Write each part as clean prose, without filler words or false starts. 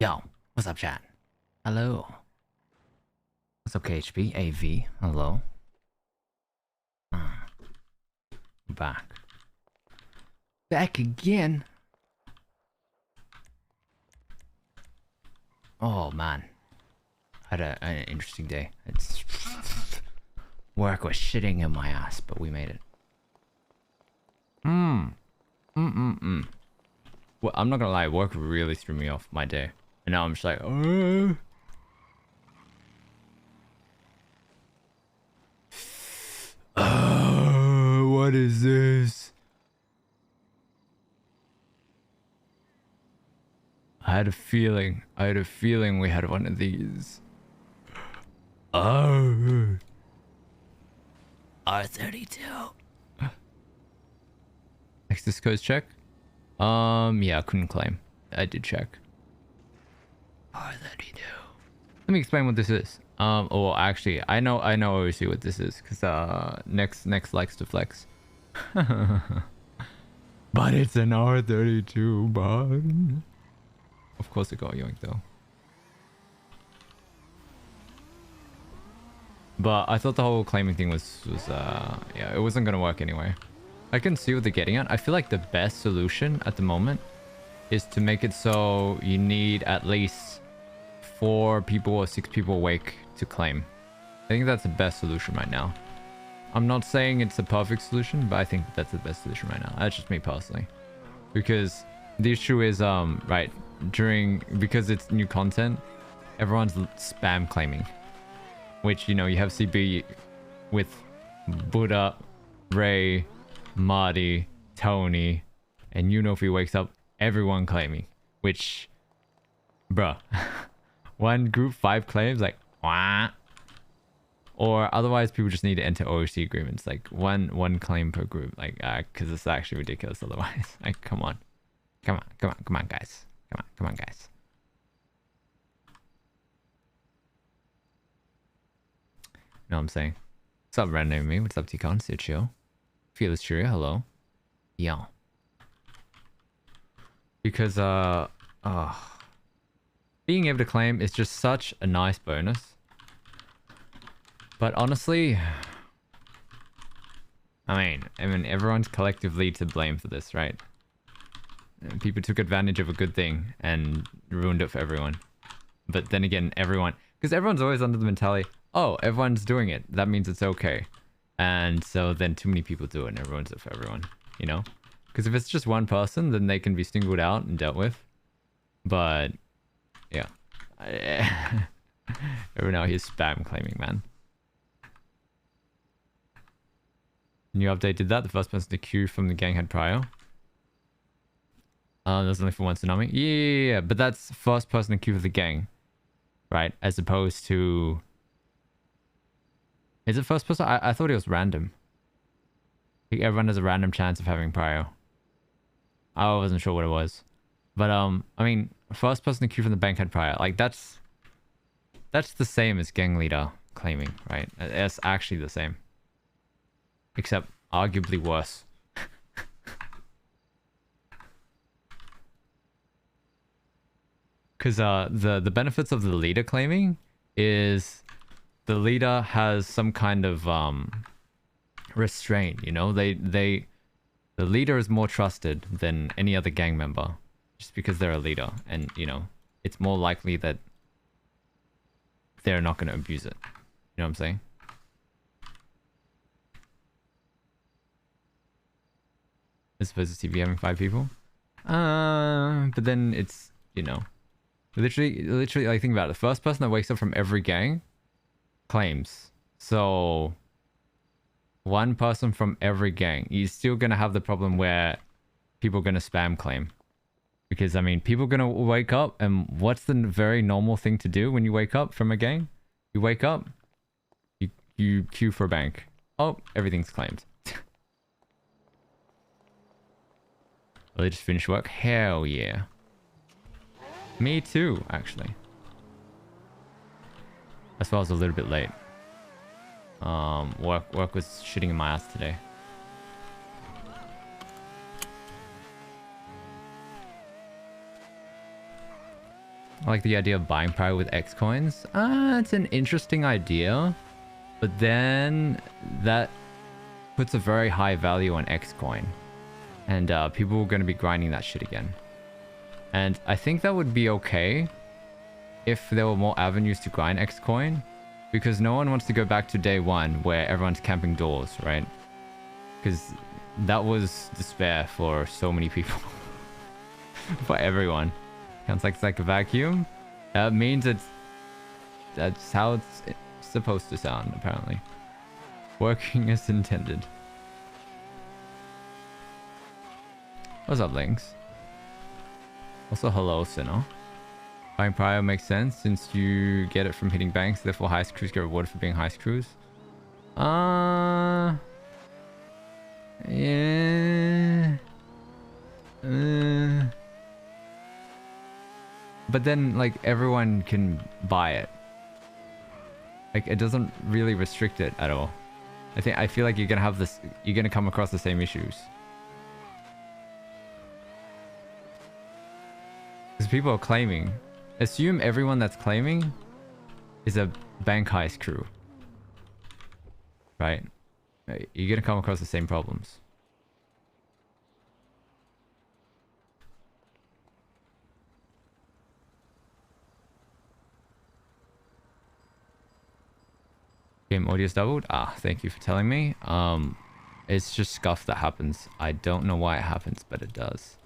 Yo, what's up, chat? Hello. What's up, KHP? AV, hello. Back. Back again. Oh, man. Had an interesting day. It's work was shitting in my ass, but we made it. Well, I'm not gonna lie, work really threw me off my day. And now I'm just like, what is this? I had a feeling we had one of these. Oh. R32. Access codes check? Yeah, I couldn't claim. I did check. R32. Let me explain what this is. Well, actually, I know obviously what this is, because next likes to flex. But it's an R32 bug. Of course it got yoinked though. But I thought the whole claiming thing was yeah, it wasn't gonna work anyway. I can see what they're getting at. I feel like the best solution at the moment is to make it so you need at least 4 people or 6 people awake to claim. I think that's the best solution right now. I'm not saying it's a perfect solution, but I think that's the best solution right now. That's just me personally. Because the issue is, right, because it's new content, everyone's spam claiming. Which, you know, you have CB with Buddha, Ray, Marty, Tony, and you know if he wakes up, everyone claiming. Which, bruh, one group 5 claims, like, wah. Or otherwise, people just need to enter OC agreements, like one claim per group, like, because it's actually ridiculous otherwise. Like, come on, guys, come on, guys. You know what I'm saying? What's up, Random Me? What's up, T-Con? See you chill. Fearless Cheerio, hello. Yo. Because, being able to claim is just such a nice bonus. But honestly, I mean, everyone's collectively to blame for this, right? And people took advantage of a good thing and ruined it for everyone. But then again, because everyone's always under the mentality, oh, everyone's doing it, that means it's okay. And so then too many people do it and it ruins it for everyone, you know? Because if it's just one person, then they can be singled out and dealt with. But, yeah. Everyone out here spam claiming, man. New update did that. The first person to queue from the gang had prior. There's only for one tsunami. Yeah, but that's first person to queue for the gang. Right? As opposed to... Is it first person? I thought it was random. I think everyone has a random chance of having prior. I wasn't sure what it was. But, I mean, first person to queue from the bank had prior. Like, that's the same as gang leader claiming, right? It's actually the same. Except arguably worse. Because the benefits of the leader claiming is the leader has some kind of restraint, you know? The leader is more trusted than any other gang member just because they're a leader, and you know, it's more likely that they're not going to abuse it. You know what I'm saying? As opposed to TV having 5 people. But then it's, you know, literally, like, think about it. The first person that wakes up from every gang claims. So, one person from every gang. You're still gonna have the problem where people are gonna spam claim. Because, I mean, people are gonna wake up, and what's the very normal thing to do when you wake up from a gang? You wake up, you queue for a bank. Oh, everything's claimed. Well, they just finished work? Hell yeah. Me too, actually. That's why I was a little bit late. Work was shitting in my ass today. I like the idea of buying power with X coins. It's an interesting idea. But then that puts a very high value on X coin. And people are going to be grinding that shit again. And I think that would be okay if there were more avenues to grind X coin. Because no one wants to go back to day one where everyone's camping doors, right? Because that was despair for so many people. For everyone. Sounds like it's like a vacuum. That means that's how it's supposed to sound, apparently. Working as intended. What's up, Links? Also, hello, Sinner. Buying Prior makes sense since you get it from hitting banks, therefore heist crews get rewarded for being heist crews. Yeah. But then, like, everyone can buy it. Like, it doesn't really restrict it at all. I feel like you're gonna have this. You're gonna come across the same issues. Because people are claiming. Assume everyone that's claiming is a bank heist crew. Right? You're gonna come across the same problems. Game audio's doubled? Ah, thank you for telling me. It's just scuff that happens. I don't know why it happens, but it does.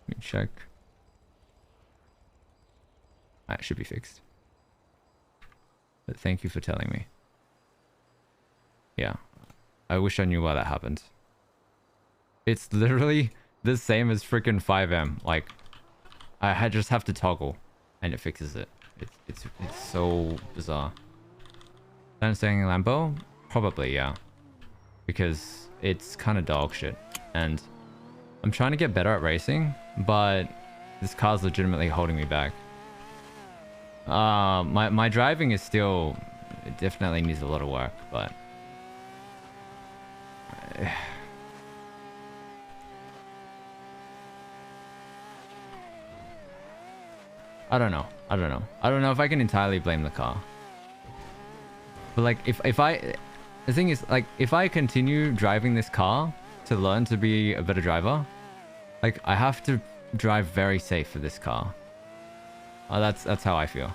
Let me check. That should be fixed. But thank you for telling me. Yeah. I wish I knew why that happened. It's literally the same as freaking 5M. Like, I just have to toggle and it fixes it. It's so bizarre. Understanding Lambo? Probably, yeah. Because it's kind of dog shit. And I'm trying to get better at racing, but this car's legitimately holding me back. My driving is still... It definitely needs a lot of work, but... I don't know. I don't know if I can entirely blame the car. But like, if I... The thing is, like, if I continue driving this car to learn to be a better driver, like, I have to drive very safe for this car. That's how I feel.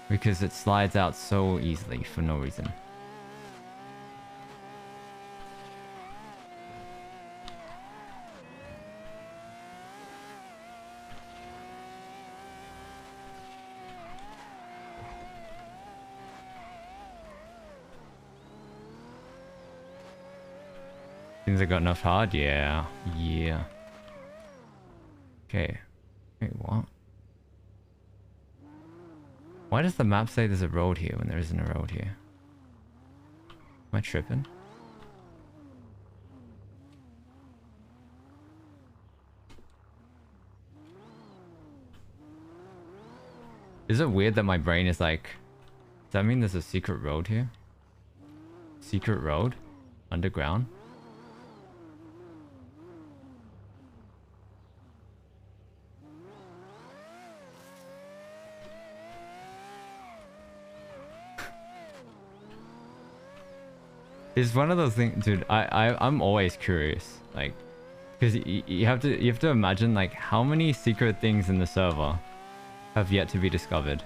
Because it slides out so easily for no reason. Seems I got enough hard? Yeah. Yeah. Okay. Wait, what? Why does the map say there's a road here when there isn't a road here? Am I tripping? Is it weird that my brain is like... Does that mean there's a secret road here? Secret road? Underground? It's one of those things, dude. I'm always curious, like, because you have to imagine like how many secret things in the server have yet to be discovered.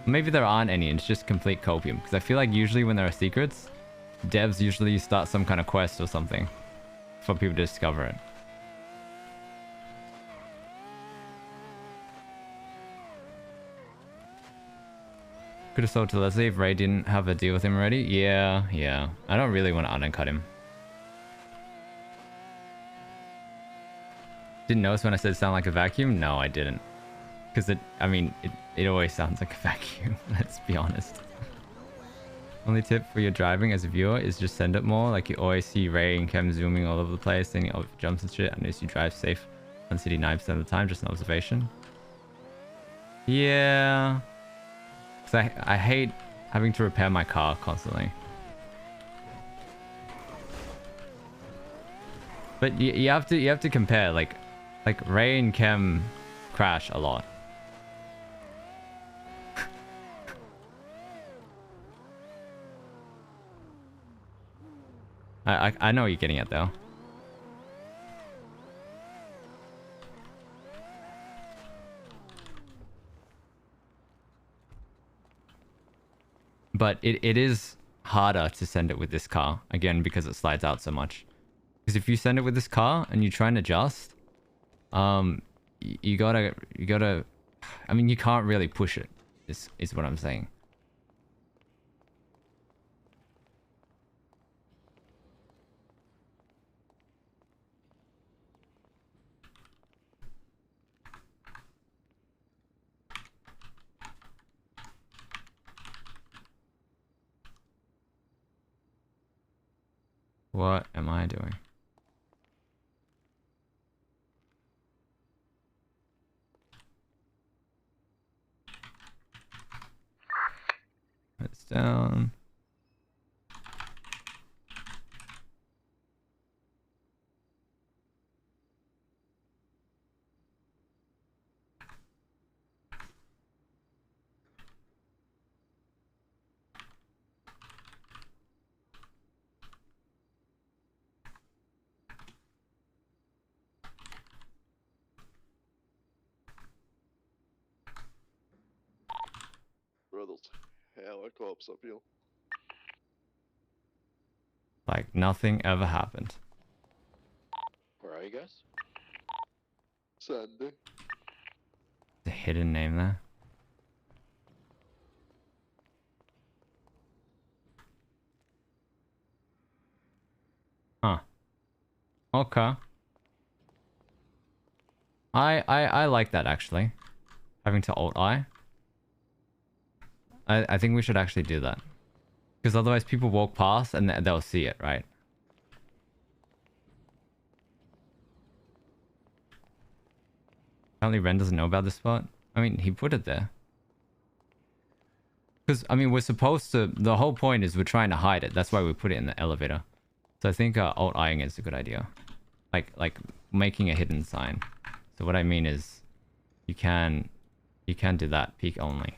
Maybe there aren't any. It's just complete copium. Because I feel like usually when there are secrets, devs usually start some kind of quest or something for people to discover it. Could have sold to Leslie if Ray didn't have a deal with him already. Yeah. I don't really want to undercut him. Didn't notice when I said sound like a vacuum? No, I didn't. Because it always sounds like a vacuum. Let's be honest. Only tip for your driving as a viewer is just send it more. Like you always see Ray and Chem zooming all over the place, then he jumps and shit. I notice you drive safe on city 9% of the time, just an observation. Yeah. Because I hate having to repair my car constantly. But you have to compare, like, Like, Ray and Kem crash a lot. I know what you're getting at, though. But it is harder to send it with this car, again, because it slides out so much. Because if you send it with this car and you try and adjust, you gotta, I mean, you can't really push it, is what I'm saying. What am I doing? It's down. Brothers, how are cops up here? Like nothing ever happened. Where are you guys? Sunday. The hidden name there. Huh. Okay. I like that actually. Having to Alt-I. I think we should actually do that. Because otherwise people walk past and they'll see it, right? Apparently Ren doesn't know about this spot. I mean, he put it there. Because, I mean, we're supposed to... The whole point is we're trying to hide it. That's why we put it in the elevator. So I think Alt-Ing is a good idea. Like making a hidden sign. So what I mean is... You can do that. Peek only.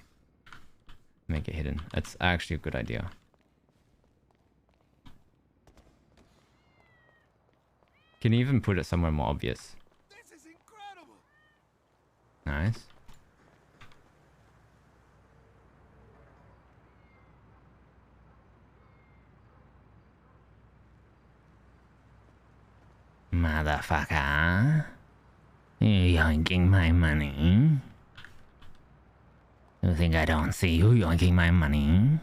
Make it hidden. That's actually a good idea. Can you even put it somewhere more obvious? This is incredible. Nice. Motherfucker. You yoinking my money? You think I don't see you yoinking my money?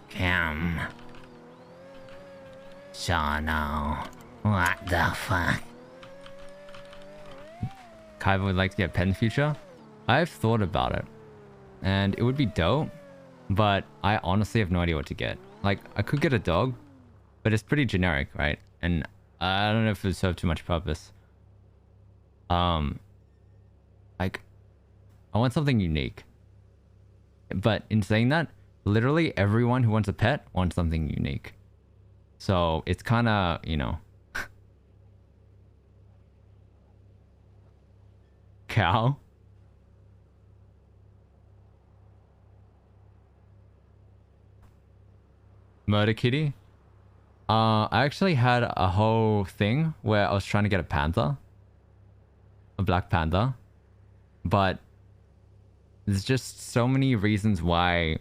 Cam. So no. What the fuck? Kaiba would like to get a pet in the future? I've thought about it. And it would be dope. But I honestly have no idea what to get. Like, I could get a dog. But it's pretty generic, right? And I don't know if it would serve too much purpose. Like, I want something unique. But in saying that, literally everyone who wants a pet wants something unique. So it's kind of, you know. Cow? Murder Kitty? I actually had a whole thing where I was trying to get a panther. A black panther. But there's just so many reasons why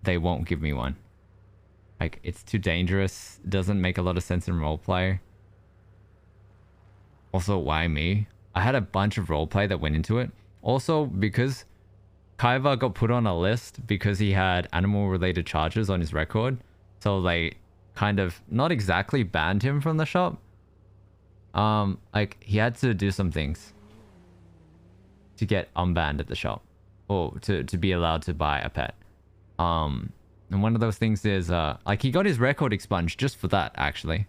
they won't give me one. Like, it's too dangerous. Doesn't make a lot of sense in roleplay. Also, why me? I had a bunch of roleplay that went into it. Also, because Kaiba got put on a list because he had animal-related charges on his record. So they kind of, not exactly banned him from the shop. Like, he had to do some things to get unbanned at the shop. Or to be allowed to buy a pet. And one of those things is, like, he got his record expunged just for that, actually.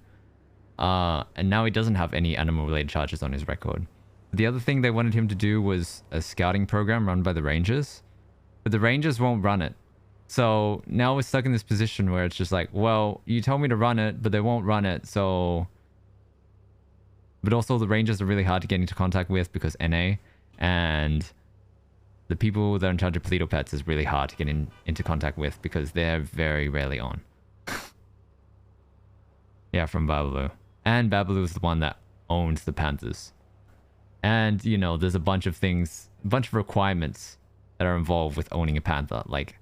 And now he doesn't have any animal-related charges on his record. The other thing they wanted him to do was a scouting program run by the Rangers, but the Rangers won't run it. So now we're stuck in this position where it's just like, well, you told me to run it, but they won't run it, so... But also the Rangers are really hard to get into contact with because NA, and the people that are in charge of Polito Pets is really hard to get into contact with because they're very rarely on. Yeah, from Babalu. And Babalu is the one that owns the Panthers. And, you know, there's a bunch of things, a bunch of requirements that are involved with owning a Panther. Like,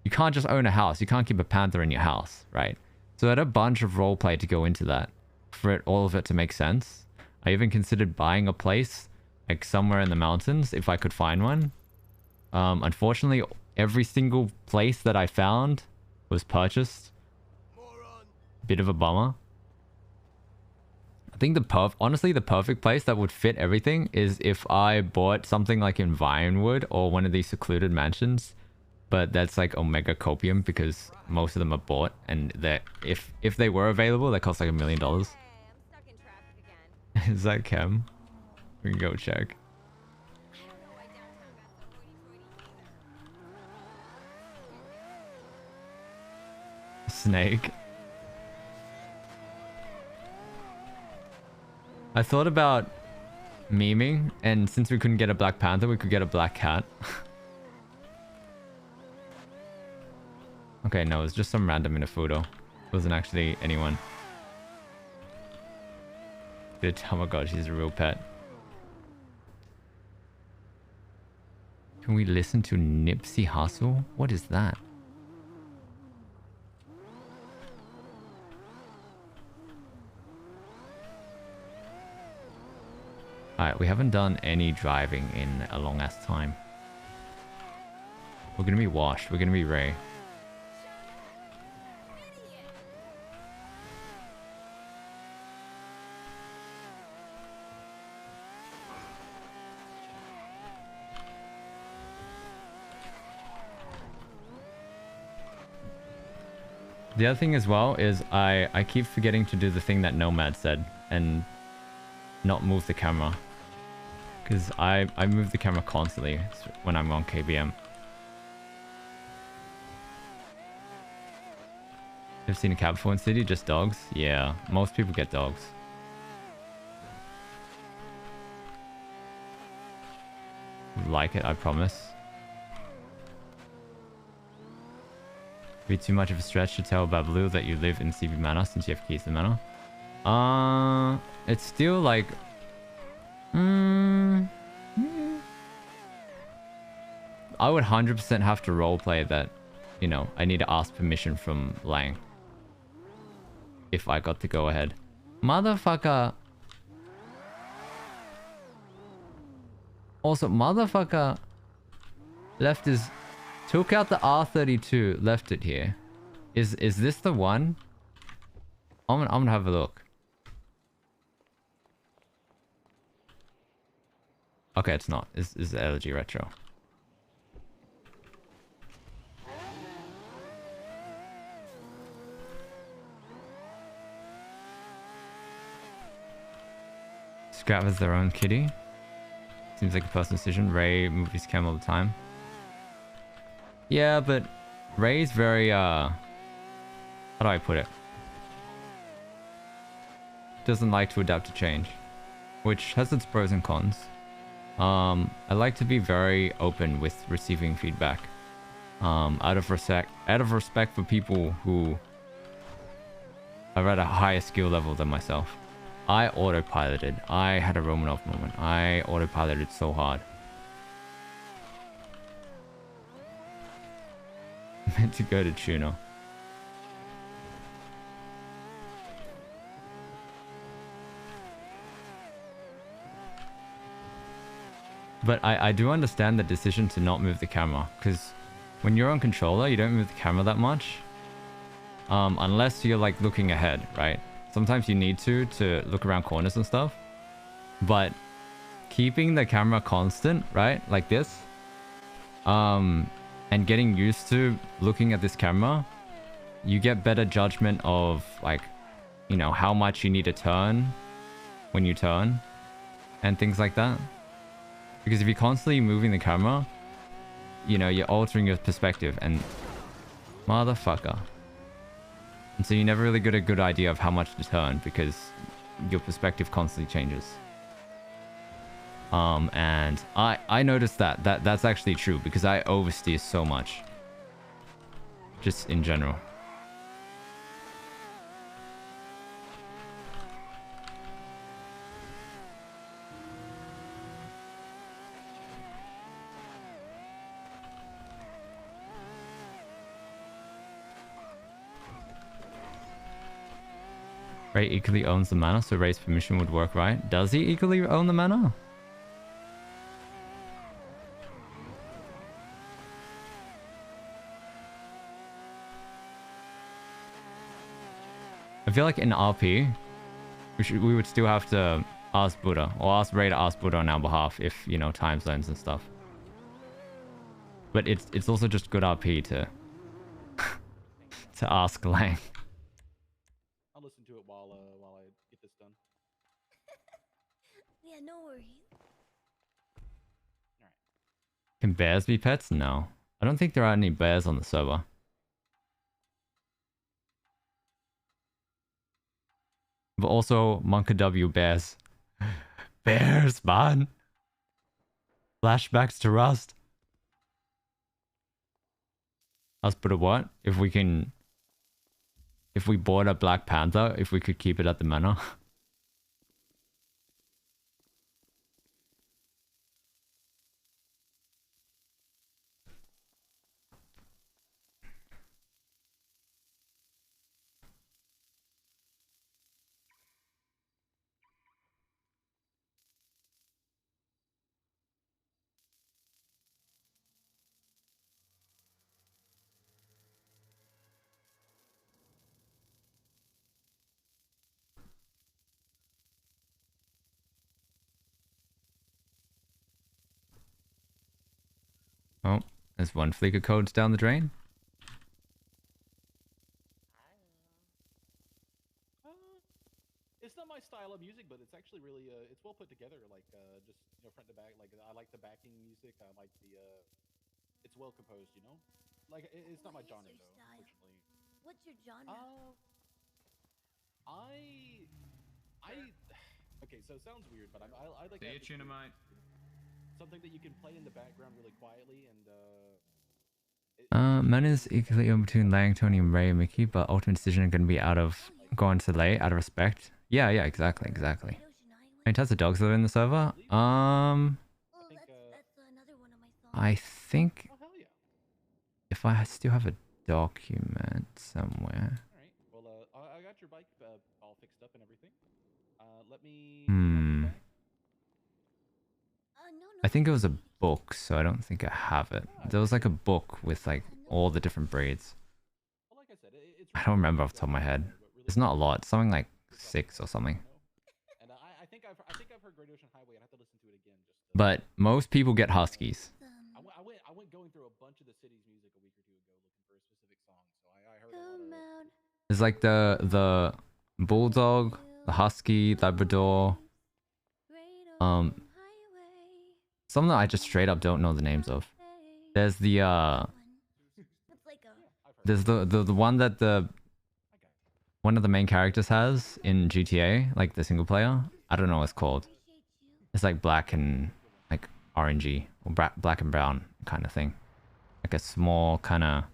you can't just own a house. You can't keep a Panther in your house, right? So I had a bunch of roleplay to go into that for it, all of it to make sense. I even considered buying a place, like somewhere in the mountains, if I could find one. Unfortunately, every single place that I found was purchased. Bit of a bummer. I think honestly, the perfect place that would fit everything is if I bought something like in Vinewood or one of these secluded mansions. But that's like Omega Copium because most of them are bought, and that if they were available, they cost like $1 million. Hey, I'm stuck in traffic again. Is that Chem? We can go check. I don't know why downtown got so hoity-toity either. Snake. I thought about memeing, and since we couldn't get a Black Panther, we could get a black cat. Okay, no, it was just some random Inafudo. It wasn't actually anyone. Good. Oh my god, she's a real pet. Can we listen to Nipsey Hussle? What is that? Alright, we haven't done any driving in a long ass time. We're gonna be washed. We're gonna be Ray. The other thing as well is I keep forgetting to do the thing that Nomad said and not move the camera. Because I move the camera constantly when I'm on KBM. You've seen a cat before in city? Just dogs? Yeah, most people get dogs. Like it, I promise. Be too much of a stretch to tell Babalu that you live in CB Manor since you have keys to the manor. It's still like... I would 100% have to roleplay that, you know, I need to ask permission from Lang. If I got to go ahead. Motherfucker. Also, motherfucker left his... Took out the R32, left it here. Is this the one? I'm gonna have a look. Okay, it's not. It's the LG Retro. Scrap has their own kitty. Seems like a personal decision. Ray moves his cam all the time. Yeah, but Ray's very, how do I put it? Doesn't like to adapt to change. Which has its pros and cons. I like to be very open with receiving feedback. Out of respect for people who are at a higher skill level than myself. I autopiloted. I had a Romanov moment. I autopiloted so hard. Meant to go to Chuno. But I do understand the decision to not move the camera, because when you're on controller, you don't move the camera that much. Unless you're like looking ahead, right? Sometimes you need to look around corners and stuff. But keeping the camera constant, right? Like this. And getting used to looking at this camera, you get better judgment of like, you know, how much you need to turn when you turn and things like that. Because if you're constantly moving the camera, you know, you're altering your perspective and... Motherfucker. And so you never really get a good idea of how much to turn because your perspective constantly changes. And I noticed that's actually true because I oversteer so much. Just in general. Ray equally owns the mana, so Ray's permission would work, right? Does he equally own the mana? I feel like in RP, we would still have to ask Buddha, or ask Ray to ask Buddha on our behalf if, you know, time zones and stuff. But it's also just good RP to to ask Lang. I'll listen to it while I get this done. Yeah, no worries. All right. Can bears be pets? No. I don't think there are any bears on the server. But also, Monka W bears. Bears, man! Flashbacks to Rust. Us put a what? If we can... If we bought a Black Panther, if we could keep it at the manor. Oh, there's one fleek of codes down the drain. It's not my style of music, but it's actually really it's well put together. Like just front to back. Like I like the backing music. I like the it's well composed. You know, like it's not my What is genre your though, style? unfortunately. What's your genre? I okay. So it sounds weird, but I like to have this something that you can play in the background really quietly and Man is equally in between Lang, Tony, and Ray and Mickey, but ultimate decision going to be out of going to Lay out of respect. Yeah, exactly. How many types of dogs live in the server? Oh, that's another one of my songs. I think oh hell yeah. if I still have a document somewhere. All right. Well, I got your bike all fixed up and everything. Let me. Hmm. No, I think it was a book, so I don't think I have it. There was like a book with like all the different breeds. Well, like I said, it's I don't remember off the top of my head. It's not a lot. It's something like 6 or something. And I think I've heard Great Ocean Highway. I have to listen to it again. But most people get Huskies. I went going through a bunch of the city's music a week or two ago looking for a specific song, so I heard a lot of it. It's like the Bulldog, the Husky, Labrador. Some that I just straight up don't know the names of. There's the there's the one that one of the main characters has in GTA, like the single player. I don't know what it's called. It's like black and like orangey or black and brown kind of thing. Like a small kind of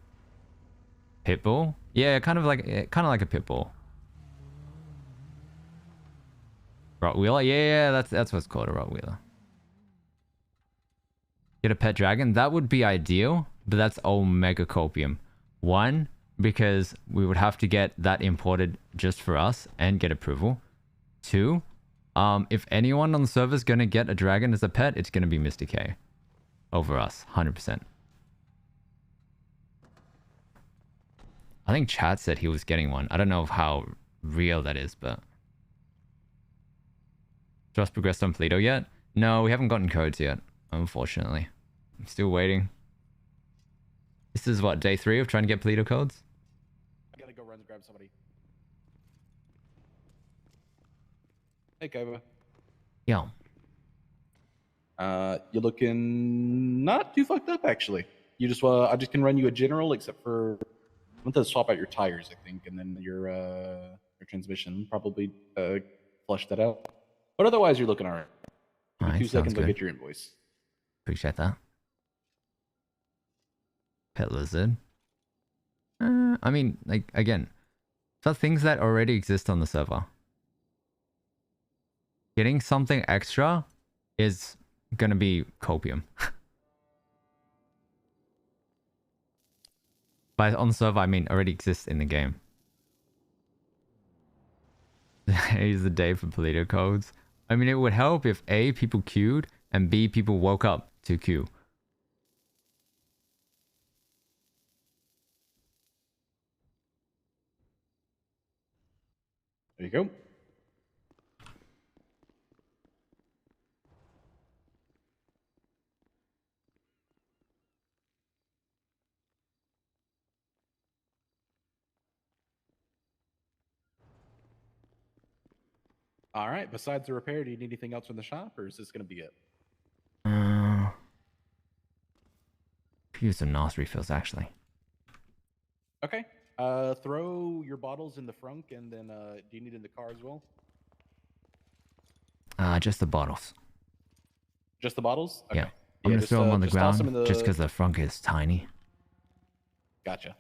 pit bull. Yeah, kind of like a pit bull. Rottweiler. Yeah, that's what it's called, a Rottweiler. Get a pet dragon. That would be ideal, but that's omega copium. One, because we would have to get that imported just for us and get approval. Two, if anyone on the server is gonna get a dragon as a pet, it's gonna be Mr. K over us, 100%. I think chat said he was getting one. I don't know how real that is, but just progressed on Pleato yet? No, we haven't gotten codes yet, unfortunately. I'm still waiting. This is what, day 3 of trying to get Pleato codes? I gotta go run and grab somebody. Hey, Kaiba. Yeah. You're looking not too fucked up actually. You just I just can run you a general, except for I want to swap out your tires, I think, and then your transmission probably flush that out. But otherwise, you're looking all right. Give me Alright, 2 sounds seconds. I'll good. get your invoice. Appreciate that. Pet lizard. I mean, like, again, for things that already exist on the server, getting something extra is gonna be copium. By on the server, I mean already exists in the game. Use the day for Polito codes. I mean, it would help if A, people queued, and B, people woke up to queue. There you go. All right. Besides the repair, do you need anything else from the shop, or is this going to be it? Could use some NOS refills, actually. Okay. Throw your bottles in the frunk, and then do you need it in the car as well? Just the bottles. Just the bottles? Okay. Yeah. I'm gonna throw them on the toss ground, them in the... just because the frunk is tiny. Gotcha.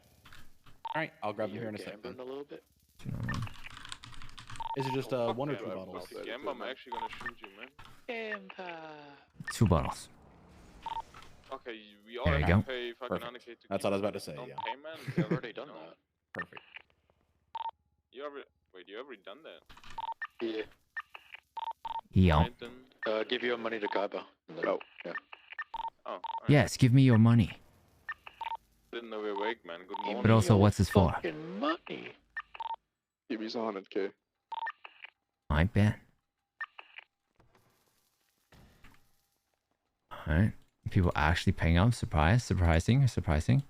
All right, I'll grab them here in a Gambling second. a little bit. Is it just Oh, fuck one or that, 2 I bottles? fucked that. Gamba, I'm actually gonna shoot you, man. Gampa. 2 bottles. Okay, we all There you have to go. pay fucking Perfect. 100K to That's keep what I was about to say, don't yeah. pay, man. I've already done that. Perfect. You ever... Wait, you already done that? Yeah. Yeah. Right, then... Give your money to Kaiba. Oh, yeah. Oh, alright. Yes, give me your money. Didn't know we were awake, man. Good morning. But also, what's this for? Fucking money. Give me 100K. I bet. Alright. People actually paying up. Surprising.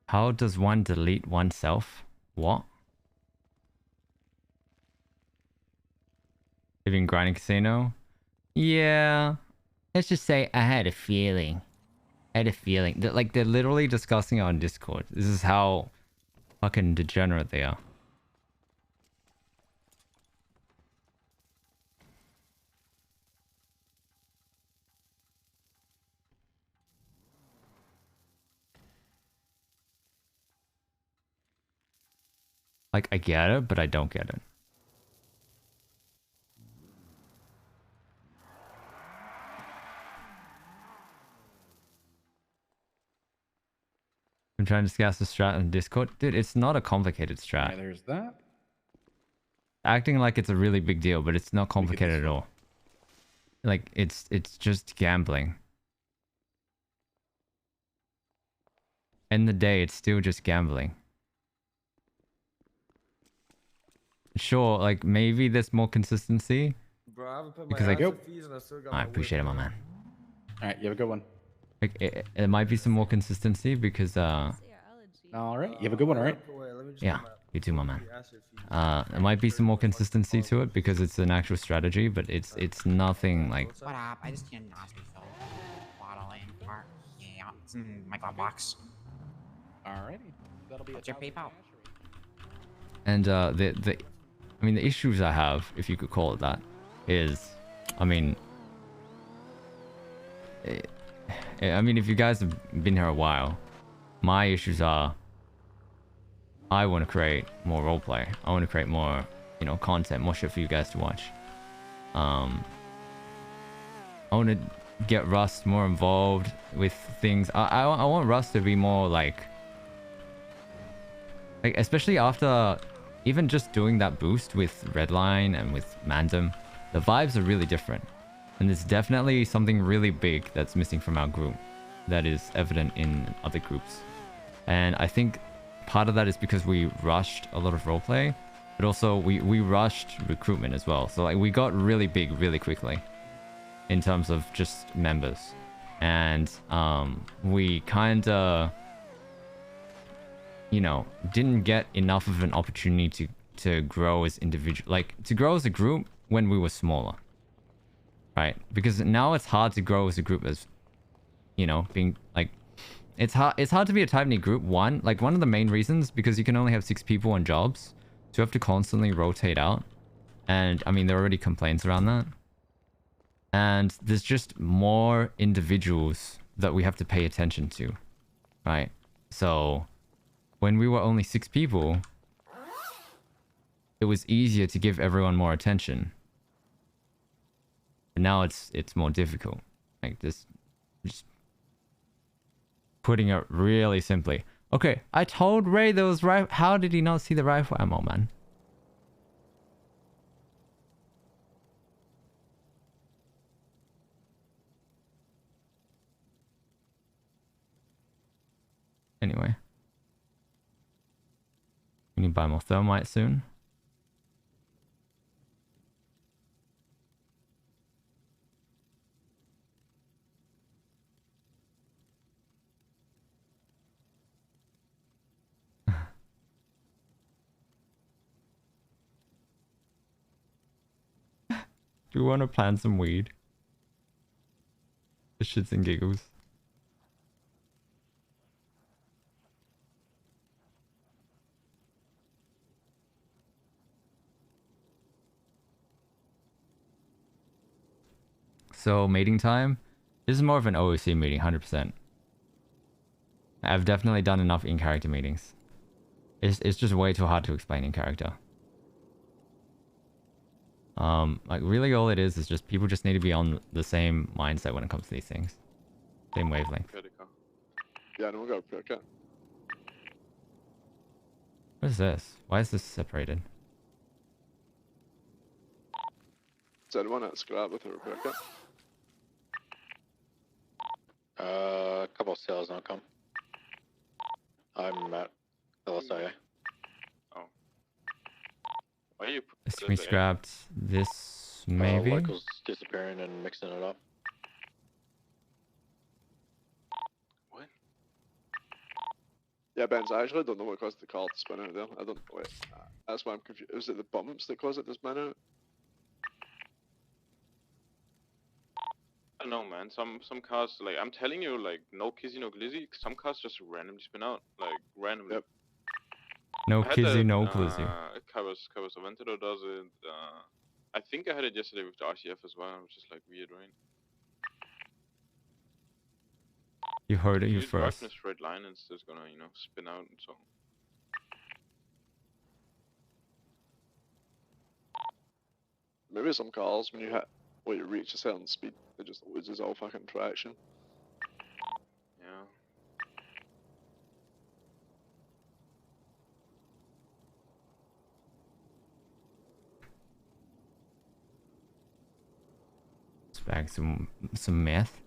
How does one delete oneself? What? Living grinding casino? Yeah. Let's just say I had a feeling. Like, they're literally discussing it on Discord. This is how fucking degenerate they are. Like, I get it, but I don't get it. I'm trying to discuss the strat on Discord. Dude, it's not a complicated strat. Yeah, there's that. Acting like it's a really big deal, but it's not complicated at all. Like, it's just gambling. End of the day, it's still just gambling. Sure, like, maybe there's more consistency. Bro, I haven't put my Because, like, fees and I still got I my appreciate it, my man. All right, you have a good one. Like, it might be some more consistency because, All right, you have a good one, all right? yeah, you too, my man. There might be some more consistency to it because it's an actual strategy, but it's nothing like... What up? I just need a NOS refill. Bottle in part. Yeah, it's in my glove box. Alrighty. That'll be What's your PayPal? And I mean, the issues I have, if you could call it that, is, I mean, if you guys have been here a while, my issues are, I want to create more roleplay. I want to create more, content, more shit for you guys to watch. I want to get Rust more involved with things. I want Rust to be more like especially after even just doing that boost with Redline and with Mandem, the vibes are really different. And there's definitely something really big that's missing from our group that is evident in other groups. And I think part of that is because we rushed a lot of roleplay, but also we rushed recruitment as well. So like we got really big really quickly in terms of just members. And we kind of, you know, didn't get enough of an opportunity to grow as individual, like to grow as a group when we were smaller. Right? Because now it's hard to grow as a group as, you know, being like, it's hard to be a tight-knit group. One of the main reasons, because you can only have 6 people on jobs, so you have to constantly rotate out. And I mean, there are already complaints around that. And there's just more individuals that we have to pay attention to, right? So when we were only 6 people, it was easier to give everyone more attention. But now it's more difficult. Like this, just putting it really simply. Okay, I told Ray there was rifle. How did he not see the rifle ammo, man? Anyway. We need to buy more thermite soon. Do we want to plant some weed? For shits and giggles. So, mating time? This is more of an OOC meeting, 100%. I've definitely done enough in-character meetings. It's just way too hard to explain in character. Like really all it is just people just need to be on the same mindset when it comes to these things. Same wavelength. Yeah, no, we got a cat. What is this? Why is this separated? Is that one at scrap with a repair kit? A couple of sales don't come. I'm at LSIA. Oh. Why are you This we scrapped this maybe? Michael's disappearing and mixing it up. What? Yeah, Benz, I actually don't know what caused the car to spin out there. I don't know. Wait, that's why I'm confused. Was it the bumps that caused it to spin out? I don't know, man. Some cars, like I'm telling you, like no kizzy, no glizzy. Some cars just randomly spin out, like randomly. Yep. No I had kizzy, that, no glizzy. Kaiba's Aventador does it. I think I had it yesterday with the RCF as well, which is like weird, right? You heard it You here drive first. in a straight line, and it's just gonna, you know, spin out and so. Maybe some cars, when you hit, well, you reach a certain speed, it just loses all fucking traction. Yeah. Let's bag some meth.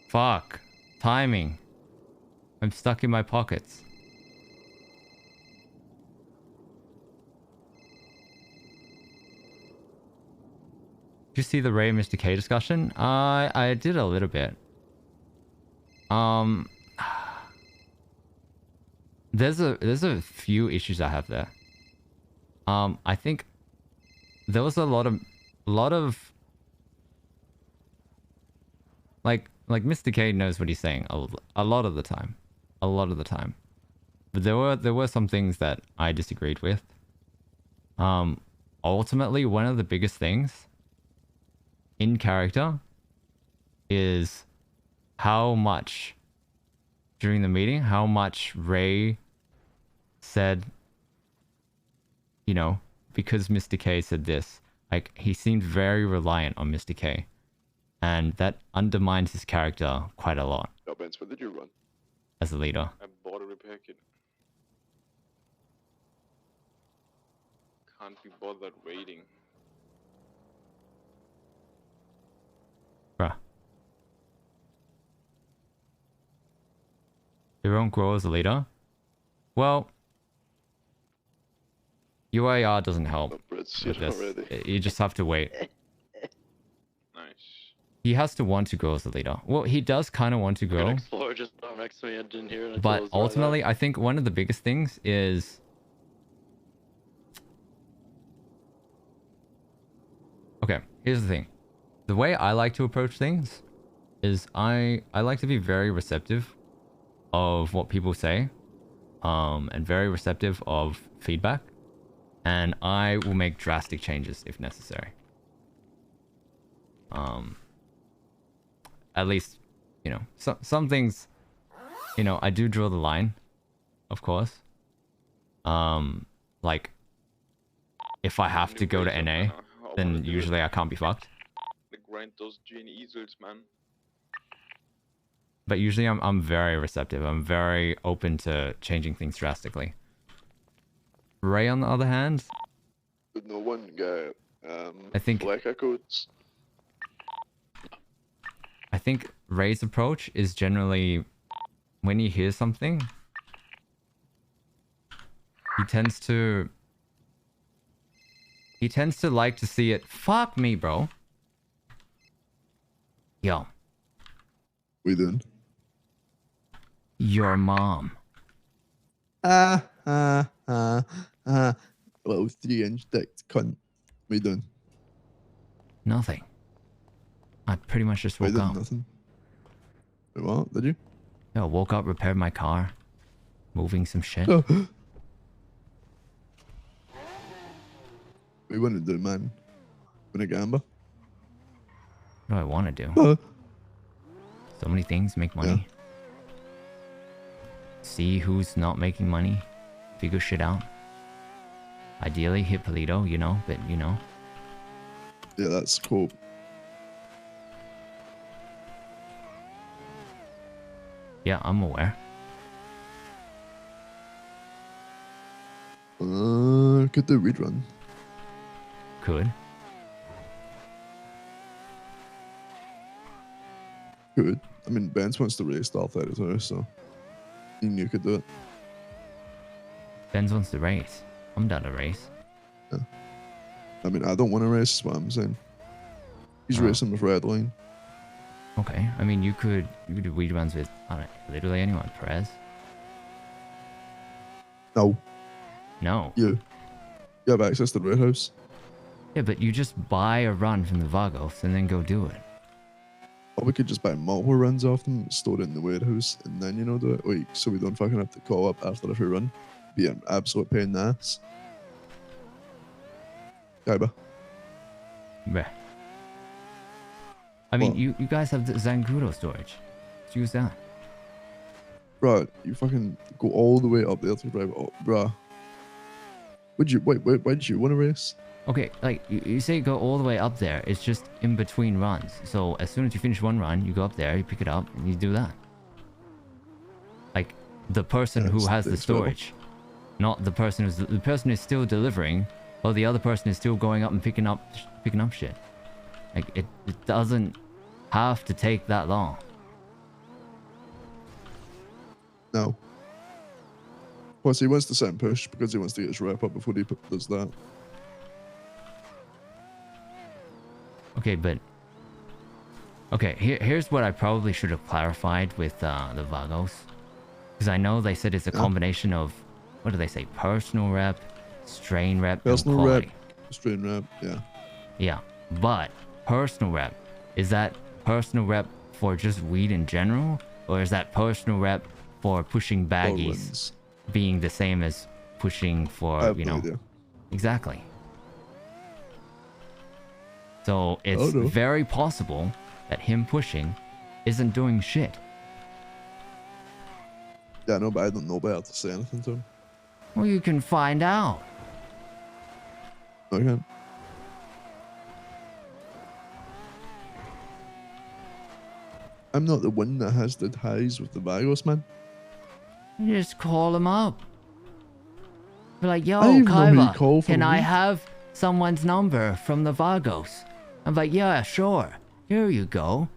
Fuck. Timing. I'm stuck in my pockets. Did you see the Ray Mr. K discussion? I did a little bit. There's a few issues I have there. I think there was a lot of like Mr. K knows what he's saying a lot of the time. But there were some things that I disagreed with. Ultimately, one of the biggest things in character is how much during the meeting, how much Ray said, you know, because Mr. K said this, like, he seemed very reliant on Mr. K. And that undermines his character quite a lot Yo, Benz, what did you run? as a leader. I bought a repair kit. Can't be bothered waiting. Bruh. You won't grow as a leader? Well, UAR doesn't help Oh, Brits, with you're not this. ready. You just have to wait. Nice. He has to want to grow as a leader. Well, he does kind of want to grow. Explorer just right next to me. I didn't hear it. But ultimately, I think one of the biggest things is... Okay, here's the thing. The way I like to approach things is I like to be very receptive of what people say, and very receptive of feedback, and I will make drastic changes if necessary. At least, you know, some things, you know, I do draw the line, of course. Like, if I have to go to NA, then usually I can't be fucked. Like, grind those gene easels, man. But usually I'm very receptive. I'm very open to changing things drastically. Ray, on the other hand, But no one guy. I think- Black Echoes. I think Ray's approach is generally when he hears something, he tends to like to see it. Fuck me, bro. Yo, We doing? your mom. Little 3-inch dick cunt. We doing? Nothing. I pretty much just We woke did up. nothing. Wait, what? Did you? Yeah, I woke up, repaired my car, moving some shit. Oh. We want to do, man. Want to gamble? What do I want to do? Uh, So many things, make money. See who's not making money. Figure shit out. Ideally, hit Polito, you know, but you know. yeah, that's cool. Yeah, I'm aware. Could do read run. Could. Could. I mean, Benz wants to race Stealth out as well, so you could do it. Benz wants to race. I'm down to race. I mean, I don't want to race, is what I'm saying. He's Oh. racing with Redline. Okay, I mean, you could do weed runs with, I don't know, literally anyone. Perez? No, No. you. You have access to the Red House. Yeah, but you just buy a run from the Vagos and then go do it. Or we could just buy multiple runs off them, store it in the warehouse, and then, you know, do it. Wait, so we don't fucking have to call up after every run. Be an absolute pain in the ass. Kaiba. Bleh. I mean, What? you guys have the Zancudo storage. Let's use that. Bruh, you fucking go all the way up there to drive it up. Bruh. Why did you want to race? Okay, like, you say go all the way up there. It's just in between runs. So as soon as you finish one run, you go up there, you pick it up, and you do that. Like, the person Yeah, who it's- has the it's terrible. storage. Not the person who's... The person is still delivering, while the other person is still going up and picking up shit. Like, it doesn't have to take that long. No. Plus, he wants to set and push because he wants to get his rep up before he does that. Okay, but... Okay, here's what I probably should have clarified with the Vagos. Because I know they said it's a Yeah. combination of... What do they say? Personal rep, strain rep, Personal and rep, quality. strain rep, yeah. Yeah, but personal rep, is that personal rep for just weed in general? Or is that personal rep for pushing All baggies runs. being the same as pushing for, I have you no know... idea. Exactly. So it's Oh, no. very possible that him pushing isn't doing shit. Yeah, no, but I don't know about to say anything to him. Well, you can find out. Okay. I'm not the one that has the ties with the Vagos, man. You just call him up. Be like, yo, I don't even know who you Kaiba, call for can a I week. have someone's number from the Vagos? I'm like, yeah, sure. Here you go.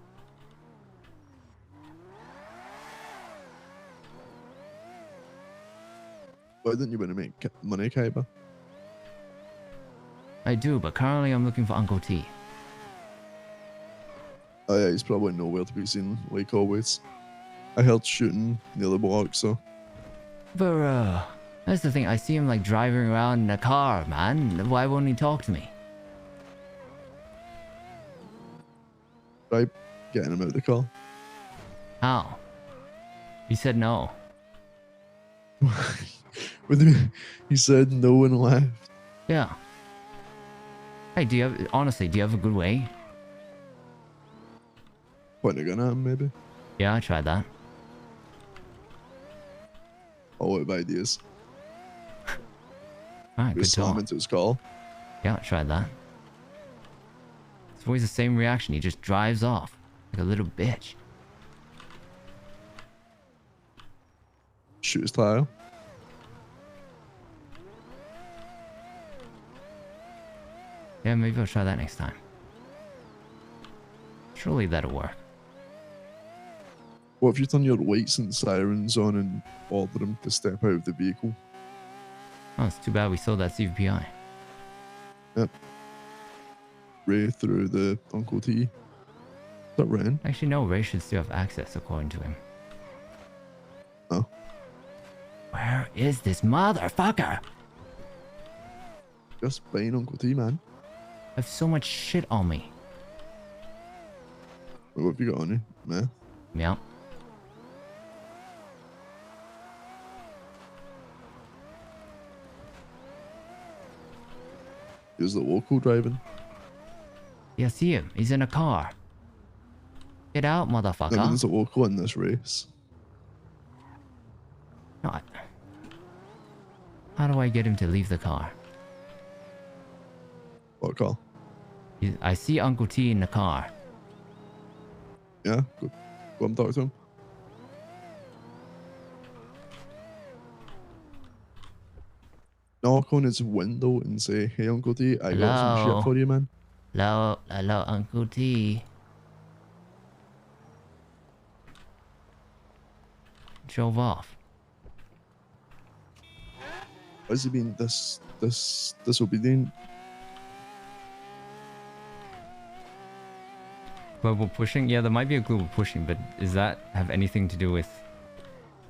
Why didn't you want to make money, Kaiba? I do, but currently I'm looking for Uncle T. Oh yeah, he's probably nowhere to be seen, like always. I heard shooting near the block, so... But, that's the thing. I see him, like, driving around in a car, man. Why won't he talk to me? Try getting him out of the car. How? He said no. What do you mean? He said no one left. Yeah. Hey, do you have... Honestly, do you have a good way? Point a gun at him, maybe. Yeah, I tried that. All out of ideas. Alright, We good slam talk. into his car. Yeah, I tried that. It's always the same reaction. He just drives off. Like a little bitch. Shoot his tire. Yeah, maybe I'll try that next time. Surely that'll work. What if you turn your lights and sirens on and order him to step out of the vehicle? Oh, it's too bad we sold that CVPI. Yep. Ray through the Uncle T. Is that Ren? Actually, no, Ray should still have access according to him. Oh. Where is this motherfucker? Just buying Uncle T, man. I have so much shit on me. What have you got on you? Meh. Yeah. Here's the local driving. Yeah, see him. He's in a car. Get out, I mean, motherfucker. there's a local in this race. No, how do I get him to leave the car? What car? I see Uncle T in the car. Yeah, go and talk to him. Knock on his window and say, "Hey, Uncle T, I got some Hello? shit for you, man." Hello, Uncle T. Drove off. Why has he been disobedient? Global pushing? Yeah, there might be a global pushing, but does that have anything to do with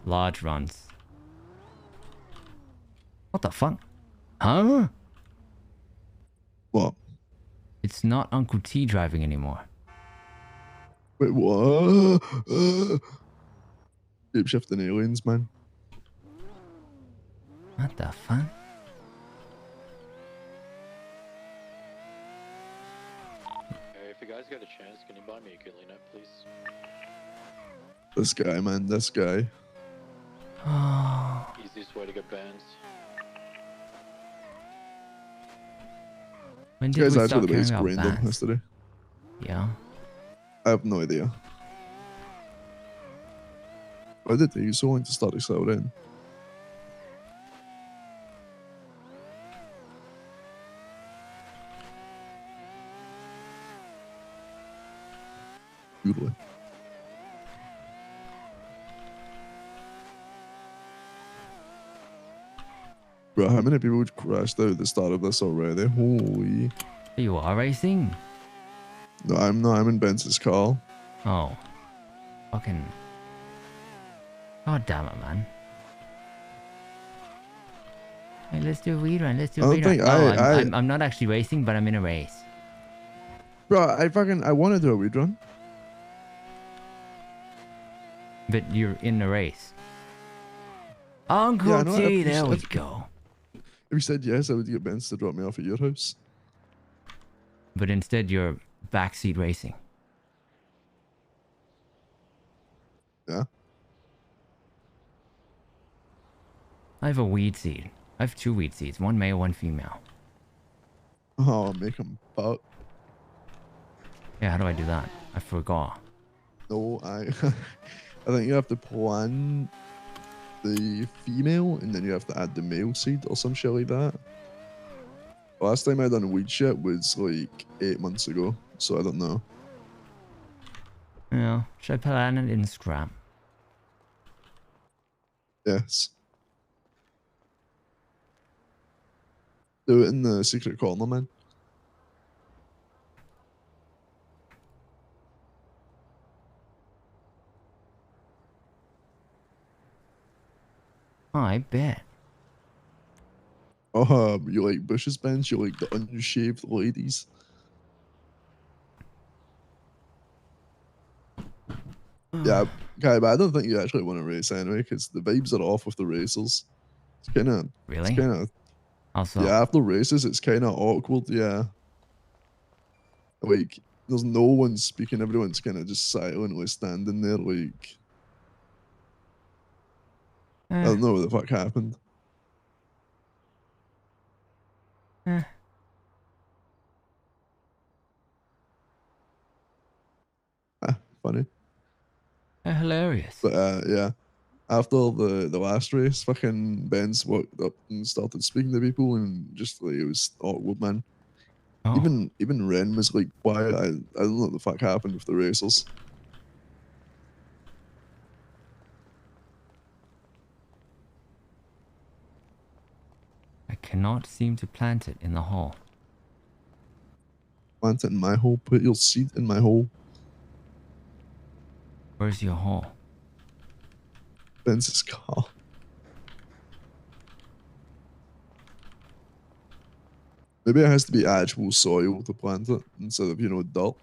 large runs? What the fuck? Huh? What? It's not Uncle T driving anymore. Wait, what? Shape shifting aliens, man. What the fuck? Hey, if you guys got a chance, can you buy me a Kalina, please? This guy, man, this guy. Easiest way to get bans. When This did guy's we actually start the caring base about grinder bans? yesterday. Yeah. I have no idea. Why did they use so long to start accelerating? Beautifully. Bro, how many people crashed out at the start of this already? Holy. You are racing? No, I'm not. I'm in Bens's car. Oh. Fucking... God damn it, man. Hey, let's do a weed run. Let's do a I don't weed run. think Oh, I'm not actually racing, but I'm in a race. Bro, I want to do a weed run. But you're in a race. Uncle Yeah, I know, T, if- there we if- go. If you said yes, I would get Benz to drop me off at your house. But instead you're backseat racing. Yeah. I have a weed seed. I have 2 weed seeds. 1 male, 1 female. Oh, make them buck. Yeah, how do I do that? I forgot. No, I I think you have to plan the female and then you have to add the male seed or some shit like that. Last time I done weed shit was like 8 months ago, so I don't know. Yeah, should I plan it in Scrap? Yes. Do it in the secret corner, man. I bet. Oh, you like Bush's bench? You like the unshaved ladies? Yeah, okay, but I don't think you actually want to race anyway, because the vibes are off with the racers. It's Really? kind of, Also, yeah, after races, it's kind of awkward, yeah. Like, there's no one speaking, everyone's kind of just silently standing there, like, I eh, don't know what the fuck happened. eh, Funny. hilarious. But yeah, after the last race, fucking Benz walked up and started speaking to people, and just like it was awkward, man. Oh, Even Ren was like quiet. I don't know what the fuck happened with the racers. I cannot seem to plant it in the hole. Plant it in my hole. Put your seed in my hole. Where's your hole? Benz's car. Maybe it has to be actual soil to plant it instead of dirt.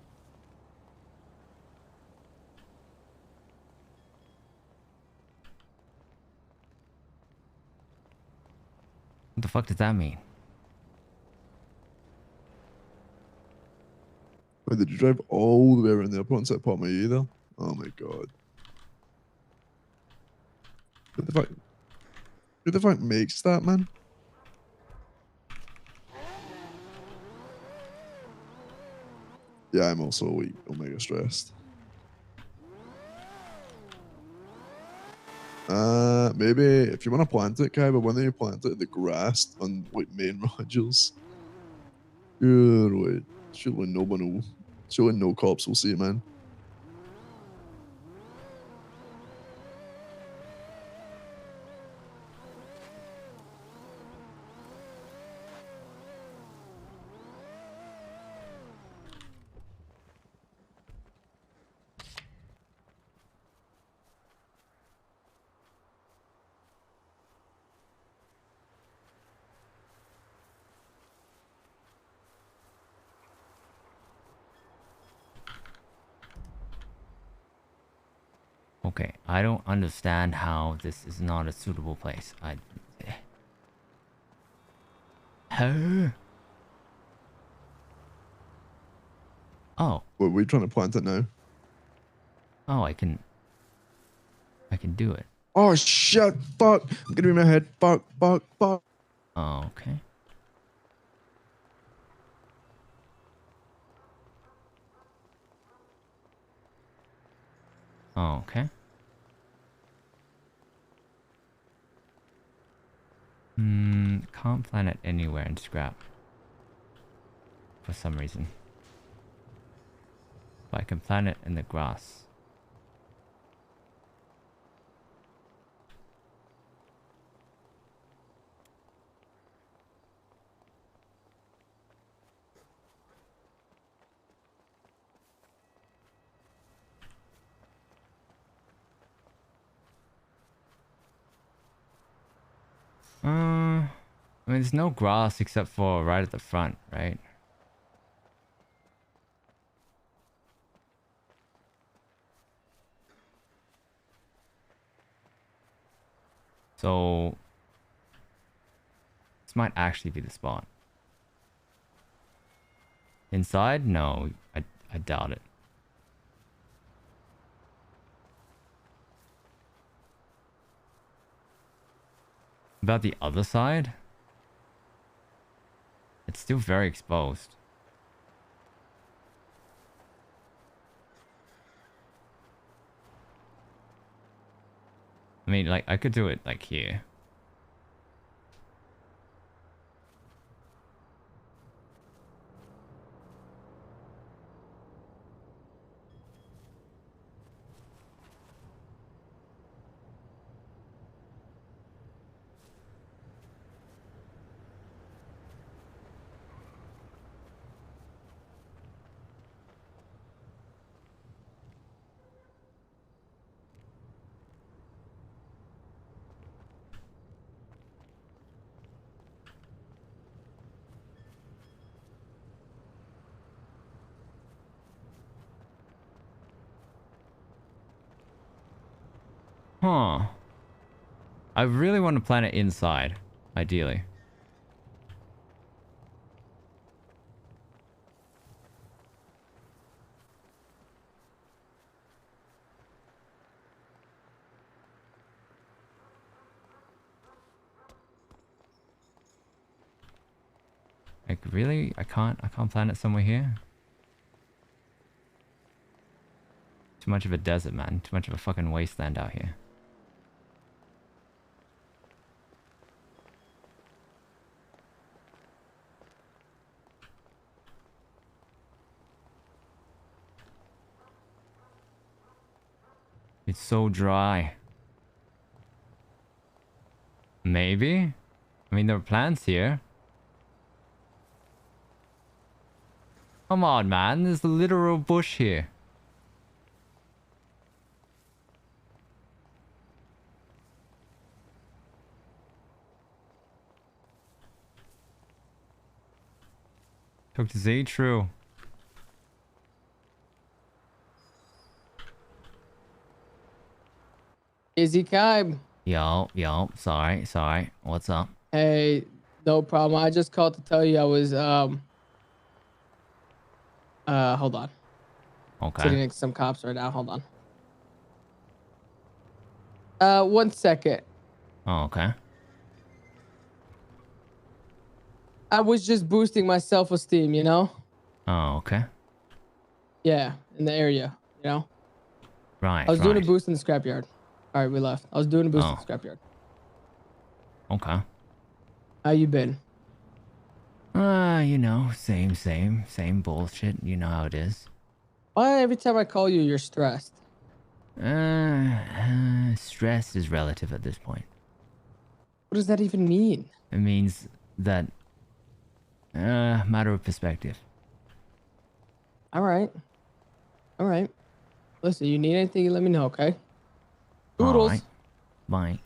What the fuck does that mean? Wait, did you drive all the way around the airport and set part my either? Oh my god. Who the fuck makes that, man? Yeah, I'm also like omega stressed. Maybe if you want to plant it, Kaiba, when you plant it in the grass on like main Rogers, good wait. Surely no cops will see it, man. Okay, I don't understand how this is not a suitable place. Huh? Oh. Were we trying to plant it now? Oh, I can do it. Oh shit! Fuck! I'm gonna be in my head. Fuck! Fuck! Fuck! Oh, okay. Oh, okay. Can't plant it anywhere in Scrap. For some reason. But I can plant it in the grass. I mean, there's no grass except for right at the front, right? So this might actually be the spot. Inside? No, I doubt it. About the other side? it's still very exposed. I mean, like, I could do it, like, here. Huh. I really want to plan it inside, ideally. Like, really? I can't plan it somewhere here? Too much of a desert, man. Too much of a fucking wasteland out here. It's so dry. Maybe? I mean, there are plants here. Come on, man. There's a literal bush here. Talk to Z, true. Izzy Kaib. Yo, sorry. What's up? Hey, no problem. I just called to tell you I was hold on. Okay. Sitting next to some cops right now. Hold on. 1 second. Oh, okay. I was just boosting my self-esteem, you know? Oh, okay. Yeah, in the area, you know? Right, I was doing a right. boost in the scrapyard. All right, we left. I was doing a boost in Oh. the scrapyard. Okay. How you been? You know, same bullshit. You know how it is. Why every time I call you, you're stressed? Stress is relative at this point. What does that even mean? It means that, matter of perspective. All right. All right. Listen, you need anything, you let me know, okay? Doodles. Alright. Bye.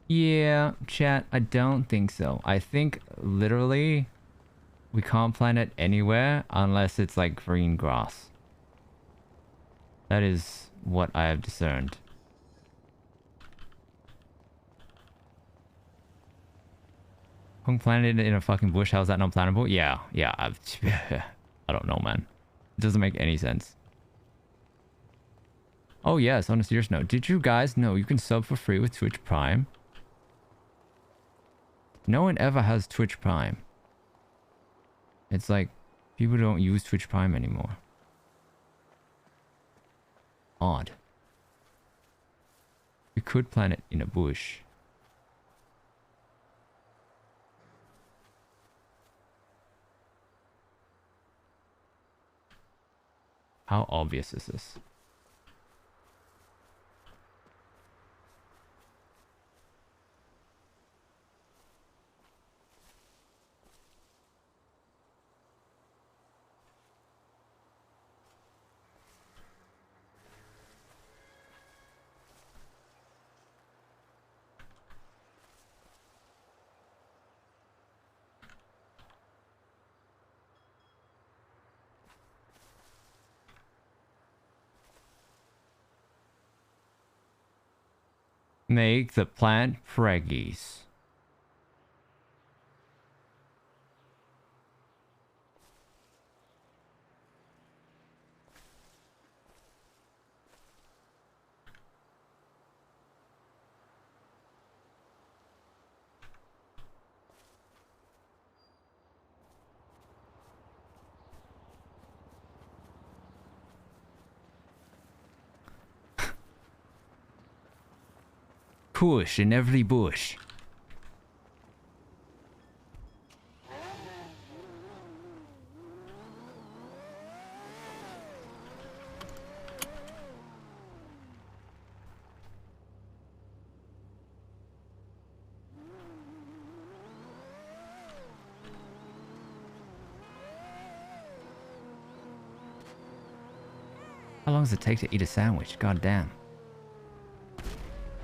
Yeah, chat, I don't think so. I think literally we can't plant it anywhere unless it's like green grass. That is what I have discerned. Punk planted it in a fucking bush, how's that not plantable? Yeah, I don't know, man. It doesn't make any sense. Oh yes, on a serious note, did you guys know you can sub for free with Twitch Prime? No one ever has Twitch Prime. It's like, people don't use Twitch Prime anymore. Odd. We could plant it in a bush. How obvious is this? Make the plant preggies. kush in every bush. How long does it take to eat a sandwich? God damn.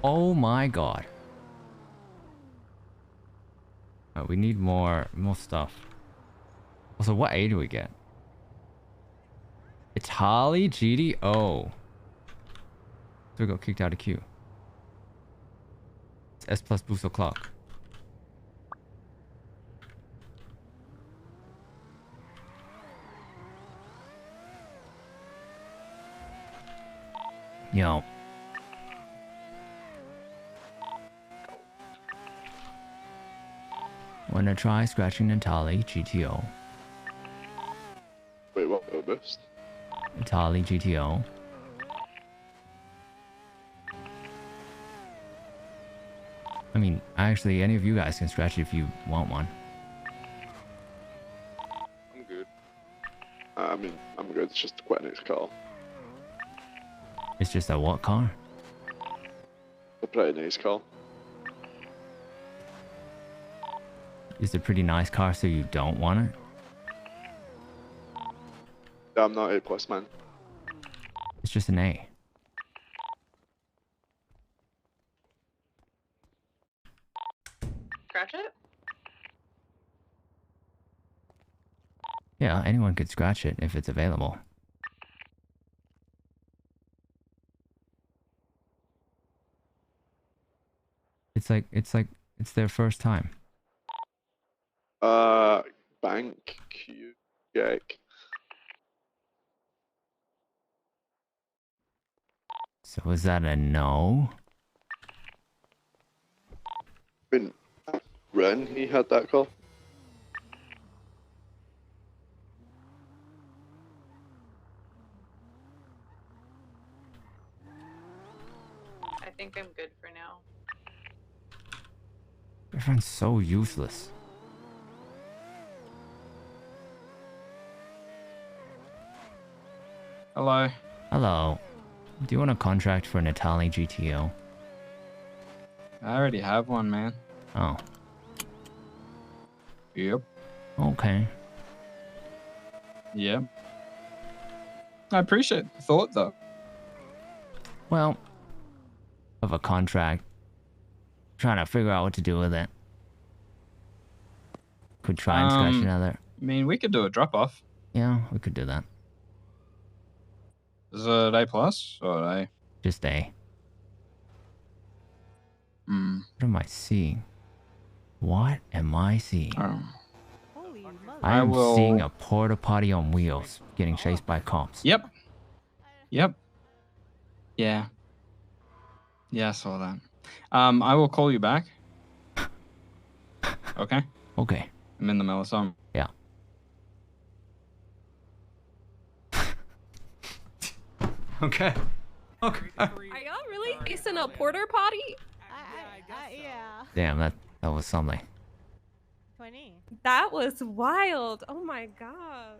Oh my god. Oh, we need more stuff. Also, what A do we get? Itali GDO. So we got kicked out of queue. It's S plus boost o'clock. Yo. Wanna try scratching Natali GTO? Wait, what? Boost? Natali GTO. I mean, actually, any of you guys can scratch it if you want one. I'm good. I mean, I'm good. It's just quite a nice car. It's just a what car? A pretty nice car. It's a pretty nice car, so you don't want it? Yeah, I'm not A plus, man. It's just an A. Scratch it? Yeah, anyone could scratch it if it's available. It's their first time. Bank Q check. So is that a no? I mean, Ren, he had that call. I think I'm good for now. Everyone's so useless. Hello. Hello. Do you want a contract for Natali GTO? I already have one, man. Oh. Yep. Okay. Yep. I appreciate the thought, though. Well, of a contract. Trying to figure out what to do with it. Could try and scratch another. I mean, we could do a drop-off. Yeah, we could do that. Is it A plus or A? Just A. Hmm. What am I seeing? What am I seeing? Oh. I am seeing a porta potty on wheels getting chased by cops. Yep. Yep. Yeah. Yeah, I saw that. I will call you back. Okay? Okay. I'm in the middle of something. Yeah. Okay. Okay. Are y'all really facing a porter potty? Yeah. Damn, that was something. 20. That was wild. Oh my god.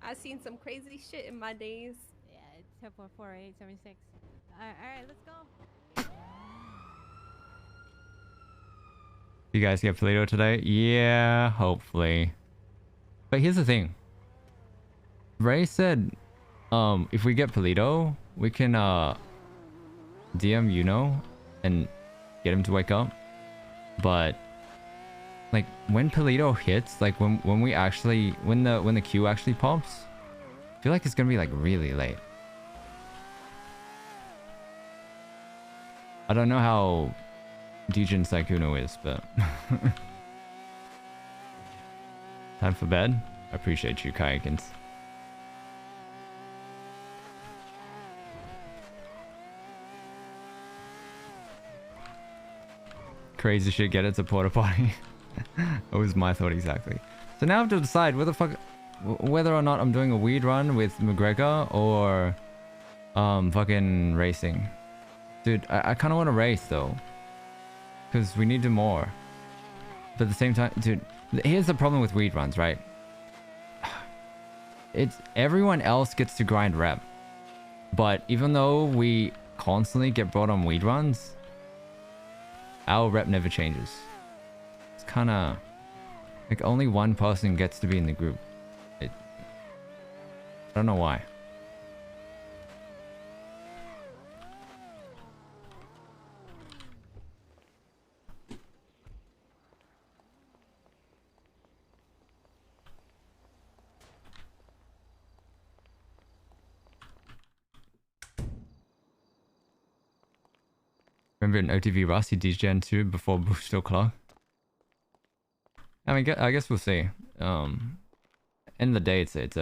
I've seen some crazy shit in my days. Yeah, it's 10.4876. Alright, let's go. You guys get Polito today? Yeah, hopefully. But here's the thing. Ray said, if we get Polito, we can DM Yuno and get him to wake up. But like when Polito hits, like when we actually when the queue actually pops, I feel like it's gonna be like really late. I don't know how Dijin Saikuno is, but time for bed. I appreciate you, Kayakins. Crazy shit, get it to porta potty. That was my thought exactly. So now I have to decide whether or not I'm doing a weed run with McGregor or fucking racing. Dude, I kind of want to race though. Because we need to do more. But at the same time, dude, here's the problem with weed runs, right? It's everyone else gets to grind rep. But even though we constantly get brought on weed runs, our rep never changes. It's kind of like only one person gets to be in the group. I don't know why. Remember in OTV Rust, he DGen 2 before Boost O'Clock? I mean, I guess we'll see. End of the day, it's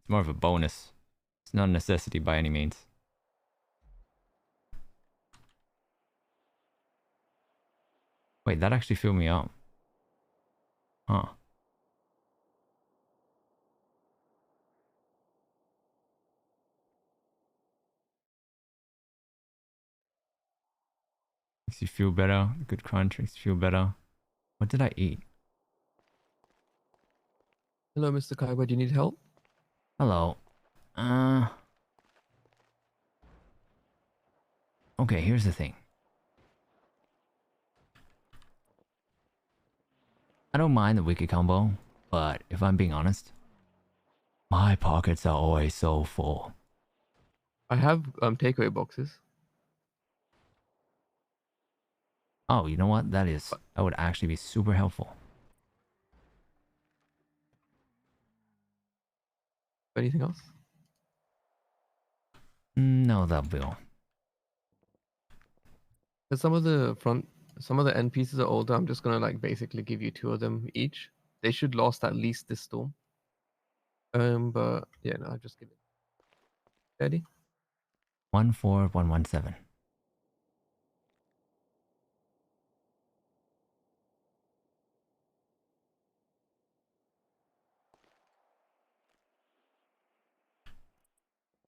more of a bonus. It's not a necessity by any means. Wait, that actually filled me up. Huh. Makes you feel better. Good crunch makes you feel better. What did I eat? Hello, Mr. Kaiba. Do you need help? Hello. Okay, here's the thing. I don't mind the wicked combo, but if I'm being honest, my pockets are always so full. I have takeaway boxes. Oh, you know what? That would actually be super helpful. Anything else? No, that'll be all. Because some of the end pieces are older. I'm just gonna like basically give you 2 of them each. They should last at least this storm. But yeah, no, I'll just give it. Ready? 14117.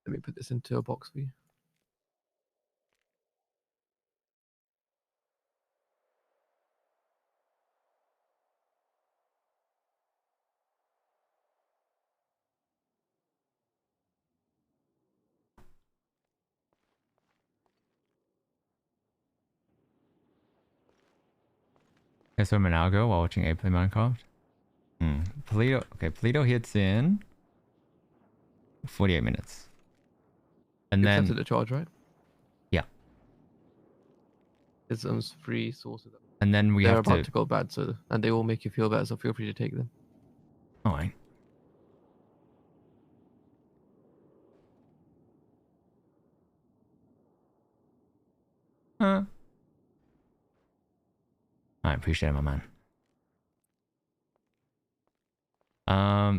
Let me put this into a box for you. Guess where Manal go while watching A play Minecraft? Polito. Okay, Polito hits in 48 minutes. And You then accepted the charge, right? Yeah. There's free sources. And then we They're have about to go bad, and they will make you feel bad, so feel free to take them. Alright. Huh. I appreciate it, my man.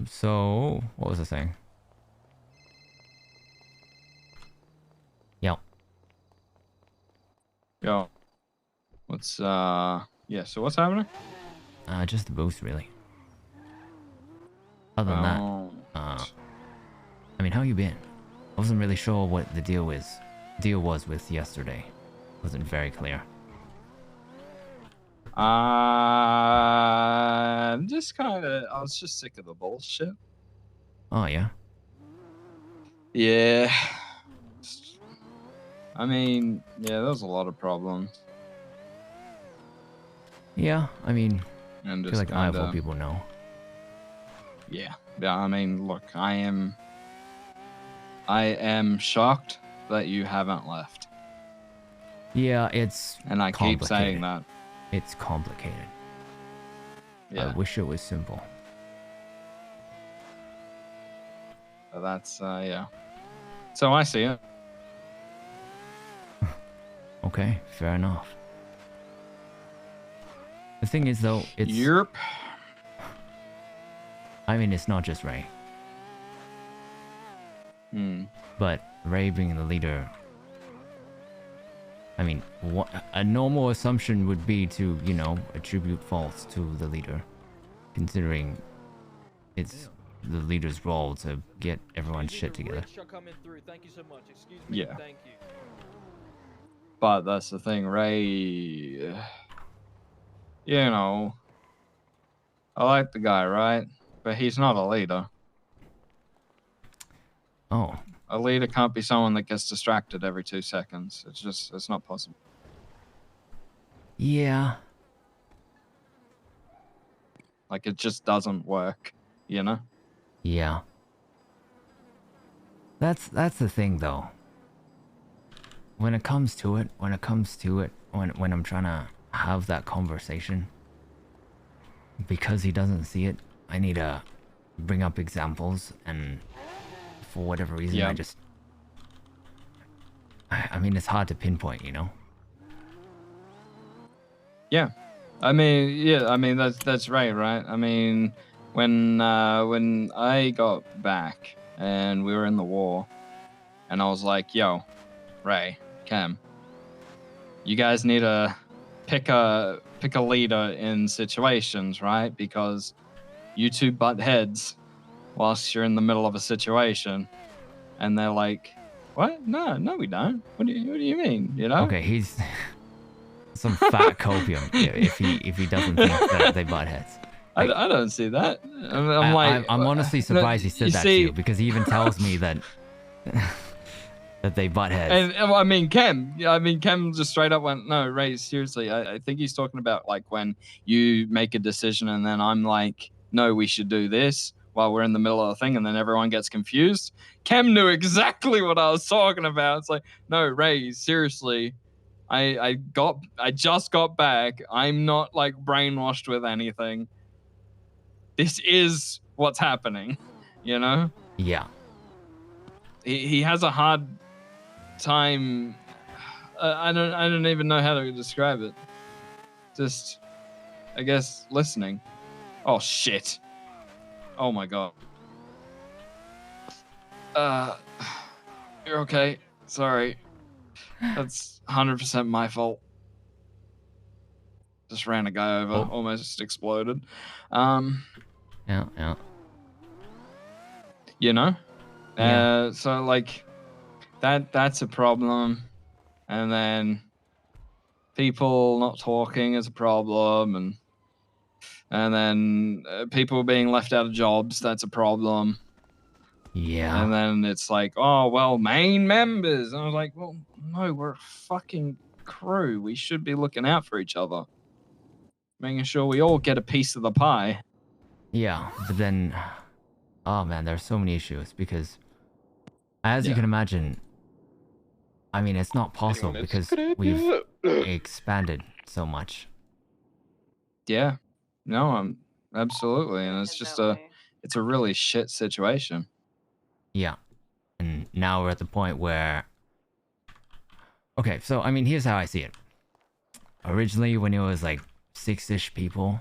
So what was I saying? Yo. What's yeah, so what's happening? Just the boost really. Other than that, I mean, how you been? I wasn't really sure what the deal was with yesterday. Wasn't very clear. I'm just I was just sick of the bullshit. Oh yeah? Yeah. I mean, yeah, there's a lot of problems. Yeah, I mean, And I feel like I let people know. Yeah. Yeah, I mean, look, I am shocked that you haven't left. Yeah, it's and I keep saying that. It's complicated. Yeah. I wish it was simple. But that's yeah. So I see it. Okay, fair enough. The thing is though, it's Yerp. I mean, it's not just Ray. But Ray being the leader, I mean, a normal assumption would be to, you know, attribute faults to the leader, considering it's the leader's role to get everyone's shit together. Yeah. But that's the thing, Ray. You know, I like the guy, right? But he's not a leader. Oh. A leader can't be someone that gets distracted every 2 seconds. It's not possible. Yeah. Like, it just doesn't work, you know? Yeah. That's the thing, though. When it comes to it, when I'm trying to have that conversation, because he doesn't see it, I need to bring up examples, and for whatever reason, I mean, it's hard to pinpoint, you know? Yeah. I mean, that's right? I mean, when I got back and we were in the war, and I was like, yo, Ray, Cam, you guys need to pick a leader in situations, right? Because you two butt heads whilst you're in the middle of a situation, and they're like, what? No, we don't. What do you mean? You know? Okay, he's some fat copium if he doesn't think that they butt heads. I don't see that. I'm honestly surprised he said that to you, because he even tells me that that they butt heads. And I mean, Cam just straight up went, no, Ray, seriously, I think he's talking about like when you make a decision and then I'm like, no, we should do this while we're in the middle of the thing, and then everyone gets confused. Cam knew exactly what I was talking about. It's like, no, Ray, seriously, I just got back. I'm not like brainwashed with anything. This is what's happening, you know? Yeah. He has a hard time. I don't even know how to describe it. Just, I guess, listening. Oh shit. Oh my god. You're okay. Sorry. That's 100% my fault. Just ran a guy over. Almost exploded. Yeah. You know? Yeah. So like that's a problem. And then people not talking is a problem, and then people being left out of jobs, that's a problem. Yeah. And then it's like, oh, well, main members. And I was like, well, no, we're a fucking crew. We should be looking out for each other. Making sure we all get a piece of the pie. Yeah, but then, oh man, there's so many issues, because as you can imagine, I mean, it's not possible because we've expanded so much. Yeah. No, absolutely. And it's just it's a really shit situation. Yeah. And now we're at the point where, okay, so I mean, here's how I see it. Originally, when it was like 6-ish people,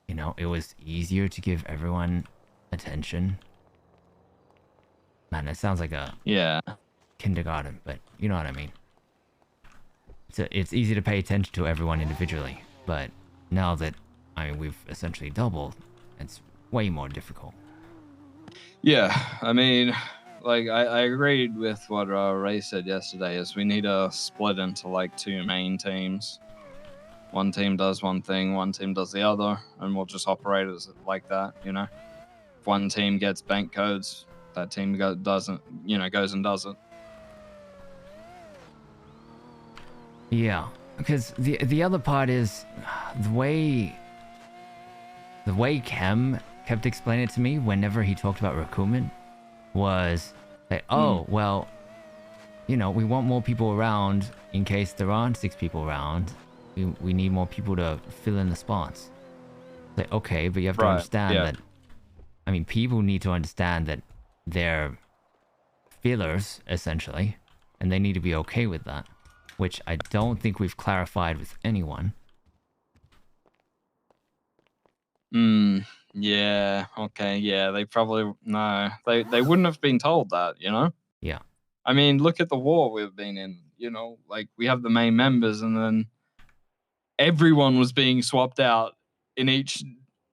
you know, it was easier to give everyone attention. Man, it sounds like a kindergarten, but you know what I mean. It's easy to pay attention to everyone individually, but now that, I mean, we've essentially doubled, it's way more difficult. Yeah, I mean, like, I agreed with what Ray said yesterday, is we need to split into, like, 2 main teams. One team does one thing, one team does the other, and we'll just operate as like that, you know? If one team gets bank codes, that team doesn't, you know, goes and does it. Yeah, because the other part is the way Kem kept explaining it to me whenever he talked about recruitment was like, oh, well, you know, we want more people around in case there aren't 6 people around. We need more people to fill in the spots. Like, okay, but you have to understand that, I mean, people need to understand that they're fillers, essentially, and they need to be okay with that, which I don't think we've clarified with anyone. Yeah, okay, yeah, they probably, no, they wouldn't have been told that, you know? Yeah. I mean, look at the war we've been in, you know, like, we have the main members, and then everyone was being swapped out in each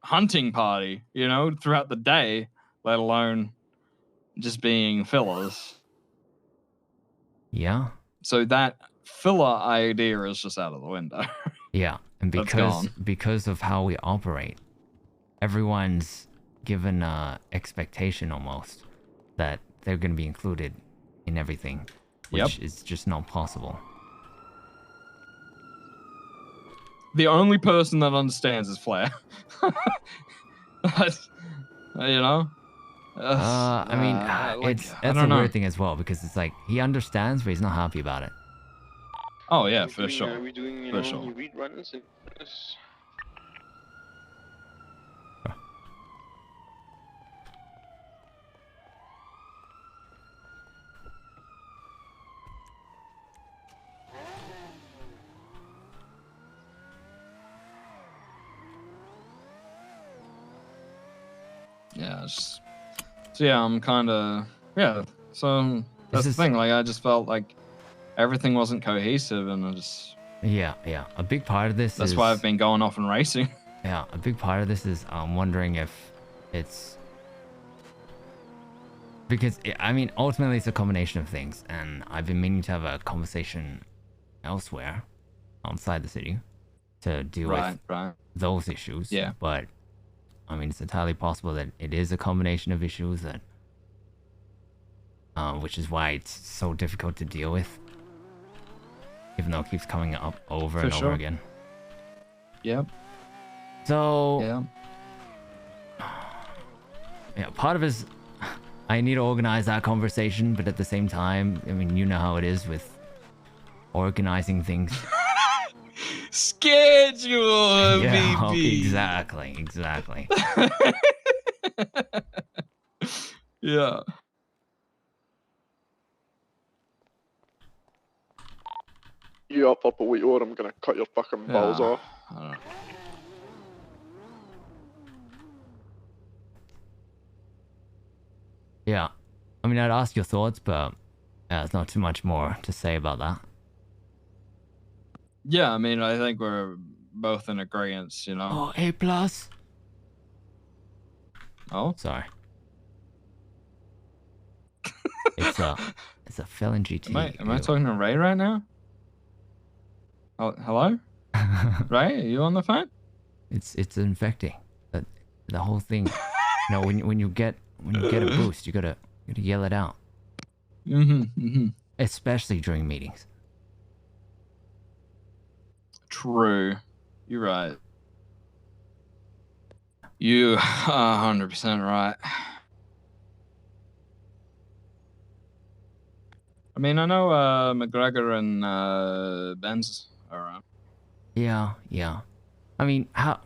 hunting party, you know, throughout the day, let alone just being fillers. Yeah. So that filler idea is just out of the window. Yeah, and That's because of how we operate, everyone's given expectation almost that they're going to be included in everything, which is just not possible. The only person that understands is Flair. You know? I mean, that's a weird thing as well, because it's like he understands, but he's not happy about it. Oh yeah, for sure. We're doing, For sure. you read runs and this. Yeah, so yeah, I'm kind of So that's the thing. Like, I just felt like everything wasn't cohesive, and I just yeah. A big part of this. That's why I've been going off and racing. Yeah, a big part of this is I'm wondering if it's because I mean ultimately it's a combination of things, and I've been meaning to have a conversation elsewhere, outside the city, to deal with those issues. Yeah, but. I mean, it's entirely possible that it is a combination of issues that, which is why it's so difficult to deal with, even though it keeps coming up over and over again. Yep. So, yeah, part of it is I need to organize that conversation, but at the same time, I mean, you know how it is with organizing things. Schedule, yeah, baby. Exactly. Yeah. Yeah, Papa, we or I'm gonna cut your fucking balls off. I don't know. Yeah, I mean, I'd ask your thoughts, but there's not too much more to say about that. Yeah, I mean, I think we're both in agreement, you know. Oh, A+. Oh, sorry. It's a felon GT. Am I talking to Ray right now? Oh, hello? Ray, are you on the phone? It's infecting. The whole thing. You know, when you get a boost, you gotta yell it out. Especially during meetings. True. You're right. You are 100% right. I mean, I know McGregor and Benz are around. Yeah. I mean, how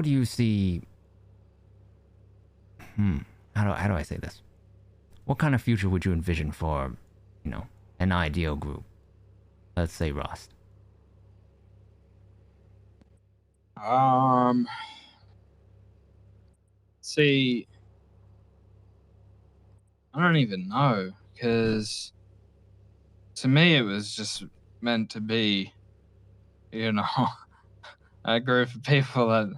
do you see... How do I say this? What kind of future would you envision for, you know, an ideal group? Let's say R.U.S.T. See, I don't even know, because to me it was just meant to be, you know, a group of people that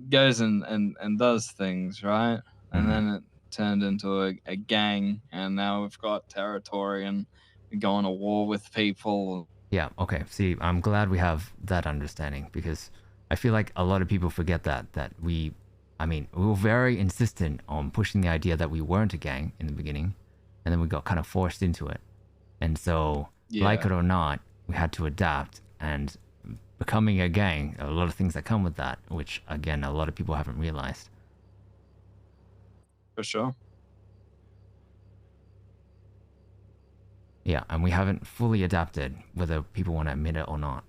goes and does things, right? And then it turned into a gang, and now we've got territory, and we go on a war with people. Yeah, okay. See, I'm glad we have that understanding, because I feel like a lot of people forget that we were very insistent on pushing the idea that we weren't a gang in the beginning, and then we got kind of forced into it. And so, like it or not, we had to adapt, and becoming a gang, a lot of things that come with that, which, again, a lot of people haven't realized. For sure. Yeah, and we haven't fully adapted, whether people want to admit it or not.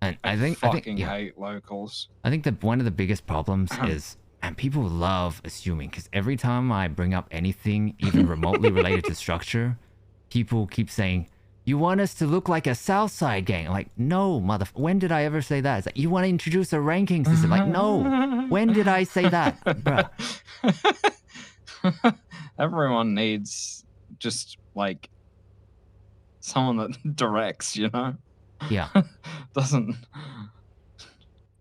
And I think hate locals. I think that one of the biggest problems is, and people love assuming, because every time I bring up anything even remotely related to structure, people keep saying, "You want us to look like a Southside gang?" I'm like, no, when did I ever say that? It's like, you want to introduce a ranking system? Like, no. When did I say that, bruh? Everyone needs just like someone that directs, you know? Yeah. Doesn't.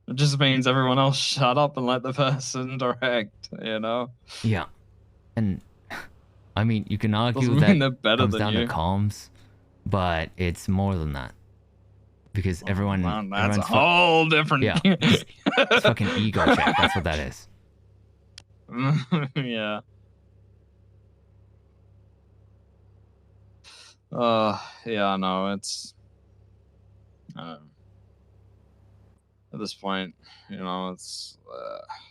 It just means everyone else shut up and let the person direct, you know? Yeah. And I mean, you can argue Doesn't that mean they're better comes than down you. to comms, but it's more than that. Because everyone, Man, that's a everyone's whole different. yeah, it's fucking ego check. That's what that is. Yeah. Yeah, no, it's. At this point, you know, it's.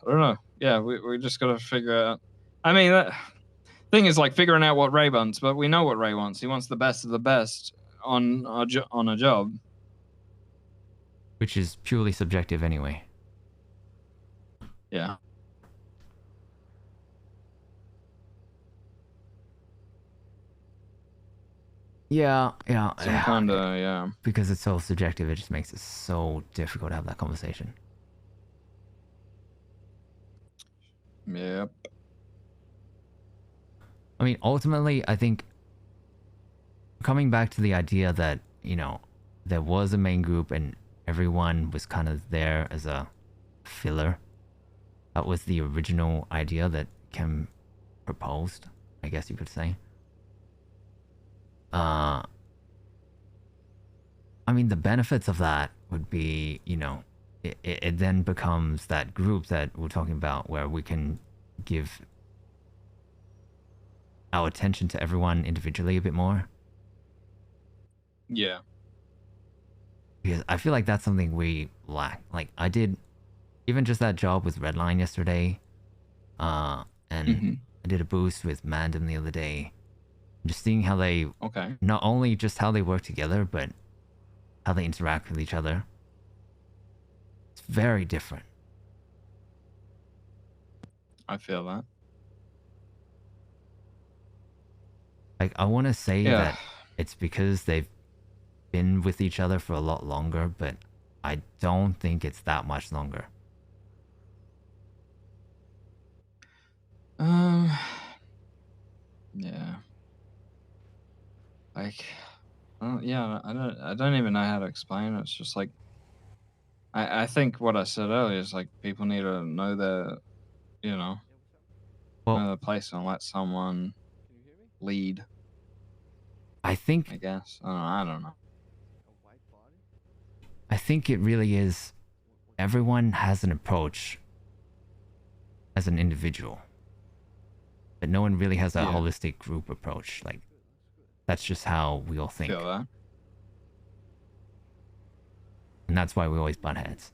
I don't know. Yeah, we just gotta figure out. I mean, that thing is like figuring out what Ray wants, but we know what Ray wants. He wants the best of the best on a job. Which is purely subjective anyway. Yeah. Yeah. Some kind of, yeah. Because it's so subjective, it just makes it so difficult to have that conversation. Yep. I mean, ultimately, I think coming back to the idea that, you know, there was a main group and everyone was kind of there as a filler. That was the original idea that Kim proposed, I guess you could say. I mean, the benefits of that would be, you know, it then becomes that group that we're talking about where we can give our attention to everyone individually a bit more. Yeah. Because I feel like that's something we lack. Like, I did even just that job with Redline yesterday. And I did a boost with Mandem the other day. Just seeing how they... Okay. Not only just how they work together, but how they interact with each other. It's very different. I feel that. Like, I want to say that it's because they've been with each other for a lot longer, but I don't think it's that much longer. Yeah. Like, yeah, I don't even know how to explain it. It's just like, I think what I said earlier is like people need to know their, you know, know their place and let someone lead. I think... I guess. I don't know. I think it really is... Everyone has an approach as an individual. But no one really has a holistic group approach. Like, that's just how we all think. Feel that. And that's why we always butt heads.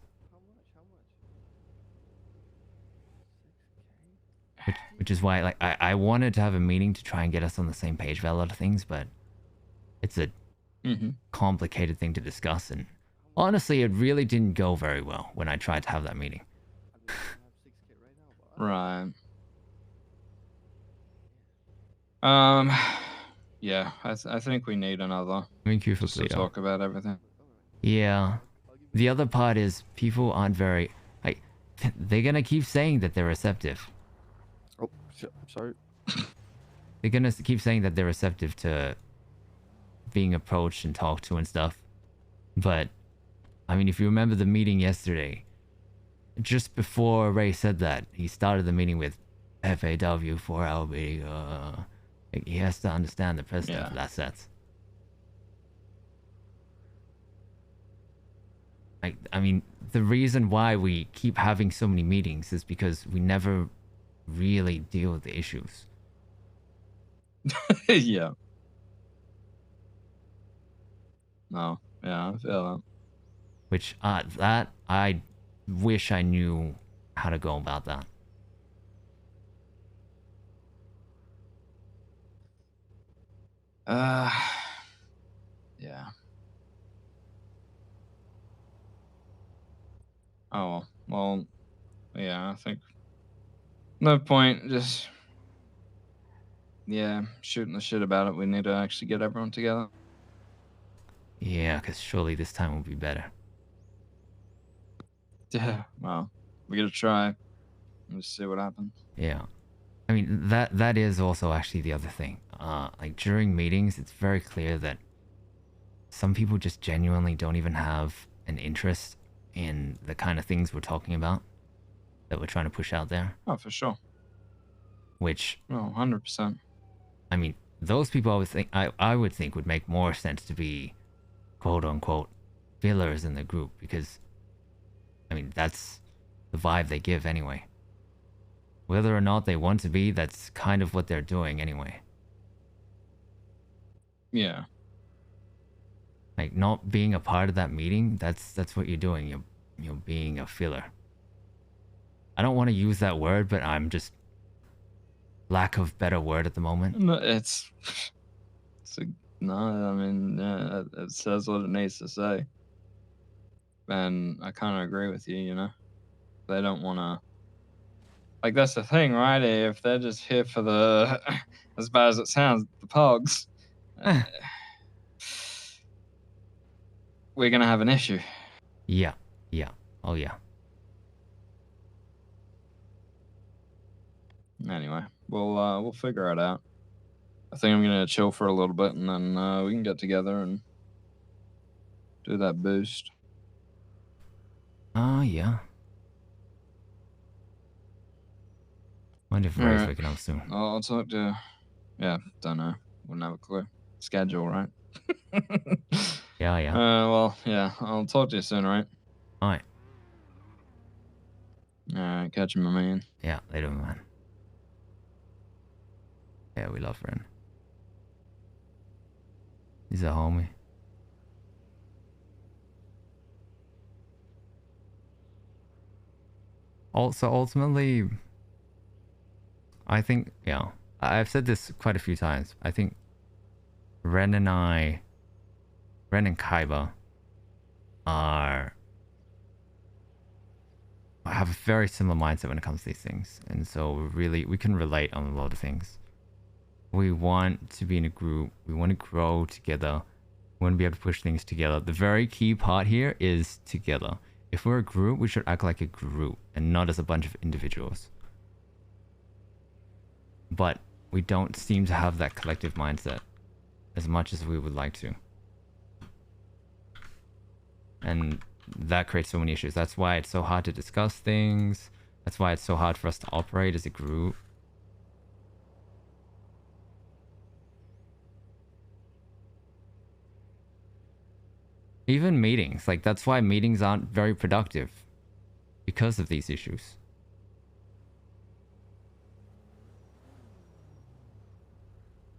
Which is why, like, I wanted to have a meeting to try and get us on the same page about a lot of things, but it's a complicated thing to discuss, and honestly, it really didn't go very well when I tried to have that meeting. Right. Yeah, I think we need another. Thank you for just to talk about everything. Yeah. The other part is people aren't very... Like, they're gonna keep saying that they're receptive. Oh, shit, I'm sorry. They're gonna keep saying that they're receptive to being approached and talked to and stuff. But, I mean, if you remember the meeting yesterday, just before Ray said that, he started the meeting with FAW 4-hour meeting. Like, he has to understand the precedent for that sets. Like, I mean, the reason why we keep having so many meetings is because we never really deal with the issues. Yeah. No. Yeah, I feel that. Which, that, I wish I knew how to go about that. Yeah. Oh, well, yeah, I think no point just, yeah, shooting the shit about it. We need to actually get everyone together. Yeah, because surely this time will be better. Yeah, well, we gotta try. Let's see what happens. Yeah. I mean, that is also actually the other thing. Like, during meetings, it's very clear that some people just genuinely don't even have an interest in the kind of things we're talking about that we're trying to push out there. Oh, for sure. Which, oh, 100%. I mean, those people I would think would make more sense to be quote unquote fillers in the group, because I mean that's the vibe they give anyway. Whether or not they want to be, that's kind of what they're doing anyway. Yeah. Like not being a part of that meeting, that's what you're doing. You're being a filler. I don't want to use that word, but I'm just lack of better word at the moment. No, no, I mean, yeah, it says what it needs to say. And I kind of agree with you, you know? They don't want to... Like, that's the thing, right? If they're just here for the... as bad as it sounds, the pogs, we're going to have an issue. Yeah. Yeah. Oh, yeah. Anyway, we'll figure it out. I think I'm gonna chill for a little bit, and then we can get together and do that boost. Oh, yeah. Wonder if Ray's waking up soon. I'll talk to... Yeah, don't know. Wouldn't have a clue. Schedule, right? Yeah, yeah. Well, yeah. I'll talk to you soon, right? Alright. Alright, catch you, my man. Yeah, later, man. Yeah, we love Ren. He's a homie. Also, ultimately, I think, yeah, I've said this quite a few times. I think Ren and Kaiba have a very similar mindset when it comes to these things. And so we can relate on a lot of things. We want to be in a group. We want to grow together. We want to be able to push things together. The very key part here is together. If we're a group, we should act like a group and not as a bunch of individuals. But we don't seem to have that collective mindset as much as we would like to. And that creates so many issues. That's why it's so hard to discuss things. That's why it's so hard for us to operate as a group. Even meetings, like that's why meetings aren't very productive. Because of these issues.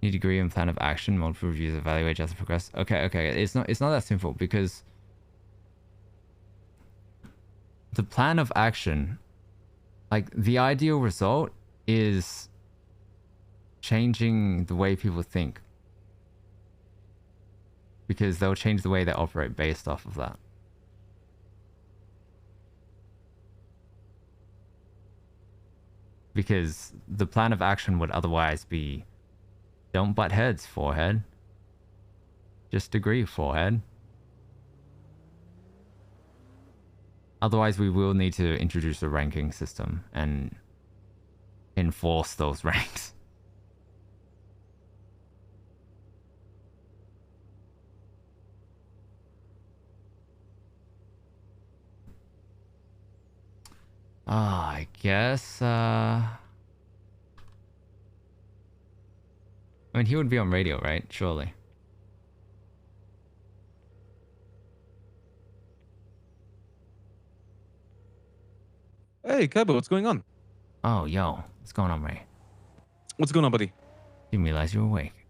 Need to agree on plan of action, multiple reviews, evaluate as it progress. Okay, it's not that simple, because the plan of action, like the ideal result is changing the way people think. Because they'll change the way they operate based off of that. Because the plan of action would otherwise be, don't butt heads, forehead. Just agree, forehead. Otherwise, we will need to introduce a ranking system and enforce those ranks. I guess, I mean, he would be on radio, right? Surely. Hey, Kaiba, what's going on? Oh, yo. What's going on, Ray? What's going on, buddy? Didn't realize you were awake.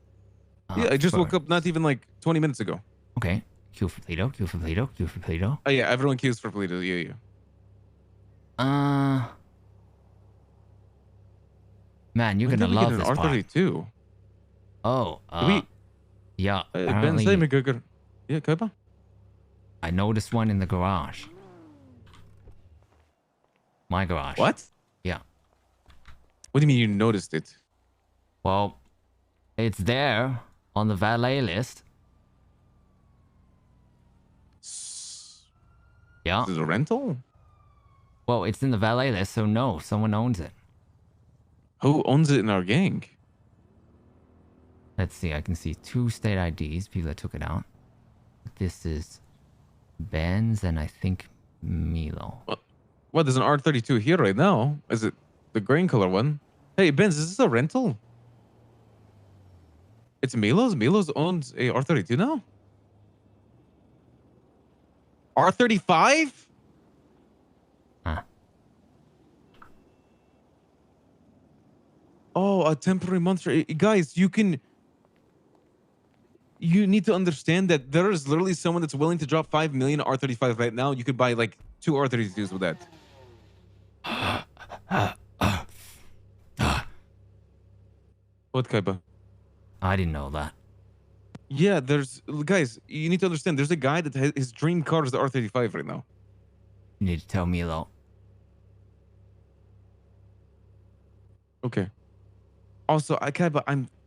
Yeah, I just woke up not even like 20 minutes ago. Okay. Q for Pluto, Q for Pluto, Q for Pluto. Oh, yeah, everyone queues for Pluto. Yeah. Man, you're gonna love this part. R32. Oh, yeah. Ben, say me, Gugger. Yeah, Kaiba? I noticed one in the garage. My garage. What? Yeah. What do you mean you noticed it? Well, it's there on the valet list. Yeah. This is a rental? Well, it's in the valet list, so no, someone owns it. Who owns it in our gang? Let's see, I can see 2 state IDs, people that took it out. This is Ben's and I think Milo. What? There's an R32 here right now. Is it the green color one? Hey, Benz, is this a rental? It's Milo's. Milo's owns a R32 now. R35? Huh. Oh, a temporary monster. Guys, you need to understand that there is literally someone that's willing to drop 5 million R35 right now. You could buy like 2 R32s with that. What, Kaiba? I didn't know that. Yeah, guys, you need to understand. There's a guy that his dream car is the R35 right now. You need to tell Milo. Okay. Also, Kaiba,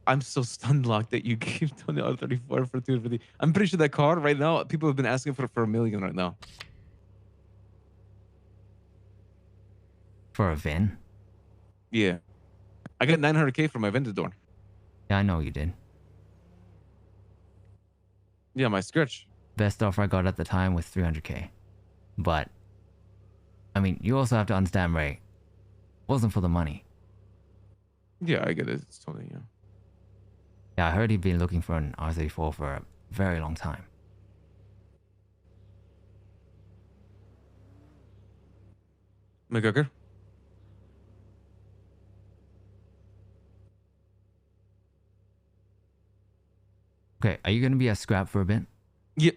I'm so stunned locked that you gave Tony R34 for 250. I'm pretty sure that car right now, people have been asking for $1 million right now. For a VIN? Yeah. I got 900K for my Aventador. Yeah, I know you did. Yeah, my Scratch. Best offer I got at the time was 300K. But, I mean, you also have to understand, Ray. It wasn't for the money. Yeah, I get it. It's totally, yeah. Yeah, I heard he'd been looking for an R34 for a very long time. McGucker? Okay, are you gonna be at Scrap for a bit? Yeah.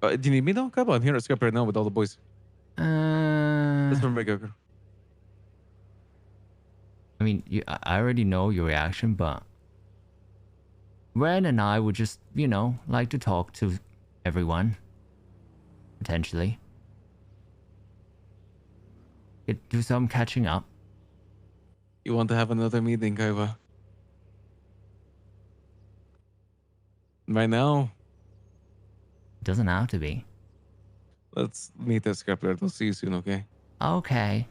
Do you need me though, Kaiba? I'm here at Scrap right now with all the boys. That's for McGucker. I mean, I already know your reaction, but Ren and I would just, you know, like to talk to everyone. Potentially. Do some catching up. You want to have another meeting, Kaiba? Right now? Doesn't have to be. Let's meet at Scrapyard. I'll see you soon, okay? Okay.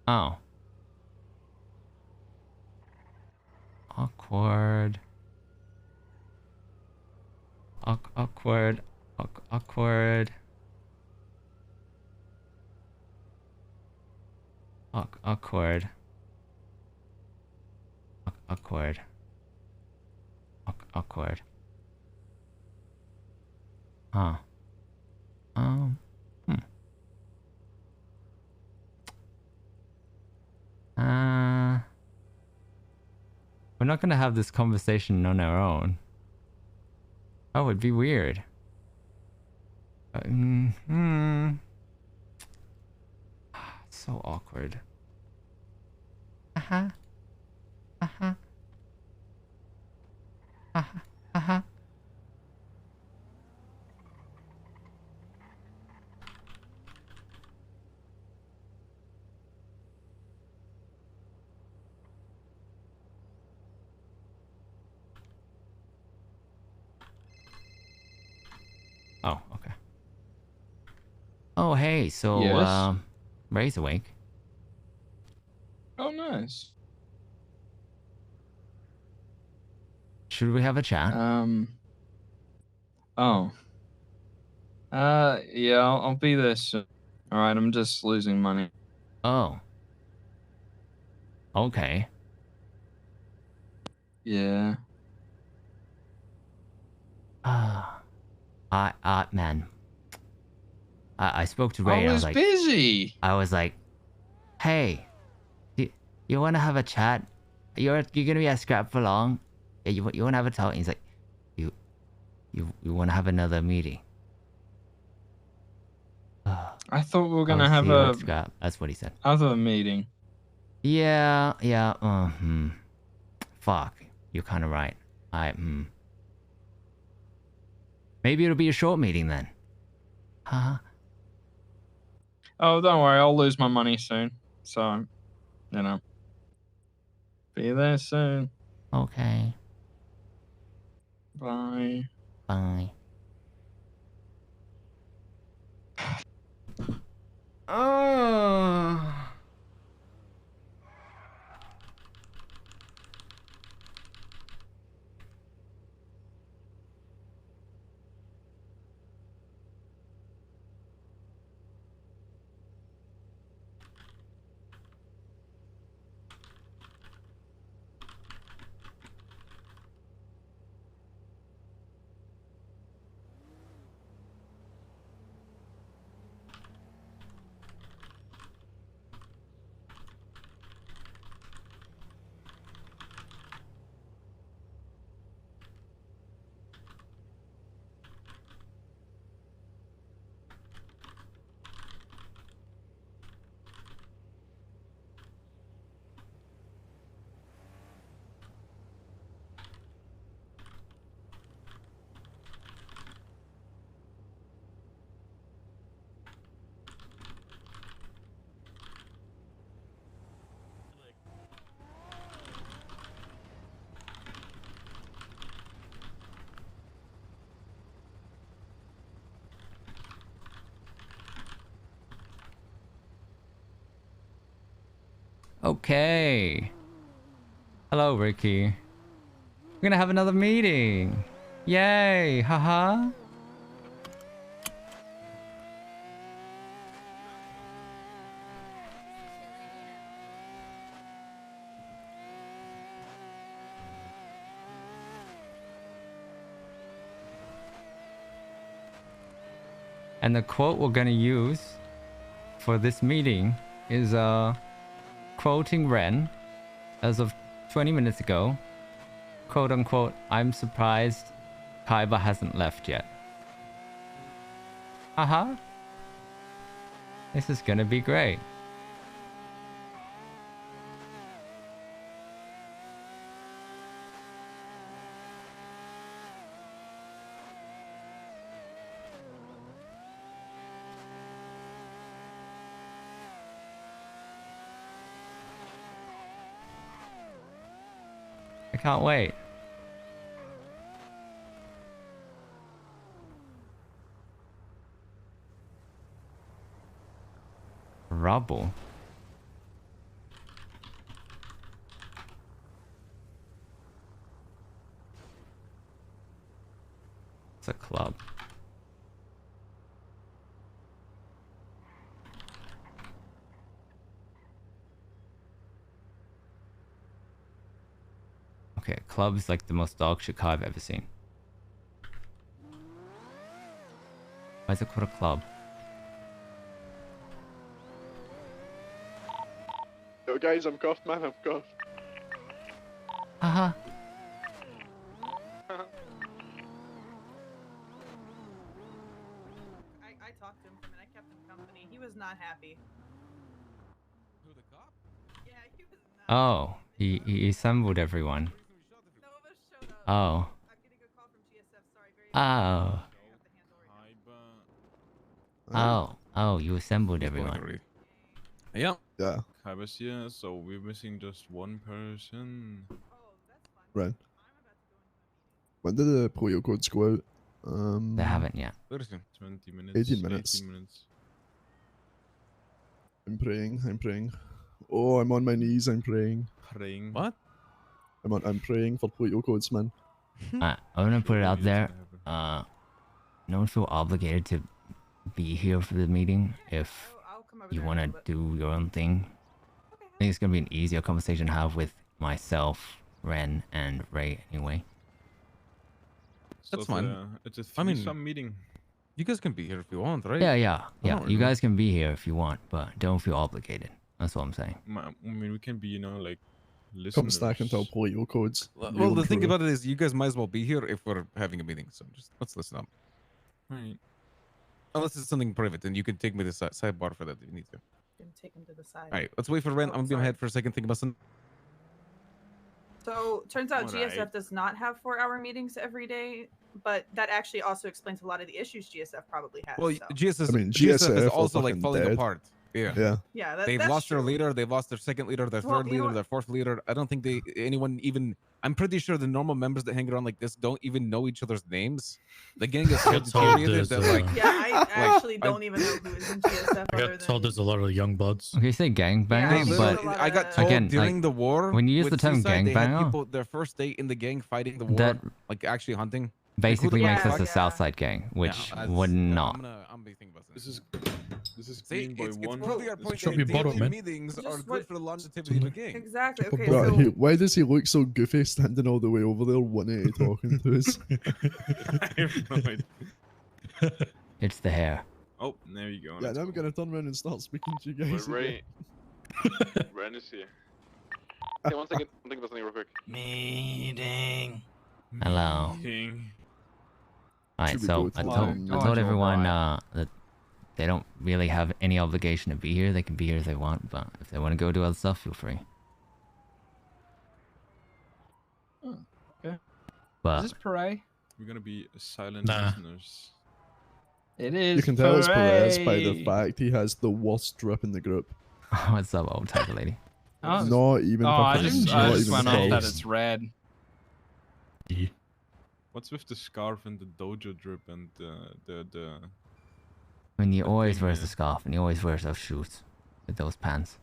Oh. Awkward. Awkward. Awkward. Awkward. Awkward. Awkward. Huh. We're not gonna have this conversation on our own. Oh, it'd be weird. So awkward. Uh-huh. Uh-huh. Uh-huh. Uh-huh. Oh, okay. Oh, hey, so, Yes? Ray's awake. Oh, nice. Should we have a chat? Oh. Yeah, I'll be there soon. Alright, I'm just losing money. Oh. Okay. Yeah. Man. I spoke to Ray and I was like... busy! I was like, hey, you want to have a chat? You're gonna be at Scrap for long? Yeah, you want to have a talk? And he's like, you want to have another meeting? I thought we were gonna I'll have see you at a Scrap. That's what he said. other meeting. Yeah. Fuck, you're kind of right. Maybe it'll be a short meeting then. Huh? Oh, don't worry, I'll lose my money soon. So, you know. Be there soon. Okay. Bye. Bye. Okay. Hello, Ricky. We're gonna have another meeting. Yay! Haha. And the quote we're gonna use for this meeting is quoting Ren as of 20 minutes ago. Quote unquote, I'm surprised Kaiba hasn't left yet. Haha. This is gonna be great. I can't wait. Rubble. It's a club. Okay, club is like the most dog shit car I've ever seen. Why is it called a club? Yo, guys, I'm cuffed, man. I'm cuffed. Haha. I talked to him and I kept him company. He was not happy. Who, the cop? Yeah, he was not. Oh, he assembled everyone. Oh. Oh. Oh, you assembled everyone. Yeah. Yeah. Kaiba's here, so we're missing just one person. Right. When did the polio codes go out? They haven't yet. 20 minutes. 18 minutes. 18 minutes. I'm praying. I'm praying. Oh, I'm on my knees. I'm praying. Praying. What? I'm praying for polio codes, man. I'm gonna put it out there. Don't feel obligated to be here for the meeting if you want to do your own thing. I think it's gonna be an easier conversation to have with myself, Ren, and Ray anyway. That's So fine. It's a I mean, threesome meeting. You guys can be here if you want, right? Yeah. You guys can be here if you want, but don't feel obligated. That's what I'm saying. I mean, we can be, like, Come listeners. stack and tell polio codes. Well, the thing about it is, you guys might as well be here if we're having a meeting. So just let's listen up. Right. Unless it's something private, and you can take me to the sidebar for that if you need to. Gonna take him to the side. All right, let's wait for Ren. I'm gonna be on my head for a second. Think about some. So turns out Alright. GSF does not have 4-hour meetings every day, but that actually also explains a lot of the issues GSF probably has. Well, so. GSF, I mean, GSF is GSF also are like fucking falling dead. apart. Yeah. Yeah. Yeah, They've that's lost their true. leader. They've lost their second leader, their Well, third you know leader, what? their fourth leader. I don't think anyone even I'm pretty sure the normal members that hang around like this don't even know each other's names. The gang is so I got told deteriorated there's, that like Yeah, I actually I- don't even know who is in GSF I other got than. told there's a lot of young buds. Okay, you say gangbanger, Yeah, but lot I got told again, during like, the war when you use the with term Seaside, they had gangbanger, people their first day in the gang fighting the war, that like actually hunting. basically Like, makes who the us a fuck- Southside gang, which would not. I'm be thinking about This is See, green by it's one. proving our point Drop that your bottle, daily man. meetings are Just good what- for the longevity of the gang. Exactly. Okay, Right, so why does he look so goofy standing all the way over there, 180 talking to us? I have no idea. It's the hair. Oh, there you go. Yeah, now I'm gonna turn around and start speaking to you guys. We're again. ready. Ren is here. Hey, one second. I'm thinking about something real quick. Meeting. Hello. Meeting. Alright, Should we so go to I the told, line? I told everyone that they don't really have any obligation to be here. They can be here if they want, but if they want to go do other stuff, feel free. Okay. But Is this Pare? We're gonna be silent Nah. listeners. It is. You can tell it's Perez by Pare. the fact he has the worst drip in the group. what's up, old tiger lady? Oh, Not even I fucking. just not even went off that close. it's red. What's with the scarf and the dojo drip and the I mean, he always thing, wears yeah. the scarf and he always wears those shoes with those pants.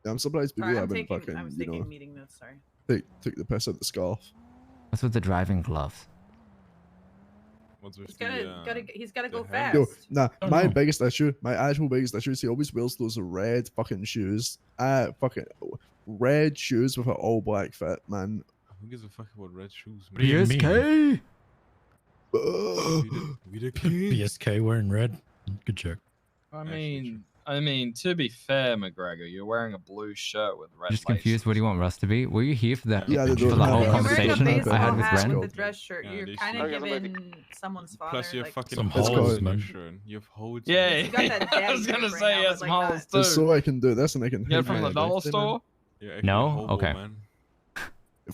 Yeah, I'm surprised people sorry, I'm haven't taking. fucking, I was you taking know, meeting notes. Sorry. took the piss out the scarf. What's with the driving gloves? what's with He's the he's gotta go hair? fast. Yo, nah, Oh, my no. biggest issue, my actual biggest issue is he always wears those red fucking shoes. Fucking red shoes with an all black fit, man. Who gives a fuck about red shoes? What do you mean? BSK! We the king. BSK wearing red. Good check. I mean, to be fair, McGregor, you're wearing a blue shirt with red. Just confused. What do you want Russ to be? Were you here for that? Yeah, they for don't the have whole it. You're wearing a conversation baseball I had with hat Ren? with the dress shirt. Yeah, You're they kind should- of Yeah, like- giving someone's father Plus, you have like. fucking Some It's holes called- in your man. shirt. You have holes. Yeah, in You got that I daddy was gonna drip say right he now, has but some like holes that. Just too. so I can do this and I can. Yeah, hit from my the dollar birthday, man. store. You're actually No? a hobo, Okay. Man.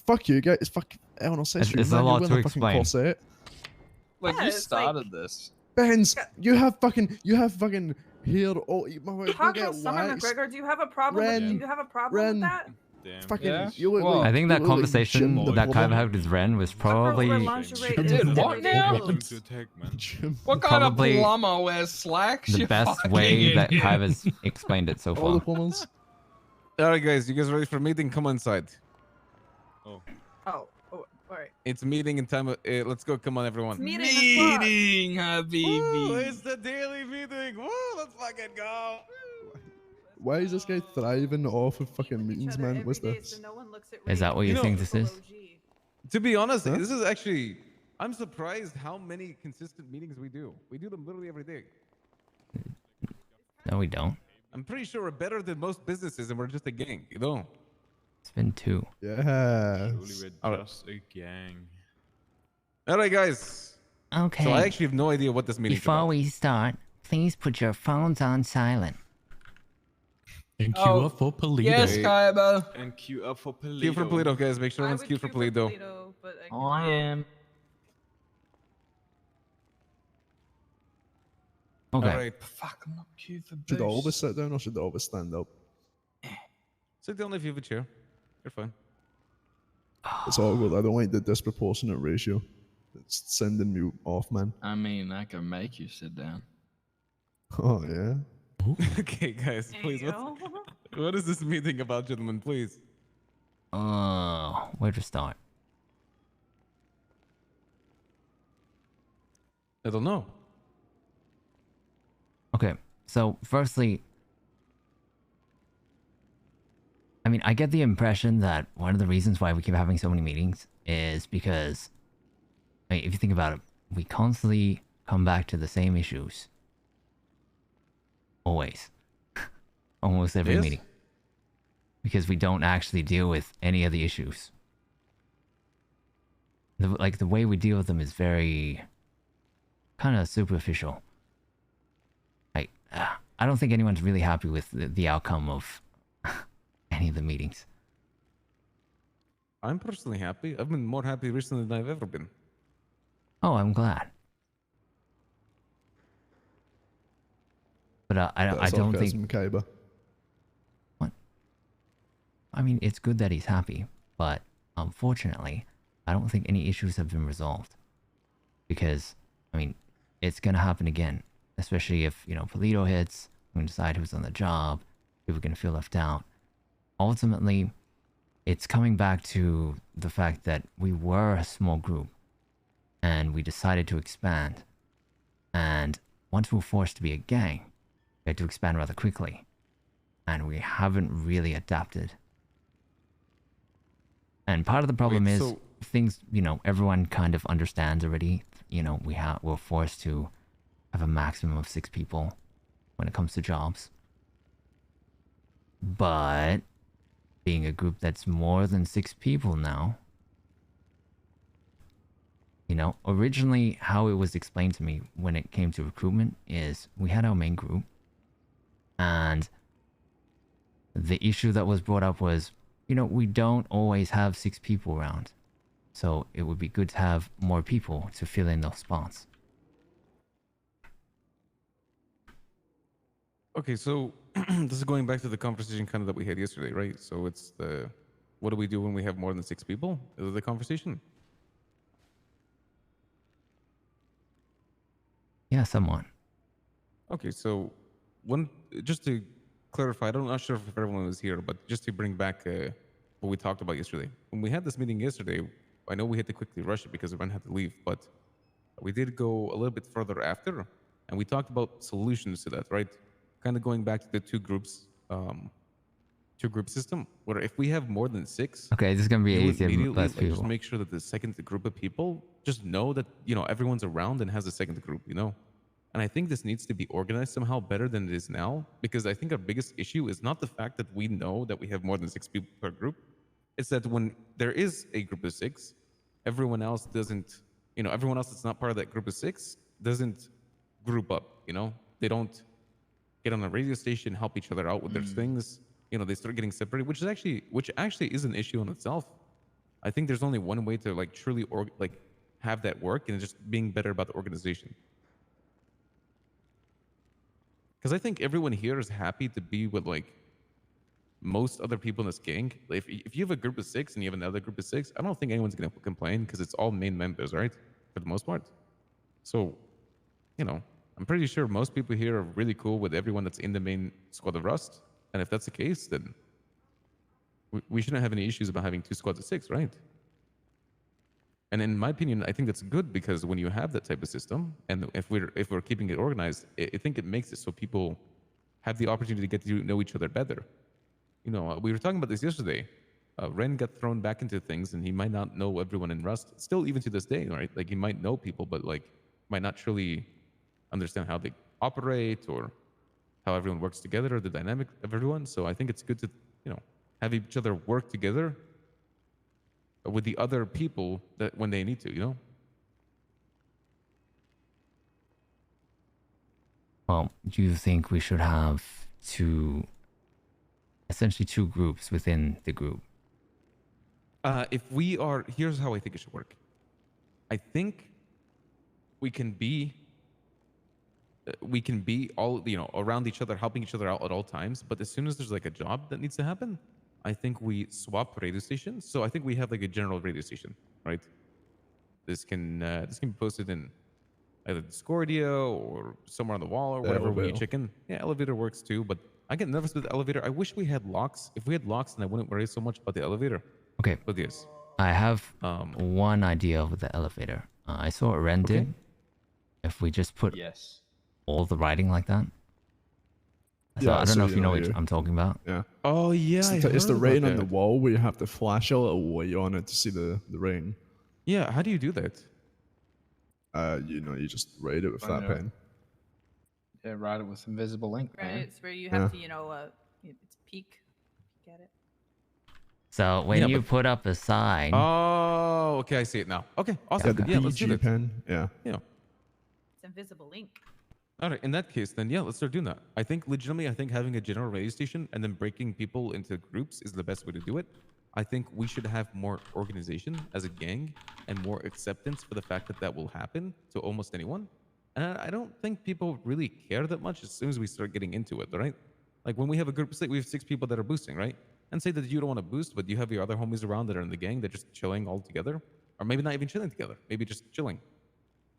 Fuck you guys. Fuck Eleanor says It's a man, lot you're to wearing a fucking explain. corset. Like Yeah, you it's started this. Benz, you have fucking hair all. Talk about Summer McGregor. Do you have a problem? Ren, do you have a problem Ren. with that? Damn. Fucking, Yeah? you look Well, like, I think you that look like conversation Jim the that Kaiba plumber. had with Ren was Girls probably wear lingerie. Dude, It's what different. now? Welcome to attack, man. Jim. What kind of Probably plumber wears slacks? the You best fucking way that idiot. Kaiba's explained it so All the far. plumbers. All right, guys, you guys ready for meeting? Come inside. Oh. Oh, all right. It's meeting in time. Let's go. Come on, everyone. It's meeting o'clock. Meeting, Woo, Habibi. it's the daily meeting. Woo, let's fucking go. Why is this guy thriving off of fucking Each meetings, other man? every What's day this? so no one looks at Is that what Ray you know- think this is? OG. To be honest, Huh? this is actually. I'm surprised how many consistent meetings we do. We do them literally every day. No, we don't. I'm pretty sure we're better than most businesses, and we're just a gang. You know. It's been 2. Yes. Surely we're Alright. just a gang. All right, guys. Okay. So I actually have no idea what this meeting's Before about. we start, please put your phones on silent. And queue Oh, up for Polito. Yes, Kaiba. And queue up for Polito. Queue for Polito, guys. Make sure I everyone's would queued for queue Polito. but I Oh, I am. Okay. All right. Fuck, I'm not queued for Should all of us boost. sit down or should all of us stand up? Sit down if you have a chair. You're fine. It's all good. I don't like the disproportionate ratio. It's sending me off, man. I mean, I can make you sit down. Oh yeah. Okay, guys, please. What is this meeting about, gentlemen? Please. Where to start? I don't know. Okay, so firstly, I mean, I get the impression that one of the reasons why we keep having so many meetings is because, I mean, if you think about it, we constantly come back to the same issues. Always. Almost every Yes? meeting. Because we don't actually deal with any of the issues. The way we deal with them is very kind of superficial. I don't think anyone's really happy with the outcome of any of the meetings. I'm personally happy. I've been more happy recently than I've ever been. Oh, I'm glad. But I That's don't sarcasm, think... Kaiba. What? I mean, it's good that he's happy, but Unfortunately, I don't think any issues have been resolved. Because, I mean, it's gonna happen again. Especially if, you know, Polito hits, we're gonna decide who's on the job, people are gonna feel left out. Ultimately, it's coming back to the fact that we were a small group and we decided to expand. And once we were forced to be a gang, we had to expand rather quickly. And we haven't really adapted. And part of the problem Wait, is so- things, you know, everyone kind of understands already. You know, we're forced to have a maximum of 6 people when it comes to jobs. But being a group that's more than 6 people now, you know, originally how it was explained to me when it came to recruitment is we had our main group, and the issue that was brought up was, you know, we don't always have 6 people around. So it would be good to have more people to fill in those spots. Okay, so this is going back to the conversation kind of that we had yesterday, right? So it's the, what do we do when we have more than 6 people? Is the conversation? Yeah, somewhat. Okay, so just to clarify, I'm not sure if everyone was here, but just to bring back what we talked about yesterday. When we had this meeting yesterday, I know we had to quickly rush it because everyone had to leave, but we did go a little bit further after, and we talked about solutions to that, right? Kind of going back to the two group system, where if we have more than 6, Okay, this is gonna be you easier with immediately less like, just people. make sure that the second group of people just know that, you know, everyone's around and has a second group, you know? And I think this needs to be organized somehow better than it is now, because I think our biggest issue is not the fact that we know that we have more than 6 people per group. It's that when there is a group of 6, everyone else doesn't, you know, everyone else that's not part of that group of 6 doesn't group up, you know? They don't get on a radio station, help each other out with their things. You know, they start getting separated, which actually is an issue in itself. I think there's only one way to like truly have that work, and it's just being better about the organization. Because I think everyone here is happy to be with like most other people in this gang. If you have a group of 6 and you have another group of 6, I don't think anyone's gonna complain because it's all main members, right? For the most part. So, you know, I'm pretty sure most people here are really cool with everyone that's in the main squad of R.U.S.T. And if that's the case, then we shouldn't have any issues about having 2 squads of 6, right? And in my opinion, I think that's good, because when you have that type of system, and if we're keeping it organized, I think it makes it so people have the opportunity to get to know each other better. You know, we were talking about this yesterday. Ren got thrown back into things, and he might not know everyone in R.U.S.T. Still, even to this day, right? Like, he might know people, but like might not truly understand how they operate or how everyone works together, or the dynamic of everyone. So I think it's good to, you know, have each other work together with the other people that when they need to, you know? Well, do you think we should have essentially two groups within the group? Here's how I think it should work. I think we can be all, you know, around each other, helping each other out at all times. But as soon as there's like a job that needs to happen, I think we swap radio stations. So I think we have like a general radio station, right? This can be posted in either Discordia or somewhere on the wall or The whatever when you elevator. check in. Yeah, elevator works too, but I get nervous with the elevator. I wish we had locks. If we had locks, then I wouldn't worry so much about the elevator. Okay. But yes. I have one idea with the elevator. I saw what Ren did. If we just put all the writing like that. So I don't know if you know what I'm talking about. Yeah. Oh yeah, It's the rain on the wall where you have the flashlight away on it to see the rain. Yeah, how do you do that? You know, you just rate it with I that know. pen. Yeah, write it with invisible ink, Right, man. it's where you have to, you know, it's peek at it. So when you put up a sign. Oh, okay, I see it now. Okay, awesome. Yeah, the Yeah, let's do PG that. pen. Yeah. Yeah. It's invisible ink. All right, in that case, then yeah, let's start doing that. I think legitimately, having a general radio station and then breaking people into groups is the best way to do it. I think we should have more organization as a gang and more acceptance for the fact that that will happen to almost anyone. And I don't think people really care that much as soon as we start getting into it, right? Like when we have a group of 6, we have 6 people that are boosting, right? and say that you don't want to boost, but you have your other homies around that are in the gang that are just chilling all together, or maybe not even chilling together, maybe just chilling.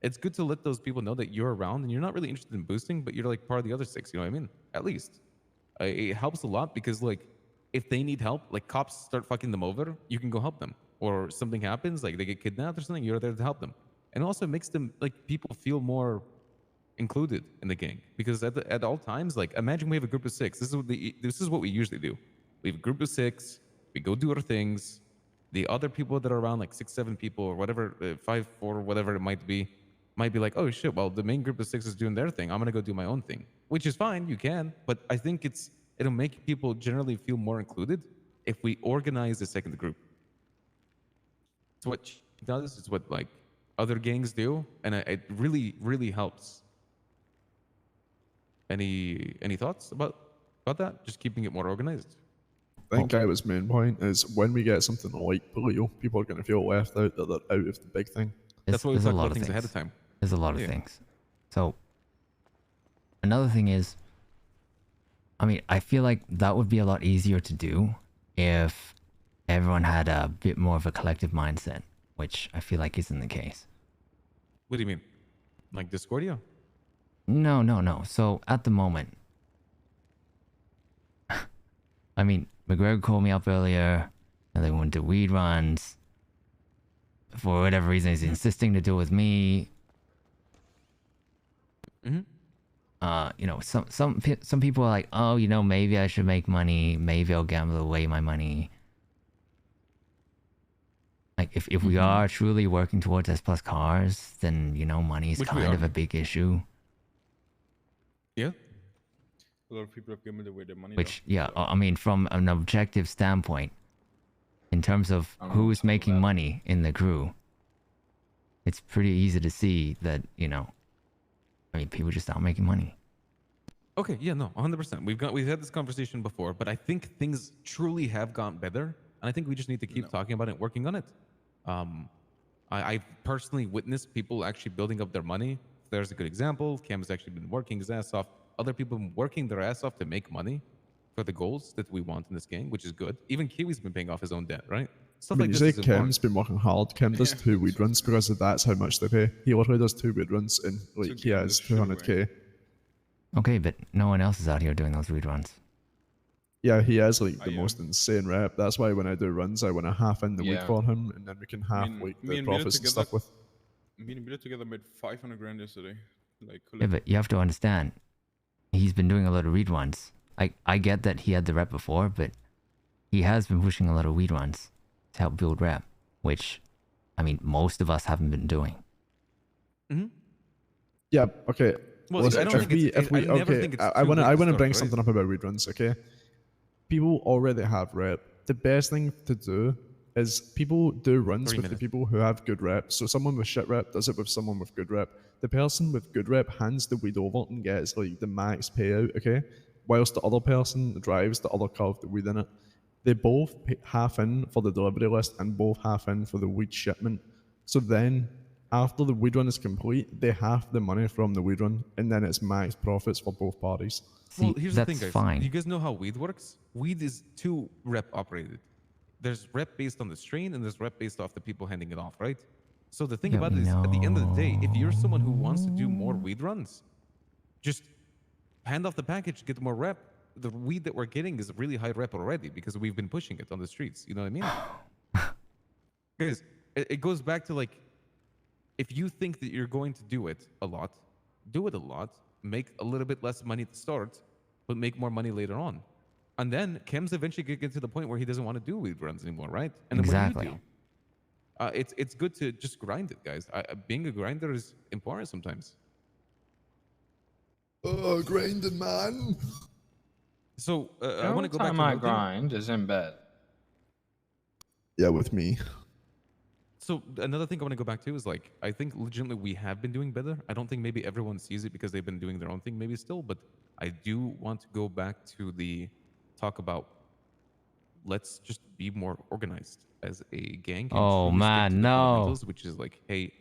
It's good to let those people know that you're around and you're not really interested in boosting, but you're like part of the other 6. You know what I mean? At least it helps a lot because like if they need help, like cops start fucking them over, you can go help them, or something happens, like they get kidnapped or something, you're there to help them. And also makes them like people feel more included in the gang because at all times, like imagine we have a group of 6. This is what we usually do. We have a group of 6. We go do our things. The other people that are around, like 6, 7 people or whatever, 5, 4, whatever it might be like, oh shit, well the main group of 6 is doing their thing. I'm gonna go do my own thing, which is fine. You can, but I think it'll make people generally feel more included if we organize a second group. It's what she does. It's what like other gangs do, and it really, really helps. Any thoughts about that? Just keeping it more organized. I think Kaiba's main point is when we get something like polio, people are going to feel left out that they're out of the big thing. That's why we There's talk a lot about of things ahead of time. There's a lot of things. So another thing is, I mean, I feel like that would be a lot easier to do if everyone had a bit more of a collective mindset, which I feel like isn't the case. What do you mean? Like Discordia? No. So at the moment, I mean, McGregor called me up earlier and they went to weed runs. For whatever reason, he's insisting to do it with me. You know, some people are like, oh, you know, maybe I should make money. Maybe I'll gamble away my money. Like, if we are truly working towards S+ cars, then, you know, money is kind of a big issue. Yeah. A lot of people have given away their money. Which, yeah, I mean, from an objective standpoint, in terms of who's making money in the crew, it's pretty easy to see that, you know, I mean, people just aren't making money. Okay, yeah, no, 100%. We've had this conversation before, but I think things truly have gotten better, and I think we just need to keep talking about it, working on it. I personally witnessed people actually building up their money. There's a good example. Cam's actually been working his ass off. Other people have been working their ass off to make money for the goals that we want in this game, which is good. Even Kiwi's been paying off his own debt, right? Stuff I mean, like you this say is important. Kim's been working hard. Kim does 2 weed runs because that's how much they pay. He literally does 2 weed runs and like he has 200k. Okay, but no one else is out here doing those weed runs. Yeah, he has like the most insane rep. That's why when I do runs, I want to half in the weed for him, and then we can half like the profits and stuff with. Me and Mila together made 500 grand yesterday. Like, Yeah, but you have to understand, he's been doing a lot of weed runs. I get that he had the rep before, but he has been pushing a lot of weed runs to help build rep, which, I mean, most of us haven't been doing. Yeah. Okay. Well, Listen, I never think it's I too want late to to start, bring right? something up about weed runs. Okay. People already have rep. The best thing to do is people do runs 3 with the minutes. people who have good rep. So someone with shit rep does it with someone with good rep. The person with good rep hands the weed over and gets like the max payout. Okay. Whilst the other person drives the other car with the weed in it. They both pay half in for the delivery list and both half in for the weed shipment. So then, after the weed run is complete, they half the money from the weed run, and then it's max profits for both parties. Well, here's the thing, guys. You guys know how weed works? Weed is 2 rep operated. There's rep based on the strain, and there's rep based off the people handing it off, right? So the thing about it is, at the end of the day, if you're someone who wants to do more weed runs, just hand off the package, get more rep. The weed that we're getting is really high rep already because we've been pushing it on the streets. You know what I mean? Guys, it goes back to like, if you think that you're going to do it a lot, do it a lot, make a little bit less money to start, but make more money later on. And then Kim's eventually going to get to the point where he doesn't want to do weed runs anymore, right? And then Exactly. what do you do? It's good to just grind it, guys. Being a grinder is important sometimes. Oh, grinding, man. So I The want to go back to time I one thing. grind is in bed. Yeah, with me. So another thing I want to go back to is like, I think legitimately we have been doing better. I don't think maybe everyone sees it because they've been doing their own thing maybe still, but I do want to go back to the talk about let's just be more organized as a gang. And Oh, truly stick man, to the no. fundamentals, which is like, hey,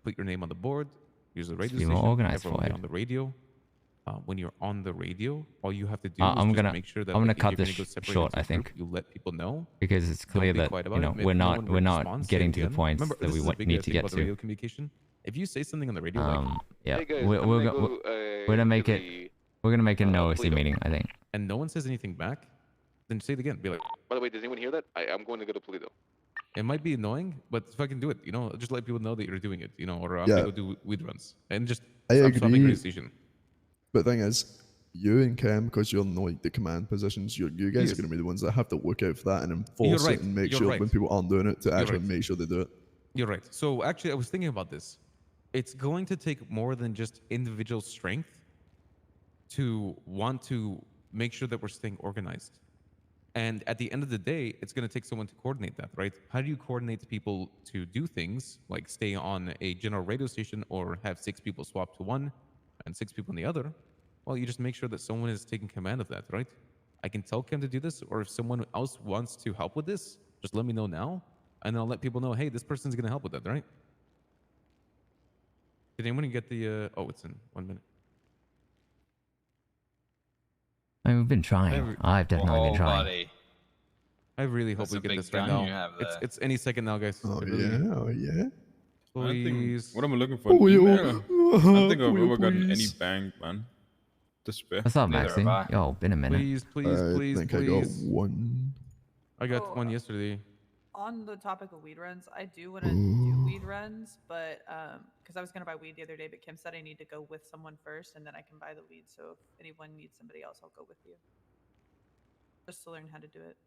put your name on the board. Here's the radio be more station. organized Everyone for be it. on the radio. when you're on the radio, all you have to do is I'm just gonna make sure that I'm gonna like, if cut you're this gonna go separate short. into I a group, think you let people know. because it's Don't clear be that quiet about it. If we're no not one responds, say it getting to the again. points Remember, that this we is a big need to thing get about the to. radio communication. If you say something on the radio, like Yeah, Hey guys, we're I'm we're, gonna go- go we're gonna make to it. the We're gonna make a no OC Toledo. meeting. I think. and no one says anything back, then say it again. Be like, By the way, does anyone hear that? I'm going to go to Toledo. it might be annoying, but fucking do it. You know, just let people know that you're doing it. You know, or I'm Yeah. gonna go do weed runs and just I stop swapping agree. radio station. But the thing is, you and Cam, because you're in like the command positions, you guys Yes. are going to be the ones that have to look out for that and You're enforce right. it and make You're sure right. when people aren't doing it to You're actually right. make sure they do it. You're right. So actually, I was thinking about this. It's going to take more than just individual strength to want to make sure that we're staying organized. And at the end of the day, it's going to take someone to coordinate that, right? How do you coordinate people to do things like stay on a general radio station or have 6 people swap to one and 6 people on the other? Well, you just make sure that someone is taking command of that, right? I can tell Cam to do this, or if someone else wants to help with this, just let me know now, and I'll let people know, hey, this person's going to help with that, right? Did anyone get the, oh, it's in 1 minute. I mean, we've been trying. I've definitely been trying. I really hope That's we a get big this right gun now. you have there. It's any second now, guys. Oh, It really- yeah. Oh, yeah. I think, Please. what am I looking for? An Oh, yo. email? I don't think I've Oh, yo, ever gotten any please. bank, man. Despair. What's up, Neither have I. Maxie? Yo, been a minute. Please, please, please, I think please. I got one. I got one yesterday. On the topic of weed runs, I do want to do weed runs, but because I was gonna buy weed the other day, but Kim said I need to go with someone first, and then I can buy the weed. So if anyone needs somebody else, I'll go with you, just to learn how to do it.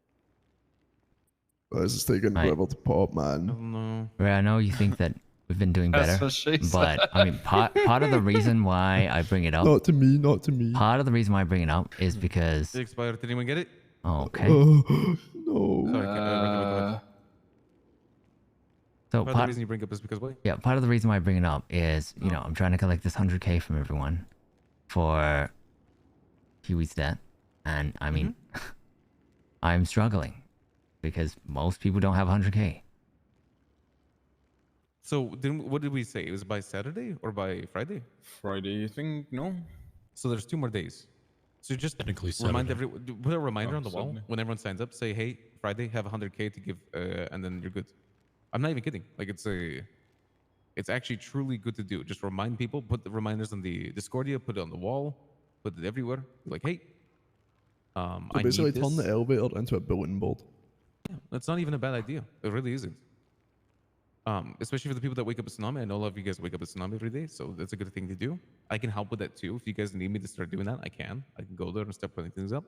This is taking Right. forever to pop, man. No. Ray, I know you think that we've been doing That's better, what she but said. I mean, part of the reason why I bring it up, Not to me, not to me. part of the reason why I bring it up is because. It expired. Did anyone get it? Oh, okay. No. Sorry, recommend. So Part of the reason you bring up is because what? Yeah, part of the reason why I bring it up is, you know, I'm trying to collect this 100K from everyone for Huey's debt. And I mean, I'm struggling because most people don't have 100K. So then what did we say? It was by Saturday or by Friday? Friday, I think, no? So there's 2 more days. So just Technically remind Saturday. everyone, put a reminder Oh, on the wall Saturday. when everyone signs up. Say, hey, Friday, have 100K to give, and then you're good. I'm not even kidding. Like it's actually truly good to do. Just remind people, put the reminders on the Discordia, put it on the wall, put it everywhere. Be like, hey, So I basically, need turn this. the elevator into a bulletin board. Yeah, that's not even a bad idea. It really isn't. Especially for the people that wake up at Tsunami. I know a lot of you guys wake up at Tsunami every day, so that's a good thing to do. I can help with that too. If you guys need me to start doing that, I can. I can go there and start putting things up.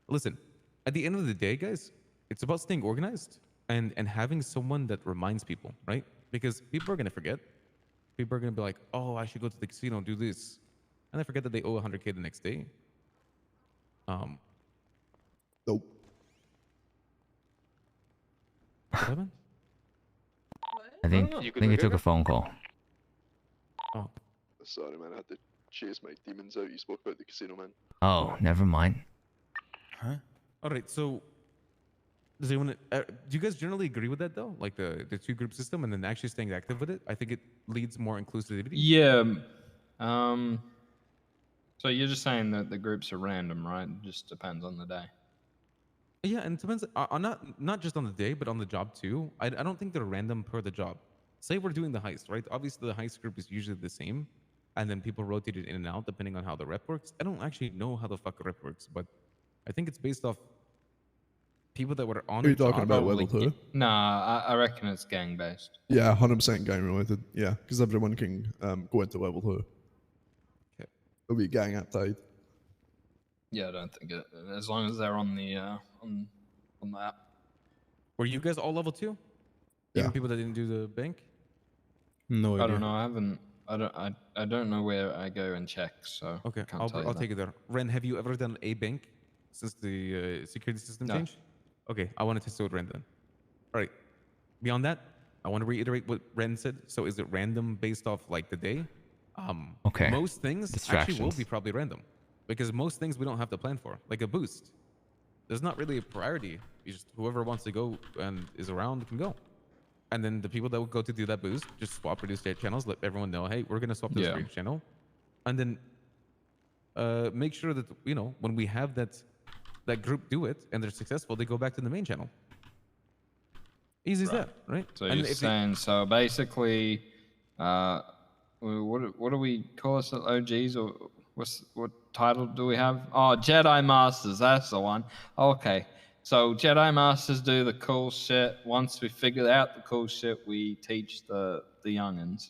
Listen, at the end of the day, guys, it's about staying organized and having someone that reminds people, right? Because people are going to forget. People are going to be like, oh, I should go to the casino and do this. And they forget that they owe 100K the next day. Nope. What happened? I think You I could think he make took it? a phone call. Oh. Sorry, man. I had to chase my demons out. You spoke about the casino, man. Oh, never mind. Huh? All right, so does anyone, do you guys generally agree with that though? Like the 2-group system and then actually staying active with it? I think it leads more inclusivity. Yeah. So you're just saying that the groups are random, right? It just depends on the day. Yeah, and it depends on not just on the day, but on the job too. I don't think they're random per the job. Say we're doing the heist, right? Obviously, the heist group is usually the same, and then people rotate it in and out depending on how the rep works. I don't actually know how the fuck a rep works, but I think it's based off people that were on. Are you the talking job. about level 2? Nah, I reckon it's gang based. Yeah, 100% gang related. Yeah, because everyone can go into level 2. Okay. It'll be gang update. Yeah, I don't think it. As long as they're on the on the app. Were you guys all level 2? Yeah. Even people that didn't do the bank. No idea. I don't know. I haven't. I don't know where I go and check. So Okay, can't tell you I'll that. take it there. Ren, have you ever done a bank since the security system No. changed? Okay, I want to test it with Ren then. All right. Beyond that, I want to reiterate what Ren said. So is it random based off like the day? Okay. Most things actually will Distractions. be probably random because most things we don't have to plan for, like a boost. There's not really a priority. You just whoever wants to go and is around can go. And then the people that will go to do that boost just swap reduced channels, let everyone know, hey, we're gonna swap this Yeah. reduced channel. And then make sure that when we have that group do it and they're successful, they go back to the main channel. Easy as that, right? So And you're if saying so basically, what do we call us at OGs, or what title do we have? Oh, Jedi Masters, that's the one. Okay, so Jedi Masters do the cool shit. Once we figure out the cool shit, we teach the youngins,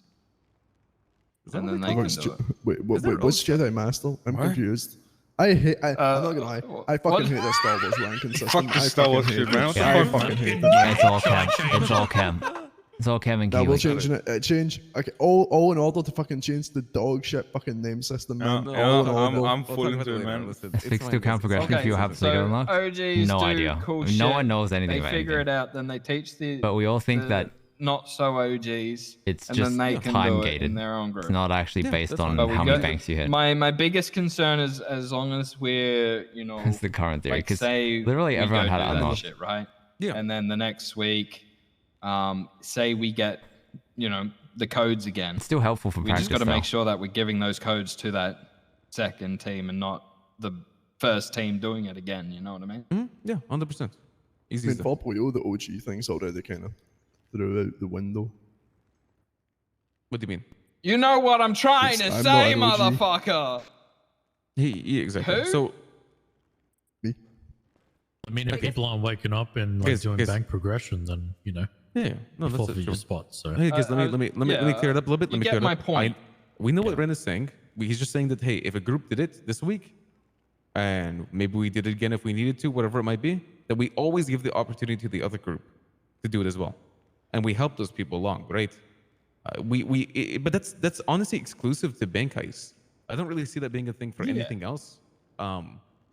and then they can do it. Wait, what's Jedi Master? I'm confused. I'm not gonna lie. I fucking hate this Star Wars ranking system. Fuck the Star Wars shit, man. What the I fuck? fucking hate Yeah, it. it's all cam. It's all cam. It's all cam and Now we're Kiwi. changing it. Change. Okay, all in order to fucking change the dog shit fucking name system, man. All in order. I'm full into it, man. Fix to cam progression if you have so Lego unlocked. OGs No do idea. cool No shit. one knows anything They about figure anything. it out, then they teach the. But we all think that not so OGs. it's and just then they can time do it gated. in their own group. It's not actually based on But we how many got- banks you hit. My biggest concern is as long as we're That's the current theory. like Because say literally we everyone go had do it that unlocked. shit, right? Yeah. And then the next week, say we get the codes again. It's still helpful for we practice. just got to though. make sure that we're giving those codes to that second team and not the first team doing it again. You know what I mean? Yeah, 100%. Easy. I mean, 4.0, the OG thing's already kind of threw out the window. What do you mean? You know what I'm trying to I'm say, not an OG. motherfucker. Yeah, exactly. Who? So I mean, if people aren't waking up and like doing guys. bank progression, then yeah, you no, fall that's for true. your spot. So Hey, guys, let me clear it up a little bit. Let you me get clear it my up. point. We know what Ren is saying. He's just saying that hey, if a group did it this week, and maybe we did it again if we needed to, whatever it might be, that we always give the opportunity to the other group to do it as well, and we help those people along, right? But that's honestly exclusive to bank heist. I don't really see that being a thing for anything else.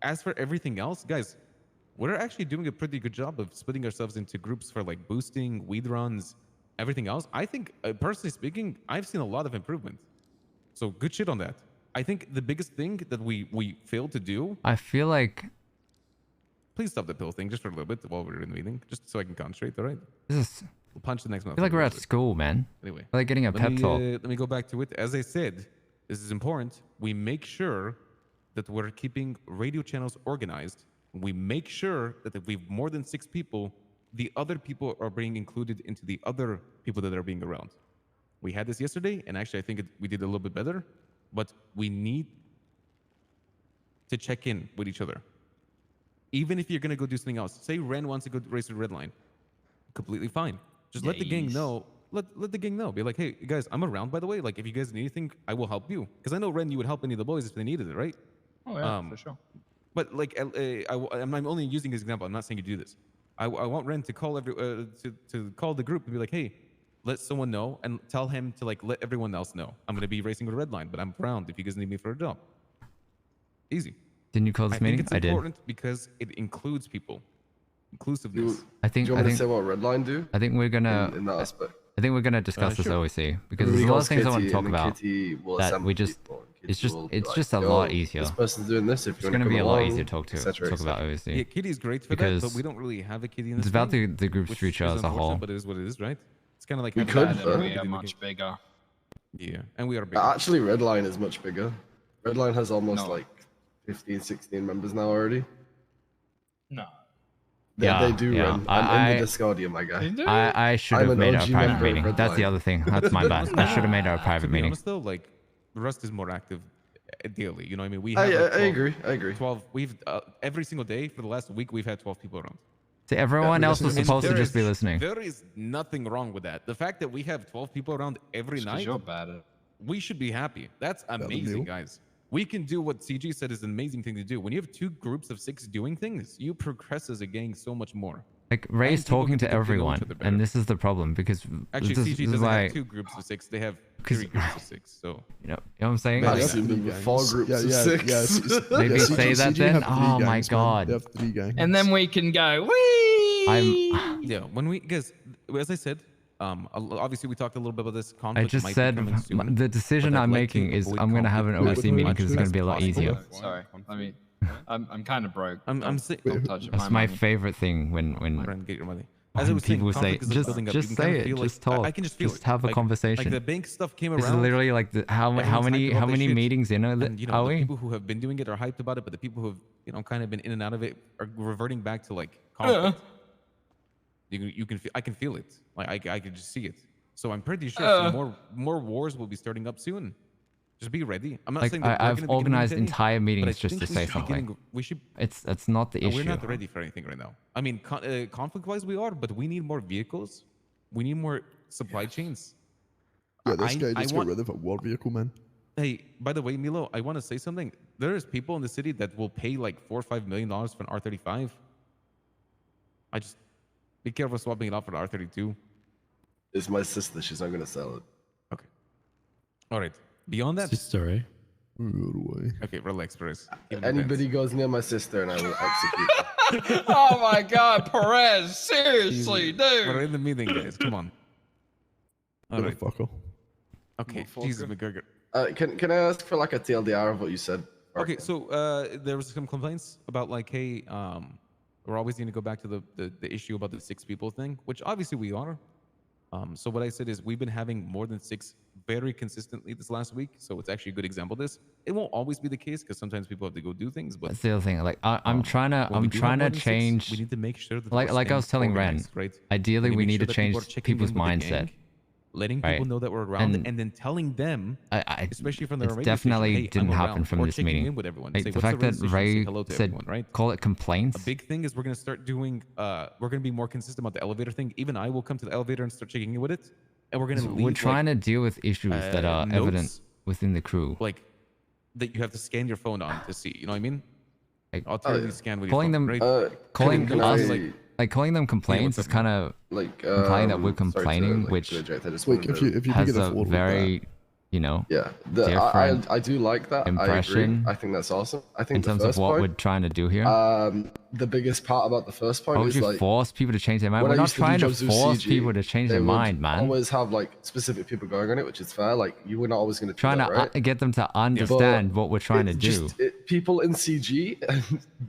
As for everything else, guys, we're actually doing a pretty good job of splitting ourselves into groups for like boosting, weed runs, everything else. I think, personally speaking, I've seen a lot of improvement. So good shit on that. I think the biggest thing that we failed to do. I feel like Please stop the pill thing just for a little bit while we're in the meeting, just so I can concentrate. All right. this is. We'll punch the next I month. feel like we're at school, man. Anyway, We're like getting a pep talk. Let me go back to it. As I said, this is important. We make sure that we're keeping radio channels organized. We make sure that if we've more than 6 people, the other people are being included into the other people that are being around. We had this yesterday, and actually I think we did a little bit better, but we need to check in with each other. Even if you're going to go do something else. Say Ren wants to go race the red line. Completely fine. Just let the gang know. Let the gang know. Be like, hey, guys, I'm around, by the way. Like, if you guys need anything, I will help you. Because I know, Ren, you would help any of the boys if they needed it, right? Oh, yeah, for sure. But, like, I'm only using this example. I'm not saying you do this. I want Ren to call to call the group and be like, hey, let someone know and tell him to, like, let everyone else know. I'm going to be racing with a red line, but I'm around if you guys need me for a job. Easy. Didn't you call this meeting? It's I did. important because it includes people. Inclusiveness. I think. Do you I want me think. to say what red line do? I think we're gonna. In that aspect. I think we're gonna discuss this sure. OEC because there's a lot of things I want to talk and then about. Kitty will That assemble we just. people, and It's Kitty just. will be It's like, just a "Yo, lot easier. This person's doing this. If It's you gonna want to be a come lot along, easier to talk about OEC. Yeah, Kitty's great for that, because but we don't really have a Kitty in it's this about game, the group's which future is as a unfortunate, whole. But it is what it is, right? It's kind of like We having could, a but- We are much bigger. Yeah, and we are bigger. Actually, red line is much bigger. Red line has almost No. like 15, 16 members now already. No. They do yeah. run. I'm in the Discordia, my guy. I should I'm have an made it a OG private member of meeting. Red That's the Line. other thing. That's my bad. I should have made it a private To be meeting. honest, though, like Rust is more active daily. You know what I mean? We I have like 12, agree. I agree. 12. We've every single day for the last week we've had 12 people around. See, everyone else was And supposed to there just be is- listening. There is nothing wrong with that. The fact that we have 12 people around every night, You're bad at it. we should be happy. That's amazing, guys. We can do what CG said is an amazing thing to do. When you have 2 groups of 6 doing things, you progress as a gang so much more. Like Ray's And people talking get to to know each everyone, other better. and this is the problem because Actually, this, CG this is doesn't why have 2 groups of 6. They have 'cause- 3 groups of 6. So you know what I'm saying. Man, Like, that's even 4 groups of 6. maybe Yeah, say CG that then. have 3 Oh my gangs, man. god. They have 3 gangs. And then we can go, wee! yeah, when we guys, as I said, obviously we talked a little bit about this conflict. I just might be said coming soon, the decision but I'd I'm like to making is avoid I'm gonna have an conflict OEC as meeting much because it's gonna as be a lot possible. easier. Sorry. I'm kind of broke. I'm Don't saying. touch it. That's my favorite thing when Friend, get your money. as I was saying, people say, conflict is like building up. You just can say kind of it, feel just like, talk, I can just feel just it. have a Like conversation. the bank stuff came This is around. literally like how everyone's hyped many about this shit. meetings in And are the we? people who have been doing it are hyped about it, but the people who have kind of been in and out of it are reverting back to like conflict. You can I can feel it. Like I can just see it. So I'm pretty sure some more wars will be starting up soon. Just be ready. I'm not Like saying that I've organized entire but I meetings just think to we say should be something. getting- we should. It's not the issue. We're not ready for anything right now. I mean, conflict-wise we are, but we need more vehicles. We need more supply chains. Yeah, this guy just got want, rid of a war vehicle, man. Hey, by the way, Milo, I want to say something. There's people in the city that will pay like $4 or $5 million for an R35. I just be careful swapping it out for the R32. It's my sister. She's not gonna sell it. Okay. All right. Beyond that, sister, eh? Okay, relax, Perez. Anybody goes near my sister, and I will execute. Oh my God, Perez! Seriously, dude. We're in the meeting, guys. Come on. All right. Fucker. Okay. Jesus, McGregor. Can I ask for like a TLDR of what you said? Okay, so there was some complaints about like, hey, we're always going to go back to the issue about the 6 people thing, which obviously we are. So what I said is we've been having more than 6 very consistently this last week. So it's actually a good example of this. It won't always be the case because sometimes people have to go do things. But That's the other thing. Like I'm trying to when we do have more than 6, change. we need to make sure that like we're I was telling Ren, organized, right? ideally we need to make sure that change people are checking in people's with the mindset. gang, letting right? people know that we're around, and then telling them, especially from their it radio definitely station, hey, didn't I'm happen around, from or this checking meeting. in with everyone. Like, Say, the "What's fact radio that station?" Say Ray hello to said, everyone, right? call it complaints. A big thing is we're going to start doing, we're going to be more consistent about the elevator thing. Even I will come to the elevator and start checking in with it. And we're going to We're trying to deal with issues that are evident within the crew. Like, that you have to scan your phone on to see. You know what I mean? Like, I'll tell you scan with your calling phone, them, right? calling Can us, I- like calling them complaints is kind of like implying that we're sorry to, complaining, like, which interject, I just Like, wanted if to- you has could a afford very, you know, Yeah, different I do like that. impression I think that's awesome. I think in the terms of first what point, we're trying to do here. the biggest part about the first point Why would is you like force people to change their mind? when We're I not used to do trying to jobs with force CG, people to change they their would mind, man. always have like specific people going on it, which is fair. Like you were not always going to Trying that, to right? get them to understand what we're trying to do. People in CG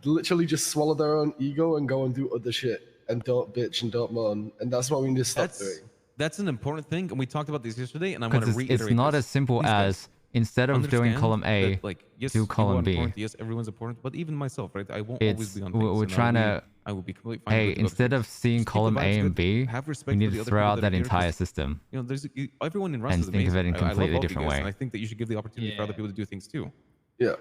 literally just swallow their own ego and go and do other shit and don't bitch and don't moan, and that's what we need to stop doing. That's an important thing, and we talked about this yesterday, and I want to Because reiterate it's not this. as simple Please, guys, as instead of doing understand column A, that, like, yes, do you column are B. important, yes, everyone's important, but even myself, right? I won't always It's be on things. we're and trying to. I will be completely fine. Hey, with other instead things. of seeing Just keep the column vibes A and good, B, have we respect need for to the other throw people out that are here, entire 'cause, system You know, everyone in Rust and is think of it in amazing. a I love completely all of you different guys, way. and I think that you should give the opportunity for other people to do things too. Yeah.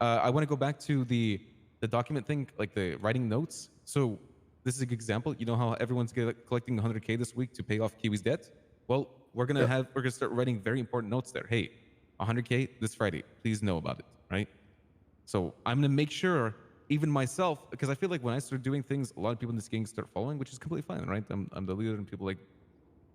I want to go back to the document thing, like the writing notes. So this is a good example. You know how everyone's collecting 100K this week to pay off Kiwi's debt? Well, we're gonna start writing very important notes there. Hey, 100K this Friday. Please know about it, right? So I'm gonna make sure, even myself, because I feel like when I start doing things, a lot of people in this gang start following, which is completely fine, right? I'm the leader, and people like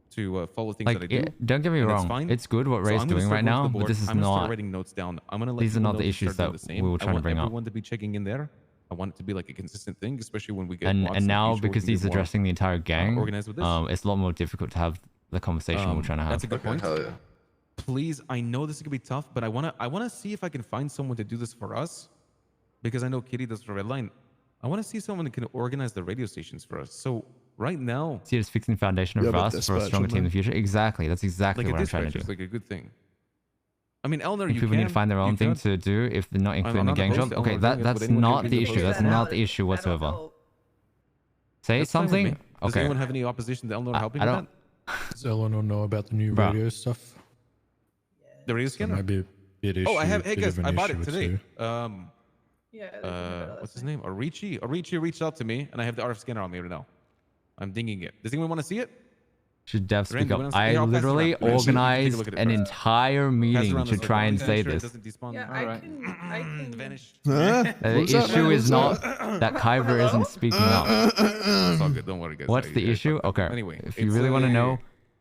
to follow things Like, that I do. don't get me and that's wrong, fine. it's good what So Ray's I'm gonna doing start right going to the now, but board. this is I'm gonna start not. writing notes down. I'm gonna let These are people not know the to issues start doing that the same. we were trying to bring I want up. everyone to be checking in there. I want it to be like a consistent thing, especially when we get And WATs and in the now future, we because can he's get more, addressing the entire gang, organized with this. it's a lot more difficult to have the conversation we're trying to have. That's a good point. Please, I know this is gonna be tough, but I wanna see if I can find someone to do this for us, because I know Kitty does for Redline. I want to see someone that can organize the radio stations for us. So right now, See it as fixing the foundation of us for a stronger team in the future. Exactly, that's exactly like what a I'm trying to dispatcher do. is like a good thing. I mean, Eleanor, If you people can. need to find their you own thing could. to do if they're not including the not gang opposed job. to Okay, Eleanor doing it, that's but anyone not who the is issue. opposed That's to not it. the issue whatsoever. Say That's fine with something. me. Does Okay. anyone have any opposition to Eleanor helping I with don't- that? Does Eleanor know about the new Bruh. radio stuff? The radio That scanner? might be a bit issue. Oh, I have. Hey bit guys, of an I bought it issue today. too. What's his name? Arichi. Arichi reached out to me, and I have the RF scanner on me right now. I'm dinging it. Does anyone want to see it? Should Dev Randy, speak up? what else- Here, I I'll pass it literally around. Actually, you can take a organized look at it an first. entire meeting around to this try and way. say Make sure it this. doesn't despawn. Yeah, Alright. I can Vanished. Huh? The What's that, issue man? is What's not that Kaiba isn't speaking up. It's all good. Don't worry, guys. What's the issue? Okay. Anyway, if you really want to know,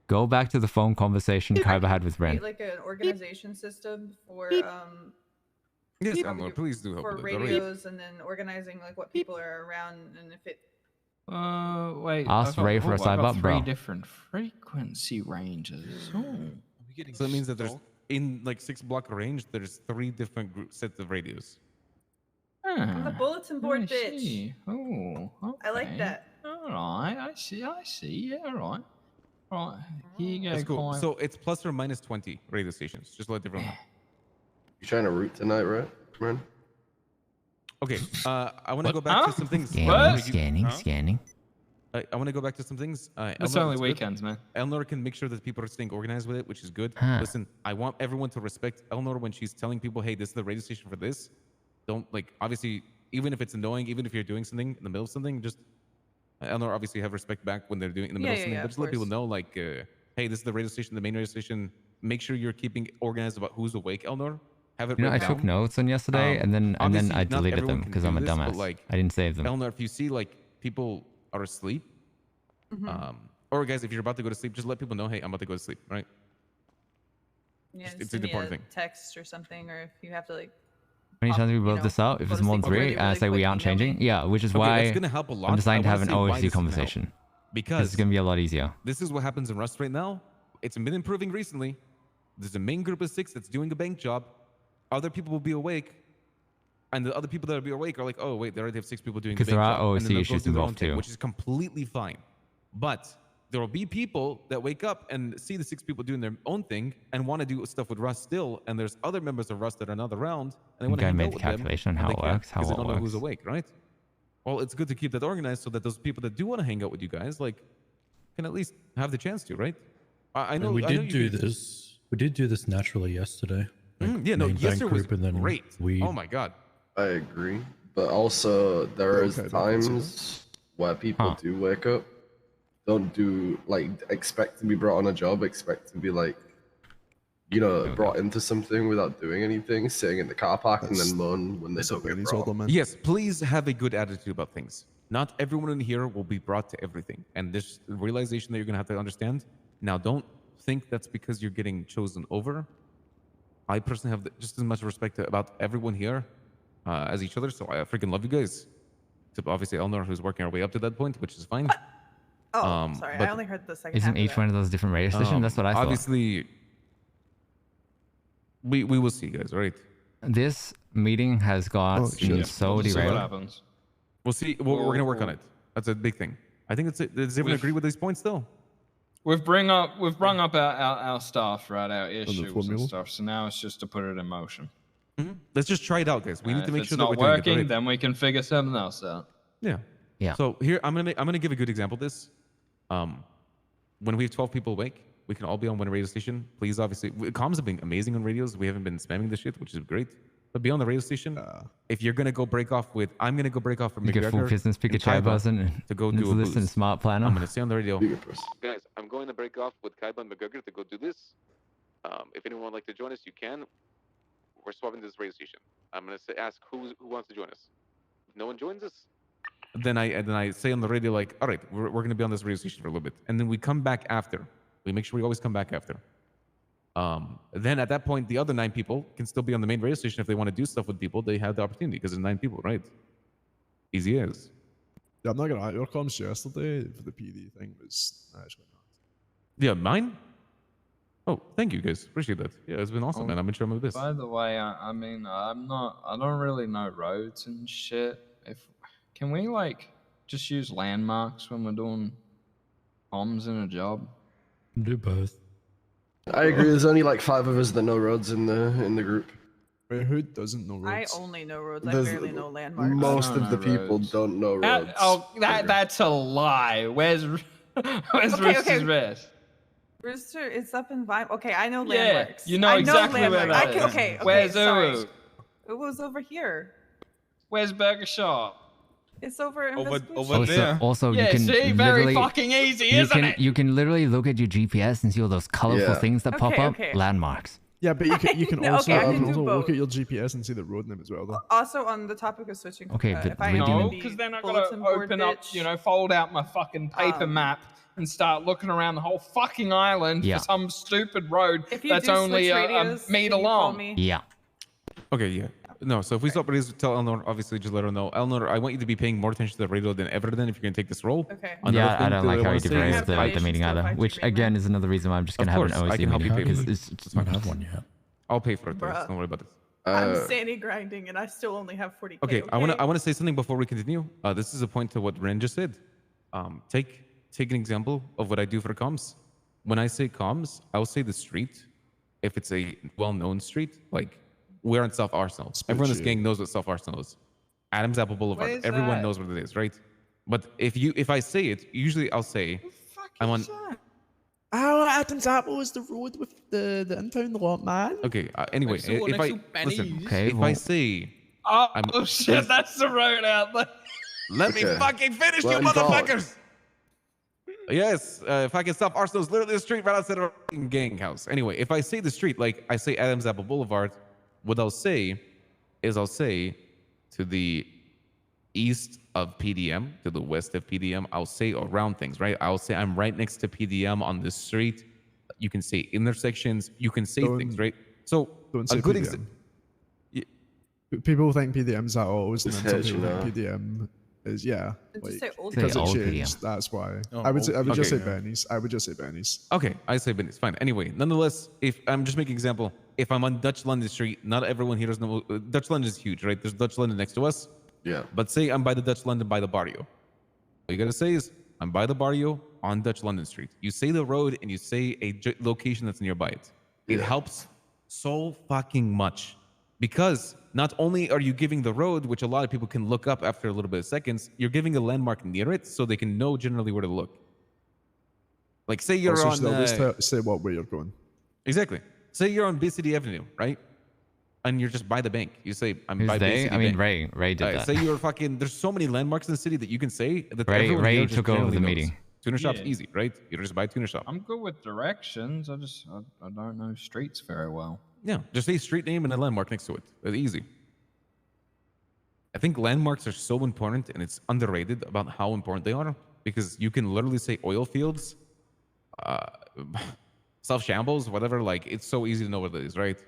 go back to the phone conversation Kaiba had with Ren. like an organization system for Yes, Eleanor, please do help for with it. Alright. radios and then organizing like what people are around and if it Wait. Ask Ray for a I've got side three bro. different frequency ranges. Oh. So that means that there's in like 6-block range, there's 3 different sets of radios. I'm the bulletin board bitch. see. Oh, I like okay. that. right. I see. Yeah, all right. Here you go, That's cool. Kaiba. So it's plus or minus 20 radio stations. Just to let everyone know. You trying to root tonight, right, man? Okay. I want to go back to some things. Scanning. I want to go back to some things. It's Elnor, only good. weekends, man. Elnor can make sure that people are staying organized with it, which is good. Huh. Listen, I want everyone to respect Elnor when she's telling people, hey, this is the radio station for this. Don't, like, obviously, even if it's annoying, even if you're doing something in the middle of something, just, Elnor obviously have respect back when they're doing it in the middle of something, but just let people know, like, hey, this is the radio station, the main radio station. Make sure you're keeping organized about who's awake, Elnor. Have it You know, I written took down. notes on yesterday, and then Obviously, I not deleted everyone them can because do I'm a this, but, dumbass. like, I didn't save them. Elnor, if you see, like, people are asleep, or guys, if you're about to go to sleep, just let people know, hey, I'm about to go to sleep, right? Yeah, It's send an me important a thing. text or something, or if you have to like. How many times we you broke know, this out? If go it's to more than sleep already three, I really say we quick, aren't email me. changing. Yeah, which is Okay, why that's gonna help a lot. I'm deciding to I have an wanna say why OSC this is gonna help. conversation. Because it's going to be a lot easier. This is what happens in Rust right now. It's been improving recently. There's a main group of 6 that's doing a bank job. Other people will be awake. And the other people that will be awake are like, oh, wait, they already have 6 people doing Because the bank there are job. And then OSC they'll go issues do their own involved thing, too. which is completely fine. But there will be people that wake up and see the 6 people doing their own thing and want to do stuff with Rust still. And there's other members of Rust that are not around. And they want to I hang made out the with them. calculation on and how they it can't works, how because they it don't know who's works. awake, right? Well, it's good to keep that organized so that those people that do want to hang out with you guys, like, can at least have the chance to, right? I know. We I know did you do can- this. We did do this naturally yesterday. Yeah, no, main bank yesterday was group and then great. we. Oh my god. I agree, but also there is times where people do wake up, don't do like expect to be brought on a job, expect to be like, you know, brought into something without doing anything, sitting in the car park and then moan when they don't get brought. Yes, please have a good attitude about things. Not everyone in here will be brought to everything, and this realization that you're gonna have to understand. Now, don't think that's because you're getting chosen over. I personally have just as much respect about everyone here as each other, so I freaking love you guys. Except obviously Elnor, who's working our way up to that point, which is fine. Oh, sorry, I only heard the second. Isn't half each of one that. of those different radio stations? That's what I thought. Obviously, we will see, guys. All right. This meeting has got so derailed. We'll see. We're gonna work on it. That's a big thing. I think does everyone agree with these points though? We've brung up our stuff, right? Our issues and formula? stuff. So now it's just to put it in motion. Let's just try it out, guys. We need to make if sure it's that not we're doing it. working, Right? then we can figure something else out. Yeah. Yeah. So here I'm gonna give a good example of this. When we have 12 people awake, we can all be on one radio station. Please, obviously, comms have been amazing on radios. We haven't been spamming the shit, which is great. But be on the radio station. If you're gonna go break off with, I'm gonna go break off from You get full McGregor business, pick a and chair Kaiba button, to go and do a listen boost. smart planner. I'm gonna stay on the radio. Guys, I'm going to break off with Kaiba and McGregor to go do this. If anyone would like to join us, you can. We're swapping this radio station. I'm gonna ask who wants to join us. If no one joins us, Then I say on the radio like, all right, we're gonna be on this radio station for a little bit, and then we come back after. We make sure we always come back after. Then at that point, the other 9 people can still be on the main radio station if they want to do stuff with people. They have the opportunity because there's 9 people, right? Easy as. Yeah, I'm not gonna lie. Your comms yesterday for the PD thing was actually not. Yeah, mine. Oh, thank you guys. Appreciate that. Yeah, it's been awesome, man. I've been showing with this. By the way, I mean, I don't really know roads and shit. Can we like just use landmarks when we're doing comms in a job? Do both. I agree. There's only like 5 of us that know roads in the group. Wait, who doesn't know I roads? only know roads. I There's- barely know landmarks. Most I don't of the know people roads. don't know roads. That's a lie. Where's Rooster's Rest? Rooster, it's up in Vine. Okay, I know Yeah, landmarks. you know I exactly where landmarks. that is. Okay, Where's sorry. Uru? It was over here. Where's Burger Shop? It's over in Also, Yeah, you can see, very literally, fucking easy, you isn't can, it? You can literally look at your GPS and see all those colorful Yeah. things that pop Okay, up. okay. Landmarks. Yeah, but you can No, also, okay, I you can can do also look both. at your GPS and see the road name as well, though. Also, on the topic of switching. Okay, but if I reading am them- No, the because then I bulletin gotta board open up, bitch, fold out my fucking paper map and start looking around the whole fucking island Yeah. for some stupid road If you that's do only switch a radios, meter can you call long. me? Yeah. Okay, yeah. No, so if we stop radios, tell Elnor, obviously just let her know. Elnor, I want you to be paying more attention to the radio than ever then if you're going to take this role. Okay. Another Yeah, I thing don't that like how wanna you say derailed is- the meeting either. Which again is another reason why I'm just gonna Of have an course, I OSC can help you meeting. pay because for it. it's I don't have one yet. I'll pay for it, guys. Bruh. Don't worry about it. I'm standing grinding and I still only have 40K. Okay, I want to say something before we continue. This is a point to what Ren just said. take an example of what I do for comms. When I say comms, I'll say the street. If it's a well-known street, like we're on South Arsenal. Everyone in this gang knows what South Arsenal is. Adams Apple Boulevard. Where's Everyone that? knows what it is, right? But if I say it, usually I'll say I'm on. Oh, Adam's Apple is the road with the impound lot, man. Okay. Anyway, if I listen, Okay, if I say Oh shit, that's the road out there. let me fucking finish, you Let him talk. motherfuckers. Yes, fucking South Arsenal is literally the street right outside our fucking gang house. Anyway, if I say the street, like I say Adams Apple Boulevard, what I'll say is I'll say to the east of PDM, to the west of PDM, I'll say around things, right? I'll say I'm right next to PDM on this street. You can say intersections. You can say things, right? So Don't a say good PDM. example. People think PDM's at O's, and It's then some hedge, people you think PDM is Just say old because Say it old changed. PDM. That's why. Oh, I would just say okay. Benny's. I would just say Benny's. Okay, I say Benny's. Fine. Anyway, nonetheless, if I'm just making an example, if I'm on Dutch London Street, not everyone here knows. Dutch London is huge, right? There's Dutch London next to us. Yeah. But say I'm by the Dutch London by the barrio. All you gotta say is I'm by the barrio on Dutch London Street. You say the road and you say a location that's nearby it. It helps so fucking much because not only are you giving the road, which a lot of people can look up after a little bit of seconds, you're giving a landmark near it so they can know generally where to look. Like say you're Also, on they'll just say what way you're going. exactly. Say you're on Bay City Avenue, right? And you're just by the bank. You say I'm Who's by Bay they? City I mean, Bank. Ray did that. Say you're fucking. There's so many landmarks in the city that you can say that Ray everyone here just took over generally the knows. meeting. Tuner shop's Yeah. easy, right? You just buy tuner shop. I'm good with directions. I don't know streets very well. Yeah, just say street name and a landmark next to it. That's easy. I think landmarks are so important, and it's underrated about how important they are because you can literally say oil fields, South Shambles, whatever. Like it's so easy to know what it is, right?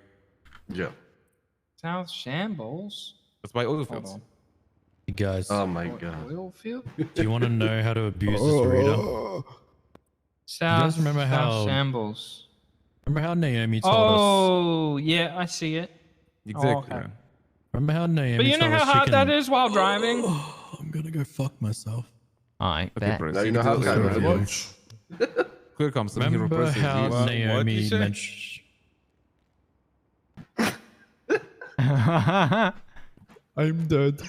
Yeah. South Shambles. That's by oil Hold fields. on. You guys, Oh my god. Oil field? do you want to know how to abuse this reader? South, guys remember South how- Shambles. Remember how Naomi told us? Oh, yeah, I see it. Exactly. Oh, okay. man. Remember how Naomi But you know told how us she hard that can- is while driving? I'm gonna go fuck myself. All right, Okay, bet. bro. Now you know how Clear Kaiba Yeah. works. Clear comms. Let me hear Remember replaces how use. What did you Naomi say? mentioned? I'm dead.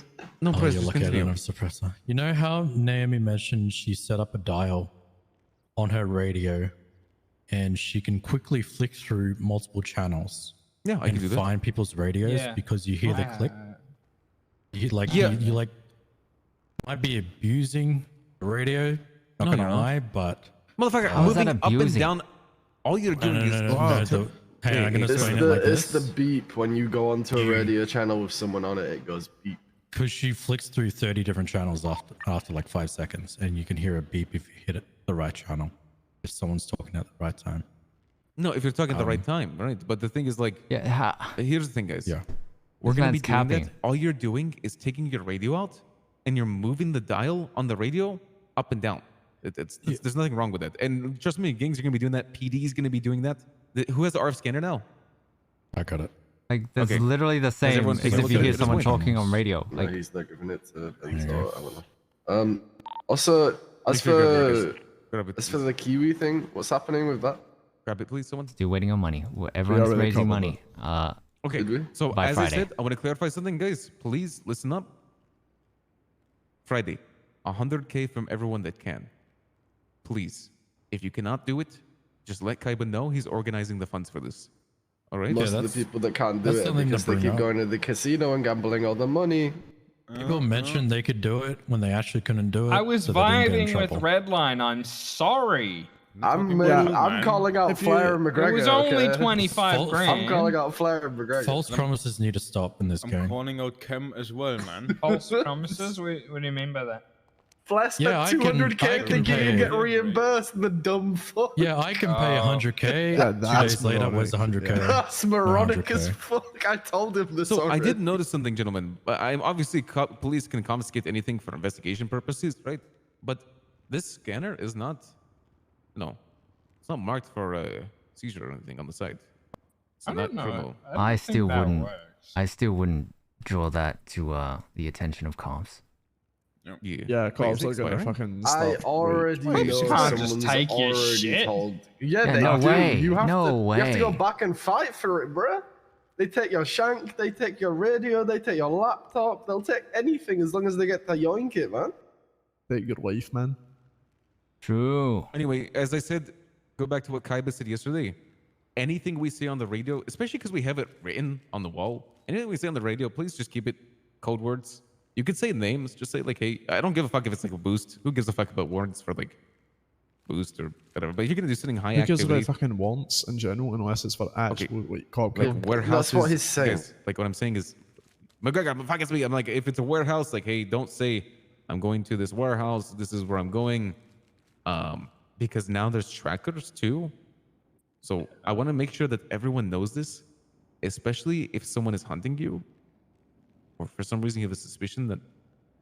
No, Oh, press. you're Just lucky I don't continue. have suppressor. You know how Naomi mentioned she set up a dial on her radio, and she can quickly flick through multiple channels Yeah, I and can do that. find people's radios Yeah. because you hear the click. You like Yeah. you like might be abusing the radio. Not No, gonna you're not. lie, but Motherfucker, How is that moving up and abusing? down. All you're no, doing no, is. no, no, the- hang on, I'm gonna It's explain it the like it's this. the beep when you go onto a radio channel with someone on it. It goes beep. Because she flicks through 30 different channels after like 5 seconds, and you can hear a beep if you hit it the right channel. If someone's talking at the right time. No, if you're talking at the right time, right? But the thing is, like, Yeah. here's the thing, guys. Yeah. We're This gonna be man's doing capping. that. All you're doing is taking your radio out and you're moving the dial on the radio up and down. There's nothing wrong with that. And trust me, gangs are gonna be doing that. PD is gonna be doing that. Who has the RF scanner now? I got it. Like that's Okay. literally the same everyone- as everyone if you look at hear it this someone way? talking on radio. No, Like he's not giving it to Ben, There you so go. I don't know. Also, as Make sure you grab for it, grab it, as for please. the Kiwi thing, what's happening with that? Grab it, please, someone. still waiting on money. Everyone's already raising covered money. Okay. Did we? So By as Friday. I said, I want to clarify something, guys. Please listen up. Friday, 100K from everyone that can. Please, if you cannot do it, just let Kaiba know he's organizing the funds for this. All right. Most of that's- the people that can't do that's it something to because they bring keep up. going to the casino and gambling all the money. People mentioned they could do it when they actually couldn't do it. I was so they didn't get in vibing with trouble. Redline. I'm sorry. I'm calling out Flair and McGregor. It was only okay? 25 False- grand. I'm calling out Flair and McGregor. False promises need to stop in this I'm game. calling out Chem as well, man. False promises? What do you mean by that? Flair spent Yeah, I can- 200K I can thinking pay- he'd get reimbursed, the dumb fuck. Yeah, I can pay 100K. Yeah, 2 that's days later, where's the 100K? That's moronic 100K. as fuck. I told him this So I already. did notice something, gentlemen. I'm obviously police can confiscate anything for investigation purposes, right? But this scanner is not, it's not marked for a seizure or anything on the side. It's I not don't know. criminal. I don't I think still that wouldn't. works. I still wouldn't draw that to the attention of comps. Yeah, cops are gonna expiring? fucking I start. already know someone's already told. Yeah, Yeah, they no do. way. You have No to. You have to go way. back and fight for it, bruh. They take your shank. They take your radio. They take your laptop. They'll take anything as long as they get the yoink it, man. Take your life, man. True. Anyway, as I said, go back to what Kaiba said yesterday. Anything we say on the radio, especially because we have it written on the wall, anything we say on the radio, please just keep it code words. You could say names, just say like, hey, I don't give a fuck if it's like a boost. Who gives a fuck about warrants for like boost or whatever? But if you're gonna do something high Who cares activity, about fucking wants in general unless it's for actual like cop like killing? warehouses. That's what he's saying. Guys, like what I'm saying is, McGregor, fuck it's me. I'm like, if it's a warehouse, like, hey, don't say I'm going to this warehouse. This is where I'm going, because now there's trackers too. So I want to make sure that everyone knows this, especially if someone is hunting you, or for some reason you have a suspicion that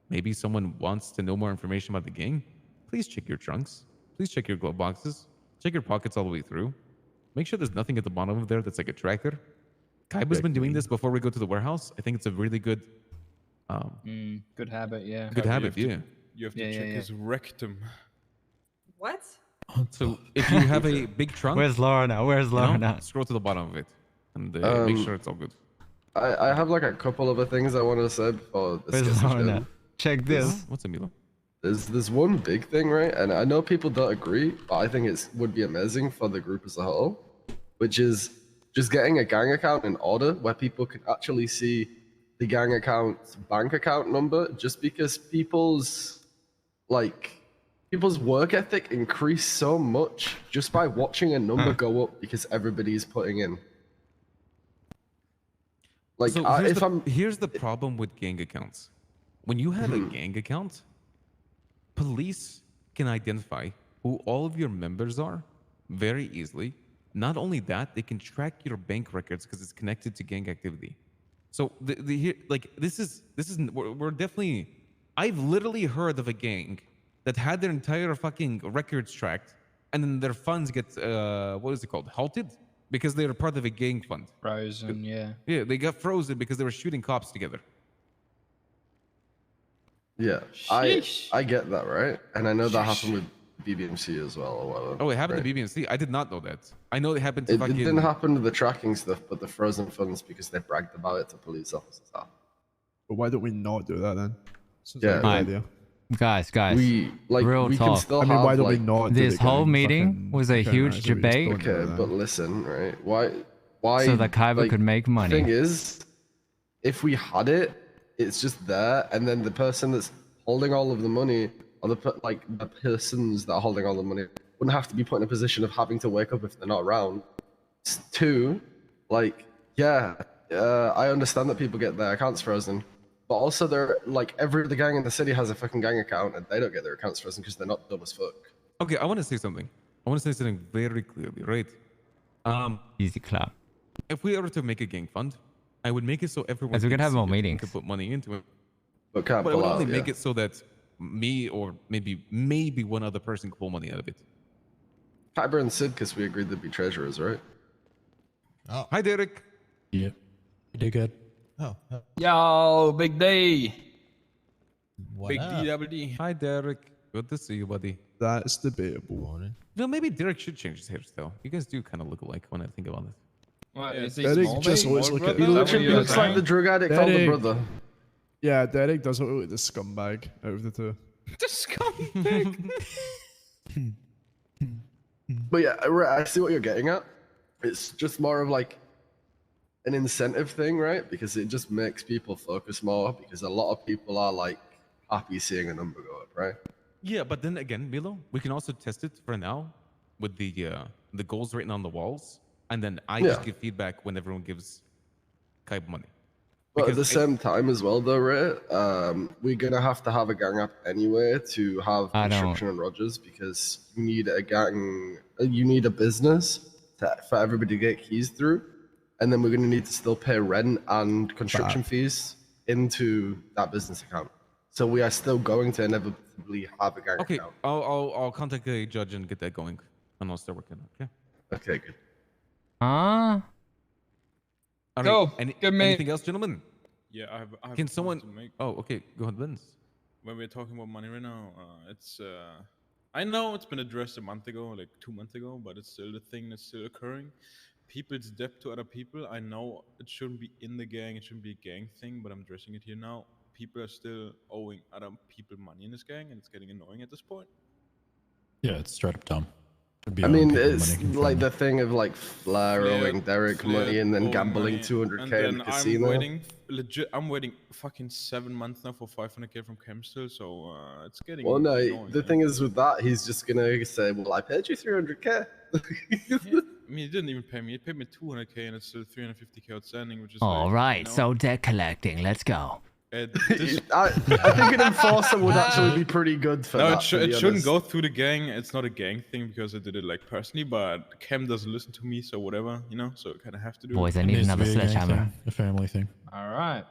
maybe someone wants to know more information about the gang. Please check your trunks. Please check your glove boxes. Check your pockets all the way through. Make sure there's nothing at the bottom of there that's like a tracker. Kaiba's been doing this before we go to the warehouse. I think it's a really good, good habit. Yeah. good habit. Yeah. You have to check his rectum. What? So if you have a big trunk, Where's Laura now? Where's Laura now? Scroll to the bottom of it and make sure it's all good. I have like a couple other things I want to say before this Where's gets Laura now? adjourned. Check this. What's it, Milo? There's one big thing, right? And I know people don't agree, but I think it would be amazing for the group as a whole, which is just getting a gang account in order where people can actually see the gang account's bank account number, just because people's work ethic increased so much just by watching a number go up because everybody's putting in. Like, So here's the problem with gang accounts. When you have a gang account, police can identify who all of your members are very easily. Not only that, they can track your bank records because it's connected to gang activity. So we're definitely. I've literally heard of a gang that had their entire fucking records tracked, and then their funds get what is it called? Halted because they were part of a gang fund. Frozen, yeah. Yeah, they got frozen because they were shooting cops together. Yeah, I get that, right? And I know that happened with BBMC as well, or whatever. Oh, it happened right? to BBMC? I did not know that. I know it happened to It fucking... didn't happen to the tracking stuff, but the frozen funds because they bragged about it to police officers. But why don't we not do that then? Seems Yeah. like a good Alright. idea. Guys, Real real can talk. still I mean, why have, don't we not do This the whole gang meeting fucking was a gang huge activities? debate. Don't do Okay, that. but listen, right? Why? So that Kaiba could make money. The thing is, if we had it, it's just there, and then the person that's holding all of the money, or the persons that are holding all the money, wouldn't have to be put in a position of having to wake up if they're not around. Two, I understand that people get their accounts frozen, but also every other gang in the city has a fucking gang account, and they don't get their accounts frozen because they're not dumb as fuck. Okay, I want to say something. I want to say something very clearly, right? Easy clap. If we were to make a gang fund, I would make it so everyone As we can have more see it, meetings. could put money into it. But can't But I pull would out, only make yeah. it so that me or maybe one other person could pull money out of it. Kaiba and Sid, because we agreed they'd be treasurers, right? Oh. Hi, Derek. Yeah. You did good. Oh. Yo, big D. Big DWD. Hi, Derek. Good to see you, buddy. That's debatable. Maybe Derek should change his hairstyle. You guys do kind of look alike when I think about it. What, is he Derek small, just big? looks Small like brother? He literally looks like the drug addict older brother. Yeah, Derek does look like the scumbag out of the two. The scumbag. But yeah, I see what you're getting at. It's just more of an incentive thing, right? Because it just makes people focus more, because a lot of people are happy seeing a number go up, right? Yeah, but then again, Milo, we can also test it for now with the goals written on the walls, and then I just give feedback when everyone gives Kaiba money. But at the same time as well, though, right? We're gonna have to have a gang up anyway to have construction and Rogers, because you need a gang, you need a business for everybody to get keys through, and then we're gonna need to still pay rent and construction fees into that business account. So we are still going to inevitably have a gang account. I'll contact a judge and get that going, and I'll start working on it. Okay. Okay, good. All right, Go. Good, mate. Anything else, gentlemen? Yeah, I have Can a someone? point to make. Oh, okay. Go ahead, Vince. when we're talking about money right now, it's I know it's been addressed a month ago, like 2 months ago, but it's still the thing that's still occurring. People's debt to other people. I know it shouldn't be in the gang, it shouldn't be a gang thing, but I'm addressing it here now. People are still owing other people money in this gang, and it's getting annoying at this point. Yeah, it's straight up dumb. I mean, it's like the thing of like Flair owing Derek money and then gambling 200k and in then the casino. I'm waiting, legit. I'm waiting fucking 7 months now for 500k from Cam still, so it's getting. Well, no, annoying, the thing is with that, he's just gonna say, "Well, I paid you 300k." I mean, he didn't even pay me. He paid me 200k, and it's still 350k outstanding, which is All like, right, you know, so debt collecting. Let's go. I think an enforcer would actually be pretty good for no, that. it shouldn't go through the gang. It's not a gang thing because I did it like personally, but Cam doesn't listen to me, so whatever, you know. So I kind of have to do Boys, it. I need another sledgehammer. A family thing. All right.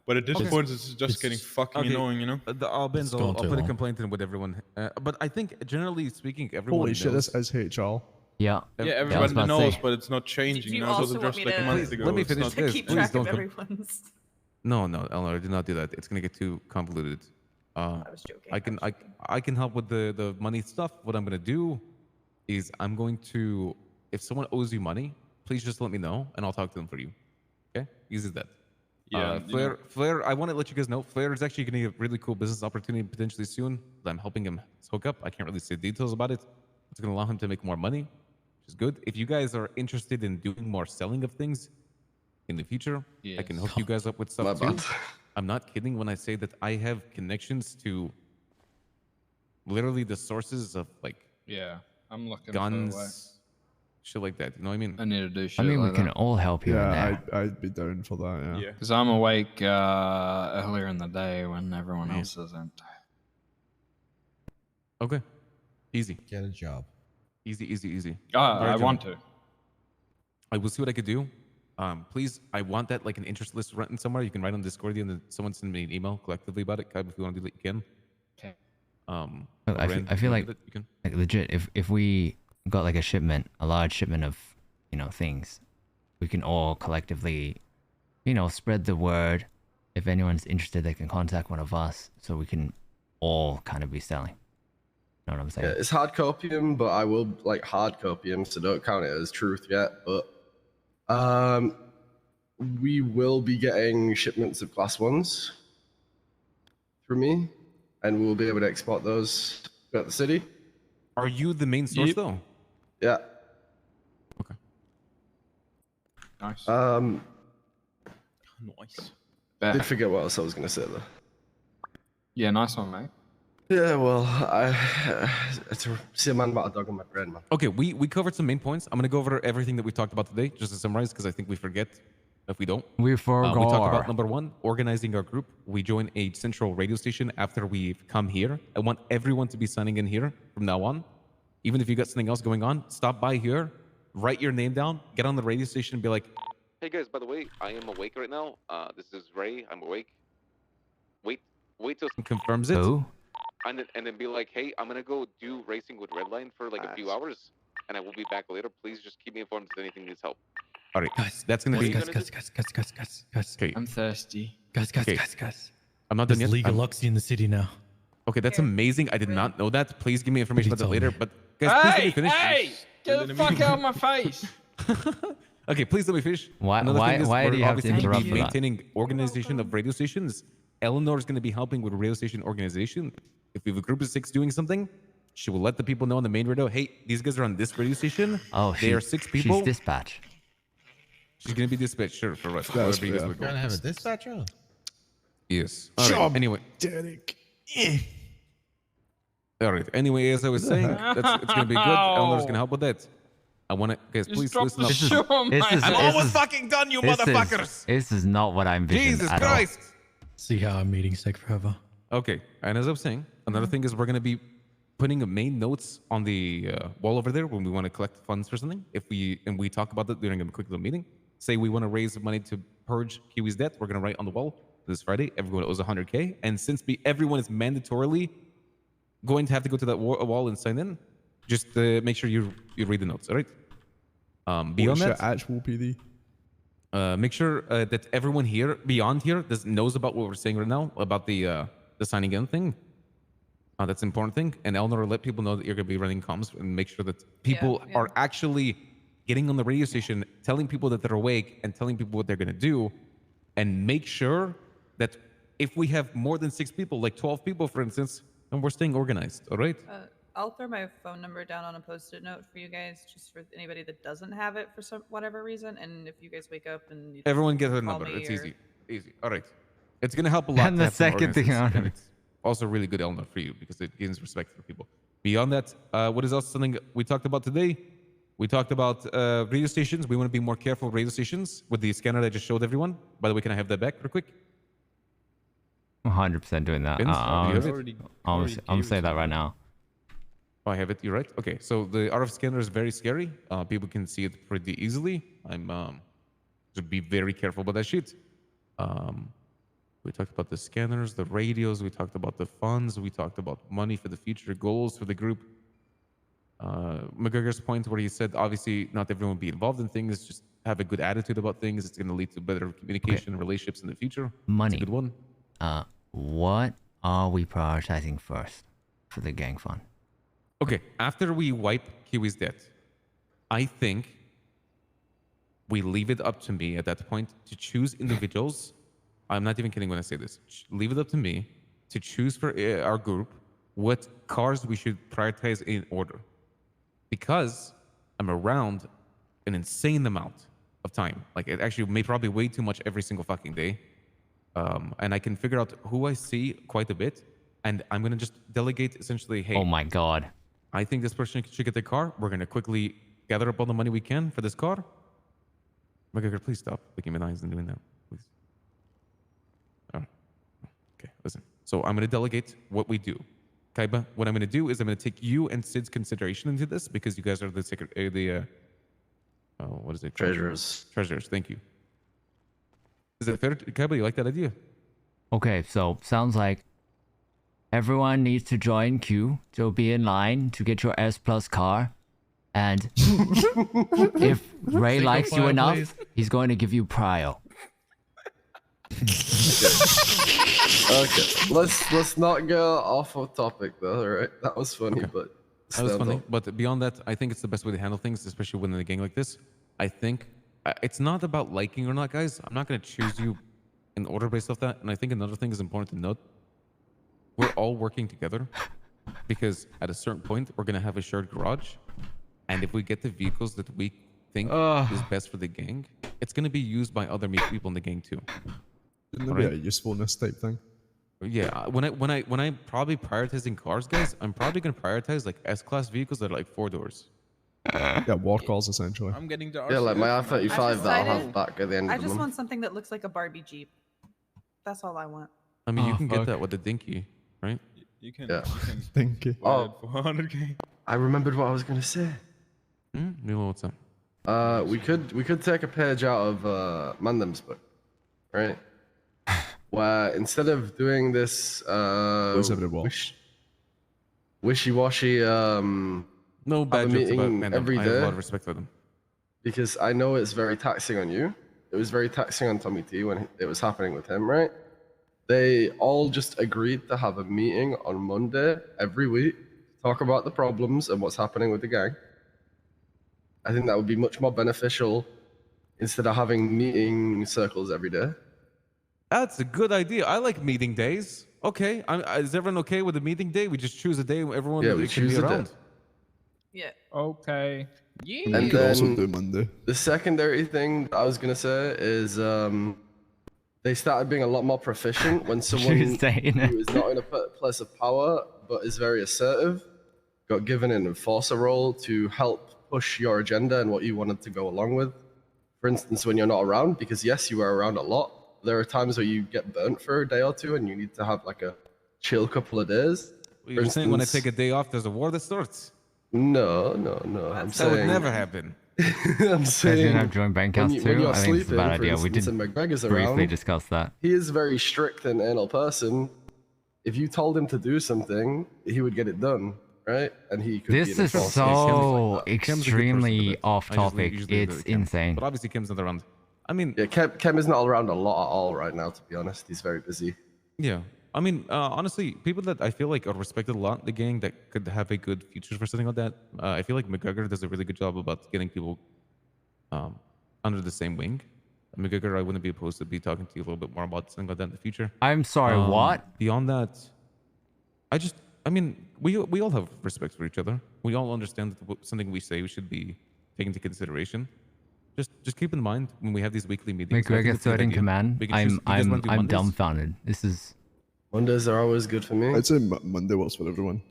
But at this point, it's just getting fucking annoying, you know. I'll put a complaint in with everyone. But I think generally speaking, everyone Holy shit, knows. this is HR. Yeah. Yeah, everyone knows, but it's not changing. You know, so also want just me like a to- month ago. Let me it's finish not- this. Keep Please track don't of come. everyone's. No, Eleanor, do not do that. It's gonna get too convoluted. I was joking. I can help with the money stuff. What I'm gonna do is I'm going to, if someone owes you money, please just let me know and I'll talk to them for you. Okay, easy as that. Yeah, you know. Flair. I want to let you guys know. Flair is actually getting a really cool business opportunity potentially soon. I'm helping him hook up. I can't really say details about it. It's gonna allow him to make more money, which is good. If you guys are interested in doing more selling of things in the future, I can hook you guys up with stuff too. I'm not kidding when I say that I have connections to literally the sources of like Yeah, I'm looking guns, for a way. shit like that. You know what I mean? I need to do shit I mean, like we can that. all help you in there. I'd be down for that. Yeah. Because I'm awake earlier in the day when everyone else isn't. Okay. Easy. Get a job. Easy. I want to. I will see what I could do. Please, I want that like an interest list written somewhere. You can write on Discord and then someone send me an email collectively about it. Kaiba, if you want to do that, you can. Okay. I feel like legit, if we got like a large shipment of, things, we can all collectively, spread the word. If anyone's interested, they can contact one of us so we can all kind of be selling. Know what I'm saying? Yeah, it's hard copium, but I will like hard copium, so don't count it as truth yet. But we will be getting shipments of class 1s through me, and we'll be able to export those throughout the city. Are you the main source though? Yeah. Okay. Nice. Nice. Did forget what else I was gonna say though. Yeah, nice one, mate. Yeah, well, to see a man about a dog on my brain, man. Okay, we covered some main points. I'm gonna go over everything that we talked about today, just to summarize, because I think we forget if we don't. We forgot. We talked about number 1, organizing our group. We join a central radio station after we've come here. I want everyone to be signing in here from now on. Even if you got something else going on, stop by here, write your name down, get on the radio station and be like, Hey guys, by the way, I am awake right now. This is Ray. I'm awake. Wait till confirms it. Who? And then be like, hey, I'm gonna go do racing with Redline for like a few hours, and I will be back later. Please just keep me informed if anything needs help. All right, that's gonna be. Guys. Okay. I'm thirsty. Guys. I'm not done There's yet. legal Luxy in the city now. Okay, that's amazing. I did not know that. Please give me information about that later. But guys, please let me finish. Hey! Get the fuck out of my face! Okay, please let me finish. Why do you have to interrupt for that? Maintaining organization of radio stations. Eleanor is going to be helping with radio station organization. If we have a group of 6 doing something, she will let the people know on the main radio, hey, these guys are on this radio station. Oh, they are 6 people. She's dispatch. She's going to be dispatched, sure, for us. You're going to have a dispatcher? Yes. All right, anyway. Derek. All right. Anyway, as I was saying, it's going to be good. Eleanor's going to help with that. I want to, guys, please listen up. I'm almost fucking done, you motherfuckers! This is not what I envisioned Jesus at Christ! See how our meetings take forever. Okay, and as I was saying, another thing is we're going to be putting main notes on the wall over there when we want to collect funds for something. If we talk about that during a quick little meeting. Say we want to raise money to purge Kiwi's debt, we're going to write on the wall this Friday, everyone owes 100K. And since everyone is mandatorily going to have to go to that wall and sign in, just make sure you read the notes, all right? Beyond that, actual PD. Make sure that everyone here, beyond here, knows about what we're saying right now about the signing in thing. That's an important thing. And Eleanor, let people know that you're going to be running comms and make sure that people are actually getting on the radio station, telling people that they're awake and telling people what they're going to do. And make sure that if we have more than 6 people, like 12 people, for instance, then we're staying organized. All right? I'll throw my phone number down on a post-it note for you guys, just for anybody that doesn't have it for whatever reason. And if you guys wake up and you Everyone get her call number. me It's or- easy. Easy. All right. It's going to help a lot. And to the have some second thing organizers, on and it. it's also really good, Eleanor, for you because it gains respect for people. Beyond that, what is else something we talked about today? We talked about radio stations. We want to be more careful with radio stations with the scanner that I just showed everyone. By the way, can I have that back real quick? 100% doing that. Vince, I'm you have it? gonna say that right now. Oh, I have it. You're right. Okay, so the RF scanner is very scary. People can see it pretty easily. So be very careful about that shit. We talked about the scanners, the radios. We talked about the funds. We talked about money for the future, goals for the group. McGregor's point where he said, obviously, not everyone will be involved in things. Just have a good attitude about things. It's going to lead to better communication and relationships in the future. Money. It's a good one. What are we prioritizing first for the gang fund? Okay, after we wipe Kiwi's debt, I think we leave it up to me at that point to choose individuals. I'm not even kidding when I say this. Leave it up to me to choose for our group what cars we should prioritize in order. Because I'm around an insane amount of time. Like, it actually may probably way too much every single fucking day. And I can figure out who I see quite a bit. And I'm going to just delegate essentially, hey. Oh my God. I think this person should get the car. We're going to quickly gather up all the money we can for this car. McGregor, please stop looking at my eyes and doing that, please. Oh. Okay, listen. So I'm going to delegate what we do. Kaiba, what I'm going to do is I'm going to take you and Sid's consideration into this because you guys are the what is it? Treasurers. Treasurers, thank you. Is it fair, Kaiba? You like that idea? Okay, so sounds like everyone needs to join queue to be in line to get your S Plus car. And if Ray Take a likes you file, enough, please. he's going to give you prio. Okay, let's not go off of topic though. All right, that was funny, but That was stand funny. up. But beyond that, I think it's the best way to handle things, especially when in a gang like this. I think it's not about liking or not, guys. I'm not going to choose you in order based off that. And I think another thing is important to note. We're all working together because at a certain point, we're going to have a shared garage. And if we get the vehicles that we think is best for the gang, it's going to be used by other people in the gang too. Shouldn't there be a usefulness type thing? Yeah, when I probably prioritizing cars, guys, I'm probably gonna prioritize like S-class vehicles that are like 4 doors. Yeah, war cars essentially. I'm getting the Yeah, like my RCF. R35 that I'll have back at the end I of the just month. want something that looks like a Barbie Jeep. That's all I want. I mean, you can get that with the dinky, right? You can. Yeah. You can Thank you. buy it for 100K. I remembered what I was gonna say. Milo, what's up? We could take a page out of Mandem's book, right? Where instead of doing this wishy-washy no bad have a jokes about meeting Mandem. every I have a day, lot of respect for them. because I know it's very taxing on you. It was very taxing on Tommy T when it was happening with him, right? They all just agreed to have a meeting on Monday every week, talk about the problems and what's happening with the gang. I think that would be much more beneficial instead of having meeting circles every day. That's a good idea. I like meeting days. Okay, is everyone okay with the meeting day? We just choose a day when everyone Yeah, we can choose be a day. around. Yeah. Okay. Yeah. And You could also then do Monday. the secondary thing I was gonna say is they started being a lot more proficient when someone Tuesday, innit? who is not in a place of power but is very assertive got given an enforcer role to help push your agenda and what you wanted to go along with. For instance, when you're not around, because yes, you are around a lot, there are times where you get burnt for a day or two and you need to have like a chill couple of days. You're saying when I take a day off, there's a war that starts? No. I'm That saying would never happen. I'm Guys saying didn't have joint bank accounts when too? you're I think it's a sleeping, bad for idea. We instance, did and McGregor's briefly around, discuss that. he is a very strict and anal person. If you told him to do something, he would get it done, right? And he could. This be an is enforcer. so Kim's a good person for extremely this. off I usually topic. leave it It's to Kim. insane. But obviously, Kim's not around. I mean, Yeah, Kem is not around a lot at all right now, to be honest. He's very busy. yeah. I mean, honestly, people that I feel like are respected a lot in the gang that could have a good future for something like that. I feel like McGregor does a really good job about getting people under the same wing. McGregor, I wouldn't be opposed to be talking to you a little bit more about something like that in the future. I'm sorry, what? Beyond that, I mean, we all have respect for each other. We all understand that something we say should be taken into consideration. Just keep in mind when we have these weekly meetings. McGregor third in command. I'm dumbfounded. This is. Mondays are always good for me. I'd say Monday works for everyone.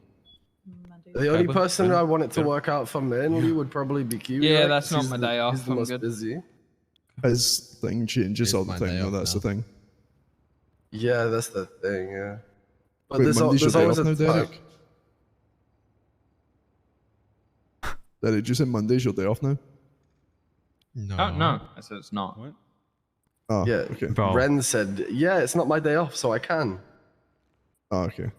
The only person I want it to work out for mainly would probably be Q. Yeah, that's not my day off. He's the I'm most good. busy. His thing changes all the time, though. That's the thing. Yeah, that's the thing. Yeah. But Wait, there's Monday's your day always off a now, time. Derek? Derek, did you say Monday's your day off now? Oh, no, I said it's not. What? Oh, Yeah, okay. Ren said, yeah, it's not my day off, so I can. Oh, okay.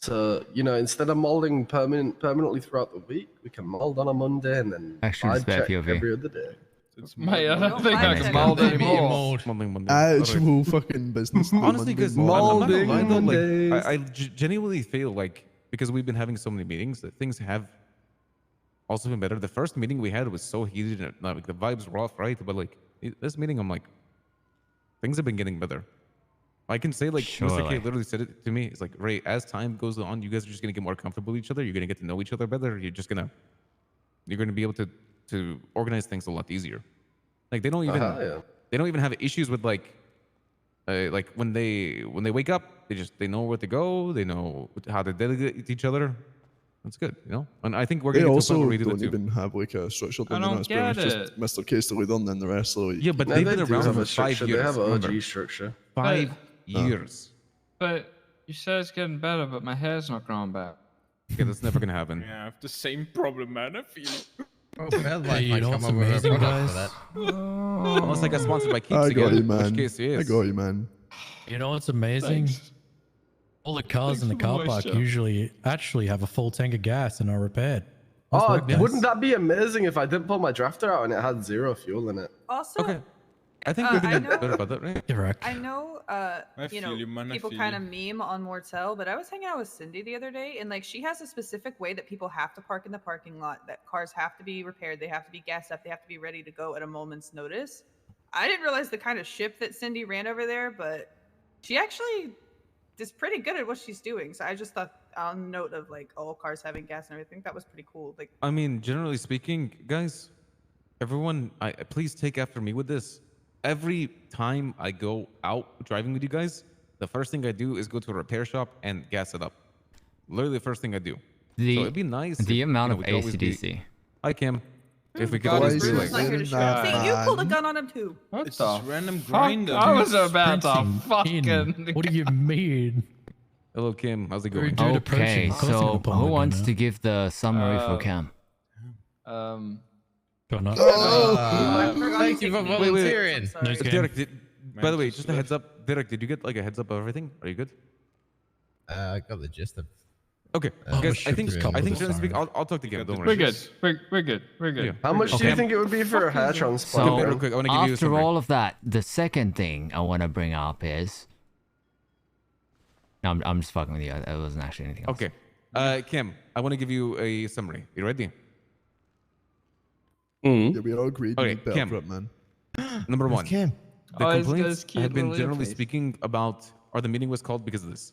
So, instead of molding permanently throughout the week, we can mold on a Monday and then Actually, vibe check POV. every other day. Mate, I don't think I can mold anymore. Actual fucking business. Honestly, because Molding I genuinely feel like, because we've been having so many meetings, that things have also been better. The first meeting we had was so heated and like the vibes were off, right? But like this meeting, I'm like, things have been getting better. I can say like Mr. K literally said it to me. It's like, Ray, as time goes on, you guys are just gonna get more comfortable with each other. You're gonna get to know each other better. You're gonna be able to organize things a lot easier. Like they don't even have issues with like when they wake up, they know where to go. They know how to delegate each other. That's good, And I think we're They gonna also get to don't even have like a structured London don't get It's just Mr. Case to lead on and the rest. So Yeah, but No, they've they been do around have for a 5 structure. years. They have an remember? OG structure. 5 years. But you said it's getting better, but my hair's not growing back. Yeah, that's never gonna happen. Yeah, I have the same problem, man. I feel it. Oh, Bad Hey, Life you might know come what's over with a amazing, product for guys? that. Unless I get sponsored by Keeps I got again, you, in man. which case, yes. I got you, man. You know what's amazing? Thanks. All the cars in the Thanks for car the park moisture. usually actually have a full tank of gas and are repaired. Nice Oh, work, guys. wouldn't that be amazing if I didn't pull my drafter out and it had 0 fuel in it? Also, Okay. I think we've been getting better about that, right? Correct. I know, feel you, man, I people feel kind you. of meme on Mortel, but I was hanging out with Cindy the other day, and like she has a specific way that people have to park in the parking lot. That cars have to be repaired, they have to be gassed up, they have to be ready to go at a moment's notice. I didn't realize the kind of ship that Cindy ran over there, but she actually is pretty good at what she's doing. So I just thought, on note of like all cars having gas and everything, that was pretty cool. Like, I mean, generally speaking, guys, everyone, please take after me with this. Every time I go out driving with you guys, the first thing I do is go to a repair shop and gas it up. Literally the first thing I do. So it'd be nice. The amount of we could always be- ACDC. Hi, Kim. If we could God, always he's be just like, not here to Nah, shoot. See, you pulled a man. gun on him too. What It's the just random fuck? grinder. I was about to Sprinting fucking. in. What do you mean? hello, Kim. How's it We're going? doing Okay, approaching. Of course I'm so gonna pull who my gun wants out. to give the summary for Cam? Don't know. Thank you for volunteering. No game. Derek, by the way, just just a heads up. Derek, did you get like a heads up of everything? Are you good? I got the gist of. Okay, Oh, guys, shit, I think this couple generally is speaking, fine. I'll talk to Kim. Don't worry. We're good. We're good. We're good. Yeah. How much do Okay. you think it would be for a hair transplant? So, real quick, I wanna give you a after summary. all of that, the second thing I want to bring up is... No, I'm just fucking with you. It wasn't actually anything else. Okay. Kim, I want to give you a summary. You ready? Yeah, we all agreed. Okay, You need better Kim. for it, man. Number one. Kim. The Oh, it's complaints cute had been little generally face. speaking about, or the meeting was called because of this.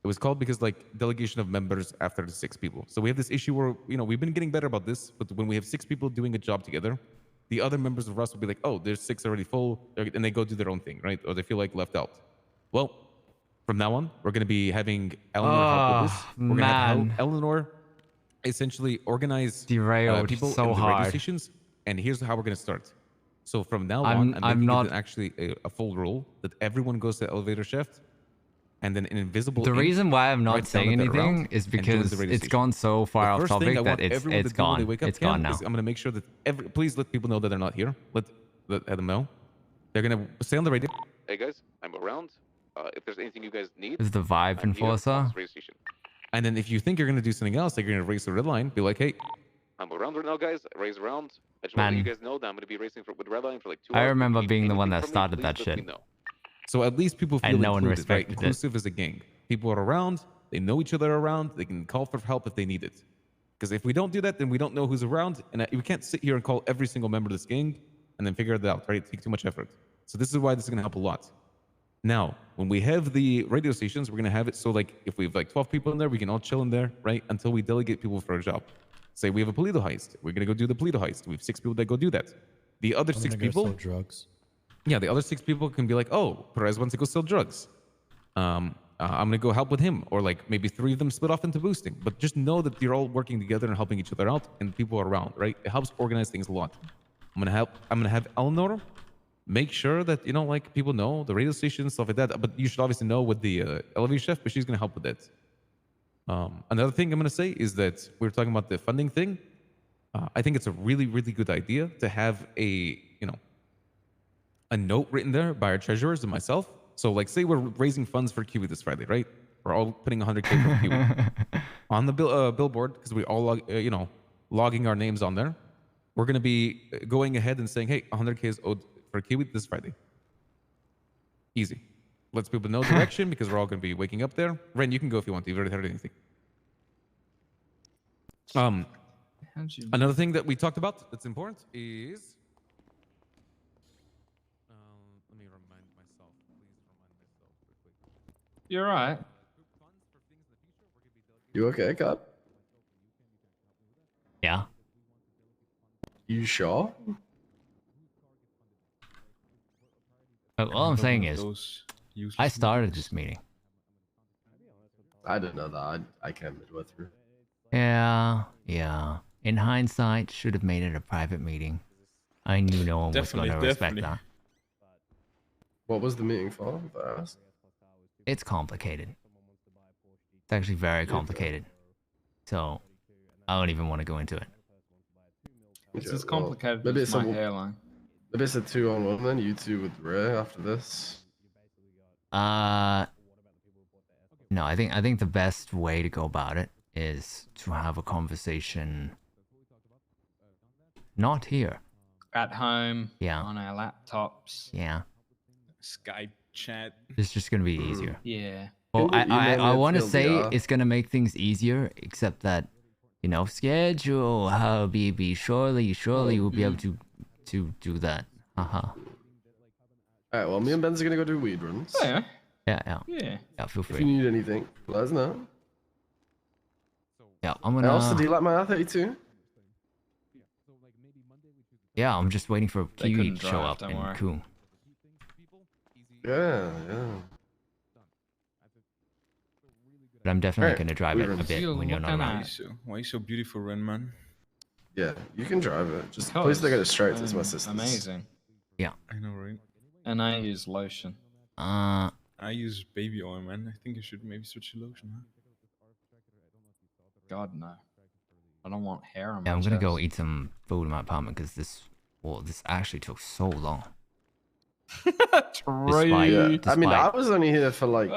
It was called because like delegation of members after the 6 people. So we have this issue where, we've been getting better about this, but when we have 6 people doing a job together, the other members of R.U.S.T will be like, oh, there's 6 already full, and they go do their own thing, right? Or they feel like left out. Well, from now on, we're going to be having Eleanor help with this. We're going to have man. Eleanor essentially organize Derailed people so in the radio hard. stations, and here's how we're going to start. So from now I'm on, I'm making not- it actually a full rule that everyone goes to the elevator shaft, and then an invisible. The ink reason why I'm not writes down saying that they're anything around is and joins because the radio it's station. gone so far The off first thing topic I that want everyone it's to do when they gone. wake up, It's Cam, gone now. is I'm going to make sure that please let people know that they're not here. Let them know. They're going to stay on the radio. Hey guys, I'm around. If there's anything you guys need, Is the vibe I'm here on enforcer? this radio station. And then if you think you're going to do something else, like you're going to race the red line, be like, hey, I'm around right now, guys. Raise around. I just want to let Man. you guys know that I'm going to be racing with Redline for like 2 I hours. If you remember need being the one anything that from me, started please that let me shit. know. So at least people feel And no one included, right? respected it. Inclusive as a gang. People are around. They know each other around. They can call for help if they need it. Because if we don't do that, then we don't know who's around, and we can't sit here and call every single member of this gang and then figure it out, right? It takes too much effort. So this is why this is going to help a lot. Now, when we have the radio stations, we're going to have it so like if we have like 12 people in there, we can all chill in there, right? Until we delegate people for a job. Say we have a Polito heist. We're going to go do the Polito heist. We have 6 people that go do that. The other 6 people... Sell drugs. Yeah, the other 6 people can be like, oh, Perez wants to go sell drugs. I'm going to go help with him. Or like maybe 3 of them split off into boosting. But just know that you're all working together and helping each other out and people are around, right? It helps organize things a lot. I'm going to have Eleanor make sure that, you know, like people know the radio station, stuff like that. But you should obviously know with the elevator chef, but she's going to help with that. Another thing I'm going to say is that we were talking about the funding thing. I think it's a really, really good idea to have a note written there by our treasurers and myself. So like say we're raising funds for Kiwi this Friday, right? We're all putting 100K for Kiwi on the billboard because we all logging our names on there. We're going to be going ahead and saying, hey, 100K is owed for Kiwi this Friday. Easy. Lets people know direction because we're all going to be waking up there. Ren, you can go if you want to. You've already heard anything. Another thing that we talked about that's important is... let me remind myself. Please remind myself real quick. You're right. You okay, Cap? Yeah. You sure? All I'm saying is, I started this meeting. I didn't know that. I came midway through. Yeah. In hindsight, should have made it a private meeting. I knew no one was going to respect that. What was the meeting for? It's complicated. It's actually very complicated. So, I don't even want to go into it. It's as complicated as my hairline. Maybe it's a 2-on-1 then, you 2 with Ray after this. No, I think the best way to go about it is to have a conversation not here. At home. Yeah. On our laptops. Yeah. Skype chat. It's just gonna be easier. Yeah. Well, I want to say it's gonna make things easier, except that, you know, schedule, Habibi. Surely we'll be able to do that. Alright, well, me and Ben's are gonna go do weed runs. Oh, yeah. Yeah, feel free. If you need anything, let us know. Yeah, I'm gonna... Also, do you like my R32? Yeah, I'm just waiting for Kiwi to show up and cool. Yeah. But I'm definitely gonna drive it a bit when you're not around. Why are you so beautiful, Ren, man? Yeah, you can drive it. Just please don't get distracted. It's my sister's. Amazing. Yeah. I know, right? And I use lotion. I use baby oil, man. I think you should maybe switch to lotion, huh? God, no. I don't want hair on my Yeah, I'm gonna chest. go eat some food in my apartment because this actually took so long. I mean, I was only here for like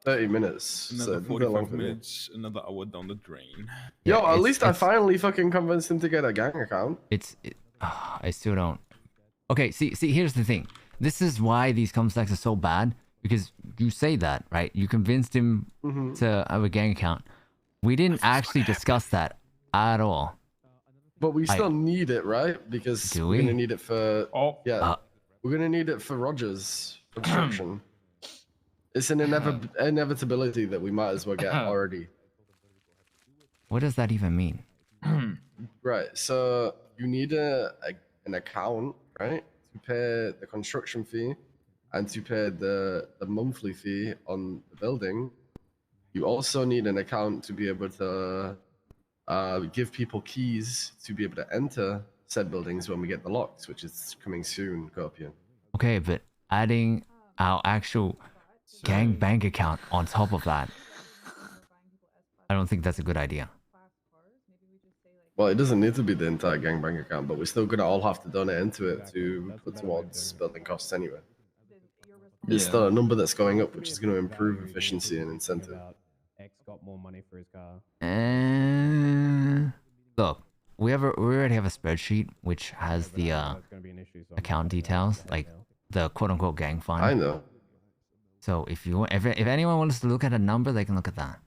30 minutes. Another So 45 minutes, another hour down the drain. Yo, at least I finally fucking convinced him to get a gang account. I still don't. Okay, see, here's the thing. This is why these comstacks are so bad, because you say that, right? You convinced him to have a gang account. We didn't actually discuss that at all. But we still need it, right? Because Do we're we? gonna need it for we're gonna need it for Rogers construction. It's an inevitability that we might as well get already. What does that even mean? Right. So you need an account, right, to pay the construction fee and to pay the monthly fee on the building. You also need an account to be able to give people keys to be able to enter said buildings when we get the locks, which is coming soon, Scorpion. Okay, but adding our actual gang bank account on top of that, I don't think that's a good idea. Well, it doesn't need to be the entire gang bank account, but we're still gonna all have to donate into it to put towards building costs anyway. It's still a number that's going up, which is going to improve efficiency and incentive. X got more money for his car. Look, we already have a spreadsheet which has the account details, like the quote-unquote gang fund. I know. So if anyone wants to look at a number, they can look at that.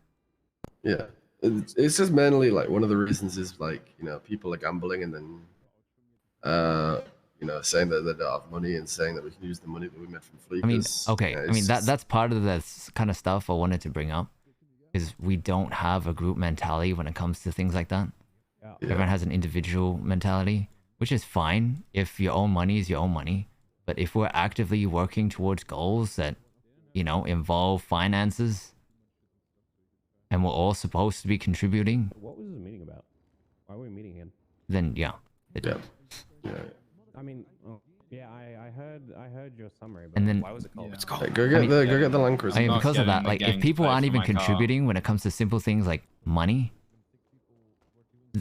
Yeah, it's just mainly like one of the reasons is like people are gambling and then saying that they don't have money and saying that we can use the money that we made from I mean, Fleekers. okay. I mean that's part of the kind of stuff I wanted to bring up, is we don't have a group mentality when it comes to things like that. Yeah. Everyone has an individual mentality, which is fine if your own money is your own money. But if we're actively working towards goals that, involve finances, and we're all supposed to be contributing, What was this meeting about? Why were we meeting again? then yeah. I mean, yeah, I heard your summary, but And then why was it called? It's called. Go get the Land Cruiser. I mean, because of that, getting the like, if gang people to pay aren't for even my car. contributing when it comes to simple things like money,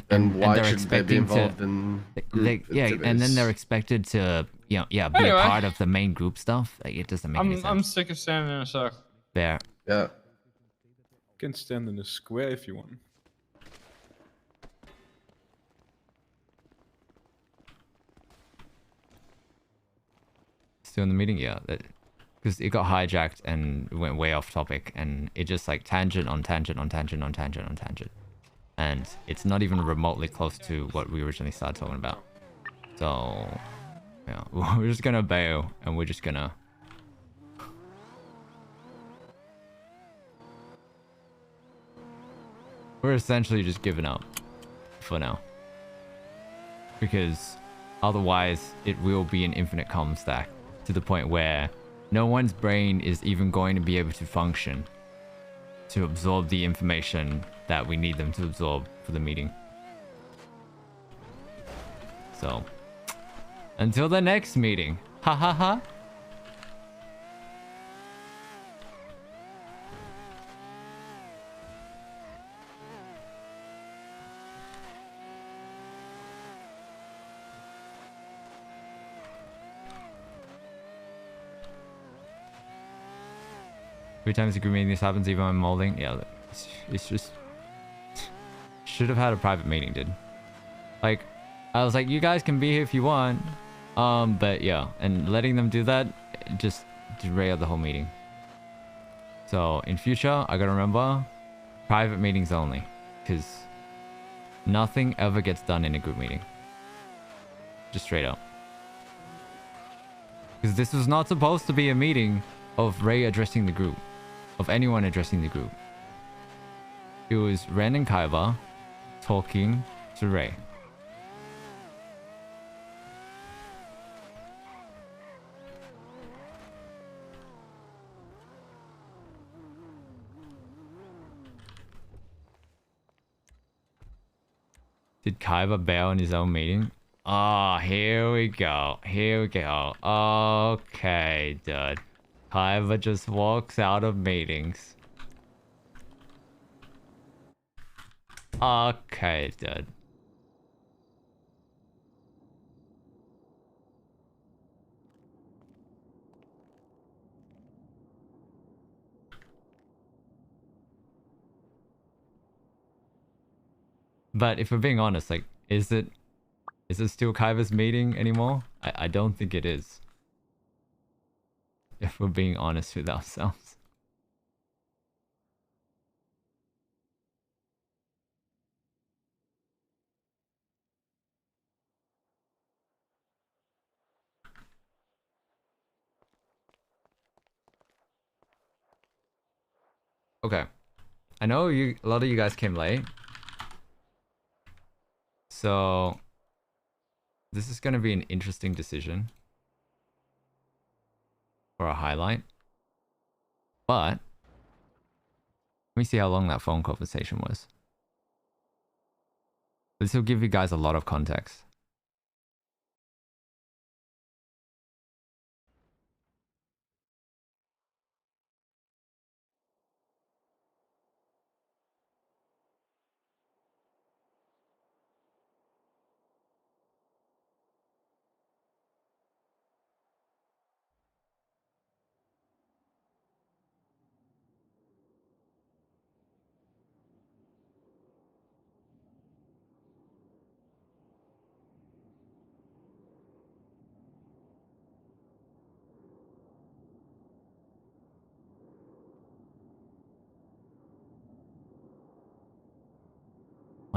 And why they're should they be expecting involved to, in group yeah, and then activities? they're expected to, be Anyway. a part of the main group stuff. Like, it doesn't make any sense. I'm sick of standing in a circle. Fair. Yeah. You can stand in a square if you want. Still in the meeting, yeah. Because it got hijacked and went way off topic, and it just like tangent on tangent on tangent on tangent on tangent, and it's not even remotely close to what we originally started talking about. So yeah, we're just gonna bail, and we're just gonna. We're essentially just giving up for now, because otherwise it will be an infinite comm stack to the point where no one's brain is even going to be able to function to absorb the information that we need them to absorb for the meeting. So, until the next meeting. Ha ha ha. Every time a group meeting this happens, even when molding, yeah, it's just should have had a private meeting, dude. Like, I was like, you guys can be here if you want, but yeah, and letting them do that just derailed the whole meeting. So in future, I gotta remember, private meetings only, because nothing ever gets done in a group meeting. Just straight up. Because this was not supposed to be a meeting of Ray addressing the group. Of anyone addressing the group. It was Ren and Kaiba talking to Ray. Did Kaiba bail in his own meeting? Oh, here we go. Here we go. Okay, dude. Kaiba just walks out of meetings. Okay, dude. But if we're being honest, like, is it still Kaiba's meeting anymore? I don't think it is. If we're being honest with ourselves. Okay. I know a lot of you guys came late. So this is going to be an interesting decision for a highlight. But let me see how long that phone conversation was. This will give you guys a lot of context.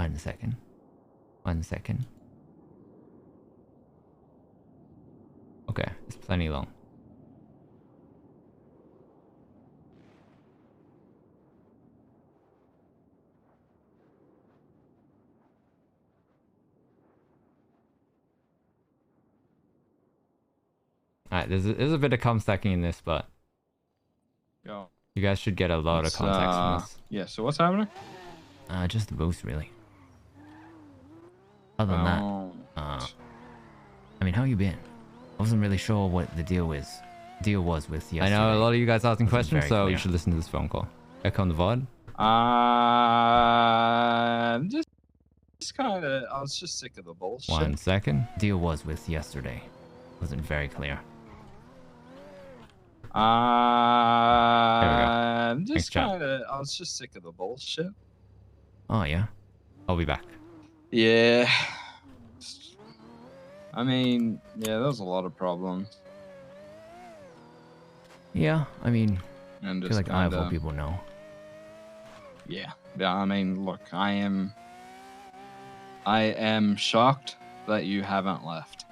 1 second. 1 second. Okay, it's plenty long. Alright, there's a bit of com stacking in this, but Yeah. you guys should get a lot of context from this. Yeah, so what's happening? Just the boost, really. Other than Oh. that, I mean, how you been? I wasn't really sure what the deal was with yesterday. I know a lot of you guys asking questions, so you should listen to this phone call. Echo on the VOD. Just kind of, I was just sick of the bullshit. 1 second. Deal was with yesterday. Wasn't very clear. Just kind of, I was just sick of the bullshit. Oh yeah, I'll be back. Yeah. I mean, yeah, there's a lot of problems. Yeah, I mean, And I feel just like I kinda- hope people know. Yeah. Yeah, I mean, look, I am shocked that you haven't left.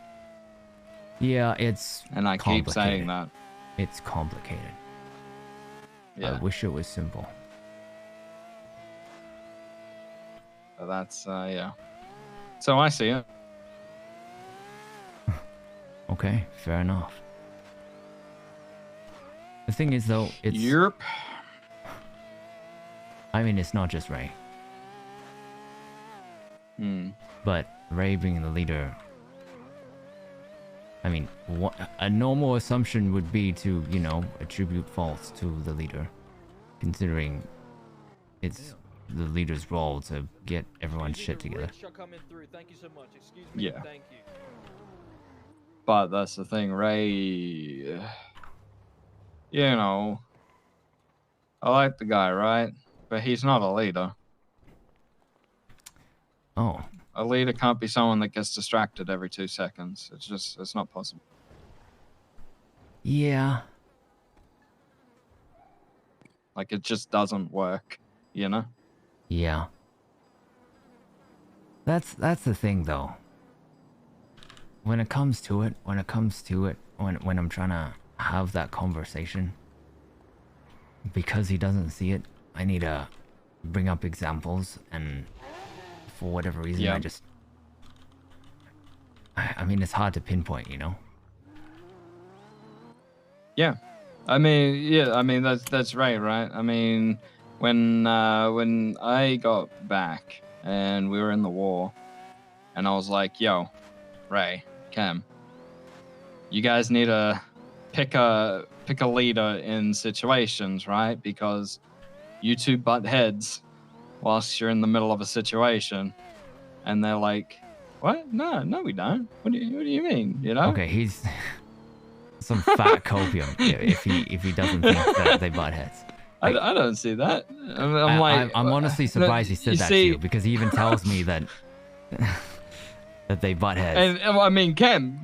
Yeah, it's And I keep saying complicated. that. It's complicated. Yeah. I wish it was simple. But that's, yeah. So I see it. Okay, fair enough. The thing is, though, it's... Yep. I mean, it's not just Ray. But Ray being the leader... I mean, a normal assumption would be to, you know, attribute faults to the leader. Considering it's the leader's role to get everyone's shit together. Yeah. But that's the thing, Ray. You know, I like the guy, right? But he's not a leader. Oh. A leader can't be someone that gets distracted every 2 seconds. It's not possible. Yeah. Like, it just doesn't work, you know? Yeah. That's the thing, though. When it comes to it, when I'm trying to have that conversation, because he doesn't see it, I need to bring up examples, and for whatever reason, Yeah. I mean, it's hard to pinpoint, you know? Yeah. I mean, that's right? I mean, when I got back and we were in the war, and I was like, yo, Ray, Cam, you guys need to pick a leader in situations, right? Because you two butt heads whilst you're in the middle of a situation, and they're like, what? No, we don't. What do you mean? You know? Okay, he's some fat copium if he doesn't think that they butt heads. I don't see that. I'm honestly surprised he said that to you, because he even tells me that that they butt heads. And I mean, Cam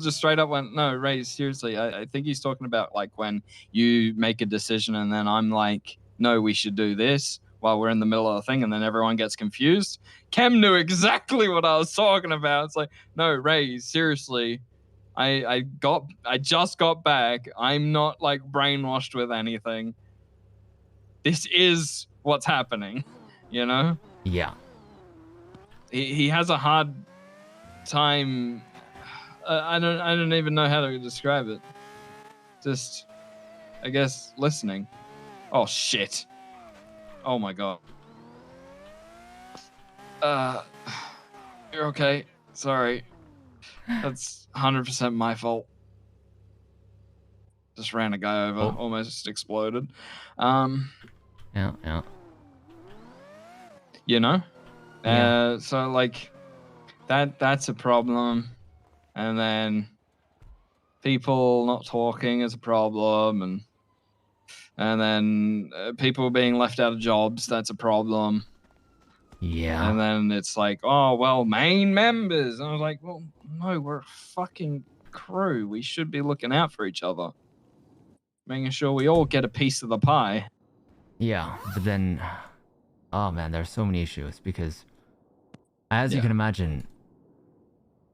just straight up went, no, Ray, seriously, I think he's talking about like when you make a decision and then I'm like, no, we should do this while we're in the middle of the thing, and then everyone gets confused. Cam knew exactly what I was talking about. It's like, no, Ray, seriously, I just got back. I'm not like brainwashed with anything. This is what's happening, you know? Yeah. He has a hard time. I don't even know how to describe it. Just, I guess, listening. Oh shit. Oh my god. You're okay. Sorry. That's 100% my fault. Just ran a guy over, almost exploded. Yeah. You know? Yeah. So like that's a problem. And then people not talking is a problem, and then people being left out of jobs, that's a problem. Yeah. And then it's like, oh, well, main members. And I was like, well, no, we're a fucking crew. We should be looking out for each other. Making sure we all get a piece of the pie. Yeah, but then... Oh man, there's so many issues, because As you Yeah. can imagine,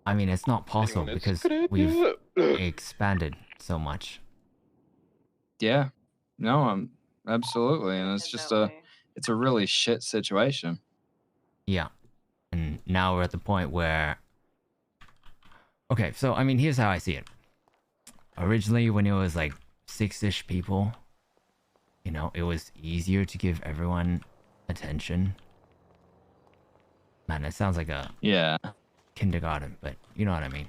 I mean, it's not possible Anyone else? because Good we've idea. expanded so much. Yeah. No, absolutely, and it's just it's a really shit situation. Yeah. And now we're at the point where... Okay, so, I mean, here's how I see it. Originally, when it was like 6-ish people, you know, it was easier to give everyone attention. Man, it sounds like a kindergarten, but you know what I mean.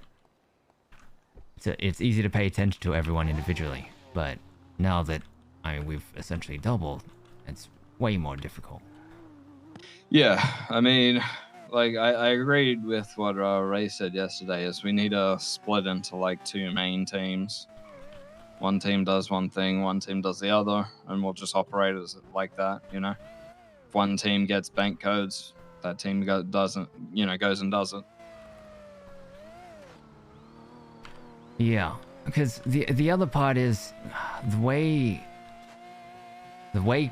It's easy to pay attention to everyone individually, but now that, I mean, we've essentially doubled, it's way more difficult. Yeah, I mean, like I agreed with what Ray said yesterday. Is we need to split into like 2 main teams. One team does one thing, one team does the other, and we'll just operate as like that. You know, if one team gets bank codes, that team doesn't. You know, goes and does it. Yeah, because the other part is the way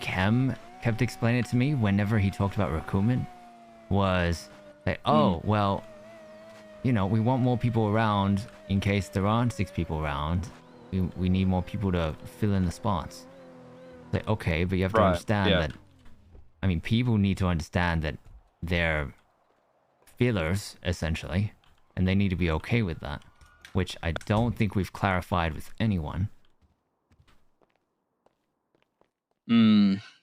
Kem kept explaining it to me whenever he talked about recruitment was like, oh, well, you know, we want more people around in case there aren't 6 people around. We need more people to fill in the spots. Like, okay, but you have to understand that, I mean, people need to understand that they're fillers, essentially, and they need to be okay with that, which I don't think we've clarified with anyone.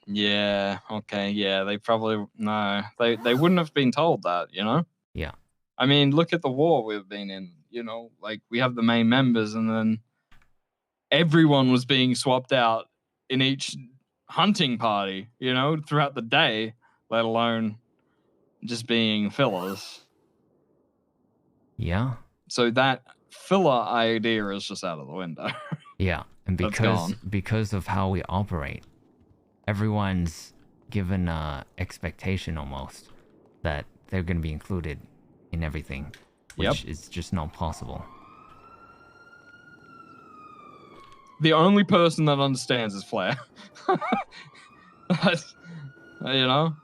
Yeah. Okay. Yeah. They probably no. They wouldn't have been told that. You know. Yeah. I mean, look at the war we've been in. You know, like we have the main members, and then everyone was being swapped out in each hunting party. You know, throughout the day, let alone just being fillers. Yeah. So that filler idea is just out of the window. Yeah, and That's gone. because of how we operate, everyone's given a expectation almost that they're going to be included in everything, which is just not possible. The only person that understands is Flair. You know?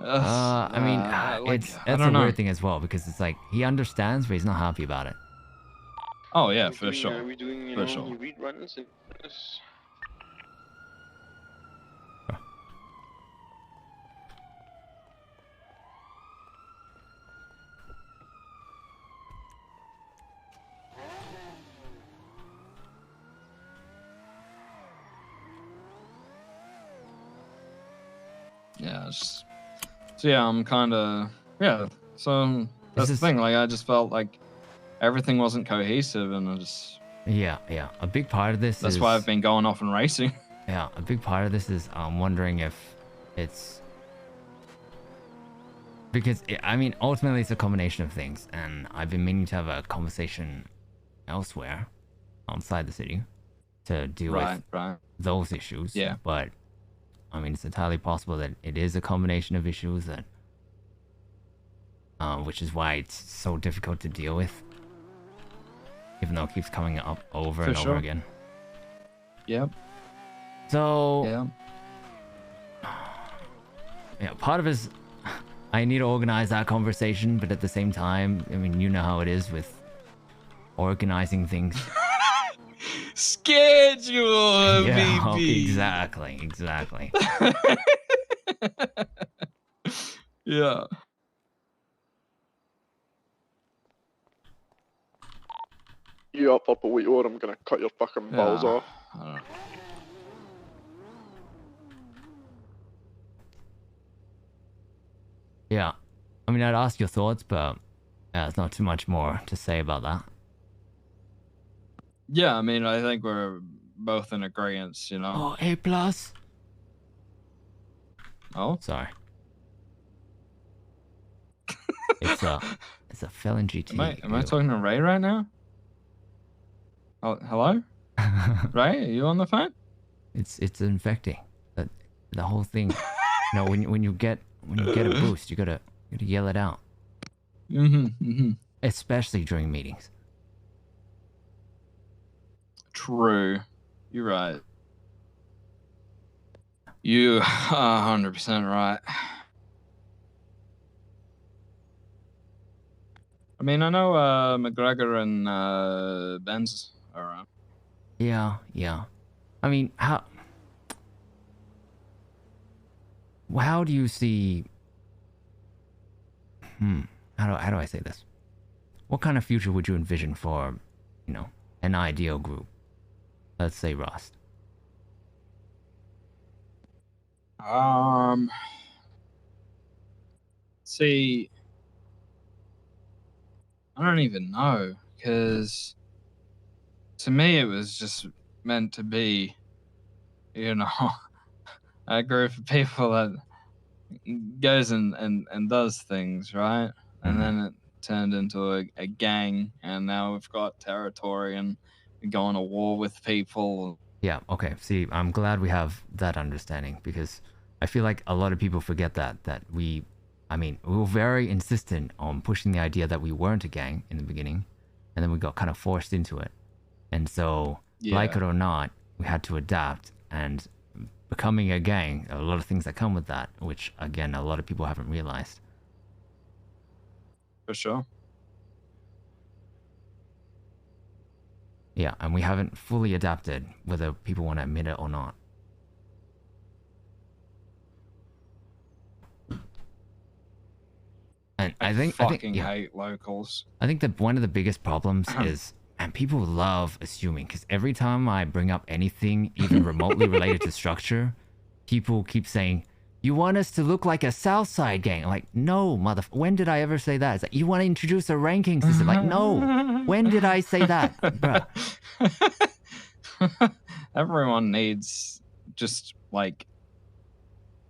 I mean, like, I that's a don't know. weird thing as well because it's like he understands, but he's not happy about it. Oh yeah, for sure. Are we doing, you For know, sure. any read runs and this? Yeah, so yeah, I'm kind of So that's the thing. Like, I just felt like everything wasn't cohesive, and I just Yeah. A big part of this that's is why I've been going off and racing. Yeah, a big part of this is wondering if it's because I mean ultimately it's a combination of things, and I've been meaning to have a conversation elsewhere outside the city to deal with those issues. Yeah. But I mean it's entirely possible that it is a combination of issues that which is why it's so difficult to deal with, even though it keeps coming up over and over again. Yep. So yeah, part of it is I need to organize that conversation, but at the same time, I mean, you know how it is with organizing things. Schedule, Yeah, baby. exactly. Yeah. You up, Upperwheat, or I'm gonna cut your fucking balls off. Yeah, I mean, I'd ask your thoughts, but there's not too much more to say about that. Yeah, I mean, I think we're both in agreement, you know. Oh, A+. Oh, sorry. It's a felon GT. Am I talking to Ray right now? Oh, hello? Ray, are you on the phone? It's infecting. The whole thing. You know, when you get a boost, you gotta yell it out. Especially during meetings. True. You're right. You are 100% right. I mean, I know McGregor and Benz are around. Yeah, yeah. I mean, how do you see? How do I say this? What kind of future would you envision for, you know, an ideal group? Let's say R.U.S.T. See, I don't even know, because to me it was just meant to be, you know, a group of people that goes and does things, right? And then it turned into a gang, and now we've got territory and we go on a war with people. Yeah, okay. See, I'm glad we have that understanding, because I feel like a lot of people forget that we were very insistent on pushing the idea that we weren't a gang in the beginning, and then we got kind of forced into it. And so, like it or not, we had to adapt, and becoming a gang, a lot of things that come with that, which again, a lot of people haven't realized. For sure. Yeah, and we haven't fully adapted, whether people want to admit it or not. And I think hate locals. I think that one of the biggest problems is, and people love assuming, because every time I bring up anything even remotely related to structure, people keep saying, "You want us to look like a Southside gang?" I'm like, no, when did I ever say that? It's like, you want to introduce a ranking system? Like, no, when did I say that? Bruh. Everyone needs just like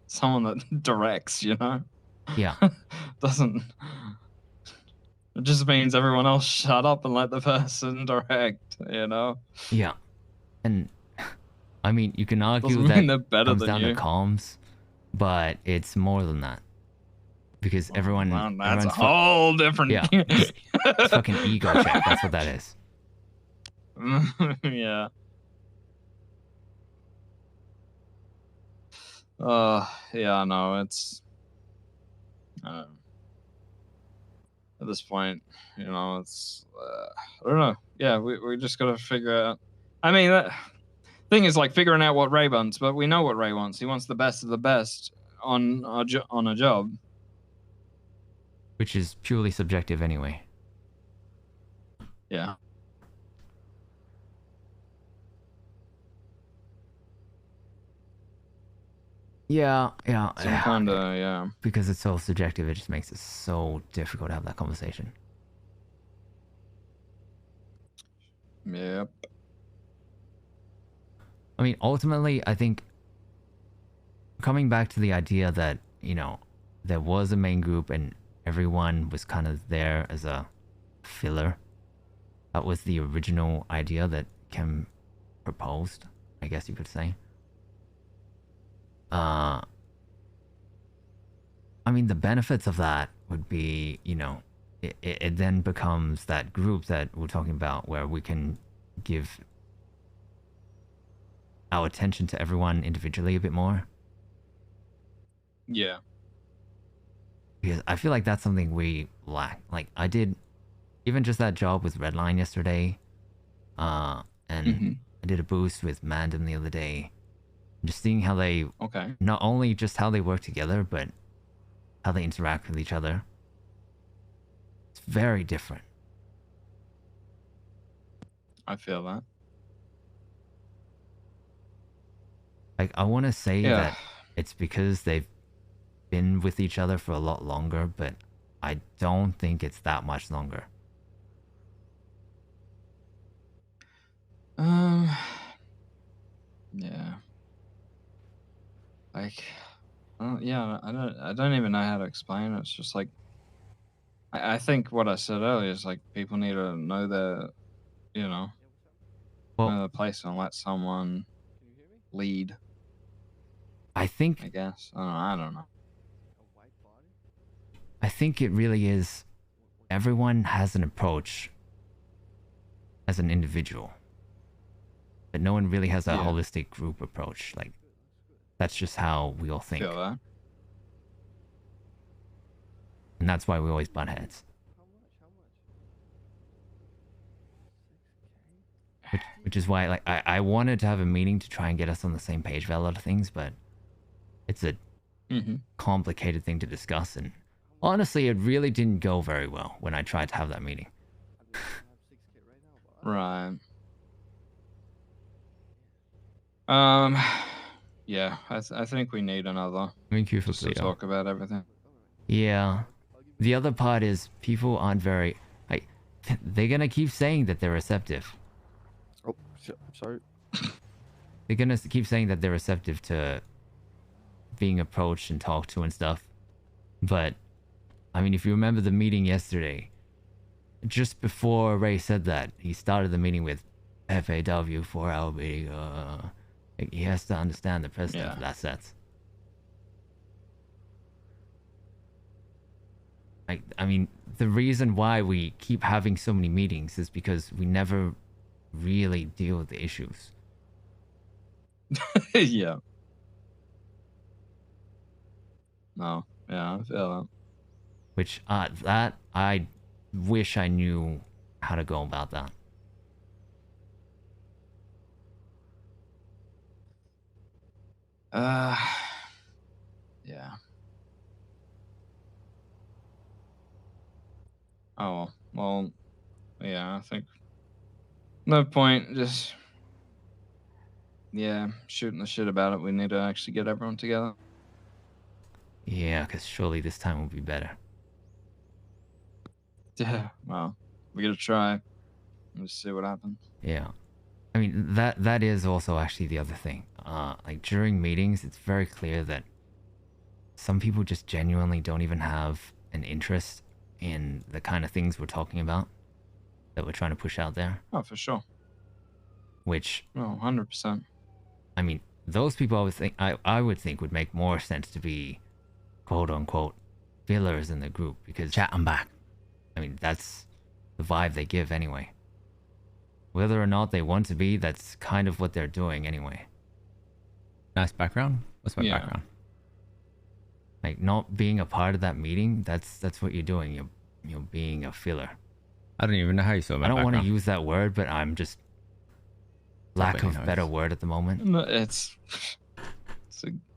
someone that directs, you know? Yeah. Doesn't. It just means everyone else shut up and let the person direct, you know? Yeah. And I mean, you can argue Doesn't that mean they're better comes than down you. to comms, but it's more than that. Because everyone... That's a everyone's whole different... Yeah. It's fucking ego check. That's what that is. Yeah. Yeah, no, it's... at this point, you know, it's... I don't know. Yeah, we just gotta figure out... I mean, that thing is like figuring out what Ray wants, but we know what Ray wants. He wants the best of the best on a job. Which is purely subjective anyway. Yeah. Yeah. Some kind of, yeah. Because it's so subjective, it just makes it so difficult to have that conversation. Yep. I mean, ultimately, I think coming back to the idea that, you know, there was a main group and everyone was kind of there as a filler. That was the original idea that Kim proposed, I guess you could say. I mean, the benefits of that would be, you know, it then becomes that group that we're talking about where we can give our attention to everyone individually a bit more. Yeah. Because I feel like that's something we lack. Like, I did even just that job with Redline yesterday, and I did a boost with Mandem the other day. Just seeing how they, not only just how they work together, but how they interact with each other. It's very different. I feel that. Like, I want to say that it's because they've been with each other for a lot longer, but I don't think it's that much longer. Yeah. Like, yeah, I don't even know how to explain it. It's just like, I think what I said earlier is like people need to know their, you know, know their place and let someone lead. I think, I guess. I don't know. I think it really is, everyone has an approach as an individual, but no one really has a holistic group approach. Like, that's just how we all think. Feel that. And that's why we always butt heads. which is why like I wanted to have a meeting to try and get us on the same page about a lot of things, but it's a complicated thing to discuss, and honestly, it really didn't go very well when I tried to have that meeting. Right. Yeah, I think we need another. Thank you for just to talk about everything. Yeah. The other part is people aren't very like they're gonna keep saying that they're receptive. Oh, shit, I'm sorry. They're gonna keep saying that they're receptive to being approached and talked to and stuff. But I mean, if you remember the meeting yesterday, just before Ray said that, he started the meeting with FAW 4-hour meeting. He has to understand the precedent for that sets. I mean, the reason why we keep having so many meetings is because we never really deal with the issues. Yeah. No. Yeah, I feel that. Which, that, I wish I knew how to go about that. Yeah. Oh, well, yeah, I think no point just, yeah, shooting the shit about it. We need to actually get everyone together. Yeah, because surely this time will be better. Yeah, well, we gotta try. Let's see what happens. Yeah. I mean, that is also actually the other thing. Like, during meetings, it's very clear that some people just genuinely don't even have an interest in the kind of things we're talking about, that we're trying to push out there. Oh, for sure. Which... Oh, 100%. I mean, those people I would think would make more sense to be, quote-unquote, fillers in the group, because... Chat, I'm back. I mean, that's the vibe they give anyway. Whether or not they want to be, that's kind of what they're doing anyway. Nice background? What's my background? Like, not being a part of that meeting, that's what you're doing. You're being a filler. I don't even know how you saw my background. I don't want to use that word, but I'm just... lack of better word at the moment. No,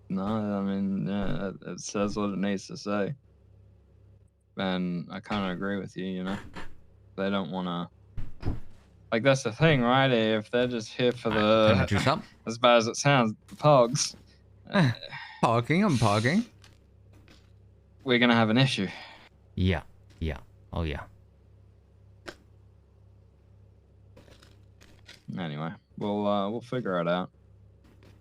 no, I mean, yeah, it says what it needs to say. And I kind of agree with you, you know? They don't want to... Like, that's the thing, right? If they're just here for the... juice up? As bad as it sounds, the pogs. Pogging, I'm pogging. We're going to have an issue. Yeah, yeah, oh yeah. Anyway, we'll figure it out.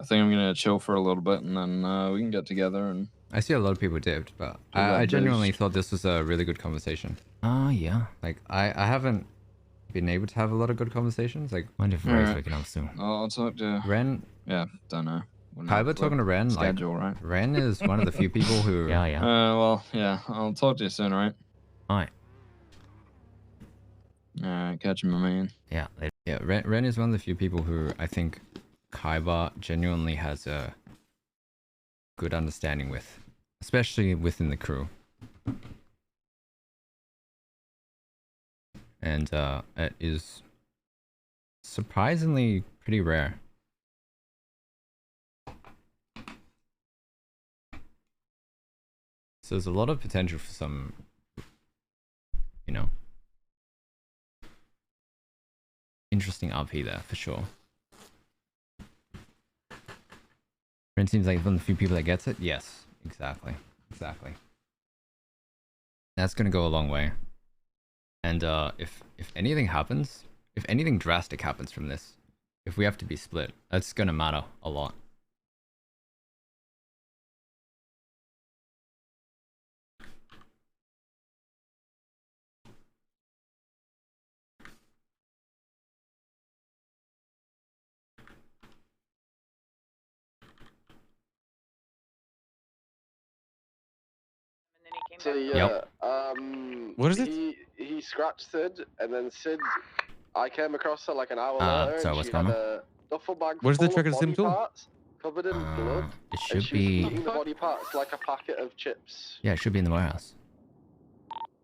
I think I'm gonna chill for a little bit, and then we can get together and... I see a lot of people dipped, but I genuinely thought this was a really good conversation. Yeah. Like, I haven't been able to have a lot of good conversations. Like, wonder if Ray's waking up soon. I'll talk to... Ren? Yeah, don't know. Kaiba talking to Ren? Schedule, like, right? Ren is one of the few people who... yeah. Well, yeah, I'll talk to you soon, right? Alright. Alright, catch you, my man. Yeah, later. Yeah, Ren is one of the few people who I think Kaiba genuinely has a good understanding with, especially within the crew. And it is surprisingly pretty rare. So there's a lot of potential for some, you know, interesting RP there for sure. Ren seems like one of the few people that gets it. Yes, exactly. That's gonna go a long way. And if anything happens, if anything drastic happens from this, if we have to be split, that's gonna matter a lot. So yeah, What is it? He scratched Sid, and then Sid, I came across her like an hour later, sorry, and what's she going had on? a duffel bag What is the full trigger of sim body tool? parts, covered in blood, It and should she was be... eating the body parts like a packet of chips. Yeah, it should be in the warehouse.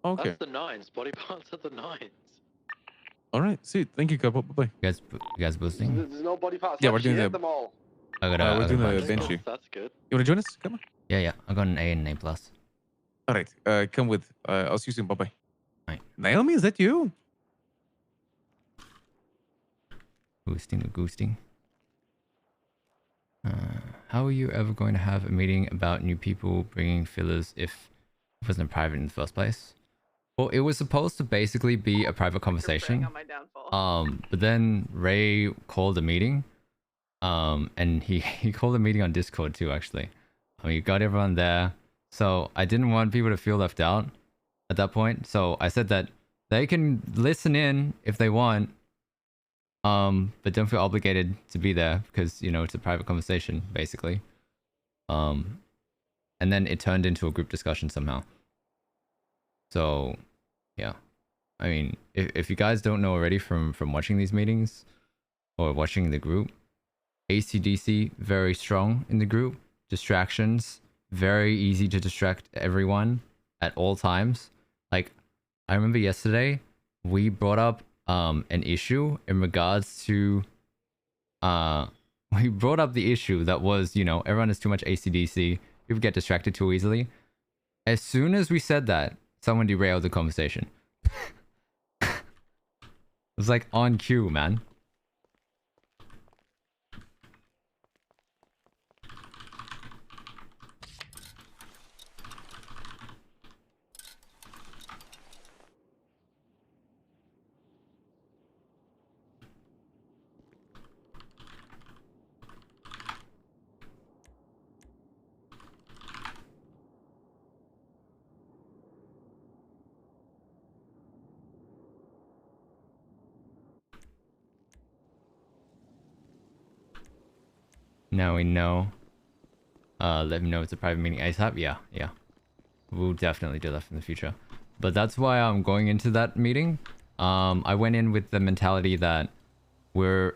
Okay. That's the nines. Body parts are the nines. All right. See. Thank you, Kaiba. Bye. You guys boosting? There's no body parts. Yeah, left. we're doing She the. hit them all. I we're gotta doing buy the this bench one. here. That's good. You wanna join us? Come on. Yeah. I got an A and A plus. All right. Come with. I'll see you soon. Bye bye. Right. Naomi, is that you? Goosting. How are you ever going to have a meeting about new people bringing fillers if it wasn't private in the first place? Well, it was supposed to basically be a private conversation. On my downfall. But then Ray called a meeting. And he called a meeting on Discord too, actually. He got everyone there. So I didn't want people to feel left out at that point. So I said that they can listen in if they want. But don't feel obligated to be there because, you know, it's a private conversation, basically. And then it turned into a group discussion somehow. So, yeah. I mean, if you guys don't know already from watching these meetings or watching the group, AC/DC very strong in the group. Distractions, very easy to distract everyone at all times. Like, I remember yesterday, we brought up an issue in regards to we brought up the issue that was, you know, everyone has too much AC/DC, people get distracted too easily. As soon as we said that, someone derailed the conversation. It was like on cue, man. Now we know. Let me know it's a private meeting ASAP. Yeah. We'll definitely do that in the future. But that's why I'm going into that meeting. I went in with the mentality that we're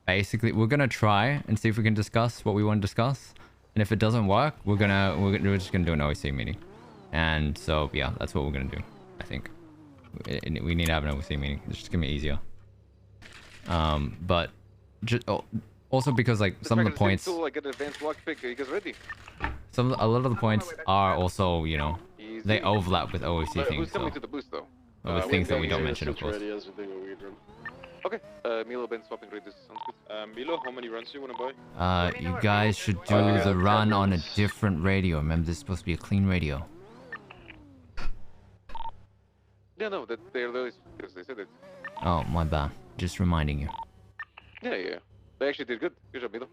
gonna try and see if we can discuss what we want to discuss. And if it doesn't work, we're just gonna do an OEC meeting. And so yeah, that's what we're gonna do. I think we need to have an OEC meeting. It's just gonna be easier. But just also because like some of the points. Like an advanced block pick. Are you guys ready? A lot of the points are also, you know, they overlap with OEC Who's things. coming So to the boost though? with things that we don't mention, of course. Okay. Milo been swapping radius. Sounds good. Milo, how many runs do you want to buy? You guys should do the run on a different radio. Remember, this is supposed to be a clean radio. Yeah, no, that they're those because they said it. Oh, my bad. Just reminding you. Yeah. They actually did good. Good job, Milo.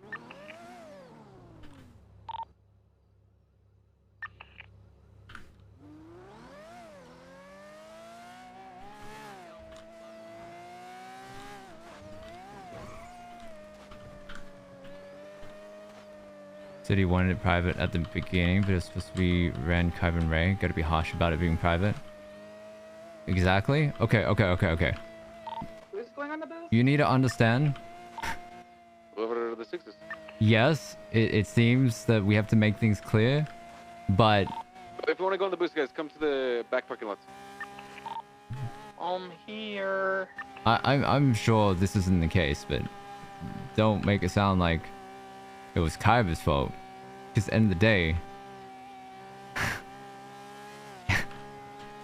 Said he wanted it private at the beginning, but it's supposed to be Ren, Kaiba, and Ray. Gotta be harsh about it being private. Exactly? Okay. Who's going on the booth? You need to understand. Whoever the sixes. Yes, it seems that we have to make things clear, but If you want to go on the boost, guys, come to the back parking lot. I'm here. I'm sure this isn't the case, but don't make it sound like it was Kaiba's fault. Because at the end of the day,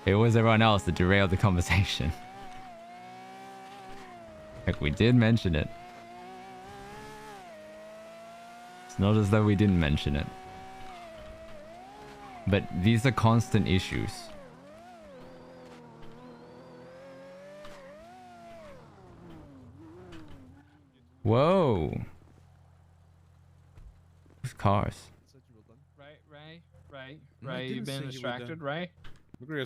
it was everyone else that derailed the conversation. Like, we did mention it. It's not as though we didn't mention it. But these are constant issues. Whoa. Whose cars? Ray, you've been distracted, Ray?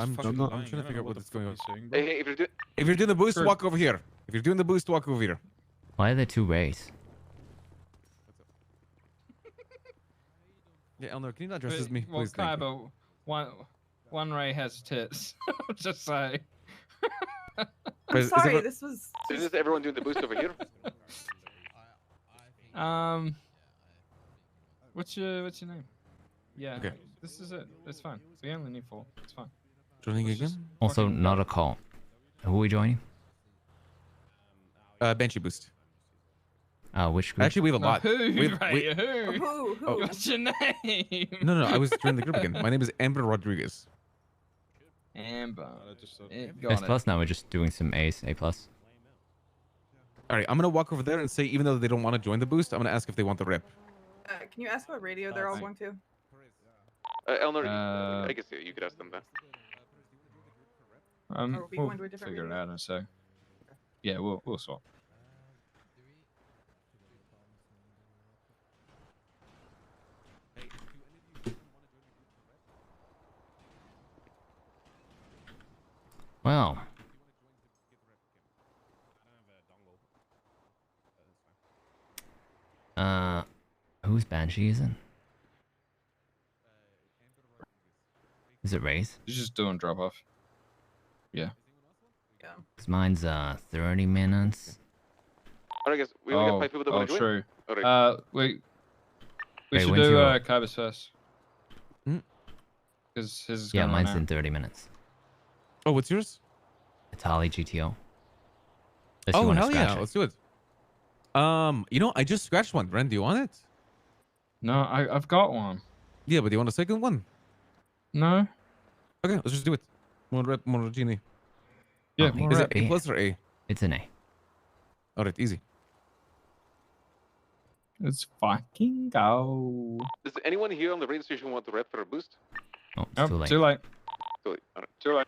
I'm trying to figure out what's going on. Hey, if you're doing the boost, walk over here. If you're doing the boost, walk over here. Why are there two Rays? Yeah, Elnor, can you not address me, Well, please? Thank you. Kaiba, one Ray has tits. Just say. I'm sorry, this was. Is this everyone doing the boost over here? What's your name? Yeah. Okay. This is it. It's fine. We only need 4. It's fine. Joining again? Also, not a call. Who are we joining? Banshee boost. Which group? Actually, we have a lot. Who? We have- Right, we- who? Oh. What's your name? No, I was joining the group again. My name is Amber Rodriguez. Amber. S plus. Now we're just doing some A's, A plus. All right, I'm gonna walk over there and say, even though they don't want to join the boost, I'm gonna ask if they want the rip. Can you ask what radio they're all going to? Elnor, I guess you could ask them that. Are we We'll going to a different figure it radio? out in a sec. Yeah, we'll swap. Well. Who's Banshee using? Is it Race? He's just doing drop off. Yeah. 'Cause mine's 30 minutes. All right, guys, we only got 5 people that want to join. true. All right. We Wait, should when's do your- Kaiba's first. Because his is Yeah, gonna run mine's out. in 30 minutes. Oh, what's yours? Itali GTO. Unless you Oh, wanna hell yeah, scratch it. let's do it. You know, I just scratched one. Ren, do you want it? No, I've got one. Yeah, but do you want a second one? No. Okay, let's just do it. More genie. Yeah, Oh, Is yeah. it A plus or A? It's an A. All right, easy. Let's fucking go. Does anyone here on the radio station want the rep for a boost? Oh, it's Nope, too late. too late. Too late. All right. Too late.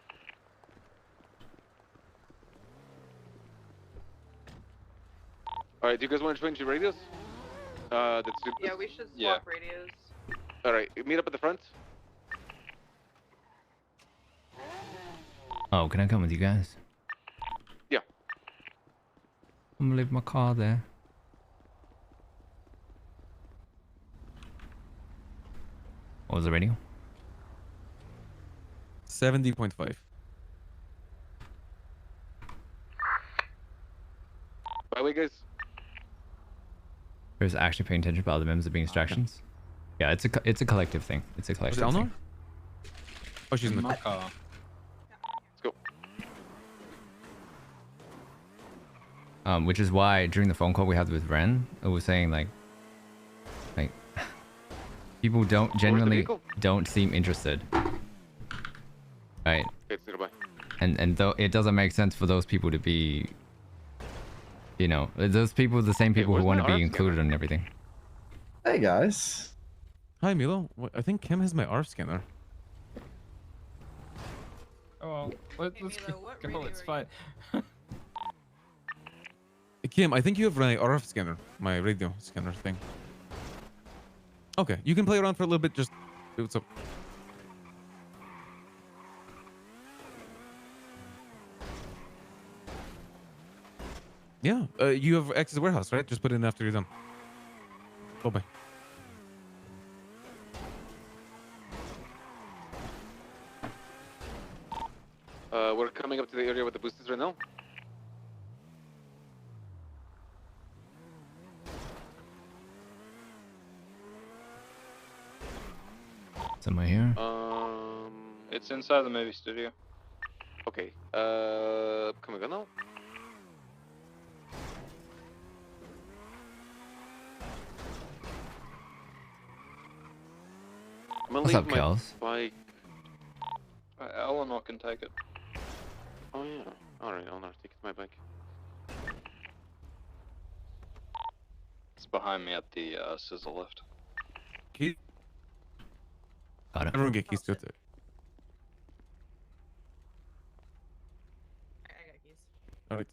All right, do you guys want to change your radios? Yeah, we should swap radios. All right, meet up at the front. Oh, can I come with you guys? Yeah. I'm gonna leave my car there. What was the radio? 70.5. By the way, guys. There's actually paying attention, but other members are being distractions. Yeah, it's a collective thing. It's a collective Eleanor? thing. Oh, she's in the my car. Let's go. Which is why during the phone call we had with Ren, it was saying like people genuinely don't seem interested, right? It's nearby. And though it doesn't make sense for those people to be, you know, those people, the same people who want to be included in everything. Hey guys. Hi Milo. I think Kim has my R scanner. Oh well, let's go. It's fine. Kim, I think you have my RF scanner, my radio scanner thing. Okay, you can play around for a little bit. Just do what's up. Yeah, you have access to the warehouse, right? Just put it in after you're done. Bye-bye. We're coming up to the area with the boosters right now. Somewhere here. It's inside the movie studio. Okay. Coming on now. I'm gonna What's leave up, my Kels? bike. Eleanor can take it. Oh yeah. All right, Eleanor, take my bike. It's behind me at the sizzle lift. Key. Got it. Everyone get keys to it. I got keys. All right.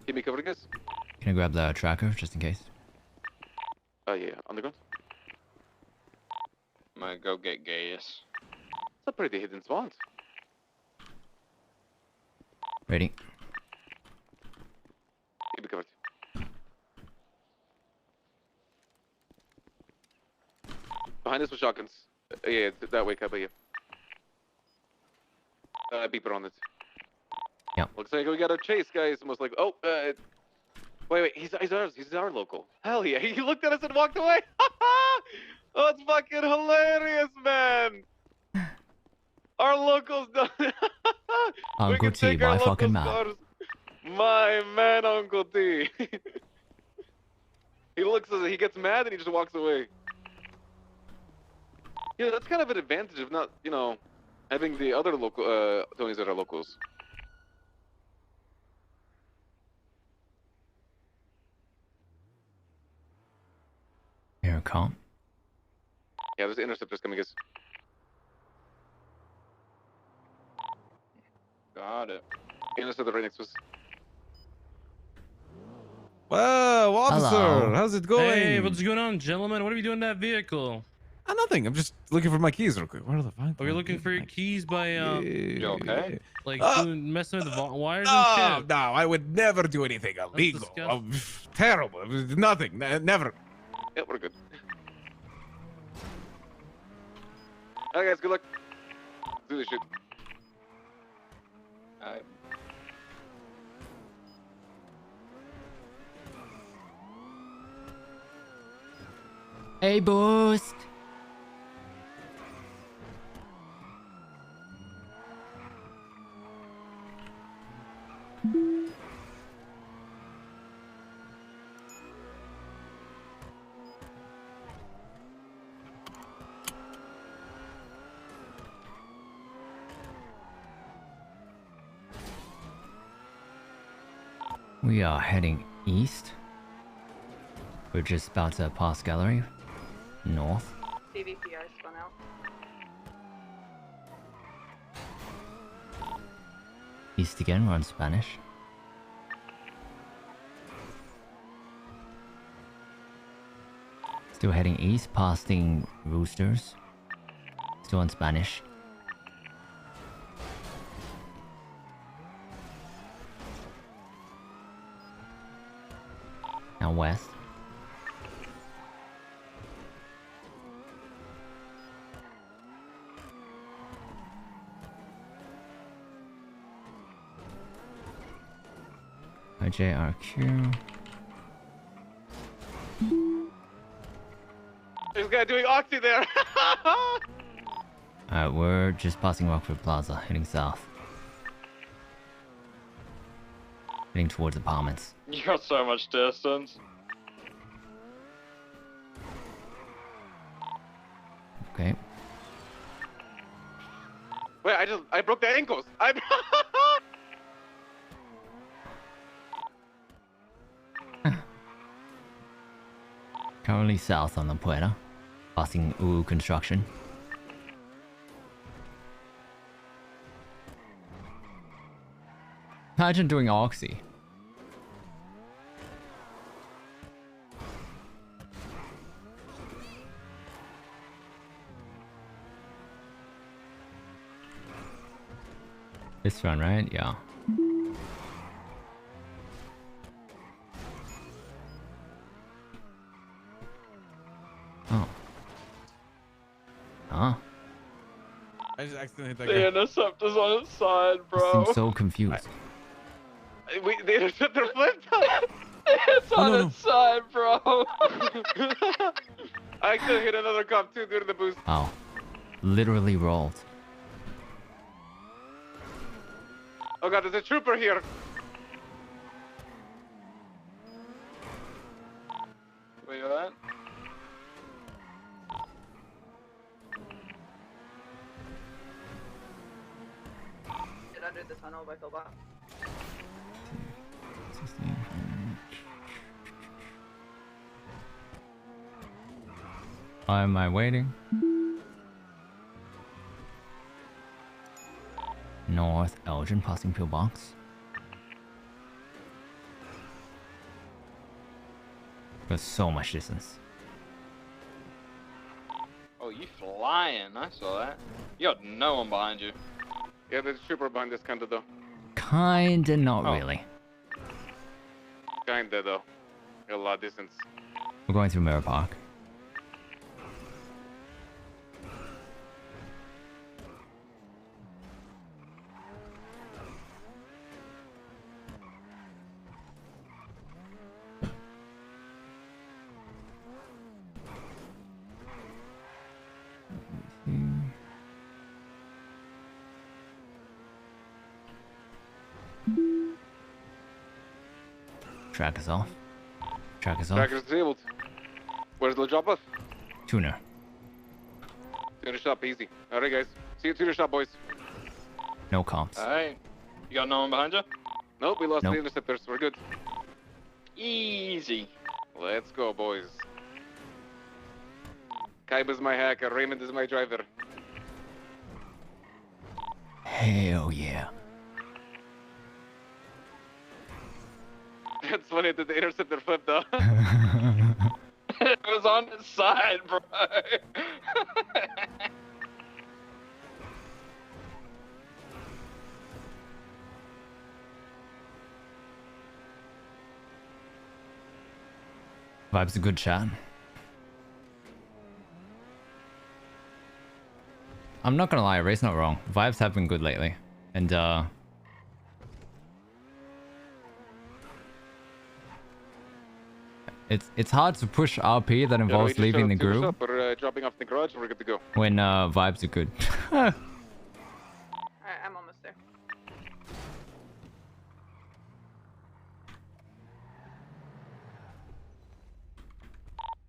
Keep me covered, guys. Can I grab the tracker just in case? Yeah, underground. I'm gonna go get Gaius. It's a pretty hidden spot. Ready? Keep me covered. Behind us with shotguns. Yeah, that way, Kaiba, yeah. Beeper on it. Yeah. Looks like we got a chase, guys. Most like, oh, wait, he's ours. He's our local. Hell yeah, he looked at us and walked away. Oh, it's fucking hilarious, man. Our locals done. I'm We good can to you, take our my fucking locals' man. cars. My man, Uncle D. He looks as he gets mad and he just walks away. Yeah, that's kind of an advantage of not, you know, having the other local Tonys that are locals. Here it comes. Yeah, there's interceptors coming, guys. Got it. Interceptor right next to us. Whoa, officer, Hello. how's it going? Hey, what's going on, gentlemen? What are we doing in that vehicle? Nothing. I'm just looking for my keys real quick. Where the fuck? Are we looking for your keys by You okay? like messing with the wires and Oh, shit? no, I would never do anything illegal. Oh, terrible. Nothing. Never. Yeah, we're good. Alright, guys, good luck. Do this shit. Alright. Hey, Boost. We are heading east. We're just about to pass gallery. North. CVPR spun out. East again, we're on Spanish. Still heading east, passing Roosters. Still on Spanish. Now west. JRQ. This guy doing oxy there. Alright, we're just passing Rockford Plaza, heading south. Heading towards apartments. You got so much distance. Okay. Wait, I broke the ankles. Currently south on the Puerta. Passing UU construction. Imagine doing Oxy. This one, right? Yeah. Oh. Huh? I just accidentally hit that The guy. interceptor's on its side, I bro. seem so confused. The interceptor flipped. It's on its side, bro. I actually hit another cop too during the boost. Wow. Literally rolled. Oh god, there's a trooper here. Where you at? Get under the tunnel by Philbot. Why am I waiting? North Elgin, passing pillbox. There's so much distance. Oh, you flying. I saw that. You got no one behind you. Yeah, there's a trooper behind this kinda though. Kinda, not really. Kinda though. Got a lot of distance. We're going through Mirror Park. Tracker's off. Tracker's off. Tracker's disabled. Where's the drop off? Tuner. Tuner shop, easy. Alright, guys. See you at tuner shop, boys. No comps. Alright. You got no one behind you? Nope, we lost Nope. the interceptors. We're good. Easy. Let's go, boys. Kaiba's my hacker. Raymond is my driver. Hell yeah. That's funny that the interceptor flipped though. It was on his side, bro. Vibe's a good chat. I'm not gonna lie, Ray's not wrong. Vibes have been good lately. And it's hard to push RP that involves leaving the group We're dropping off in the garage and we're good to go. when vibes are good. Alright, I'm almost there.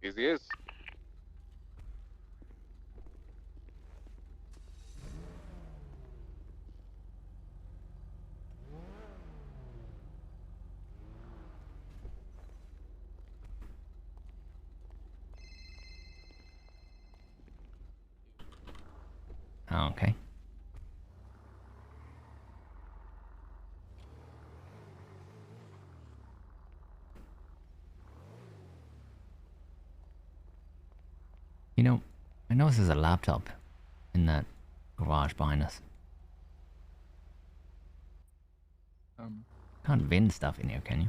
Easy is. Okay. You know, I noticed there's a laptop in that garage behind us. Can't bin stuff in here, can you?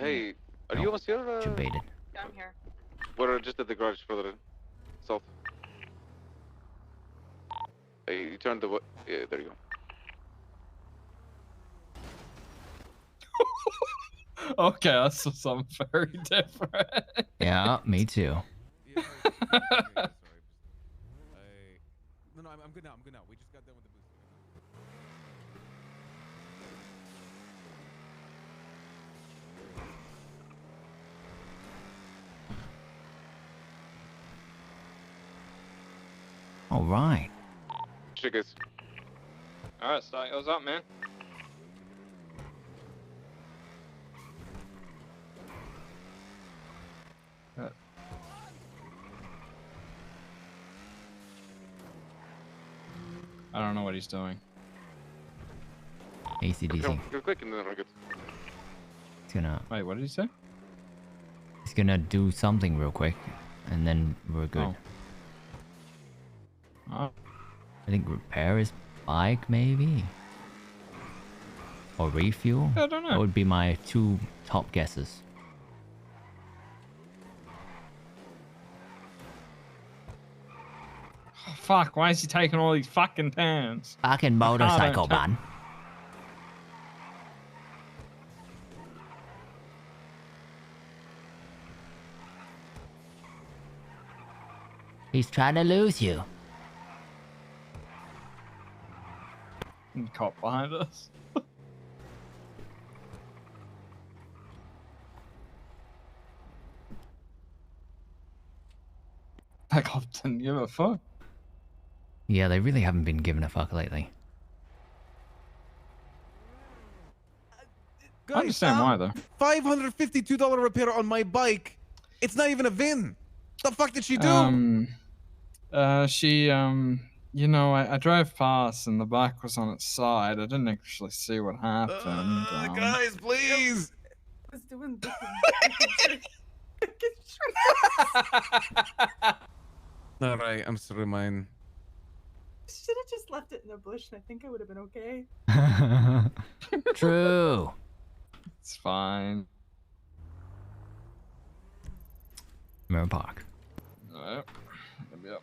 Hey, are you almost here? Debated. Yeah, I'm here. We're just at the garage further in. South. Hey, you turned the what? Yeah, there you go. Okay, I saw something very different. Yeah, me too. No, I'm good now. I'm good now. We just got done with the boost. All right. Chickers. Alright, start yours up, man. I don't know what he's doing. ACDC. You're quick and then we're good. He's gonna. Wait, what did he say? He's gonna do something real quick, and then we're good. Oh. I think repair his bike, maybe, or refuel. I don't know. That would be my two top guesses. Oh, fuck, why is he taking all these fucking turns? Fucking motorcycle, man. He's trying to lose you. Cop behind us. That cop didn't give a fuck. Yeah, they really haven't been giving a fuck lately. Guys, I understand why though. $552 repair on my bike. It's not even a VIN. The fuck did she do? You know, I drove past and the bike was on its side. I didn't actually see what happened. Guys, please. I was doing this. All right, I'm sorry, mine. Should have just left it in the bush, and I think I would have been okay. True. It's fine. Mirror Park. Alright. Yep.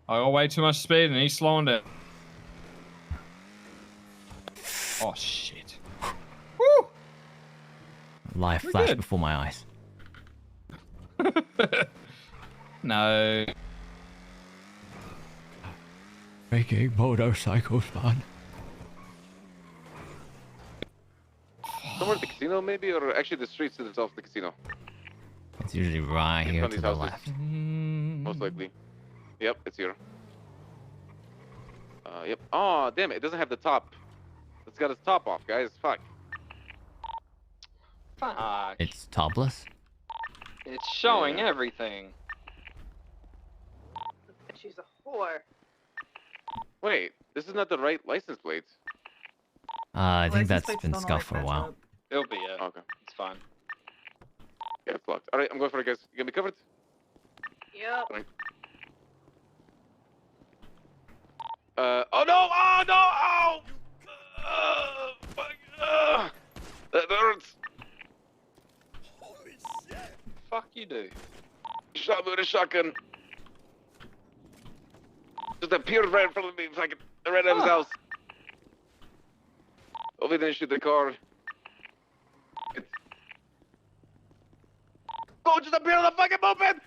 I got way too much speed and he's slowing down. Oh shit. Woo! Life We're flashed good. before my eyes. No. Making motorcycles fun. Somewhere at the casino, maybe, or actually the streets to the south of the casino. It's usually right In here front to of the these houses. left. Most likely. Yep, it's here. Yep. Oh, damn it! It doesn't have the top. It's got its top off, guys. Fuck. Fuck. It's topless? It's showing everything. She's a whore. Wait, this is not the right license plate. I think License that's plates been don't scuffed always for a match while. up. It'll be it. Okay. It's fine. Yeah, it's locked. All right, I'm going for it, guys. You gonna be covered? Yep. All right. Oh no! Oh no! Oh! Fuck! That hurts. Fuck you do. Shot me with a shotgun. Just appeared right in front of me, fucking right out of his house. Hopefully they didn't shoot the car. Go, just appear on the fucking moped!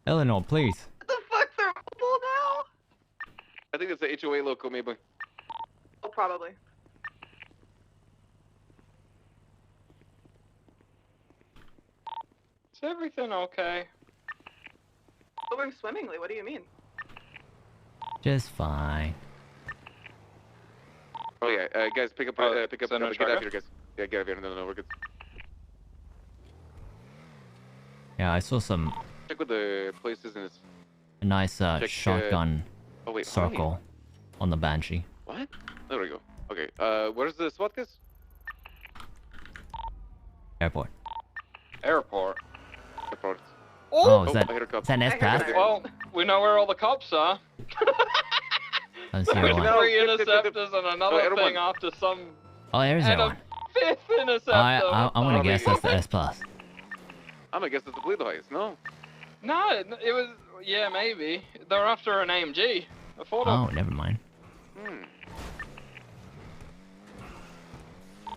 Eleanor, please. What the fuck? They're mobile now? I think it's the HOA local, maybe. Oh, probably. Is everything okay? Going swimmingly. What do you mean? Just fine. Oh yeah, guys, pick up, pick up, is that no get out of tracker? here, guys. Yeah, get out of here. No, we're good. Yeah, I saw some Check with the places in this. nice Check, shotgun oh wait, how many? circle on the Banshee. What? There we go. Okay, where's the SWAT guys? Airport. Airport. Airport. Oh, is that, I heard a cop. is that an S-Pass? Well, we know where all the cops are. Let's see There's one. 3 interceptors and another air thing one. after some. Oh, there's and that a one. 5th interceptor. I'm gonna guess that's the S-Plus. I'm gonna guess it's the Toledo Heights, no? No, it was. Yeah, maybe. They're after an AMG. A photo. Oh, never mind.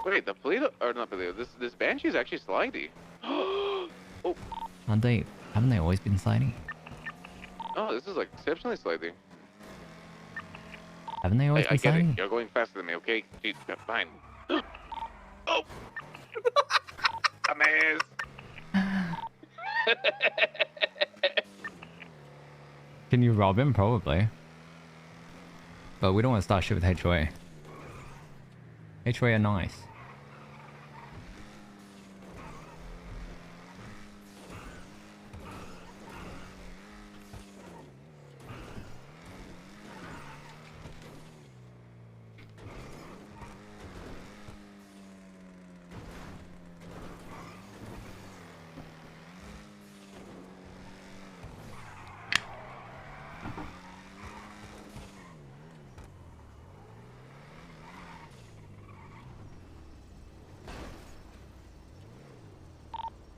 Wait, the Toledo, or not Toledo, this Banshee is actually slidey. Oh, Haven't they always been sliding? oh, this is like exceptionally slidey. Haven't they always I been get sliding? it, you're going faster than me, okay? Jeez, yeah, fine. Oh! Amaze! Can you rob him? Probably. But we don't want to start shit with HOA. HOA are nice.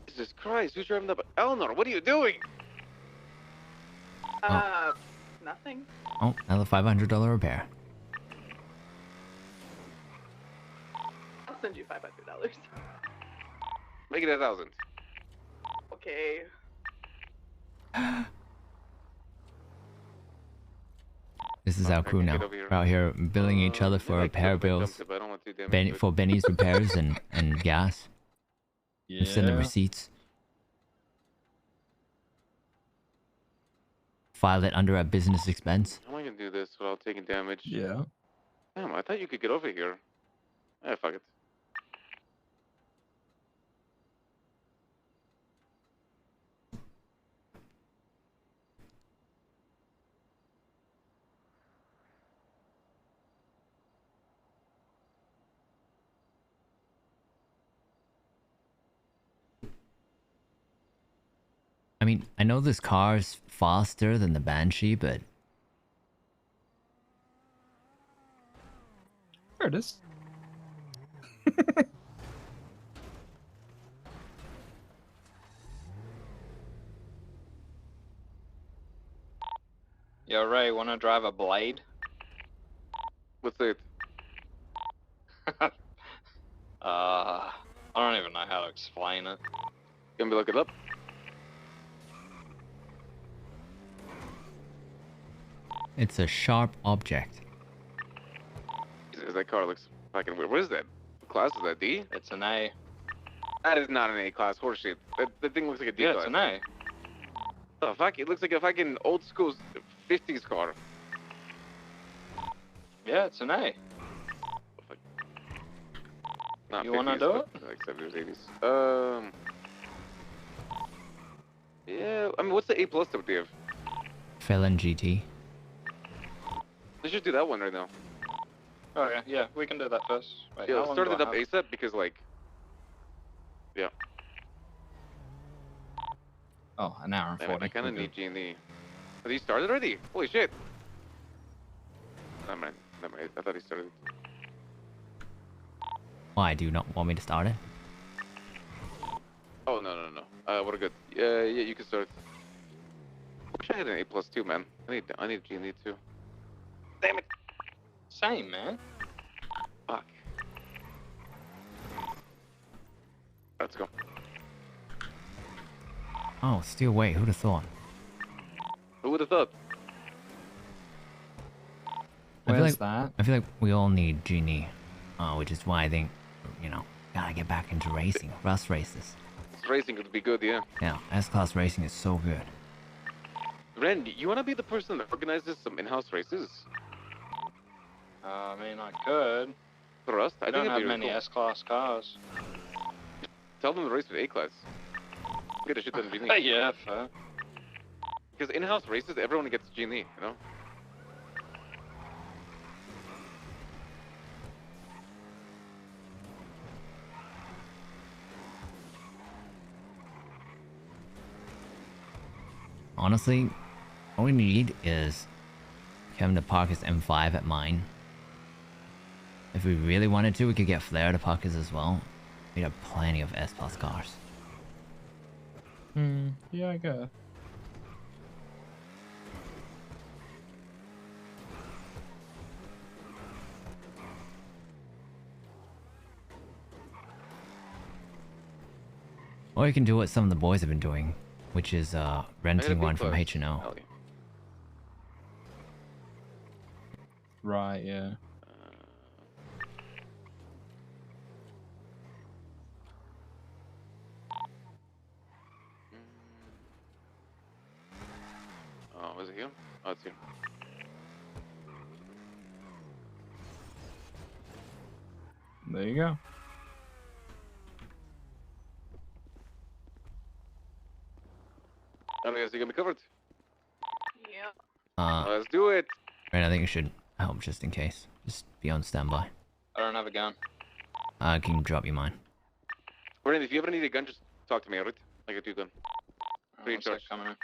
Jesus Christ, who's driving up? Eleanor, what are you doing? Nothing. Oh, another $500 repair. I'll send you $500. Make it 1,000. Okay. This is our crew now. We're out here billing each other for repair bills. For Benny's repairs and gas. We send them Yeah. receipts. File it under a business expense. How am I gonna do this without taking damage? Yeah. Damn, I thought you could get over here. Eh, fuck it. I mean, I know this car's faster than the Banshee, but There it is. Yo, Ray, wanna drive a Blade? What's it? I don't even know how to explain it. You want me to look it up? It's a sharp object. Jesus, that car looks fucking weird. What is that? What class is that? D? It's an A. That is not an A class. Horseshit. That thing looks like a D Yeah, class. it's an A. The fuck? It looks like a fucking old school 50s car. Yeah, it's an A. Not You wanna 50s, do but like 70s, 80s. Yeah. I mean, what's the A plus that we have? Felon GT. Let's just do that one right now. Oh yeah, we can do that first. Wait, Yeah, how let's long start do it I up have? ASAP because like, yeah. Oh, an hour and Man, 40. I kind of We're need good. G&E. Has he started already? Holy shit. Never mind. I thought he started. Why, do you not want me to start it? Oh, no. What a good. Yeah, you can start. Wish I had an A plus too, man. I need G&E too. Damn it. Same, man. Fuck. Let's go. Oh, steal away. Who'd have thought? Who would have thought? I feel Where's like that? I feel like we all need Genie, which is why I think, you know, gotta get back into racing. Rust races. This racing would be good, yeah. Yeah, S-Class racing is so good. Ren, you want to be the person that organizes some in-house races? I mean, I could. For us? I We think don't it'd have be really many cool. S-Class cars. Tell them to race with A-Class. Get a shit ton of Genie. Yeah, fair. Because in-house races, everyone gets Genie, you know? Honestly, all we need is Kevin to park his M5 at mine. If we really wanted to, we could get Flair to park his as well. We'd have plenty of S-Plus cars. Yeah, I guess. Or you can do what some of the boys have been doing, which is renting one from B-Class. H&O. Hell yeah. Right, yeah. Oh, was it here? Oh, it's here. There you go. I guess you got me covered. Yeah. Let's do it. Right, I think you should help just in case. Just be on standby. I don't have a gun. I can drop you mine. Brandon, if you ever need a gun, just talk to me, alright? I got you a gun. Free One sec, charge. coming in.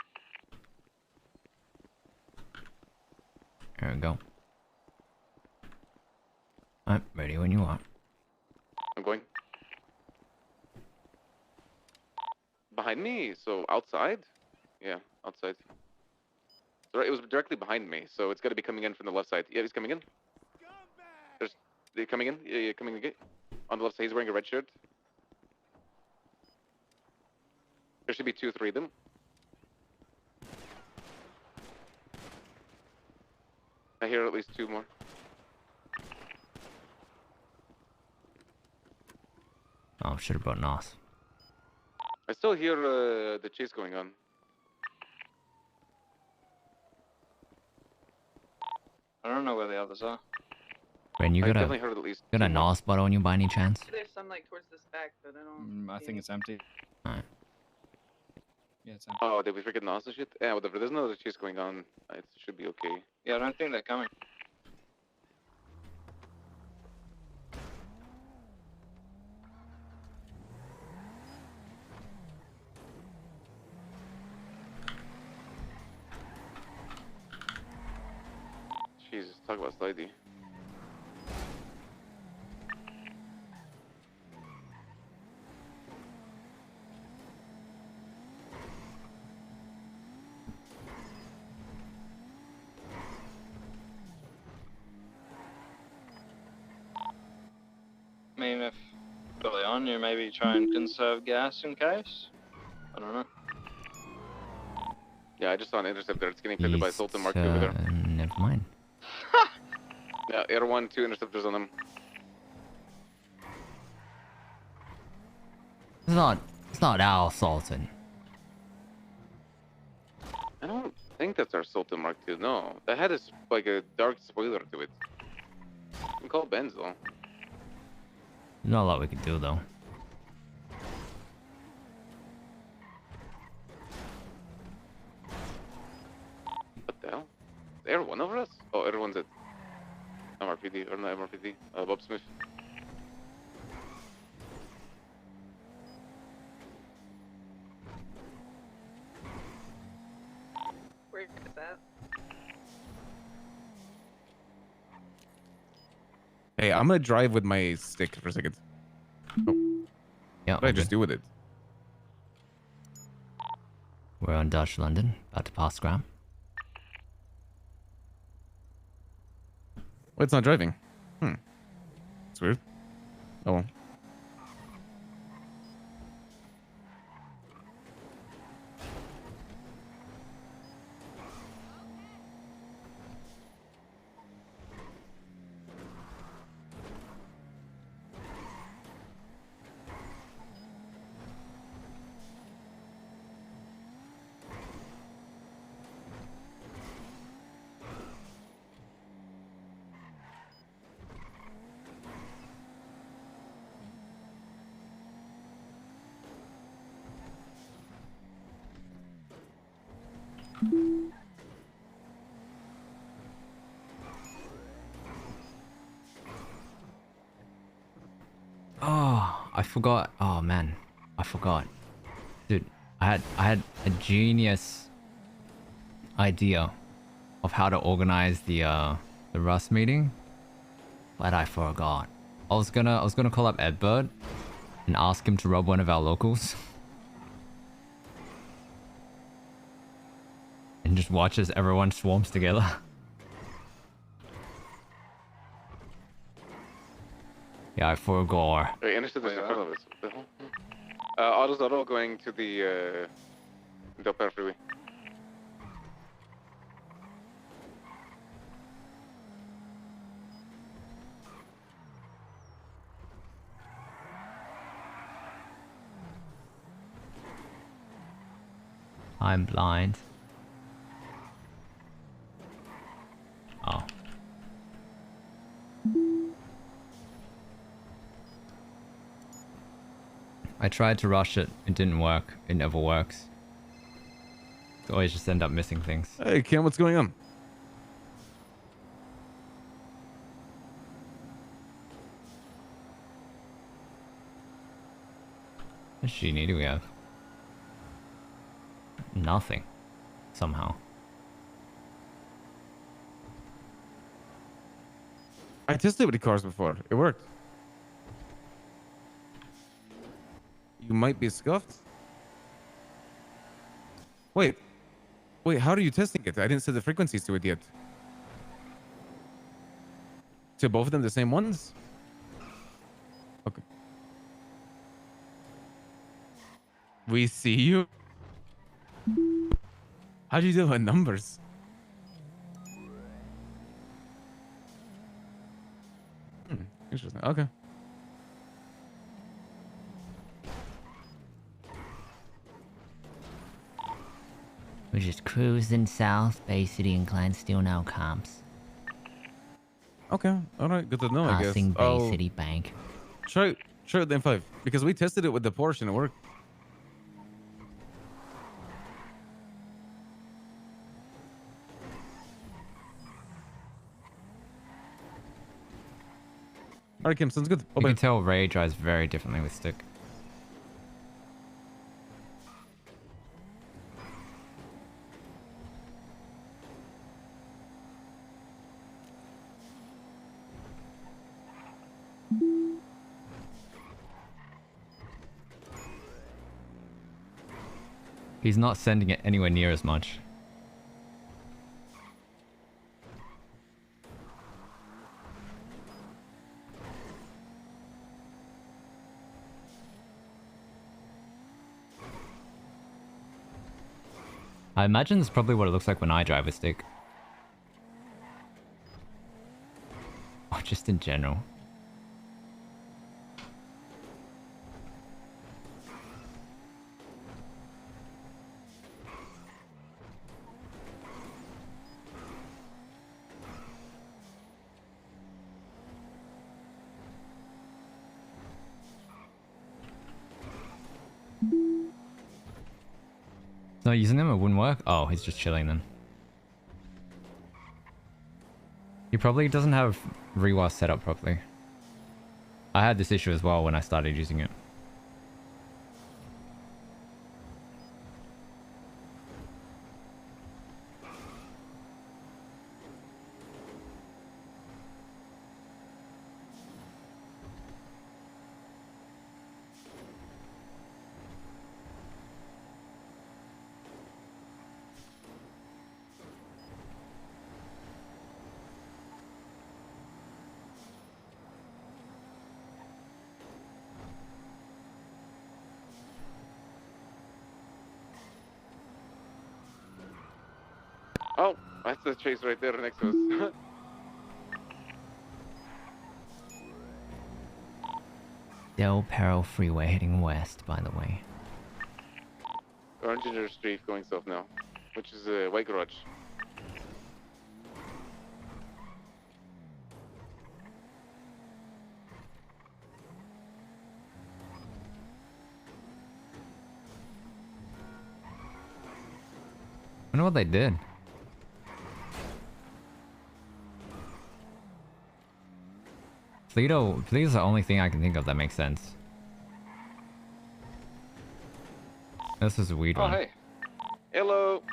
There we go. I'm ready when you are. I'm going. Behind me, so outside? Yeah, outside. So it was directly behind me, so it's got to be coming in from the left side. Yeah, he's coming in. They're coming in. Yeah, coming in. On the left side, he's wearing a red shirt. There should be 2 or 3 of them. I hear at least 2 more. Oh, should have brought NOS. I still hear the chase going on. I don't know where the others are. Ren, you I got definitely heard at least a 2 more. NOS bottle on you by any chance? There's some like towards this back, but I don't. I think it's empty. Alright. Yeah, it's empty. Oh, did we freaking NOS and shit? Yeah, whatever. There's another chase going on. It should be okay. Yeah, I don't think they're coming. Jesus, talk about slidey. on, you maybe try and conserve gas in case. I don't know. Yeah, I just saw an interceptor. It's getting fitted by Sultan Mark II over there. Never mind. Yeah, Air 1, 2 interceptors on them. It's not our Sultan. I don't think that's our Sultan Mark II. No, that had like a dark spoiler to it. You can call Benz though. Not a lot we can do though. What the hell? Is Air 1 over us? Oh, Air 1's at MRPD, or not MRPD, Bob Smith. Where is that? Hey, I'm gonna drive with my stick for a second. Oh. Yeah. What did I just do with it? We're on Dutch London, about to pass Graham. Oh, it's not driving. It's weird. Oh well. Oh, I forgot. Oh man, I forgot. Dude, I had a genius idea of how to organize the R.U.S.T meeting, but I forgot. I was gonna call up Edbird and ask him to rob one of our locals. And just watch as everyone swarms together. Yeah, I forgot. Wait, interceptors in front of us. What the hell? Autos auto going to the Del Perro freeway. I'm blind. Oh. I tried to rush it. It didn't work. It never works. I always just end up missing things. Hey, Cam, what's going on? What genie do we have? Nothing. Somehow. I tested with the cars before. It worked. You might be scuffed. Wait, how are you testing it? I didn't set the frequencies to it yet. To both of them the same ones? Okay. We see you? How do you deal with numbers? Interesting. Okay. We're just cruising south, Bay City inclined, still no comps. Okay. All right. Good to know. I guess. Passing Bay City Bank. Try with the M5 because we tested it with the Porsche and it worked. All right, Kim. Sounds good. You can tell Ray drives very differently with stick. He's not sending it anywhere near as much. I imagine it's probably what it looks like when I drive a stick. Or just in general. No, using them it wouldn't work? Oh, he's just chilling then. He probably doesn't have R.U.S.T set up properly. I had this issue as well when I started using it. Oh, that's the chase right there next to us. Del Peril Freeway heading west, by the way. Orange Ginger Street going south now, which is White Garage. I wonder what they did. Toledo's the only thing I can think of that makes sense. This is a weird one. Oh, hey. Hello.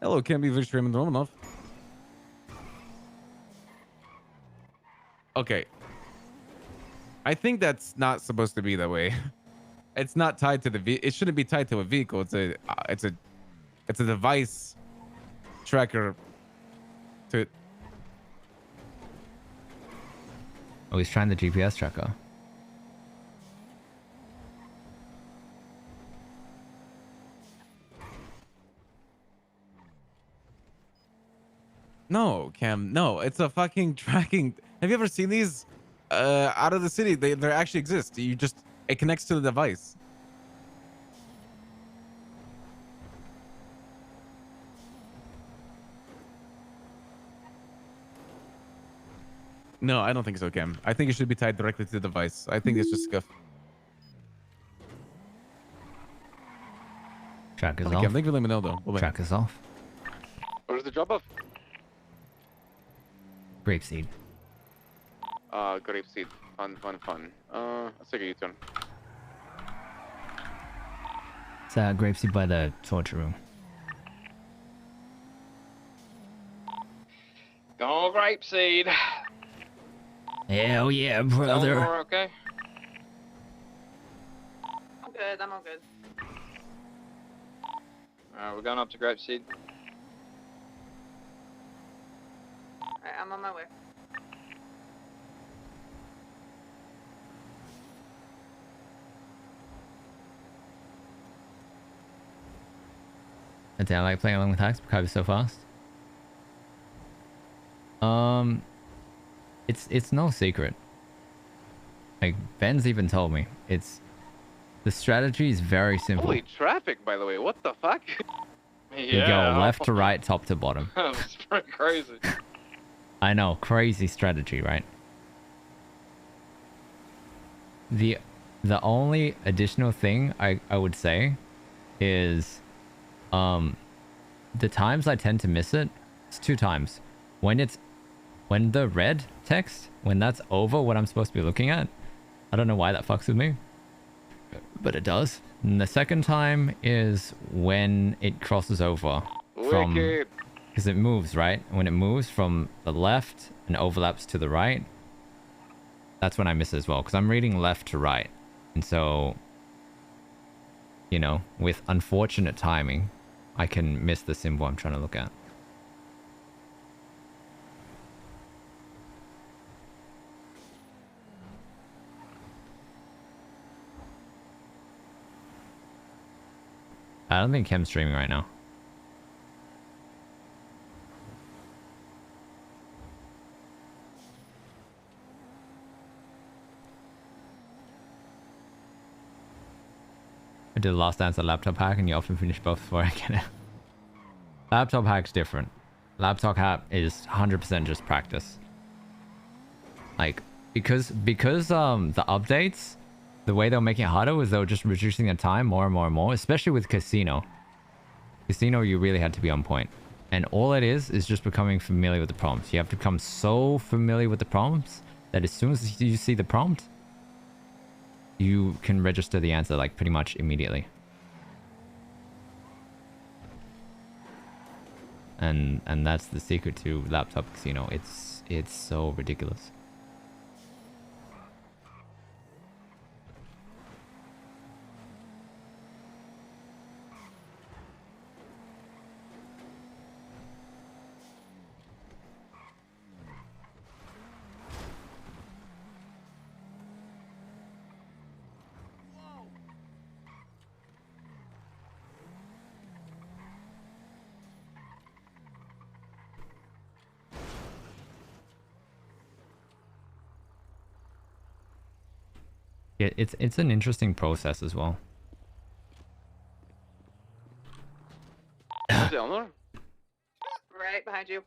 Hello, can't be very streaming normal enough. Okay. I think that's not supposed to be that way. It's not tied to the it shouldn't be tied to a vehicle. It's a device tracker to it. Oh, he's trying the GPS tracker. No, Cam, no, it's a fucking tracking. Have you ever seen these out of the city? They actually exist. It connects to the device. No, I don't think so, Cam. I think it should be tied directly to the device. I think it's just scuff. Track is Okay, off. Cam, thank you for letting me know, though. Bye-bye. Track is off. Where's the drop off? Grapeseed. Grapeseed. Fun. Let's take a U-turn. It's Grapeseed by the torture room. Go Grapeseed. Hell yeah, Tell 'em brother. we're okay. I'm good. I'm all good. Alright, we're going up to Grapeseed. Alright, I'm on my way. I like playing along with hacks, but Kaiba's so fast. It's no secret. Like Ben's even told me, the strategy is very simple. Holy traffic, by the way. What the fuck? You go left to right, top to bottom. That's pretty crazy. I know, crazy strategy, right? The only additional thing I would say is the times I tend to miss it's 2 times. When the red text, when that's over what I'm supposed to be looking at, I don't know why that fucks with me, but it does. And the second time is when it crosses over from, because it moves, right? When it moves from the left and overlaps to the right, that's when I miss it as well, because I'm reading left to right. And so you know, with unfortunate timing, I can miss the symbol I'm trying to look at. I don't think Kim's streaming right now. I did the last dance at laptop hack and you often finish both before I get it. Laptop hack's different. Laptop hack is 100% just practice. Like, because the updates, the way they were making it harder was they were just reducing the time more and more and more, especially with Casino. Casino, you really had to be on point. And all it is just becoming familiar with the prompts. You have to become so familiar with the prompts that as soon as you see the prompt, you can register the answer like pretty much immediately. And that's the secret to Laptop Casino. It's so ridiculous. Yeah, it's an interesting process as well. Is it Eleanor? Right behind you.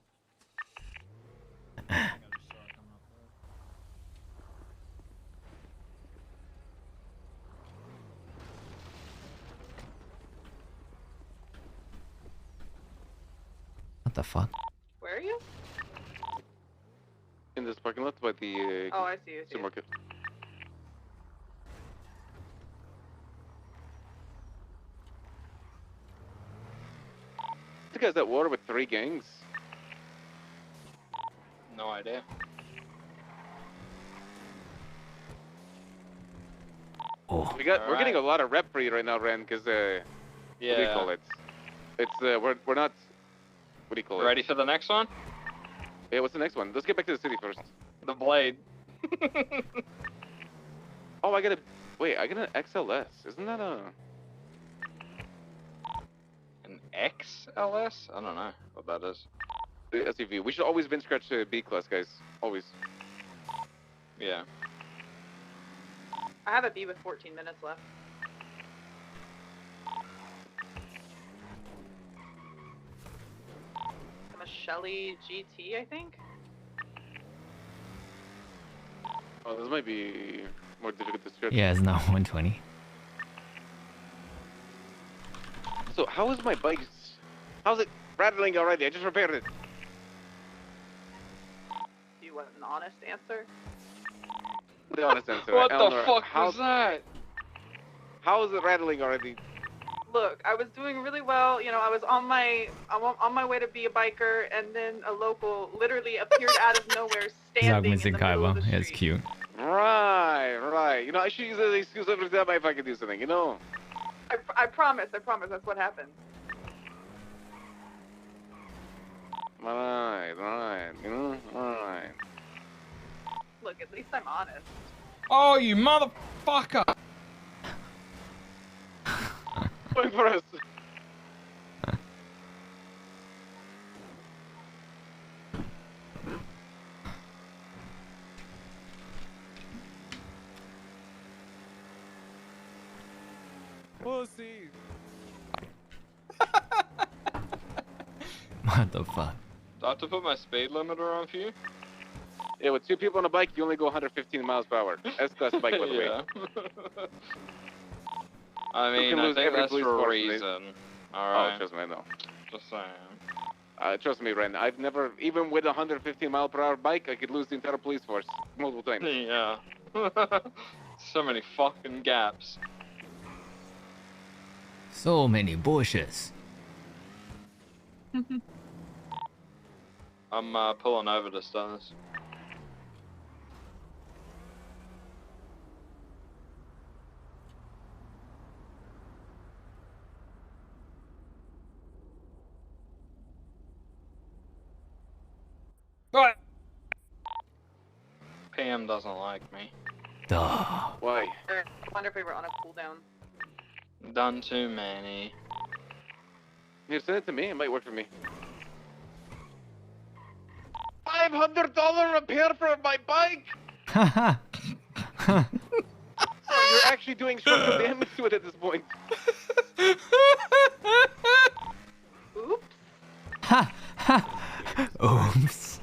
What the fuck? Where are you? In this parking lot by the Oh, I see you. supermarket. The guy's at war with 3 gangs. No idea. Oh. We're getting a lot of rep for you right now, Ren, because what do you Yeah. call it? It's we're not. What do you call it? Ready for the next one? Yeah, what's the next one? Let's get back to the city first. The Blade. Oh, I got an XLS. Isn't that a? An XLS? I don't know what that is. The SUV. We should always bench scratch B class, guys. Always. Yeah. I have a B with 14 minutes left. I'm a Shelly GT, I think. Oh, this might be more difficult to scratch. Yeah, it's now 120. So how is my bike? How's it rattling already? I just repaired it. Do you want an honest answer? The honest answer. What Eleanor, the fuck was that? How is it rattling already? Look, I was doing really well. You know, I was on my way to be a biker, and then a local literally appeared out of nowhere, standing in the Missing middle of Kaiba. the Yeah, it's street. cute. Right. You know, I should use that as an excuse every time if I can do something. You know. I promise. That's what happened. Right. You know. Right. Look, at least I'm honest. Oh, you motherfucker! Going for us. Pussy. What the fuck? Do I have to put my speed limiter on for you? Yeah, with 2 people on a bike, you only go 115 miles per hour. S-class bike, by the way. Yeah. I You mean, can I lose think every that's police for a force in it. reason. Oh, Alright. trust me, I know. Just saying. Trust me, Ren. I've never, even with a 115 mile per hour bike, I could lose the entire police force multiple times. Yeah. So many fucking gaps. So many bushes. I'm pulling over to start this. Gun doesn't like me. Duh. Why? I wonder if we were on a cooldown. Done too many. Here, send it to me. It might work for me. $500 repair for my bike. Oh, you're actually doing structural damage to it at this point. Oops. Oops.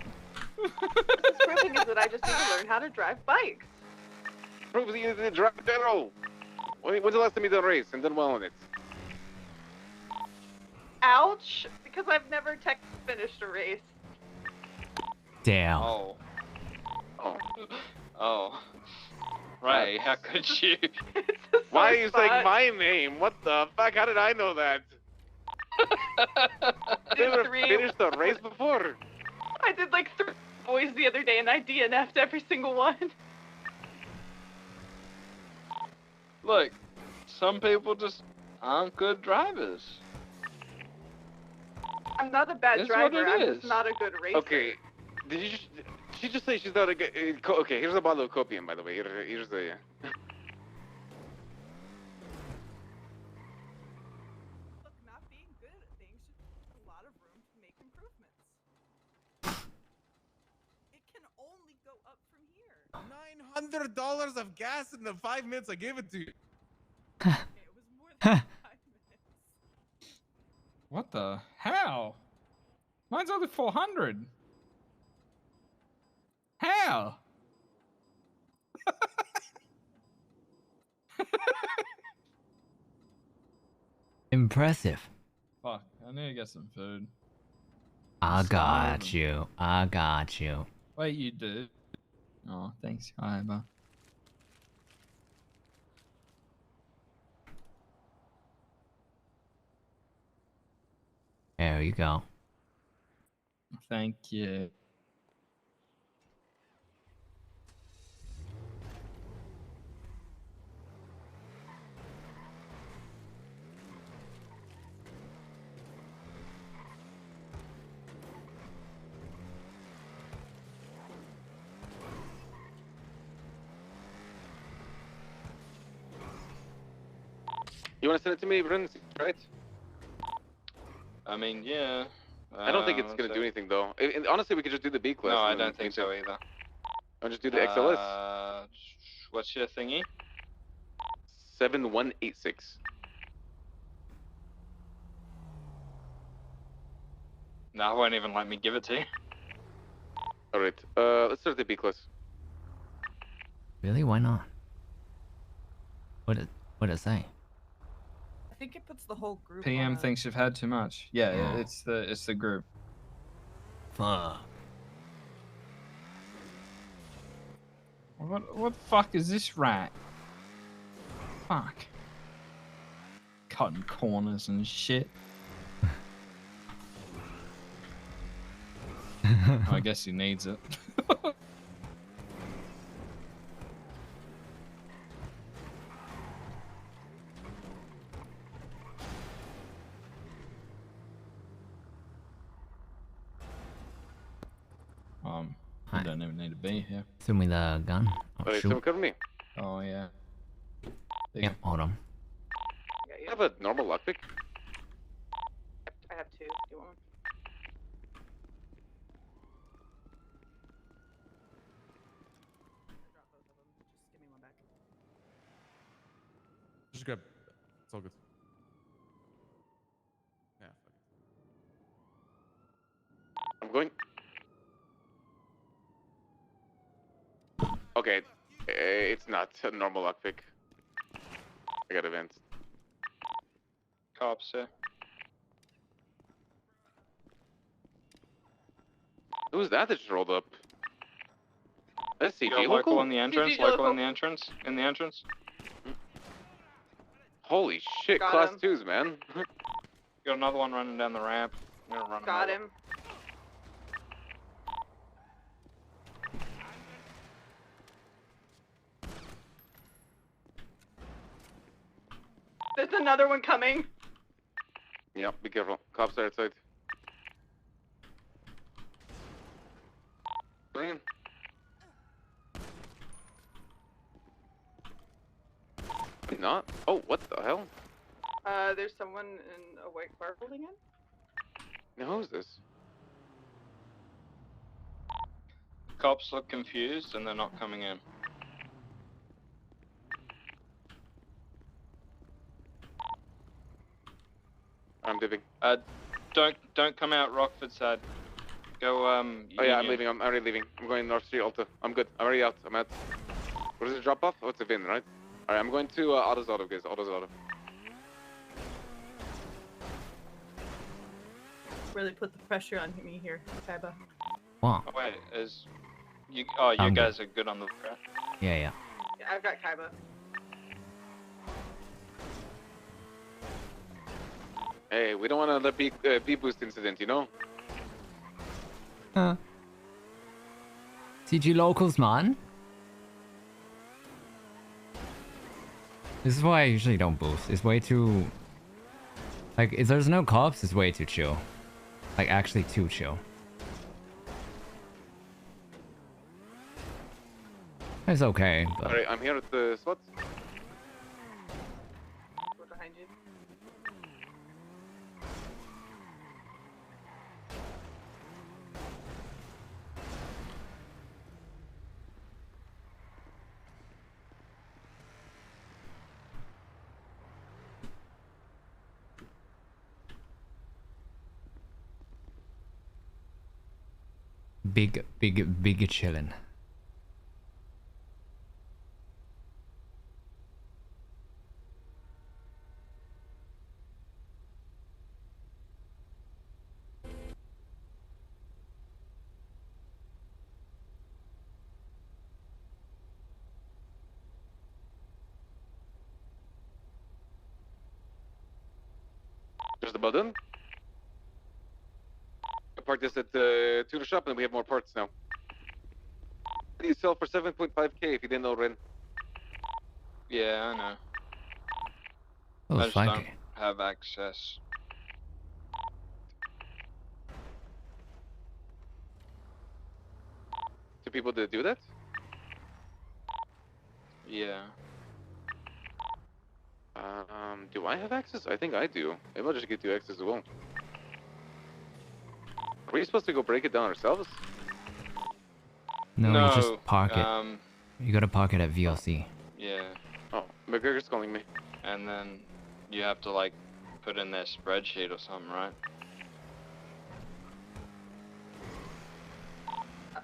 What's proving is that I just need to learn how to drive bikes. Proves you need to drive general. When's the last time you done a race and done well on it? Ouch! Because I've never tech finished a race. Damn. Oh. Oh. Right, how could you? Why are you saying spot. my name? What the fuck? How did I know that? Never finished a race before. I did like 3 boys the other day and I DNF'd every single one. Look, some people just aren't good drivers. I'm not a bad It's what driver, it I'm is. just not a good racer. Okay, did you just? She just say she's not a good. Okay, here's a bottle of copium, by the way. Here's the. Look, not being good at things just leaves a lot of room to make improvements. It can only go up from here. $900 of gas in the 5 minutes I gave it to you. Okay, it was more than 5 minutes. What the hell? Mine's only 400. How? Impressive. Fuck, I need to get some food. I got starving. you. I got you. Wait, you do? Oh, thanks, Kaiba. There you go. Thank you. You want to send it to me, Runs, right? I mean, yeah. I don't think it's gonna do anything though. Honestly, we could just do the B class. No, I and then don't think so either. I'll just do the XLS. What's your thingy? 7186. No, it won't even let me give it to you. All right. Let's start the B class. Really? Why not? What did it say? I think it puts the whole group PM on a... thinks you've had too much. Yeah, yeah, it's the group. Fuck. What the fuck is this rat? Fuck. Cutting corners and shit. I guess he needs it. I don't even need to be here. Send me the gun. Oh, Alright, shoot. someone cover me. Oh yeah. Yep, hold on. You have a normal lockpick? I have 2. Do you want one? I dropped both of them. Just give me one back. Just grab. It's all good. Yeah, fuck it. I'm going. Okay, it's not a normal lockpick. I got events. Cops, yeah. Who's that just rolled up? That's CG You're local? local in the entrance, local in the entrance, in the entrance. Holy shit, Got class him. 2s, man. Got another one running down the ramp. I'm gonna run Got over. him. There's another one coming. Yep, be careful. Cops are outside. Bring him. not? Oh, what the hell? There's someone in a white car holding in. Now who's this? Cops look confused and they're not coming in. I'm diving. Don't come out Rockford side. Go Oh yeah, I'm Union. leaving. I'm already leaving. I'm going North Street Alta. I'm good. I'm already out. I'm out. What is it? Drop off? Oh, it's a VIN, right? Alright, I'm going to Autos Auto, guys. Autos Auto. Really put the pressure on me here, Kaiba. Wow. Oh, wait, you guys are good on the right? Yeah, yeah. Yeah, I've got Kaiba. Hey, we don't want to let B boost incident, you know? Huh. CG locals, man. This is why I usually don't boost. It's way too... Like, if there's no cops, it's way too chill. Like, actually too chill. It's okay, but... Alright, I'm here at the spots. We're behind you. Big chillin'. There's the building. I parked this at the tutor shop and we have more parts now. You sell for 7.5k if you didn't know, Ren. Yeah, I know. Oh, I just thank don't you. have access. To people that do that? Yeah. Do I have access? I think I do. Maybe I'll just get you access as well. Are we supposed to go break it down ourselves? No, you just park it. um, You gotta park it at VLC. Yeah. Oh, McGregor's calling me. And then you have to like put in their spreadsheet or something, right?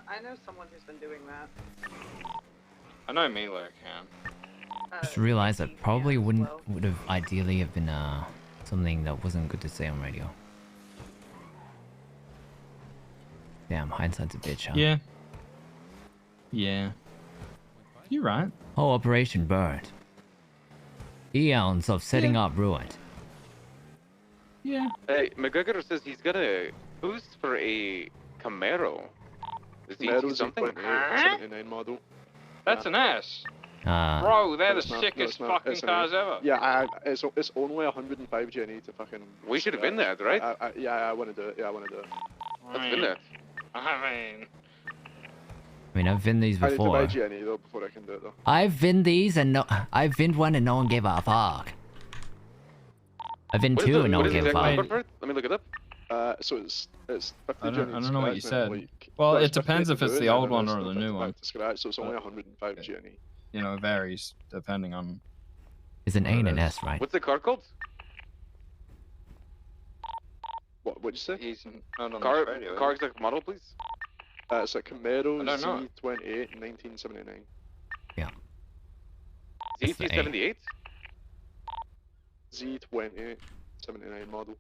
I know someone who's been doing that. I know Milo can. Just realized that probably would have ideally have been something that wasn't good to say on radio. Damn, hindsight's a bitch, huh? Yeah. Yeah. You're right. Whole operation burned. Eons of setting up ruined. Yeah. Hey, McGregor says he's got a boost for a Camaro. Is he Camaro's something? 79 model. That's an ass. Ah. Bro, they're the It's not- sickest it's not- fucking it's an cars A. ever. Yeah, it's only 105 GNE to fucking. We should have been that, right? Yeah, I want to do it. Yeah, I want to do it. Let's been that. I mean, I've been these I need to buy before. GNE though before I can do it though. I've been these and no, I've been one and no one gave a fuck. I've been two and no one gave a fuck. Let me look it up. So it's 50 I GNE. don't know what you scratch, said. and Well, it's it depends 50 if it's to the do it, old and one then or the it's new 55 one. to scratch, so it's only 105 GNE. You know, it varies depending on. It's an A and an S, right? What's the car called? What'd you say? He's not on Car, this radio. car exact model, please. It's a Camaro I don't know. Z28 1979. Yeah. Z278? Z28 79 model.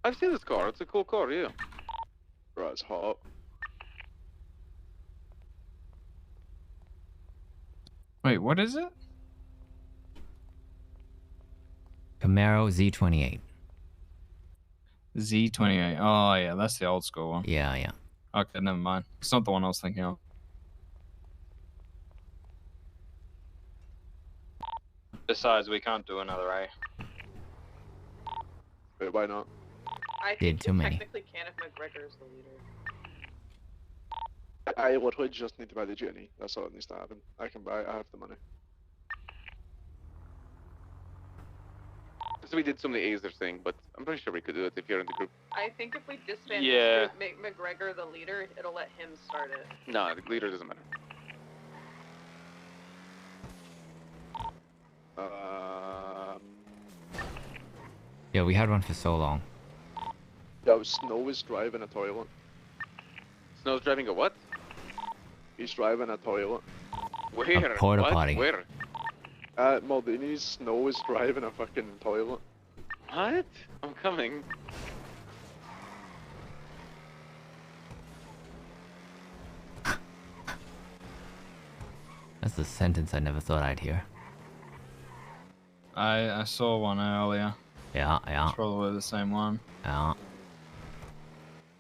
I've seen this car. It's a cool car, yeah. Right, it's hot. Wait, what is it? Camaro Z28. Z28. Oh yeah, that's the old school one. Yeah, yeah. Okay, never mind. It's not the one I was thinking of. Besides, we can't do another A. Wait, why not? I Did think too you many. technically can if McGregor is the leader. I literally just need to buy the journey. That's all that needs to happen. I can buy it. I have the money. So we did some of the A's they're saying, but I'm pretty sure we could do it if you're in the group. I think if we disband Yeah. make McGregor the leader, it'll let him start it. No, the leader doesn't matter. Yeah, we had one for so long. Yo, Snow is driving a toilet. Snow's driving a what? He's driving a toilet. Where? A porta What? potty. Where? Maldini's Snow is driving a fucking toilet. What? I'm coming. That's a sentence I never thought I'd hear. I saw one earlier. Yeah, yeah. It's probably the same one. Yeah.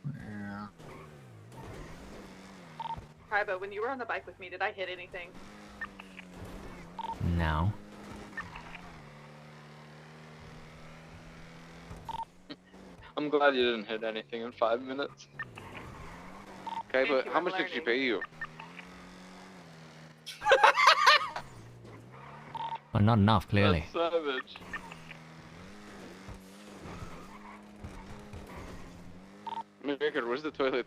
Yeah. Kaiba, when you were on the bike with me, did I hit anything? No. I'm glad you didn't hit anything in 5 minutes. Okay, but you, how I'm much did she learning. pay you? Well, not enough, clearly. That's savage. McGregor, where's the toilet?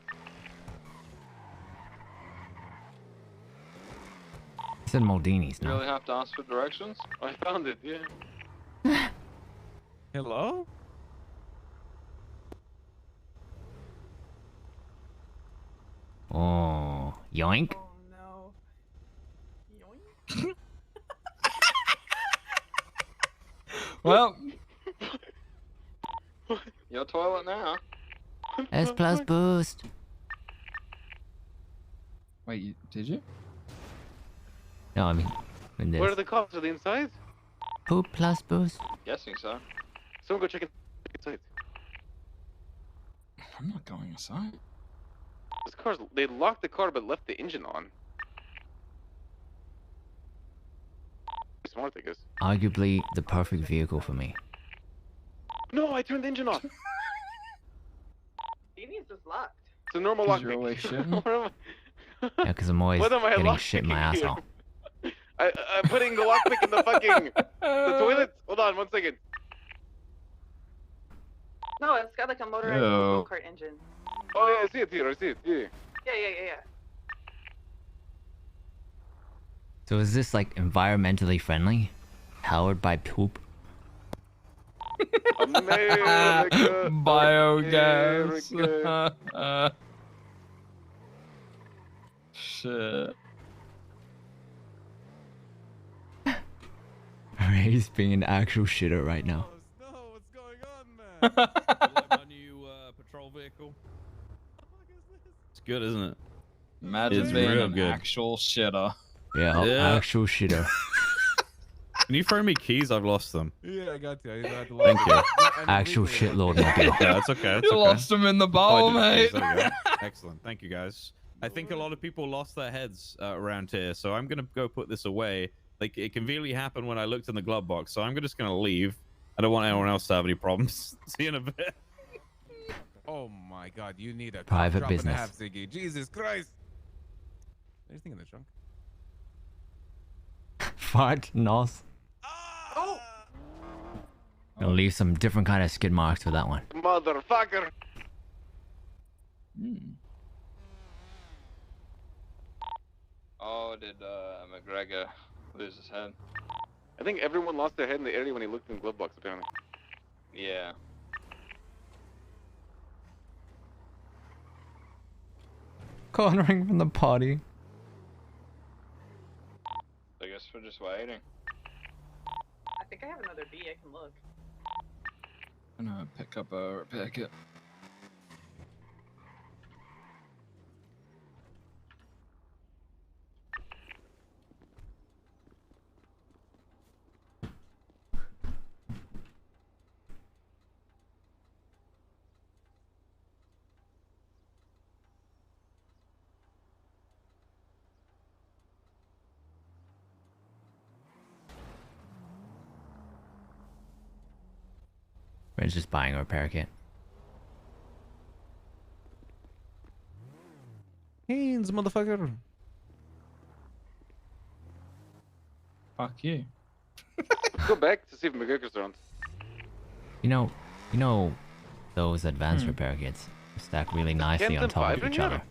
It's in Maldini's You now. really have to ask for directions? I found it, yeah. Hello? Oh, yoink. Oh no. Yoink. Well, Your toilet now. S plus boost. wait, did you? No, I mean, in Where are this. the cops? Are they inside? Poop plus boost. Guessing so. Someone go check inside. I'm not going inside. This car's, they locked the car but left the engine on. Smart, I guess. Arguably the perfect vehicle for me. No, I turned the engine off. Beanie's just locked. It's a normal 'Cause lockpick. you're always shitting? What am I- Yeah, because I'm always What am I getting lockpicking shit in my here? asshole. I'm putting the lockpick in the fucking the toilet. Hold on, 1 second. No, it's got like a motorized Ew. go-kart engine. Oh yeah, I see it here. I see it. Yeah. Yeah. So is this like environmentally friendly? Powered by poop? America, Biogas. America. Shit. Ray's being an actual shitter right now. My new patrol vehicle. It's good, isn't it? Imagine It's being real an good. actual shitter. Yeah, actual shitter. Can you throw me keys? I've lost them. Yeah, I got you. Thank you. Actual shitload mobile. Yeah, that's okay. That's You okay. lost them in the bowl, Oh, I did. mate. There we go. Excellent. Thank you, guys. I think a lot of people lost their heads around here, so I'm gonna go put this away. Like it conveniently happened when I looked in the glove box, so I'm just gonna leave. I don't want anyone else to have any problems. See you in a bit. Oh my god, you need a Private drop and a business. half, Ziggy. Jesus Christ. Anything in the trunk? Fart, nos. Oh! Gonna leave some different kind of skid marks with that one. Motherfucker. Oh, did McGregor lose his head? I think everyone lost their head in the area when he looked in the glove box. Apparently. Yeah. Cornering from the party. I guess we're just waiting. I think I have another B. I can look. I'm gonna pick up a repair kit. Ray's just buying a repair kit. Haynes, engines, motherfucker. Fuck you. Let's go back to see if McGregor's around. You know, those advanced repair kits stack really nicely on Camden top 5 of in each here? other.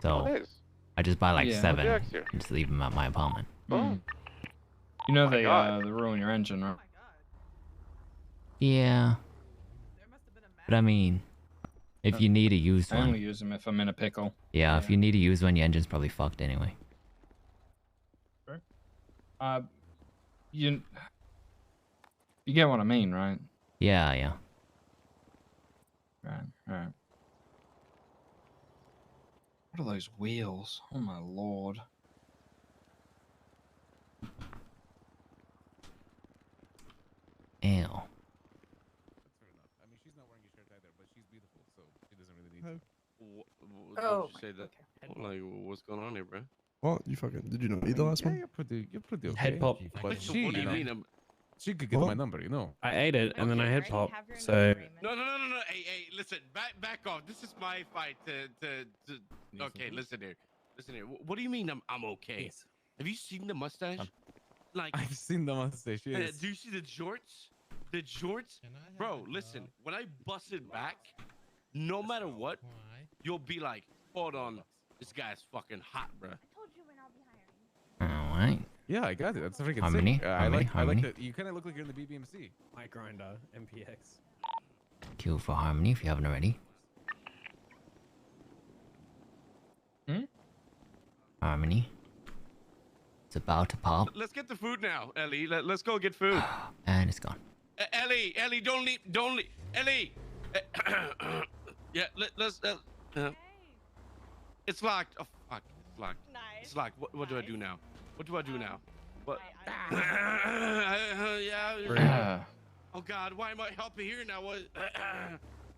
So Nice. I just buy like Yeah. 7 Jack's here. and just leave them at my apartment. Hmm. You know my they God. they ruin your engine, right? Yeah. But I mean, if you need a used I only one, use them if I'm in a pickle. yeah, if you need a used one, your engine's probably fucked anyway. You get what I mean, right? Yeah, yeah. Right. What are those wheels? Oh my lord. Ew. I mean, she's not wearing a shirt either, but she's beautiful, so she doesn't really need to. Oh, you say that? Like, what's going on here, bro? What? You fucking... Did you not eat the last one? You're pretty okay. Head pop. But she, What do you mean? she could get What? my number, you know. I ate it and then I head pop. So No. Hey, listen, back off. This is my fight to. Okay, listen here. What do you mean I'm okay? Have you seen the mustache? Like, I've seen the mustache. Yes. do you see the jorts? The jorts? Bro, listen. When I bust it back, no matter what, you'll be like, hold on, this guy's fucking hot, bro. Alright. Yeah, I got it. That's freaking How sick. many? I How many? like. How I like many? that. You kind of look like you're in the BBMC. my grinder MPX. Kill for Harmony if you haven't already. Harmony. It's about to pop. Let's get the food now, Ellie. Let's go get food. And it's gone. Ellie, don't leave, Ellie. Yeah, let's. It's locked. Oh fuck, it's locked. Nice. It's locked. What do I do now? What do I do now? What? Yeah. Oh God, why am I helping here now? What?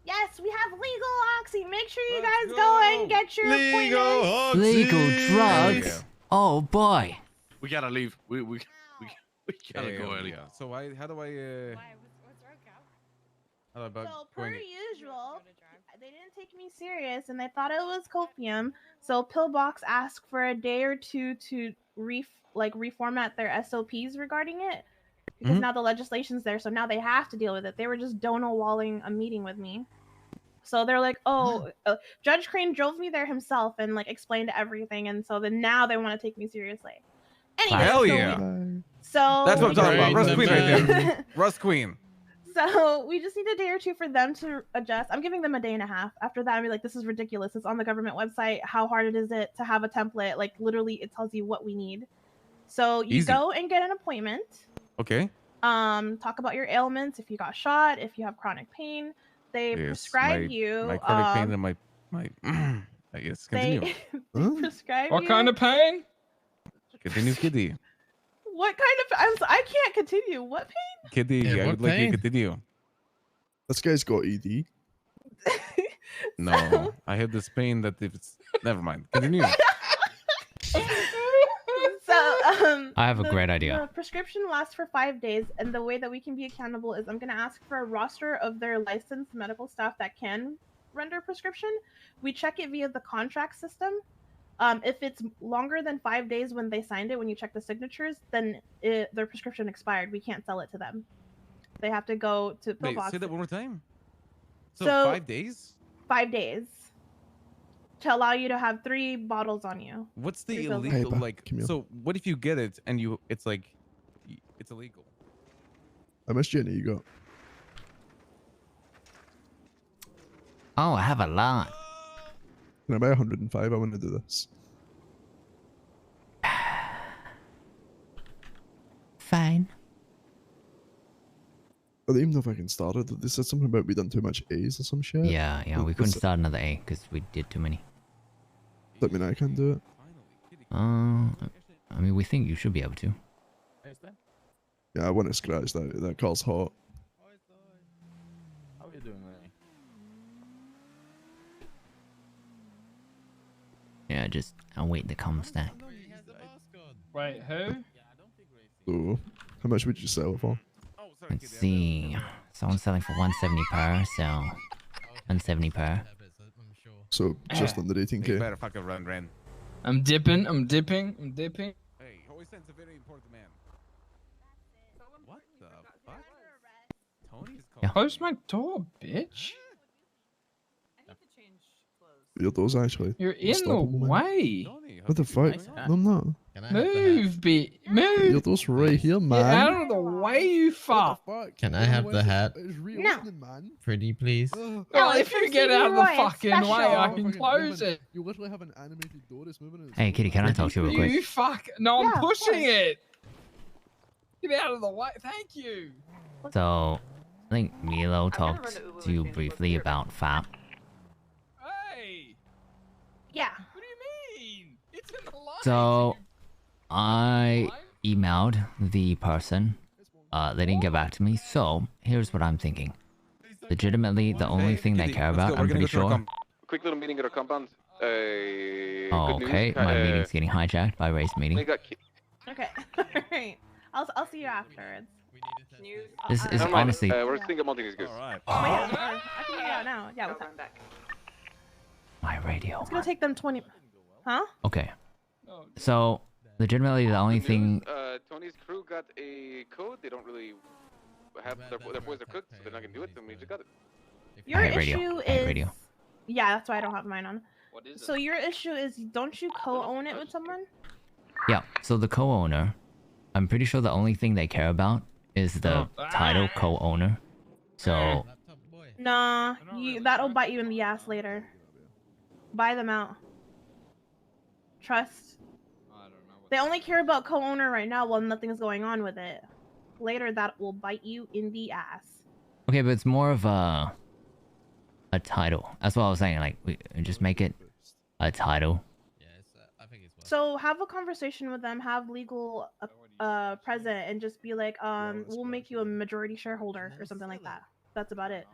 Yes, we have legal oxy. Make sure you guys go and get your appointment. Legal drugs? Oh boy. We gotta leave. We gotta go, Ellie. Yeah. So how do I? How about So per going? usual, they didn't take me serious and they thought it was copium. So Pillbox asked for a day or two to reformat their SOPs regarding it because now the legislation's there. So now they have to deal with it. They were just donut-walling a meeting with me. So they're like, oh, Judge Crane drove me there himself and like explained everything. And so then now they want to take me seriously. Anyway, Hell so yeah. So That's what I'm talking about. we Rust Queen right there. Rust Queen. So we just need a day or two for them to adjust. I'm giving them a day and a half. After that, I'll be like, this is ridiculous. It's on the government website. How hard is it to have a template? Like literally it tells you what we need. So you Easy. go and get an appointment. Okay. Talk about your ailments, if you got shot, if you have chronic pain. They prescribe you. My chronic pain and my. Yes. Continue. They prescribe What you. kind of pain? Continue, Kitty. What kind of? I can't continue. What pain? Kitty, Yeah, I what would like you pain? to continue. This guy's got ED. No, I have this pain that if it's never mind. Continue. So I have a great idea. The prescription lasts for 5 days, and the way that we can be accountable is I'm going to ask for a roster of their licensed medical staff that can render prescription. We check it via the contract system. If it's longer than 5 days when they signed it, when you check the signatures, then their prescription expired. We can't sell it to them. They have to go to Wait, Pillbox. say that one more time. So, So- 5 days? 5 days to allow you to have 3 bottles on you. What's the 3 fills. illegal Kaiba, like? come here. So what if you get it and it's like, it's illegal? How much Jenny you got? Oh, I have a lot. Can I buy 105? I want to do this. Fine. I don't even know if I can start it. They said something about we done too much A's or some shit. Yeah, we couldn't start another A because we did too many. Does that mean I can't do it? I mean, we think you should be able to. Yeah, I want to scratch that. That car's hot. How are you doing, Lenny? Yeah, just I'll wait the com stack. Wait, who? So, how much would you sell it for? Let's see. Someone's selling for 170 per, so 170 per. So just under You 18k. better fucking run, Ren. I'm dipping. I'm dipping. I'm dipping. Hey, always sends a very important man. What the fuck? Tony's calling. Close my door, bitch. Your doors actually. You're in the way. What the fuck? No, I'm not. Move, move. Your door's right here, Get man. out of the way, you fuck. Can I have the hat? No. Pretty, please. Well, if you get out of the fucking way, I can close it. You literally have an animated door that's moving. Hey, Kitty, can I talk to you real quick? You fuck. No, I'm Yeah, of pushing course. it. Get out of the way. Thank you. So, I think Milo talked to you briefly about FAP. Hey. Yeah. What do you mean? It's in the line. So, I emailed the person. They didn't get back to me. So, here's what I'm thinking. Legitimately, the only thing they care about, I'm pretty sure. Quick little meeting at our compound. Good Okay, news, my meeting's getting hijacked by Ray's meeting. they got Okay. Alright. I'll see you afterwards. Can you? This is Never mind, honestly. we're thinking about these guys. I can hear you out now. Yeah, what's up? My radio. It's gonna take them 20. Huh? Okay. So, legitimately, the only thing. Tony's crew got a code. They don't really have their boys are cooked, so they're not gonna do it. Then we just got it. Your I had radio. issue I had is. radio. Yeah, that's why I don't have mine on. So your issue is, don't you co-own it with someone? Yeah, so the co-owner, I'm pretty sure the only thing they care about is the title co-owner. So, Nah, that'll bite you in the ass later. Buy them out. Trust. They only care about co-owner right now while nothing's going on with it. Later, that will bite you in the ass. okay, but it's more of a title. That's what I was saying. Like, we just make it a title. So have a conversation with them, have legal present, and just be like, we'll make you a majority shareholder or something like that. That's about it.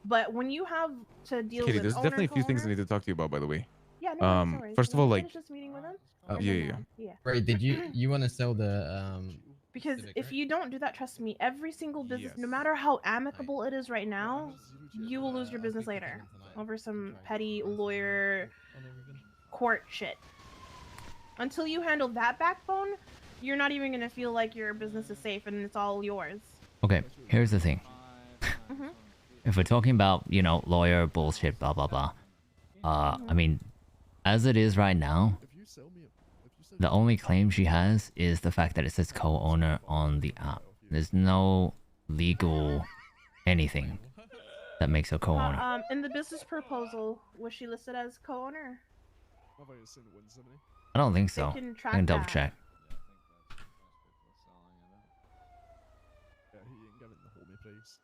But when you have to deal Kitty, with there's owner, definitely a few things I co-owner- need to talk to you about, by the way. Yeah, no worries. First of all, like, finish this meeting with them. yeah. Right, did you want to sell the Because if you don't do that, trust me, every single business, no matter how amicable it is right now, you will lose your business later over some petty lawyer court shit. Until you handle that backbone, you're not even gonna feel like your business is safe and it's all yours. Okay, here's the thing. If we're talking about, you know, lawyer bullshit, blah blah blah. I mean, as it is right now, the only claim she has is the fact that it says co-owner on the app. There's no legal anything that makes her co-owner. In the business proposal, was she listed as co-owner? I don't think so. They can I track can double that. check. Yeah, he ain't giving the homie price.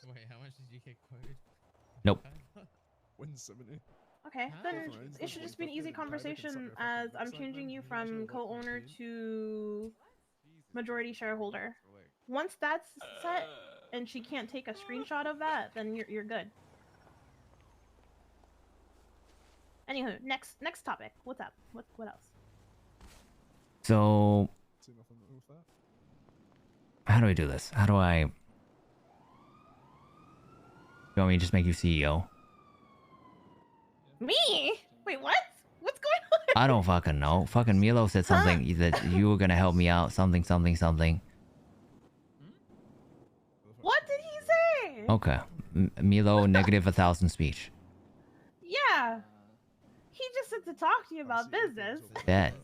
Wait, how much did you get quoted? Nope. 170. Okay, then it should just be an easy conversation as I'm changing you from co-owner to majority shareholder. Once that's set and she can't take a screenshot of that, then you're good. Anywho, next topic. What's up? What else? So, how do we do this? How do I... You want me to just make you CEO? Me? Wait, what? What's going on? I don't fucking know. Fucking Milo said something that you were gonna help me out. Something. What did he say? Okay. Milo, negative 1,000 speech. Yeah. He just said to talk to you about business. Bet.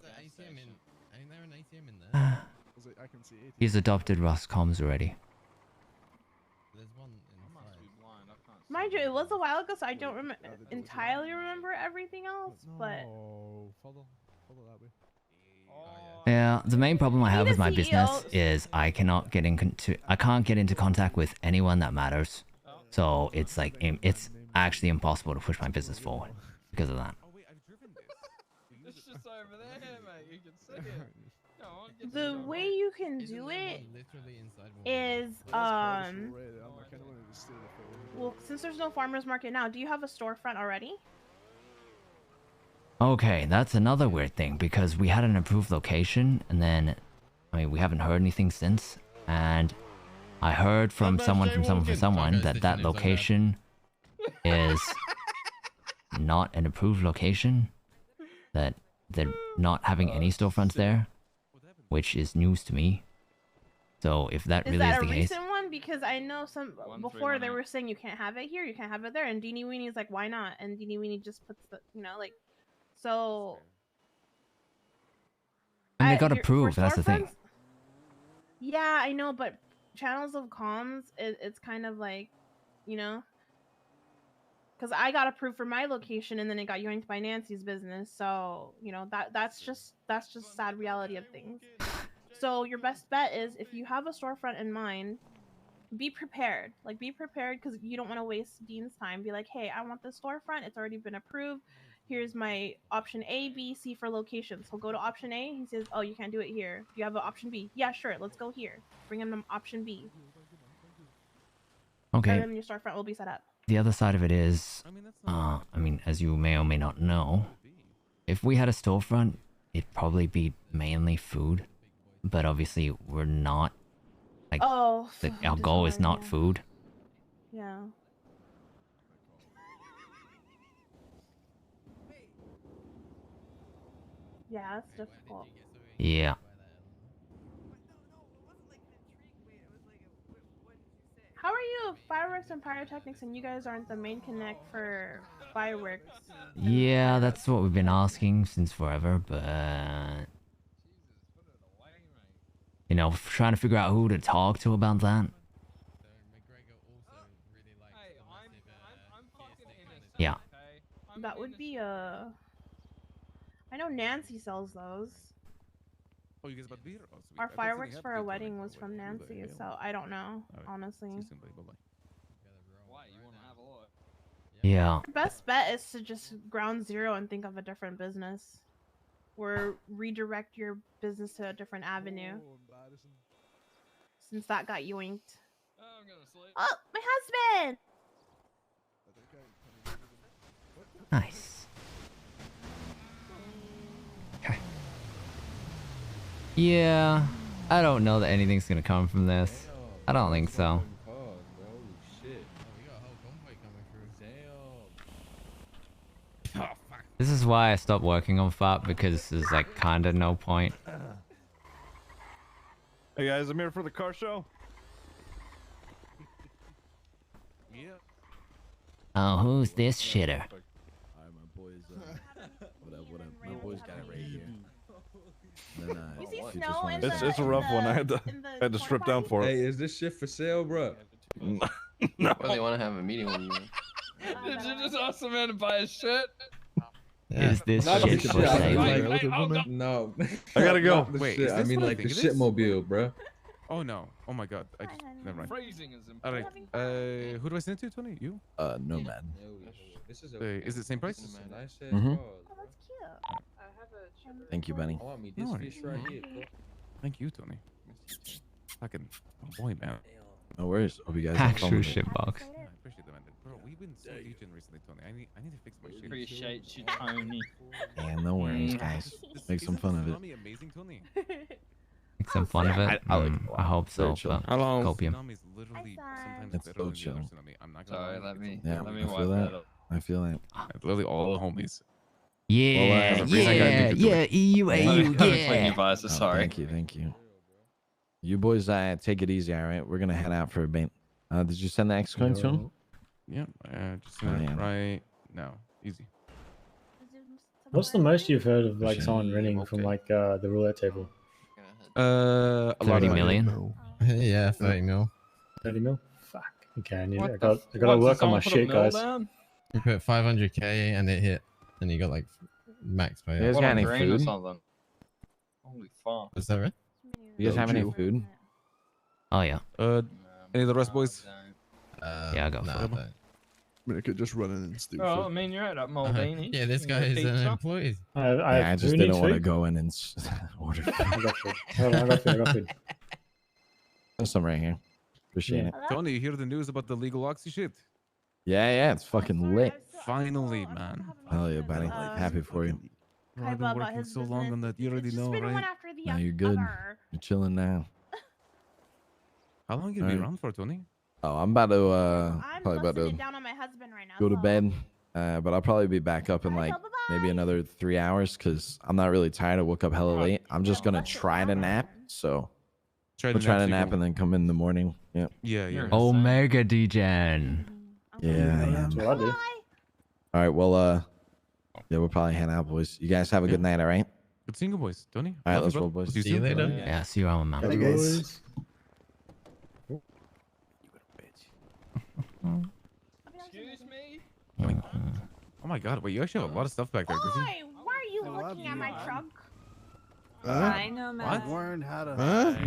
He's adopted Rust comms already. Mind you, it was a while ago, so I don't entirely remember everything else, but... Follow that way. Yeah, the main problem I have with my CEO. business is I can't get into contact with anyone that matters. So it's like it's actually impossible to push my business forward because of that. It's just over there, mate. You can see it. Go on, get The way you can do it is, well, since there's no farmer's market now, do you have a storefront already? Okay, that's another weird thing because we had an approved location and then, I mean, we haven't heard anything since. And I heard from someone that location is not an approved location, that they're not having any storefronts there, which is news to me. So if that Is really that is a the case, recent one? Because I know some before they were saying you can't have it here, you can't have it there, and Deanie Weenie's like, why not? And Deanie Weenie just puts the, like, so. and they got for approved, that's the thing. storefronts- Yeah, I know, but channels of comms, it's kind of like, because I got approved for my location, and then it got yanked by Nancy's business. So that's just sad reality of things. So your best bet is if you have a storefront in mind, be prepared. Like, be prepared because you don't want to waste Dean's time. Be like, hey, I want this storefront. It's already been approved. Here's my option A, B, C for locations. He'll go to option A. He says, oh, you can't do it here. Do you have an option B? Yeah, sure. Let's go here. Bring him to option B. Okay. And then your storefront will be set up. The other side of it is, I mean, as you may or may not know, if we had a storefront, it'd probably be mainly food. But obviously, we're not. Like, our goal is not food. Yeah. Yeah, that's difficult. Yeah. How are you, fireworks and pyrotechnics, and you guys aren't the main connect for fireworks? Yeah, that's what we've been asking since forever, but... You know, trying to figure out who to talk to about that. Yeah. That would be I know Nancy sells those. Oh, you guys bought beer? Oh, sweet. Our I thought you fireworks had for beer our tonight. wedding was Oh, from wait, Nancy, yeah. so I don't know, honestly. See you soon, buddy. Bye-bye. Yeah. Best bet is to just ground zero and think of a different business. Or redirect your business to a different avenue. Since that got yoinked. Oh, my husband! Nice. Okay. Yeah, I don't know that anything's gonna come from this. I don't think so. This is why I stopped working on FAP, because there's like kinda no point. Hey guys, I'm here for the car show. Yeah. Oh, who's this shitter? What up? My boy's got it right here. Then, You see he snow just wanted in to- It's a rough one. I had to strip down for Hey, it. is this shit for sale, bro? No. Well, they want to have a meeting with you. Did you just ask the man to buy his shit? Is this Not shit the for I sale? mean, like, no. I gotta go. Not the Wait, shit. is I this mean, what I like the think it is? shitmobile, bro. Oh no! Oh my god! I just never mind. Phrasing is All important. right. Who do I send it to, Tony? You? No man. This is Is it the same price? Nice shit. Mhm. Oh, that's cute. Thank you, Benny. I want me No this worries. fish right here, bro. Thank you, Tony. Fucking boy, man. No worries. Hope you guys have fun Actual with it. shitbox. I appreciate that, man. Bro, we've been so Legion recently, Tony. I need to fix my shit. Appreciate you, Tony. Yeah, no worries, guys. Make some fun of it. Tsunami amazing, Tony. Make some fun of it? I like it a I lot. hope so, Very chill. but Hello. copium. Tsunami is literally sometimes It's better so than the chill. other tsunami. I'm not gonna Sorry, lie. let me Yeah, let me I wipe feel that that. up. I feel that. Literally all the homies. Yeah, Well, reason I got yeah, addicted to yeah, it. EU, I'm clean yeah. device, sorry. Thank you. You boys, take it easy, all right? We're gonna head out for a bit. Did you send the X coin to him? Yeah, just Oh, yeah. right now. Easy. What's the most you've heard of like someone winning from like the roulette table? A lot 30 of million? Yeah, 30 mil. 30 mil? Fuck. Okay, I need What it. the I gotta what, work did on my someone put a shit, mill guys. down? You put 500k and it hit, and you got like max You payout. guys What, got a any grain or food? something? Holy fuck. Is that right? You guys have any food? Oh yeah. Any of the rest boys? Yeah, I got nah, I food. don't. I mean, I could just run in and steal Oh, I shit. mean, you're at that Maldini. Yeah, this guy is an employee. I I just didn't want to go in and order food. I got food. Hold on, I got food. There's some right here. Appreciate it. Tony, you hear the news about the legal oxy shit? Yeah, it's fucking lit. Finally, man. Hell yeah, buddy. Happy for you. Bro, I've been working so long on that. You already know, right? Now you're good. You're chilling now. How long you be around for, Tony? Oh, I'm about to I'm probably about busting to it down on my husband right now. go to so- bed. But I'll probably be back up in like maybe another 3 hours because I'm not really tired. I woke up hella late. I'm just gonna try to nap. So Try to we'll try nap to so you nap can- and then come in the morning. Yeah. Yeah. Omega Degen. Yeah. That's what I do. All right. Well, yeah, we'll probably hang out, boys. You guys have a good night. All right. Good seeing you, boys. Tony. All right. Love Let's you, roll, bro. boys. See you later. Yeah, see you around, man. Hey, guys. Excuse me? Oh my god, wait, you actually have a lot of stuff back there, Griffey. Why are you looking at my truck? I know, man. I've learned how to.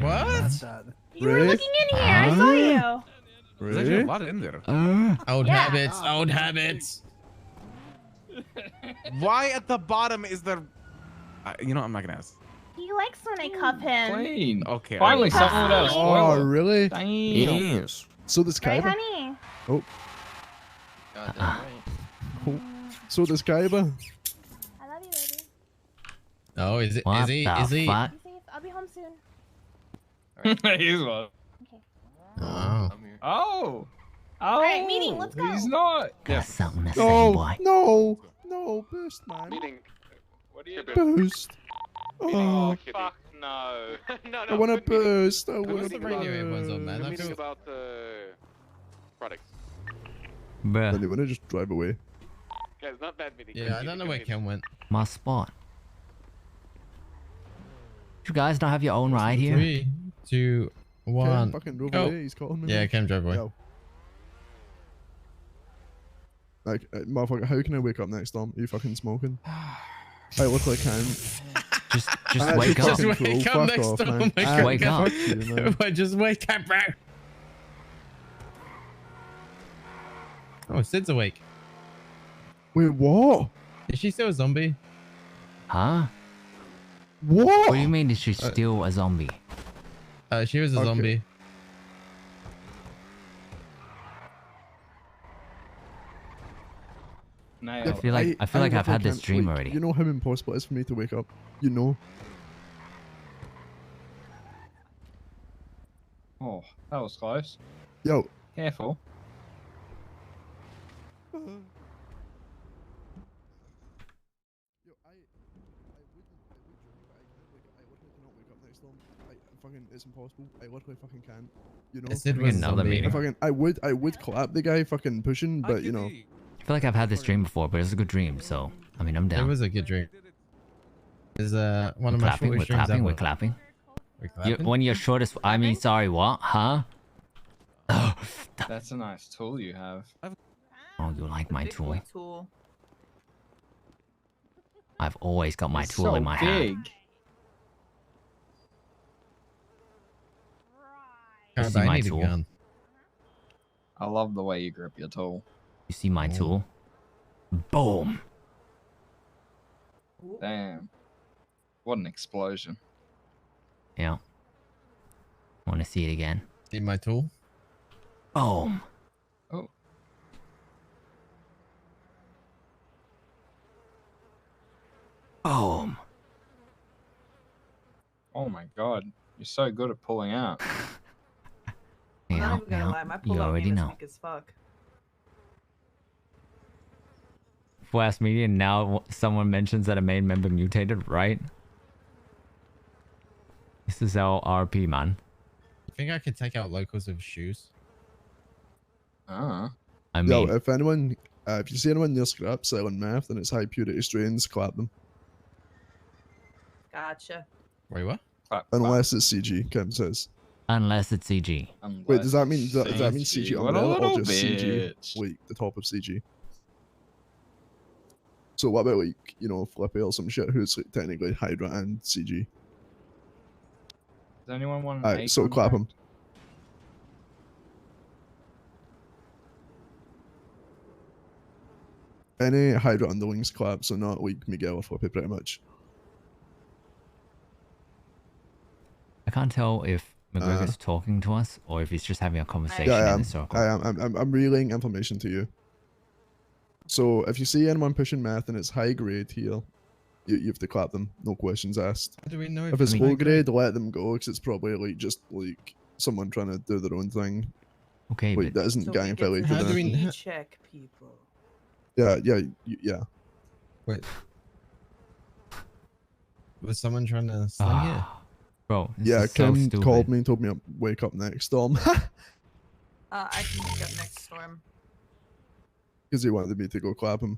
What? You were looking in here. I saw you. There's actually a lot in there. Old Yeah. habits. Old habits. Why at the bottom is there... you know, I'm not gonna ask. He likes when I cup him. Clean. Okay. Finally, Cup someone without a me. Oh, spoiler. really? Damn. Yes. So does Right, Kaiba? honey? Oh. God damn right. Oh. So does Kaiba? I love you, baby. Oh, is it? What Is he? the Is he? fuck? Be safe. I'll be home soon. He's one. Oh. Oh. Alright, meeting. Let's go. He's not. Got something to say, No, boy. no, boost, man. Meeting. What are you doing? Boost. Oh, Fuck no. No, I want to boost. I We're want What's to the radio everyone's on, man? We're I meeting feel- about products. Bruh. Then you want to just drive away. Guys, not bad meeting. Yeah, I don't know where Ken went. My spot. You guys don't have your own ride here? 3, 2, Cam 1. fucking drove Go. away. He's calling me. Yeah, Cam drove away. Yo. Like, motherfucker, how can I wake up next time? Are you fucking smoking? I look like I'm. Just I wake actually up. Just fucking wake cool. up Fuck next off, time. man. Wake Ah, up. Wake up. fuck you, man. Just wake up, bro. Oh, Sid's awake. Wait, what? Is she still a zombie? Huh? What? What do you mean is she still a zombie? She was a Okay. zombie. I Nailed. feel like I've look had this I'm- dream like, already. You know how impossible it is for me to wake up. You know. Oh, that was close. Yo. Careful. Fucking, it's impossible. I literally fucking can't. You know. Sid was Another zombie. meeting. I would clap the guy fucking pushing, but you know. I feel like I've had this dream before, but it's a good dream, so I mean I'm It down. was a good dream. Is one of We're my clapping, we're shortest dreams clapping, ever. we're clapping. We're You, clapping? when you're shortest, I mean, sorry, what? Huh? That's a nice tool you have. Oh, you like my Big tool? boy tool. I've always got my It's tool so in my hand. big. You Kaiba, see I my need a tool? gun. I love the way you grip your tool. You see my tool? Boom! Damn. What an explosion. Yeah. Want to see it again? See my tool? Boom! Oh. Boom! Oh my god. You're so good at pulling out. I'm Yeah, not even gonna yeah. lie, my You pullout already game is know. weak as fuck. Flash Media, now someone mentions that a main member mutated, right? This is our RP, man. You think I could take out locals with shoes? Ah. I Yo, mean, if anyone, if you see anyone near scrap selling meth and it's high purity strains, clap them. Gotcha. Wait, what? Unless it's CG, Kim says. unless it's CG. Wait, does that mean CG What a umbrella or little just CG, bitch. like the top of CG? So what about like, you know, Flippy or some shit who's like technically Hydra and CG? Does anyone want an Alright, so clap him. Any Hydra underlings clap, so not like Miguel or Flippy pretty much. I can't tell if McGregor's talking to us or if he's just having a conversation Yeah, I in am. a circle. I am. I'm relaying information to you. So if you see anyone pushing meth and it's high grade here, you have to clap them. No questions asked. How do we know If it's it's low high grade, let them go because it's probably like just like someone trying to do their own thing. Okay, Wait, but that isn't So gang we get affiliated to then. key check people. Yeah, yeah. Wait. Was someone trying to sling it? Bro, this Yeah, is so Kim stupid. called me and told me I'd wake up next storm. I can pick up next storm. Because he wanted me to go clap him.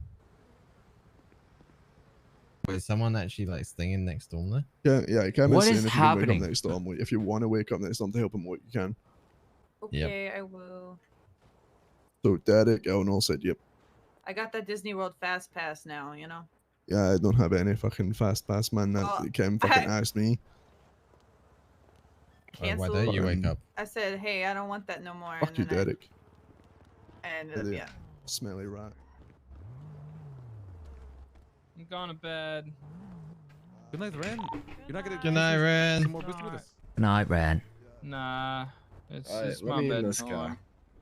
Wait, someone actually like stinging next door there? Yeah, Kim What is saying is if you can wake happening? up next storm, if you want to wake up next storm to help him, what you can. Okay, I will. So Derek, Eleanor said, yep. I got that Disney World Fast Pass now, you know? Yeah, I don't have any fucking fast pass, man. That Well, Kim fucking asked me. Cancel. Why don't you wake up? I said, hey, I don't want that no more. Fuck you, and then Derek. I ended up, yeah. Smelly rat. I'm going to bed. Good night, Ren. You're not gonna. Good night, Ren. Some more whiskey with us. Good night, Ren. Nah, it's Alright, just let my me in bed. this car.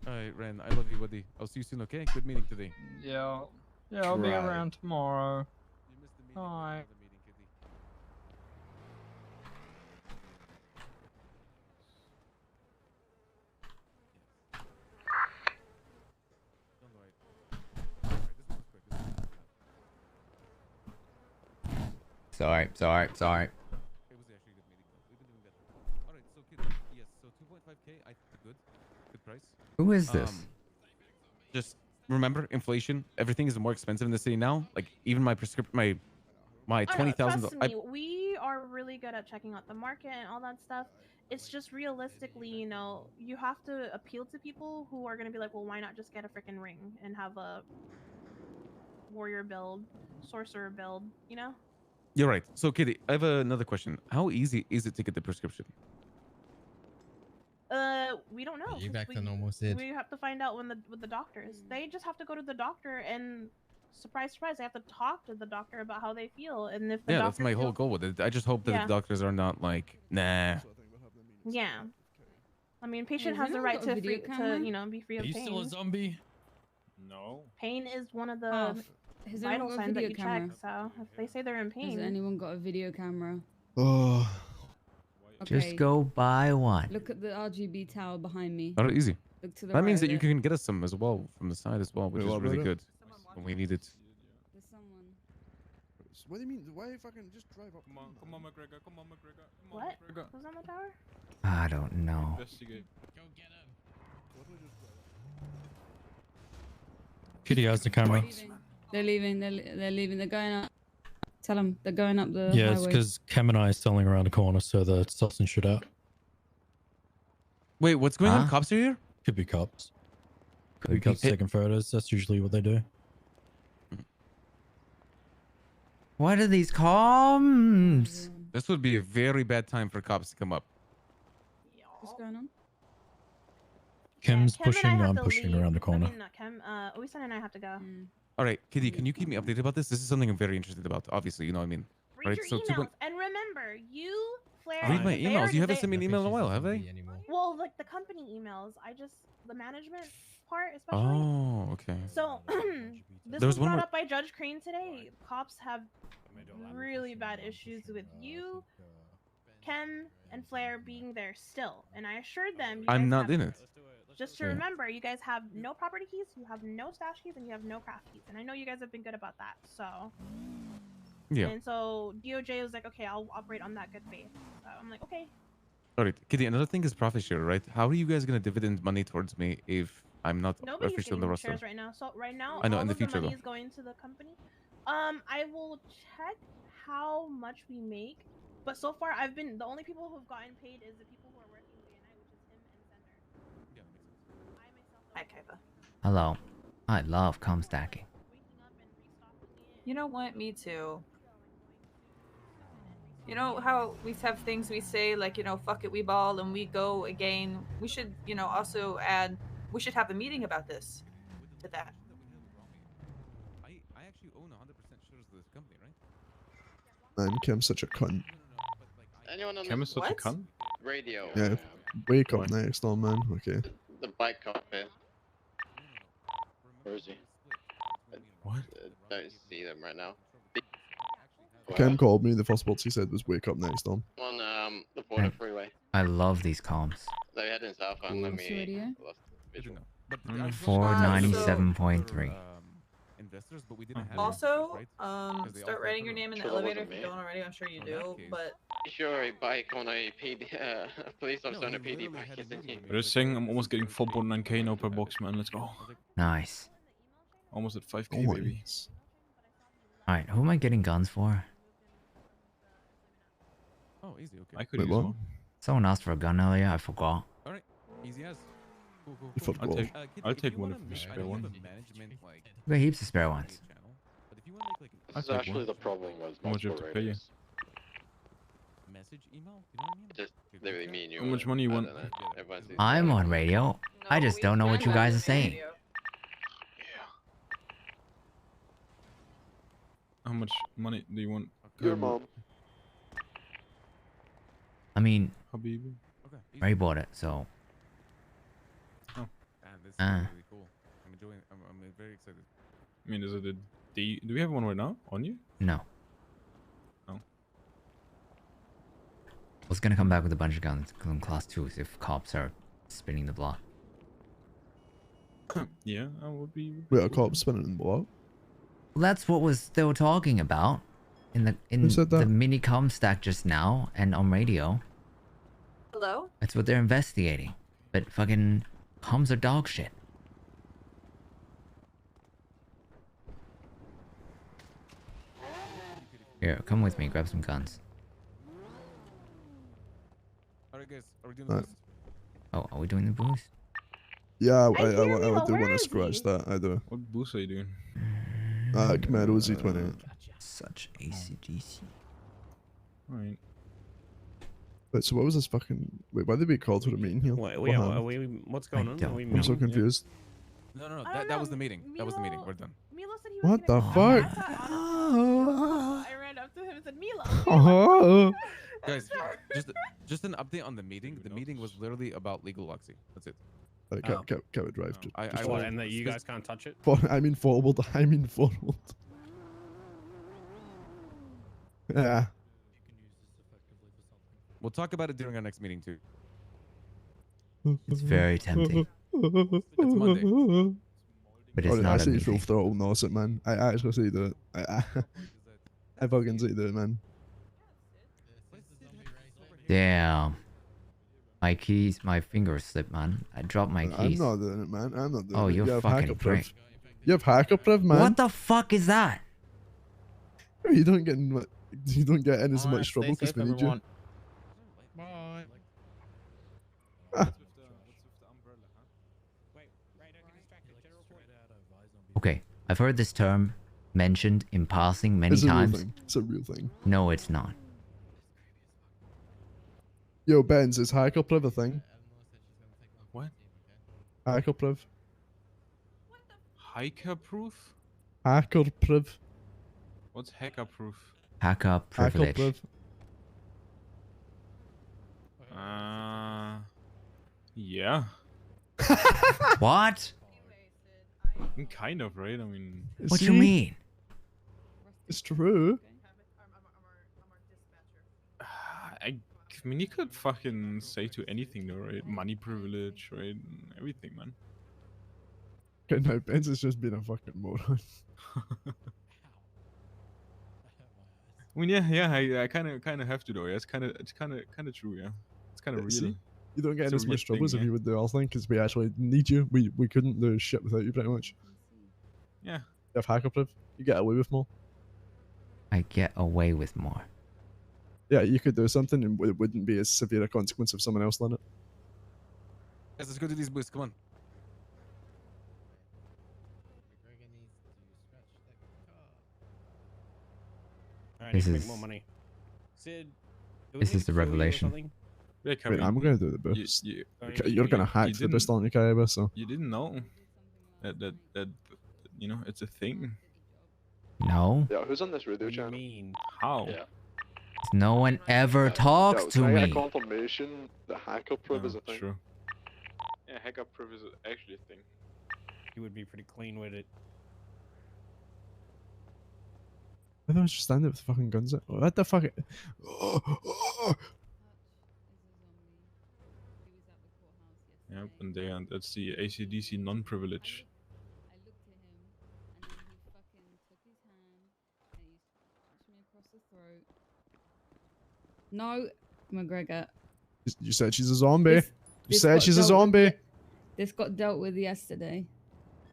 Alright, Ren. I love you, buddy. I'll see you soon. Okay. Good meeting today. Yeah, I'll be Right. around tomorrow. Bye. Sorry. It was actually a good meeting, though. We've been doing better. Alright, so kid, yes, so 2.5k, I think good price. Who is this? Just remember, inflation. Everything is more expensive in the city now. Like even my prescription, my Oh, no, 20,000. trust me, we are really good at checking out the market and all that stuff. It's just realistically, you know, you have to appeal to people who are gonna be like, well, why not just get a freaking ring and have a warrior build, sorcerer build, you know? You're right. So, Kitty, I have another question. How easy is it to get the prescription? We don't know. Are you 'cause back to normal, Sid? We have to find out with the doctors. They just have to go to the doctor and surprise, they have to talk to the doctor about how they feel and if the Yeah, doctor that's my whole feels- goal with it. I just hope that Yeah. the doctors are not like, nah. Yeah. I mean, patient Has has the anyone right got a to video free, camera? to, you know, be free of Are you pain. still a zombie? No. Pain is one of the Has vital anyone got a signs that video you camera? check. So if they say they're in pain, Has anyone got a video camera? Oh. Just go buy one. Look at the RGB tower behind me. Not easy. Look to the That right means of that you it. can get us some as well from the side as well, which Wait, is what, really brother? good when we need it. There's someone. What do you mean? Why fucking just drive up? Come on, McGregor. Come on, McGregor. what? Who's on the tower? I don't know. Investigate. Go get him. Kitty has the camera. They're leaving. They're leaving. They're going up. Tell them they're going up the Yeah, it's highway. because Cam and I are selling around the corner, so the Sultan shoot out. Wait, what's going on? Huh? Cops are here? Could be cops. Could be cops taking photos. That's usually what they do. What are these comms? This would be a very bad time for cops to come up. What's going on? Kim's Kim and I pushing. have I'm to pushing leave. around the corner. I mean, not Kim. Oisan and I have to go. All right, Kitty, can you keep me updated about this? This is something I'm very interested about. Obviously, you know what I mean. Read Right, your so emails and remember, you, Flair, read my they emails. already- You haven't they- sent me an email in a while, have they? Well, like the company emails, the management part especially. Oh, okay. So this There was was one brought more- up by Judge Crane today. Cops have really bad issues with you, Ken, and Flair being there still, and I assured them. You I'm guys not have- in it. Just to Yeah. remember, you guys have no property keys, you have no stash keys, and you have no craft keys. And I know you guys have been good about that. So. Yeah. And so DOJ was like, okay, I'll operate on that good faith. So I'm like, okay. All right, Kitty. Another thing is profit share, right? How are you guys gonna dividend money towards me if I'm not Nobody's officially on getting the roster? shares right now. So right now, I know, all in the of future, the money though. is going to the company. I will check how much we make. But so far, the only people who've gotten paid is the people who are working day and night, which is him and Sender. Hi, Kaiba. Hello. I love comm stacking. You know what? Me too. You know how we have things we say like, you know, fuck it, we ball and we go again. We should, you know, also add, we should have a meeting about this. To that. I actually own 100% shares of this company, right? Man, Kim's such a cunt. Anyone on Cam the is such a cunt. radio? Yeah, wake up next door, man. Okay. The bike cockpit. Where is he? What? Don't see them right now. Kim called me. The first words he said was "wake up next door." On the border freeway. I love these comms. They're heading south on. Let me. Radio? 497.3. Investors, but we didn't have Also, right? start writing your name in the Sure that elevator if wasn't you me. don't already. I'm sure you do, but Sure, a bike on a PD, police officer on a PD bike, isn't he? Just saying, I'm almost getting 4.9k now per box, man. Let's go. Nice. Almost at 5k, baby. Alright, who am I getting guns for? Oh, easy. Okay. I could Wait, use what? one. Someone asked for a gun earlier, I forgot. All right. Easy as. Cool, cool, You cool. forgot. I'll take one if you spare I one. have a management, like, We got heaps of spare ones. but if you want to make like This is actually the problem was How much you have multiple to pay you? radios. message, email, you know what I mean? Just literally me and you. How much money you want? Everyone's I'm on radio. I just don't know what you guys are saying. How much money do you want? Your mom. I mean, Habibi. Ray bought it, so. Oh. This is really cool. I'm enjoying. I'm very excited. I mean, is it a D? Do we have one right now on you? No. Oh. I was gonna come back with a bunch of guns in class 2s if cops are spinning the block. Yeah, I would be. Wait, a cop spinning in the block? Well, that's what they were talking about in Who said that? the mini comm stack just now and on radio. hello. That's what they're investigating. But fucking comms are dog shit. Here, come with me. Grab some guns. All right, guys. Are we doing this? Oh, are we doing the boost? Yeah, I hear do Milo, want where to is scratch he? that. I do. What boost are you doing? Camaro Z20. Such ACDC. Alright. Wait, so what was this fucking... Wait, why did we call to the meeting here? Wait, What happened? what's going on? Are we I'm so meeting? confused. No. That was the meeting. That was the meeting. We're done. Milo said he was What gonna the come back. fuck? I ran up to him and said, Milo. Oh. Guys, just an update on the meeting. The meeting was literally about legal Luxy. That's it. Can we drive? Just What, and that you guys can't touch it? I mean forward. I mean forward. Yeah. We'll talk about it during our next meeting too. It's very tempting. It's Monday. But it's I not see a full meeting. throttle nose it, man. I actually see that. I fucking see that, man. Damn. My keys, my fingers slipped, man. I dropped my keys. I'm not doing it, man. I'm not doing Oh, it. you're You have fucking hacker prick. priv. You have hacker priv, man. What the fuck is that? You don't get in, you don't get in as Alright, much stay trouble because safe, we need you. everyone. Bye. Okay, I've heard this term mentioned in passing many It's a real times. thing. It's a real thing. No, it's not. Yo, Benz, is hacker priv a thing? What? Hacker priv? Hiker proof? Hacker priv? What's hacker proof? Hacker Hacker privilege. priv? Yeah. What? Kind of, right? I mean. What you mean? It's true. I mean, you could fucking say to anything, though, right? Money privilege, right? Everything, man. Okay, no, Benz has just been a fucking moron. I mean, yeah, I kind of have to, though. Yeah, it's kind of true, yeah. It's kind of real. See? You don't get It's in a as real much trouble as thing, if yeah. you would do our thing because we actually need you. We couldn't do shit without you, pretty much. Yeah. You have hacker priv. You get away with more. I get away with more. Yeah, you could do something and it wouldn't be as severe a consequence if someone else done it. Guys, let's go do these boosts. Come on. I This need to make is- more money. Sid, do we This need is the to fill you or revelation. something? Yeah, Wait, I'm gonna do the boost. You're gonna hack the boost on your Kaiba, so. You didn't know that you know it's a thing. No. Yeah, who's on this radio channel? How? Yeah. No one ever talks Yo, to can I get a me. confirmation the hacker priv is a thing? True. Yeah, hacker priv is actually a thing. You would be pretty clean with it. I was just standing with fucking guns out. What the fuck? Yep, and that's the ACDC non-privilege. I looked at him, and then he fucking took his hand and he punched me across the throat. No, McGregor. You said she's a zombie. This- You this said got she's a dealt with zombie. This got dealt with yesterday.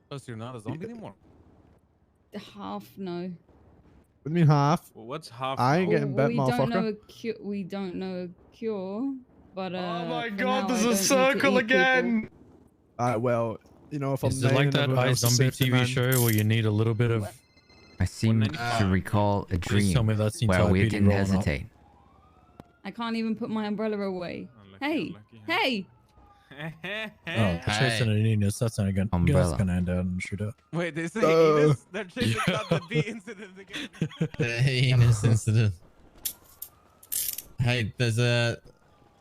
Plus, you're not a zombie anymore. Half no. What do you mean half? Well, what's half? I ain't getting bit, we don't know motherfucker. a cure. We don't know a cure, but Oh my for god, now, there's I a don't need to circle eat people. again! Well, you know, if Is I'm it like nailing that everyone else's iZombie safety, TV man. show where you need a little bit of... I seem to recall a Please tell dream me that's the where entire we PD didn't rolling up. hesitate. I can't even put my umbrella away. Hey, hey! Oh, Tristan and Enos, that's not good. Umbrella. That's gonna end out and shoot up. Wait, they say Enos? They're chasing about the bee incident again. The heinous incident. Hey, there's a...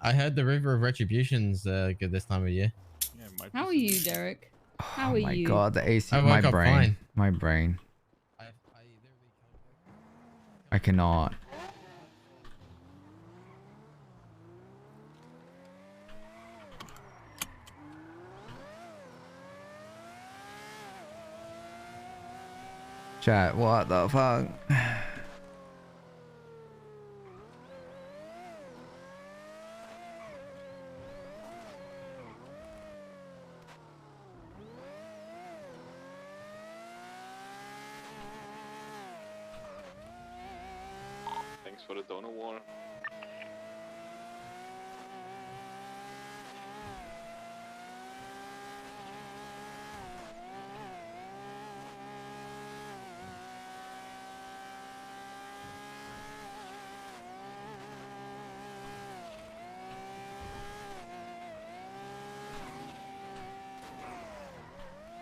I heard the River of Retribution's good this time of year. How are you, Derek? How are Oh my you? god, the AC. I My woke up brain. fine. My brain. I cannot. Chat, what the fuck? Thanks for the donor war.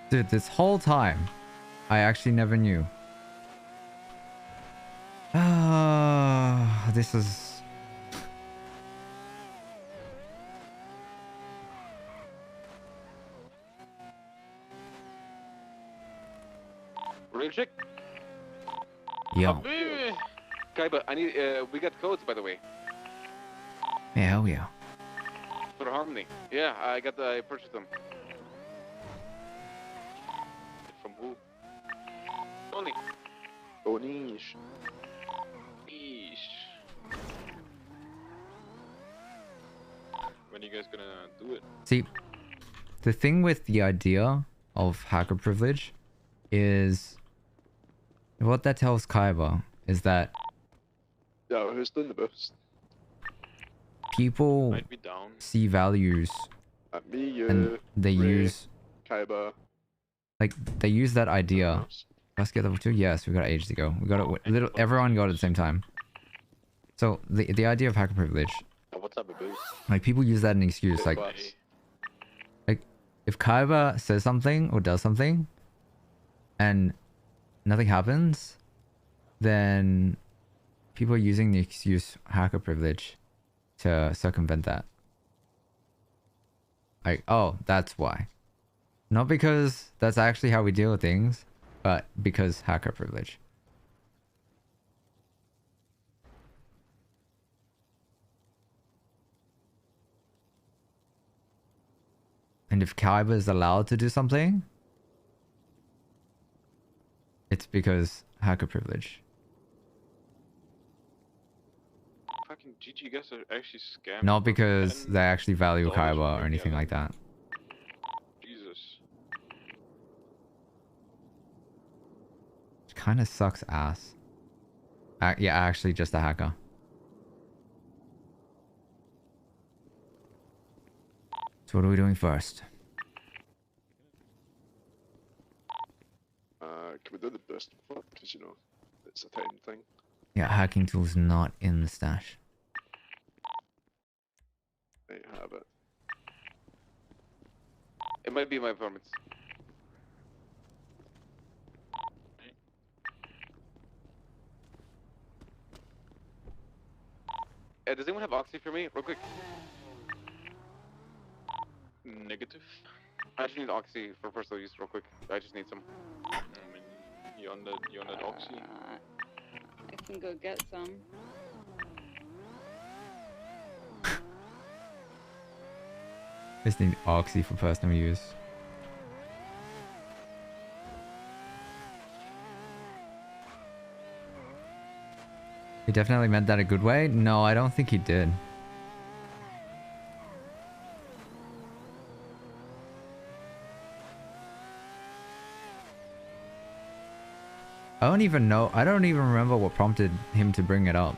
Dude, this whole time, I actually never knew. Ah, this is... Real chick. Yo. Kaiba, I need. We got codes, by the way, Yeah, hell yeah. for Harmony. Yeah, I purchased them. From who? Tony. Onish. When are you guys gonna do it? See, the thing with the idea of hacker privilege is... What that tells Kaiba is that Yeah, who's doing the best? people Might be down. see values Me, and they Ray, use... Kaiba. Like, they use that idea. Let's get level 2? Yes, we got ages to go. We got it. Everyone got it at the same time. So, the idea of hacker privilege... What's up, baboos? Like, people use that as an excuse. Like, if Kaiba says something or does something, and nothing happens, then people are using the excuse hacker privilege to circumvent that. Like, oh, that's why. Not because that's actually how we deal with things, but because hacker privilege. And if Kaiba is allowed to do something, it's because hacker privilege. Fucking GG guys are actually scamming. Not for because they actually value $10 Kaiba or for anything the like that. Jesus. It kind of sucks ass. Yeah, actually just a hacker. So what are we doing first? Can we do the best one? Because, you know, it's a time thing. Yeah, hacking tools not in the stash. There you have it. It might be my performance. Does anyone have Oxy for me? Real quick. Negative. I just need Oxy for personal use real quick. I just need some. I mean, you on that Oxy? I can go get some. Just need Oxy for personal use. He definitely meant that a good way? No, I don't think he did. I don't even know. I don't even remember what prompted him to bring it up.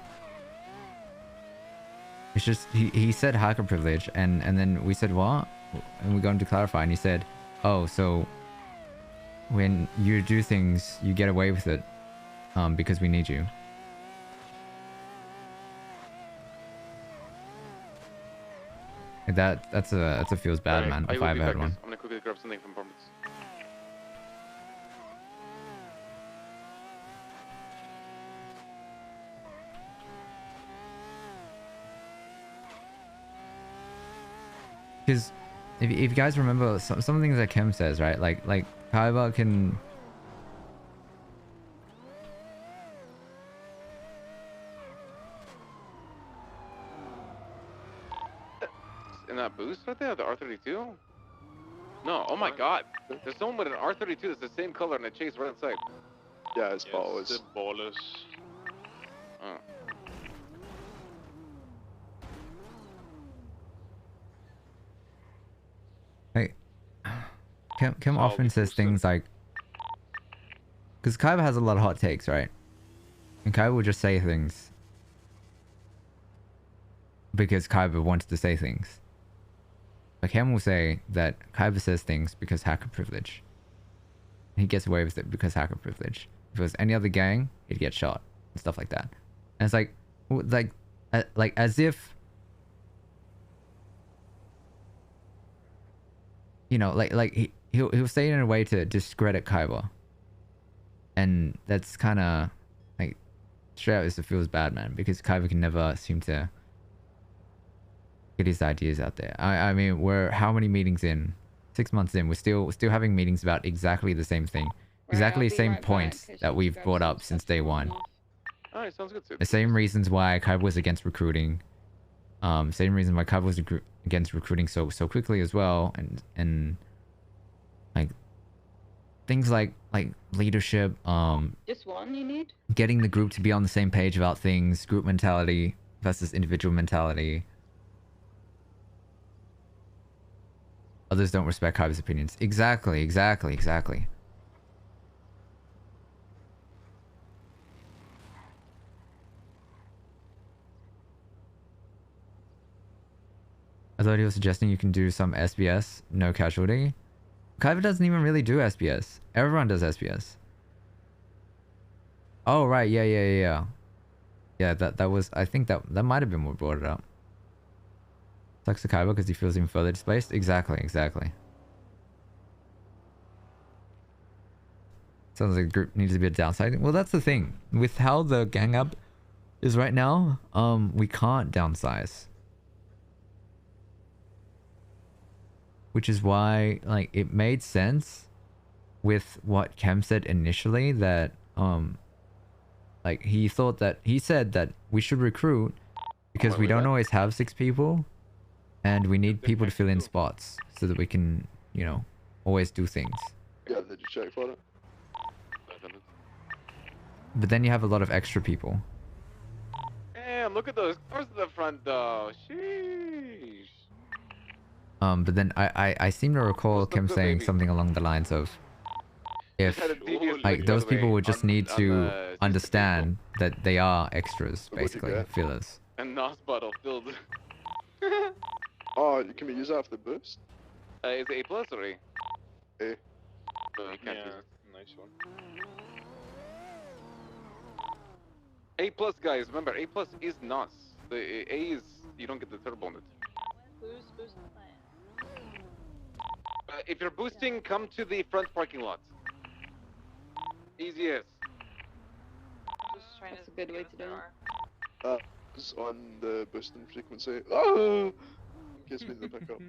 It's just, he said hacker privilege, and then we said what? And we got him to clarify, and he said, oh, so when you do things, you get away with it because we need you. That's a feels bad, man, if I ever had one. I'm gonna quickly grab something from Permits. Because if you guys remember some things that Kim says, right? Like Kaiba can... In that boost right there, the R32? No, oh my god. There's someone with an R32 that's the same color and a chase right inside. Yeah, it's ballers. The ballers. Oh. Hey, Kim often says things like... Because Kaiba has a lot of hot takes, right? And Kaiba will just say things because Kaiba wants to say things. Like Kim will say that Kaiba says things because hacker privilege. He gets away with it because hacker privilege. If it was any other gang, he'd get shot and stuff like that. And it's like as if, you know, like he'll say it in a way to discredit Kaiba. And that's kind of like straight out, it feels bad, man, because Kaiba can never seem to get his ideas out there. I mean, we're how many meetings in? 6 months in, we're still having meetings about exactly the same thing, exactly the same points that we've brought up since day one. Alright, sounds good. The same reasons why Kaiba was against recruiting. Same reason why Kaiba was against recruiting so quickly as well, and like things like leadership, Just one you need? getting the group to be on the same page about things, group mentality versus individual mentality. Others don't respect Kaiba's opinions. Exactly. I thought he was suggesting you can do some SBS, no casualty. Kaiba doesn't even really do SBS. Everyone does SBS. Oh, right. Yeah. Yeah, that was... I think that might have been what brought it up. Sucks to Kaiba because he feels even further displaced. Exactly. Sounds like the group needs to be a downsizing. Well, that's the thing. With how the gang up is right now, we can't downsize. Which is why, like, it made sense with what Kem said initially that, like, he said that we should recruit because we don't always have 6 people. And we need people to fill in spots so that we can, you know, always do things. Yeah, did you check for it? But then you have a lot of extra people. Damn, look at those cars in the front though. Sheesh. But then I seem to recall Kim saying something along the lines of, if like those people would just need to understand that they are extras, basically, fillers. And NOS bottle filled. Oh, can we use that for the boost? Is it A plus or A? A. No, you can't use it. Nice one. A plus, guys. Remember, A plus is NOS. The A is you don't get the turbo on it. Boost. If you're boosting, come to the front parking lot. Easiest. That's a good way to do it. It's on the boosting frequency. Oh! Gets me in the pickup.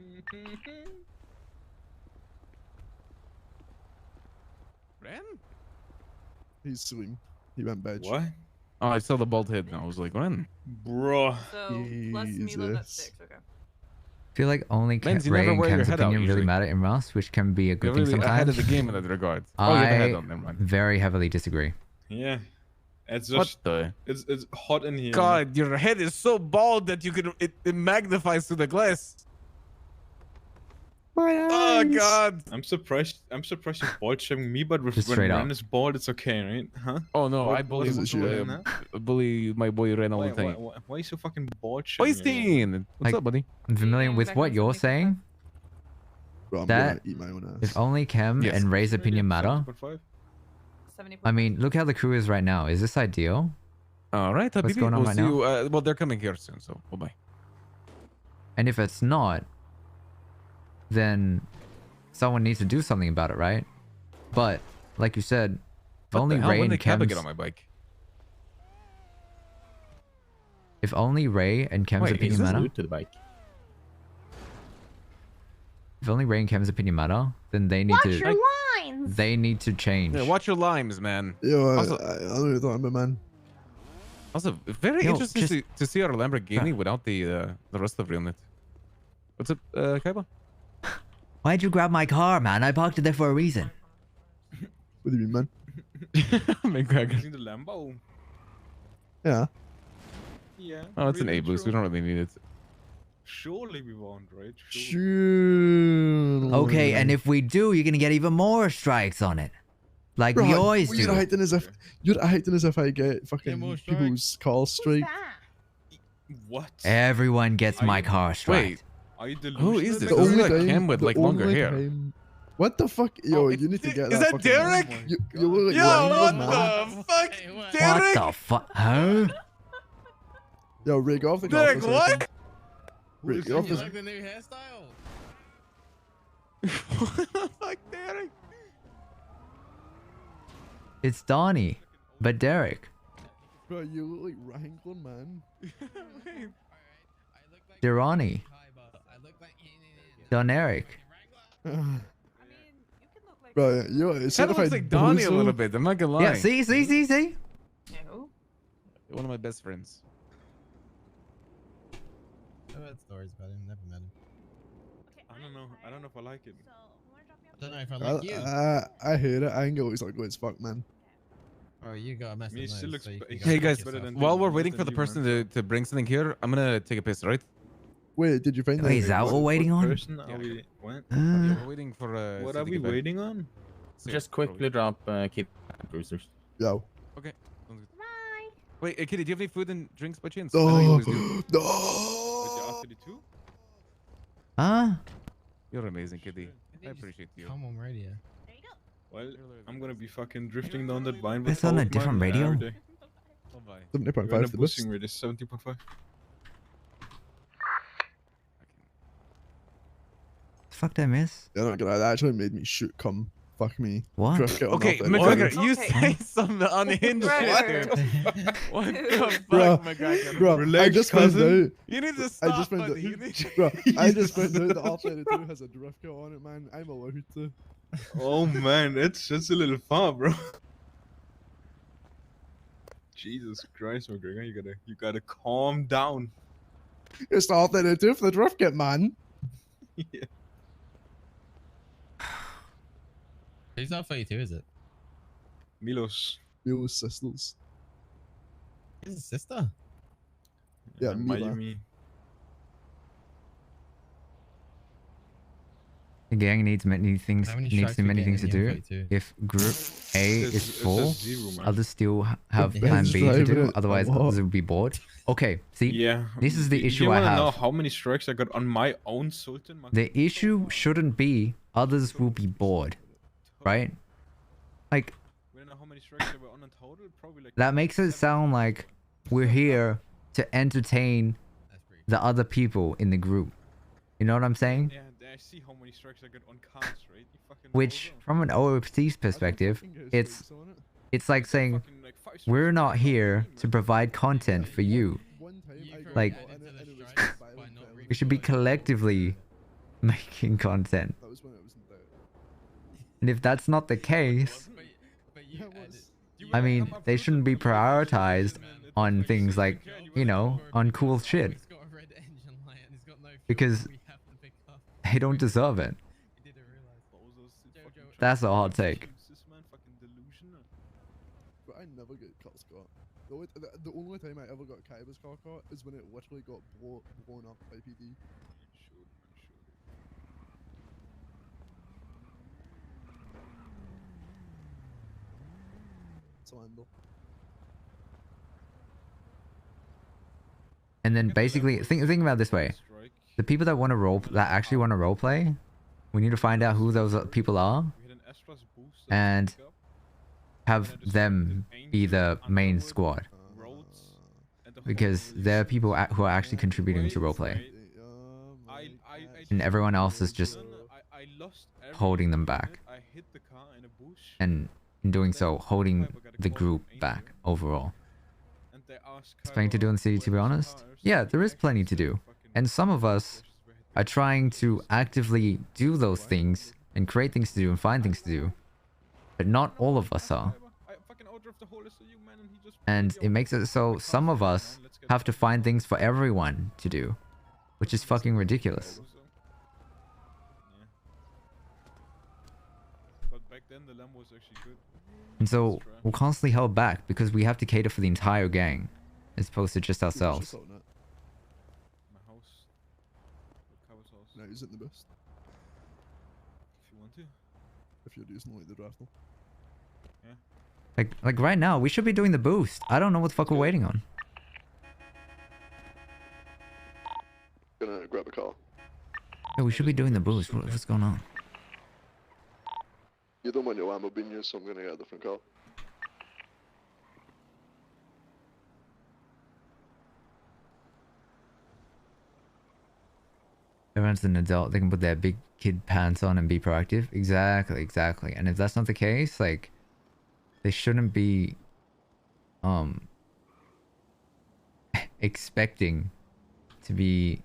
Ren? He's swing. He went bed. What? Oh, I saw the bolt hit and I was like, when? Bro. So plus Milo, that's 6. Okay. feel like only Means you Ray never and wear your Cam's head out opinion really usually. matter in Rust, which can be a good You're thing really sometimes. ahead of the game in that regard. Oh, you have a head on, never mind. very heavily disagree. Yeah. It's What just the? it's hot in here. God, your head is so bald that you could it magnifies through the glass. Oh God! I'm surprised you're bald shaming me, but Just when straight Ren up. is bald, it's okay, right? Huh? Oh no, What- I bully, what's wrong with that? bully my boy Ren all Why, the time. why are you so fucking bald shaming? Oystein! What's Like, up, buddy? I'm familiar with what you're saying. Bro, I'm That gonna eat my own ass. if only Chem Yes. and Ray's opinion matter. 70. I mean, look how the crew is right now. Is this ideal? All right, What's Habibi, going on we'll right see now? you. Well, they're coming here soon, so bye bye. And if it's not, then someone needs to do something about it, right? But like you said, if What only the hell? Ray When and did Kaiba Chem's get on my bike? if only Ray and Chem's Wait, opinion is this matter. to the bike. If only Ray and Chem's opinion matter, then they need Watch to your lines. they need to change. Yeah, watch your limes, man. Yo, Also- I don't know what you're talking about, man. Also, very Yo, interesting just- to see our Lamborghini without the rest of it. What's up, Kaiba? Why'd you grab my car, man? I parked it there for a reason. What do you mean, man? McGregor. Using the Lambo. Yeah. Yeah. Oh, it's an really A boost. We true. don't really need it. Surely we won't, right? Sure. Okay, and if we do, you're gonna get even more strikes on it. Like we Bro, always you're do. acting as if you're acting as if I get fucking more people's cars straight. What? Everyone gets Are my you- car striked. Are you Who is delusional? this? The This is only like time- him with the like longer only hair. time- What the fuck? Yo, you need to get Is that. that fucking- Derek? You look like Yo, Ryan, what man. the fuck? What Derek? the fuck? Huh? Yo, Rig off the car. Derek, for a what? second. Rig, get off You this. like the new hairstyle? What the fuck, Derek? It's Donnie, but Derek. Bro, you look like Wrangling, man. Durrani. Don Eric. Bro, yo, it's Kind of looks like Donnie a little bit. I'm not gonna lie. Yeah, see? One of my best friends. I've heard stories about him. Never met him. I don't know if I like it. I don't know if I like you. I hate it. I think it looks like good as fuck, man. Oh, you got a massive Me nose, still looks so you be- can go Hey fuck guys, yourself. while we're than- waiting than for the you, person man. to bring something here, I'm gonna take a piss, right? Wait, did you find Wait, is that what we're waiting on? Person are we? What? Yeah, we're waiting for. What Sid are to we get back. waiting on? Just quickly drop Kid Bruisers. Yo. Okay. Sounds good. Wait, Kitty, do you have any food and drinks by chance? Oh, I know you always do. no. Wait, the R32? Huh? You're amazing, Kitty. I appreciate you. Come on, radio. Well, I'm gonna be fucking drifting down that vine. It's on a different radio? Bye. 70.5 We're in a the boosting best. radius, 70.5. Fuck did I miss? Yeah, not gonna lie, that actually made me shoot cum. Fuck me. What? Drift getting Okay, off that McGregor, thing. you Okay. say some unhinged McGregor. shit. What the fuck, Bro, McGregor? bro, I Relax, just found cousin. out. You need to I stop, just found buddy. You out. need to... Bro, I just found out the R32 has a drift kit on it, man. I'm allowed to. Oh man, it's just a little far, bro. Jesus Christ, McGregor, you gotta calm down. It's the R32 for the drift kit, man. Yeah. He's not 32, is it? Milos. Milo's sisters. His sister? Yeah, Mila. Miami. The gang needs many things. How many Needs strikes too we many getting things to in do. the M42? If Group A It is says full, zero, man. others still have Yeah, Plan he's B to driving do. it Otherwise, a lot. others will be bored. Okay, see, Yeah. this is the You issue I wanna know have. how many strikes I got on my own Sultan? The issue shouldn't be others will be bored, right? Like We don't know how many strikes there were on in total. Probably like. that makes it sound like we're here to entertain the other people in the group. You know what I'm saying? Yeah, I see how many strikes I got on counts, right? You fucking. Which, from an OOPC's perspective, it's like saying fucking, like, 5 strikes we're on not my here own, to man. provide content for you. One time I got Like, caught in it and it was just violent felony. We should be collectively making content. That was when it was in doubt. And if that's not the case, Yeah, it was. I mean, they shouldn't be prioritized on things like, you know, on cool shit. He's got a red engine light and he's got no fuel. Because We have to they don't deserve it. That's a hot take. But I never get cuts caught. The only time I ever got Kaiba's car caught is when it literally got blown up by PD. Slander. And then basically, think about it this way: the people that want to actually want to roleplay, we need to find out who those people are, and have them be the main squad, because they're people who are actually contributing to roleplay, and everyone else is just holding them back, and in doing so, holding the group back overall. There's plenty to do in the city, to be honest. Yeah, there is plenty to do. And some of us are trying to actively do those things and create things to do and find things to do. But not all of us are. And it makes it so some of us have to find things for everyone to do, which is fucking ridiculous. But back then the lamb was actually good. And so we're constantly held back because we have to cater for the entire gang as opposed to just ourselves. My house. Kaiba's house. No, isn't the best. If you want to. If you're using like the drafter. Yeah. Like right now, we should be doing the boost. I don't know what the fuck we're waiting on. Gonna grab a car. Yeah, we should be doing the boost. What's going on? You don't want your ammo being used, so I'm gonna get a different car. Everyone's an adult. They can put their big kid pants on and be proactive. Exactly, exactly. And if that's not the case, like, they shouldn't be, expecting to be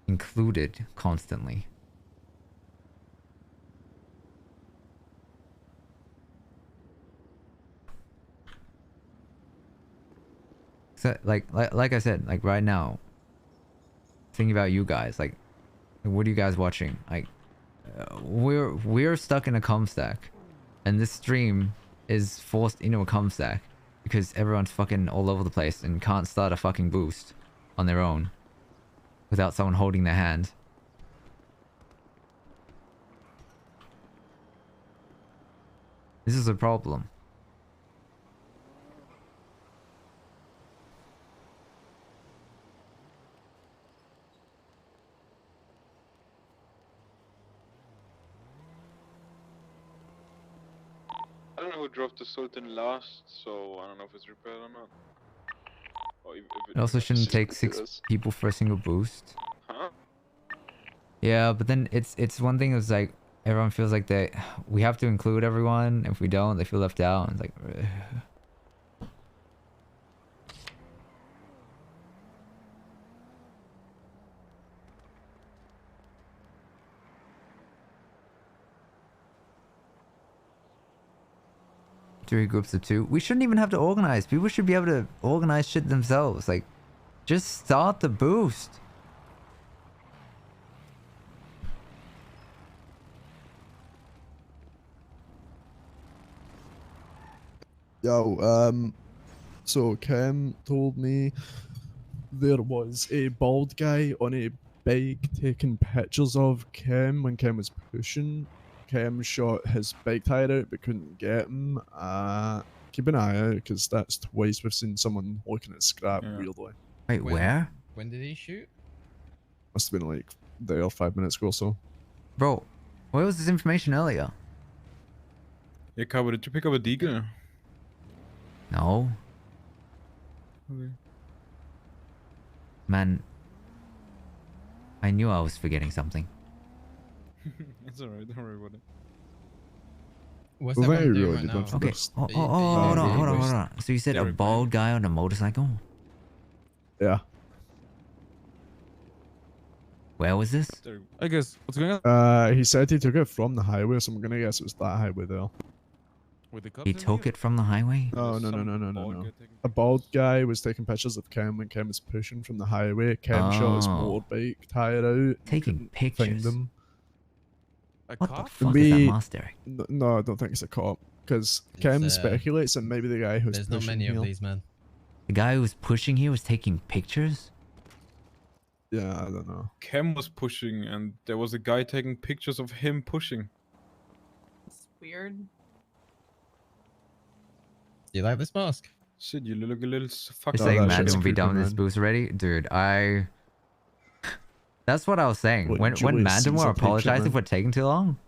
included constantly. So, like I said, like right now, thinking about you guys, like, what are you guys watching? Like, we're stuck in a comm stack, and this stream is forced into a comm stack because everyone's fucking all over the place and can't start a fucking boost on their own without someone holding their hand. This is a problem. I don't know who drove the Sultan last, so I don't know if it's repaired or not. Or if It also shouldn't take 6 people for a single boost. Huh? Yeah, but then it's one thing is like everyone feels like we have to include everyone. If we don't, they feel left out. It's like ugh. 3 groups of 2. We shouldn't even have to organize. People should be able to organize shit themselves. Like, just start the boost. Yo, so Cam told me there was a bald guy on a bike taking pictures of Cam when Cam was pushing. Cam shot his bike tire out but couldn't get him. Keep an eye out because that's twice we've seen someone looking at scrap weirdly. Wait, where? When did he shoot? Must have been like there 5 minutes ago or so. Bro, where was this information earlier? Yeah, Kaiba, did you pick up a deagle? No. Okay. Man, I knew I was forgetting something. It's alright, don't worry about it. What's We're that very one doing really right done now? for Okay. this. Hold on. So you said a bald guy on a motorcycle? Yeah. Where was this? I guess what's going on? He said he took it from the highway, so I'm gonna guess it was that highway there. He took it from the highway? Oh, no. A bald guy was taking pictures of Kem when Kem was pushing from the highway. Kem shot his Oh. motorbike tire out. and Taking couldn't pictures? Find them. What the fuck is that monastery? No, I don't think it's a cop. Because Kem speculates that maybe the guy who's There's not pushing many of here- these, man. The guy who was pushing here was taking pictures? Yeah, I don't know. Cam was pushing, and there was a guy taking pictures of him pushing. It's weird. Do you like this mask? Sid, you look a little fuck. You're saying Madden will be done with this boost already? Dude, That's what I was saying. What, when Julius Madden seems were like patient, apologizing man. for taking too long,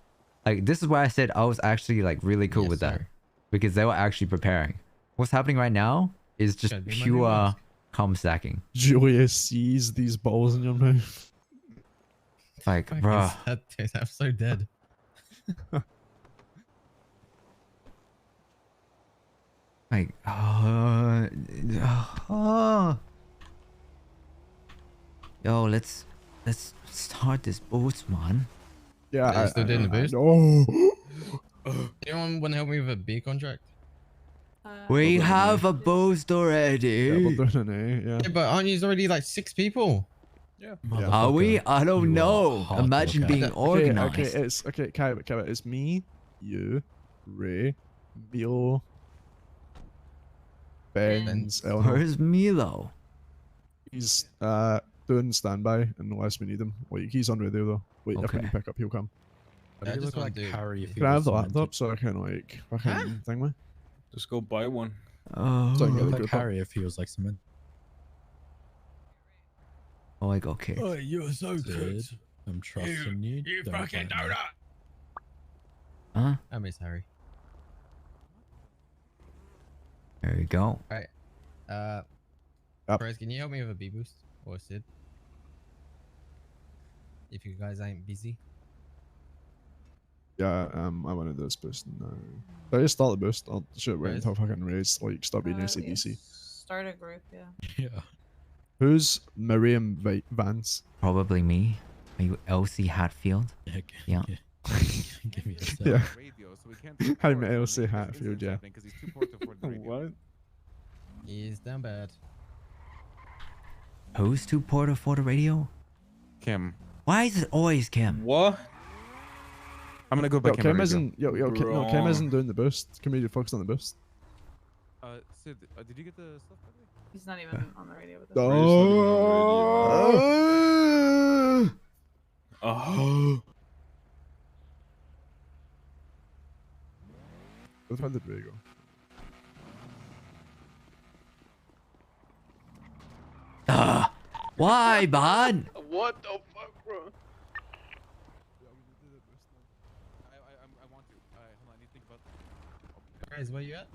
like, this is why I said I was actually, like, really cool with that. Because they were actually preparing. What's happening right now is just Gotta be my new pure mask. comp stacking. Julius sees these balls in your mouth. Like, Fuck, bruh. I'm so dead. Like, Yo, let's start this boost, man. Yeah, Are you still doing the boost? No. Anyone want to help me with a B contract? We have a boost already. Yeah, we're doing an A, yeah. Yeah, but aren't you already like 6 people? Yeah. Are we? I don't know. Imagine being organized. Okay, Kaiba, it's me, you, Ray, Milo, Ben's, Eleanor. Where's Milo? He's doing standby unless we need him. Like, he's on radio though. Wait, if we Okay. need pick up, he'll come. I just want to do. Can I have the laptop so I can like fucking thing with? Just go buy one. Oh, So I can get the Like group up. Harry if he was like someone. Oh, I got kicked. Oh, you're so good. I'm trusting you. You Don't fucking bite me. donut. Huh? I miss Harry. There we go. Alright. Perez, can you help me with a B boost? Or Sid? If you guys ain't busy. Yeah, I want to do this boost now. Did I just start the boost? I'll shoot wait Right. until fucking raise, like, stop being Yeah, ACDC. Start a group, yeah. Yeah. Who's Miriam Vance? Probably me. Are you Elsie Hatfield? Yeah. Give me a sec. Yeah. I'm Elsie Hatfield, yeah. What? He's down bad. Who's too poor to afford a radio? Kim. Why is it always Kim? What? I'm gonna go Yo, back. Kim isn't. Kim isn't doing the boost. Can we focus on the boost? Sid, did you get the stuff? By the way? He's not even on the radio with us. Oh. Which one did we go? Why, man? What the fuck, bro? I want to. Hold on, I need to think about. Guys, where you at?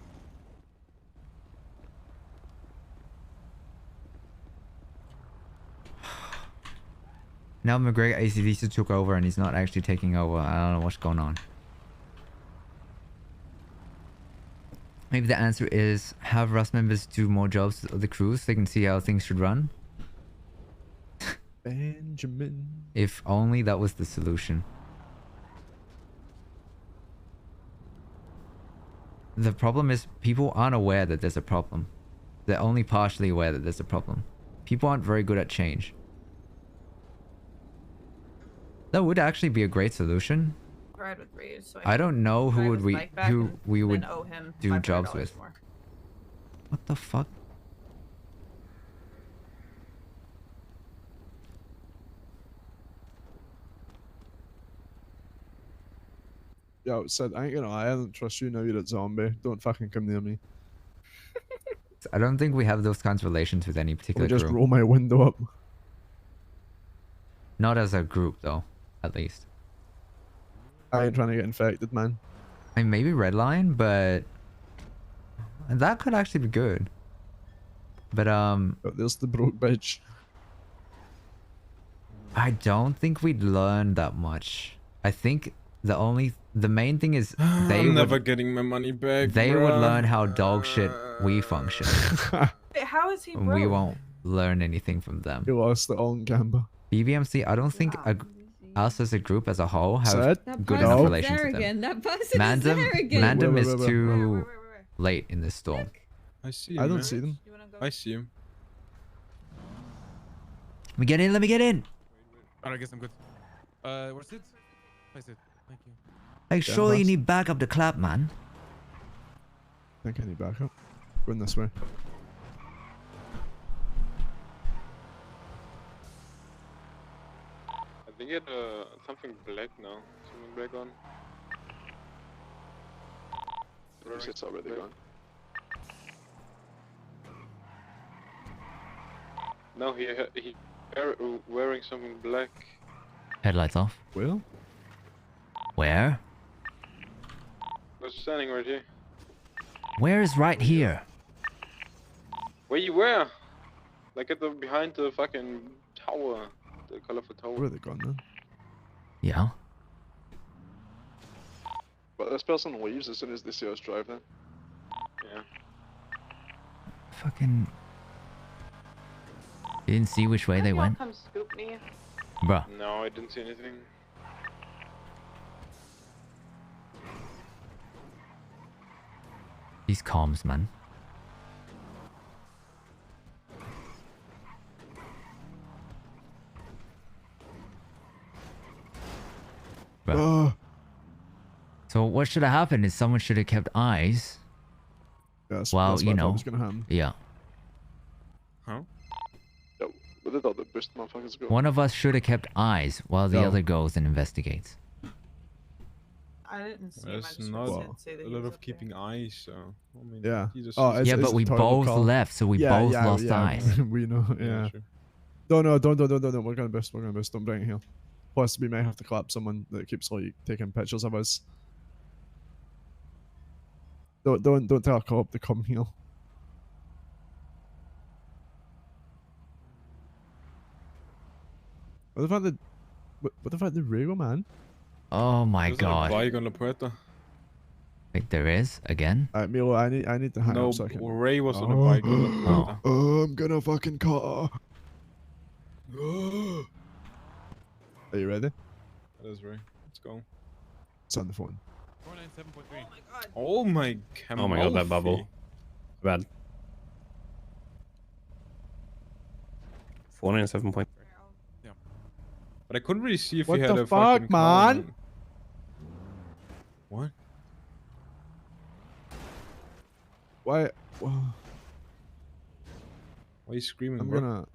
Now McGregor ACDC took over and he's not actually taking over. I don't know what's going on. Maybe the answer is have R.U.S.T members do more jobs of the crews so they can see how things should run. Benjamin. If only that was the solution. The problem is people aren't aware that there's a problem. They're only partially aware that there's a problem. People aren't very good at change. That would actually be a great solution. Ride with Rage, so I don't know who ride would his we bike back who and we would then owe him do jobs $500 with. more. What the fuck? Yo, said I ain't gonna lie, I don't trust you now you're a zombie. Don't fucking come near me. I don't think we have those kinds of relations with any Let particular me just group. roll my window up. Not as a group though, at least. I ain't trying to get infected, man. I mean, maybe Redline, but that could actually be good. But But there's the broke bitch. I don't think we'd learn that much. I think the main thing is they I'm would, never getting my money back. they would bruh. learn how dog shit we function. Wait, how is he We broke? won't learn anything from them. You lost it all in Kaiba. BBMC, I don't think us as a group as a whole have Said? That good person's enough there relations with them. again. That person is there again. Mandem Where, is where? too late in this storm. I see I him. don't man. see them. I see him. Let me get in. Let me get in. Alright, I guess I'm good. Where's Sid? Hi, Sid. Thank you. Hey, Yeah, surely you boss. need backup to clap, man. I think I need backup. Going this way. I think it something black now. Something black on. It's already gone. No, he wearing something black. Headlights off. Well? Where? Was standing right here. Where is right here? Where you were? Like at the behind the fucking tower, the colorful tower. Where are they gone then? Yeah. But this person leaves as soon as they see us drive then. Yeah. Fucking. You didn't see which way they went? Come scoop me. Bruh. No, I didn't see anything. These comms, man. Bruh. So what should have happened is someone should have kept eyes. Yes, Well, that's you what I thought know. was gonna happen. Yeah. Huh? Yo, where did all the boost motherfuckers go? One of us should have kept eyes while the No. other goes and investigates. I didn't see him. I There's just not heard Sid say that a he lot was of up there. keeping eyes, so I mean, Yeah. he just Oh, Yeah, it's but a we total both call. left, so we both lost eyes. we know, yeah. sure. No, don't. We're gonna boost. We're gonna boost. Don't bring it here. Plus, we may have to clap someone that keeps like taking pictures of us. Don't tell a cop to come here. What the fact that, what the fact the Rego man? Oh my There's god. a bike on the puerta. Wait, there is? Again? Alright, Milo, I need to hang No, up so I can. Ray was on a bike on the puerta. Oh, I'm gonna fucking cut. Are you ready? That is Ray. Let's go. It's on the phone. 497.3. Oh my god. Oh my god, that bubble. Bad. 497.3. Yeah. But I couldn't really see if What he had the a fuck, fucking car, man? What? Why? Why are you screaming, I'm bro? gonna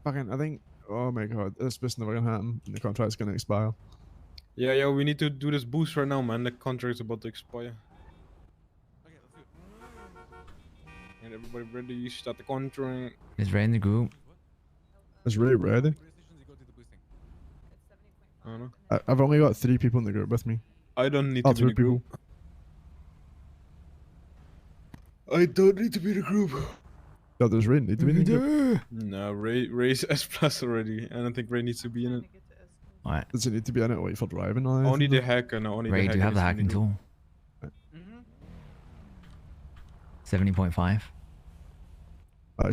fucking. I think. Oh my god, this is never gonna happen. And the contract's gonna expire. Yeah, we need to do this boost right now, man. The contract's about to expire. Okay, let's do it. And everybody ready? Start the contract. Is Ray in the group? It's really ready. I don't know. I've only got 3 people in the group with me. I don't need Oh, to be in 3 the group. I don't need to be in the group. No, does Ray need to be in the group? No, Ray's S plus already. I don't think Ray needs to be in it. Alright. Does it need to be in it like for driving or Only anything? the hacker, no, only Ray, the hacker. do you have the needs to be hacking in tool? 70.5?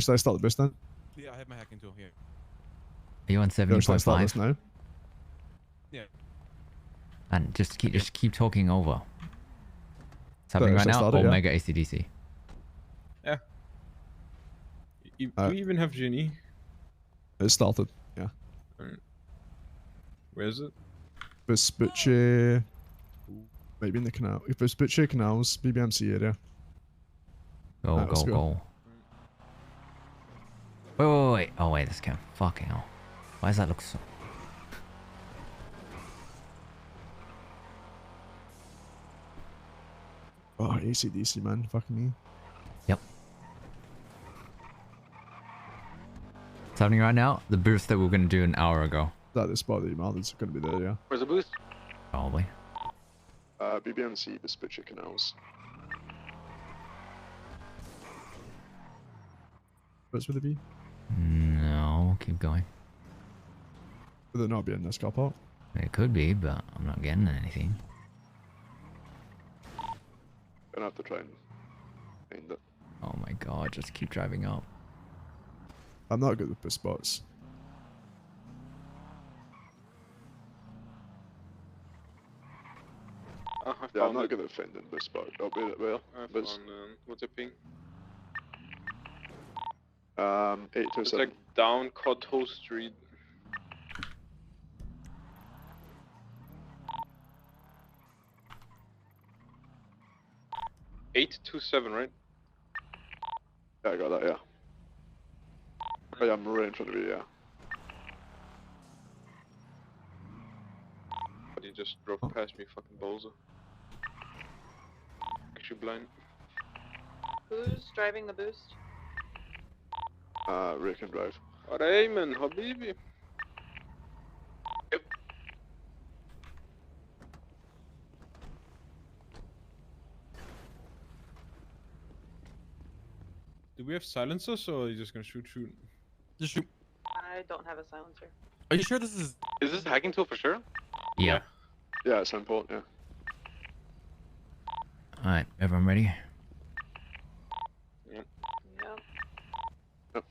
Should I start the boost then? Yeah, I have my hacking tool here. Are you on Should I start this 70.5? now? Yeah. And just keep talking over. It's happening right should I now. start it, yeah? Omega ACDC. Yeah. Do we even have Genie? It started. Yeah. Alright. Where is it? Vespucci. Maybe in the canal. If Vespucci canals, BBMC area. Go, Alright, go, let's go. Wait. Oh, wait, this can't. Fucking hell. Why does that look so... Oh, ACDC, man. Fuck me. Yep. It's happening right now. The boost that we were going to do an hour ago. That the spot that you marked is going to be there, yeah. Where's the boost? Probably. BBMC, Vespucci canals. What's would it be? No, keep going. Would it not be in this car park? It could be, but I'm not getting anything. Gonna have to try and find it. Oh my god, just keep driving up. I'm not good with boost spots. I Yeah, I'm found not it. gonna offend in this, but I'll be it well. I But found what's it ping? 827. It's like down Coteau Street. $827, right? Yeah, I got that. Yeah. Oh, yeah, I'm right in front of you. Yeah. But he just drove past me, fucking bozo. Actually blind. Who's driving the boost? Rick and drive. Rayman, Habibi. Yep. Do we have silencers or are you just gonna shoot? Just shoot. I don't have a silencer. Are you sure this is? Is this a hacking tool for sure? Yeah. Yeah, it's important. Yeah. Alright, everyone ready? Yep. Yep.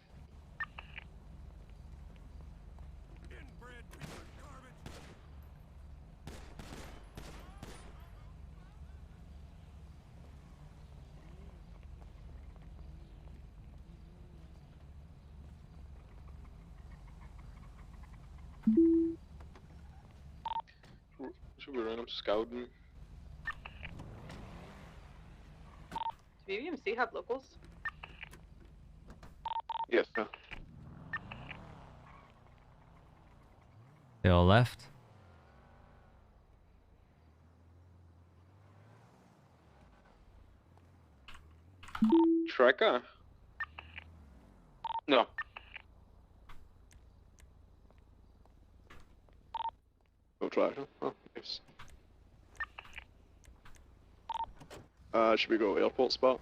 Should we run up scouting? Do BBMC have locals? Yes. They all left. Tracker? No. No tracker. Oh, nice. Should we go airport spot?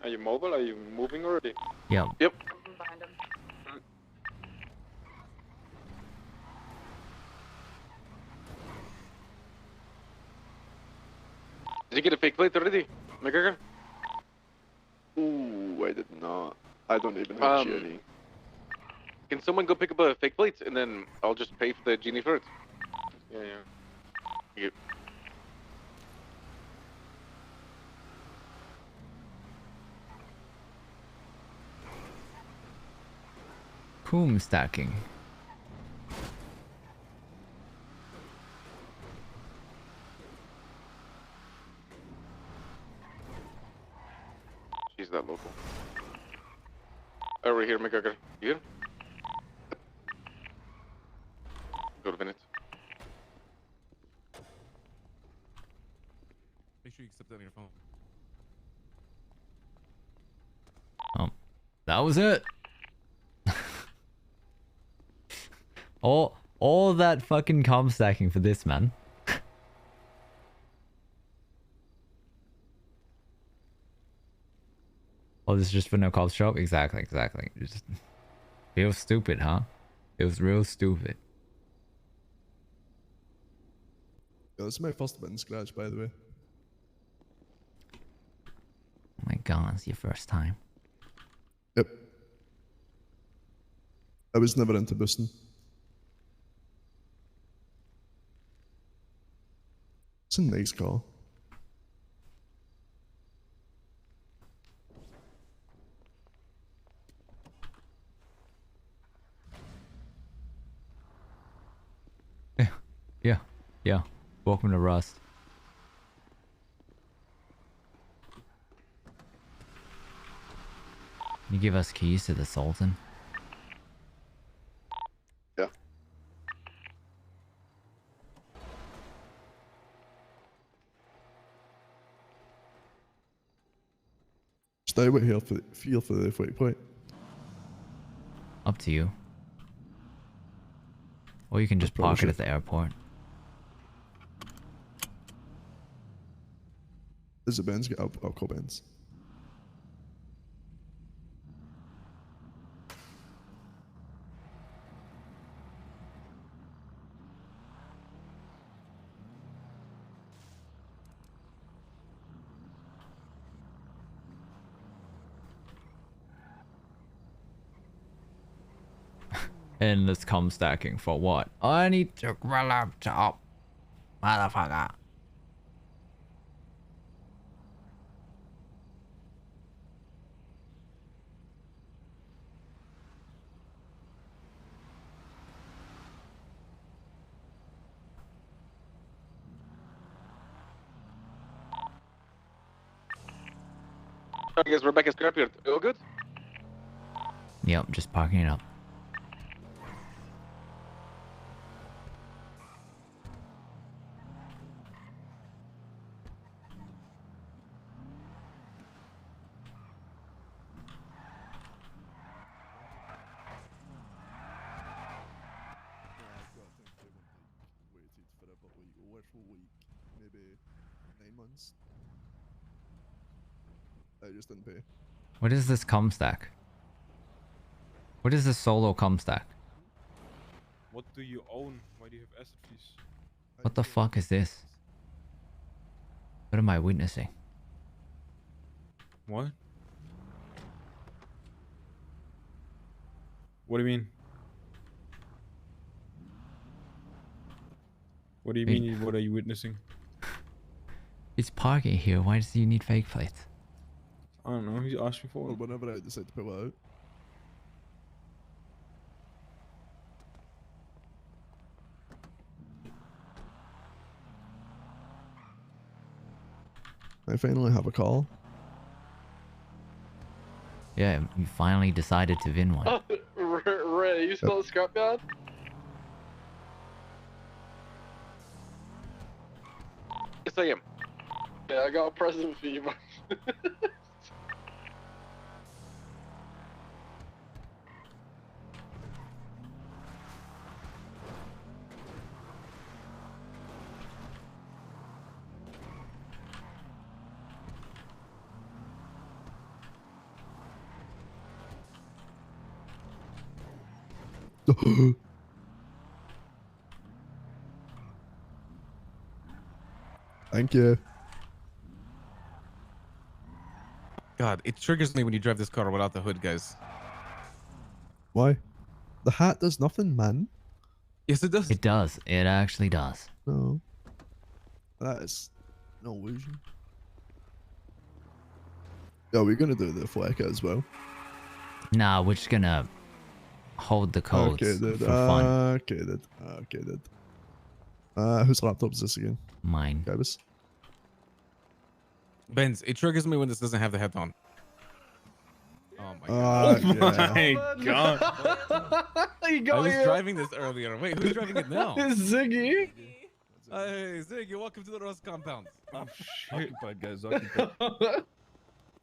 Are you mobile? Are you moving already? Yeah. Yep. I'm behind him. Did you get a fake plate already, McGregor? Ooh, I did not. I don't even have Genie. Can someone go pick up a fake plate and then I'll just pay for the genie for it? Yeah. Yep. Coom stacking. She's that local. Over here, McGregor. You here? Go to Bennett. Make sure you accept that on your phone. That was it. all that fucking comp stacking for this, man. Oh, this is just for no cops shop? Exactly. Just feels stupid, huh? It was real stupid. Yeah, this is my first win scratch, by the way. Oh my god, it's your first time. Yep. I was never into boosting. It's a nice car. Yeah. Welcome to R.U.S.T. Can you give us keys to the Sultan? Yeah. Stay with here for feel for the waypoint. Up to you. Or you can just park it at the airport. Is it Ben's? I'll call Ben's. Endless cum stacking for what? I need to my laptop. Motherfucker. I guess we're back at scrapyard. All good? Yep, just parking it up. Waited for about like a literal week, maybe 9 months. I just didn't pay. What is this cum stack? What is this solo cum stack? What do you own? Why do you have asset fees? What the fuck is this? What am I witnessing? What? What do you mean? What do you Wait. mean? What are you witnessing? It's parking here. Why does he need fake plates? I don't know. He asked me for Well, it. whenever I decide to pull out. I finally have a call. Yeah, you finally decided to win one. Oh, Ray, you still at scrapyard? Yes, I am. Yeah, I got a present for you, man. Thank you. God, it triggers me when you drive this car without the hood, guys. Why? The hat does nothing, man. Yes, it does. It does. It actually does. No. That is an illusion. Yeah, we're gonna do the flecker as well. Nah, we're just gonna hold the codes Okay, dude. for fun. Okay, dude. Okay, dude. Whose laptop is this again? Mine. Kaiba's? Benz, it triggers me when this doesn't have the head on. Oh my God. god. Oh my god. You got I was you. driving this earlier. Wait, who's driving it now? It's Ziggy. Hey, Ziggy, welcome to the R.U.S.T compound. Oh, occupied, guys. Occupied.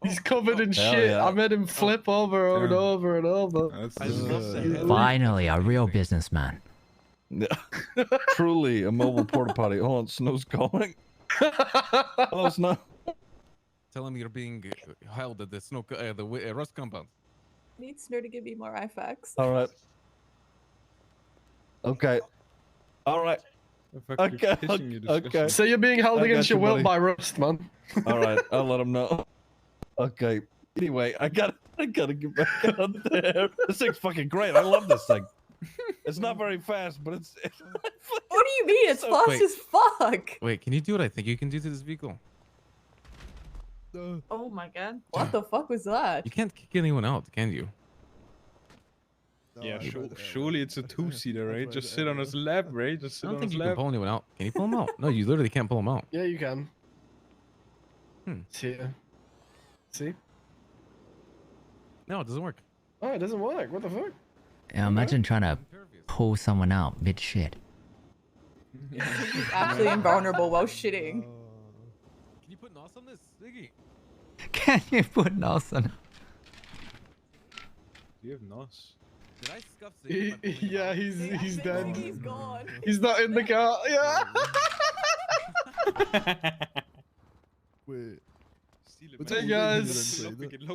He's covered in Hell shit. yeah. I made him flip over and over and over. I love that. Finally, a real businessman. Yeah. Truly a mobile porta potty. Hold on, Snow's calling. Hello, Snow. Tell him you're being held at the R.U.S.T compound. Need Snow to give me more IFAX. All right. Okay. All right. Okay. Okay. So you're being held I against got your you, will buddy. by Rust, man. All right. I'll let him know. Okay. Anyway, I gotta get back out there. This thing's fucking great. I love this thing. It's not very fast, but it's What do you mean? It's So- fast wait. as fuck. Wait, can you do what I think you can do to this vehicle? Oh my god. What the fuck was that? You can't kick anyone out, can you? Yeah, surely it's a two-seater, right? Just sit on his lap, right? Just I sit don't on think his you can lap. pull anyone out. Can you pull him out? No, you literally can't pull him out. Yeah, you can. Hmm. See? See? No, it doesn't work. Oh, it doesn't work. What the fuck? Yeah, imagine trying to pull someone out mid shit. He's absolutely invulnerable while shitting. Can you put NOS on this, Ziggy? Can you put NOS on it? Do you have NOS? Did I scuff Ziggy? Yeah, he's dead. He's gone. He's not in the car. Yeah. Wait. Hey guys,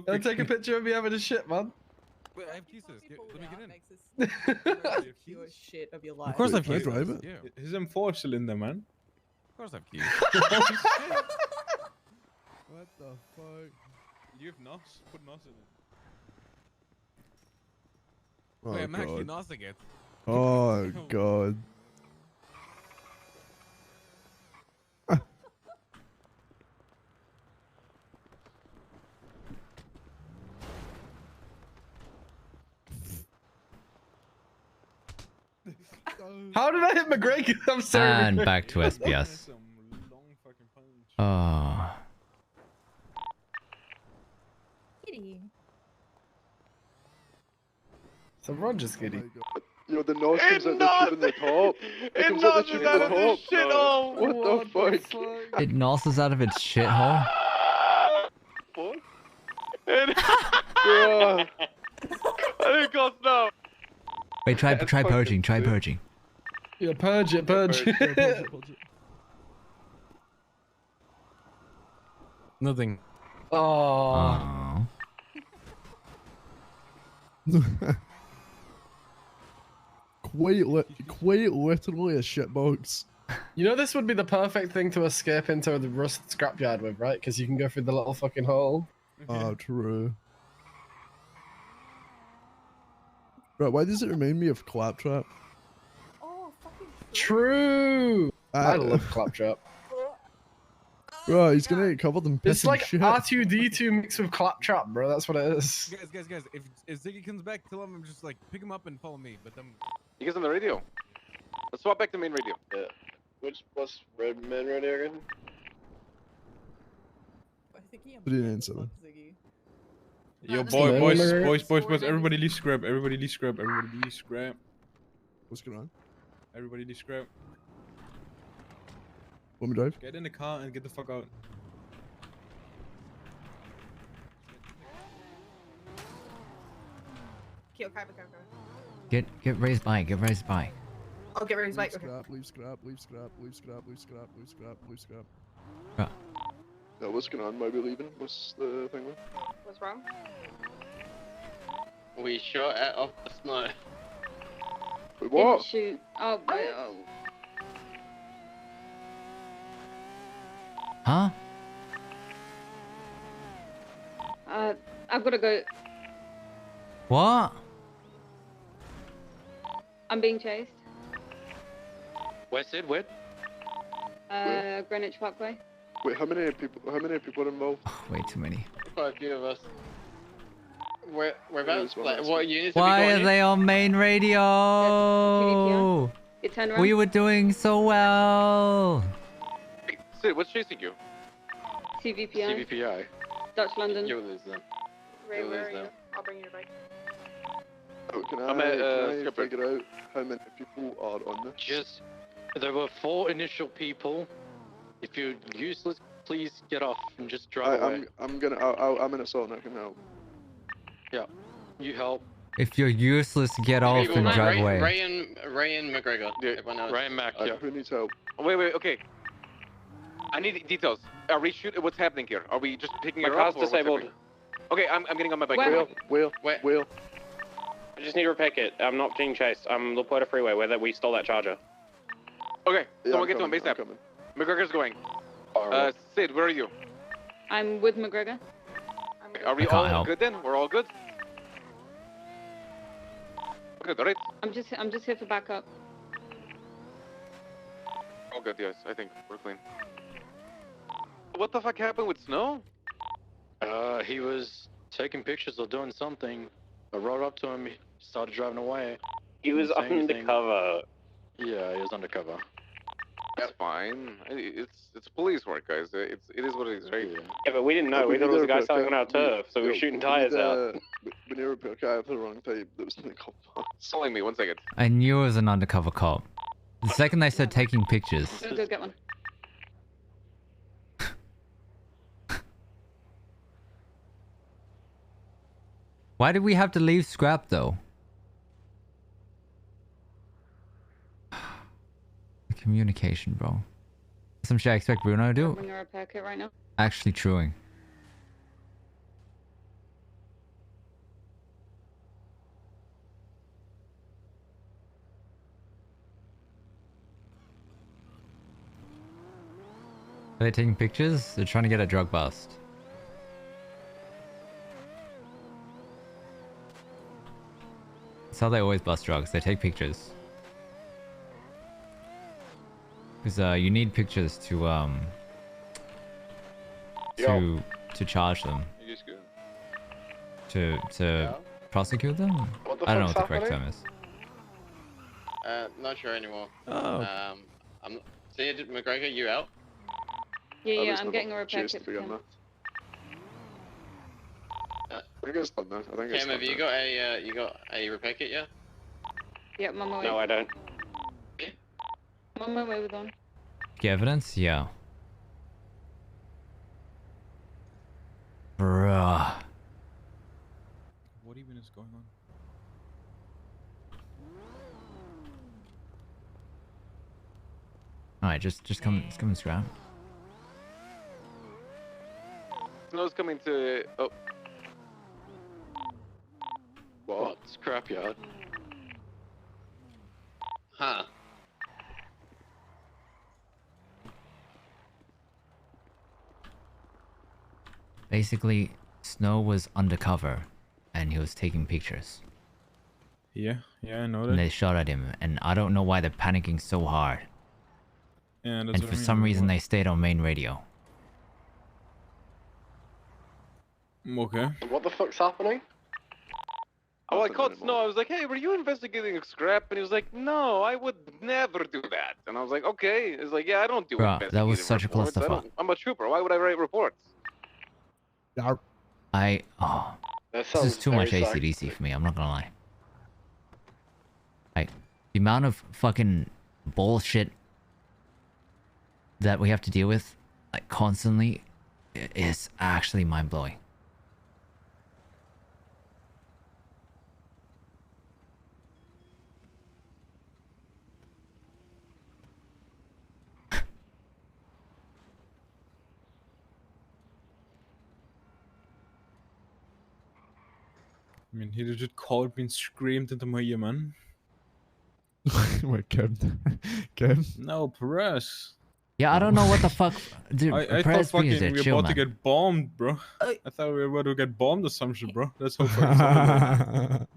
I'll take a picture of me having a shit, man. Wait, I have keys to this. Let me get in. Makes this pure shit of your life. Of course I have Can I keys. drive it? Yeah. His M4 still in there, man. Of course I have keys. What the fuck? Do you have NOS? Put NOS in it. Oh, Wait, I'm actually God. nosing it. Oh, God. How did I hit McGregor? I'm sorry. And McGregor. back to SBS. Oh. Kitty. So Roger's kitty. Yo, the nose comes out the tube in the top. It comes out the tube in the top. shithole. What the fuck? It nosses out of its shithole. What? Bruh. I think close enough. Wait, try purging. Try purging. Yeah, purge it, purge it. Nothing. Oh. Quite literally a shitbox. You know this would be the perfect thing to escape into the Rust scrapyard with, right? Because you can go through the little fucking hole. Oh, true. Right, why does it remind me of Claptrap? True. I love Claptrap. Bro, he's gonna get covered in piss It's and like shit. R2D2 mixed with Claptrap, bro. That's what it is. Guys, if Ziggy comes back, tell him I'm just like pick him up and follow me. But You guys on the radio? Let's swap back to main radio. Yeah. What's red man radio again? 397. Yo, That's the boys, everybody leave scrap, everybody leave scrap, everybody leave scrap. What's going on? Everybody leave scrap. Want me to drive? Get in the car and get the fuck out. Kill Kaiba. Get raised bike. Get raised bike. I'll get rid of his bike. Leave scrap. Yeah, what's going on? Why are we leaving? What's the thing? What's wrong? We shot at off the snow. Wait, what? Didn't shoot. Oh, wait, oh. Huh? I've got to go. What? I'm being chased. Where, Sid? Where? Greenwich Parkway. Wait, how many people are involved? Way too many. Quite a few of us. Whereabouts? Yeah, Like, what units Why have are you got they on main radio? It turned around. We were doing so well. Hey, Sid, what's chasing you? CVPI. CVPI. Dutch London. You'll lose them. Ray, You'll where lose are you? them. I'll bring your bike. Oh, can I'm at, I Skipper. figure out how many people are on this? Just, there were 4 initial people. If you're useless, please get off and just drive away. I'm in assault and I can help. Yeah, you help. If you're useless, get off and drive away. Ray and McGregor. Yeah, Everyone else. Ray and Mac, yeah. Who needs help? Wait, okay. I need details. Are we shooting? What's happening here? Are we just picking My her car's up? or what's disabled. happening? Okay, I'm getting on my bike. Wheel. I just need to repack it. I'm not being chased. I'm La Puerta Freeway where we stole that charger. Okay, Yeah, someone I'm get to him coming, base I'm up. McGregor's going. Alright. Sid, where are you? I'm with McGregor. Are we I can't all help. good then? We're all good? Good, alright. I'm just here for backup. All good, yes. I think we're clean. What the fuck happened with Snow? He was taking pictures or doing something. I rode up to him, he started driving away. He was Didn't say anything. undercover. Yeah, he was undercover. That's fine. It's police work, guys. It is what it is, right? Yeah, but we didn't know. We thought it was a guy selling on our turf, so we were shooting tires out. We need to repair a car for the wrong type. That was in the cop box. Calling me, 1 second. I knew it was an undercover cop. The second they said taking pictures. Go get one. Why did we have to leave scrap though? Communication, bro. Some shit I expect Bruno to do. Bring a repair kit right now. Actually truing. Are they taking pictures? They're trying to get a drug bust. That's how they always bust drugs. They take pictures. Because you need pictures to charge them. You guys good? To prosecute them? What the I don't know fuck's what the correct happening? term is. Not sure anymore. Oh. I'm. See, McGregor, you out? Yeah, I'm getting a repair Chased kit. again, Kim. I think it's done now. I think it's Cam, done have you now. got a repair kit yet? Yep, I'm on my way. No, I don't. I'm on my way with one. Get evidence? Yeah. Bruh. What even is going on? Alright, just come and scrap. Snow's coming to. Oh. What? Scrapyard? Huh. Basically, Snow was undercover, and he was taking pictures. Yeah, I know that. And they shot at him, and I don't know why they're panicking so hard. Yeah, that's And what for I mean, some like, reason, what- they stayed on main radio. Okay. What the fuck's happening? Oh, I called Snow. I was like, "Hey, were you investigating a scrap?" And he was like, "No, I would never do that." And I was like, "Okay." He's like, "Yeah, I don't do Bruh, investigative that was such a reports. clusterfuck. I'm a trooper. Why would I write reports?" Oh, That this sounds is too very much AC/DC for me. I'm not gonna lie. Like, the amount of fucking bullshit that we have to deal with, like, constantly, is actually mind blowing. I mean, he legit called me and screamed into my ear, man. Wait, Kevin. Kevin? No, Perez. Yeah, I don't know what the fuck, dude. I thought Perez, please, fucking we were chill, about to man. get bombed, bro. I thought we were about to get bombed or some shit, bro. That's how fucking sounded like.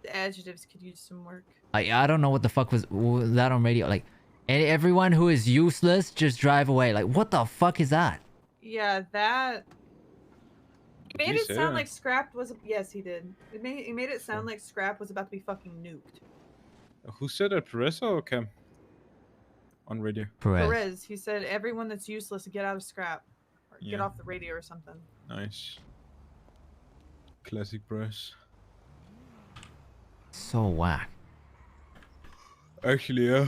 The adjectives could use some work. I don't know what the fuck was that on radio. Like, everyone who is useless, just drive away. Like, what the fuck is that? Yeah, that Did made he it say sound that? like Scrap was. Yes, he did. It made it sound like Scrap was about to be fucking nuked. Who said that, Perez or Cam? On radio. Perez, he said everyone that's useless get out of Scrap or get Yeah. off the radio or something. Nice. Classic Perez. So whack. Actually, yeah.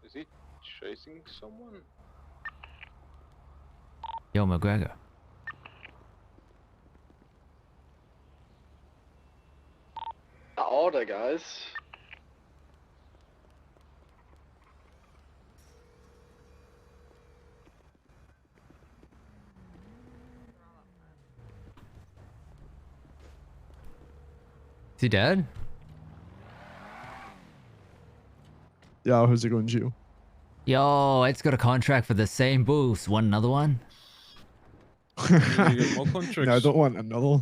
Is he chasing someone? Yo, McGregor. Order, guys. Is he dead? Yeah, how's it going, Gio? Yo, it's got a contract for the same boost. Want another one? You get more contracts. No, I don't want another.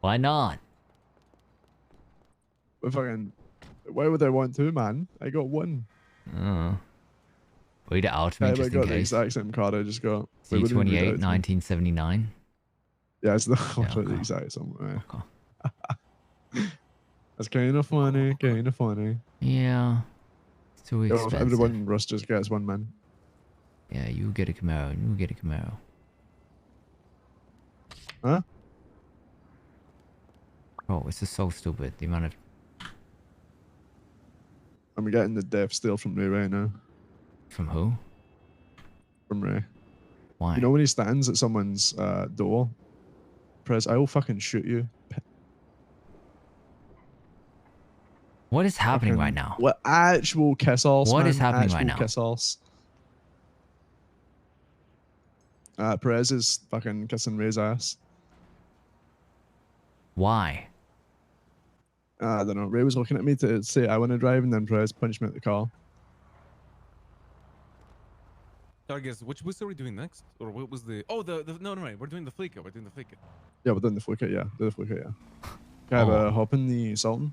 Why not? But fucking, why would I want two, man? I got one. Read it out to me I just got in the case. exact same card I just got. Wait, what did you read C28, out to me? 1979. Yeah, it's the, Yeah, the exact same. That's kind of funny, kind of funny. Yeah. It's too Yo, expensive. everyone, Russ just gets one, man. Yeah, you get a Camaro. You get a Camaro. Huh? Oh, this is so stupid. The amount of... I'm getting the death still from Ray right now. From who? From Ray. Why? You know when he stands at someone's door? Press, I will fucking shoot you. What is happening Fucking- right now? What actual kiss ass? What is man, happening right actual now? Kiss ass. Perez is fucking kissing Ray's ass. Why? I don't know. Ray was looking at me to say I want to drive, and then Perez punched me at the car. Targus, which boost are we doing next? Or what was the... Oh, no, we're doing the Fleeca. We're doing the Fleeca. Yeah, we're doing the flicker, yeah. Do the flicker, yeah. Kaiba, hop in the Sultan.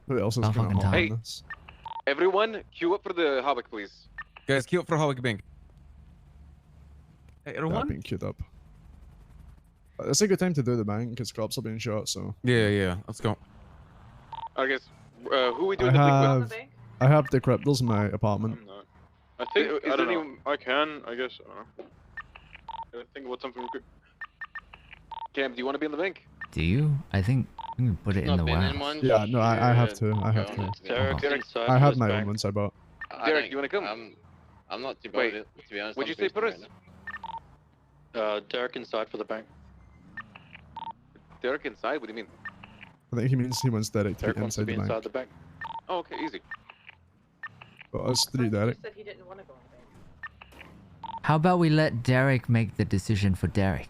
Who else is How gonna fucking hop time? in Hey, this? everyone, queue up for the Havoc, please. Guys, queue up for Havoc Bank. Hey, Yeah, everyone? being queued up. It's a good time to do the bank because cops are being shot, so... Yeah. Let's go. Alright, guys. Who are we I doing the blink with? I have the cryptos in my apartment. I think Is I there don't any- know. I can. I guess. I don't know. I think about something quick. Cam, do you want to be in the bank? Do you? I think we can put it in the warehouse. Yeah, no, I have to. I have to. I have my own ones I bought. Derek, do you want to come? I'm not too Wait, bothered, to be honest. what'd I'm you say, boosting Perez? Derek inside for the bank. Derek inside? What do you mean? I think he means he wants Derek to Derek be wants to inside be the inside bank. the bank. Oh, okay, easy. But us three, Derek. said he didn't want to go in the bank. How about we let Derek make the decision for Derek?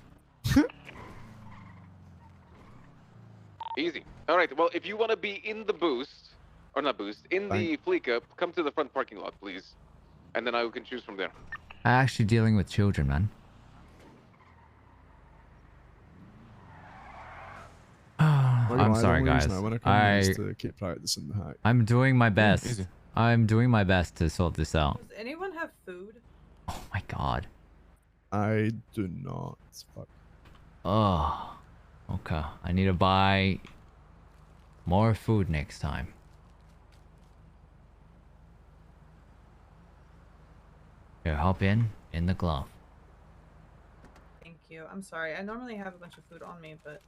Easy. All right. Well, if you want to be in the boost, or not boost, in the Fleeca, come to the front parking lot, please, and then I can choose from there. I'm actually dealing with children, man. I'm sorry, guys. To keep practicing the hack. I'm doing my best. easy. I'm doing my best to sort this out. Does anyone have food? Oh my god. I do not. Fuck. Oh. Okay. I need to buy more food next time. Here, hop in the glove. Thank you. I'm sorry. I normally have a bunch of food on me, but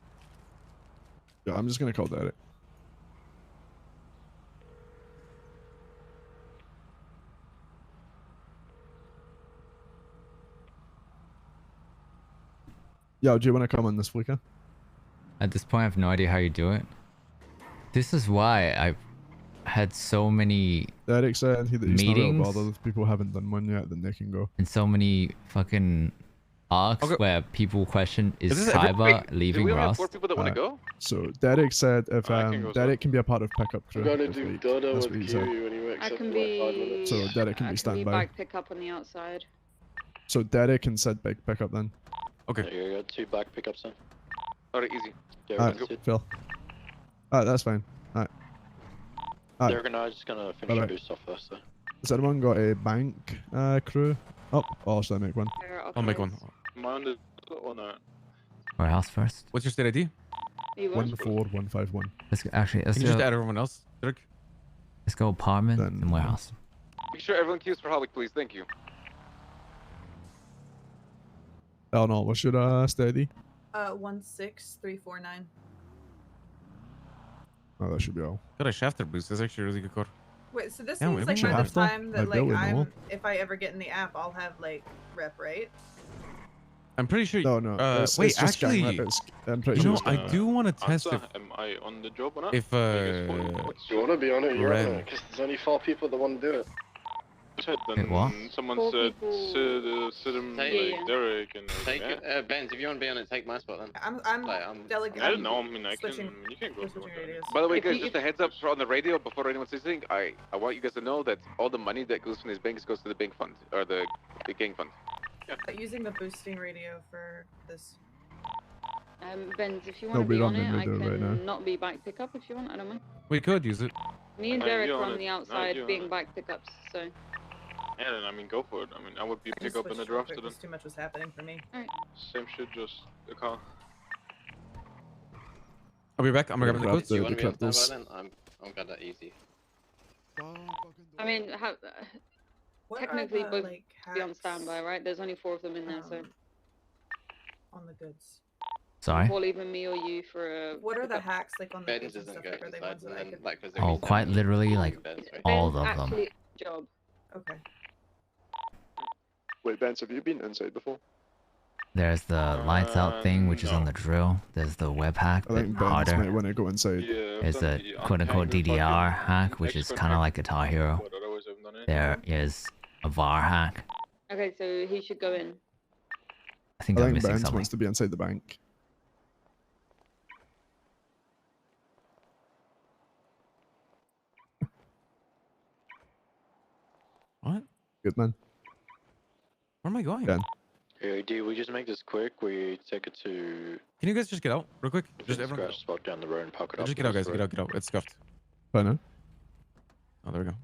Yeah, I'm just gonna call Derek. Yo, do you want to come on this flicker? At this point, I have no idea how you do it. This is why I've had so many Derek said he's not real meetings bothered if people haven't done one yet, then they can go. and so many fucking arcs Okay. where people question, is this every- Kaiba wait, leaving we only have Rust? 4 people that want to go? So Derek said if I can go, Derek can be a part of pickup crew. I'm gonna this do week. Dodo That's with what he said. Kiwi when he wakes I up can in like 5 be. minutes. So Derek can I be standby. bike pickup on the outside. So Derek can set big pickup then. Okay. There you go. 2 back pickups then. All right, easy. Derek Alright, and Sid. Phil. Alright, that's fine. Alright. Alright. Derek and I are just gonna finish Alright. our boost off first though. Has anyone got a bank crew? Oh, should I make one? I'll make one. Am I on the or not? Warehouse first. What's your state ID? 14151. Let's go, actually, let's Can you just go. add everyone else, Derek? Let's go apartment and warehouse. Make sure everyone queues for Havoc, please. Thank you. Oh no, what's your steady? 16349. Oh, that should be all. Got a shafter boost. That's actually a really good car. Wait, so this Yeah, seems we like should by the have to. time that I like barely know. if I ever get in the app, I'll have like rep, right? I'm pretty sure. No, it's wait, just gang actually, rep, I'm pretty you sure know, it's I gang do want to test Answer, if am I on the job or not? if Do you want to be on it? You're Ren. on it, because there's only 4 people that want to do it. Said Wait, then what? someone Four said people. Sid him Take- like Derek and Take yeah. it, Benz, if you want to be on it, take my spot then. I'm delegating. I don't know. I mean, I can. switching- You can go. switching radios. By the way, If guys, you- just a heads up on the radio before anyone says anything. I want you guys to know that all the money that goes from these banks goes to the bank fund or the gang fund. Using the boosting radio for this. Benz, if you No, want to we're be on on the it, I radio right can now. not be bike pickup if you want. I don't mind. we could use it. Me and No, Derek you're are on on it. the No, outside you're on being it. bike pickups, so. Yeah, then I mean, go for it. I mean, I would be I pick just up in the switched real draft quick then. 'cause too much was happening for me. Same shit, just a car. I'll be back. I'm grabbing the grab codes. the- You want to be on cryptos. standby then? I'm got that easy. I mean, What are technically the, both like, be on hacks, standby, right? There's only 4 of them in there, so. on the goods? Sorry? Or either me or you for a. What are the hacks like on the Benz goods and doesn't stuff? go Like, are they inside, ones that and I then could? like, 'cause Oh, quite literally, like all of them. Actually, job. Okay. Wait, Benz, have you been inside before? There's the lights out thing, which is on the drill. There's the web hack, I but think Benz might harder. want to go inside. There's the quote-unquote DDR hack, which is kind of like Guitar Hero. There is a VAR hack. Okay, so he should go in. I think I'm missing Benz something. wants to be inside the bank. Good man. Where am I going? Ben. Hey, D, we just make this quick. We take it to. Can you guys just get out real quick? Just the everyone. scratch spot down the road and park it up. Just get out, guys. Get out. Get out. It's scuffed. I know. Oh, there we go.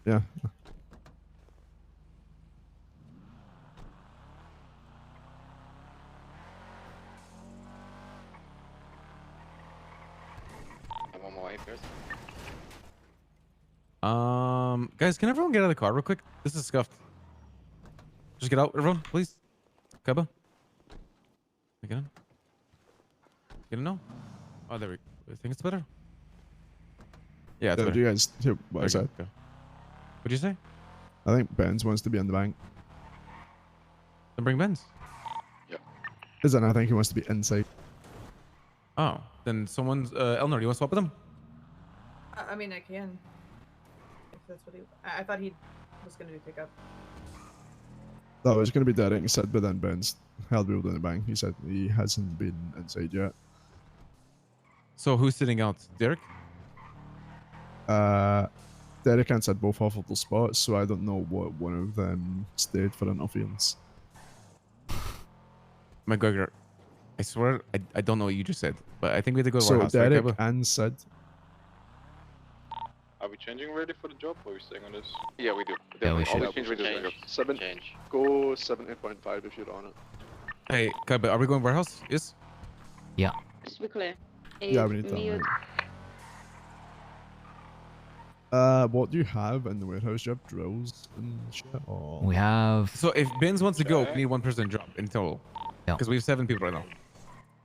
Yeah. I'm on my way first. Guys, can everyone get out of the car real quick? This is scuffed. Just get out, everyone, please. Kaiba. Get in. Get in now. Oh, there we go. I think it's better. Yeah, it's Do better. you guys hear what I There said? you go. What'd you say? I think Benz wants to be on the bank. Then bring Benz. Isn't I think he wants to be inside. Oh, then someone's Elnor, you want to swap with him? I mean, I can. If that's what he. I thought he was gonna do pickup. That was going to be Derek, he said, but then Ben's held wheeled in the bank. He said he hasn't been inside yet. So who's sitting out? Derek? Derek answered both offered the spots, so I don't know what one of them stayed for interference. McGregor, I swear, I don't know what you just said, but I think we have to go to So warehouse. Derek right, and Sid. Are we changing ready for the job, or are we staying on this? Yeah, we do. Yeah, we Definitely. should. Always change ready. Go 70.5 if you're on it. Hey, Kaiba, are we going warehouse? Yes? Yeah. Just to be clear. Yeah, we is need that, me or- mate. What do you have in the warehouse? Do you have drills and shit? Or... We have. So if Benz wants to go, we need one person drop in total. Yeah. Because we have 7 people right now.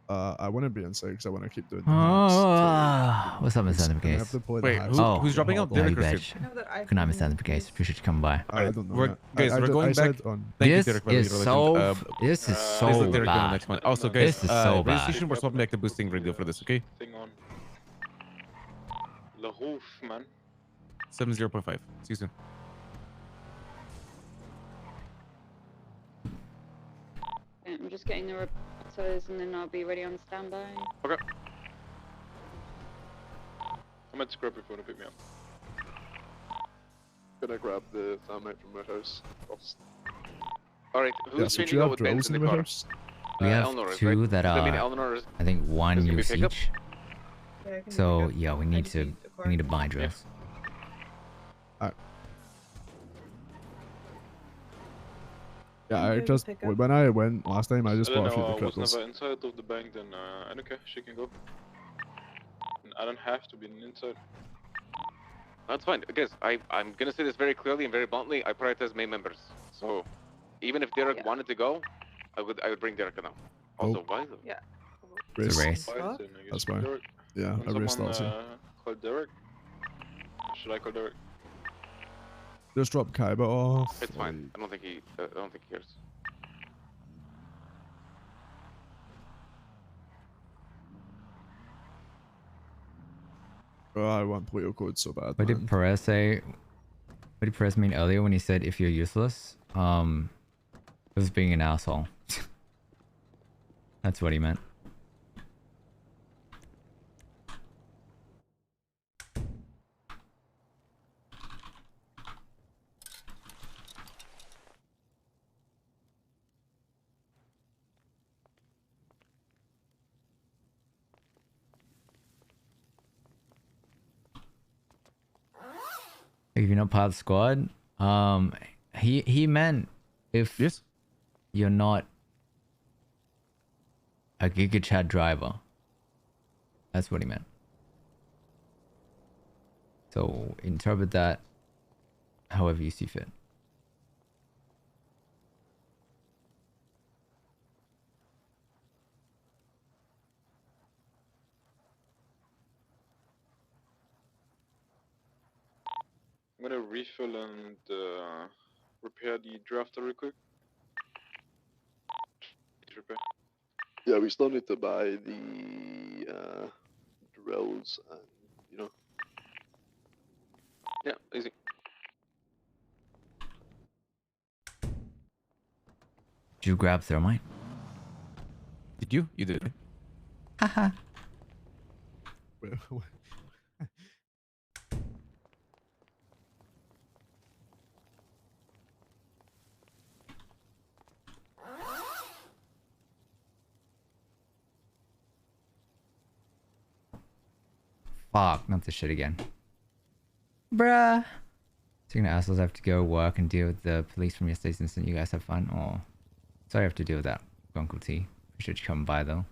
I want to be inside because I want to keep doing the What's up, Mr. Case? Wait, who's dropping out? Yeah, you Derek or bitch. Sid? Good night, Mr. Case. Appreciate you coming by. I don't know. We're, guys, we're going back. Thank This you, Derek, for the is relation. so. This is Please so let Derek go bad. next one. Also, guys, This is so bad. registration, we're swapping back the boosting radio for this, okay? Thing on. La Roof, man. 70.5. See you soon. Okay, I'm just getting the reporters and then I'll be ready on standby. Okay. I'm at scrub if you want to pick me up. Gonna grab the thermite from warehouse first. Alright, Yeah, who's so changing do you out have with Benz drills in in the the car? warehouse? We have Elnor is, 2 right? that Does that mean are. Elnor is... I think 1 is gonna be use pickup? each. Yeah, I can do So pickup. yeah, we I need just to. need the car. We need to buy drills. Yeah, I Okay, just pick up. when I went last time, I just I don't bought a few know, of the I was cripples. never inside of the bank, then I don't care, she can go. And I don't have to be inside. That's fine. Guys, I'm gonna say this very clearly and very bluntly. I prioritize main members. So, even if Derek wanted to go, I would bring Derek now. Also, why? Yeah. It's a race. Fine, then I guess That's call fine. Derek. Yeah, Can I raced someone, also. call Derek? Or should I call Derek? Just drop Kaiba off. It's fine. I don't think he cares. Oh, I want Polio code so bad. What did Perez say? What did Perez mean earlier when he said if you're useless? It was being an asshole. That's what he meant. If you're not part of the squad, he meant if you're not a GigaChat driver. That's what he meant. So interpret that however you see fit. I'm gonna refill and repair the drafter real quick. Repair. Yeah, we still need to buy the drills and, you know. Yeah, easy. Did you grab thermite? Did you? You did. Haha. Fuck, not this shit again. Bruh. Speaking of assholes, I have to go work and deal with the police from yesterday's incident. You guys have fun? Oh. Sorry I have to deal with that, Uncle T. Appreciate you coming by, though.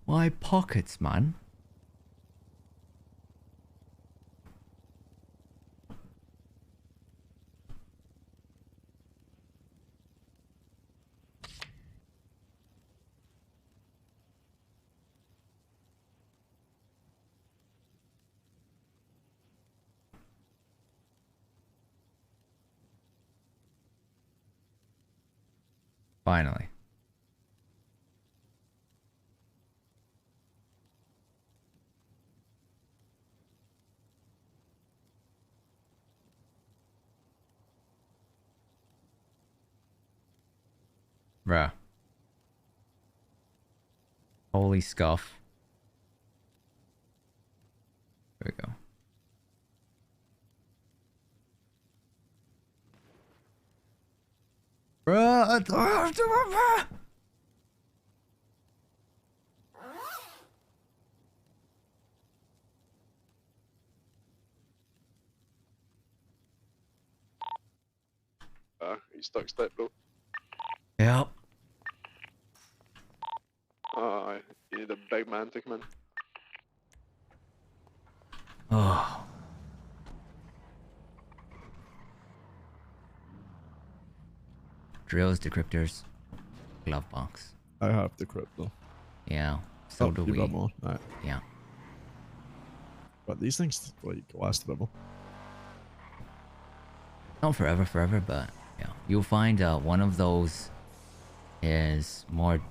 Why pockets, man? Finally. Bruh. Holy scuff. There we go. Bruh. You stuck step, bro. Yep. You need a big man to come in. Oh. Drills, decryptors, glove box. I have decrypt though. Yeah, so do you we. got more. Right. Yeah. But these things like last forever. Not forever, but yeah. You'll find one of those is more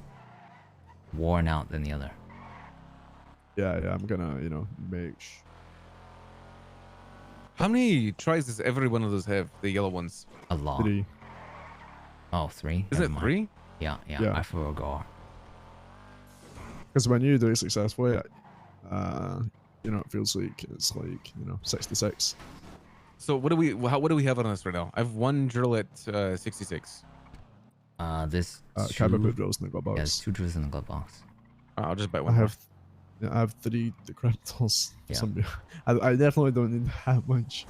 worn out than the other. Yeah, I'm gonna, make How many tries does every one of those have? The yellow ones? A lot. 3. Oh, 3? Is it 3? Yeah. Yeah. I forgot. Because when you do it successfully, it feels like it's like 66. So what do we have on us right now? I have one drill at 66. This Kaiba put drills in the glove box. Yeah, there's 2 drills in the glove box. I'll just buy I one more. have 3 decryptors. Yeah. I definitely don't need that much.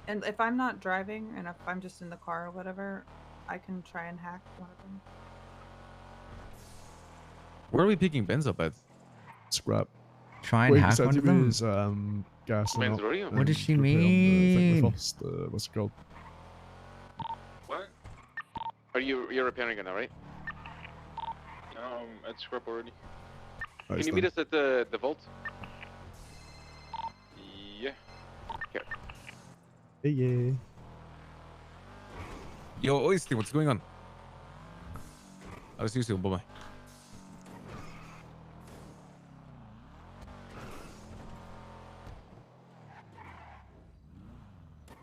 And if I'm not driving and if I'm just in the car or whatever, I can try and hack one of them. Where are we picking Benz up at? Scrap. Try and hack one of them? Is, gas Ben's already on. What does she the mean? first, what's it called? What? Are you're repairing it now, right? At scrap already. Can you meet us at the vault? Yeah. Okay. Yeah. Yo, Oyster, what's going on? I'll see you soon. Bye-bye.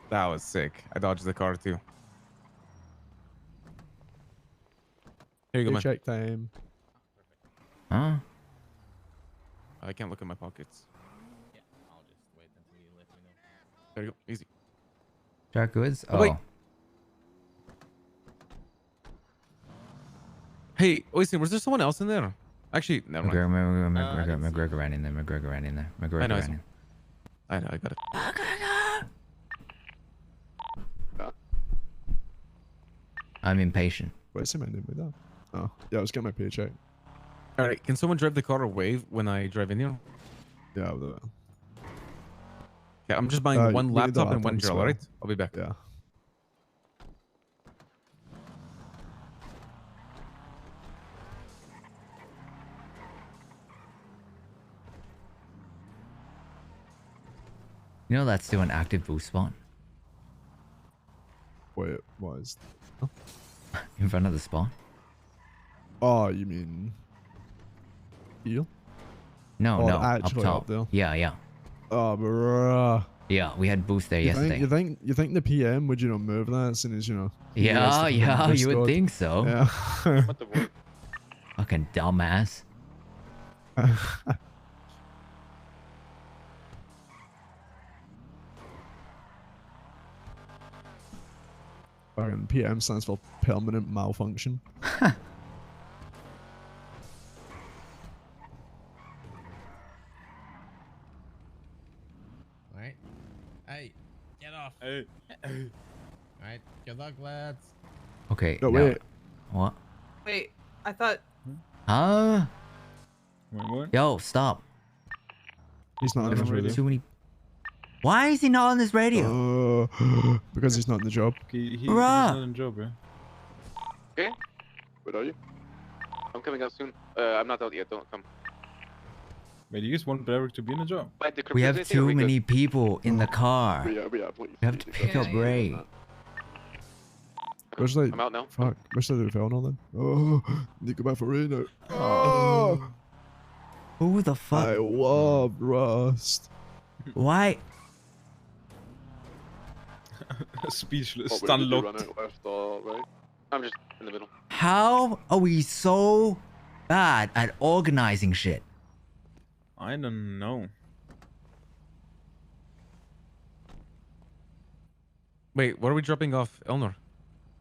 That was sick. I dodged the car too. Here you go, man. Check time. Huh? I can't look at my pockets. Yeah, I'll just wait until you let me know. There you go. Easy. Jack goods? Oh, wait. Hey, Oyster, was there someone else in there? Actually, never mind. McGregor ran in there. McGregor ran in there. McGregor I know. ran in. I know. I got it. I'm impatient. What's my name with that? Oh, yeah, I was getting my paycheck. All right, can someone drive the car away when I drive in here? Yeah, I'll do it. Yeah, I'm just buying one you need the laptop and one laptop as drill, well. alright? I'll be back. Yeah. You know that's still an active boost spot? Wait, what is... In front of the spawn? Oh, you mean... Here? No, Oh, no, up actually top. up there? Yeah. Oh, bruh. Yeah, we had boost there yesterday. You think the PM would, move that as soon as, he has Yeah, to you boost would God? think so. Yeah. What the fuck? Fucking dumbass. Fucking PM stands for permanent malfunction. Right. Hey, get off. Hey. Right. Good luck, lads. Okay. No, now- wait. What? Wait, I thought. Huh? Wait, what? Yo, stop. He's not on his radio. Too many. Why is he not on this radio? Because he's not in the job. He's Bruh. not in job, yeah. Okay. Where are you? I'm coming out soon. I'm not out yet. Don't come. Wait, you just want Derek to be in a job? Wait, the We crypto's have anything, or too we good? many people in the car. We are, please. We have to pick up Ray. Where's like? I'm out now. Fuck. Where's the phone then? Oh, need to go back for Ray now. Oh. Who the fuck? I love Rust. Why? Speechless, What, stun did you run locked. out left or right? I'm just in the middle. How are we so bad at organizing shit? I don't know. Wait, what are we dropping off, Elnor?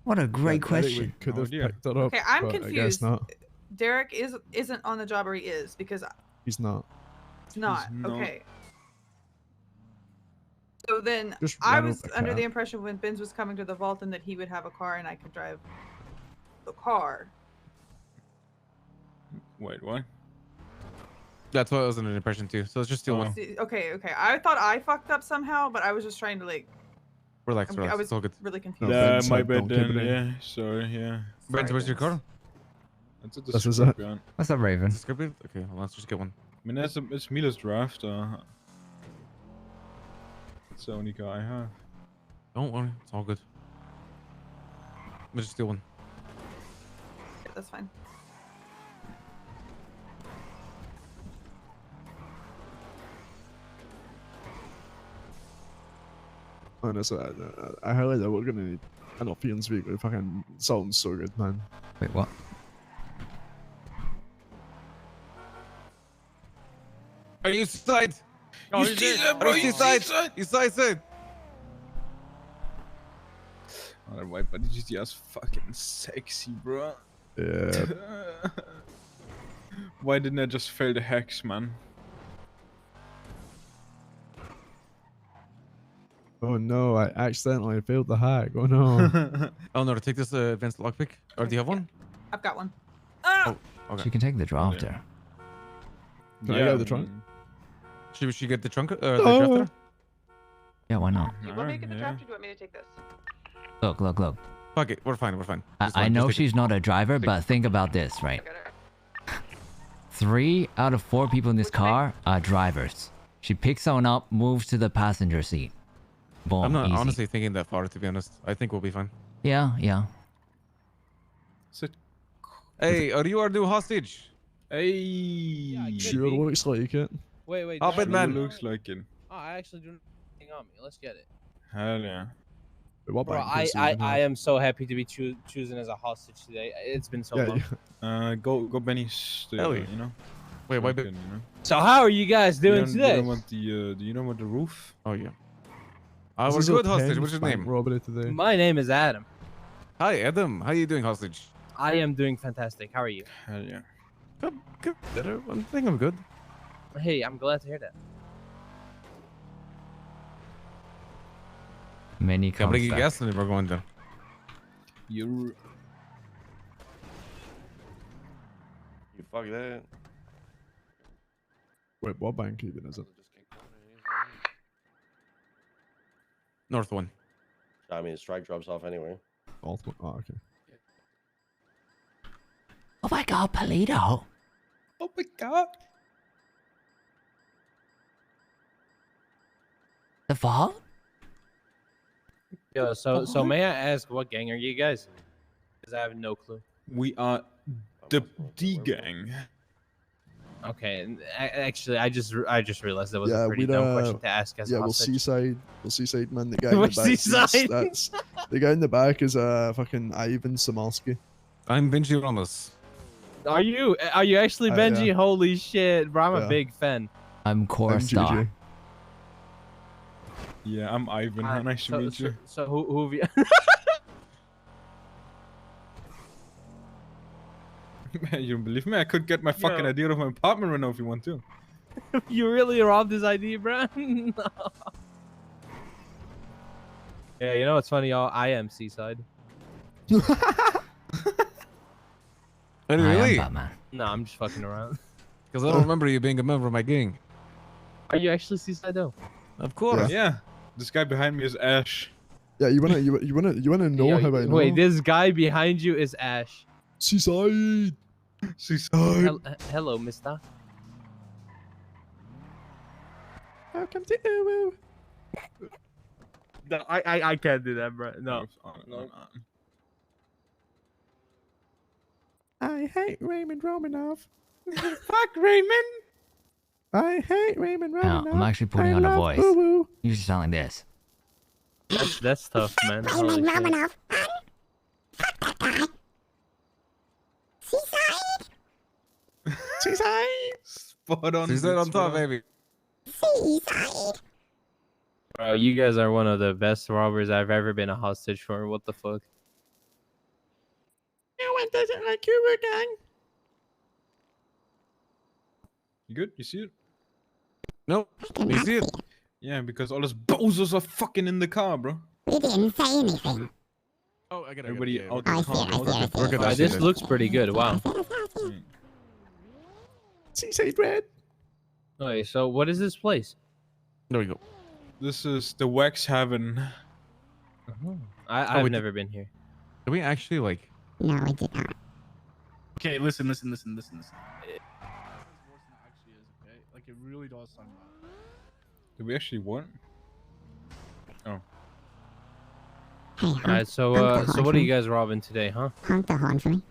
What a great question. Could No have idea. picked that up. Okay, I'm but I guess confused. not. Derek isn't on the job, or he is, because He's not. it's not. not. Okay. So then Just I ran was over under cat. the impression when Benz was coming to the vault and that he would have a car and I could drive the car. Wait, what? That's what I was under the impression too. So let's just steal one. Okay. I thought I fucked up somehow, but I was just trying to like. Relax, I relax. was It's all good. really confused. No, Yeah, Ben my said bad don't keep then. it in. Yeah, sorry, yeah. Brent, where's your car? That's at the This is scrapyard. What's up, Raven? Is it scripted? Okay, well, let's just get one. I mean, it's Mila's draft. It's the only car I have. Don't worry, it's all good. Let me just steal one. Yeah, that's fine. Honestly, I highlight that we're gonna need an Ophians vehicle. It fucking sounds so good, man. Wait, what? Are you side? Oh, you see that, bro? Are you side? You side. Alright, white, but did you just fucking sexy, bro? Yeah. Why didn't I just fail the hex, man? Oh no, I accidentally failed the hack. Oh no. Elnor, take this advanced lockpick. Or do you have one? I've got one. Ah! Oh, okay. She can take the drafter. Can I go the trunk? Should she get the trunk? The drafter? Yeah, why not? You want me to get the draft or do you want me to take this? Look. Fuck it, we're fine. I know she's not a driver, but think about this, right? 3 out of 4 people in this car are drivers. She picks someone up, moves to the passenger seat. Boom, I'm not easy. honestly thinking that far, to be honest. I think we'll be fine. Yeah. Hey, are you our new hostage? Hey. Sure looks like it. Wait. Oh, no, but no, man. no. Looks like it. Oh, I actually do nothing on me. Let's get it. Hell yeah. What Bro, bank I is it? am so happy to be chosen as a hostage today. It's been so long. Go Benny still, Hell yeah. you know? Wait, why? You know? So how are you guys doing Do today? you know what do you know what the roof? Oh, yeah. This We're is a good, hostage. Thames What's your bank name? robbery today. My name is Adam. Hi, Adam. How you doing, hostage? I am doing fantastic. How are you? Hell yeah. Good. I think I'm good. Hey, I'm glad to hear that. Many Can't bring comes you back. gas and we're going there. You fuck that. Wait, what bank even is it? North one. I mean, strike drops off anyway. North one. Oh, okay. Oh my god, Polito. Oh my god. The vault? Yo, so may I ask what gang are you guys? Because I have no clue. We are the D gang. Okay, and actually, I just realized that was Yeah, a pretty we'd, dumb question to ask as a yeah, hostage. we'll seaside, man. The guy in the We're back. seaside. That's the guy in the back is fucking Ivan Samolsky. I'm Benji Ramos. Are you actually Benji? yeah. Holy shit, bro! I'm a Yeah. big fan. I'm Core I'm Star. GG. Yeah, I'm Ivan. Nice to meet you. So who have you? Man, you don't believe me? I could get my fucking Yo. idea of my apartment right now if you want to. You really robbed his ID, bro? No. Yeah, you know what's funny, y'all? I am Seaside. Really? No, I'm just fucking around. Because I don't remember you being a member of my gang. Are you actually Seaside though? Of course. Yeah. This guy behind me is Ash. Yeah, you wanna know Yo, how I know? wait, this guy behind you is Ash. Seaside. Seaside. Hello, mister. Welcome to Uwu. No, I can't do that, bro. No. I hate Raymond Romanoff. Fuck Raymond. I hate Raymond Now, Romanoff. I'm actually putting I on a love voice. Uwu. You should sound like this. That's tough, man. Holy shit. Seaside. Spot on. Seaside on top, baby. Seaside. Bro, you guys are one of the best robbers I've ever been a hostage for. What the fuck? No one doesn't like Uwu gang. You good? You see it? Nope. You see it? Yeah, because all those bozos are fucking in the car, bro. We didn't say anything. Oh, I got it. Everybody out I the see car. it, I see it, I see it. Wow, this looks pretty good. Wow. Seaside red. Okay, so what is this place? There we go. This is the wax heaven. I've wait, never been here. Did we actually like? No, I did not. Okay, listen. It like it really does sound bad. Did we actually what? Oh. Alright, so what are you guys robbing today, huh? Honk the horn for me.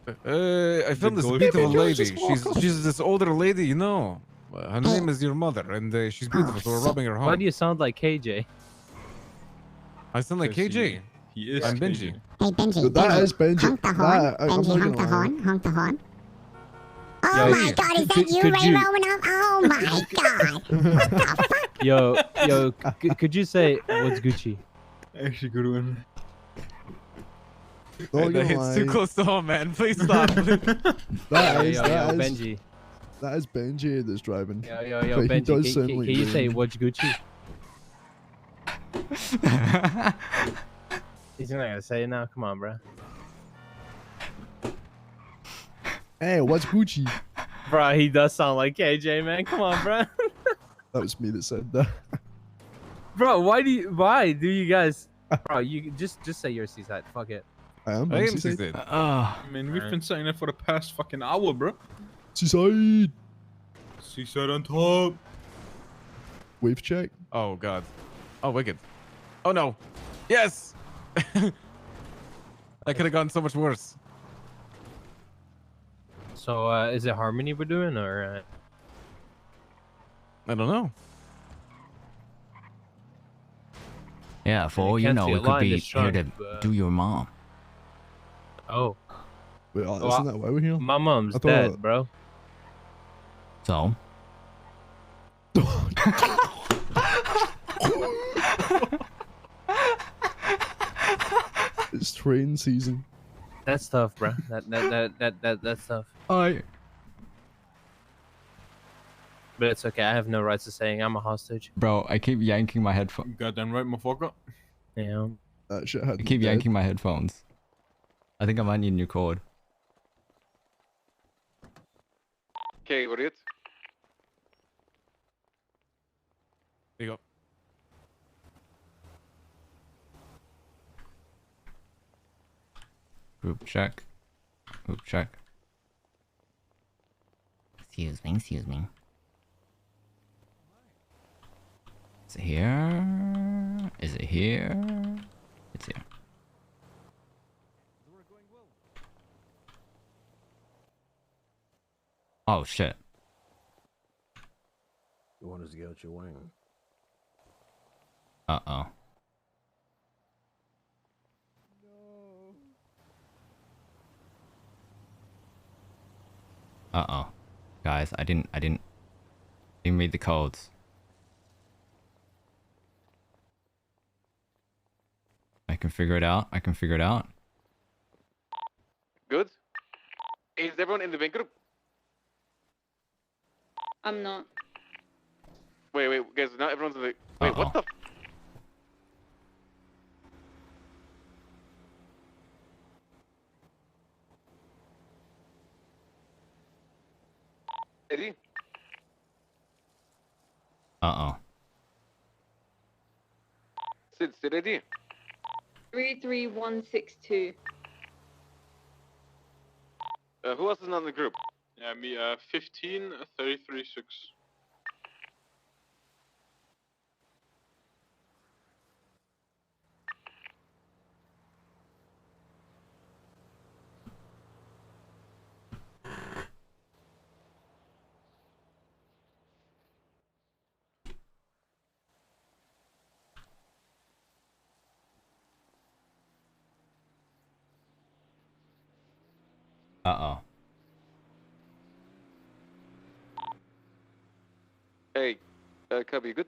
I found this ghost beautiful lady. lady. She's this older lady, you know. Her name is your mother, and she's beautiful. So we're robbing her home. Why do you sound like KJ? I sound like KJ. He is. I'm Benji. Hey, Benji. So that is Benji. Honk the horn. That- I'm Benji, not honk the gonna lie. horn. Honk the horn. Oh Yo, my god, is that could- you, could Ray you- Romanoff? Oh my god. Yo, could you say what's Gucci? Actually, good one. It's too close to home, man. Please stop. That is, Yo, Benji. That is Benji that's driving. Yo, But he Benji, does sound can like you say Raymond. what's Gucci? He's not gonna say it now. Come on, bro. Hey, what's Gucci? Bro, he does sound like KJ, man. Come on, bro. That was me that said that. Bro, why do you guys? Bro, you just say you're Seaside. Fuck it. I am. I I'm am Seaside. Seaside. I mean, we've been saying that for the past fucking hour, bro. Seaside. Seaside on top. Wave check. Oh god. Oh wicked. Oh no. Yes. I could have gone so much worse. So, is it Harmony we're doing, or? I don't know. Yeah, for all you can't know, see a we could line be this here to sharp, but- do your mom. Oh. Wait, Well, isn't that why we're here? My mom's I thought- dead, bro. So? It's train season. That's tough, bro. That's tough. I. But it's okay. I have no rights to saying I'm a hostage. Bro, I keep yanking my headphones. Goddamn right, motherfucker. Yeah. That shit I had keep dead. yanking my headphones. I think I might need a new cord. Okay, what it? There you go. Group check. Group check. Excuse me. Is it here? Is it here? It's here. Oh shit. You want us to get out your wing? Uh-oh. Uh-oh. Guys, I didn't read the codes. I can figure it out. Good? everyone in the main group? I'm not. Wait, guys, not everyone's in the... Wait, what the... Eddie? Uh-oh. Sid Eddie? 33162. Who else is not in the group? Yeah, me, 15, 33, 6. Uh-oh. Hey, Cubby, you good?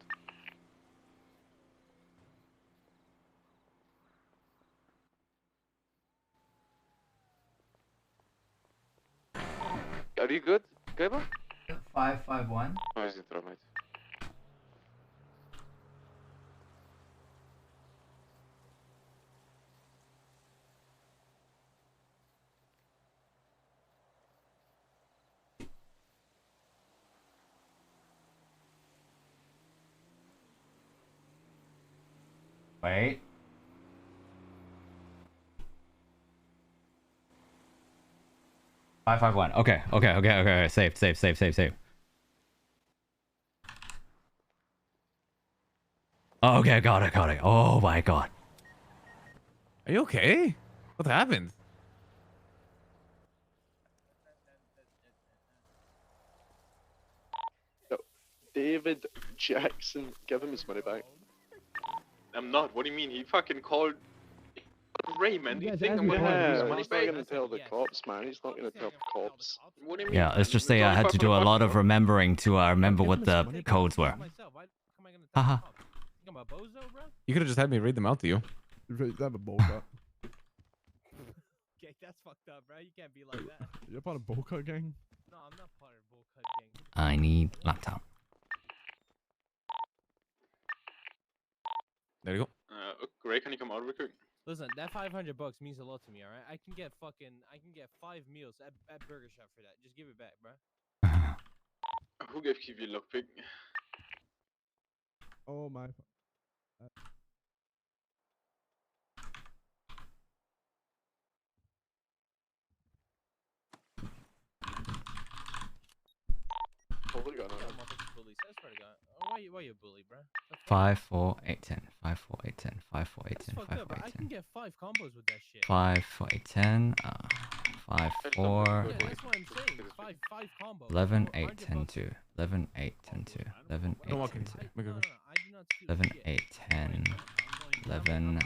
Are you good, Kaiba? 551. Oh, he's in throw, mate. Wait. Five, 5, 1. Okay. Save. Oh, okay, got it. Oh my god. Are you okay? What happened? David Jackson, give him his money back. I'm not. What do you mean? He fucking called Raymond. You think I'm Yeah, gonna he's give his money not back? gonna tell the cops, man. He's not gonna tell the cops. What do you mean? Yeah, let's just say I had to do a lot of remembering to remember what the codes were. Haha. You could have just had me read them out to you. They have a bowl cut. Okay, that's fucked up, bro. You can't be like that. You're part of bowl cut gang? No, I'm not part of bull cut gang. I need laptop. There you go. Ray, can you come out real quick? Listen, that $500 means a lot to me, alright? I can get 5 meals at Burger Shop for that. Just give it back, bro. Who gave Kiwi a lockpick? Oh my. Totally got Yeah, motherfucking bullies. I swear to God. Oh, why you a bully, bro? 5, 4, 8, 10. 5, 4, 8, 10. 5, 4, 8, 10. Fucked 5, up, 4, bro. 8, I 10. can get 5 combos with that shit. 5, 4, 8, 10. 5, 4. Yeah, that's what I'm saying. 5 combos. 11, 8, 10, 2. 11, 8, 10, 2. 11, 8, 10, 2. 11, 8, 10. 11.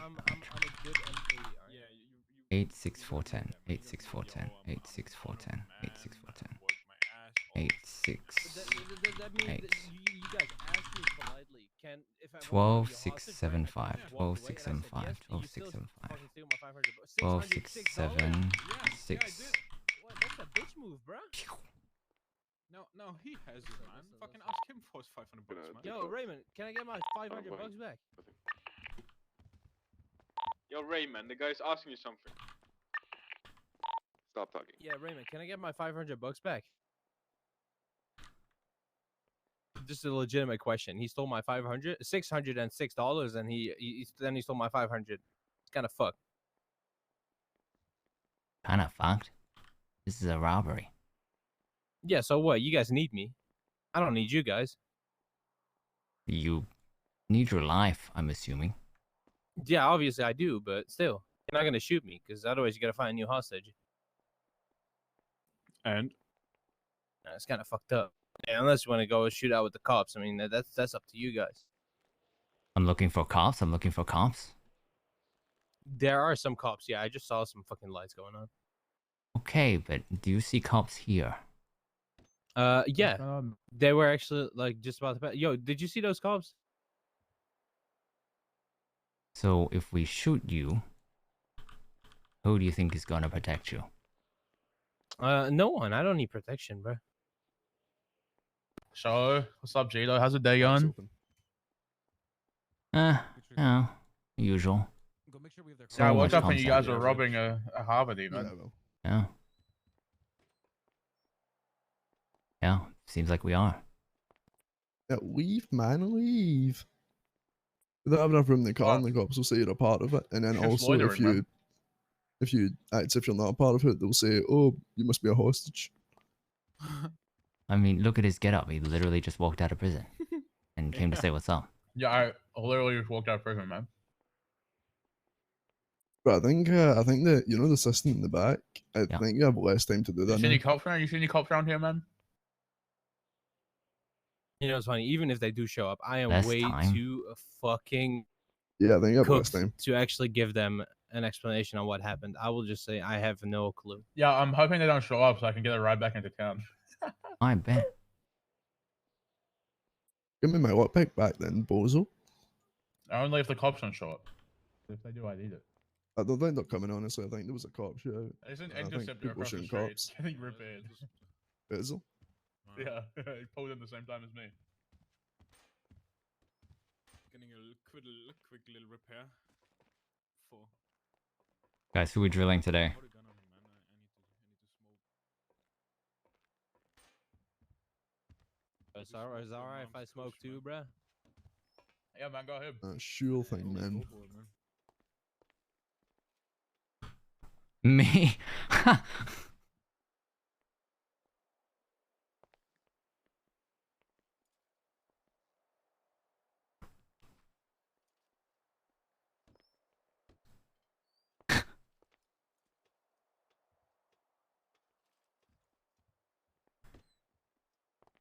8, 6, 4, 10. 8, 6, 4, 10. 8, 6, 4, 10. 8, 6, 4, 10. 8, 6, 8. 12, 6, 7, 5. 12, 6, 7, 5. 12, 6, 7, 5. 12, 6, 7, 6. What? That's a bitch move, bro. No, he has it, man. Fucking ask him for his $500, man. Yo, Raymond, can I get my $500 back? Yo, Raymond, the guy's asking you something. Stop talking. Yeah, Raymond, can I get my $500 back? Just a legitimate question. He stole my $606, and then he stole my 500. It's kind of fucked. Kind of fucked. This is a robbery. Yeah, so what? You guys need me. I don't need you guys. You need your life, I'm assuming. Yeah, obviously I do, but still, you're not gonna shoot me because otherwise you gotta find a new hostage. And it's kind of fucked up. Yeah, unless you want to go shoot out with the cops. I mean, that's up to you guys. I'm looking for cops. I'm looking for cops. There are some cops. Yeah, I just saw some fucking lights going on. Okay, but do you see cops here? Yeah, they were actually like just about to pass. Yo, did you see those cops? So if we shoot you, who do you think is gonna protect you? No one. I don't need protection, bro. So, what's up, Gheto? How's the day going? You know, usual. So I woke much up and you content. guys were robbing a Harvard man. Yeah. Yeah, seems like we are. Yeah, leave, man, leave. They don't have enough room in the car, and the cops will say you're a part of it. And then Just also, loitering, man. if you act if you're not a part of it, they'll say, "Oh, you must be a hostage." I mean, look at his getup. He literally just walked out of prison and came to say what's up. Yeah, I literally just walked out of prison, man. But I think that the assistant in the back. I think you have less time to do You that see now. any cops around? You see any cops around here, man? You know, it's funny. Even if they do show up, I am Less way time? too fucking Yeah, I think you have less cooked time. to actually give them an explanation on what happened. I will just say I have no clue. Yeah, I'm hoping they don't show up so I can get a ride back into town. I bet. Give me my lockpick back then, bozo. Only if the cops don't show up. If they do, I need it. I don't think they're coming, honestly. I think there was a cop shootout. There's an I think interceptor people across the shooting street. cops. Getting repaired. Is it? Yeah, he pulled in the same time as me. Getting a quick little repair. For Guys, who are we drilling today? Is that alright if I smoke too, bruh? Yeah, man, go ahead. Sure thing, man. Me?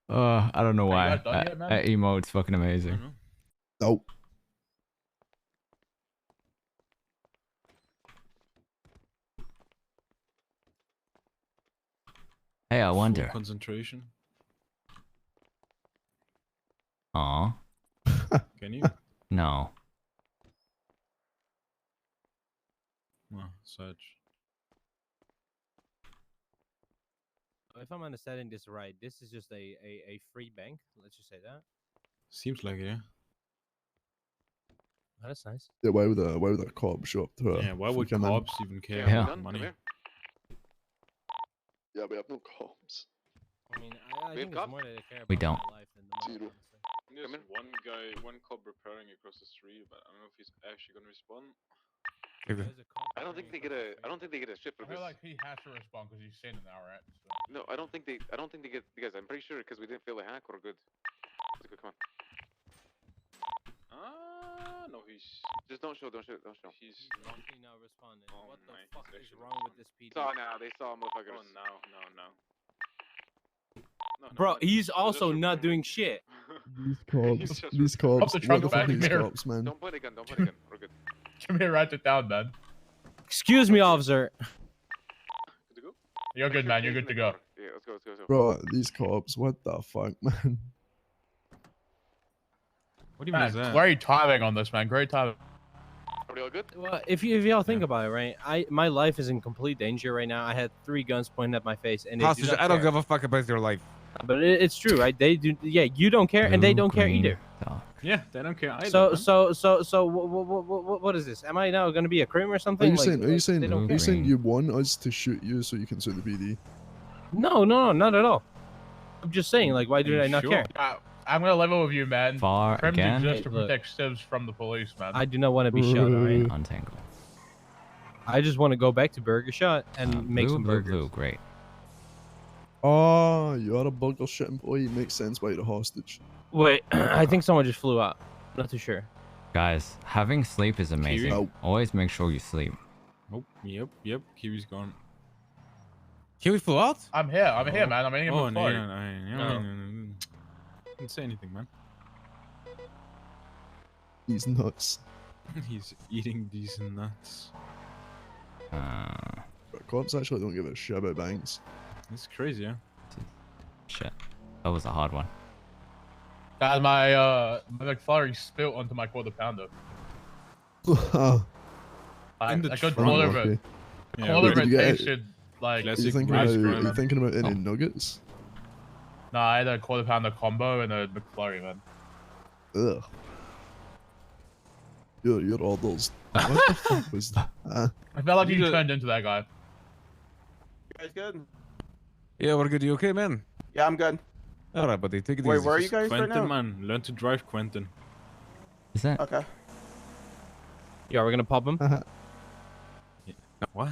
I don't know Are you why. guys done yet, man? That emote's fucking amazing. Nope. Hey, I wonder. concentration. Aw. Can you? No. Oh, such. If I'm understanding this right, this is just a free bank. Let's just say that. Seems like it, yeah. Oh, that's nice. Yeah, why would a cop show up to Yeah, why would freaking man? cops even care Yeah. about money? Yeah, we have no cops. I mean, I think it's more that they care about We don't. my life than the money. Zero. There's one cop repairing across the street, but I don't know if he's actually gonna respond. I don't think they get a shift for I feel this. like he has to respond because he's seen an hour at. So. No, I don't think they get. Guys, I'm pretty sure because we didn't fail a hack or good. Let's go, come on. No, he's Just don't show. he's He not responding. Oh What the my, fuck he's is actually wrong with this PD? Saw now. They saw motherfuckers. Oh no. Bro, he's also not doing shit. These cops. Pop the trunk what the fuck back are these here. cops, man? Don't point a gun. Don't point a gun. We're good. Give me a ride to town, man. Excuse me, officer. Good to go? You're good, man. You're good to go. Yeah, let's go. Bro, these cops. What the fuck, man? What do you mean Man, is that? great timing on this, man. Great timing. Are we all good? Well, if y'all think about it, right? My life is in complete danger right now. I had 3 guns pointed at my face, and they do Hostage, not I don't care. give a fuck about your life. But it's true, right? They do. Yeah, you don't care, and they don't care either. Yeah, they don't care either. So what is this? Am I now gonna be a crime or Are something? you Like, saying? Are you like, saying? they don't Are care. you saying you want us to shoot you so you can sue the PD? No, not at all. I'm just saying, like, why do I not care? I'm gonna level with you, man. Far Crims again? exist to Hey, look. protect civs from the police, man. I do not want to be shot. All right? Untangle. I just want to go back to Burger Shot and make Blue, some blue, burgers. blue. Great. Oh, you are a burger shit employee. Makes sense why you're a hostage. Wait, I think someone just flew out. Not too sure. Guys, having sleep is amazing. Nope. Always make sure you sleep. Oh, yep. Kiwi's gone. Kiwi flew out? I'm here, man. I'm in Oh, the no, fight. no. Didn't say anything, man. He's nuts. He's eating these nuts. But cops actually don't give a shit about banks. It's crazy, yeah. Shit. That was a hard one. God, my McFlurry spilt onto my quarter pounder. I In the couldn't trunk. deliver it. Okay. Yeah, Quarter Wait, of did it you get it? tasted like. Are you thinking about any nuggets? Nah, I had a quarter pounder combo and a McFlurry, man. Ugh. You're all those. What the fuck was that? I felt like you turned into that guy. You guys good? Yeah, we're good. You okay, man? Yeah, I'm good. All right, buddy. Take it Wait, easy. where are you guys Quentin, right now? man. Learn to drive, Quentin. Is that? Okay. Yeah, we're gonna pop him. What?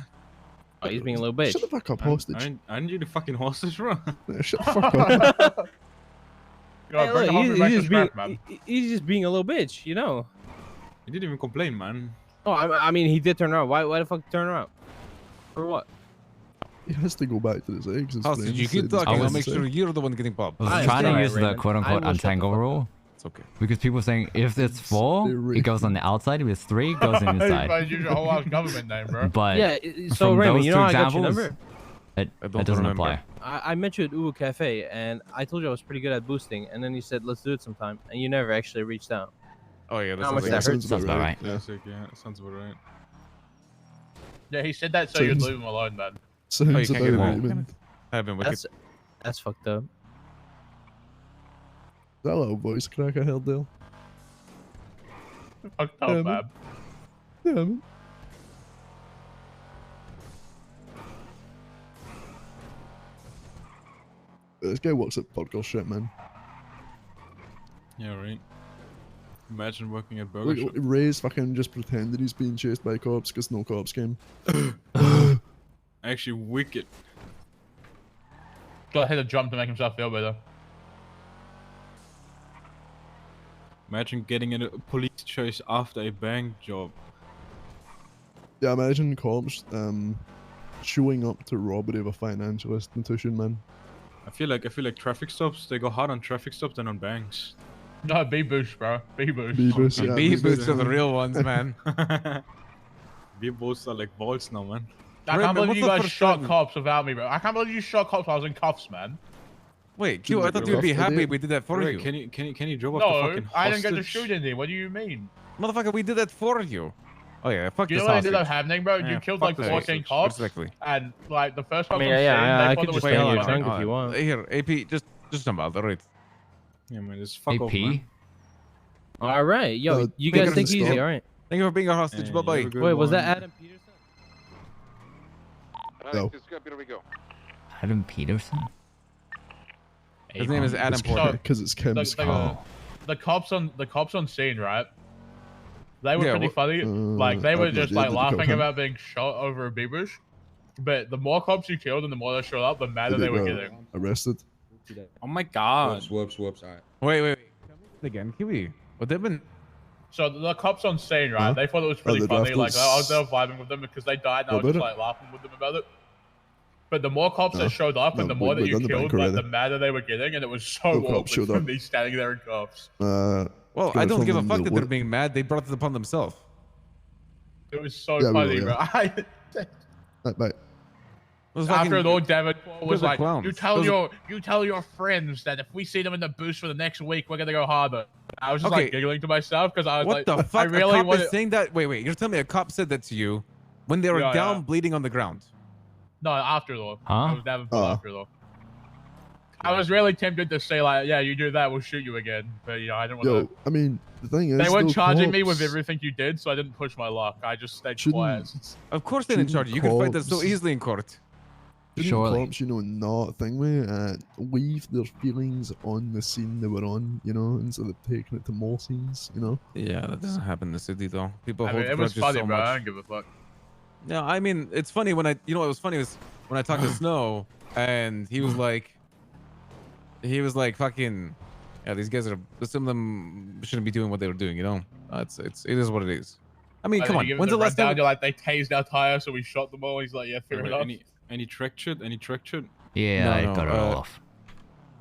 Oh, he's being a little bitch. Shut the fuck up, hostage. Aren't you the fucking hostage, bro? Shut the fuck up. Hey, look, he's just being a little bitch, you know. He didn't even complain, man. Oh, I mean, he did turn around. Why the fuck turn around? For what? He has to go back to his eggs. His Hostage, friends you keep said he's talking. I'll going make to sure say. you're the one getting popped. I was trying to use the quote-unquote untangle rule. It's okay. Because people saying if it's 4, it goes on the outside. If it's 3, it goes on the Hey, inside. use your whole ass government name, bro. But Yeah, so from Raymond, those you two know I got your examples, number. it doesn't apply. I met you at Uwu Cafe, and I told you I was pretty good at boosting, and then you said, let's do it sometime, and you never actually reached out. Oh, yeah, How much that hurt? Sounds about right. Classic, yeah. Sounds about right. Yeah, he said that so you'd leave him alone, man. Sounds Oh, you can't get about him right, out. man. I've been wicked. That's fucked up. That little voice crack I heard there. Fucked Yeah, up, man. man. Yeah, man. This guy works at podcast shit, man. Yeah, right. Imagine working at Burger Look, Shop. Ray's fucking just pretended he's being chased by cops because no cops came. Actually, wicked. Got to hit a jump to make himself feel better. Imagine getting in a police chase after a bank job. Yeah, imagine cops showing up to robbery of a financial institution, man. I feel like traffic stops. They go hard on traffic stops than on banks. No, B-boost, bro. B-boost. B-boost, yeah. B-boosts are the real ones, man. B-boosts are like balls now, man. I can't believe you guys shot cops without me, bro. I can't believe you shot cops while I was in cuffs, man. Wait, Q, I thought you'd be happy if we did that for Wait, you. Can you drop off the No, fucking I didn't get to hostage? shoot anything. What do you mean? Motherfucker, we did that for you. Oh yeah, fuck You this know what ended up hostage. happening, bro? Yeah, You killed fuck like this 14 hostage. cops, Exactly. and like the first cops I mean, on yeah, scene, I they could thought it just was stay funny. here drunk if you want. Here, AP, just jump out, alright. Yeah, man, just fuck off, AP? man. All right, yo, you thank guys you think for easy, stop. all right? Thank you for being our hostage. Yeah, Bye bye. you have a good Wait, was one. that Adam Peterson? No. Here we go. Adam Peterson? His name is Adam So- Porter. Because it's Kim's car. The cops on scene, right? They were Yeah, pretty funny. Like they I've were not just yet like did the cop laughing hunt. about being shot over a bee bush. But the more cops you killed and the more they showed up, the madder Did they they were go getting. arrested? Oh my god. Whoops. Alright. Wait. Again, Kiwi. What happened? So the cops on scene, right? Huh? They thought it was Oh, pretty the funny. Like drafters. I was there vibing with them because they died, and I What was just about like laughing with them about it. But the more cops No. that showed up, No, and the more that we've you done the bank killed, like, the already. madder they were getting, and it was so No cops awkward showed for up. me standing there in cuffs. Well, got I it don't from give a the fuck that they're what- being mad. They brought it upon themselves. It was so Yeah, we funny, were, bro. yeah. Mate, After it all, David was those are like, clowns. you tell your friends that if we see them in the boost for the next week, we're gonna go harder. I was just Okay. like giggling to myself because I was What like, the fuck? I really a cop wanted. is saying that? Wait. You're telling me a cop said that to you when they were Yeah, down yeah. bleeding on the ground? No, after though. Huh? I was never put Oh. after though. I was really tempted to say like, yeah, you do that, we'll shoot you again. But you know, I didn't want yo, to. I mean, the thing is, They weren't though, charging me with cops everything you did, so I didn't push my luck. I just stayed Shouldn't- quiet. Of course they didn't charge you. You could fight that so cops- easily in court. Shouldn't Surely. cops, not thing way, leave their feelings on the scene they were on, instead of taking it to more scenes, Yeah, that doesn't happen in the city though. People I hold mean, it was grudges funny, so bro. I much. don't give a fuck. No, I mean it's funny when what was funny was when I talked to Snow and he was like, fucking, yeah, these guys are, some of them shouldn't be doing what they were doing, it is what it is. I mean, And come then on, you give when's them the last rundown, time? You're like, they tased our tire, so we shot them all. He's like, yeah, fair enough. Any track shit? Any track shit? Yeah, No, I no, got it all off.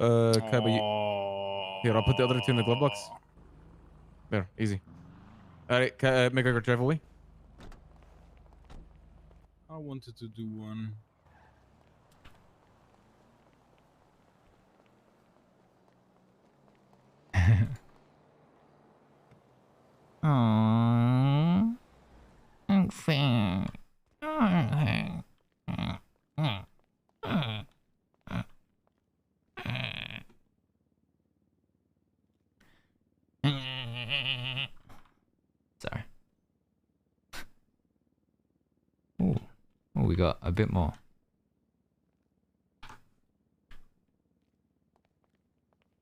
Kaiba, here, I'll put the other two in the glove box. There, easy. All right, make a drive away. I wanted to do one. Aww. Unfair. Oh, we got a bit more.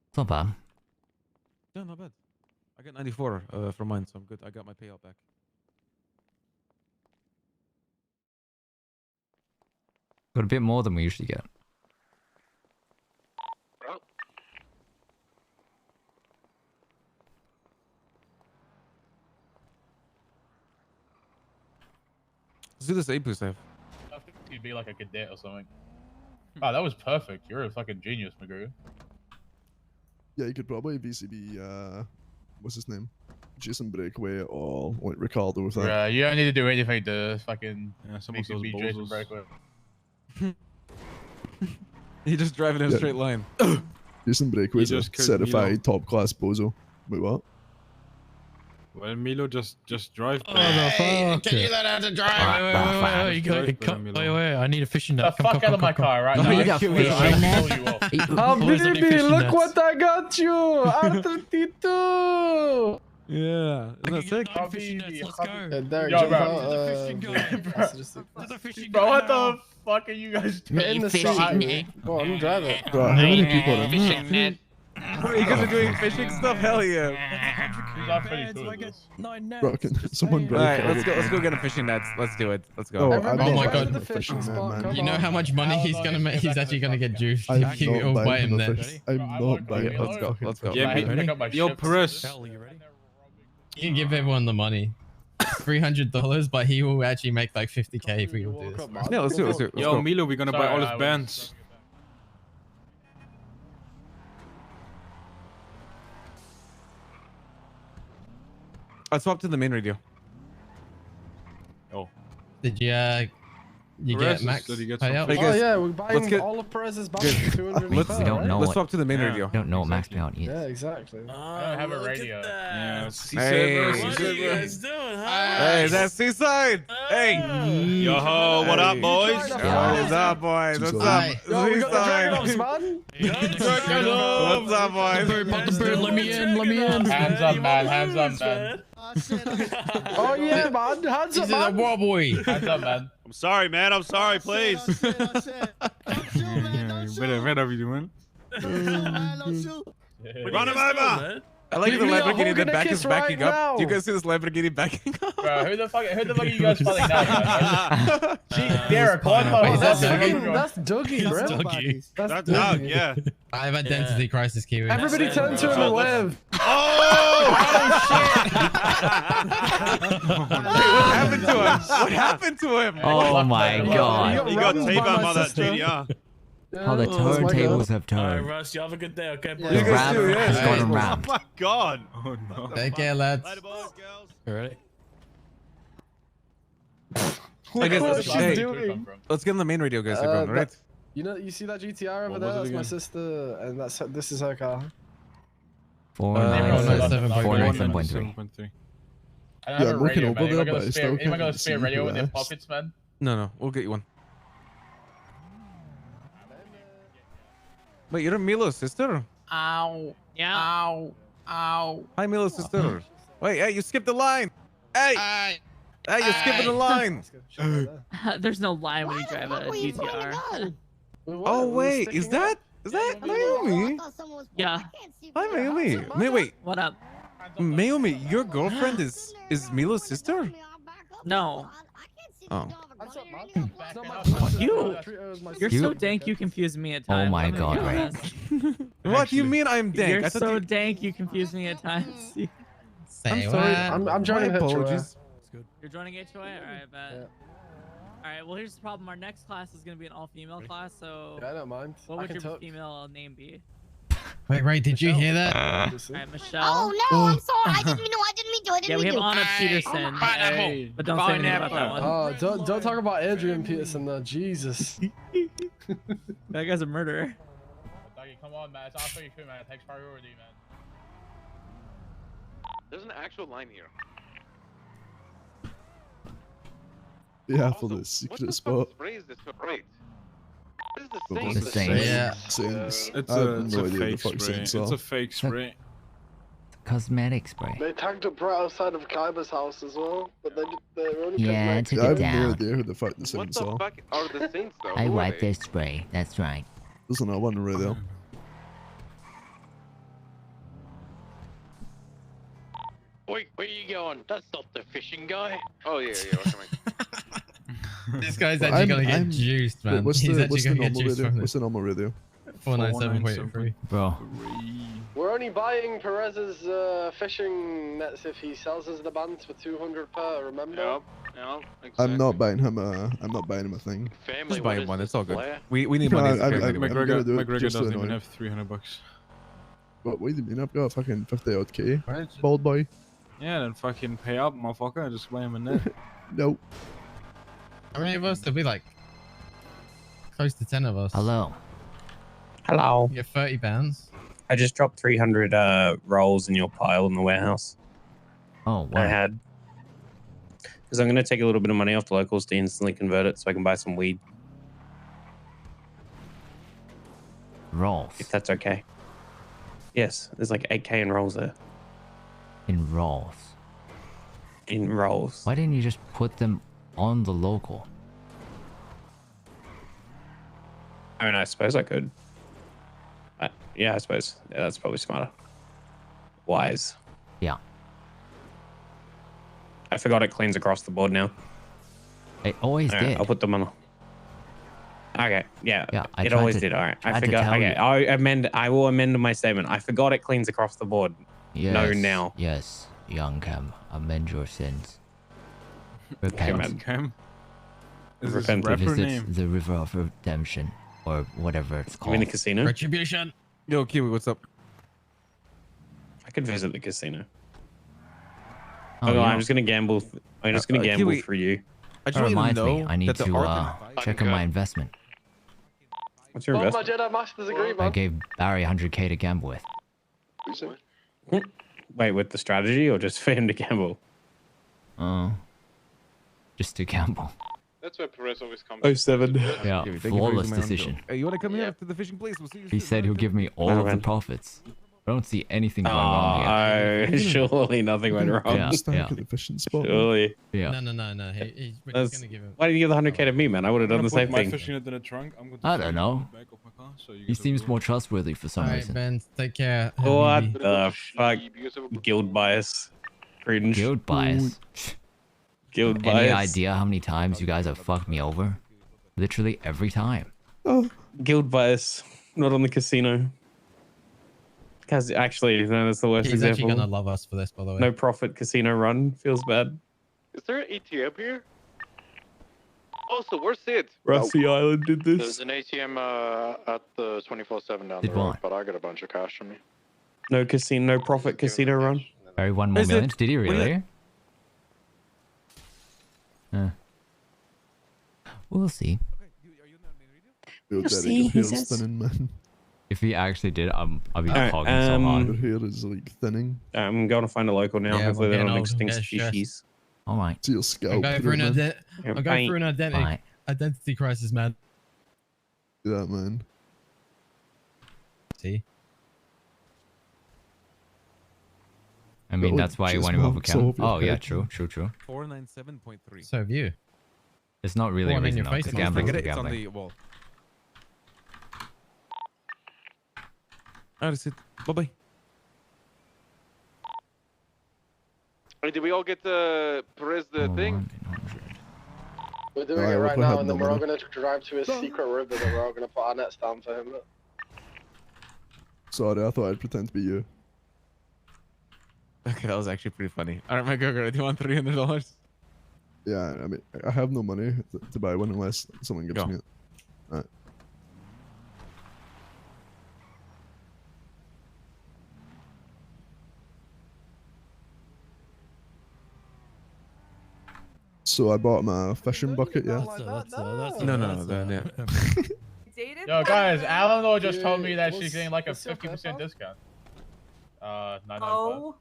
It's not bad. Yeah, not bad. I got 94 from mine, so I'm good. I got my payout back. Got a bit more than we usually get. Let's do this A boost, Dave. I think you'd be like a cadet or something. Oh, that was perfect. You're a fucking genius, McGrew. Yeah, you could probably VCB, what's his name? Jason Breakaway or like Ricardo with that. Yeah, you don't need to do anything to fucking some of those VCB Jason bozos. Breakaway. You're just driving in a Yeah. straight line. Jason Breakaway's You a just killed certified Milo. top class bozo. Wait, what? Well, Milo, just drive. Oh, the fuck. Can you let out to drive? Wait, I need a fishing net. The fuck out of my car right now. You got fishing net? Habibi, look what I got you! R32! Yeah. Isn't that sick? Let's go. Derek, Yo, jump bro. out. Bro, what the fuck are you guys doing? Get in the seat. Go on, drive it. Bro, how many people are Fishing there? net. Bro, you guys are doing fishing stuff? Hell yeah. He's not pretty cool. Bro, can someone drive? Alright, let's go get a fishing net. Let's do it. Let's go. Oh, I'm Oh not my buying god. the fishing net, man. You know how much money he's gonna make? He's actually gonna get juiced. I'm If you all not buy buying him the there. fish. I'm not buying Yeah, let's go. Let's go. Yeah, I had to pick up my yo, ships. Perez. You can give everyone the money. $300, but he will actually make like 50k if we all do this. Yeah, let's do it. Let's do it. Let's Yo, go. Milo, we're gonna buy Sorry, all I his was- bands. I'll swap to the main radio. Oh. Did you Perez get is- max did he get payout? Hey, Oh guys, yeah, we're let's buying get- all of Perez's bucks for 200. Let's We don't know let's what- swap to the main Yeah. radio. Don't know what max payout is. Yeah, exactly. I don't have a radio. Yeah, Hey. Hey, that's Seaside. Hey. Yo ho, what up, boys? What's up, boys? What's up? Yo, we got the Seaside. Dragonovs, man. What's up, boys? Pop the bird, let me in, let me in. Hands up, man. Hands up, man. Oh yeah, man. Hands He's up, a man. war boy. Hands up, man. I'm sorry, man. I'm sorry, please. Yeah, you better be doing. Run him over. I like Give the me a Lamborghini hug that and a back kiss is backing right up. now. Do you guys see this Lamborghini backing up? Bro, who the fuck are you guys falling down, man? Derek, what the Wait, fuck? That's Dougie, bro. Dougie. That's Doug, yeah. I have identity crisis, Kiwi. Everybody turn to him and wave. Oh! Wait, what happened to him? What happened to him? Oh my god. He got T-boned by that GDR. How the turntables have turned. Russ, you have a good day, okay? The ramp has gone Oh around. my god. Oh no. Take care, lads. Later, boys, girls. Alright. I guess, What she's hey, doing. let's get on the main radio, guys. Everyone, all right? You know, you see that GTR over What there? was it That's my again? sister, and this is her car. 497.3. 7.3. I don't have Yeah, a I'm looking radio, over man. there, Anyone but got I a still spare, anyone got a can't spare see radio who in their asked. pockets, man? No, we'll get you one. Wait, you're Milo's sister? Ow. Yeah. Ow. Ow. Hi, Milo's sister. Wait, hey, you skipped the line. Hey, you're skipping the line. There's no line when you drive a GTR. Oh wait, is that Naomi? Yeah. Hi, Naomi. Wait, What up? Naomi, your girlfriend is Milo's sister? No. Oh. You. You're so You- dank you confuse me at Oh times. my I'm gonna god, be right. honest. What do you mean I'm dank? You're I thought so you- dank you confuse me at times. Say sorry. I'm My joining HOA. apologies. You're joining HOA? Alright, bet. Alright, well here's the problem. Our next class is gonna be an all-female class, so Yeah, I don't mind. what I would can your talk. female name be? Wait, Ray, did you hear that? Alright, Michelle. Oh no, I'm sorry. I didn't mean to. I didn't mean to. I Yeah, didn't we mean have to. Anna Peterson. Hey, but don't say anything about that one. Oh, don't talk about Adrian Peterson though. Jesus. That guy's a murderer. Dougie, come on, man. It's all for you, man. It takes priority, man. There's an actual line here. Yeah, for the What secret the spot. fuck spray is this for right? What is the But saying? what's The same. Yeah. Saints. It's I have a no idea what the fake fuck spray. Saints It's are. a fake spray. Cosmetic spray. They tagged up right outside of Kaiba's house as well, but they're Yeah, I took I it have no down. idea who the fuck the What Saints the are. fuck are the Saints though? I Who are wiped they? their spray. That's right. Listen, I wasn't really there. Wait, where you going? That's not the fishing guy. Oh yeah, we're coming. This guy's But actually gonna I'm- get juiced, wait, man. what's He's the actually gonna get normal juiced radio? from What's this. the normal radio? 497.3. Bro. We're only buying Perez's fishing nets if he sells us the bands for 200 per. Remember? Yep. I'm not buying him a. I'm not buying him a thing. Family, Just what buy is one. this, It's all good. Blair? We need No, money. I'm McGregor, gonna do it McGregor just to doesn't annoy even him. have 300 bucks. What do you mean? I've got a fucking 50 odd K. Bald boy. Yeah, then fucking pay up, motherfucker. Just buy him a net. Nope. How many of us? There'll be like close to 10 of us. Hello. Hello. You get 30 bands. I just dropped 300 rolls in your pile in the warehouse. Oh, I had. Because I'm going to take a little bit of money off the locals to instantly convert it so I can buy some weed. Rolls. If that's okay. Yes, there's like 8K in rolls there. In rolls. In rolls. Why didn't you just put them on the local? I mean, I suppose I could. Yeah, I suppose. Yeah, that's probably smarter. Wise. Yeah. I forgot it cleans across the board now. It always All right, did. I'll put them on. Okay, yeah. I it tried always to- did. All right, I tried to forgot. tell Okay, you. I will amend my statement. I forgot it cleans across the board. Yes, No, now. Yes, young Cam, amend your sins. Okay, Repent. Cam? Is this Repent. rapper Visit name? the river of redemption, or whatever it's You called. mean the casino? Retribution. Yo, Kiwi, what's up? I could visit the casino. Oh, Oh, yeah. I'm just gonna gamble. I'm just gonna gamble Kiwi, for you. I just That want you to reminds me, know I need that the to Ark check on my investment. What's your Well, my investment? Jedi Masters agree, I man. gave Barry 100k to gamble with. Wait, with the strategy or just for him to gamble? Just to gamble. That's why Perez always comes. 07. Yeah, Kiwi, thank you for flawless using my own decision. bill. Hey, you want to come here to the fishing place? We'll see you He soon. said he'll give me all Oh, of the man. profits. I don't see anything going wrong here. Surely nothing went wrong. Yeah, Stack yeah. at the fishing spot. Surely. Yeah. No. He's That's- gonna give him. Why did you give the 100K to me, man? I would have I'm done gonna the same put my thing. fishing net in the trunk. I'm going to I throw don't it know. in the back of my car, so you He guys will seems do more it. trustworthy for some All right, reason. Ben, take care. What Habibi. the fuck? Guild bias. Cringe. Guild bias. Guild Any bias. idea how many times you guys have fucked me over? Literally every time. Oh, guild bias. Not on the casino. Because actually, no, that's the worst He's example. actually gonna love us for this, by the way. No profit casino run. Feels bad. Is there an ATM here? Also, where's Sid? Rusty Island did There's this. an ATM at the 24/7 down Did the road, what? but I got a bunch of cash on me. No casino, no profit casino run. Barry won more Is it- millions? Did he what do you- really? We'll see. Your See, daddy, your he hair's says- thinning, man. If he actually did, I'll be Alright, hogging so hard. Your hair is like thinning. I'm going to find a local now. Yeah, Hopefully we're they're not getting an old, extinct get stressed. species. All right. To your I'm scalp. going put through it an in there. I'm going through an Fine. identity crisis, man. Do that, man. See? I mean, But, that's why you just want him over bumps Cam. off your Oh, yeah, head. true. 497.3. So have you. It's not really Well, a I mean, reason, your though. face The must I gambling's get the it. It's on gambling. the wall. Alright, that's it. Bye-bye. Hey, did we all get Perez the thing? We're doing Alright, it we'll right put now, him and then on we're all the- gonna drive to a secret river that we're all gonna put our nets down for him. Look. Sorry, I thought I'd pretend to be you. Okay, that was actually pretty funny. Alright, McGregor, do you want $300? Yeah, I mean, I have no money to buy one unless someone gives Go. me it. Alright. So I bought my fishing bucket, yeah. No, yeah. Dated Yo, guys, Eleanor just told me that What's- she's getting like a what's your 50% PayPal? discount. 995. Oh.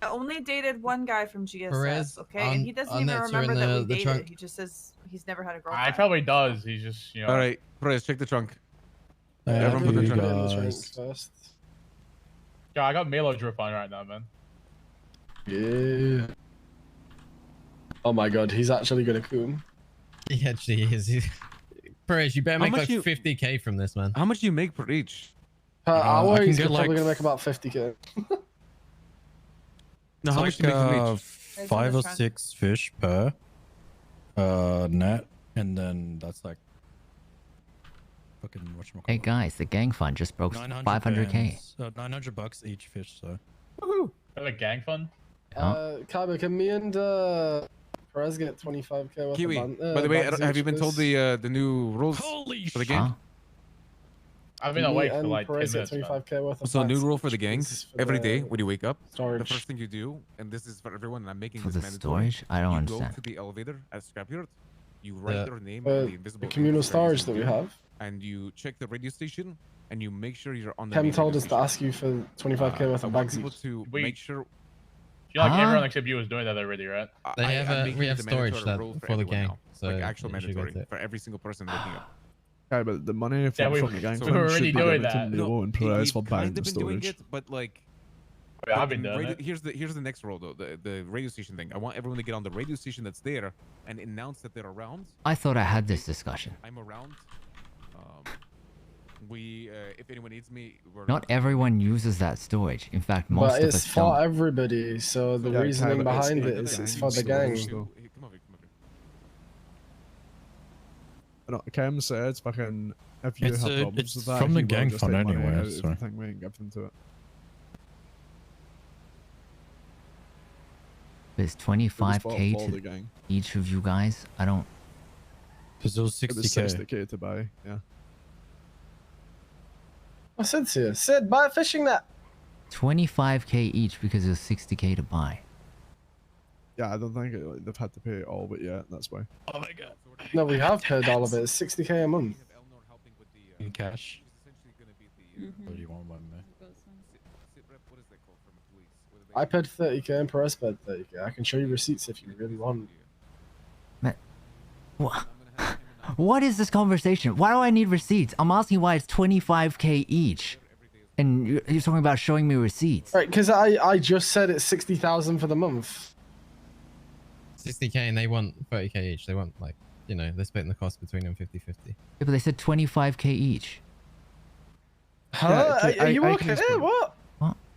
I only dated one guy from GSS, Perez, okay? And he doesn't even nets are remember in that the we dated. trunk. He just says he's never had a He girlfriend. probably does. He's just, you know. Alright, Perez, check the trunk. Yeah, Everyone put you the trunk. guys. Drinks first. Yo, I got Melo drip on right now, man. Yeah. Oh my god, he's actually gonna coom. He actually is. Perez, you better How make much like you- 50k from this, man. How much do you make per each? Per I hour, can he's get, probably like, gonna make about 50k. No, how much do you make from each? 5 or 6 fish per net, and then that's like fucking whatchamacallit. Hey guys, the gang fund just broke 500k. bands, $900 each fish, so. Woohoo! A gang fund? Kaiba, can me and Perez get 25k worth Kiwi, of by the way, bags have you each, been told please? the new rules for the gang? I've been Me awake for and like 10 Perez minutes. get 25k worth of So a new bags rule for the each, gang: please, for every the day when you wake up, the storage. first thing you do, and this is for everyone, and I'm making For this the mandatory. storage? I don't you understand. go to the elevator at Scrapyard, you write your name Uh, in the invisible the communal ink very storage easy to that we do, have. and you check the radio station, and you make sure you're on the Kem main told radio us to station. ask you for 25k worth I of want bags people each. to Wait. make sure. I feel like Huh? everyone except you was doing that already, right? They have I'm a making we it have a storage mandatory that rule for the everyone gang, now. so Like actual you should go mandatory to it. for every single person waking up. Okay, but the money Yeah, from the gang we fund were already should be doing given to that. Milo and Perez for We've buying kind the of been doing storage. it, but like. Yeah, I've but been the doing radio- it. Here's the next rule though. The radio station thing. I want everyone to get on the radio station that's there and announce that they're around. I thought I had this discussion. I'm around. If anyone needs me, we're Not everyone uses that storage. In fact, most But of it's us for don't. everybody, so the Yeah, reasoning Kaiba, it's behind like it is it's gang for the gang. storage, though. Hey, come over. No, Cam said fucking if you It's have a- problems it's with that, from he the will gang just fund take money anyway, out of so. the thing, mate, and give them to it. There's for 25k the to gang. each of you guys. I don't. Because it was It was 60k. 60k to buy, yeah. I said to you, Sid, buy a fishing net. 25k each because it was 60k to buy. Yeah, I don't think they've had to pay all of it yet, that's why. Oh my god. No, we have paid all of it. It's 60k a month. In cash. Mm-hmm. What do you want by me? I paid 30k and Perez paid 30k. I can show you receipts if you really want. What is this conversation? Why do I need receipts? I'm asking why it's 25k each. And you're talking about showing me receipts. Right, because I just said it's 60,000 for the month. 60k and they want 30k each. They want like, you know, they're splitting the cost between them 50-50. Yeah, but they said 25k each. Huh? okay, Are you I okay? can explain. What?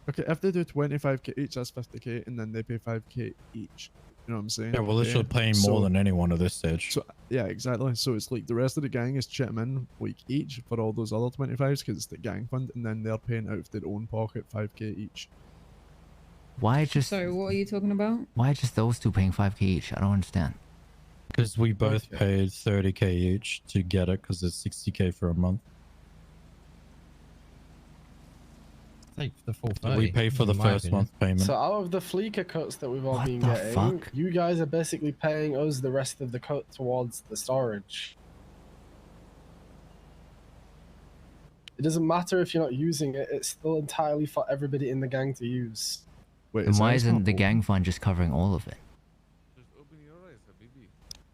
Okay, if they do 25k each, that's 50k, and then they pay 5k each. You know what I'm saying? Yeah, well, they're still paying more than anyone at this stage. So, yeah, exactly. So it's like the rest of the gang is chipping in like each for all those other 25s because it's the gang fund, and then they're paying out of their own pocket 5k each. Why just Sorry, what are you talking about? why just those two paying 5k each? I don't understand. Because we both paid 30k each to get it, because it's 60k for a month. Take the full So 30. we pay for the in my first opinion. month payment. So out of the fleeker cuts that we've all What been the getting, fuck? you guys are basically paying us the rest of the cut towards the storage. It doesn't matter if you're not using it, it's still entirely for everybody in the gang to use. Wait, And why isn't the gang fund just covering all of it?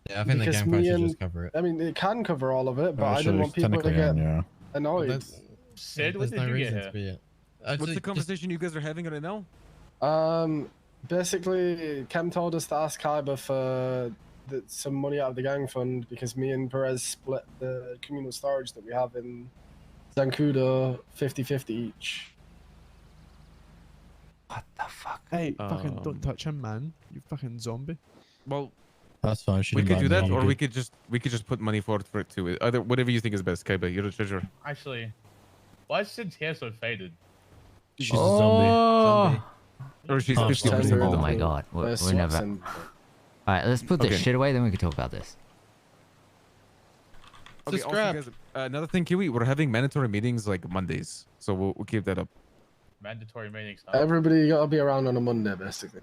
Yeah, I think the Because gang fund me should and- just cover it. I mean, it can cover all of it, but Oh, I sure, didn't want people to technically, get yeah. annoyed. Sid, There's what no did you reason get to be here? it. What's Actually, the conversation you guys are having right now? Basically, Kem told us to ask Kaiba for some money out of the gang fund because me and Perez split the communal storage that we have in Zancudo 50-50 each. What the fuck? Hey, fucking don't touch him, man. You fucking zombie. Well, That's fine. She we didn't could do buy that, me, or you we did. could just put money forward for it too. Either whatever you think is best, Kaiba. You're the treasurer. Actually, why is Sid's hair so faded? She's a zombie. Or she's Oh, 50% Oh old. my god, we're never. All right, let's put this Okay. shit away. Then we can talk about this. Okay, also, guys, another thing, Kiwi, we're having mandatory meetings like Mondays, so we'll keep that up. Mandatory meetings. Everybody gotta be around on a Monday, basically.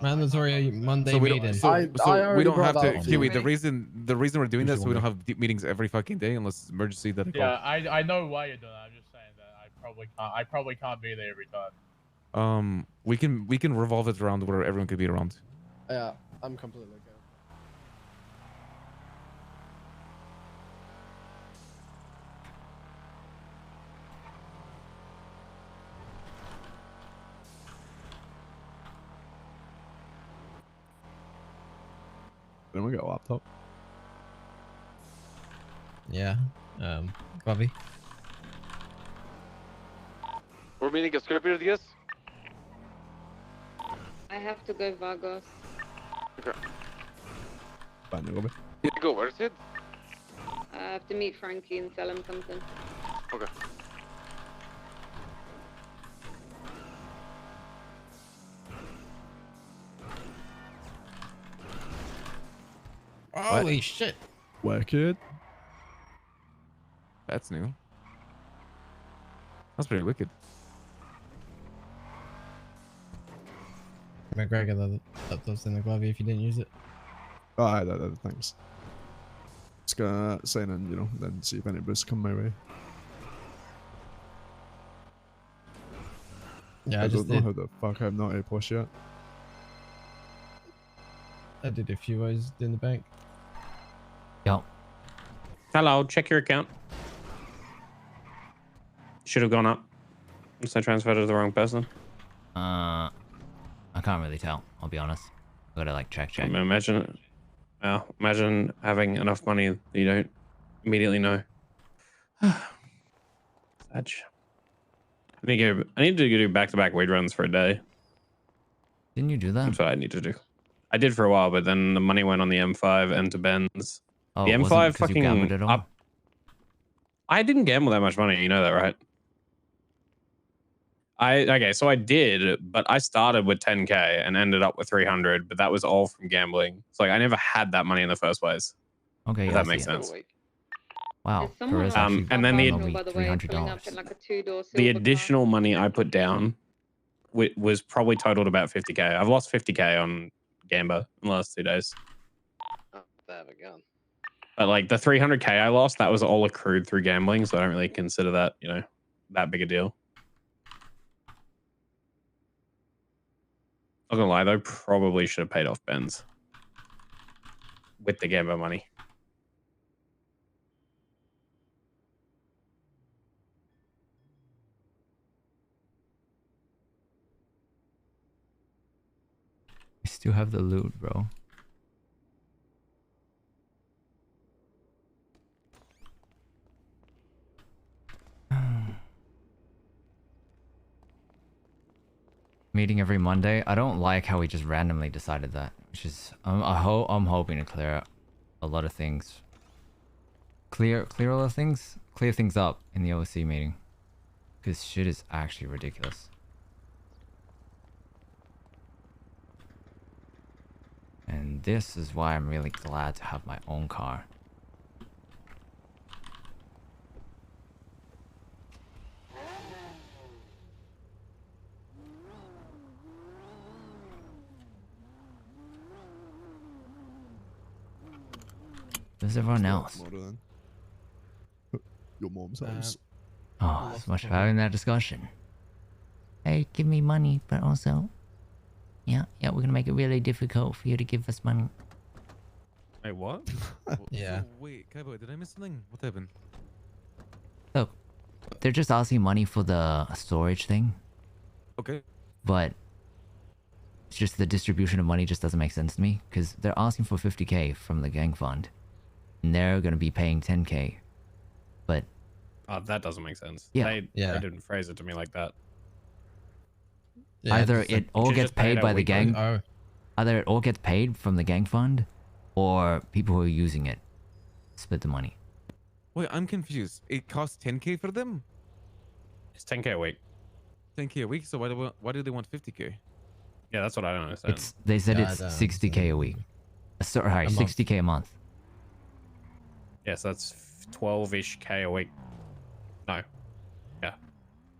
Mandatory Monday So we meeting. don't, so, I so we already don't brought have that to, up. Kiwi. The reason we're doing that, so we don't Usual. have meetings every fucking day unless it's emergency that I call. Yeah, I know why you're doing that. I'm just saying that I probably can't be there every time. We can revolve it around where everyone could be around. Yeah, I'm completely okay. Then we got a laptop. Yeah. Bobby. We're meeting at Scorpio, yes? I have to go Vargos. Okay. Fine, Robbie. You go, where's it? I have to meet Frankie and sell him something. Okay. Holy shit. Wicked. That's new. That's pretty wicked. McGregor, the laptop's in the glove if you didn't use it. Oh, I thanks. Just gonna sign in, you know, then see if any boosts come my way. Yeah, I just don't know did. how the fuck I'm not A+ yet. I did a few hours in the bank. Yo. Hello, check your account. Should have gone up. Unless I transferred to the wrong person. I can't really tell. I'll be honest. I gotta like check. I mean, imagine having enough money that you don't immediately know. Fudge. I need to do back-to-back weed runs for a day. Didn't you do that? That's what I need to do. I did for a while, but then the money went on the M5 and to Ben's. Oh, the it wasn't M5 because you gambled fucking at all? up. I didn't gamble that much money. You know that, right? So I did, but I started with 10k and ended up with 300, but that was all from gambling. It's like I never had that money in the first place. Okay, if yeah, that I makes see it. sense. Wow. someone Perez like actually and then loaned me by the way, pulling up $300. in like a two-door The silver additional money I put down was probably totaled about 50k. I've lost 50k on Gamba in the last 2 days. Oh, they have a gun. But like the 300k I lost, that was all accrued through gambling, so I don't really consider that, you know, that big a deal. Not gonna lie though, probably should have paid off Ben's with the Gamba money. I still have the loot, bro. Meeting every Monday. I don't like how we just randomly decided that. Which is, I'm hoping to clear a lot of things. Clear a lot of things. Clear things up in the OC meeting. Because shit is actually ridiculous. And this is why I'm really glad to have my own car. Where's everyone else? Your mom's house. Oh, so much for having that discussion. Hey, give me money, but also... Yeah, we're gonna make it really difficult for you to give us money. Wait, what? Yeah. So, wait, Kaiba, did I miss something? What happened? Look, they're just asking money for the storage thing. Okay. But... It's just the distribution of money just doesn't make sense to me. Because they're asking for 50k from the gang fund. And they're gonna be paying 10k. But... Oh, that doesn't make sense. Yeah. They didn't phrase it to me like that. Yeah, either just it like- all you gets just pay it paid out by the weekly. gang, Oh. either it all gets paid from the gang fund, or people who are using it split the money. Wait, I'm confused. It costs 10k for them? It's 10k a week. 10k a week? So why do they want 50k? Yeah, that's what I don't understand. They said Yeah, I it's don't 60k a week. Sorry, A month. 60k a month. Yeah, so that's 12-ish k a week. No. Yeah.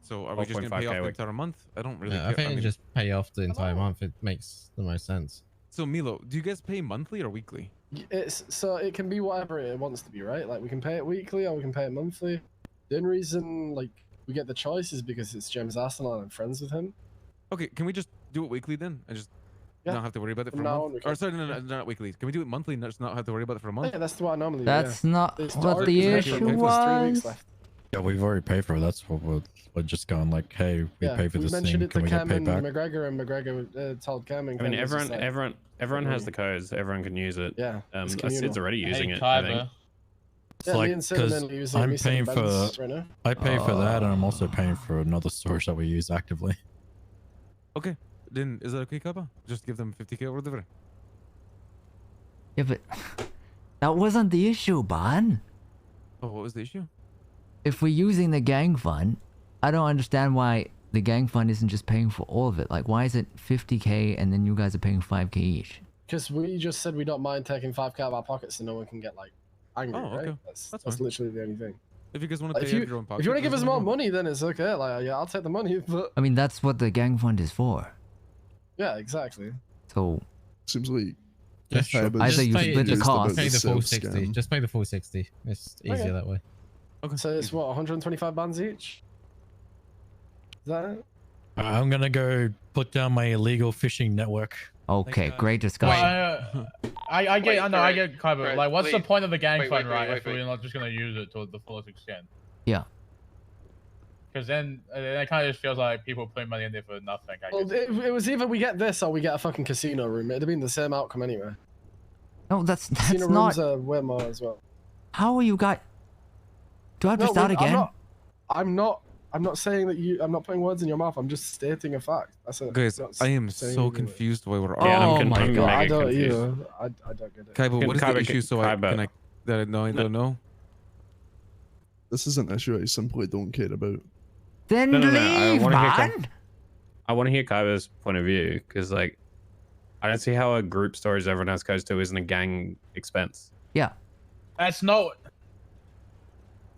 So are we just going to pay 12.5K off a the week. entire month? I don't really Yeah, care. I think mean, just pay off the entire month. It makes the most sense. So Milo, do you guys pay monthly or weekly? So it can be whatever it wants to be, right? Like we can pay it weekly or we can pay it monthly. The only reason like we get the choice is because it's James Arsenal and I'm friends with him. Okay, can we just do it weekly then? And just Yeah. not have to worry about it for From a now month? on, we Or can. sorry, no, not weekly. Can we do it monthly and just not have to worry about it for a month? Yeah, that's what I normally do. That's not It's what already the different, issue like, there's 3 weeks was. left. Yeah, we've already paid for it. That's what we're just going like, hey, we Yeah, pay for we this mentioned thing. it to Can we get Cam paid and back? McGregor, and McGregor told Cam, and I mean, Cam was just everyone has the codes. Everyone can use it. Yeah, it's Sid's communal. already using Hey, it. I think. Kaiba. It's Yeah, me like and Sid are because mainly using it. I'm Me, Sid, paying and for Ben's right now. I pay for that, and I'm also paying for another storage that we use actively. Okay, then is that okay, Kaiba? Just give them 50k or whatever. Yeah, but that wasn't the issue, Bon. Oh, what was the issue? If we're using the gang fund, I don't understand why the gang fund isn't just paying for all of it. Like, why is it 50k and then you guys are paying 5k each? Because we just said we don't mind taking 5k out of our pockets so no one can get like angry, Oh, okay. right? That's fine. literally the only thing. If you guys want to Like, pay out of your own pocket, if you want to give there's us nothing more wrong. money, then it's okay. Like, yeah, I'll take the money, but I mean, that's what the gang fund is for. yeah, exactly. So seems like Just either you split the cost. Pay the full 60. Just pay the full 60. It's easier Okay. that way. Okay. So it's what, 125 bands each? Is that it? I'm gonna go put down my illegal fishing network. Okay, great Well, discussion. I get, I know, I get Kaiba. Fred, Like, what's the please. point of the gang Wait, fund, wait, right? wait, If wait. we're not just gonna use it to the fullest extent. Yeah. Because then it kind of just feels like people putting money in there for nothing. I Well, guess. it was either we get this or we get a fucking casino room. It'd have been the same outcome anyway. No, that's Casino not. rooms are way more as well. How are you guys? Do I have to No, start again? I'm not saying that you. I'm not putting words in your mouth. I'm just stating a fact. That's it. Guys, Not I am saying so anything. confused why we're Yeah, arguing. I'm No, I don't either. I don't get it. Kaiba, what is the Kaiba, issue? So I can I that I know I don't know. This is an issue I simply don't care about. Then No. leave, I want to hear Kaiba's point of view because, like, I don't see how a group storage everyone else goes to isn't a gang expense. Yeah. That's no.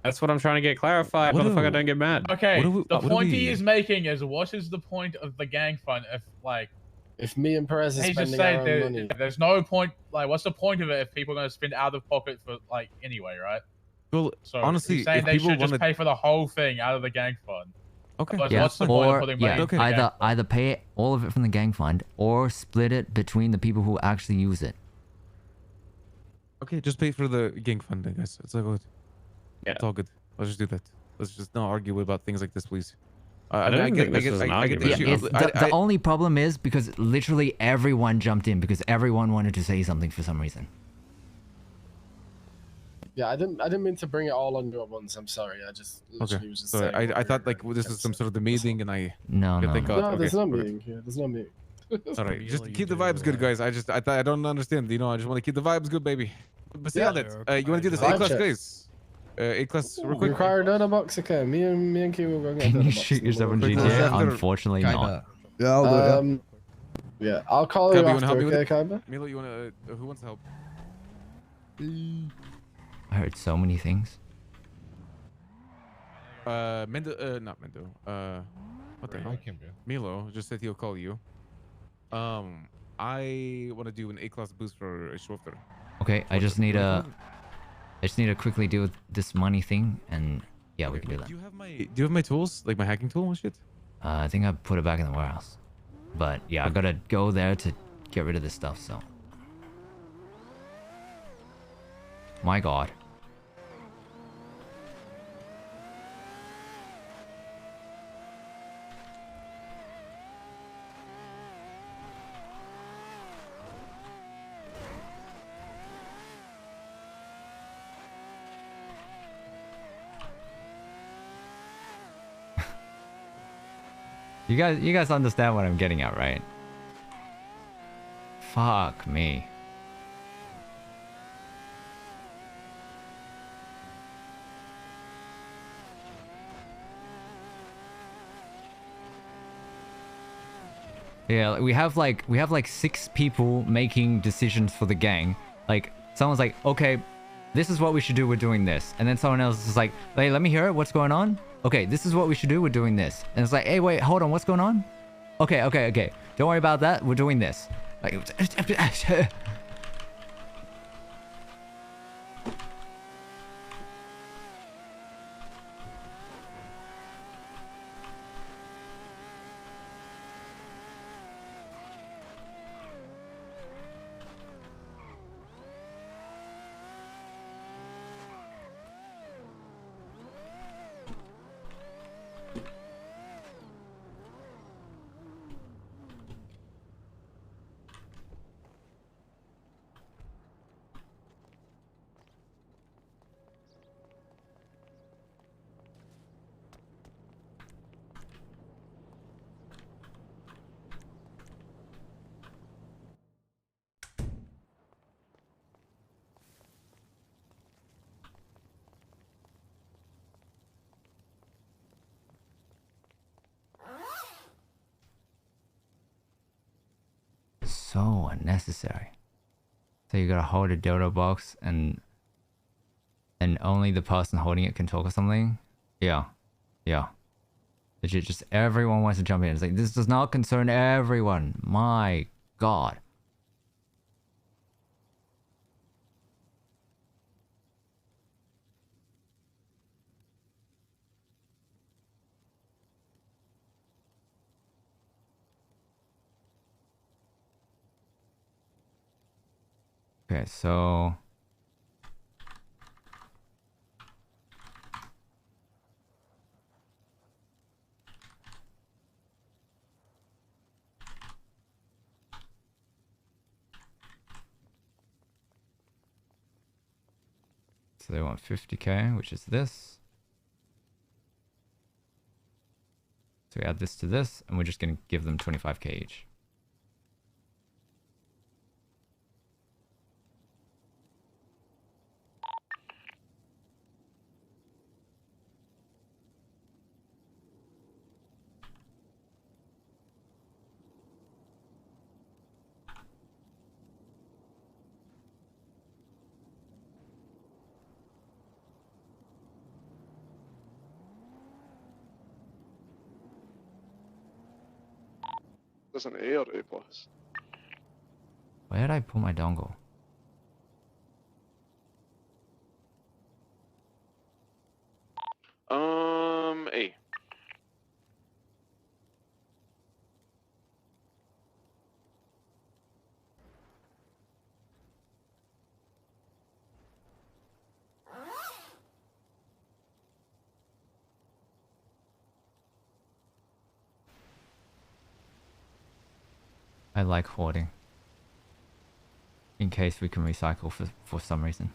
That's what I'm trying to get clarified. Motherfucker, don't get mad. Okay, the what do point we- he is making is, what is the point of the gang fund if, like, if me and Perez is he's just spending saying our own money? there's no point. Like, what's the point of it if people are gonna spend out of pocket for like anyway, right? Well, So honestly, he's saying if they people should just wanna- pay for the whole thing out of the gang fund. Okay. Otherwise, Yeah, what's the point of or putting money yeah, into the gang either pay all of it from the gang fund or split it between the people who actually use it. Okay, just pay for the gang fund, I guess. It's all good. Yeah. It's all good. Let's just do that. Let's just not argue about things like this, please. I don't think this was an I get the Yeah, issue. it's, the only problem is because literally everyone jumped in because everyone wanted to say something for some reason. Yeah, I didn't mean to bring it all under at once. I'm sorry. I just literally Okay. was just Sorry, saying. I thought like this was some sort of the meeting, and I. No, Okay, no, thank no. God. No, Okay, there's no okay. meeting here. There's no meeting. All right, just keep the vibes good, guys. I don't understand. You know, I just want to keep the vibes good, baby. But see Yeah. on that. You want to do this Vibe A class, check. guys? A class, real quick. Require a donor box, okay? Me and Q will go get a Can donor you box. shoot yourself in Quick, GTA? after- Unfortunately not. Yeah, I'll do it. Yeah, I'll call Kaiba, you you wanna after, help me with okay, it? Kaiba? Milo, you wanna? Who wants to help? I heard so many things. Mendo, not Mendo. What the hell? Milo just said he'll call you. I want to do an A-class boost for a Schwifter. Okay, I just need to quickly deal with this money thing, and yeah, we can do that. Do you have my tools? Like my hacking tool and shit? I think I put it back in the warehouse. But yeah, I gotta go there to get rid of this stuff, so. My god. You guys understand what I'm getting at, right? Fuck me. Yeah, we have like 6 people making decisions for the gang. Like someone's like, okay, this is what we should do, we're doing this. And then someone else is like, hey, let me hear it, what's going on? Okay, this is what we should do, we're doing this. And it's like, hey, wait, hold on, what's going on? Okay. Don't worry about that, we're doing this. Like, so unnecessary. So you gotta hold a dildo box and only the person holding it can talk or something? Yeah. Yeah. Legit, just everyone wants to jump in. It's like, this does not concern everyone. My god. Okay, so... So they want 50k, which is this. So we add this to this, and we're just going to give them 25k each. There's an A or A plus. Where did I put my dongle? A. I like hoarding. In case we can recycle for some reason.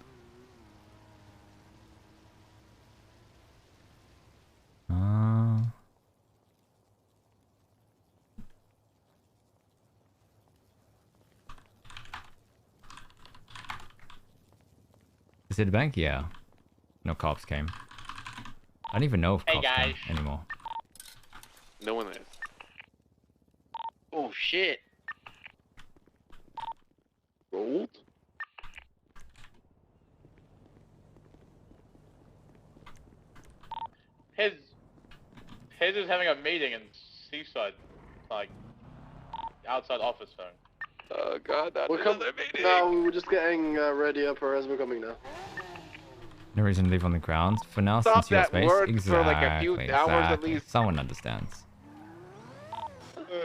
Is it a bank? Yeah. No cops came. I don't even know if cops came anymore. No one is. Oh shit. Gold? His is having a meeting in Seaside, like outside office phone. Oh god, that's We're another meeting! No, we're just getting ready up, Perez. We're coming now. No reason to leave on the ground for now Stop since you have that space. word Exactly. for like a few hours at exactly. least. Someone understands.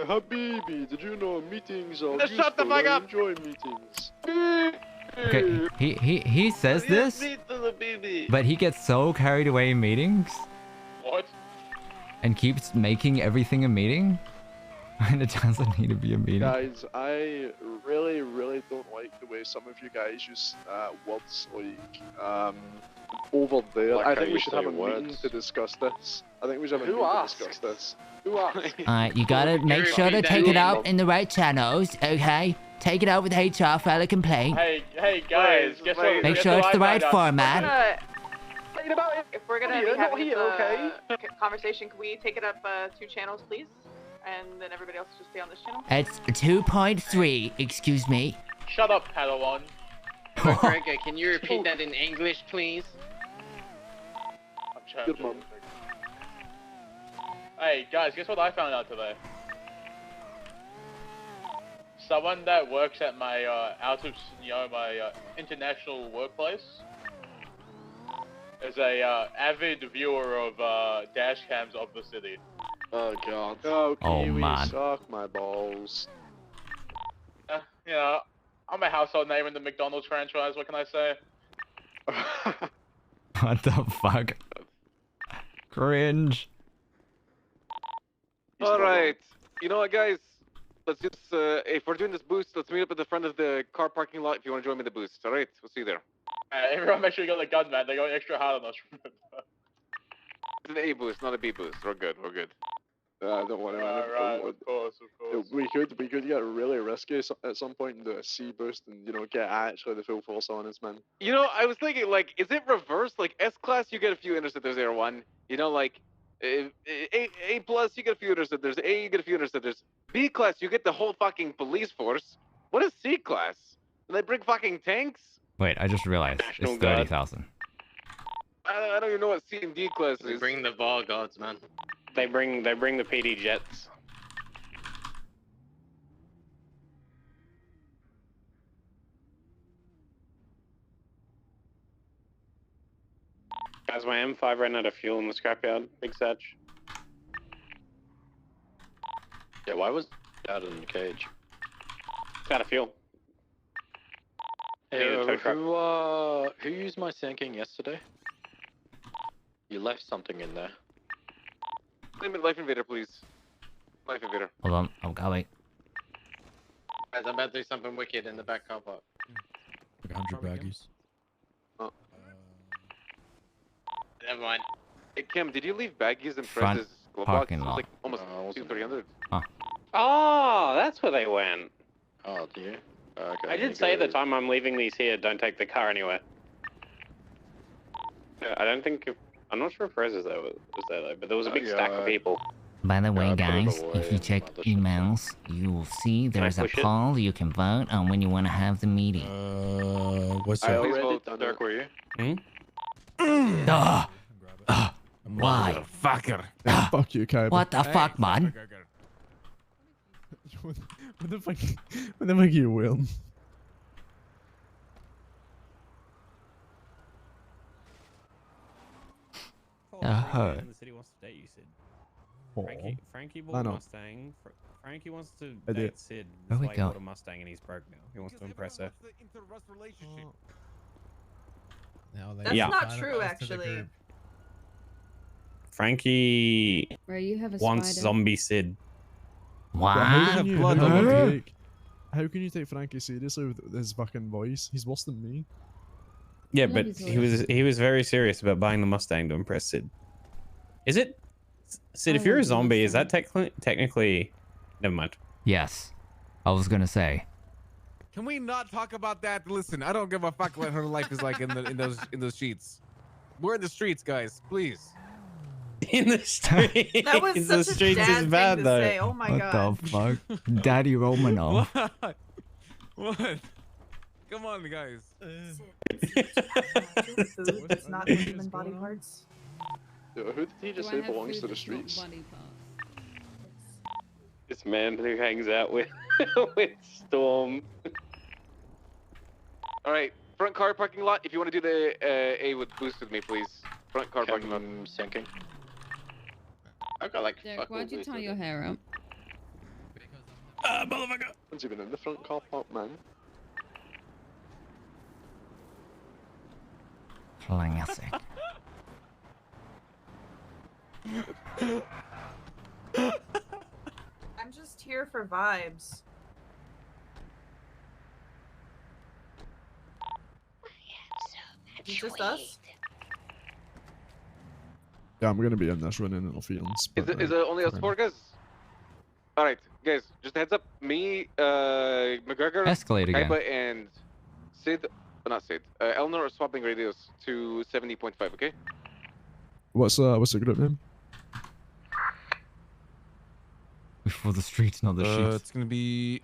Habibi, did you know meetings are Just shut the useful? fuck I up! enjoy meetings. Okay, he says this, but he gets so carried away in meetings What? and keeps making everything a meeting, and it doesn't need to be a meeting. Guys, I really, really don't like the way some of you guys use words like over there. Like I how think you we should say have a meeting words. to discuss this. I think we should have a Who meeting asked? to discuss this. Who asked? You gotta make sure to take it out in the right channels, okay? Take it out with HR, file a complaint. Hey guys, guess what? Make guess sure what it's I the right found out? format. Thinking about it. If we're gonna Here, be not having here, this conversation, can we take it up 2 channels, please? And then everybody else just stay on this channel? It's 2.3, excuse me. Shut up, Padawan. Gregor, can you repeat that in English, please? I'm trying Good to- mom. Hey guys, guess what I found out today? Someone that works at my my international workplace is a avid viewer of dash cams of the city. Oh god. Oh, Oh, Kiwi, man. suck my balls. You know, I'm a household name in the McDonald's franchise. What can I say? What the fuck? Cringe. Alright. You know what, guys? Let's just, if we're doing this boost, let's meet up at the front of the car parking lot if you want to join me in the boost. Alright? We'll see you there. Everyone make sure you got the gun, man. They're going extra hard on us. It's an A boost, not a B boost. We're good, we're good. Don't worry, man. Right, of course. We could get really risky at some point and do a C boost and get actually the full force on us, man. You know, I was thinking, like, is it reversed? Like, S class, you get a few interceptors there, one. You know, like, A plus, you get a few interceptors. A, you get a few interceptors. B class, you get the whole fucking police force. What is C class? Do they bring fucking tanks? Wait, I just realized National it's Guard. 30,000. I don't even know what C and D class They is. bring the Var guards, man. They bring the PD jets. Guys, my M5 ran out of fuel in the scrapyard. Big Satch. Yeah, why was it out in the cage? It's out of fuel. Hey, Need a tow truck. who used my sinking yesterday? You left something in there. Name it Life Invader, please. Life Invader. Hold on, I'm coming. Guys, I'm about to do something wicked in the back car park. 100 baggies. Oh. Never mind. Hey Kim, did you leave baggies and Front Prez's glove box? parking It was lot. like almost 200-300. Oh, that's where they went. Oh, do you? Okay. I did say at the time I'm leaving these here. Don't take the car anywhere. Yeah, I don't think. I'm not sure if Perez is there. Was there though? But there was a big stack of people. By the way, I put it guys, away if you check emails, you will see there's a push it? poll you can vote on when you want to have the meeting. What's I that? already Dirk, were you? Why? Fucker. Fuck you, Kaiba. What the fuck, man? What the fuck? What the fuck are you wearing? hurt. The city wants to date you, Sid. Oh. Frankie I bought a know. Mustang. Frankie wants to I did. date Sid. Where That's we why he go? bought a Mustang and he's broke now. He wants to impress her. That's Yeah. not true, actually. Frankie Bro, you have a wants spider. zombie Sid. But how can you- blood how on can my you dick. How can you take Frankie seriously with his fucking voice? He's worse than me. Yeah, love but his he was very serious about buying the Mustang to impress Sid. Is it? Sid, I if you're a love the zombie, is that Mustang. technically? Never mind. Yes. I was gonna say. Can we not talk about that? Listen, I don't give a fuck what her life is like in those sheets. We're in the streets, guys. Please. In the streets. That was the such a streets dad is thing bad to though. say. Oh my What god. the fuck? Daddy Romano. What? What? Come on, guys. Food that's not human body parts. Who did he just say belongs to the streets? This man who hangs out with with Storm. All right, front car parking lot. If you want to do the A with boost with me, please. Front car parking lot. Sinking. I've got like Derek, why'd you tie your hair up? Motherfucker! One's even in the front car park, man. Classic. I'm just here for vibes. Is it just us? Yeah, I'm gonna be in this running in the fields. Is it only us four guys? All right, guys. Just a heads up. Me, McGregor, Escalate again. Kaiba, and Sid. Not Sid. Eleanor are swapping radios to 70.5. Okay. What's the group name? For the streets, not the sheets. It's gonna be.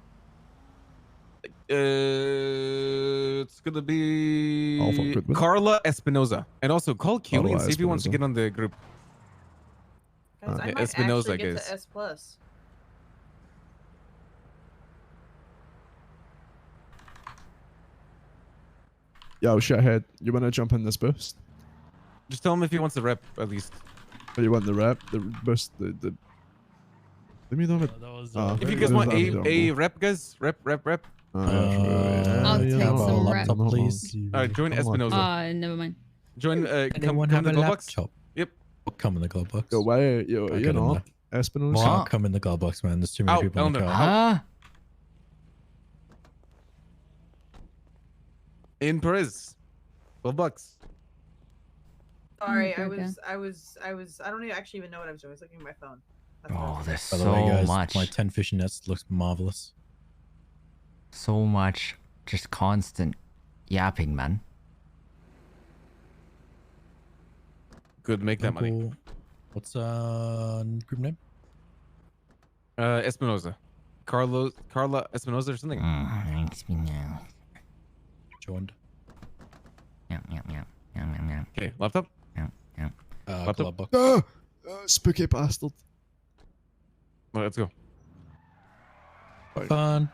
It's gonna be I'll fuck with it. Carla Espinoza, and also call Keely and Carla see if he wants to Espinoza. get on the group. Guys, I Yeah, might Espinoza, actually get guys. to S plus. Yo, shithead, you wanna jump in this boost? Just tell him if he wants the rep at least. Or you want the rep, the boost, the. Let me know it. If you guys want a rep, guys, rep. I'll take some rep. Please. All right, join Espinoza. Never mind. Join. Anyone come have to a the glove box. laptop? Yep. I'll come in the glove box. Go away, you I'll get you in know, there. Espinosa. Can't come in the glove box, man. There's too many Out, people in the Eleanor, car. Huh? In Perez. $12. Sorry, Okay, okay. I don't actually even know what I was doing. I was looking at my phone. That's Oh, what there's By the so way, guys, much. my 10 fishing nets looks marvelous. So much. Just constant yapping, man. Good, make that money. Cool. What's group name? Espinoza. Carla Espinosa or something. Joined. Okay, laptop. Laptop. Ah! Spooky bastard. Well, let's go. Fun.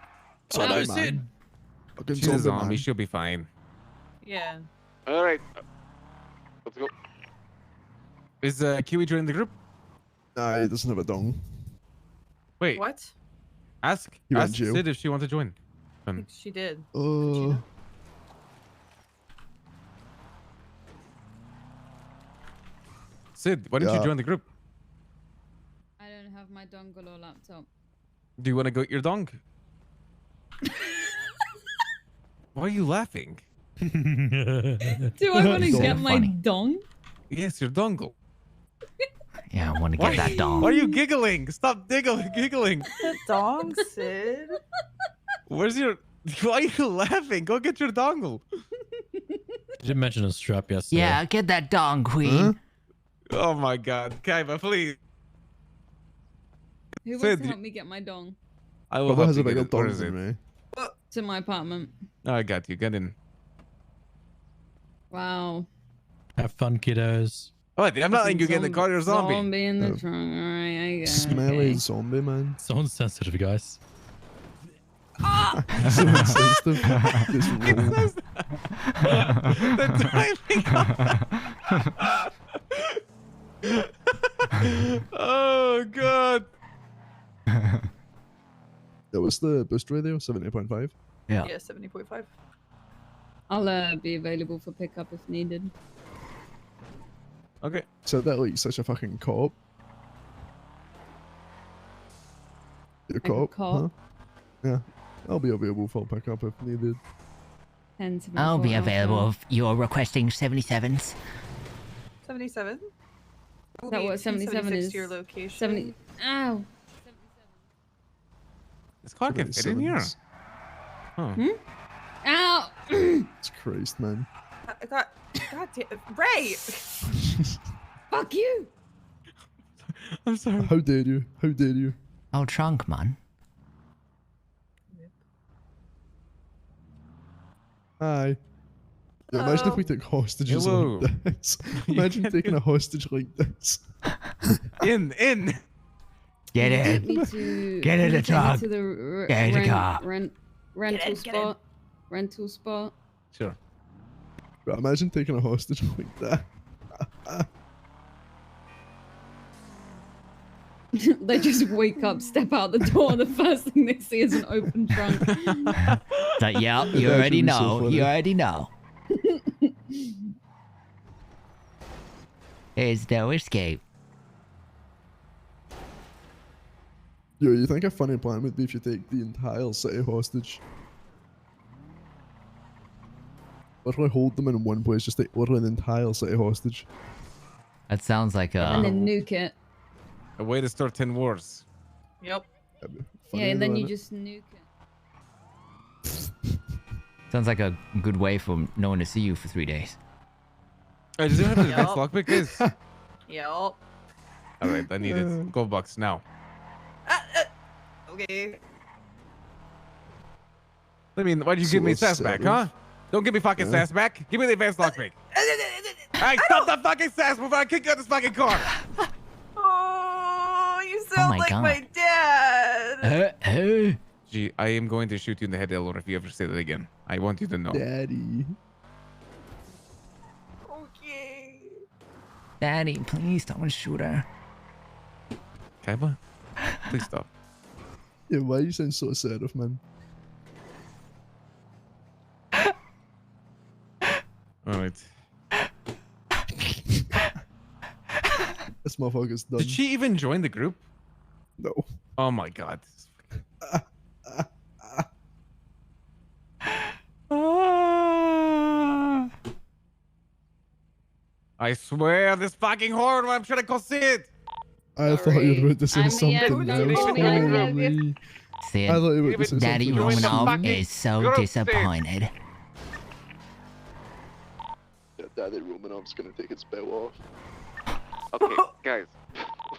Sorry, man. Fucking She's a zombie, zombie. man. She'll be fine. Yeah. All right. Let's go. Is Kiwi joining the group? Nah, he doesn't have a dong. Wait. What? Ask He went ask jail. Sid if she wants to join. I think she did. Sid, why didn't you Yeah. join the group? I don't have my dongle or laptop. Do you want to go your dong? Why are you laughing? Do I want to get my dong? Yes, your dongle. Yeah, I want to Why- get that dong. Why are you giggling? Stop giggling. The dong, Sid. Where's your... Why are you laughing? Go get your dongle. You did mention a strap yesterday. Yeah, get that dong, queen. Oh my god. Kaiba, please. Who wants Sid, to help me get my dong I will Brother help has you a get bigger it. Where dong is than it? me. to my apartment? No, I got you. Get in. Wow. Have fun, kiddos. What? I'm not letting you get in the car. You're a zombie. Zombie in the trunk. Alright, I guess. Smelly zombie, man. Someone's sensitive, guys. Someone's sensitive. Just roll. The timing. Oh god. That was the boost radio, 70.5. Yeah, 70.5. I'll be available for pickup if needed. Okay. Said that like such a fucking cop. You're a cop? cop? Huh? Yeah. I'll be available for pickup if needed. I'll be 10-74 available Alpha. if you're requesting 77s. 77? Is that what 77 is? To your location. 70. Ow. This car can fit in here. Huh. Ow. It's Christ, man. God damn. Ray! Fuck you. I'm sorry. How dare you? How dare you? Oh, trunk, man. Hi. Yeah, imagine if we took hostages Hello. like this. Imagine taking a hostage like this. In. Get Get in. me to. Get in the truck. To the Get in the car. rental spot. Rental spot. Sure. But imagine taking a hostage like that. They just wake up, step out the door, the first thing they see is an open trunk. Like, yeah, you That already would be so know. funny. You already know. There's no escape. Yo, you think a funny plan would be if you take the entire city hostage? Literally hold them in one place, just take literally the entire city hostage. That sounds like And a. then nuke it. A way to start 10 wars. Yep. Yeah, and then you just nuke it. Sounds like a good way for no one to see you for 3 days. Alright, does anyone have the Yup. advanced lockpick, guys? Yep. Alright, I need it. Gold bucks now. Okay. I mean, why'd you give me So sass back, savage. huh? Don't give me fucking Yeah. sass back. Give me the advanced lockpick. Hey, stop the fucking sass before I kick you out of this fucking car. Oh, you sound my like God. my dad. Gee, I am going to shoot you in the head, Elor, if you ever say that again. I want you to know. Daddy. Okay. Daddy, please don't shoot her. Kaiba? Please stop. Yeah, why you sound so assertive, man? Alright. This motherfucker's done. Did she even join the group? No. Oh my god. I swear this fucking horn when I'm trying to call Sid. I thought you were about to say I'm something here. else. Holy. Sid, I thought you were about to say Daddy something else. Romanov is so You're disappointed. Yeah, Daddy Romanov's gonna take its belt off. Okay, guys.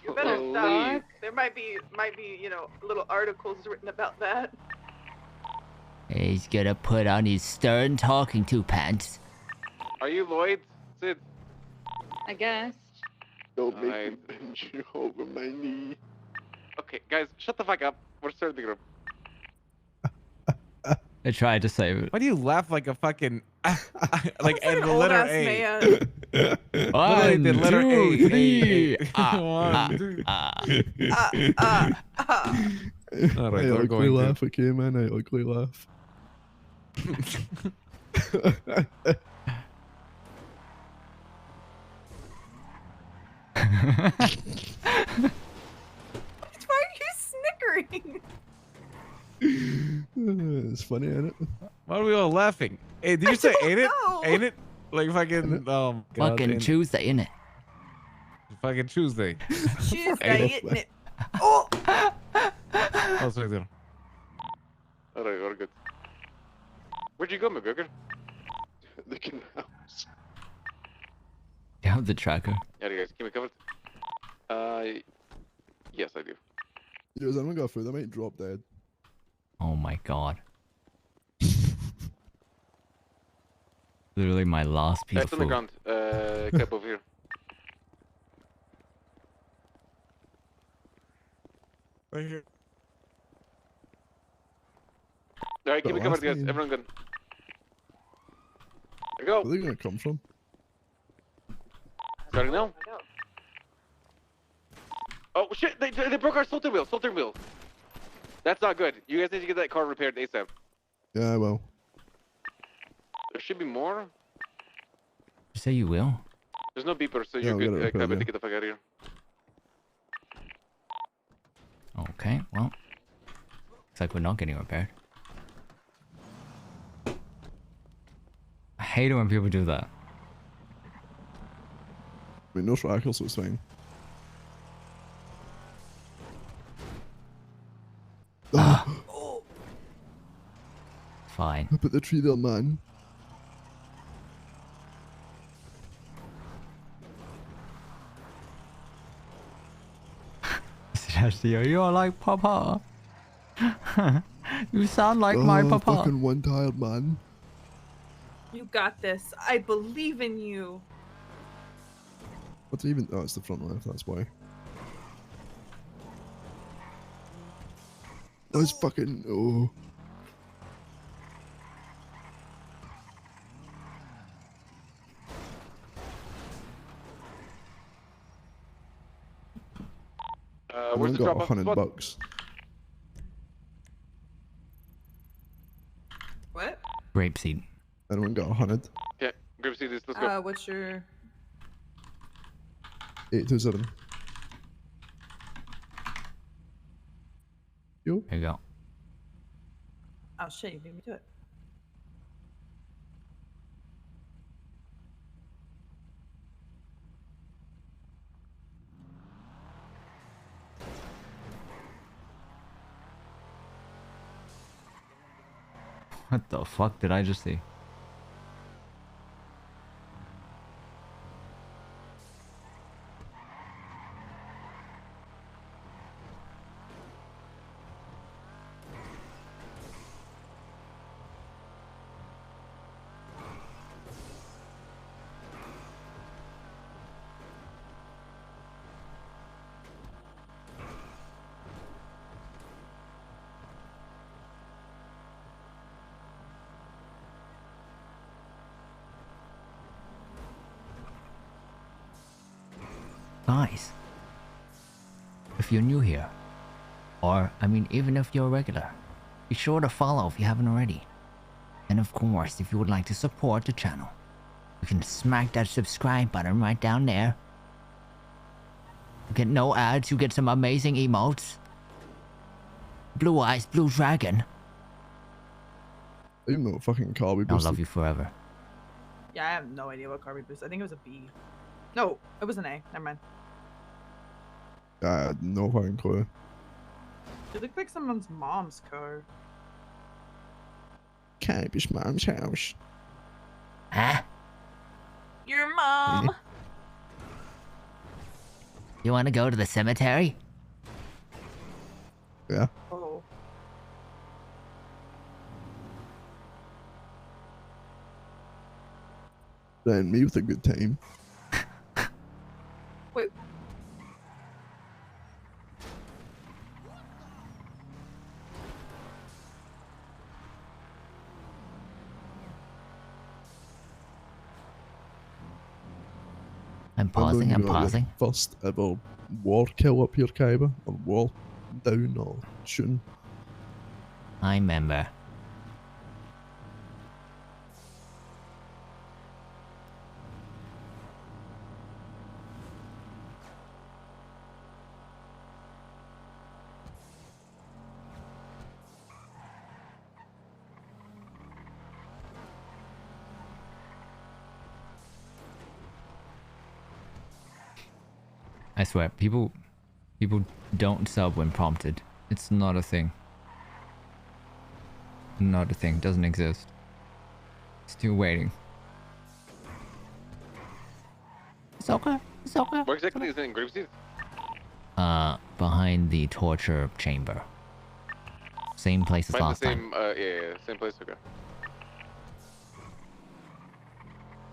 You better stop. Holy. There might be, you know, little articles written about that. He's gonna put on his stern talking to pants. Are you Lloyd? Sid? I guess. Don't make me bend you over my knee. Okay, guys, shut the fuck up. We're starting the group. I tried to save it. Why do you laugh like a fucking like and the Old letter ass A? man. Literally the letter two, A. three. One, two. All right, Hey, we're ugly going to. laugh, okay, man. Hey, ugly laugh. Why are you snickering? It's funny, isn't it? Why are we all laughing? Hey, did you say ain't it? know. Ain't it? Like fucking God, Fucking ain't- Tuesday, innit? Fucking Tuesday. Tuesday, isn't it? Oh! Oh, sorry, there. Alright, we're good. Where'd you go, McGregor? The canals. You have the tracker. Yeah, you guys, keep me covered. Yes, I do. Yo, has anyone got food? I might drop dead. Oh my god. Literally my last piece of It's on the food. ground. Cap over here. Right here. Alright, keep me covered, guys. Last Everyone good. There you go. Where are they gonna come from? Starting now. Oh shit! They broke our filter wheel. Filter wheel. That's not good. You guys need to get that car repaired ASAP. Yeah, well. There should be more. You say you will? There's no beeper, so Yeah, you're we good. gotta repair Kaiba, that. to get the fuck out of here. Okay, well. Looks like we're not getting repaired. I hate it when people do that. I mean, no tracker, so it's fine. Fine. I put the tree there, man. You're like Papa. You sound like my Oh, Papa. fucking one tired man. You got this. I believe in you. What's even? Oh, it's the front left. That's why. Oh, it's fucking. Oh. Where's the got drop off $100 spot? bucks. What? Grapeseed. Anyone got 100? Yeah, grab see this. Let's go. What's your? 827. Yo. There you go. Oh shit! You beat me to it. What the fuck did I just see? Guys, if you're new here, or I mean even if you're a regular, be sure to follow if you haven't already. And of course, if you would like to support the channel, you can smack that subscribe button right down there. You get no ads, you get some amazing emotes. Blue eyes, blue dragon. I didn't know what fucking car we I'll boosted. love you forever. Yeah, I have no idea what car we boosted. I think it was a B. No, it was an A. Never mind. I had no fucking clue. It looked like someone's mom's car. Kaiba's mom's house. Huh? Your mom. You want to go to the cemetery? Yeah. Oh. Then me with a good time. Wait. I'm pausing, I'm You got your pausing. First ever war kill up here, Kaiba, or war down or shooting. I remember. I swear, people don't sub when prompted. It's not a thing. Not a thing. Doesn't exist. Still waiting. It's okay. It's okay. Where exactly is it in Gravesend? Behind the torture chamber. Same place as Behind last the time. same, yeah, same place. Okay.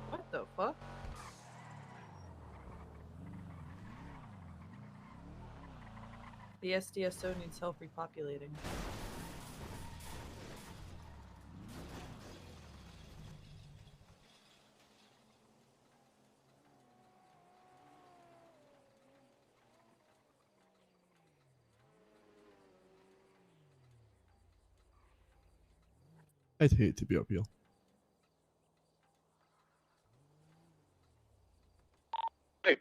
What the fuck? The SDSO needs help repopulating. I'd hate to be up here. Hey.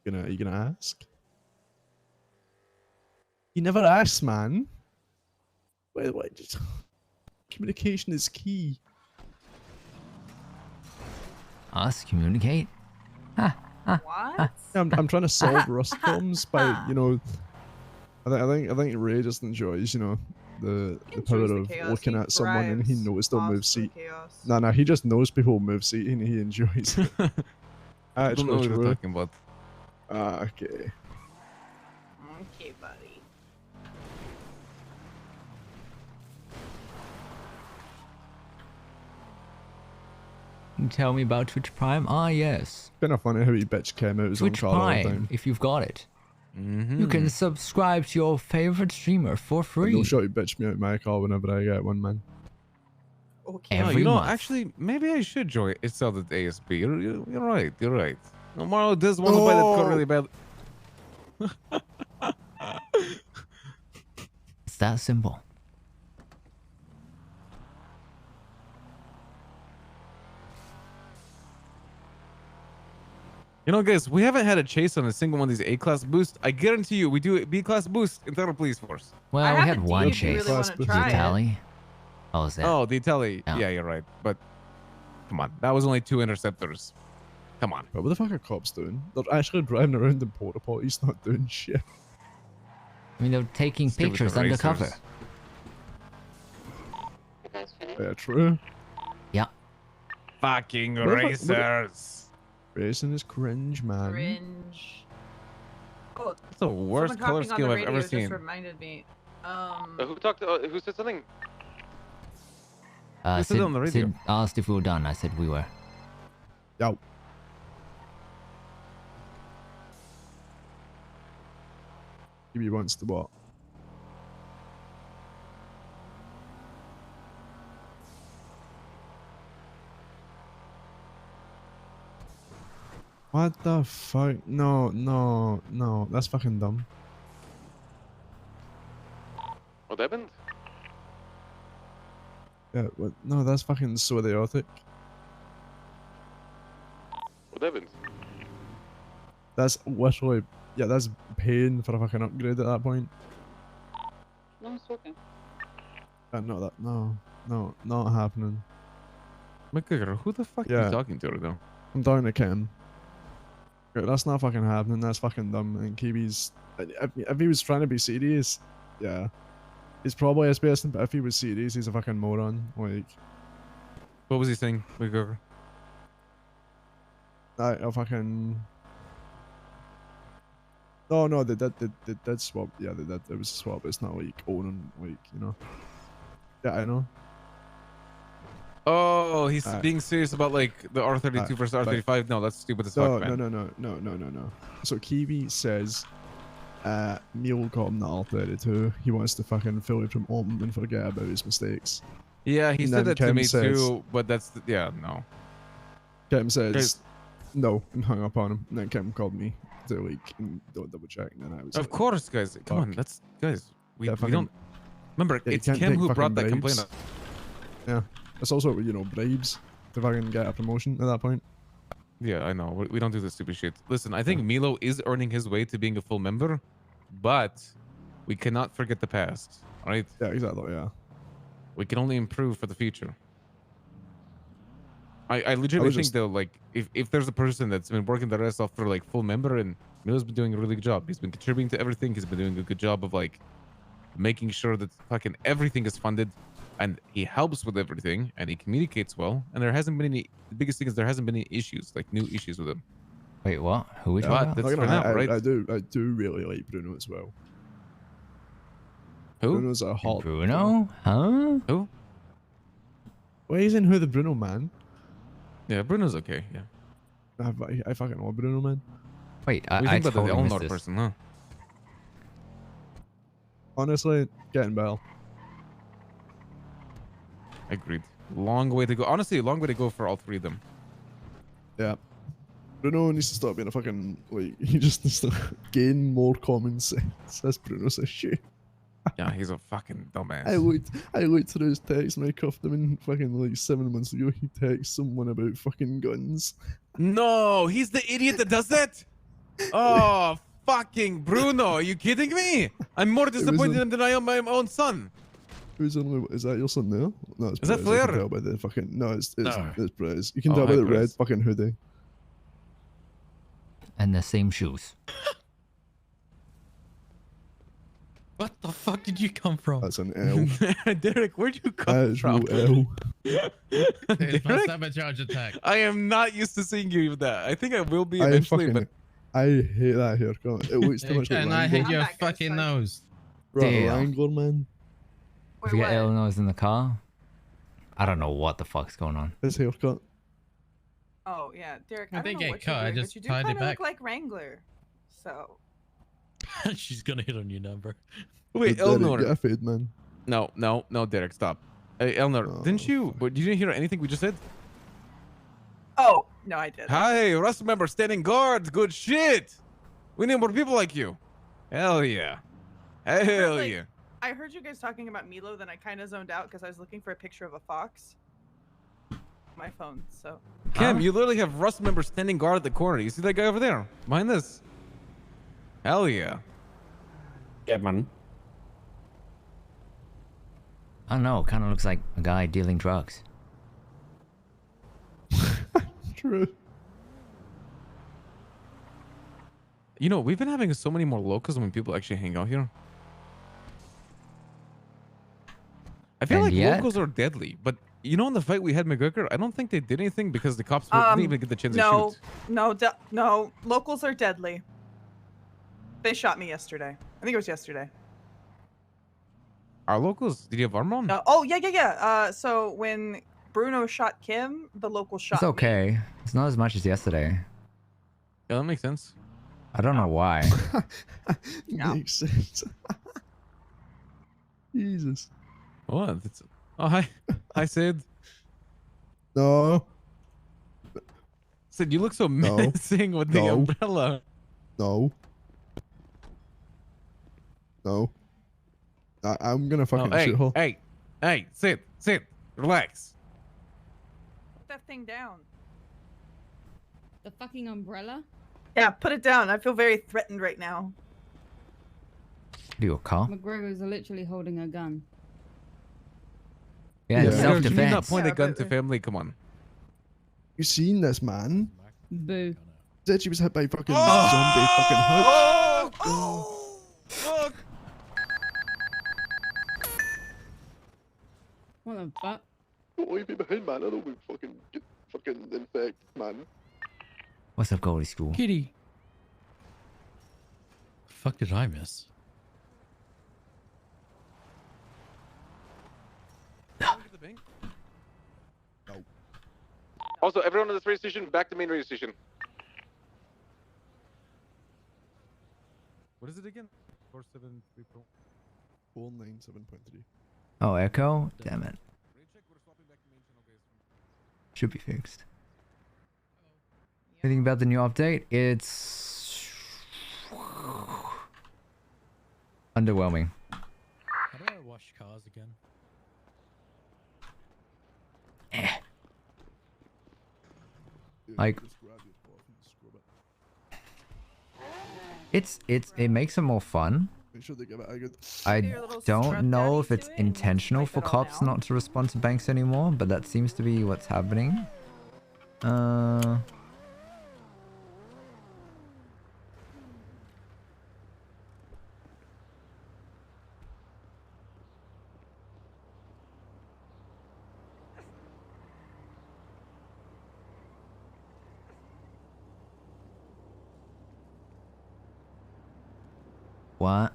You gonna ask? You never asked, man. Wait, just communication is key. Us communicate? What? Yeah, I'm trying to solve Rust problems by, you know, I think Ray just enjoys, you know, the power the of chaos. looking He at someone and he thrives knows they'll move off the seat. chaos. No, he just knows people move seat and he enjoys it. I don't know what you're talking about. Okay. Okay, buddy. Tell me about Twitch Prime? Ah, yes. Kind of funny how he bitch came out his own Twitch car all the Prime, time. if you've got it. Mm-hmm. You can subscribe to your favorite streamer for And free. no shot he bitch me out my car whenever I get one, man. Okay. No, Every you know, month. actually, maybe I should join It's Out at ASP. You're right. You're right. No, Mario does want to buy that car really bad. It's that simple. You know, guys, we haven't had a chase on a single one of these A-class boosts. I guarantee you, we do a B-class boost in Federal Police Force. Well, we had one chase. really The Itali. Oh, is that? Oh, the Itali. Yeah. Yeah, you're right. But come on, that was only 2 interceptors. Come on. But what the fuck are cops doing? They're actually driving around in porta potties, not doing shit. I mean, they're taking Stupid pictures racers. undercover. Yeah, true. Yeah. Fucking What the fuck- racers. Racing is cringe, man. Cringe. Oh, It's the worst someone color talking on scheme the I've radio ever just seen. reminded me. Who talked? Who said something? This is on the radio. Sid asked if we were done. I said we were. Yo. He wants to what? What the fuck? No. That's fucking dumb. What happened? Yeah, what? No, that's fucking so idiotic. What happened? That's literally, yeah, that's paying for a fucking upgrade at that point. No, it's okay. No, not happening. McGregor, who the fuck are Yeah. you talking to right now? I'm talking to Kim. Right, that's not fucking happening. That's fucking dumb. And Kiwi's, if he was trying to be serious, yeah, he's probably his best. But if he was serious, he's a fucking moron. Like, what was he saying? McGregor? I fucking. No, they did swap. Yeah, they did. It was a swap. It's not like owning, like, you know. Yeah, I know. Oh, he's being serious about like the R32 versus R35. No, that's stupid as fuck, man. No. So Kiwi says, Neil got him the R32. He wants to fucking fully promote him and forget about his mistakes. Yeah, he And said then that to Kim me says, too, but that's yeah, no. Kim says, no, and hung up on him. And then Kim called me to like double check, and then I was. Of course, guys. Come on, that's guys. We fucking, don't remember. Yeah, It's you can't Kim take who fucking brought that bribes. complaint up. Yeah, it's also, you know, bribes to fucking get a promotion at that point. Yeah, I know. We don't do this stupid shit. Listen, I think Milo is earning his way to being a full member, but we cannot forget the past, right? Yeah, exactly. Yeah. We can only improve for the future. I legitimately think though, like if there's a person that's been working their ass off for like full member, and Milo's been doing a really good job. He's been contributing to everything. He's been doing a good job of like making sure that fucking everything is funded, and he helps with everything, and he communicates well. And there hasn't been any. The biggest thing is there hasn't been any issues, like new issues with him. Wait, what? Who we Yeah, talking about? that's for now, right? I do really like Bruno as well. Who? Bruno's a hot. Bruno? Huh? Who? Why isn't who the Bruno man? Yeah, Bruno's okay. Yeah. I fucking love Bruno, man. Wait, What do you think about totally the missed Elnor this. person, huh? Honestly, getting Bell. Agreed. Long way to go. Honestly, a long way to go for all three of them. Yeah. Bruno needs to stop being a fucking, like, he just needs to gain more common sense. That's Bruno's issue. Yeah, he's a fucking dumbass. I looked through his text and I cuffed him in fucking like 7 months ago. He texted someone about fucking guns. No, he's the idiot that does that? Oh, fucking Bruno. Are you kidding me? I'm more disappointed than I am my own son. Who's on? Is that your son there? No, it's Is that Perez. You can Flair? tell by the fucking. No, it's No. Perez. You can Oh, tell by hi, the red Perez. fucking hoodie. And the same shoes. What the fuck did you come from? That's an L. Derek, where'd you come from? L. It's my Derek? sabotage attack. I am not used to seeing you with that. I think I will be I eventually, fucking. but I hate that haircut. It looks too much like And I Wrangler. hate your fucking nose. Right, Damn. Wrangler, man. If we get Illinois in the car, I don't know what the fuck's going on. His haircut. Oh yeah, Derek. I I didn't don't know get what cut, I you're doing, just but you do tied it kind of back. look like Wrangler. So. She's gonna hit on your number. wait, Derek, Elnor. Get a fade, man. No, Derek, stop. Hey, Elnor, didn't you? You didn't hear anything we just said? Oh no, I did. Hi, R.U.S.T member standing guard. Good shit. We need more people like you. Hell yeah. Hell Like, yeah. I heard you guys talking about Milo, then I kind of zoned out because I was looking for a picture of a fox. My phone, so. Kim, you literally have R.U.S.T member standing guard at the corner. You see that guy over there? Behind this? Hell yeah. Yeah, man. I don't know. Kind of looks like a guy dealing drugs. True. You know, we've been having so many more locals when people actually hang out here. I feel And like yet- locals are deadly, but you know, in the fight we had McGregor, I don't think they did anything because the cops didn't even get the chance to shoot. No. Locals are deadly. They shot me yesterday. I think it was yesterday. Our locals? Did you have armor on? No. Oh yeah. So when Bruno shot Kim, the local shot. It's okay. It's not as much as yesterday. Yeah, that makes sense. I don't know why. Makes sense. Jesus. What? Oh, hi. Hi, Sid. No. Sid, you look so menacing with the No. umbrella. No. No. I'm gonna fucking Oh, shoot her. Hey, Sid, relax. Put that thing down. The fucking umbrella? Yeah, put it down. I feel very threatened right now. Do you a call? McGregor's literally holding a gun. Yeah, You self-defense. need not point a gun to family. Come on. You seen this man? Boo. Said she was hit by fucking zombie fucking hooch. Oh! What the fuck? Don't leave me behind, man. I don't want fucking get fucking infected, man. What's up, Goldie School? Kitty. The fuck did I miss? Also, everyone on this radio station, back to main radio station. What is it again? 473 Pro. 497.3. Oh, Echo? Damn it. Should be fixed. Anything about the new update? It's underwhelming. How do I wash cars again? Like, it makes it more fun. Make sure they give it a good. I don't know if it's intentional for cops not to respond to banks anymore, but that seems to be what's happening. What?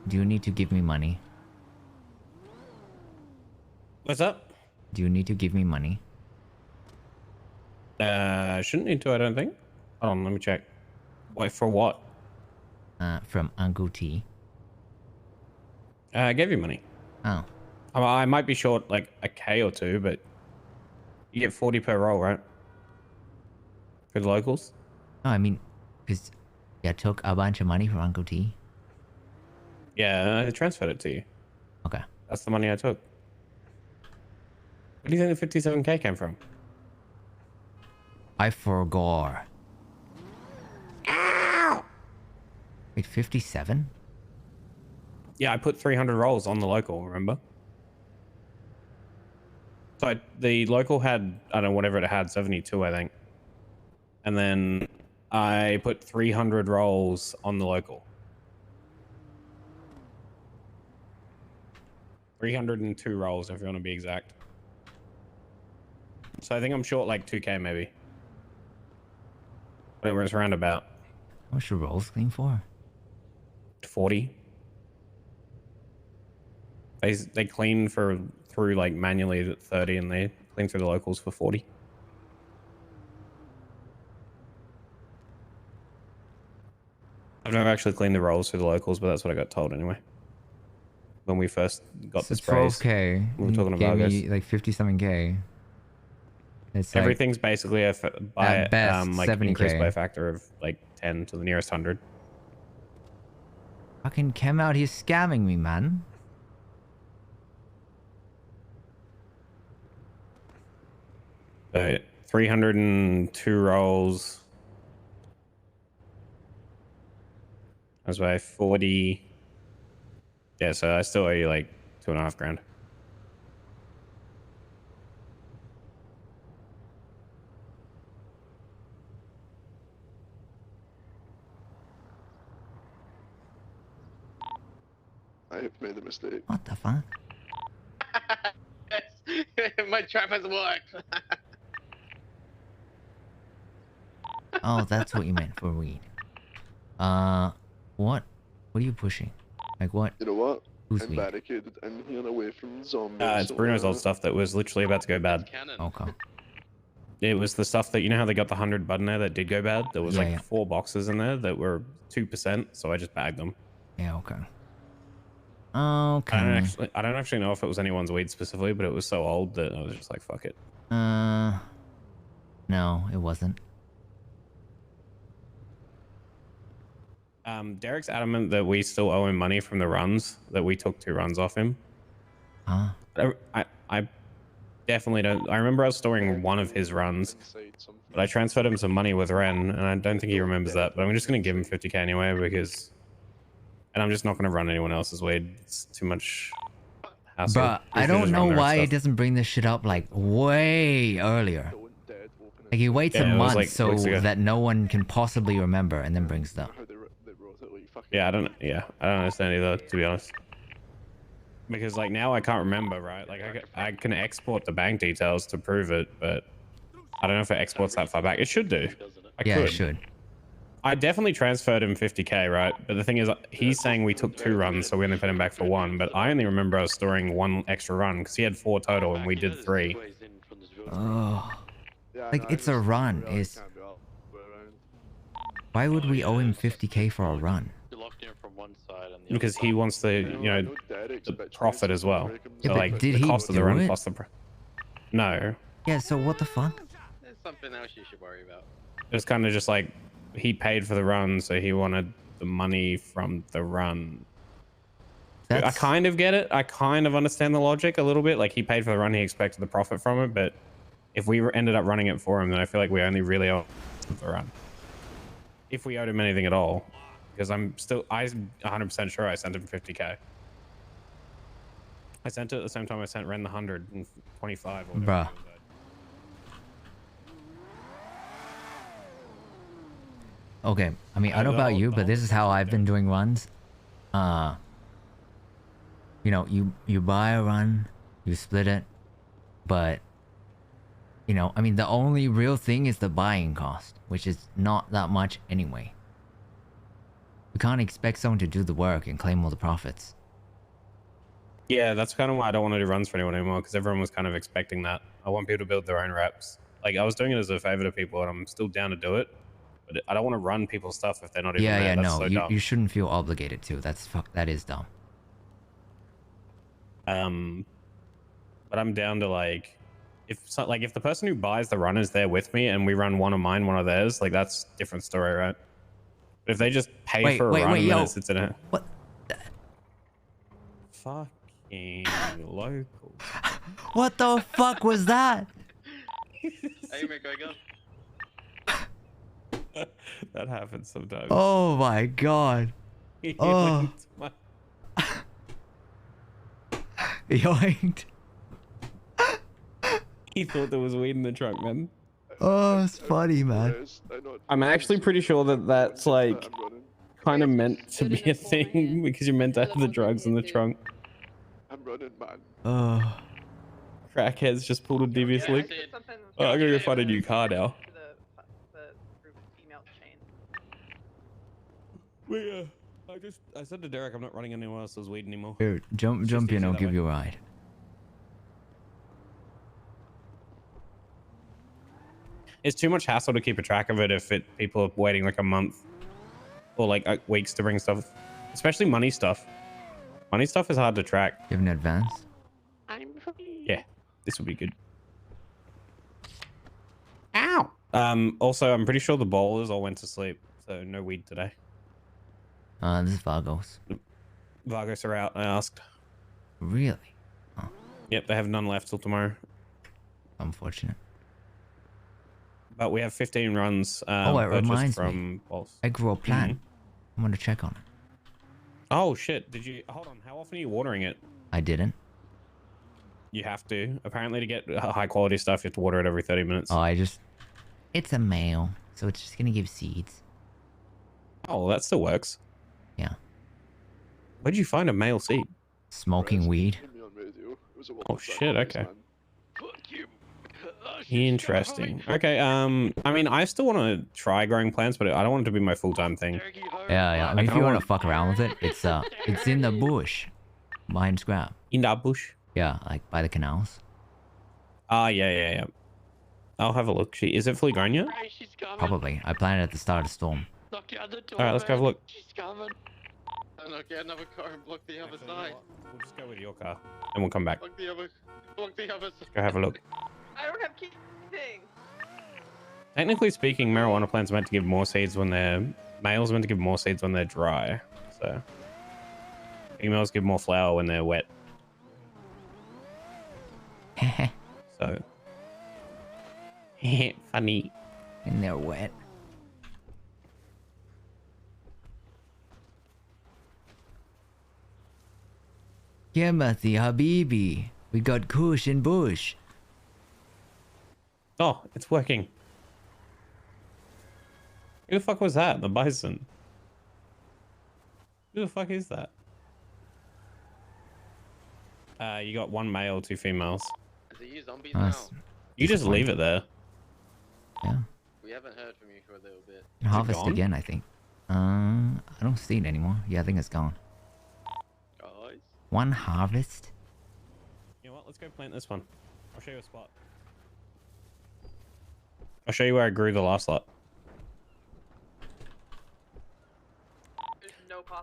Do you need to give me money? What's up? Do you need to give me money? Shouldn't need to, I don't think. Hold on, let me check. Wait, for what? From Uncle T. I gave you money. Oh. I might be short like a K or two, but you get 40 per roll, right? For the locals? No, I mean, because you took a bunch of money from Uncle T. Yeah, I transferred it to you. Okay. That's the money I took. Where do you think the 57k came from? I forgot. Ow! Wait, 57? Yeah, I put 300 rolls on the local, remember? So the local had, I don't know, whatever it had, 72, I think. And then I put 300 rolls on the local. 302 rolls, if you want to be exact. So I think I'm short like 2k maybe. Whatever it's around about. What's your rolls clean for? 40. They clean through like manually at 30 and they clean through the locals for 40. I've never actually cleaned the rolls through the locals, but that's what I got told anyway. When we first got the sprays. 12k. We were talking gave about me this. like 57k. It's Everything's basically by at best, like 70K. increased by a factor of like 10 to the nearest 100. Fucking Kem out here scamming me, man. So 302 rolls. That's by 40. Yeah, so I still owe you like 2.5 grand. I have made a mistake. What the fuck? My trap has worked. Oh, that's what you meant for weed. What? What are you pushing? Like what? You know what? Who's I'm weed? barricaded in here and away from zombies. It's so, Bruno's old stuff that was literally about to go bad. Okay. It was the stuff that, you know how they got the 100 bud in there that did go bad? There was Yeah, like yeah. 4 boxes in there that were 2%, so I just bagged them. Yeah, okay. Okay. I don't actually know if it was anyone's weed specifically, but it was so old that I was just like, fuck it. No, it wasn't. Derek's adamant that we still owe him money from the runs, that we took 2 runs off him. Huh? I definitely don't. I remember I was storing one of his runs, But I transferred him some money with Ren, and I don't think he remembers that. But I'm just going to give him 50k anyway because... And I'm just not going to run anyone else's weed. It's too much hassle. Bruh, I He's gonna don't just know run their why stuff. he doesn't bring this shit up like way earlier. Like he waits a Yeah, it was, month like, so weeks ago. that no one can possibly remember and then brings it up. Yeah, I don't understand either, to be honest. Because like now I can't remember, right? Like I can export the bank details to prove it, but I don't know if it exports that far back. It should do. Yeah, it should. I definitely transferred him 50k, right? But the thing is, he's saying we took 2 runs, so we only paid him back for 1. But I only remember us storing 1 extra run because he had 4 total and we did 3. Oh, like it's a run. Is why would we owe him 50k for a run? Because he wants the, the profit as well. Yeah, So but like did the he cost of the do run it? plus the no. Yeah, so what the fuck? That's something else you should worry about. It was kind of just like he paid for the run, so he wanted the money from the run. I kind of get it. I kind of understand the logic a little bit. Like he paid for the run, he expected the profit from it. But if we ended up running it for him, then I feel like we only really owe the run. If we owed him anything at all, because I'm 100% sure I sent him 50k. I sent it at the same time I sent Ren the 125. Or whatever. Bruh. Okay, I mean, I don't know about you, but this is how I've been doing runs. You know, you buy a run, you split it, but you know, I mean, the only real thing is the buying cost, which is not that much anyway. We can't expect someone to do the work and claim all the profits. Yeah, that's kind of why I don't want to do runs for anyone anymore, because everyone was kind of expecting that. I want people to build their own reps. Like, I was doing it as a favor to people, and I'm still down to do it. But I don't want to run people's stuff if they're not even there. Yeah, That's no, so you dumb. shouldn't feel obligated to. That is dumb. But I'm down to like, if the person who buys the run is there with me and we run one of mine, one of theirs, like that's a different story, right? But if they just pay for a run and then it sits in a what? Fucking local. What the fuck was that? Hey, McGregor. That happens sometimes. Oh my god. He Oh. went Yoinked. He thought there was weed in the trunk, man. Oh, it's funny, man. I'm actually pretty sure that that's like kind of meant to be a thing because you're meant to have the drugs in the trunk. I'm running, man. Oh. Crackheads just pulled a devious leak. Oh, I'm gonna go find a new car now. Yeah, I said to Derek, I'm not running anyone else's weed anymore. Here, jump in, I'll give you a ride. It's too much hassle to keep a track of it if people are waiting like a month or like weeks to bring stuff, especially money stuff. Money stuff is hard to track. Give an advance. Yeah, this would be good. Ow. Also, I'm pretty sure the bowlers all went to sleep, so no weed today. This is Vargos. Vargos are out, I asked. Really? Yep, they have none left till tomorrow. Unfortunate. But we have 15 runs Oh, it purchased reminds from me. Pulse. I grew a plant. Mm-hmm. I'm gonna check on it. Oh shit, did you... Hold on, how often are you watering it? I didn't. You have to. Apparently to get high quality stuff, you have to water it every 30 minutes. Oh, it's a male, so it's just gonna give seeds. Oh, well, that still works. Yeah. Where'd you find a male seed? Smoking weed. Oh shit, okay. Interesting. Okay, I mean, I still want to try growing plants, but I don't want it to be my full-time thing. Yeah. I mean, if you want to fuck around with it, it's in the bush, behind scrap. In that bush? Yeah, like by the canals. Yeah. I'll have a look. Is it fully grown yet? Probably. I planted at the start of the storm. All right, let's go have a look. I'll get another car and block the other side. We'll just go with your car, and we'll come back. Block the other side. Let's go have a look. I don't have keeping. Technically speaking, marijuana plants are meant to give more seeds when they're... Males are meant to give more seeds when they're dry. So... Females give more flower when they're wet. So... Funny. And they're wet. Timothy Habibi. We got Kush and Bush. Oh, it's working. Who the fuck was that? The bison. Who the fuck is that? You got 1 male, 2 females. Is it you zombies Nice. now? You just leave it there. Yeah. We haven't heard from you for a little bit. Harvest gone? again, I think. I don't see it anymore. Yeah, I think it's gone. Guys. One harvest? You know what? Let's go plant this one. I'll show you a spot. I'll show you where I grew the last lot.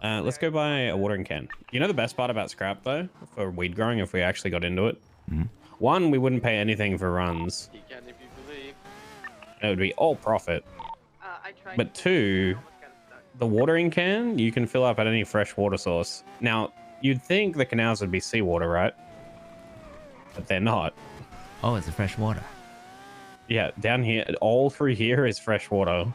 Let's go buy a watering can. You know the best part about scrap though, for weed growing, if we actually got into it? One, we wouldn't pay anything for runs. You can if you believe. It would be all profit. But two, the watering can, you can fill up at any fresh water source. Now, you'd think the canals would be seawater, right? But they're not. Oh, it's a fresh water. Yeah, down here, all through here is fresh water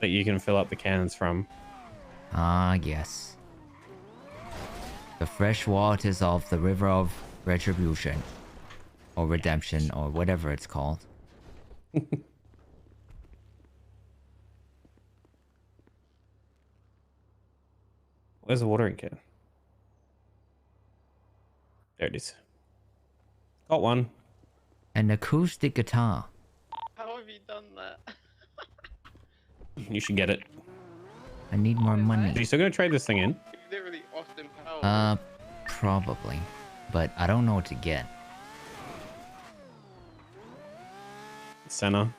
that you can fill up the cans from. Ah, yes. The fresh waters of the River of Retribution. Or Redemption, or whatever it's called. Where's the watering can? There it is. Got one. An acoustic guitar. How have you done that? You should get it. I need more money. Are you still gonna trade this thing in? Literally Austin Powers. Probably. But I don't know what to get. Senna.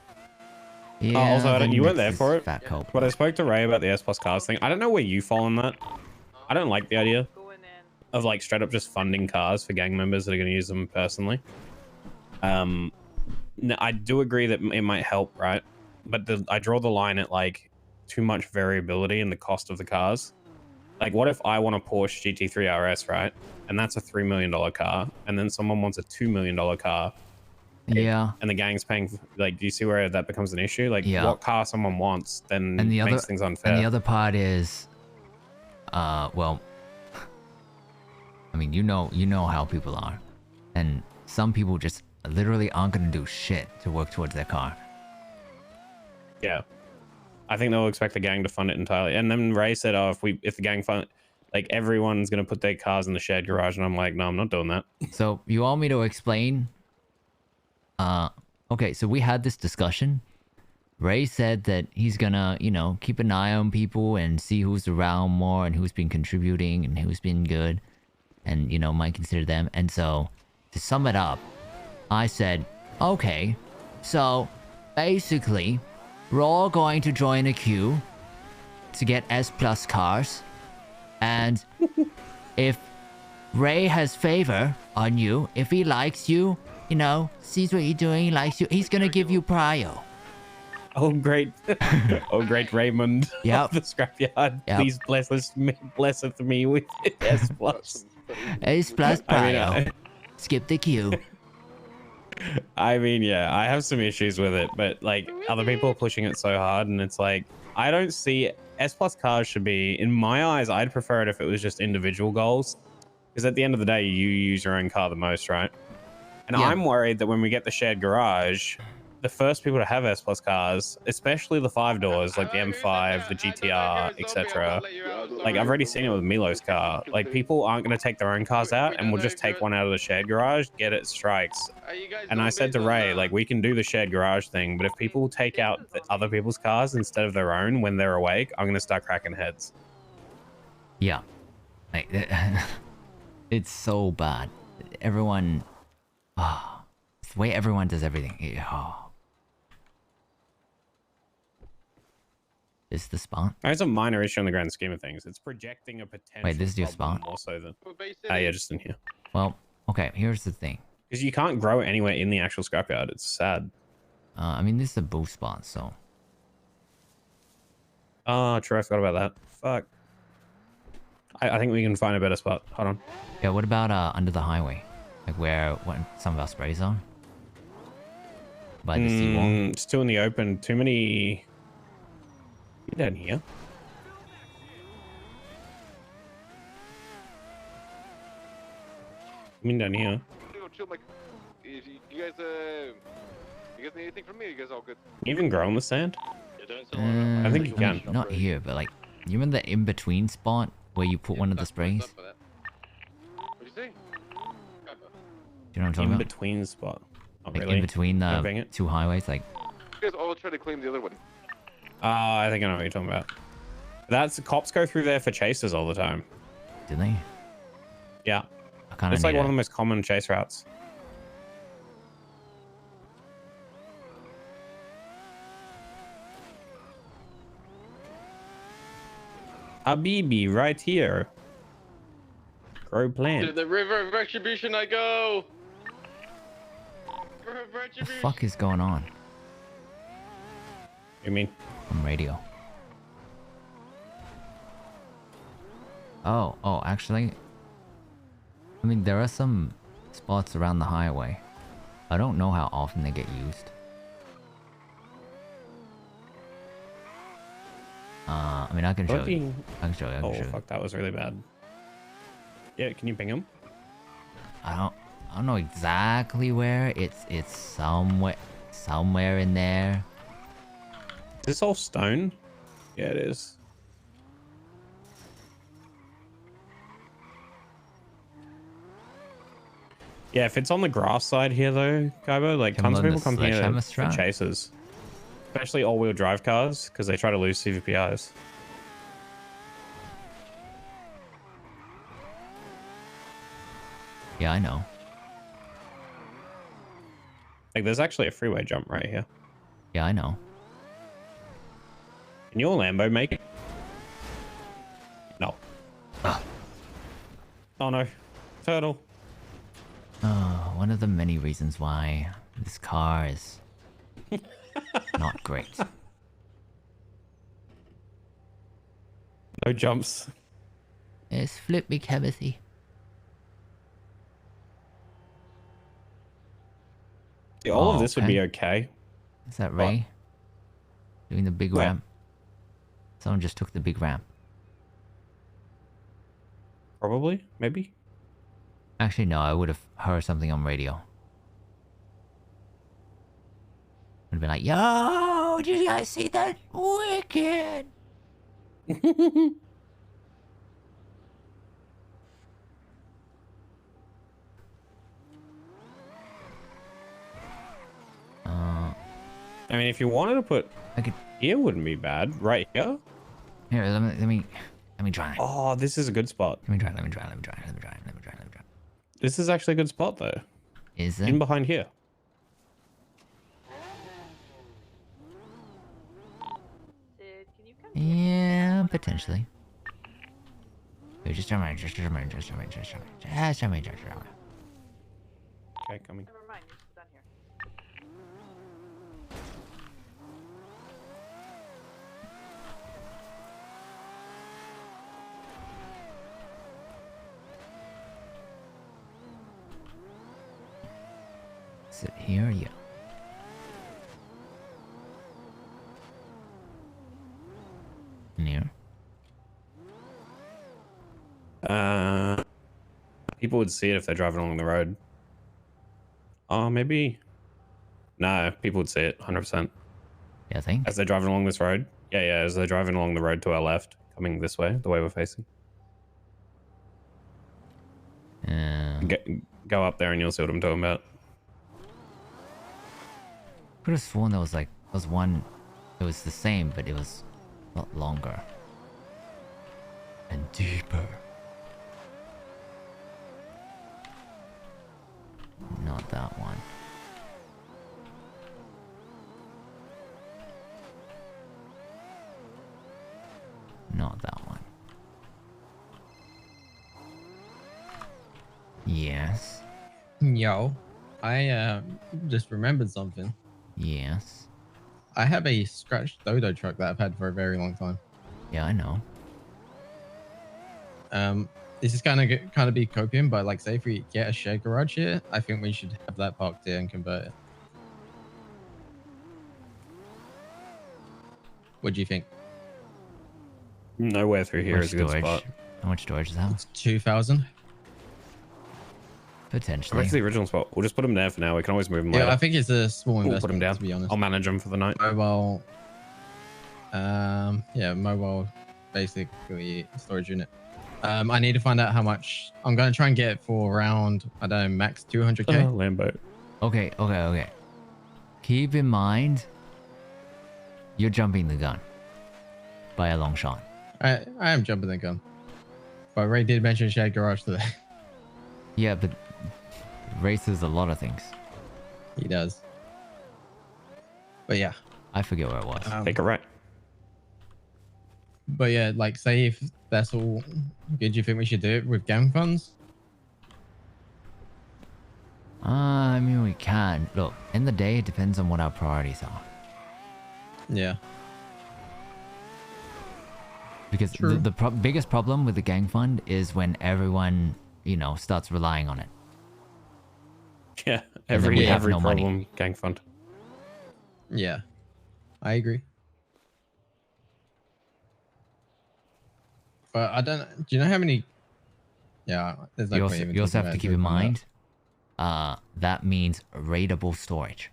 Yeah, oh, also, the you weren't there mix for is it. fat coke. But I spoke to Ray about the S Plus cars thing. I don't know where you fall on that. I don't like the idea of like straight up just funding cars for gang members that are going to use them personally. No, I do agree that it might help, right? But I draw the line at like too much variability in the cost of the cars. Like, what if I want a Porsche GT3 RS, right? And that's a $3 million car, and then someone wants a $2 million car. Yeah. And the gang's paying, like, do you see where that becomes an issue? Like, what car someone wants then And the makes other things unfair. And the other part is, well, I mean, you know how people are, and some people just literally aren't gonna do shit to work towards their car. Yeah, I think they'll expect the gang to fund it entirely. And then Ray said, "Oh, if the gang fund, like everyone's gonna put their cars in the shared garage," and I'm like, "No, I'm not doing that." So you want me to explain? Okay, so we had this discussion. Ray said that he's gonna, keep an eye on people and see who's around more and who's been contributing and who's been good, and might consider them. And so, to sum it up, I said, okay, so basically, we're all going to join a queue to get S Plus cars, and if Ray has favor on you, if he likes you, sees what you're doing, likes you, he's gonna give you prio. Oh great, oh great Raymond Yep. of the scrapyard, Yep. please blesseth me with S Plus. S Plus prio. Skip the queue. I mean, yeah, I have some issues with it, but like other people are pushing it so hard, and it's like I don't see S Plus cars should be, in my eyes, I'd prefer it if it was just individual goals, because at the end of the day, you use your own car the most, right? And Yeah. I'm worried that when we get the shared garage, the first people to have S Plus cars, especially the 5-doors, like the M5, the GTR, etc. Like I've already seen it with Milo's car. Like people aren't going to take their own cars out, and we'll just take one out of the shared garage, get it strikes. And I said to Ray, like, we can do the shared garage thing, but if people take out the other people's cars instead of their own when they're awake, I'm going to start cracking heads. Yeah. Like, it's so bad. Everyone... it's the way everyone does everything. This is the spot? It's a minor issue in the grand scheme of things. It's projecting a potential Wait, this is your problem spot? more so than... yeah, just in here. Well, okay, here's the thing. Because you can't grow it anywhere in the actual scrapyard. It's sad. I mean, this is a boost spot, so... Oh, true. I forgot about that. Fuck. I think we can find a better spot. Hold on. Yeah, what about under the highway? Like where some of our sprays are? By the seawall. It's too in the open. Too many. Get down here. I mean down here. Chill, Mike. You guys need anything from me? You guys all good? Can you even grow in the sand? I think you can. Not here, but like, you remember the in-between spot where you put one of the sprays? What'd you say? Do you know what I'm talking In about? between spot. Not Like really. in between Can I the bang it? two highways, like. You guys all try to claim the other one. I think I know what you're talking about. That's cops go through there for chases all the time. Do they? Yeah. Kinda It's like need one of it. the most common chase routes. Habibi, right here. Grow To plant. the river of retribution I go. River of The retribution. fuck is going on? You mean? On radio. Oh, actually, I mean, there are some spots around the highway. I don't know how often they get used. I mean, I can show you. I can show you. I can show you. Fuck, that was really bad. Yeah, can you ping him? I don't know exactly where. It's somewhere in there. Is this all stone? Yeah, it is. Yeah, if it's on the grass side here though, Kaiba, like Can we tons of learn people the come here sledgehammer for strat? chases. Especially all-wheel drive cars, because they try to lose CVPIs. Yeah, I know. Like, there's actually a freeway jump right here. Yeah, I know. Can your Lambo make it? No. Oh no. Turtle. Oh, one of the many reasons why this car is not great. No jumps. It's flippy cavity. Yeah, all of this would be okay. Is that Ray? Doing the big ramp? Someone just took the big ramp. Probably, maybe. Actually, no, I would have heard something on radio. I'd be like, yo, did you guys see that? Wicked! I mean, if you wanted to put here, wouldn't be bad. Right here. Here, let me try. Oh, this is a good spot. Let me try. This is actually a good spot though. Is it? In behind here. Yeah, potentially. Here, just try me. Okay, coming. Never mind, you're done here. Sit here, yeah. Near. People would see it if they're driving along the road. Oh, maybe. No, people would see it 100%. Yeah, I think. As they're driving along this road. Yeah, as they're driving along the road to our left, coming this way, the way we're facing. Go up there and you'll see what I'm talking about. Could have sworn there was one. It was the same, but it was a lot longer and deeper. Not that one. Not that one. Yes. Yo, I just remembered something. Yes. I have a scratched Dodo truck that I've had for a very long time. Yeah, I know. This is kind of be copium, but like, say if we get a shared garage here, I think we should have that parked here and convert it. What do you think? Nowhere through here Much is a good storage. spot. How much storage is that? It's 2,000. Potentially. Back to the original spot. We'll just put them there for now. We can always move them Yeah, later. I think it's a small We'll investment. put them down. To be honest, I'll manage them for the night. Mobile. Yeah, mobile, basically storage unit. I need to find out how much. I'm going to try and get it for around, I don't know, max 200k. Lambo. Okay. Keep in mind, you're jumping the gun by a long shot. I am jumping the gun. But Ray did mention she had garage today. Yeah, but races a lot of things. He does. But yeah. I forget where it was. Take a right. But yeah, like, say if that's all good, do you think we should do it with gang funds? I mean, we can. Look, in the day, it depends on what our priorities are. Yeah. Because True. the biggest problem with the gang fund is when everyone, you know, starts relying on it. Yeah, And then we have every no money. problem, gang fund. Yeah. I agree. But I don't. Do you know how many? Yeah, there's no You point also, even you also talking have to about keep in doing that. mind, that means raidable storage.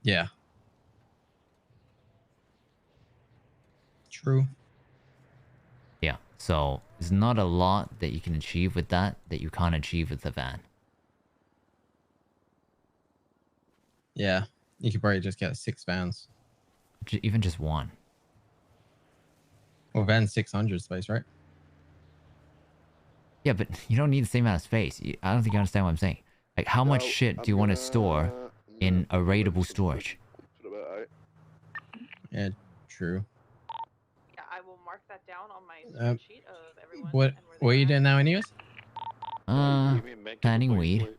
Yeah. True. Yeah, so there's not a lot that you can achieve with that you can't achieve with the van. Yeah. You could probably just get 6 vans. Even just one. Well, van's 600 space, right? Yeah, but you don't need the same amount of space. I don't think you understand what I'm saying. Like, how much shit do you want to store in a raidable storage? Yeah, true. Yeah, I will mark that down on my Um, spreadsheet of everyone. What are you doing now, anyways? Planning weed. You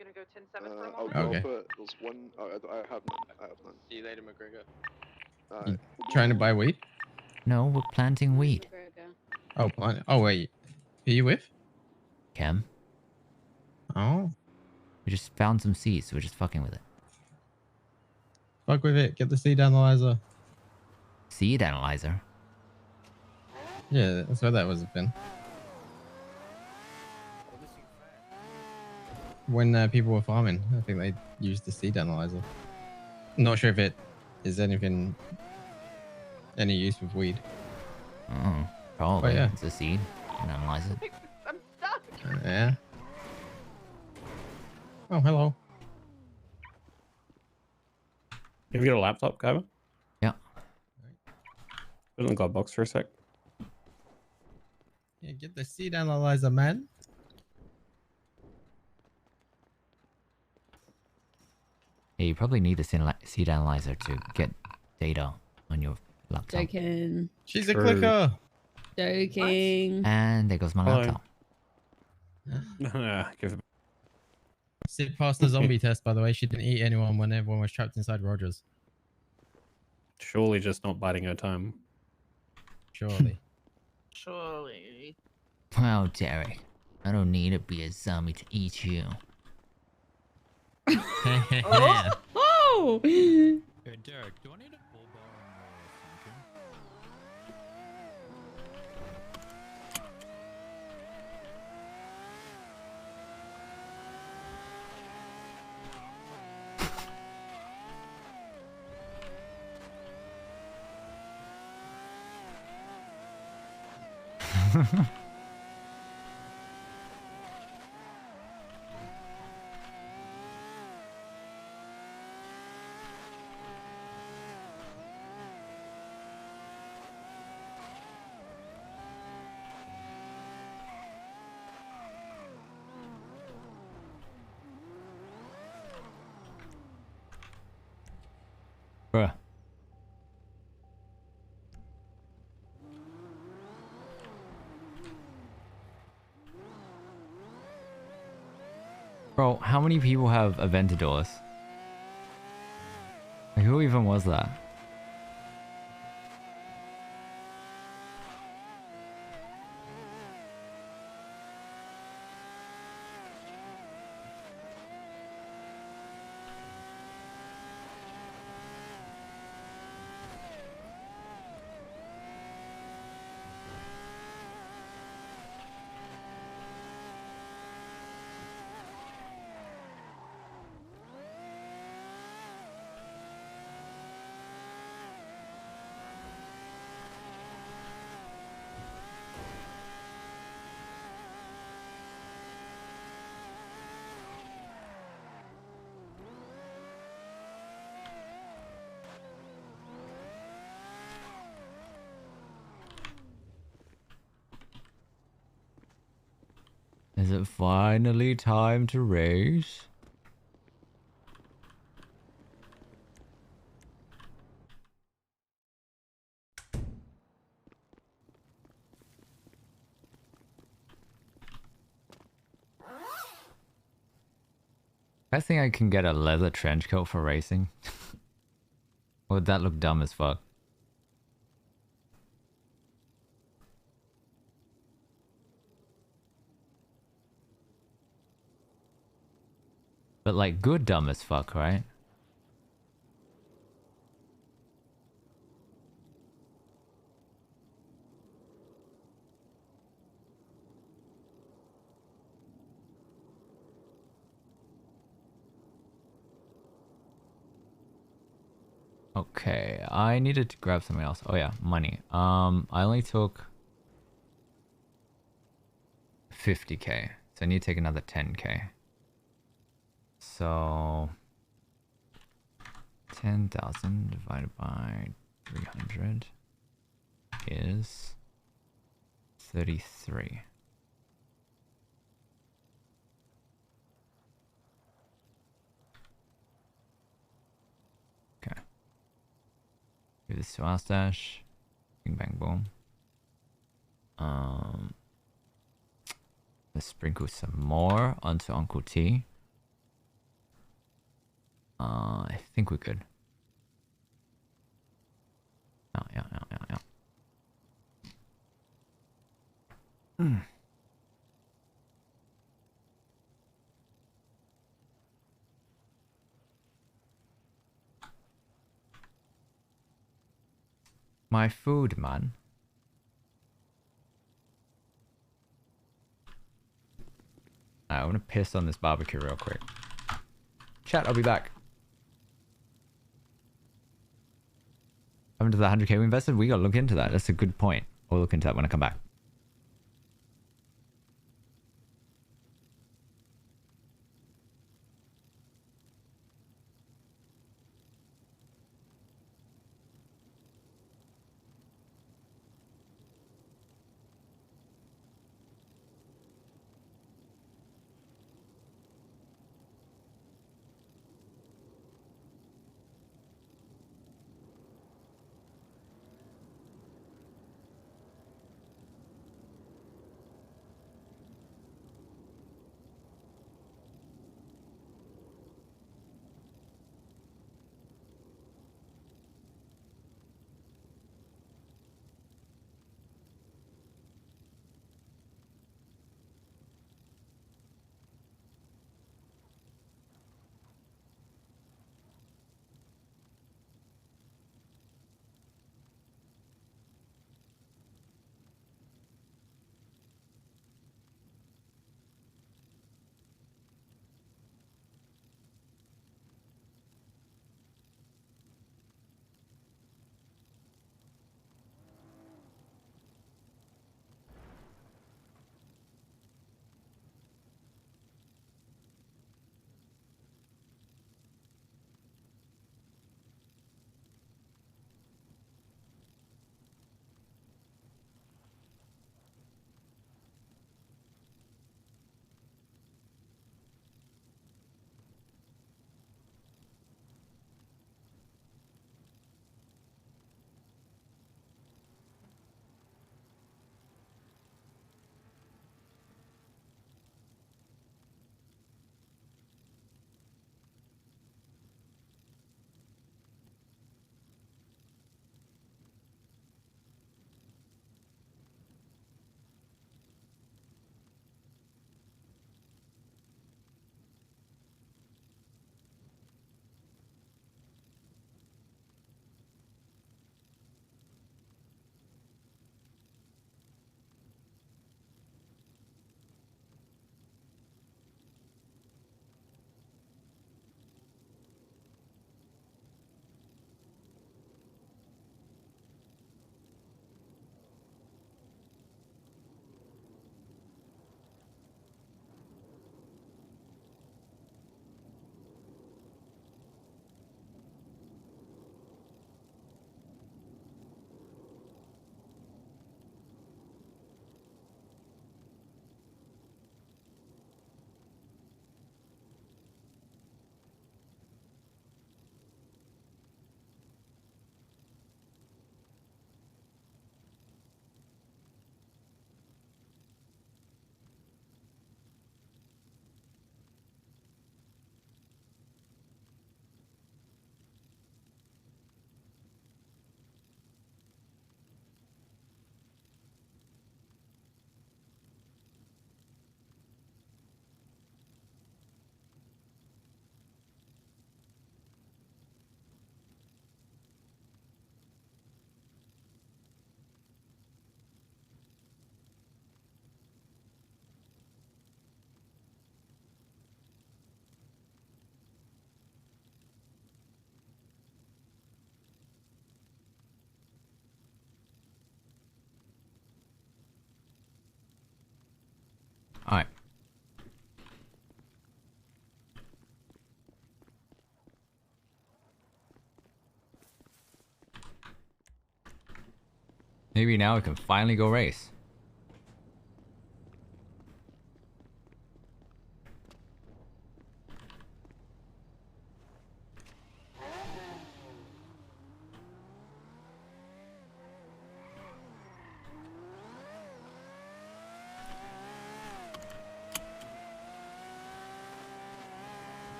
gonna go 10-7 for a moment? Okay. There's one. I have none. I have none. See you later, McGregor. You trying to buy weed? No, we're planting weed. Oh, plant. Oh, wait. Who you with? Chem. Oh. We just found some seeds, so we're just fucking with it. Fuck with it. Get the seed analyzer. Seed analyzer? Yeah, that's what that was, Finn. When people were farming, I think they used the seed analyzer. Not sure if it is any use with weed. Oh, probably. yeah. It's a seed. You can analyze it. I'm stuck. Yeah. Oh, hello. Have you got a laptop, Kaiba? Yeah. Put it in the glove box for a sec. Yeah, get the seed analyzer, man. Yeah, you probably need the seed analyzer to get data on your laptop. Joking. She's a clicker. Joking. And there goes my Hello. laptop. Sid passed the zombie test, by the way. She didn't eat anyone when everyone was trapped inside Rogers. Surely just not biding her time. Surely. Surely. Wow, Derek. I don't need to be a zombie to eat you. Oh! Oh! Hey, Derek, do I need a full bar Bruh. Bro, how many people have Aventadors? Like, who even was that? Is it finally time to race? I think I can get a leather trench coat for racing. Would that look dumb as fuck? But like good dumb as fuck, right? Okay, I needed to grab something else. Oh yeah, money. I only took 50k, so I need to take another 10k. So 10,000 divided by 300 is 33. Okay. Do this to our stash. Bing bang boom. Let's sprinkle some more onto Uncle T. I think we're good. Yeah. My food, man. Alright, I'm gonna piss on this barbecue real quick. Chat, I'll be back. Happened to the 100k we invested? We gotta look into that. That's a good point. I'll look into that when I come back. maybe now we can finally go race.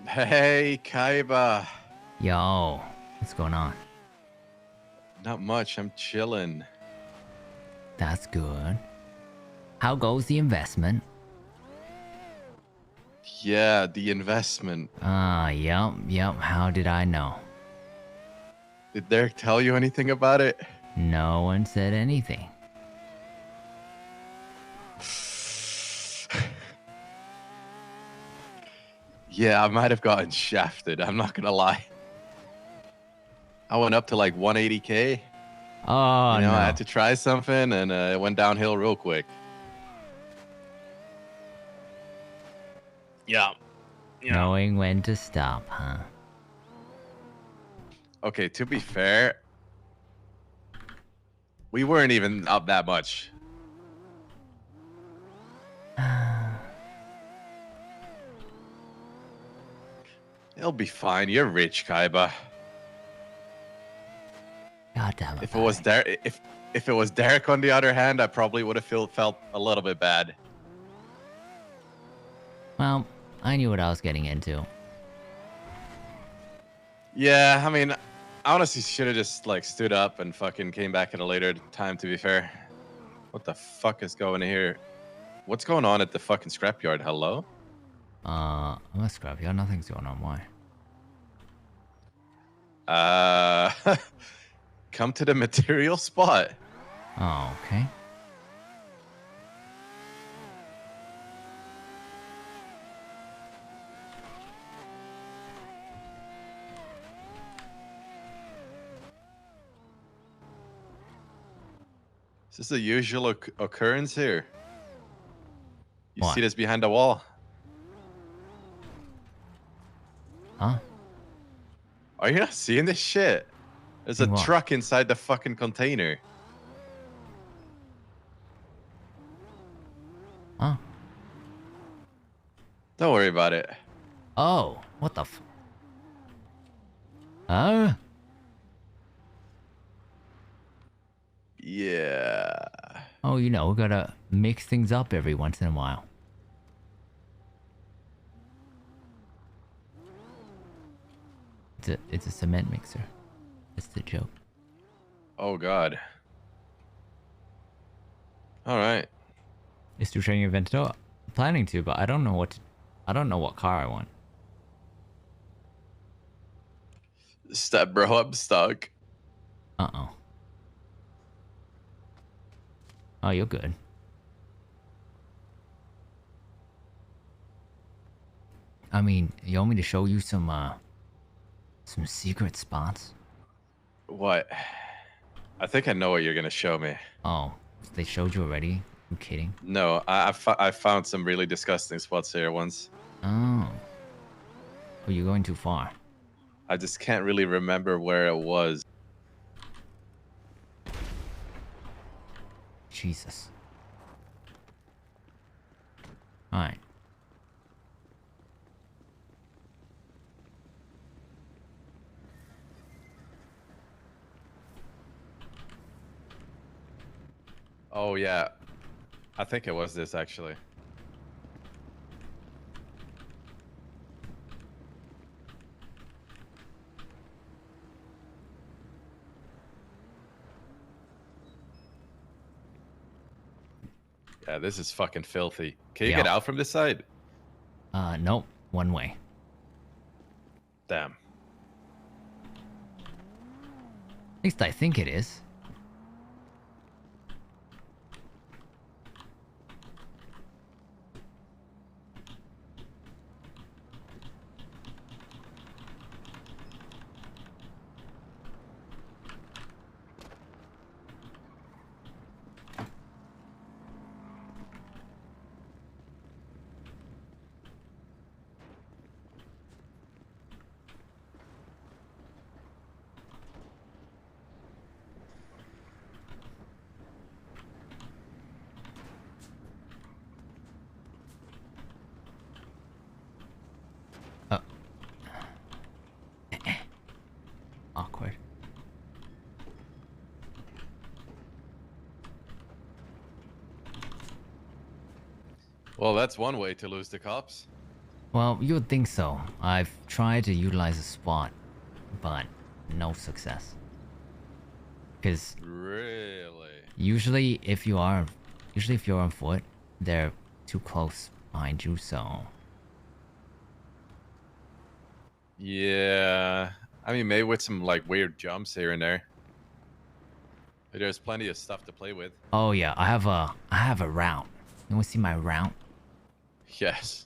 Hey, Kaiba. Yo, what's going on? Not much. I'm chilling. That's good. How goes the investment? Yeah, the investment. Yep. How did I know? Did Derek tell you anything about it? No one said anything. Yeah, I might have gotten shafted. I'm not gonna lie. I went up to like 180K. Oh, you know, no. I had to try something, and it went downhill real quick. Yeah. Knowing when to stop, huh? Okay, to be fair, we weren't even up that much. It'll be fine. You're rich, Kaiba. God damn it. If it was Derek, on the other hand, I probably would have felt a little bit bad. Well, I knew what I was getting into. Yeah, I mean, I honestly should have just like stood up and fucking came back at a later time, to be fair. What the fuck is going here? What's going on at the fucking scrapyard? Hello? I'm a scrapyard. Nothing's going on. Why? Come to the material spot. Oh, okay. Is this a usual occurrence here? You What? see this behind the wall? Huh? Are you not seeing this shit? There's a Seeing what? truck inside the fucking container. Huh? Don't worry about it. Oh, what the f... Huh? Yeah. Oh, you know, we gotta mix things up every once in a while. It's a cement mixer. That's the joke. Oh god. All right. Is still training event? No, planning to, but I don't know what. I don't know what car I want. Step bro, I'm stuck. Uh-oh. Oh, you're good. I mean, you want me to show you some secret spots? What? I think I know what you're gonna show me. Oh, they showed you already? You kidding? No, I found some really disgusting spots here once. Oh. Oh, you're going too far. I just can't really remember where it was. Jesus. Alright. Oh yeah, I think it was this actually. Yeah, this is fucking filthy. Can you Yeah. get out from this side? Nope. One way. Damn. At least I think it is. Awkward. Well, that's one way to lose the cops. Well, you would think so. I've tried to utilize a spot, but no success. Because Really? usually if you're on foot, they're too close behind you, so... Yeah. I mean, maybe with some like weird jumps here and there. But there's plenty of stuff to play with. Oh yeah, I have a route. You wanna see my route? Yes.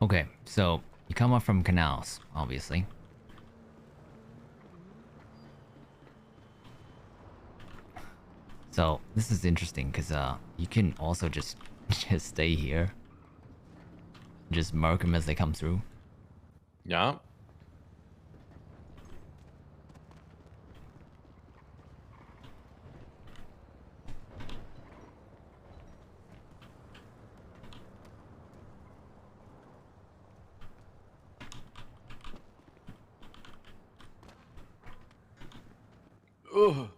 Okay, so you come up from canals, obviously. So this is interesting because you can also just stay here, just mark them as they come through. Yeah. Ugh.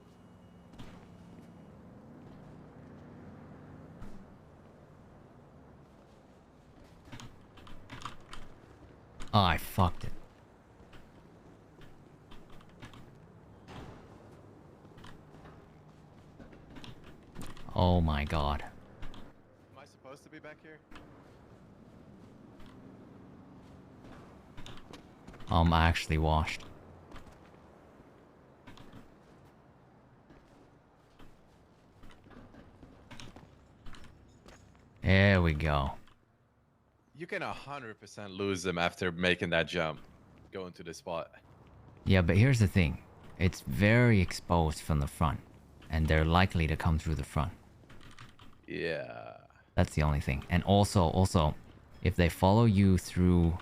Oh, I fucked it. Oh my god. Am I supposed to be back here? I'm actually washed. There we go. You can 100% lose them after making that jump, going to the spot. Yeah, but here's the thing. It's very exposed from the front, and they're likely to come through the front. Yeah. That's the only thing. And also, if they follow you through...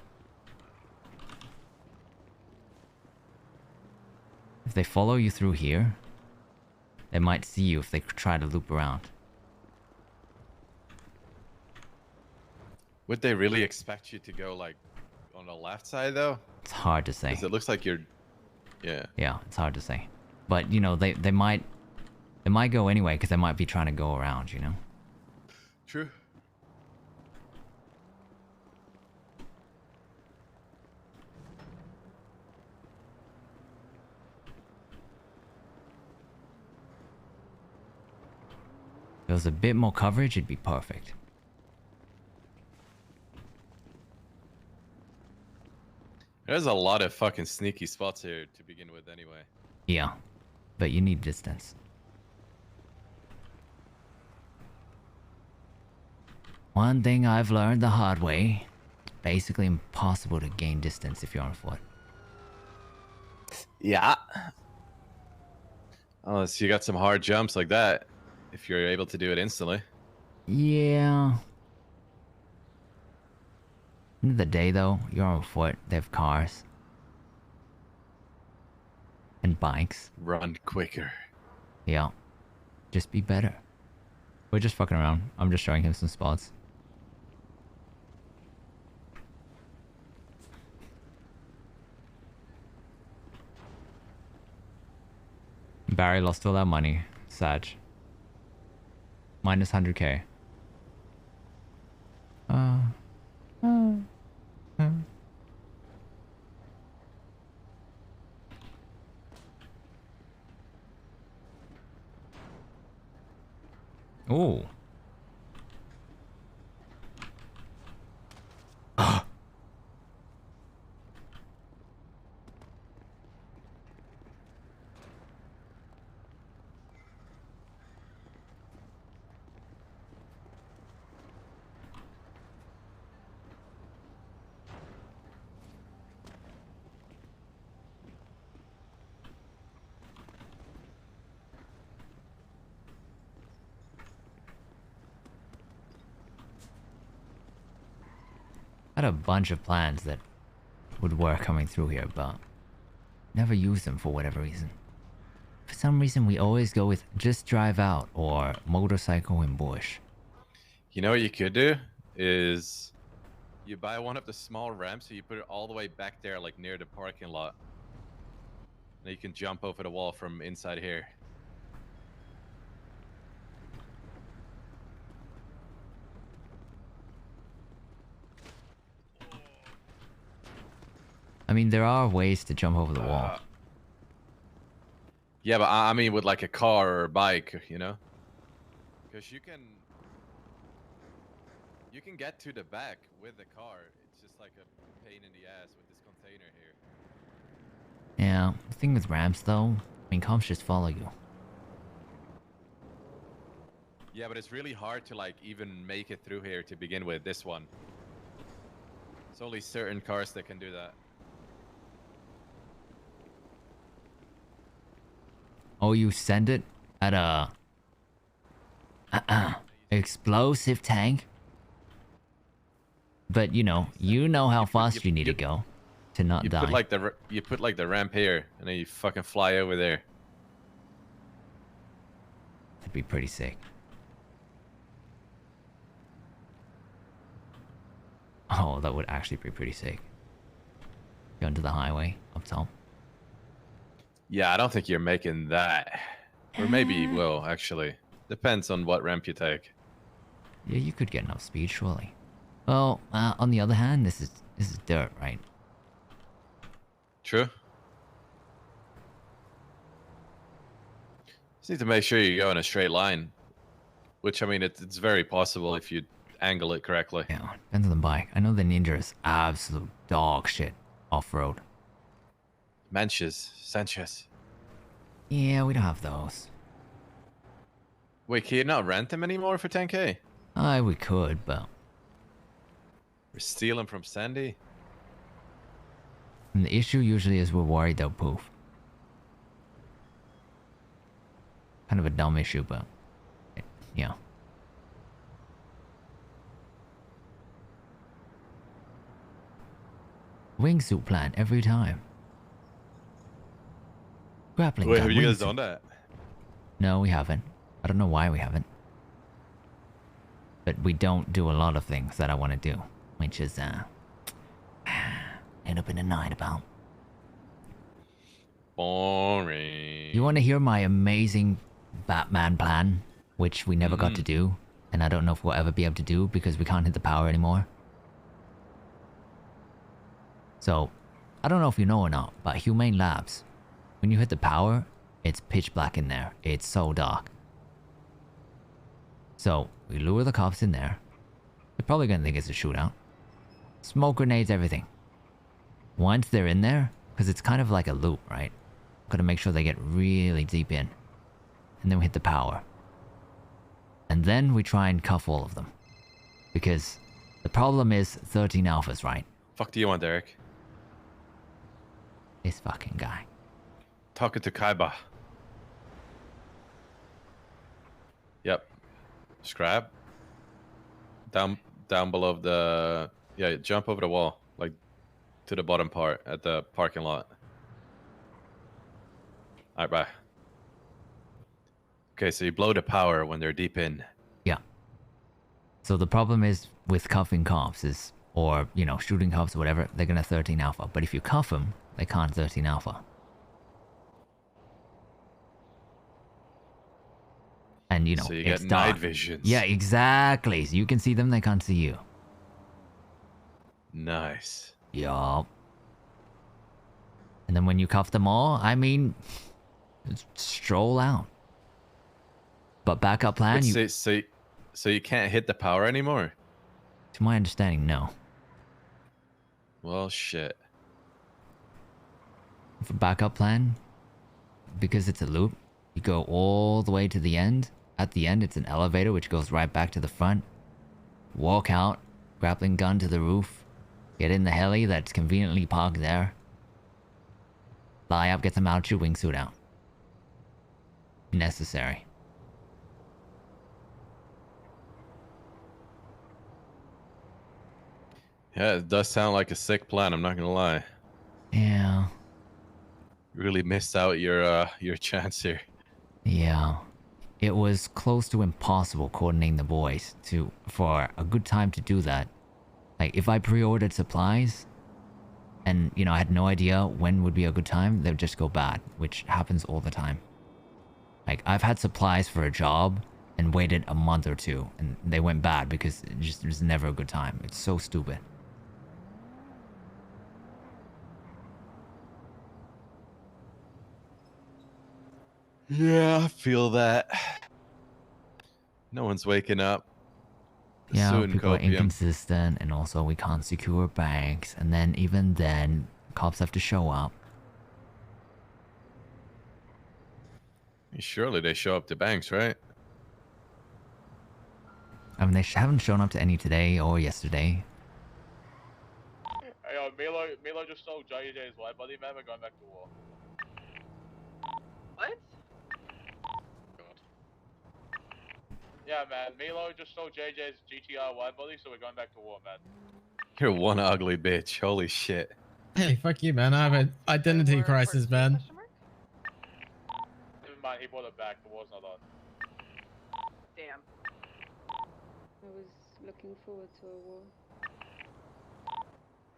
If they follow you through here, they might see you if they try to loop around. Would they really expect you to go like on the left side though? It's hard to say. 'Cause it looks like you're, yeah. Yeah, it's hard to say. But, you know, they might go anyway because they might be trying to go around, you know? True. If there was a bit more coverage, it'd be perfect. There's a lot of fucking sneaky spots here to begin with anyway. Yeah, but you need distance. One thing I've learned the hard way, basically impossible to gain distance if you're on foot. Yeah. Unless you got some hard jumps like that, if you're able to do it instantly. Yeah. End of the day though, you're on foot, they have cars. And bikes. Run quicker. Yeah. Just be better. We're just fucking around. I'm just showing him some spots. Barry lost all our money. Sad. Minus 100k. Oh. I had a bunch of plans that would work coming through here, but never used them for whatever reason. For some reason, we always go with just drive out or motorcycle in bush. You know what you could do is you buy one of the small ramps, so you put it all the way back there, like near the parking lot. And you can jump over the wall from inside here. I mean, there are ways to jump over the wall. Yeah, but I mean with like a car or a bike, you know? Because you can get to the back with the car. It's just like a pain in the ass with this container here. Yeah, the thing with ramps though, I mean, cops just follow you. Yeah, but it's really hard to like even make it through here to begin with, this one. It's only certain cars that can do that. Oh, you send it at a explosive tank? But you know how fast you need to go to not die. You put like the ramp here, and then you fucking fly over there. That'd be pretty sick. Oh, that would actually be pretty sick. Go into the highway up top. Yeah, I don't think you're making that. Or maybe you will, actually. Depends on what ramp you take. Yeah, you could get enough speed, surely. Well, on the other hand, this is dirt, right? True. Just need to make sure you go in a straight line. Which, I mean, it's very possible if you angle it correctly. Yeah, depends on the bike. I know the Ninja is absolute dog shit off-road. Sanchez. Yeah, we don't have those. Wait, can you not rent them anymore for 10k? We could, but... We're stealing from Sandy? And the issue usually is we're worried they'll poof. Kind of a dumb issue, but... yeah. Wingsuit plan every time. Grappling Wait, gun, have you guys wingsuit. done that? No, we haven't. I don't know why we haven't. But we don't do a lot of things that I want to do. Which is, end up in a night about. Boring. You want to hear my amazing Batman plan? Which we never got to do. And I don't know if we'll ever be able to do because we can't hit the power anymore. So, I don't know if you know or not, but Humane Labs, when you hit the power, it's pitch black in there. It's so dark. So, we lure the cops in there. They're probably gonna think it's a shootout. Smoke grenades, everything. Once they're in there, because it's kind of like a loop, right? Gotta make sure they get really deep in. And then we hit the power. And then we try and cuff all of them. Because the problem is 13 alphas, right? Fuck do you want, Derek? This fucking guy. Talking to Kaiba. Yep. Scrap. Down below the... Yeah, jump over the wall. Like, to the bottom part at the parking lot. Alright, bye. Okay, so you blow the power when they're deep in. Yeah. So the problem is with cuffing cops is... or, you know, shooting cops or whatever, they're gonna 13 alpha. But if you cuff them, they can't 13 alpha. And you know, So you it's get dark. night visions. Yeah, exactly. So you can see them, they can't see you. Nice. Yup. And then when you cuff them all, I mean, stroll out. But backup plan, Wait, you... so you can't hit the power anymore? To my understanding, no. Well, shit. For backup plan, because it's a loop, you go all the way to the end. At the end, it's an elevator which goes right back to the front. Walk out, grappling gun to the roof. Get in the heli that's conveniently parked there. Fly up, get some altitude, wingsuit out. Necessary. Yeah, it does sound like a sick plan, I'm not gonna lie. Yeah. You really missed out your chance here. Yeah. It was close to impossible coordinating the boys for a good time to do that. Like, if I pre-ordered supplies, and, you know, I had no idea when would be a good time, they would just go bad, which happens all the time. Like, I've had supplies for a job and waited a month or two, and they went bad because it was never a good time. It's so stupid. Yeah, I feel that. No one's waking up. Yeah, Soon, people are copium. inconsistent, and also we can't secure banks, and then even then, cops have to show up. Surely they show up to banks, right? I mean, they haven't shown up to any today or yesterday. Hey, Milo just stole JJ's white body, man. We're going back to war. What? God. Yeah, man. Milo just stole JJ's GTR wide body, so we're going back to war, man. You're one ugly bitch. Holy shit. Hey, fuck you, man. I have an identity crisis, man. Never mind, he brought it back. The war's not on. Damn. I was looking forward to a war.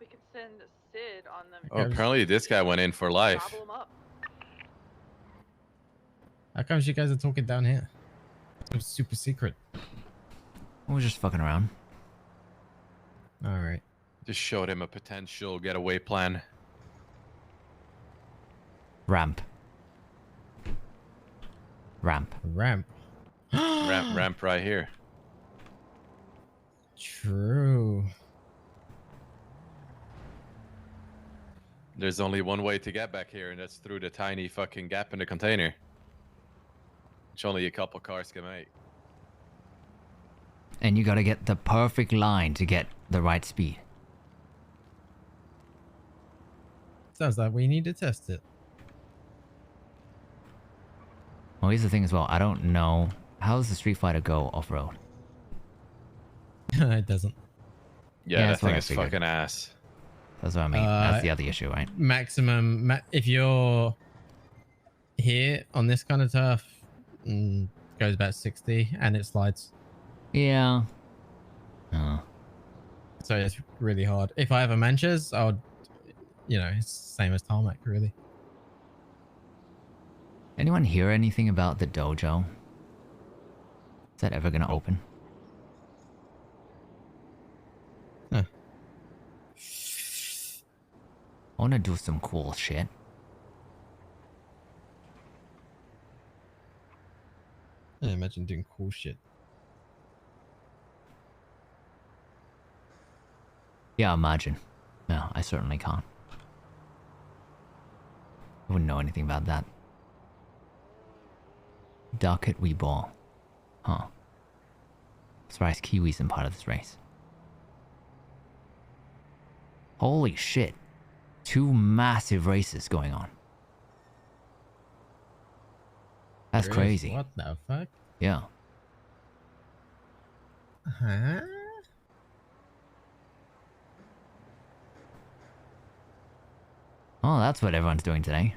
We could send Sid on them. Oh, apparently this guy went in for life. Gobble 'em up. How comes you guys are talking down here? It's super secret. We're just fucking around. All right. Just showed him a potential getaway plan. Ramp. Ramp. Ramp. ramp right here. True. There's only one way to get back here, and that's through the tiny fucking gap in the container. Which only a couple cars can make. And you gotta get the perfect line to get the right speed. Sounds like we need to test it. Well, here's the thing as well. I don't know. How does the Street Fighter go off-road? It doesn't. Yeah, that that's what thing I is figured. fucking ass. That's what I mean. That's the other issue, right? Maximum, if you're here on this kind of turf, goes about 60 and it slides. Yeah. So it's really hard. If I have a Manchas, I would, you know, it's the same as tarmac, really. Anyone hear anything about the dojo? Is that ever gonna open? Huh. I wanna do some cool shit. I imagine doing cool shit. Yeah, imagine. No, I certainly can't. I wouldn't know anything about that. Docket we ball. Huh. Surprise Kiwis in part of this race. Holy shit. 2 massive races going on. That's There is- crazy. What the fuck? Yeah. Huh? Oh, that's what everyone's doing today.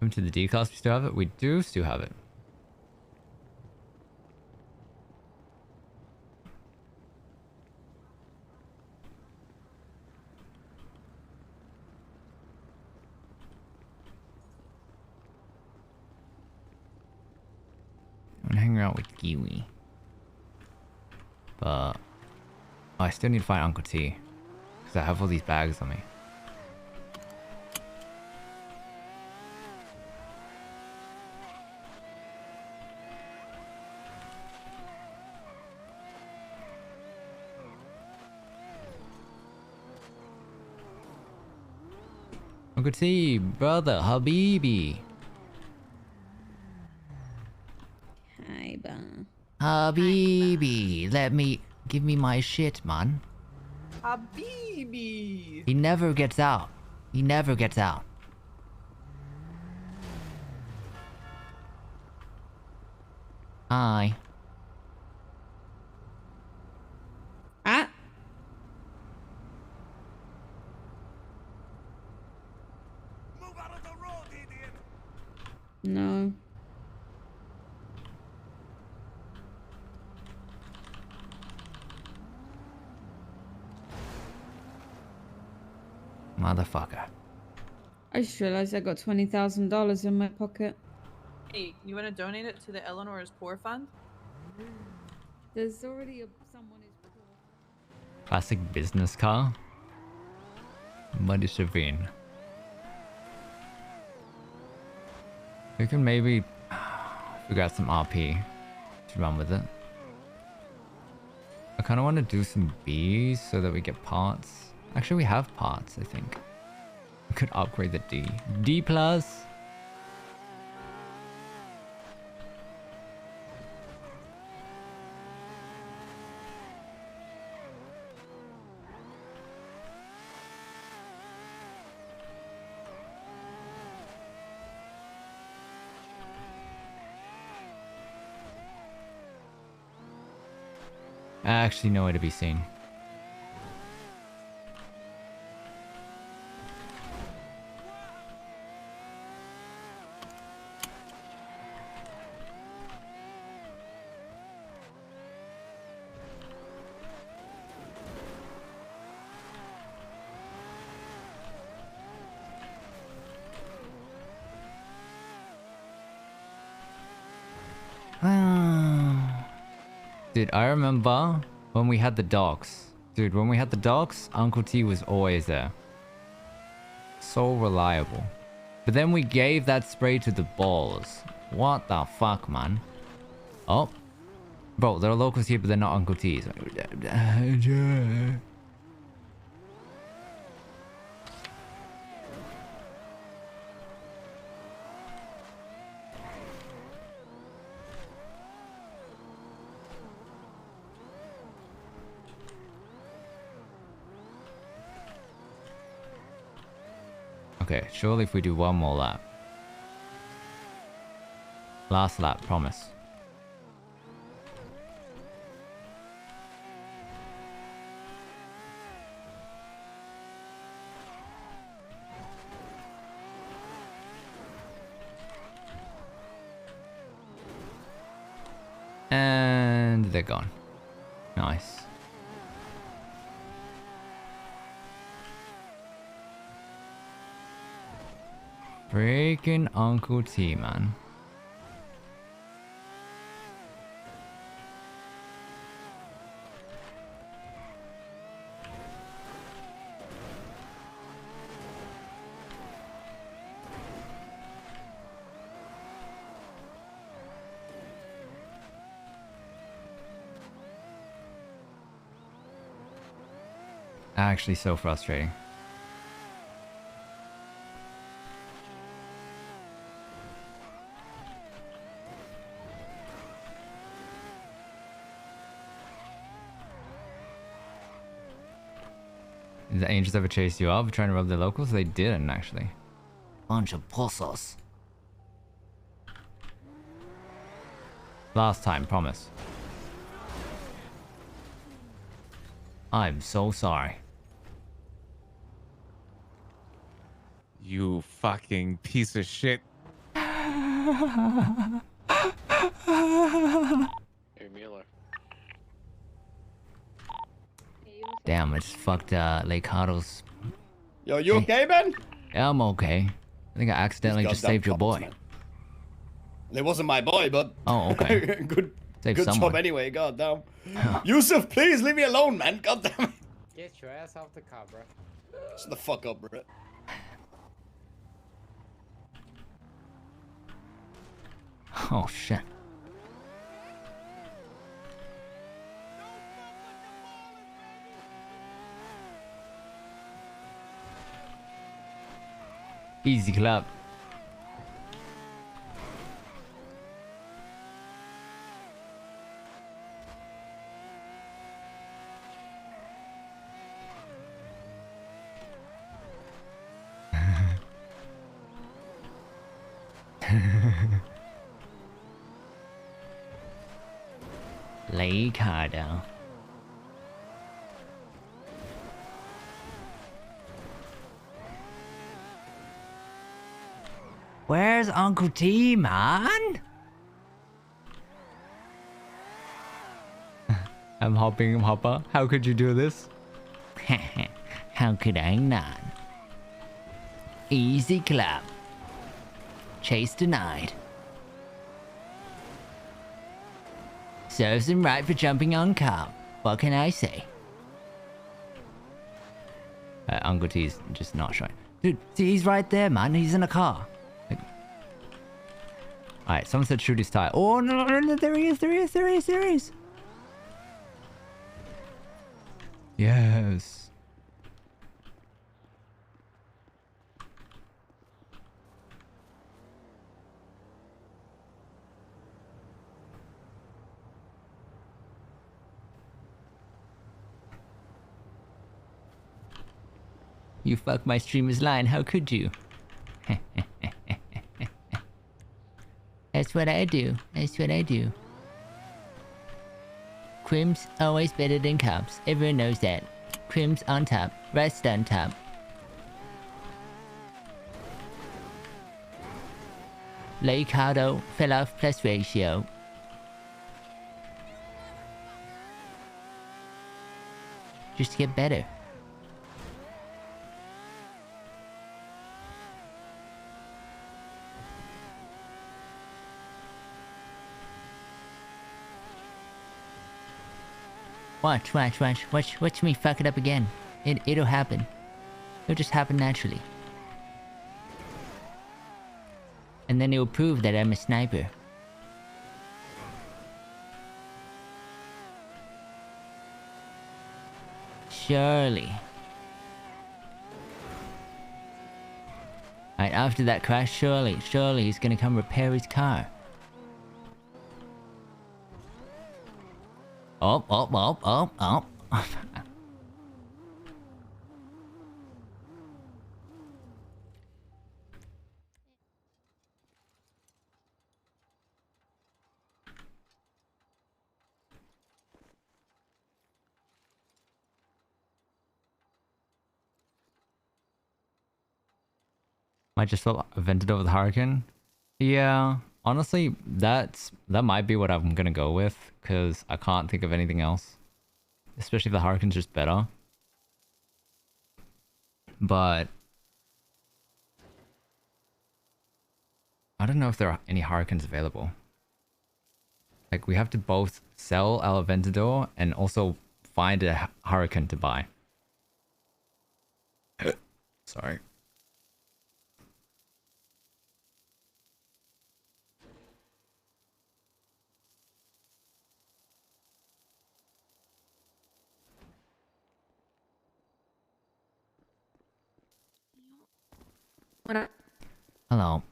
Come to the D class, we still have it? We do still have it. I'm gonna hang out with Kiwi. But I still need to find Uncle T. Because I have all these bags on me. Uncle T, brother, Habibi. Kaiba. Habibi, give me my shit, man. Habibi. He never gets out. He never gets out. Hi. Ah. No. Motherfucker. I just realized I got $20,000 in my pocket. Hey, you want to donate it to the Eleanor is Poor Fund? There's already someone who's poor. Classic business car. Muddy Savine. We can maybe figure out some RP to run with it. I kind of want to do some Bs so that we get parts. Actually, we have parts, I think. We could upgrade the D. D plus. Actually, nowhere to be seen. Dude, I remember when we had the dogs. Dude, when we had the dogs, Uncle T was always there. So reliable. But then we gave that spray to the balls. What the fuck, man? Oh. Bro, there are locals here, but they're not Uncle T's. Okay, surely if we do one more lap. Last lap, promise. And they're gone. Nice. Freaking Uncle T, man. Actually, so frustrating. Did the angels ever chase you up trying to rob the locals? They didn't, actually. Bunch of puzzles. Last time, promise. I'm so sorry. You fucking piece of shit. Hey, Mueller. Damn, I just fucked Leicato's. Yo, you okay, man? Yeah, I'm okay. I think I accidentally just goddamn saved your cops, boy. man. It wasn't my boy, but Oh, okay. good Saved good someone. job anyway, goddamn. Yusuf, please leave me alone, man. Goddamn it. Get your ass off the car, bro. Shut the fuck up, bro. Oh shit. Easy clap. Leicado. Where's Uncle T, man? I'm hopping, hopper. How could you do this? How could I not? Easy clap. Chase denied. Serves him right for jumping on cop. What can I say? Uncle T's just not showing. Dude, see, he's right there, man. He's in a car. Like... Alright, someone said shoot his tire. Oh, no, no, no, there he is, there he is, there he is, there he is. Yes. You fucked my streamer's line, how could you? That's what I do. That's what I do. Crim's always better than cops. Everyone knows that. Crim's on top. Rest on top. Leicado fell off plus ratio. Just get better. Watch me fuck it up again. It'll happen. It'll just happen naturally. And then it'll prove that I'm a sniper. Surely. Right, after that crash, surely he's gonna come repair his car. Oh. Might just feel vented over the hurricane. Yeah, honestly, that might be what I'm gonna go with, because I can't think of anything else. Especially if the hurricane's just better. But I don't know if there are any hurricanes available. Like, we have to both sell our Aventador and also find a hurricane to buy. Sorry. What up? Hello.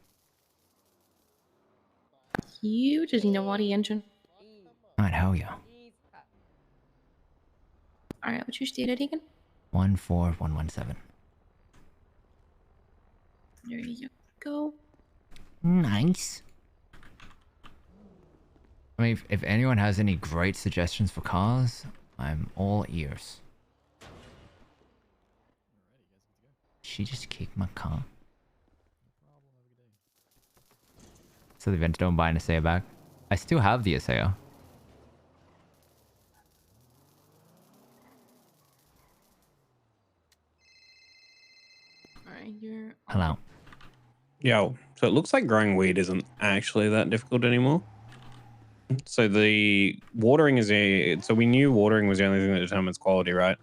You just need a Wadi engine. Alright, hell yeah. Alright, what's your stated again? 14117. There you go. Nice. I mean, if anyone has any great suggestions for cars, I'm all ears. She just kicked my car. So the event don't buy an Asea back. I still have the Asea. Alright, you're Hello. Yo, so it looks like growing weed isn't actually that difficult anymore. So the watering is so we knew watering was the only thing that determines quality, right?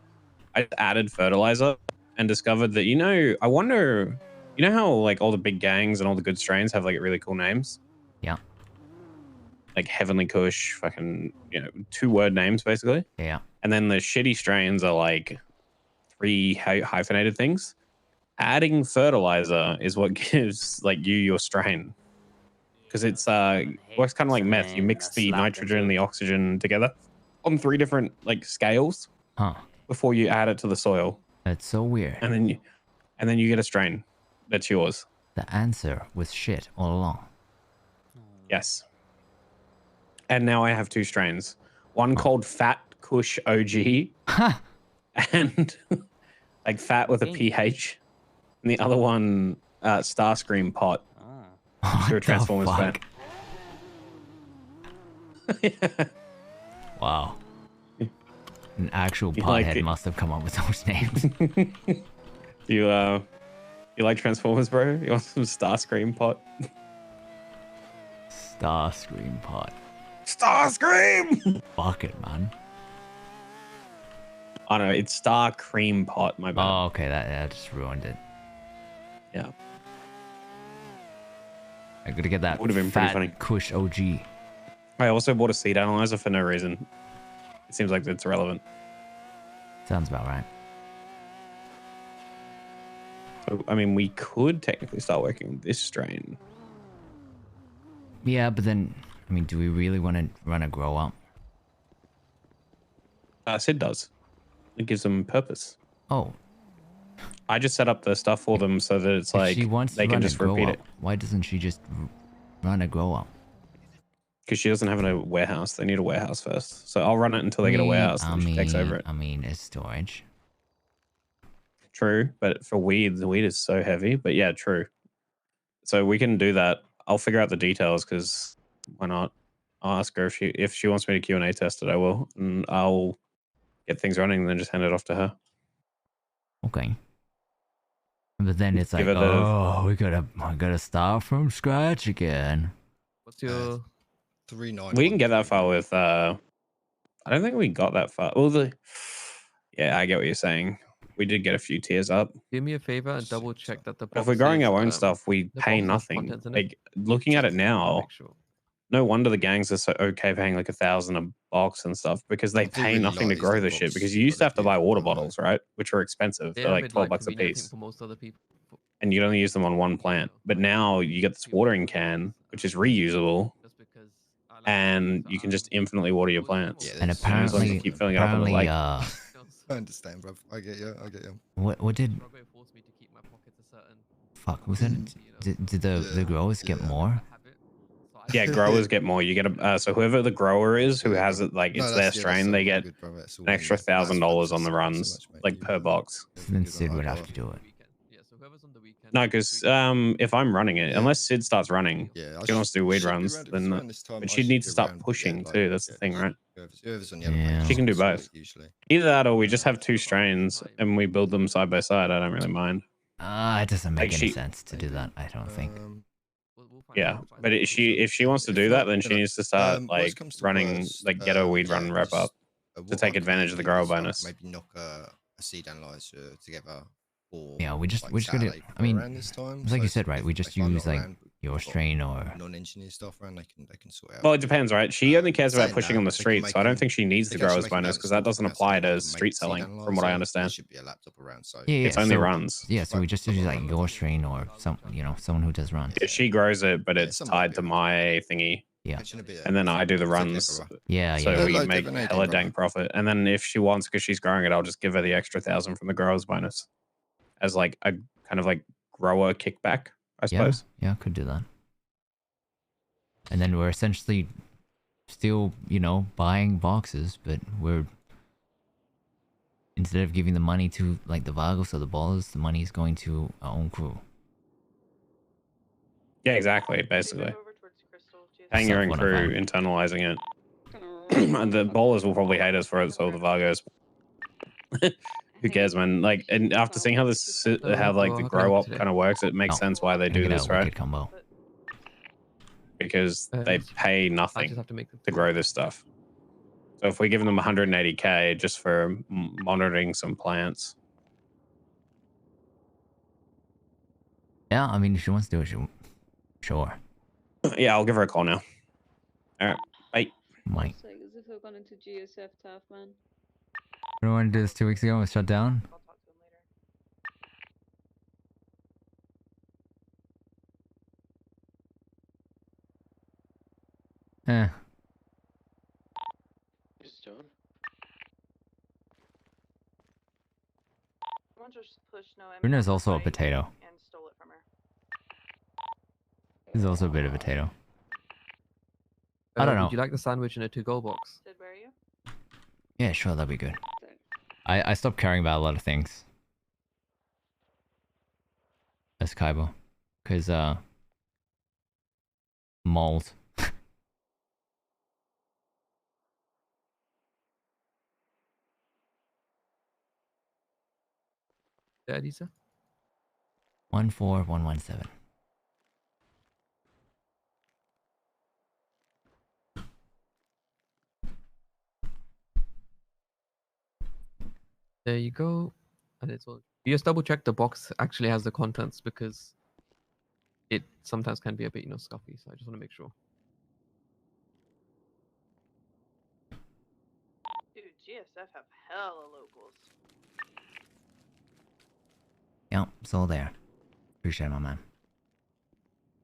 I added fertilizer and discovered that, I wonder, how like all the big gangs and all the good strains have like really cool names? Yeah. Like Heavenly Kush, fucking, 2-word names basically. Yeah. And then the shitty strains are like 3 hyphenated things. Adding fertilizer is what gives like you your strain. Because it's works kind of like meth. You mix the nitrogen and the oxygen together on 3 different like scales before you add it to the soil. That's so weird. And then you get a strain that's yours. The answer was shit all along. Yes. And now I have 2 strains. One called Fat Kush OG. And like fat with a PH. And the other one, Starscream Pot. You're a Transformers fan. Wow. An actual You like pothead it? must have come up with those names. You like Transformers, bro? You want some Starscream Pot? Starscream Pot. Starscream! Bucket, man. Oh no, it's Star Cream Pot, my bad. Oh, okay, that just ruined it. Yeah. I gotta get that Would have been pretty fat funny. Kush OG. I also bought a seed analyzer for no reason. It seems like it's irrelevant. Sounds about right. So, I mean, we could technically start working on this strain. Yeah, but then, I mean, do we really want to run a grow up? Sid does. It gives them purpose. Oh. I just set up the stuff for them so that it's like she wants they to can run just a grow repeat up, it. why doesn't she just run a grow up? Because she doesn't have a warehouse. They need a warehouse first. So I'll run it until they get a warehouse and she takes over it. I mean, it's storage. True, but for weed, the weed is so heavy. But yeah, true. So we can do that. I'll figure out the details because why not? I'll ask her if she wants me to Q&A test it, I will. And I'll get things running and then just hand it off to her. Okay. But then it's like, Give her oh, we gotta start from scratch again. What's your 391? We can get that far with I don't think we got that far. Well, yeah, I get what you're saying. We did get a few tiers up. Do me a favor and double check that the But if we're box growing is, our own stuff, we the pay box has nothing. contents in it. Like looking at it now, Make sure. no wonder the gangs are so okay paying like 1,000 a box and stuff because they pay nothing to grow the shit. Because you used to have to buy water bottles, right? Which were expensive. They They're are a like bit, 12 bucks a convenient, I think, piece. for most other people. And you'd only use them on one plant. But now you get this watering can, which is reusable, and you can just infinitely water your plants. And as long as you apparently, keep filling it up on the lake. I understand, bro. I get you. I get you. What did? Fuck, was it? Did the growers get more? Yeah, growers get more. You get a so whoever the grower is who has it, like it's their strain, they get an extra $1,000 on the runs, like per box. Then Sid would have to do it. No, because if I'm running it, unless Sid starts running, she wants to do weed runs, then but she needs to start pushing too. That's the thing, right? Yeah. She can do both. Either that, or we just have 2 strains and we build them side by side. I don't really mind. It doesn't make Like any she- sense to do that. I don't think. Yeah, but if she wants to do that, then she needs to start like running like Gheto weed run rep up to take advantage of the grower bonus. Maybe knock a seed analyzer together. Or Yeah, we just gotta. satellite I mean, around this time. it's like So you said, right? if We just I'm not use like around, your we've got strain or non-engineer stuff around. They can sort out. Well, it depends, right? She only cares about saying pushing that, on the they can streets, make so I don't them- think she needs they the can actually growers make bonus another because that doesn't stuff apply outside to of the street main seed selling, from what I analyzer. There understand. should be a laptop around, so yeah, It's only runs. Yeah, so we just use like your strain or someone who does runs. Yeah, she grows it, but it's tied to my thingy. Yeah. And then I do the runs. Yeah, So yeah. we Like make divination, hella brother. dank profit. And then if she wants, because she's growing it, I'll just give her the extra 1,000 from the growers bonus as like a kind of like grower kickback, I suppose. Yeah, could do that. And then we're essentially still, buying boxes, but we're instead of giving the money to like the Vagos or the Ballers, the money is going to our own crew. Yeah, exactly. Basically. Paying your own Stuff crew, one internalizing it. And the bowlers will probably hate us for it, so the Vargos. Who cares, man? Like, and after seeing how how like the grow up kind of works, it makes sense why they do this, right? Combo. Because they pay nothing to grow this stuff. So if we give them 180k just for monitoring some plants. Yeah, I mean, if she wants to do it, sure. Yeah, I'll give her a call now. All right, bye. Mike. It's like as if I've gone into GSF tough, man. Everyone did this 2 weeks ago and was shut down. Eh. Someone just pushed no Bruno's also a potato. and stole it from her. He's also a bit of a potato. I don't know. Would you like the sandwich in a to-go box? Sid, where are you? Yeah, sure, that'd be good. I stopped caring about a lot of things. As Kaiba. Because, mold. Daddy, sir? 14117. There you go. And it's all. You just double check the box actually has the contents because it sometimes can be a bit, stuffy. So I just want to make sure. Dude, GSF have hella locals. Yeah, it's all there. Appreciate it, my man.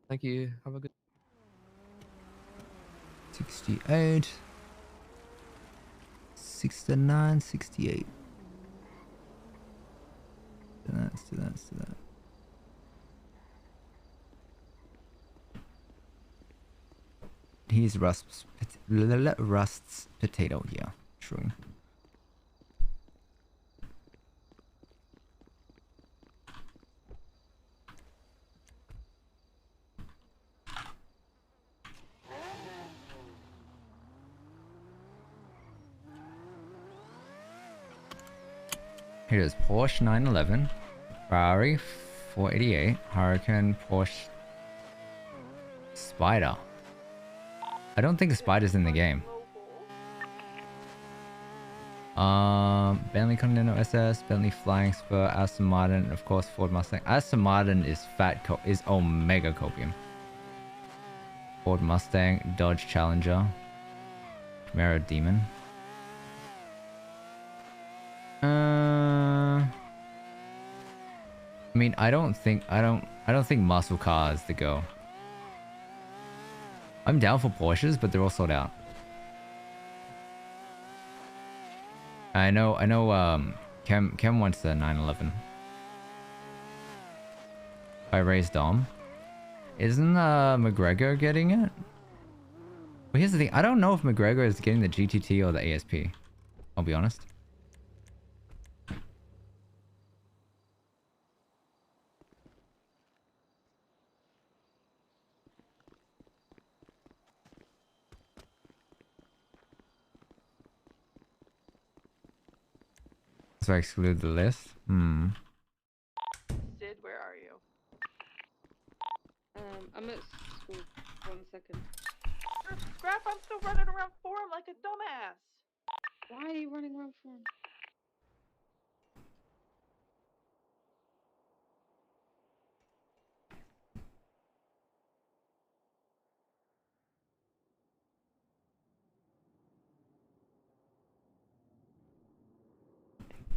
Thank you. Have a good. 68. 69, 68. Let's do that. He's Rust's potato, yeah, true. Here it is, Porsche 911, Ferrari 488, Hurricane, Porsche, Spider. I don't think the Spider's in the game. Bentley Continental SS, Bentley Flying Spur, Aston Martin, and of course Ford Mustang. Aston Martin is is Omega Copium. Ford Mustang, Dodge Challenger, Camaro Demon. I mean, I don't think muscle car is the go. I'm down for Porsches, but they're all sold out. I know, Chem wants the 911. I raised Dom. Isn't McGregor getting it? But here's the thing, I don't know if McGregor is getting the GTT or the ASP. I'll be honest. So I excluded the list? Sid, where are you? I'm at school. 1 second. Scrap, I'm still running around Forum like a dumbass. Why are you running around Forum?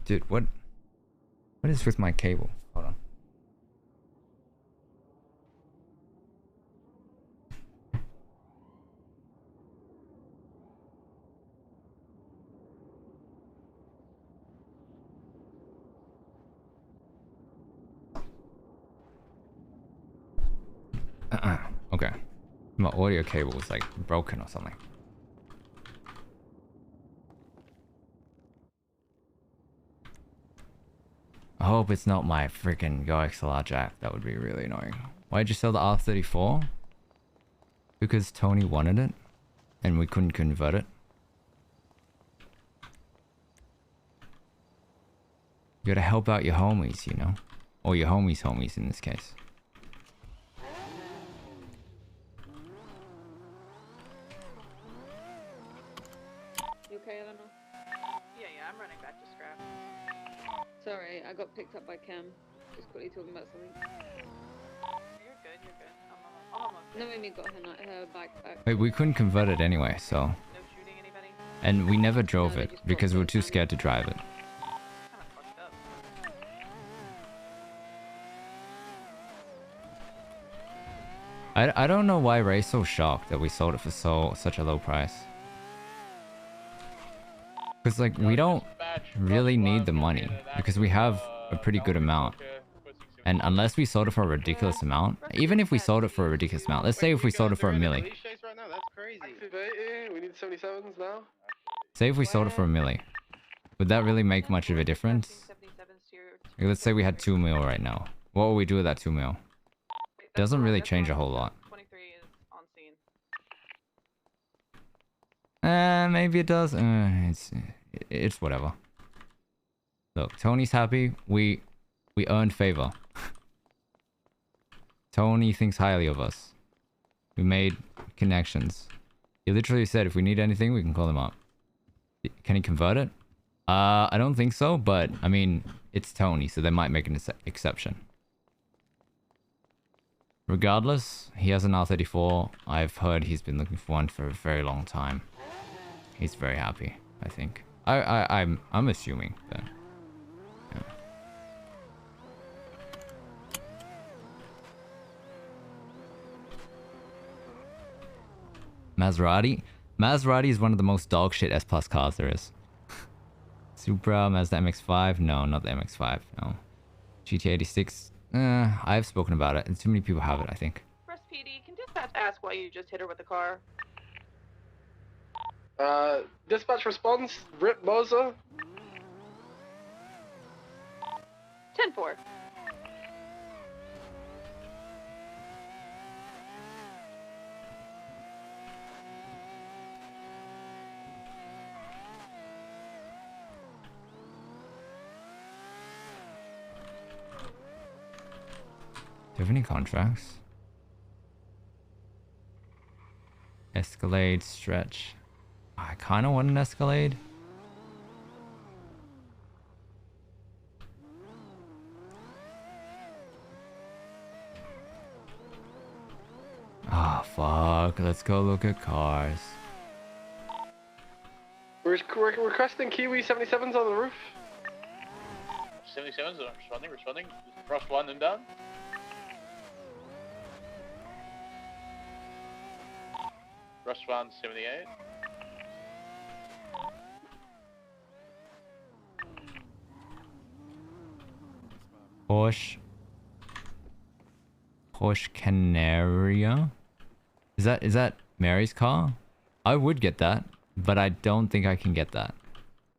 Dude, what is with my cable? Hold on. Okay. My audio cable was like broken or something. I hope it's not my freaking GoXLR jack. That would be really annoying. Why'd you sell the R34? Because Tony wanted it, and we couldn't convert it. You gotta help out your homies, you know? Or your homies' homies in this case. You okay, Eleanor? Yeah, I'm running back to scrap. Sorry, I got picked up by Cam. Just quickly talking about something. You're good, you're good. I'm almost No, Amy got her backpack. Wait, we couldn't convert it anyway, so... no shooting anybody. And we never drove it, because we were too scared to drive it. Kinda fucked up. I don't know why Ray's so shocked that we sold it for such a low price. Because, like, we don't really need the money, because we have a pretty good amount. And unless we sold it for a ridiculous amount, even if we sold it for a ridiculous amount, let's say if we sold it for a milli. We need 77s now. Say if we sold it for a milli. Would that really make much of a difference? Like, let's say we had 2 mil right now. What would we do with that 2 mil? Doesn't really change a whole lot. 23 is on scene. Maybe it does. It's whatever. Look, Tony's happy. We earned favor. Tony thinks highly of us. We made connections. He literally said if we need anything, we can call him up. Can he convert it? I don't think so, but I mean, it's Tony, so they might make an exception. Regardless, he has an R34. I've heard he's been looking for one for a very long time. He's very happy, I think. I'm assuming that. Yeah. Maserati? Maserati is one of the most dog shit S Plus cars there is. Supra, Mazda MX-5? No, not the MX-5, no. GT86? I've spoken about it. Too many people have it, I think. First PD, can dispatch ask why you just hit her with the car? Dispatch response, Rip Moza. 10-4. Do you have any contracts? Escalade, stretch. I kind of want an Escalade. Ah, fuck. Let's go look at cars. We're requesting Kiwi 77s on the roof. 77s, responding. Cross one and down. Cross one, 78. Porsche Canaria? Is that Mary's car? I would get that, but I don't think I can get that.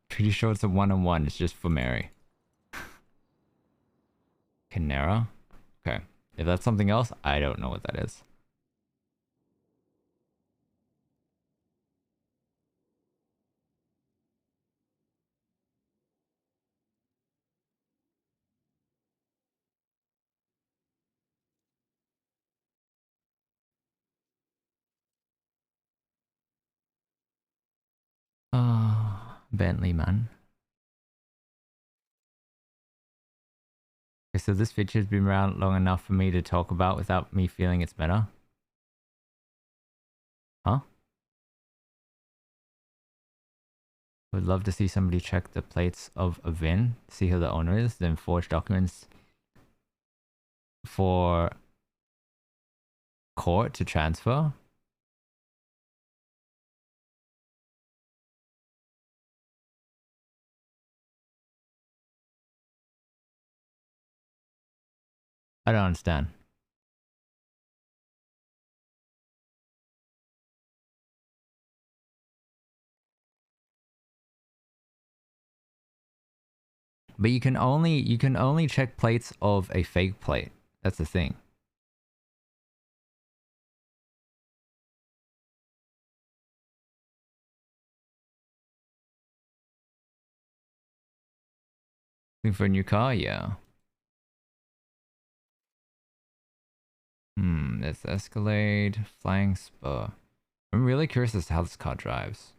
Pretty sure it's a one-on-one. It's just for Mary. Canara? Okay. If that's something else, I don't know what that is. Bentley, man. Okay, so this feature's been around long enough for me to talk about without me feeling it's better. Huh? Would love to see somebody check the plates of a VIN, see who the owner is, then forge documents for court to transfer. I don't understand. But you can only check plates of a fake plate. That's the thing. Looking for a new car? Yeah. There's Escalade, Flying Spur. I'm really curious as to how this car drives.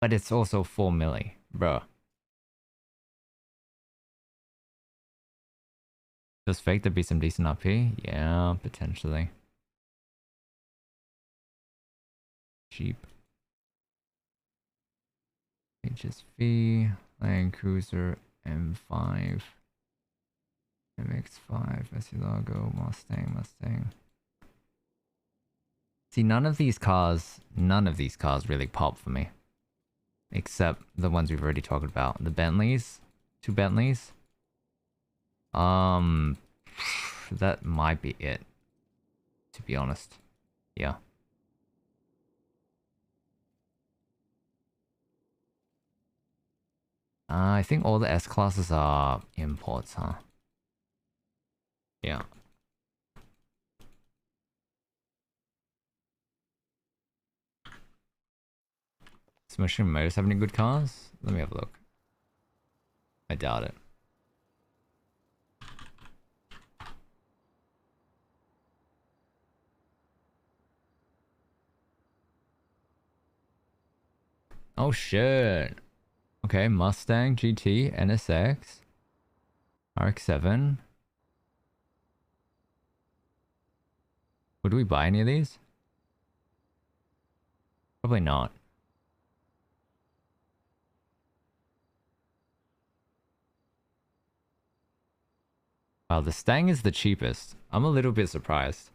But it's also 4 milli, bruh. Just fake there'd be some decent RP? Yeah, potentially. Jeep. HSV, Land Cruiser, M5, MX5, Murcielago, Mustang. See, none of these cars really pop for me. Except the ones we've already talked about. The Bentleys. 2 Bentleys. That might be it. To be honest. Yeah. I think all the S-classes are imports, huh? Yeah. Does Mushroom Motors have any good cars? Let me have a look. I doubt it. Oh shit. Okay, Mustang, GT, NSX, RX-7. Would we buy any of these? Probably not. Wow, the Stang is the cheapest. I'm a little bit surprised.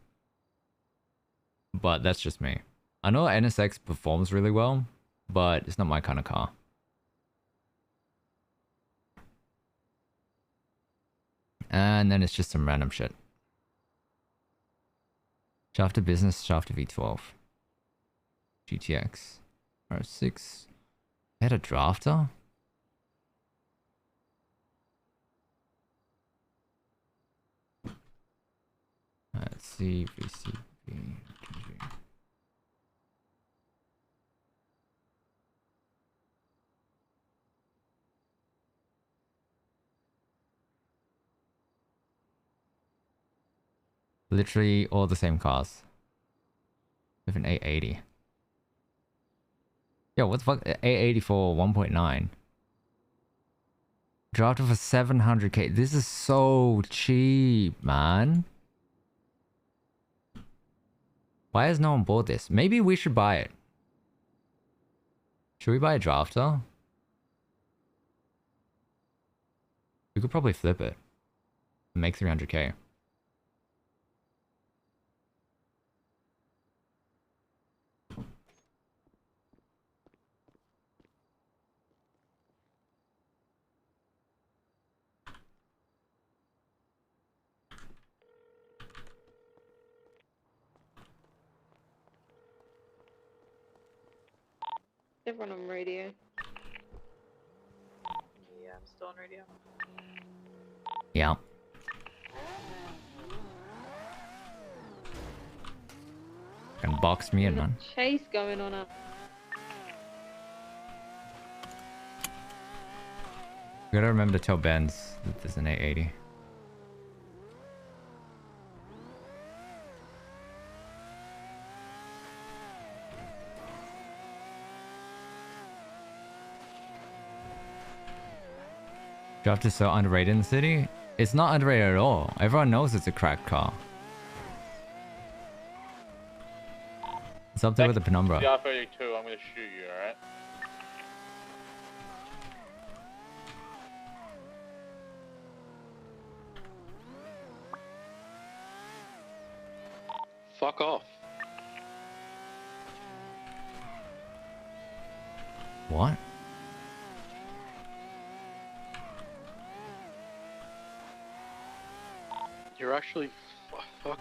But that's just me. I know NSX performs really well, but it's not my kind of car. And then it's just some random shit. Shafter Business, Shafter V12. GTX. R6. They had a drafter? Let's see, VCB. Literally all the same cars. With an 880. Yo, what the fuck? 880 for 1.9. Dropped it for 700k. This is so cheap, man. Why has no one bought this? Maybe we should buy it. Should we buy a drafter? We could probably flip it. Make 300k. Everyone on radio. Yeah, I'm still on radio. Yeah. Can box me in, man. Chase going on up. You gotta remember to tell Benz that there's an 880. Draft is so underrated in the city? It's not underrated at all. Everyone knows it's a cracked car. It's up there with the Penumbra. The R32, I'm gonna shoot you, alright? Fuck off. What? You're actually fuck.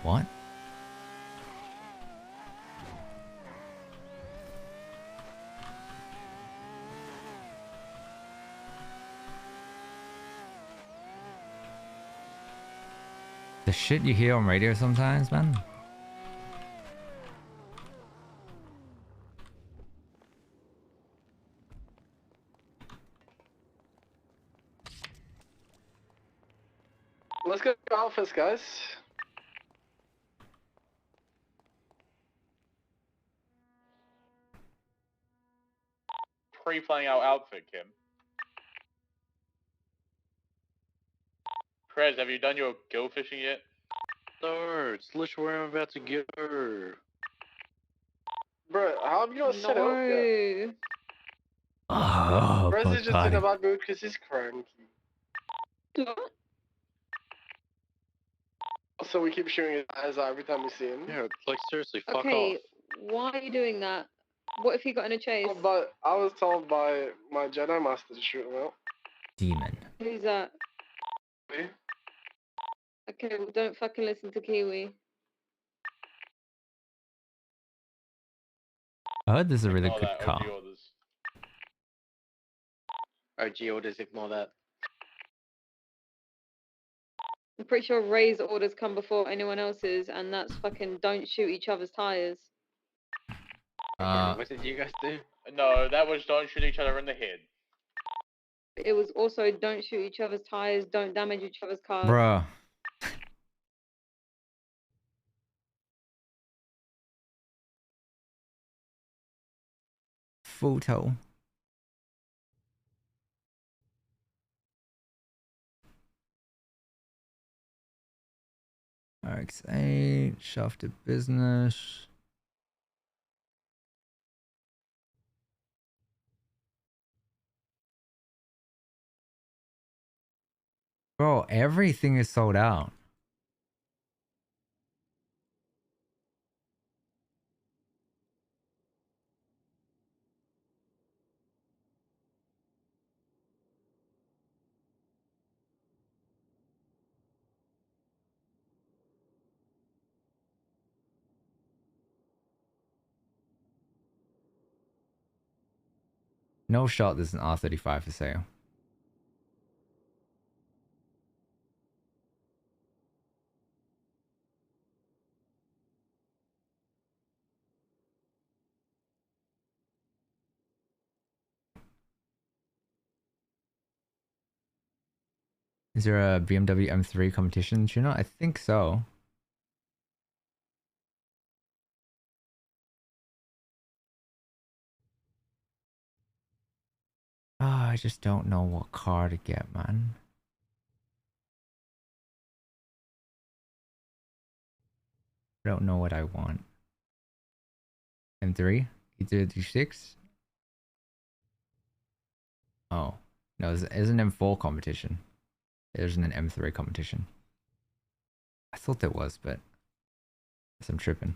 What? The shit you hear on radio sometimes, man. Let's go to outfits, guys. Pre-planning our outfit, Kim. Prez, have you done your go fishing yet? No, it's literally where I'm about to get her. Bro, how have you not set it up yet? Oh, Prez my is just in a God. bad mood because he's cranky. So we keep shooting his eyes out every time we see him. Yeah, like seriously, fuck Okay, off. why are you doing that? What if he got in a chase? But I was told by my Jedi Master to shoot him out. Demon. Who's that? Me? Okay, well, don't fucking listen to Kiwi. I heard this is a really Ignore good that, car. OG orders. OG orders, ignore that. I'm pretty sure Ray's orders come before anyone else's, and that's fucking don't shoot each other's tires. What did you guys do? No, that was don't shoot each other in the head. It was also don't shoot each other's tires, don't damage each other's cars. Bruh. Photo. RX8, shafted business. Bro, everything is sold out. No shot there's an R35 for sale. Is there a BMW M3 competition tuner? I think so. Ah, I just don't know what car to get, man. I don't know what I want. M3? E36? Oh. No, there's an M4 competition. There's an M3 competition. I thought there was, but I guess I'm tripping.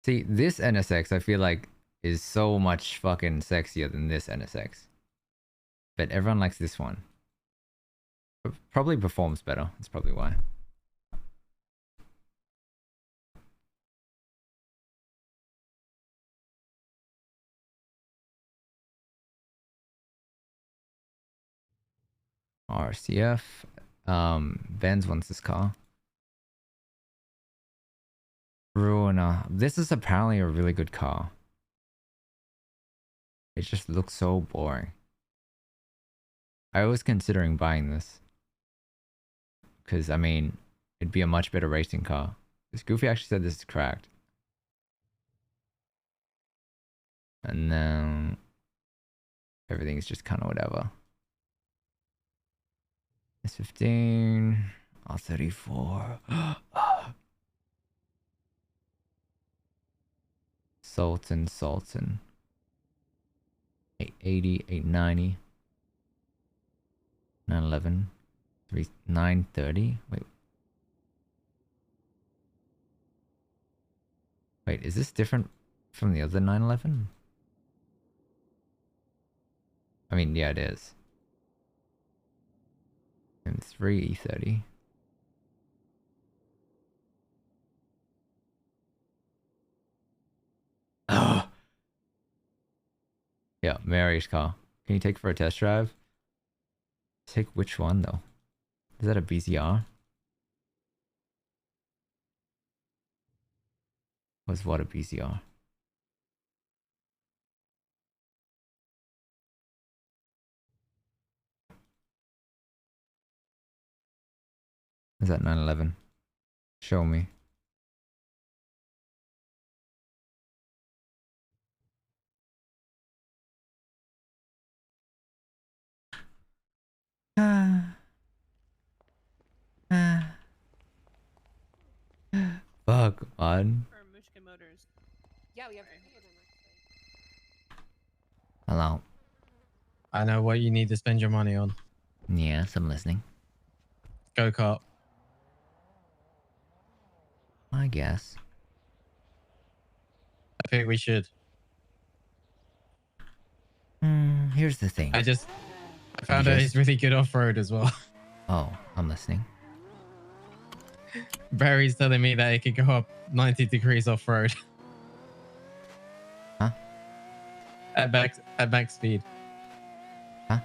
See, this NSX I feel like is so much fucking sexier than this NSX. But everyone likes this one. Probably performs better. That's probably why. RCF. Benz wants this car. Ruiner. This is apparently a really good car. It just looks so boring. I was considering buying this. Because, I mean, it'd be a much better racing car. This Goofy actually said this is cracked. And then everything's just kind of whatever. S15, R34. Sultan. 880, 890, 911, 930. Wait, is this different from the other 911? I mean, yeah, it is. M3 E30. Oh. Yeah, Mary's car. Can you take for a test drive? Take which one though? Is that a BZR? Was what a BZR? Is that 911? Show me. Fuck, man. Yeah, we have. Hello. I know what you need to spend your money on. Yes, I'm listening. Go-kart. I guess. I think we should. Here's the thing. I found out he's really good off-road as well. Oh, I'm listening. Barry's telling me that he could go up 90 degrees off-road. Huh? At max speed. Huh?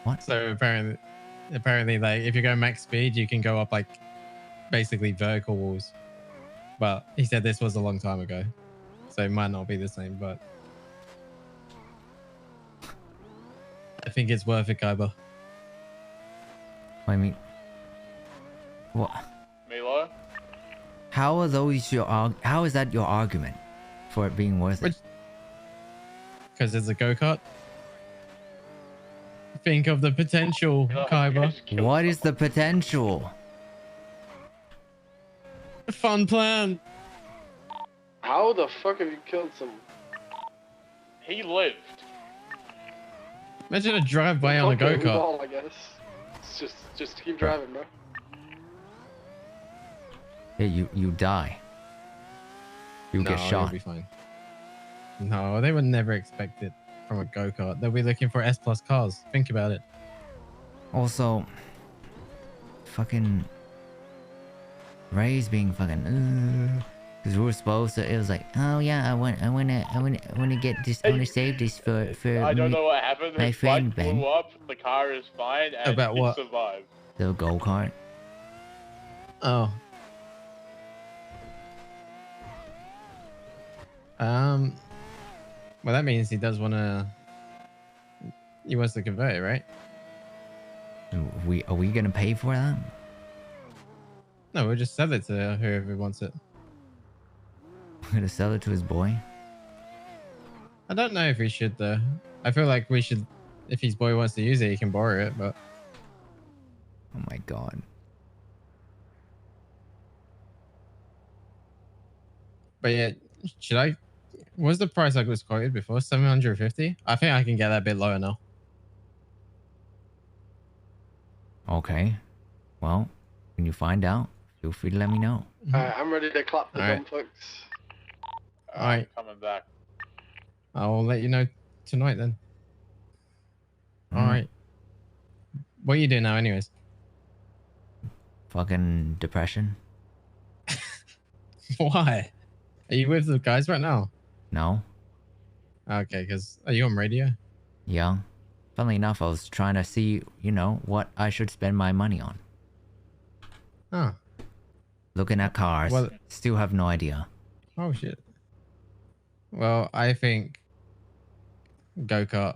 What? So apparently, like if you go max speed, you can go up like basically vertical walls. Well, he said this was a long time ago, so it might not be the same, but I think it's worth it, Kaiba. I mean, what? Milo? How are those your how is that your argument for it being worth it? Because it's a go-kart. Think of the potential, Kaiba. What is the potential? A fun plan. How the fuck have you killed someone? He lived. Imagine a drive-by on a Okay, we go-kart. all, I guess. It's just keep driving, bro. Yeah, you die. You get shot. You'll be fine. No, they would never expect it from a go-kart. They'll be looking for S-plus cars. Think about it. Also, fucking Ray's being fucking because we were supposed to. It was like, oh yeah, I want to get this. I want to save this for I don't know what happened. my His friend bike Ben. blew up. The car is fine, and About he what? survived. The go kart. Oh. Well, that means he does want to. He wants to convert it, right? Are we gonna pay for that? No, we'll just sell it to whoever wants it. We're gonna sell it to his boy. I don't know if we should though. I feel like we should. If his boy wants to use it, he can borrow it. But oh my god. But yeah, should I? What's the price I was quoted before? 750. I think I can get that a bit lower now. Okay. Well, when you find out, feel free to let me know. Alright, I'm ready to clap the Alright. dumplings. All right, Coming back. I'll let you know tonight then. All right. What are you doing now, anyways? Fucking depression. Why? Are you with the guys right now? No. Okay, because are you on radio? Yeah. Funnily enough, I was trying to see, you know, what I should spend my money on. Oh. Looking at cars. Well- Still have no idea. Oh shit. Well, I think go-kart.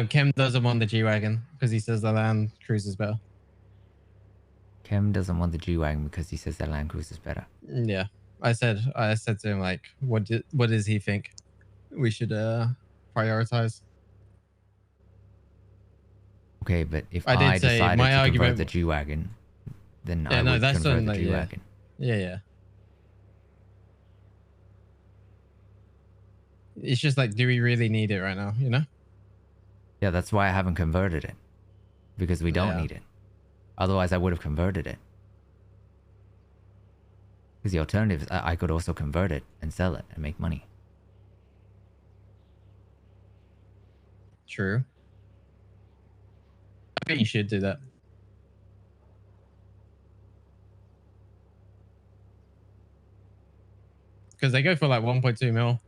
Kem doesn't want the G-Wagon because he says the Land Cruiser's better. Kim doesn't want the G-Wagon because he says that Land Cruiser is better. Yeah. I said to him, like, what does he think we should prioritize? Okay, but if I did I say decided my to convert argument- the G-Wagon, then Yeah, I no, would that's convert on the the- yeah. G-Wagon. Yeah. It's just like, do we really need it right now? You know? Yeah, that's why I haven't converted it. Because we don't Yeah. need it. Otherwise, I would have converted it. Because the alternative is I could also convert it and sell it and make money. True. I think you should do that. Because they go for like 1.2 mil.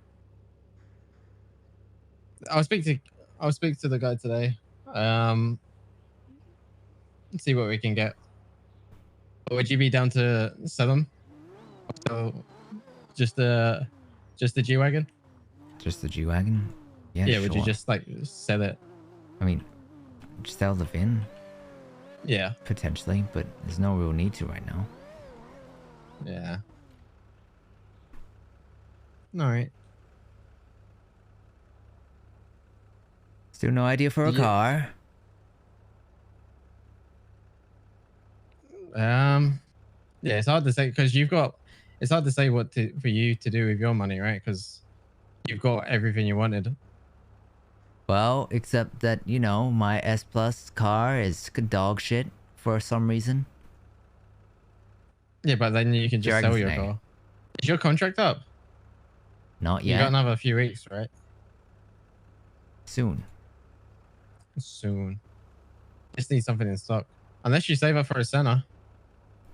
I'll speak to the guy today. See what we can get. Would you be down to sell them? So just the G-Wagon? Just the G-Wagon? Yeah, Yeah, would you sure. just like sell it? I mean, sell the VIN? Yeah. Potentially, but there's no real need to right now. Yeah. All right. Still no idea for a car. Yeah, it's hard to say because it's hard to say what for you to do with your money, right? Because you've got everything you wanted. Well, except that, you know, my S Plus car is dog shit for some reason. Yeah, but then you can just sell your car. Is your contract up? Not You got yet. another few weeks, right? Soon. Soon. Just need something in stock. Unless you save up for a center.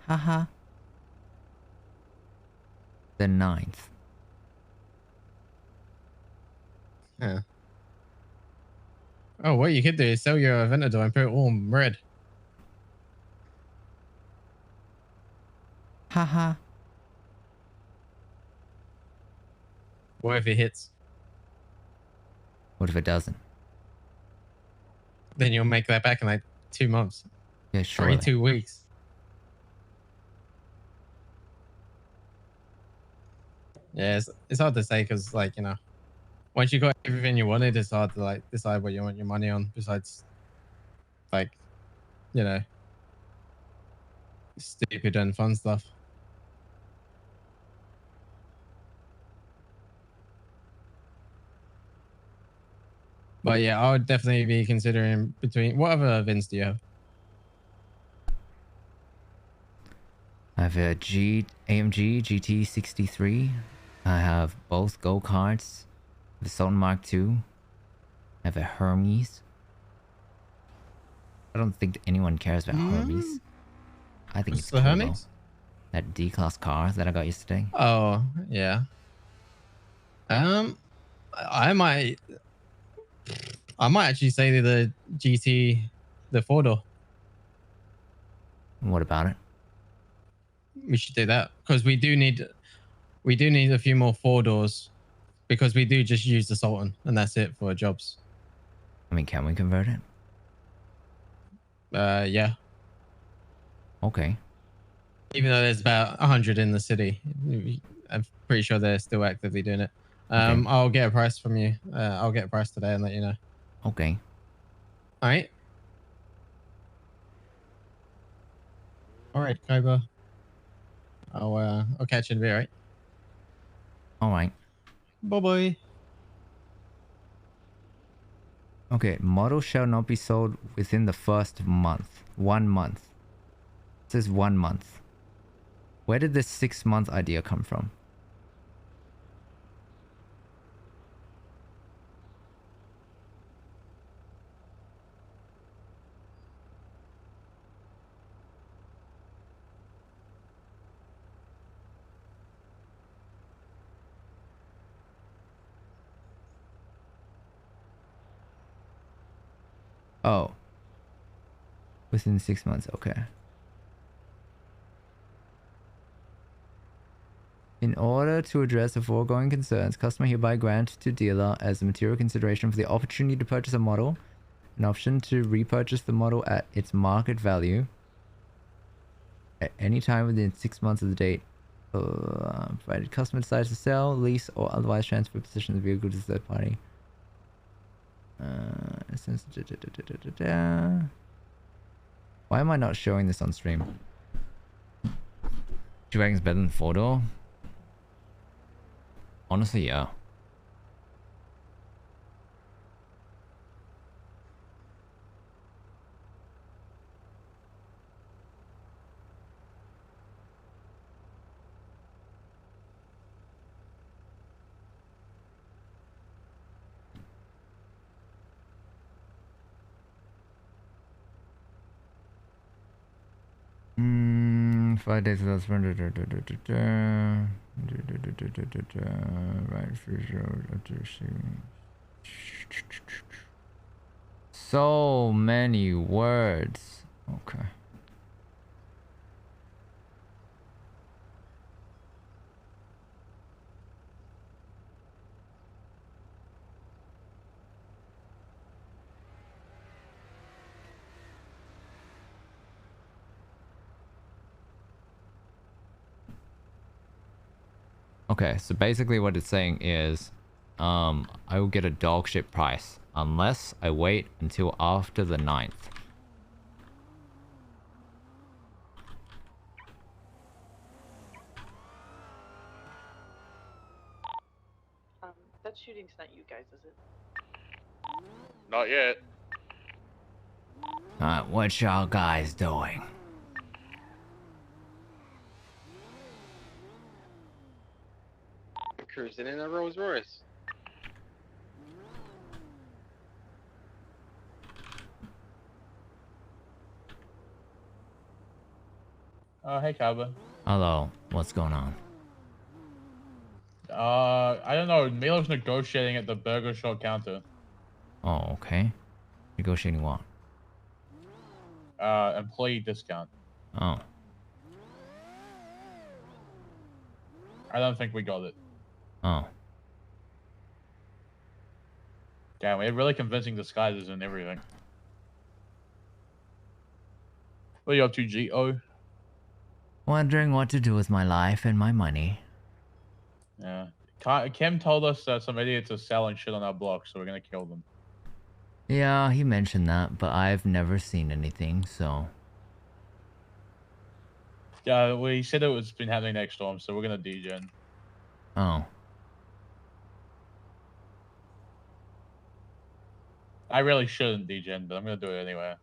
Haha. The 9th. Yeah. Oh, what you could do is sell your Aventador and put it all in red. Haha. What if it hits? What if it doesn't? Then you'll make that back in like 2 months. Yeah, Or in surely. 2 weeks. Yeah, it's hard to say because, like, you know, once you got everything you wanted, it's hard to like decide what you want your money on. Besides, like, you know, stupid and fun stuff. But yeah, I would definitely be considering between what other VINs do you have? I have a AMG GT63. I have both go-karts. The Sultan Mark II. I have a Hermes. I don't think anyone cares about Hermes. I think it's the cool Hermes? though. That D-class car that I got yesterday. Oh yeah. I might actually say the GT, the 4-door. What about it? We should do that because we do need a few more 4-doors because we do just use the Sultan and that's it for jobs. I mean, can we convert it? Yeah. Okay. Even though there's about 100 in the city, I'm pretty sure they're still actively doing it. Okay. I'll get a price from you. I'll get a price today and let you know. Okay. All right. All right, Kaiba. I'll catch you in a bit, all right? All right. Bye-bye. Okay, model shall not be sold within the first month. 1 month. It says 1 month. Where did this 6-month idea come from? Oh. Within 6 months, okay. In order to address the foregoing concerns, customer hereby grant to dealer as a material consideration for the opportunity to purchase a model, an option to repurchase the model at its market value at any time within 6 months of the date, provided customer decides to sell, lease, or otherwise transfer possession of the vehicle to the third party. Why am I not showing this on stream? G-Wagon's better than 4-door? Honestly, yeah. Mm, 5 days without surrender. Right, so many words. Okay. Okay, so basically what it's saying is, I will get a dog shit price unless I wait until after the 9th. That shooting's not you guys, is it? Not yet. What y'all guys doing? Cruising in a Rolls Royce. Oh, hey, Kaiba. Hello, what's going on? I don't know. Milo's negotiating at the burger shop counter. Oh, okay. Negotiating what? Employee discount. Oh. I don't think we got it. Oh. Damn, we had really convincing disguises and everything. What are you up to, Gheto? Wondering what to do with my life and my money. Yeah. Kim told us that some idiots are selling shit on our block, so we're gonna kill them. Yeah, he mentioned that, but I've never seen anything, so... Yeah, well, he said it's been happening next storm, so we're gonna degen. Oh. I really shouldn't degen, but I'm gonna do it anyway.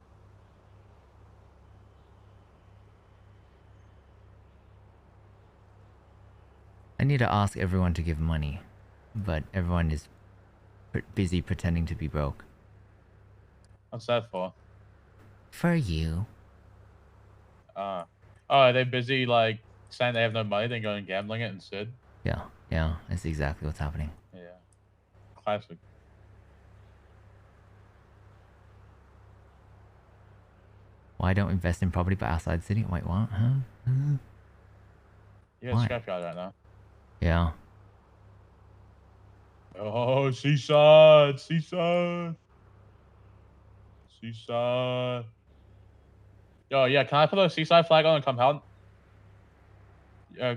I need to ask everyone to give money, but everyone is busy pretending to be broke. What's that for? For you. Oh, are they busy, like, saying they have no money, then going gambling it instead? Yeah, that's exactly what's happening. Yeah. Classic. Why don't invest in property but outside the city? Wait, what? Huh? You got Why? scrapyard right now. Yeah. Oh, Seaside! Seaside! Seaside! Yo, yeah, can I put a Seaside flag on the compound? Yeah.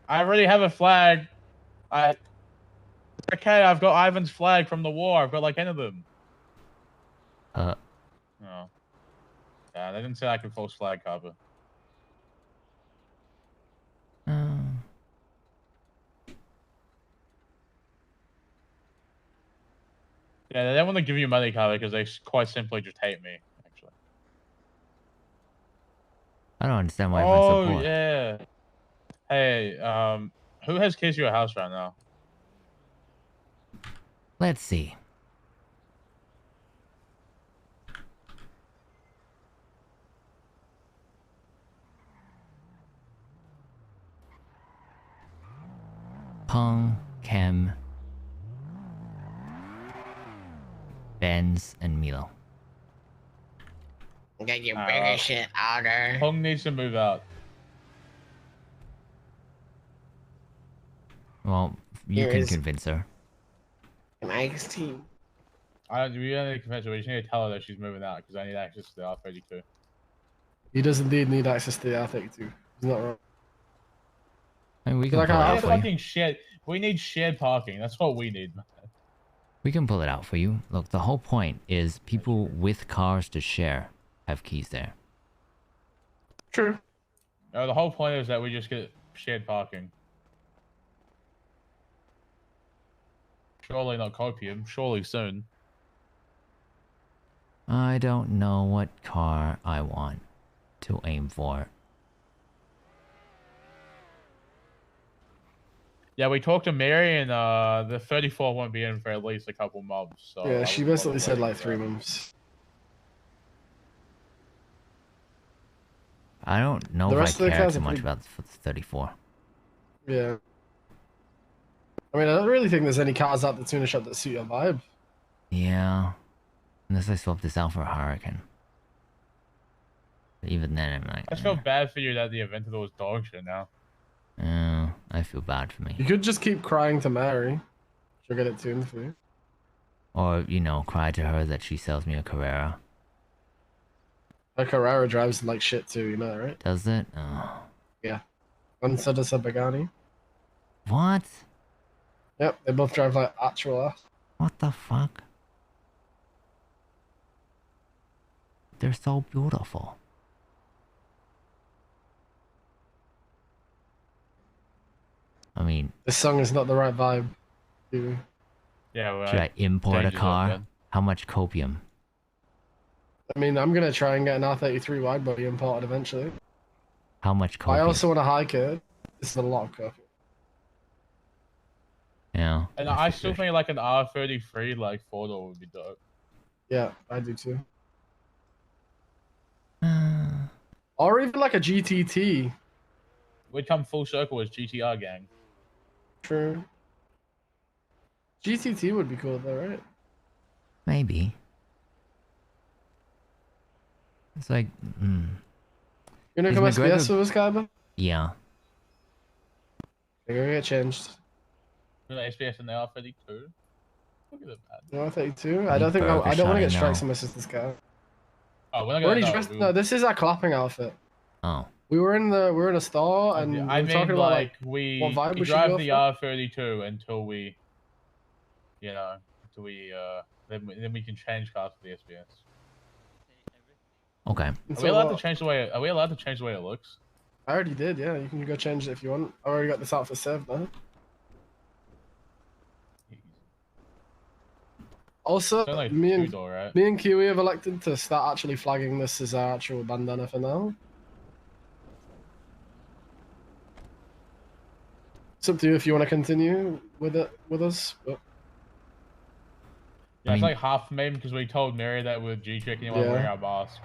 I already have a flag. Okay, I've got Ivan's flag from the war. I've got like 10 of them. Oh. Yeah, they didn't say I could false flag cover. Yeah, they don't want to give you money cover because they quite simply just hate me, actually. I don't understand why everyone's so poor. Yeah. Hey, who has keys to your house right now? Let's see. Pong, Kem, Benz, and Milo. Get your bigger shit outer. Pong needs to move out. Well, you can convince her. Mike's team. We don't need to convince her. We just need to tell her that she's moving out because I need access to the R32. He does indeed need access to the R32. He's not wrong. I mean, we can Like, pull it out for you. fucking shit. We need shared parking. That's what we need, man. We can pull it out for you. Look, the whole point is people with cars to share have keys there. True. No, the whole point is that we just get shared parking. Surely not copium. Surely soon. I don't know what car I want to aim for. Yeah, we talked to Mary, and the 34 won't be in for at least a couple months. So Yeah, she basically said like 3 months. I don't know The if rest of I the care cars too are much pretty- about the 34. Yeah. I mean, I don't really think there's any cars out the tuner shop that suit your vibe. Yeah. Unless I swap this out for a Hurricane. But even then, I'm like, I just feel bad for you that the Aventador was dog shit now. I feel bad for me. You could just keep crying to Mary. She'll get it tuned for you. Or, you know, cry to her that she sells me a Carrera. Her Carrera drives like shit too, you know that, right? Does it? Oh. Yeah. And so does a Pagani. What? Yep, they both drive like actual ass. What the fuck? They're so beautiful. I mean, This song is not the right vibe. Yeah, well, should I import a change it up car? then. How much copium? I mean, I'm gonna try and get an R33 wide body imported eventually. How much I copium? also want a high kit. This is a lot of copium. Yeah. And I still think like an R33 like 4-door would be dope. Yeah, I do too. Or even like a GTT. We'd come full circle as GTR gang. True. GTT would be cool though, right? Maybe. It's like, You gonna come SBS with us, Kaiba? Yeah. You're gonna get changed. You know, SBS and the R32. Look at that. No, R32? I don't think I don't want to get strikes on my sister's car. Oh, we're not Already gonna dressed. No, this is our clapping outfit. Oh. We were in a store and we I were mean, talking about like we what vibe we should drive go the for. R32 until we, you know, until we then we can change cars for the SBS. Okay. Are So we allowed to what? change the way? Are we allowed to change the way it looks? I already did, yeah. You can go change it if you want. I already got this outfit saved now. Also, It's only like me and two-door, right? me and Kiwi have elected to start actually flagging this as our actual bandana for now. It's up to you if you want to continue with it with us. But... Yeah, it's like half meme because we told Mary that we're G-checking while Yeah. wearing our mask.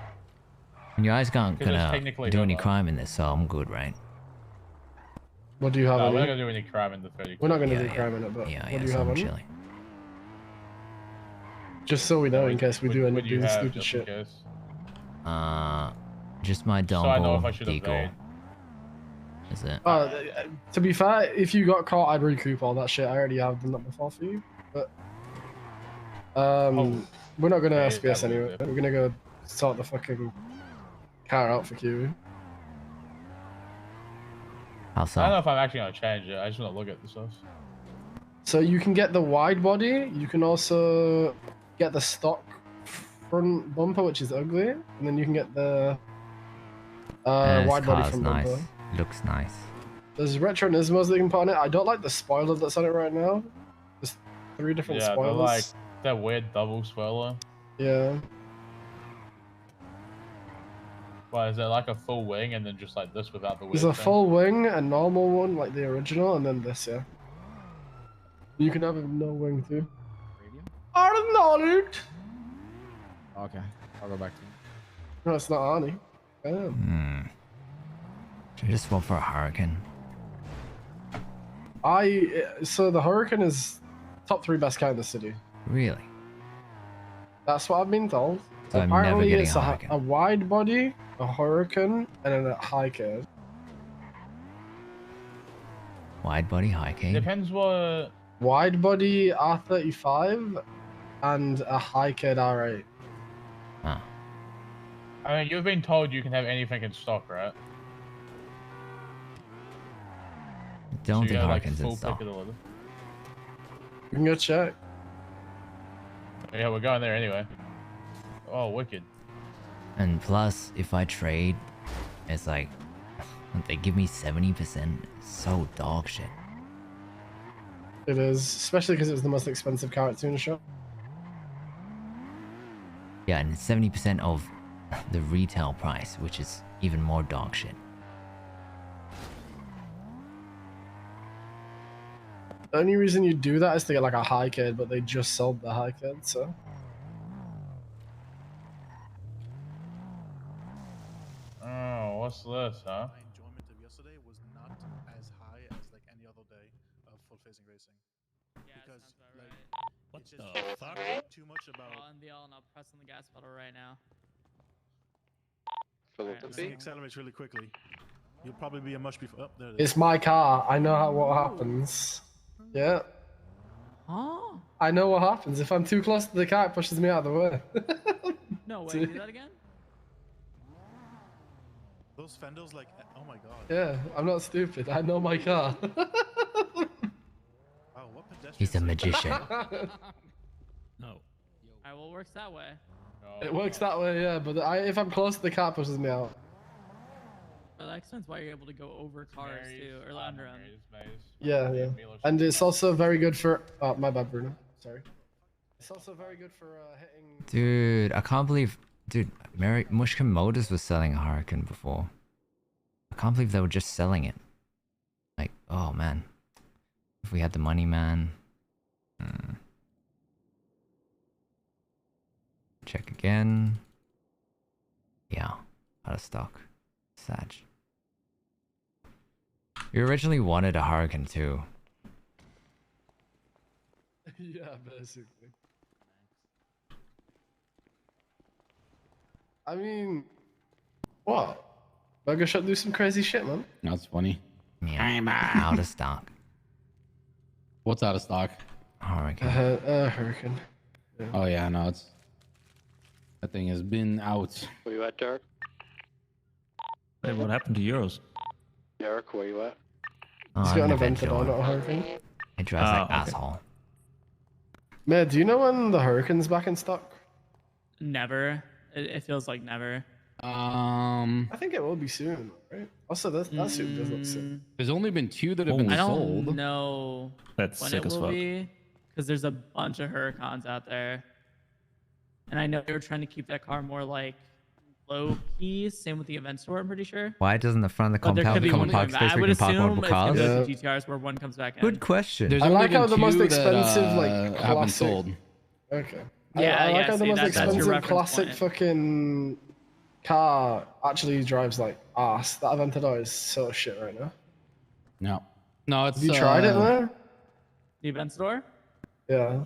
And you guys aren't 'Cause it's gonna technically do any homo. crime in this, so I'm good, right? What do you have No, on we're not you? gonna do any crime in the 30. We're not gonna Yeah, do yeah. crime in it, but Yeah, what yeah, do you so have I'm on you? chilling. Just so we know, in case we do end What up do you doing have, stupid just shit. in case? Just my So I know if I dongle, should evade. deagle. Is it? To be fair, if you got caught, I'd recoup all that shit. I already have done that before for you. But we're not gonna yeah, SBS that would anyway. be- We're gonna go sort the fucking car out for Kiwi. How I so? don't know if I'm actually gonna change it. I just want to look at the stuff. So you can get the wide body. You can also get the stock front bumper, which is ugly, and then you can get the This wide body car's front nice. bumper. Looks nice. There's retro Nismos that you can put on it. I don't like the spoiler that's on it right now. There's 3 different Yeah, they're spoilers. like that weird double spoiler. Yeah. Why is it like a full wing and then just like this without the wing? There's a full wing, a normal one, like the original, and then this, yeah. You can have a no wing too. Arnold! Okay, I'll go back to you. No, it's not Arnie. Damn. Should I just swap for a Hurricane? So the Hurricane is top 3 best car in the city. Really? That's what I've been told. So I'm never Apparently getting it's a Hurricane. a wide body, a Hurricane, and then a high cab. Wide body, high cane? Depends what. Wide body R35 and a high cab R8. Huh. I mean, you've been told you can have anything in stock, right? Don't So you think have, like, Hurricane's in full stock. pick of the litter. You can go check. Yeah, we're going there anyway. Oh, wicked. And plus, if I trade, it's like, they give me 70%. So dog shit. It is, especially because it was the most expensive car at Tuna Shop. Yeah, and it's 70% of the retail price, which is even more dog shit. The only reason you do that is to get like a high cab, but they just sold the high cab, so. Oh, what's this, huh? My enjoyment of yesterday was not as high as like any other day of full facing racing. Because like What it's the just fuck? too much about On the all, not pressing the gas pedal right now. this thing accelerates really quickly. You'll probably be a much before. Oh, there it is. It's my car. I know what happens. Yeah. Huh? I know what happens. If I'm too close to the car, it pushes me out of the way. No way, See? do that again? Those fenders, like, oh my god. Yeah, I'm not stupid. I know my car. He's a magician. No. Alright, well, it works that way. It works that way, yeah. But if I'm close, the car pushes me out. Well, that explains why you're able to go over cars too, or under them. Yeah, yeah. And it's also very good for. Oh, my bad, Bruno. Sorry. It's also very good for hitting. Dude, I can't believe. Dude, Mushkin Motors was selling a Hurricane before. I can't believe they were just selling it. Like, oh man. If we had the money, man. Check again. Yeah, out of stock. Sad. You originally wanted a Hurricane too. Yeah, basically. I mean, what? BucketSt do some crazy shit, man. That's funny. Yeah, out of stock. What's out of stock? Hurricane. Hurricane. Yeah. Oh yeah, no, it's that thing has been out. Where you at, Derek? Hey, what happened to yours? Derek, where you at? Oh, He's got an event on, not a Hurricane. It drives like asshole. Man, do you know when the Hurricane's back in stock? Never. It feels like never. I think it will be soon, right? Also, that suit does look sick. There's only been 2 that have been I sold. don't know That's when sick it as will fuck. be, because there's a bunch of Huracans out there, and I know they were trying to keep that car more like low key. Same with the event store, I'm pretty sure. Why doesn't the front of the But there could compound be become a one park coming space back. I where would you can park assume multiple it's cars? gonna go to GTRs where one comes back in. Good question. There's I only like been how the most 2 expensive, that, like, have been classic. sold. Okay. Yeah, I like yeah, how the see, most that's your expensive reference classic point. fucking car actually drives like ass. That Aventador is so shit right now. No, it's. Have you tried it there? The event store? Yeah.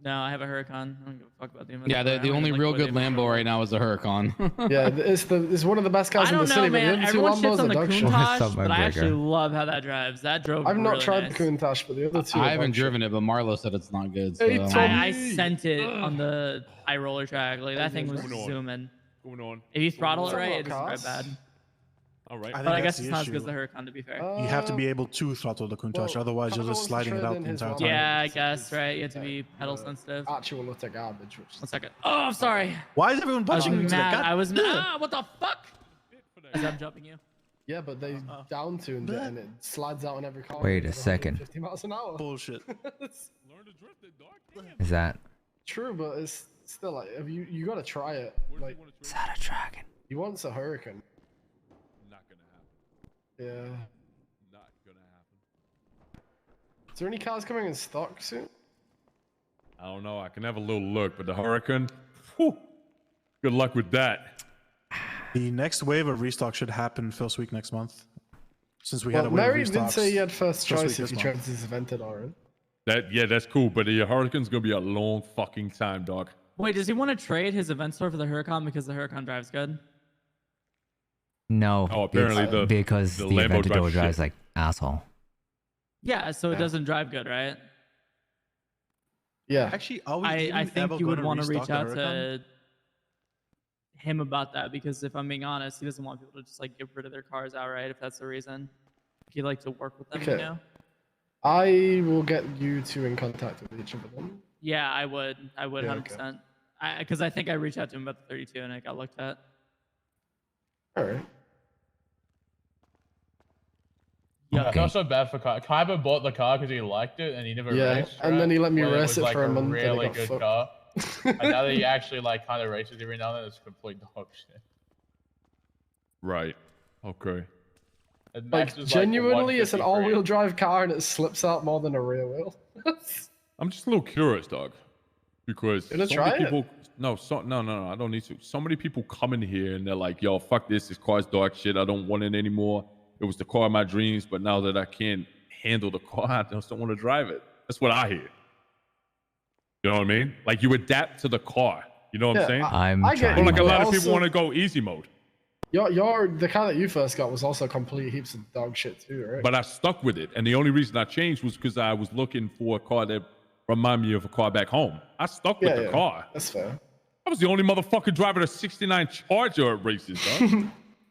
No, I have a Huracan. I don't give a fuck about the event Yeah, store. the only real good Lambo right now is the Huracan. Yeah, it's one of the best cars I in the don't city. know, man. But the Everyone other two shits Lambos on are the dog shit. Countach, but I actually love how that drives. That drove I've not really tried nice. the Countach, but the other two. I are haven't dog shit. driven it, but Marlo said it's not good. So, Hey, I sent it on the high roller track. Like that thing was zooming. Going on. If you throttle it right, it Somewhat doesn't drive bad. All right. But I guess it's not as good as the Huracan, to be fair. You have to be able to throttle the Countach, otherwise you're just sliding it out the entire time. Yeah, I guess, right? You have to be pedal sensitive. Actual utter garbage. One second. Oh, I'm sorry. Why is everyone I was punching me into the mad. cat? I was mad. Ah, what the fuck? As I'm jumping you. Yeah, but they down tuned it and it slides out in every car. Wait a second. 50 miles an hour. Bullshit. Is that? True, but it's still like if you gotta try it. Like Is that a dragon? he wants a Hurricane. Not gonna happen. Yeah. Not gonna happen. Is there any cars coming in stock soon? I don't know. I can have a little look, but the Hurricane. Whew, good luck with that. The next wave of restock should happen first week next month. Since we had Well, a wave Mary of did restocks say he had first choice week if this he month. tried this Aventador. That's cool, but the Hurricane's gonna be a long fucking time, dog. Wait, does he want to trade his event store for the Huracan because the Huracan drives good? No. Oh, apparently because the the Lambo Aventador drives drives shit. like asshole. Yeah, so it doesn't drive good, right? Yeah. Actually, are we I even think ever you would gonna want to reach restock out the to Huracan? him about that because if I'm being honest, he doesn't want people to just like get rid of their cars outright if that's the reason. He'd like to work with them, you Okay. know? I will get you two in contact with each of them. Yeah, I would. I would Yeah, 100%. Because I think I reached out to him about the 32 and it got looked at. All right. Yeah, I felt so bad for Kaiba. Kaiba bought the car because he liked it and he never Yeah, raced. and right? then he let me When race was, it like, for a month and it really got good fucked. car. And now that he actually like kind of races every now and then, it's complete dog shit. Right. Okay. And Like Max is, genuinely, it's an 153. all-wheel drive car and it slips out more than a rear wheel. I'm just a little curious, dog, because Gonna so try many it? people. No, I don't need to. So many people come in here and they're like, "Yo, fuck this. This car's dog shit. I don't want it anymore. It was the car of my dreams, but now that I can't handle the car, I just don't want to drive it." That's what I hear. You know what I mean? Like you adapt to the car. You know what I'm saying? I get Or you, like a but lot of people also- want to go easy mode, The car that you first got was also complete heaps of dog shit too, right? but I stuck with it. And the only reason I changed was because I was looking for a car that reminded me of a car back home. I stuck with the car. That's fair. I was the only motherfucker driving a '69 Charger at races, dog.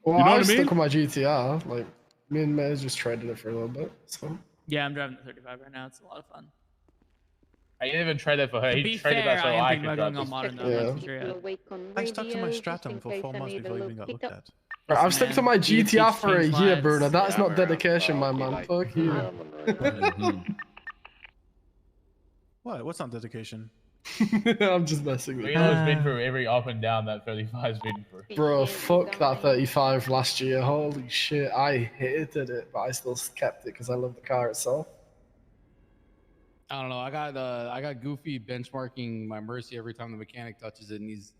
Well, You know I what was I mean? stuck with my GTR. Like me and Maze just traded it for a little bit. So Yeah, I'm driving the 35 right now. It's a lot of fun. I didn't even trade it for her. To He be traded fair, that so I am I thinking could about going drive on this. modern though. Yeah. That's for sure. I stuck to my Stratum for 4 months before I even got looked at. Bro, I've stuck to my GTR for a year, Bruno. That's not dedication, my man. Fuck you. What? What's not dedication? I'm just messing with you. Reno's been through every up and down that 35's been through. Bro, fuck that 35 last year. Holy shit, I hated it, but I still kept it because I love the car itself. I don't know. I got Goofy benchmarking my Mercy every time the mechanic touches it, and he's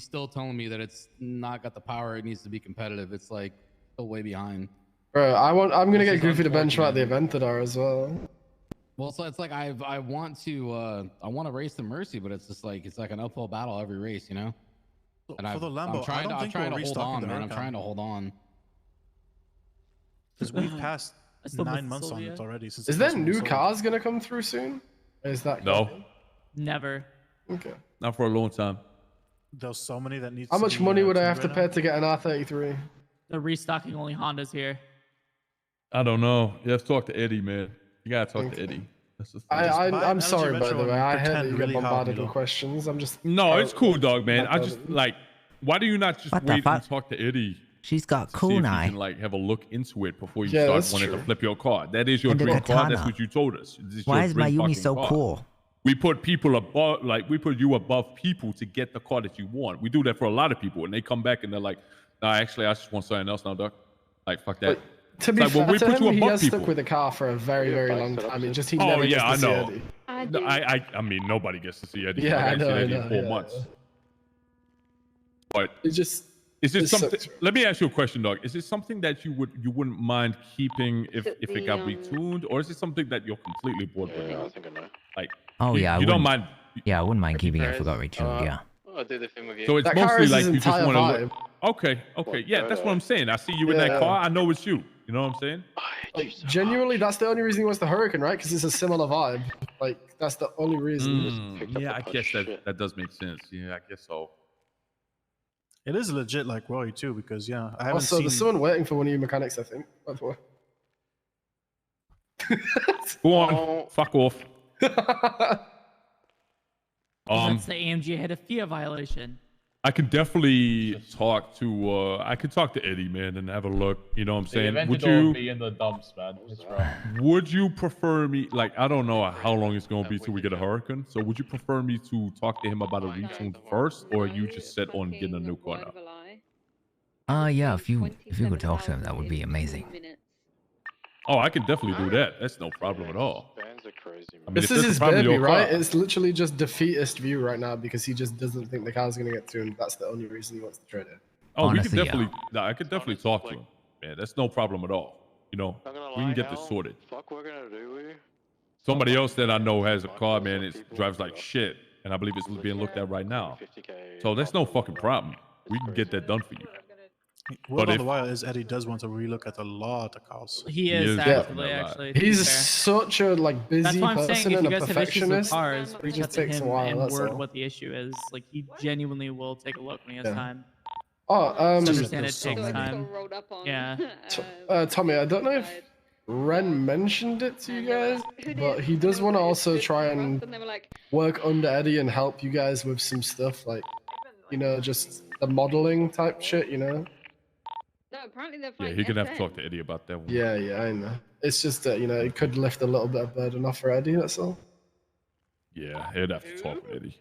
still telling me that it's not got the power it needs to be competitive. It's like still way behind. Bro, I'm gonna This get is Goofy to benchmark the unfortunate. Aventador as well. Well, so it's like I want to race the Mercy, but it's just like it's like an uphill battle every race, you know. And For the Lambo, I'm trying to hold on, man. I'm trying to hold on. Because we've passed That's the 9 months on Sylvia. it already. Since Is the there first one new was sold. cars gonna come through soon? Or is that No. coming? Never. Okay. Not for a long time. There's so many that need. How much money would I have to tuned pay right to get an R33? They're restocking only Hondas here. I don't know. You have to talk to Eddie, man. You gotta talk to Eddie. That's the thing. I'm sorry, by the Metro way. and I hate that pretend you really get hard, bombarded you with know. questions. I'm just. No, it's cool, dog, man. I just like. Why do you not just What the wait and fuck? talk to Eddie? She's got to see if you kunai. can like have a look into it before you Yeah, start that's wanting true. to flip your car. That is your And the dream car. That's katana. what you told us. This is Why your is dream Mayumi fucking so car. cool? We put people above, like we put you above people to get the car that you want. We do that for a lot of people, and they come back and they're like, "Nah, actually, I just want something else now, doc." Like, fuck that. To be It's like, fair we to put him, you he above has people. stuck with the car for a very, very long time. It just he Oh never yeah, I gets to see know. Eddie. No, I mean, nobody gets to see Eddie. Yeah, I I know, see I Eddie know, in 4 yeah, months. yeah. But It just is it it something? sucks. Let me ask you a question, dog. Is it something that you wouldn't mind keeping if it it the, got retuned, or is it something that you're completely bored with? I think I know. Like, Oh you, yeah, you don't mind. Yeah, I wouldn't mind keeping it if it got retuned. Yeah. I'll do the thing with you. So it's That car mostly is like his you just entire want to vibe. look. Okay, yeah, that's what I'm saying. I see you in Yeah. that car. I know it's you. You know what I'm saying? Like, genuinely, that's the only reason he wants the Hurricane, right? Because it's a similar vibe. Like, that's the only reason. Yeah, I guess that does make sense. Yeah, I guess so. It is legit like Roy too, because yeah, I haven't Also, seen. there's someone waiting for one of you mechanics, I think. By the way. Go on, fuck off. That's the AMG had a FIA violation. I can definitely talk to. I could talk to Eddie, man, and have a look. You know what I'm The saying? event Would will you? be in the dumps, man. It's rough. Would you prefer me? Like, I don't know how long it's gonna be till we get a Hurricane. So, would you prefer me to talk to him about a retune first, or you just set on getting a new car now? Yeah, if you could talk to him, that would be amazing. Oh, I can definitely do that. That's no problem at all. Bands are crazy, man. I mean, This if is that's his the problem with baby, your right? car- It's literally just defeatist view right now because he just doesn't think the car's gonna get tuned. That's the only reason he wants to trade it. Oh, Honestly, we could definitely. Nah, I could definitely talk to him. Man, that's no problem at all. You know, we can get this sorted. Fuck, we're gonna do we? Somebody else that I know has a car, man. It drives like shit, and I believe it's being looked at right now. So that's no fucking problem. We can get that done for you. Word But on if the wire is Eddie does want to relook at a lot of cars. He is actively, actually. to be He's fair. such a like busy That's why I'm saying person if and you a guys have issues with perfectionist. cars, It reach out just to takes a him while. and That's word all. what the issue is. Like he genuinely will take a look when he has Yeah. time. Oh, Just understand it takes time. Yeah. Tommy, I don't know if Ren mentioned it to you guys, but he does want to also try and work under Eddie and help you guys with some stuff like, you know, just the modeling type shit, you know? No, apparently they're Yeah, fine. he can have to talk to Eddie about that one. Yeah, I know. It's just that, you know, it could lift a little bit of burden off for Eddie, that's all. Yeah, he'd have to talk with Eddie.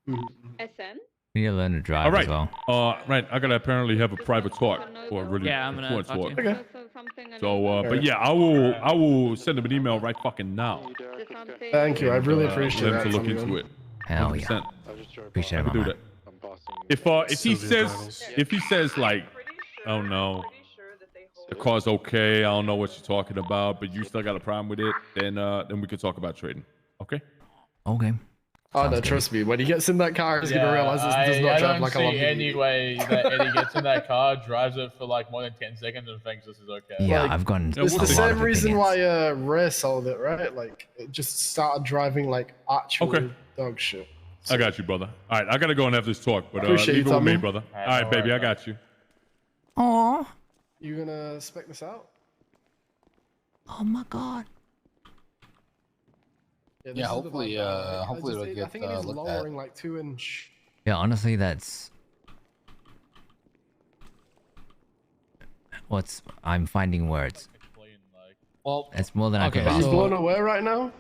SN? You need to learn to drive All right. as well. Right. I gotta apparently have a private talk or a really Yeah, I'm gonna important talk to talk. you. So, but yeah, I will send him an email right fucking now. Thank you, I really And, appreciate let him that. to look Tommy, into man. it. Hell yeah. 100%. Appreciate I it, can my do man. that. If he says like, oh no, the car's okay, I don't know what you're talking about, but you still got a problem with it, then we can talk about trading. Okay? Okay. Oh Sounds no, good. trust me. When he gets in that car, he's gonna realize this does not I drive don't like a see Lamborghini. any way that Eddie gets in that car, drives it for like more than 10 seconds, and thinks this is okay. Yeah, Like, I've gotten It's a the lot same of reason opinions. why Ray sold it, right? Like, it just started driving like actual Okay. dog shit. I got you, brother. All right, I gotta go and have this talk, but Appreciate leave you, it with me, Tommy. brother. All right, baby, I got you. Aw. You gonna spec this out? Oh my god. Yeah, this is a bit like that, right? hopefully it'll I get think it is looked lowering like 2-inch. Yeah, honestly, that's what's I'm finding words. Well, It's more than I could okay, Are you ask blown for. away right now?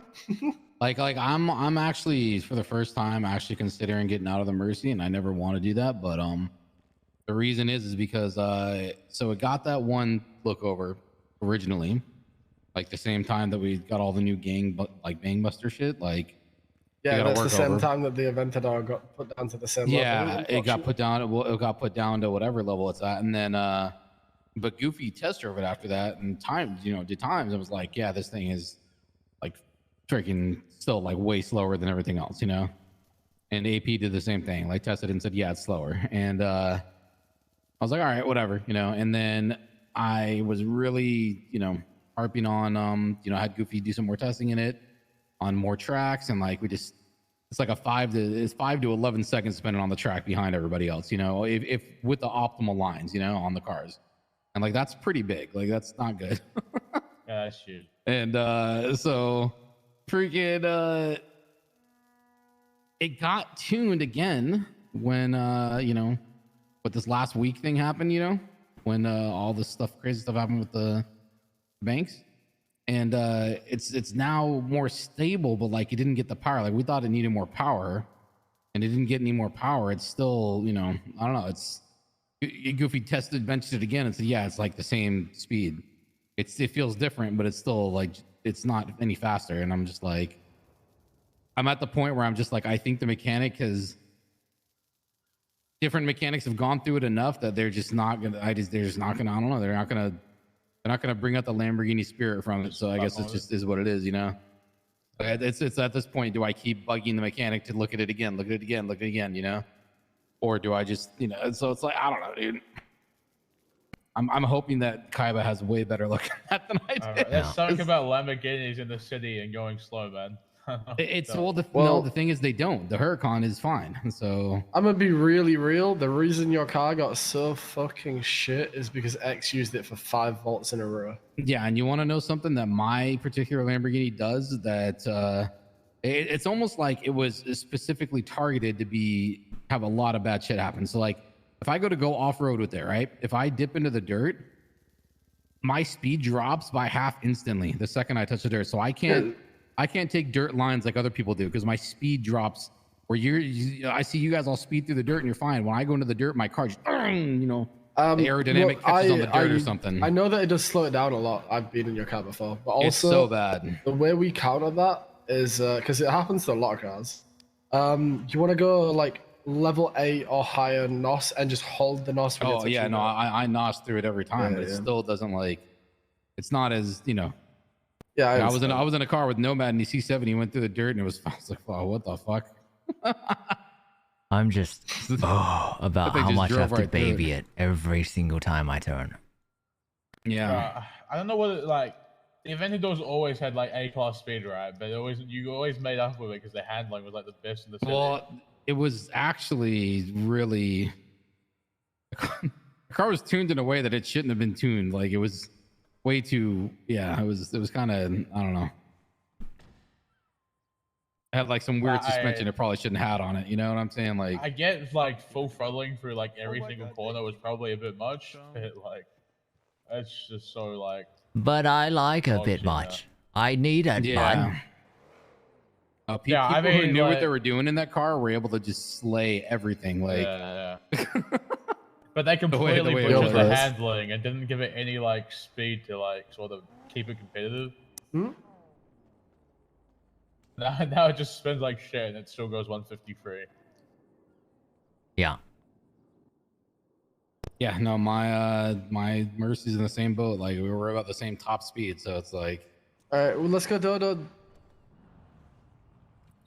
like I'm actually for the first time actually considering getting out of the Mercy, and I never want to do that, but the reason is because so it got that one look over originally, like the same time that we got all the new like Bangbuster shit, like Yeah, gotta that's the work same over. time that the Aventador got put down to the same level. Yeah, it got put down. Well, it got put down to whatever level it's at, and then but Goofy test drove it after that, and times, did times. It was like, yeah, this thing is like freaking still like way slower than everything else, And AP did the same thing, like tested and said, yeah, it's slower. And I was like, all right, whatever, And then I was really, harping on, I had Goofy do some more testing in it on more tracks, and like it's like it's 5 to 11 seconds spending on the track behind everybody else, if with the optimal lines, on the cars. And like that's pretty big. Like that's not good. Yeah, that's huge. And so freaking it got tuned again when what this last week thing happened, when all this crazy stuff happened with the banks. And it's now more stable, but like it didn't get the power. Like we thought it needed more power, and it didn't get any more power. It's still, I don't know. It's Goofy benched it again and said, yeah, it's like the same speed. It feels different, but it's still like it's not any faster. And I'm just like, I'm at the point where I'm just like, I think the mechanic has different mechanics have gone through it enough that they're just not gonna. They're just not gonna. I don't know. They're not gonna bring out the Lamborghini spirit from it. So I guess it just is what it is, It's at this point, do I keep bugging the mechanic to look at it again, or do I just, So it's like, I don't know, dude. I'm hoping that Kaiba has way better luck at that than I did. Right, let's talk about Lamborghinis in the city and going slow, man. The thing is they don't. The Huracan is fine. So I'm gonna be really real. The reason your car got so fucking shit is because X used it for 5 volts in a row. yeah, and you want to know something that my particular Lamborghini does that it's almost like it was specifically targeted to have a lot of bad shit happen. So like if I go off-road with it, right? If I dip into the dirt, my speed drops by half instantly the second I touch the dirt. So I can't take dirt lines like other people do because my speed drops. Where I see you guys all speed through the dirt and you're fine. When I go into the dirt, my car just, the aerodynamic catches on the dirt or something. I know that it does slow it down a lot. I've been in your car before, but also It's so bad. The way we counter that is because it happens to a lot of cars. You want to go like level 8 or higher NOS and just hold the NOS. Oh yeah, no, I NOS through it every time, but it still doesn't it's not as Yeah, I was in a car with Nomad and the C7. He went through the dirt and I was like, oh, what the fuck? I'm just about They how just much I drove have to right through baby it every single time I turn. Yeah. I don't know what the Aventadors always had like A-class speed, right? But you always made up with it because the handling was like the best in the city. Well, it was actually really the car was tuned in a way that it shouldn't have been tuned. Like it was way too it was kind of, I don't know. It had like some weird suspension it probably shouldn't have had on it. You know what I'm saying? Like I get like full throttling through like every single corner was probably a bit much, but like it's just so like. But I like a bit much. I need a bun. People who knew what they were doing in that car were able to just slay everything. Like, But they completely way butchered it the was. handling and didn't give it any like speed to like sort of keep it competitive. Now it just spins like shit and it still goes 153. Yeah. Yeah, no, my Mercy's in the same boat. Like we were about the same top speed, so it's like. All right, well, let's go, Dodo.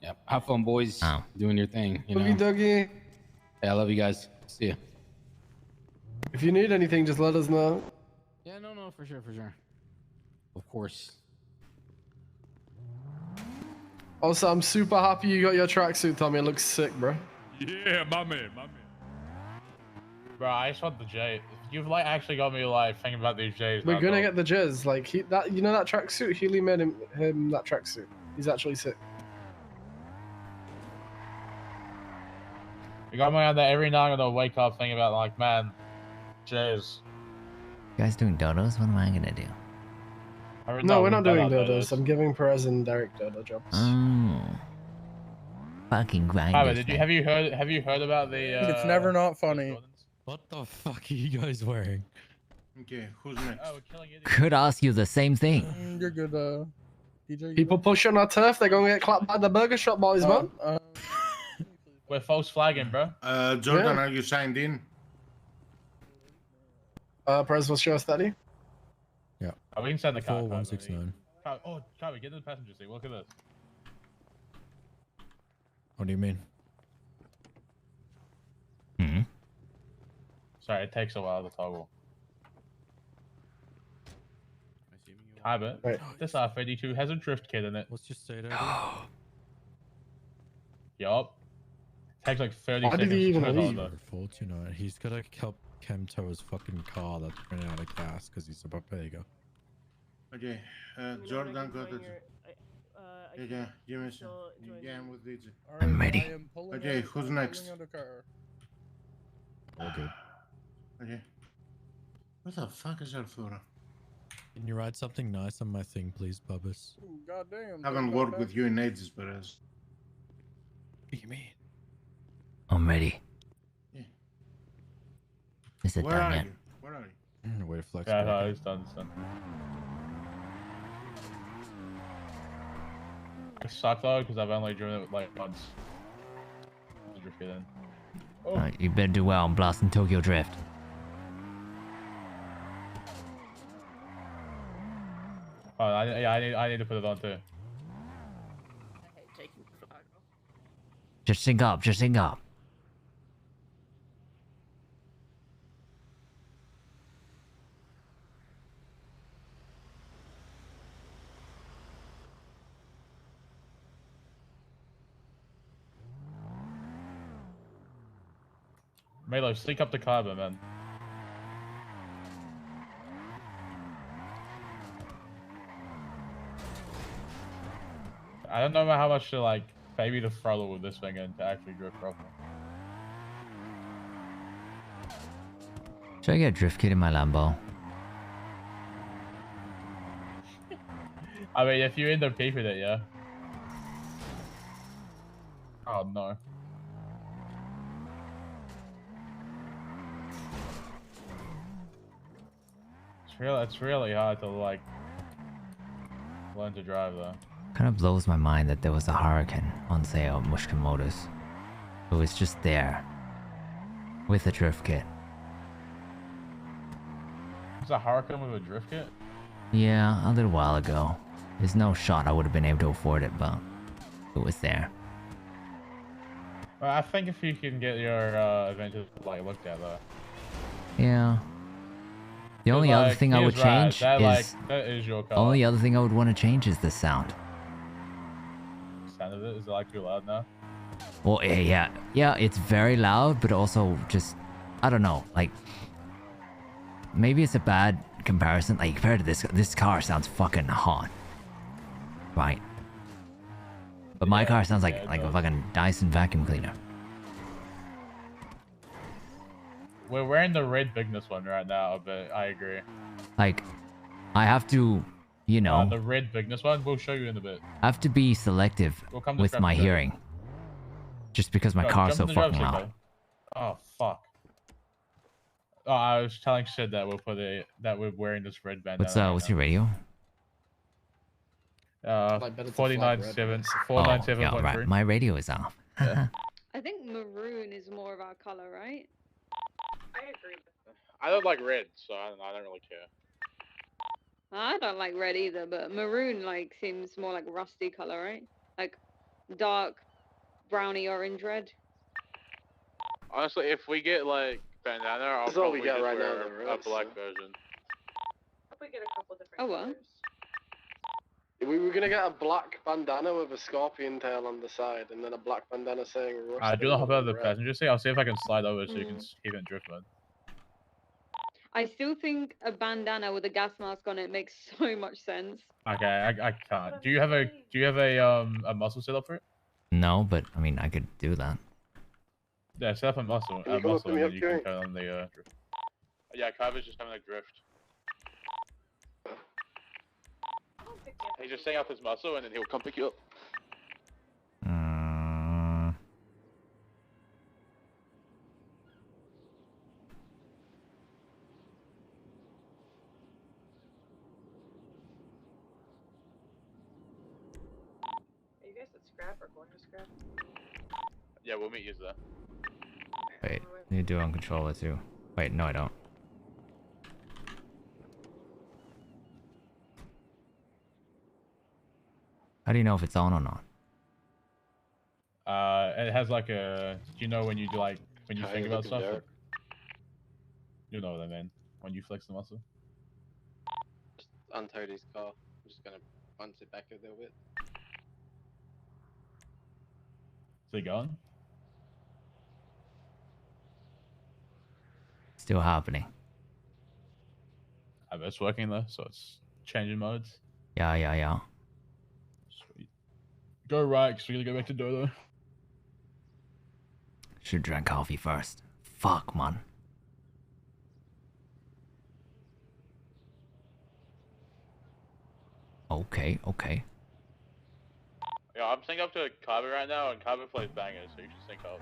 Yeah, have fun, boys. Doing your thing. Love you, Dougie. Hey, I love you guys. See ya. If you need anything, just let us know. Yeah, no, for sure. Of course. Also, I'm super happy you got your tracksuit, Tommy. It looks sick, bro. Yeah, my man. Bro, I just want the J. You've like actually got me like thinking about these J's. We're gonna get the jizz. Like that tracksuit. Healy made him that tracksuit. He's actually sick. You got me on there every night. I'm gonna wake up thinking about like, man, jeez. You guys doing dodos? What am I gonna do? No, we're not doing dodos. I'm giving Perez and Derek dodo jobs. Oh. Fucking Kaiba, grinders. have you heard about the? It's never not funny. What the fuck are you guys wearing? Okay, who's next? Oh, we're killing it. Could ask you the same thing. You're good, DJ. People pushing our turf, they're going to get clapped by the burger shop boys, man. We're false flagging, bro. Jordan, Yeah. are you signed in? Perez, what's your study? Yeah. Oh, we can send the car. 4169. Oh, Kaiba, get in the passenger seat. Look at this. What do you mean? Hmm. Sorry, it takes a while to toggle. Kaiba, this R32 has a drift kit in it. Let's just say that. Yup. Takes like 30 Why seconds did he even to leave? turn on, Fortunate. He's gotta help Chem tow his fucking car that's running out of gas because he's about. There you go. Okay, Jordan, go to. Yeah, give me some. Yeah, I'm with DJ. I'm ready. Okay, who's next? All good. Okay. What the fuck is Arthur? Can you write something nice on my thing, please, Bubbas? Goddamn. Haven't worked with you in ages, Perez. What do you mean? I'm ready. Yeah. Is it Where done are yet? you? Where are you? Way to flex. Yeah, back no, up. it's done, it's done. I suck though, because I've only driven it like once. Drift kit in. You better do well on blasting Tokyo Drift. Oh, I need to put it on too. Just sync up, just sync up. Melo, sync up the Kaiba, man. I don't know how much to like maybe to throttle with this thing and to actually drift properly. Should I get a drift kit in my Lambo? I mean, if you end up keeping it, yeah. Oh no. It's really hard to like learn to drive though. Kind of blows my mind that there was a Hurricane on sale at Mushkin Motors. It was just there. With a drift kit. It's a Hurricane with a drift kit? Yeah, a little while ago. There's no shot I would have been able to afford it, but it was there. Well, I think if you can get your adventures like looked at though. Yeah. The only other thing I would change is... that is your car. Only other thing I would want to change is the sound. Sound of it? Is it like too loud now? Well, yeah, it's very loud, but also just, I don't know, like, maybe it's a bad comparison. Like, compared to this car sounds fucking hot, right? But my car sounds like a fucking Dyson vacuum cleaner. We're wearing the red bigness one right now, but I agree. Like, I have to, you know, The red bigness one, we'll show you in a bit. I have to be selective We'll come to with scrap my together. hearing. Just because my Go, car's so jump in the driver's fucking seat, loud. though. Oh fuck. Oh, I was telling Sid that we're wearing this red bandana. What's your radio? 497 Oh, yeah, right. My radio is off. Yeah. I think maroon is more of our color, right? I agree. I don't like red, so I don't really care. I don't like red either, but maroon like seems more like rusty color, right? Like dark browny orange red. Honestly, if we get like bandana, I'll That's all we probably got just right now, wear though, a right? black version. We get a couple different Oh well. We were gonna get a black bandana with a scorpion tail on the side, and then a black bandana saying R.U.S.T. Do you want to hop out of the red. passenger seat? I'll see if I can slide over so you can keep it in drift mode. I still think a bandana with a gas mask on it makes so much sense. Okay, I can't. Do you have a muscle set up for it? No, but I mean, I could do that. Yeah, set up a muscle, Can you come up to and me then up, you can Gary? turn on the drift. Yeah, Kaiba's just having a drift. He's just setting up his muscle, and then he'll come pick you up. Are you guys at scrap or going to scrap? Yeah, we'll meet you there. Wait, I need to do it on controller too. Wait, no I don't. How do you know if it's on or not? It has like a. Do you know when you do like when you think about stuff? Derek. You know what I mean. When you flex the muscle. Just untie his car. I'm just gonna bounce it back a little bit. Is it going? Still happening. I bet it's working though, so it's changing modes. Yeah. Sweet. Go right, because we gotta go back to Dodo. Should drink coffee first. Fuck, man. Okay. Yeah, I'm synced up to Kaiba right now, and Kaiba plays bangers, so you should sync up.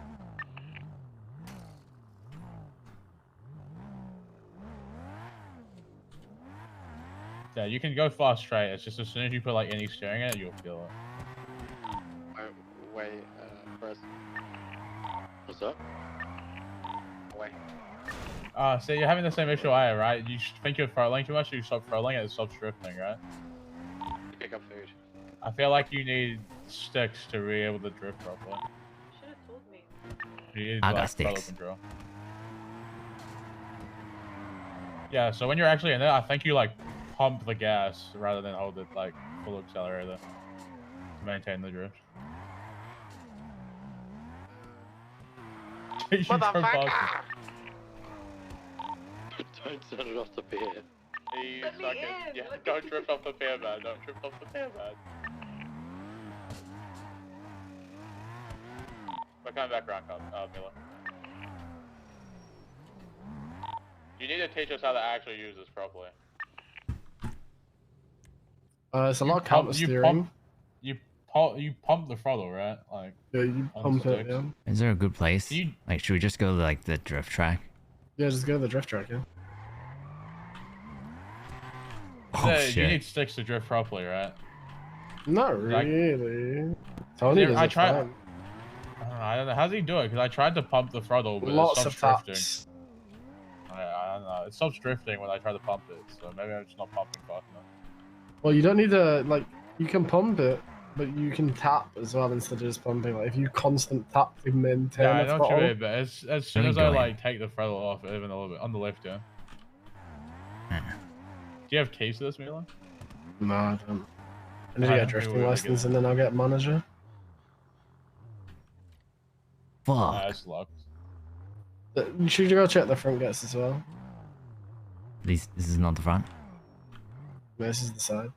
Yeah, you can go fast straight. It's just as soon as you put like any steering in it, you'll feel it. Wait, press. What's up? Wait. So you're having the same issue I am, right? You think you're throttling too much, so you stop throttling and it stops drifting, right? Pick up food. I feel like you need sticks to be able to drift properly. You should have told me. You need I got like throttle sticks. control. Yeah, so when you're actually in it, I think you like pump the gas rather than hold it like full accelerator to maintain the drift. You drove faster. Don't turn it off the pier. You suck it. Yeah, don't drift off the pier, man. Don't drift off the pier, man. We're coming back around, Miller. You need to teach us how to actually use this properly. It's a lot of counter steering. You pump the throttle, right? Like Yeah, you pump it, yeah. Is there a good place? Like, should we just go to like the drift track? Yeah, just go to the drift track, yeah. Oh You shit. need sticks to drift properly, right? Not Like- really. Tony does I it tried. fine. I don't know. How's he do it? Because I tried to pump the throttle, but Lots it of stops drifting. taps. I don't know. It stops drifting when I try to pump it, so maybe I'm just not pumping fast enough. Well, you don't need to, like, you can pump it, but you can tap as well instead of just pumping. Like, if you constant tap to maintain Yeah, I the know what you throttle. mean, but as soon as I like take the throttle off, even a little bit on the left, yeah. Do you have keys to this, Mila? No, I don't. I need to Alright, get a drifting maybe we'll license and then I'll get manager. Fuck. It's locked. You should go check the front gates as well. This is not the front. This is the side.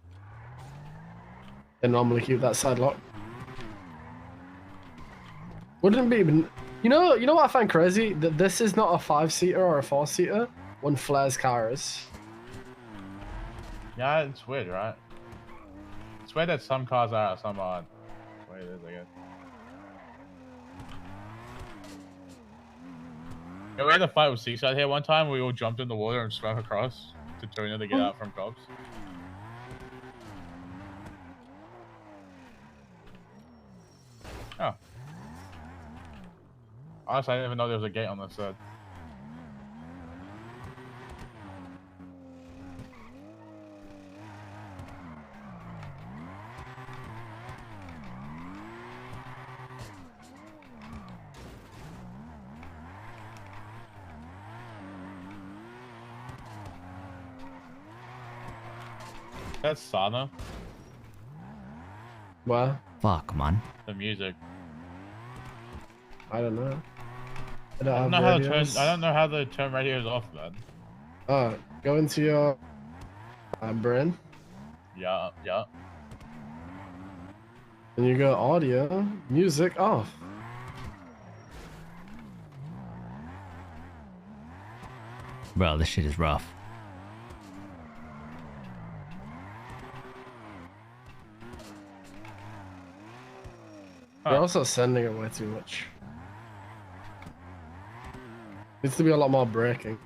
They normally keep that side locked. Wouldn't be even. You know what I find crazy? That this is not a 5-seater or a 4-seater when Flair's car is. Yeah, it's weird, right? It's weird that some cars are, some aren't. That's the way it is, I guess. Yeah, we had a fight with Seaside here one time. We all jumped in the water and swam across to Tuna to get out from cops. Oh. Honestly, I didn't even know there was a gate on this side. That's Sana. What? Fuck, man. The music. I don't know. I don't know how to turn. I don't know how to turn radios off, man. Go into your brain Yeah. and you go audio, music off. Bro, this shit is rough. We're also sending it way too much. Needs to be a lot more braking.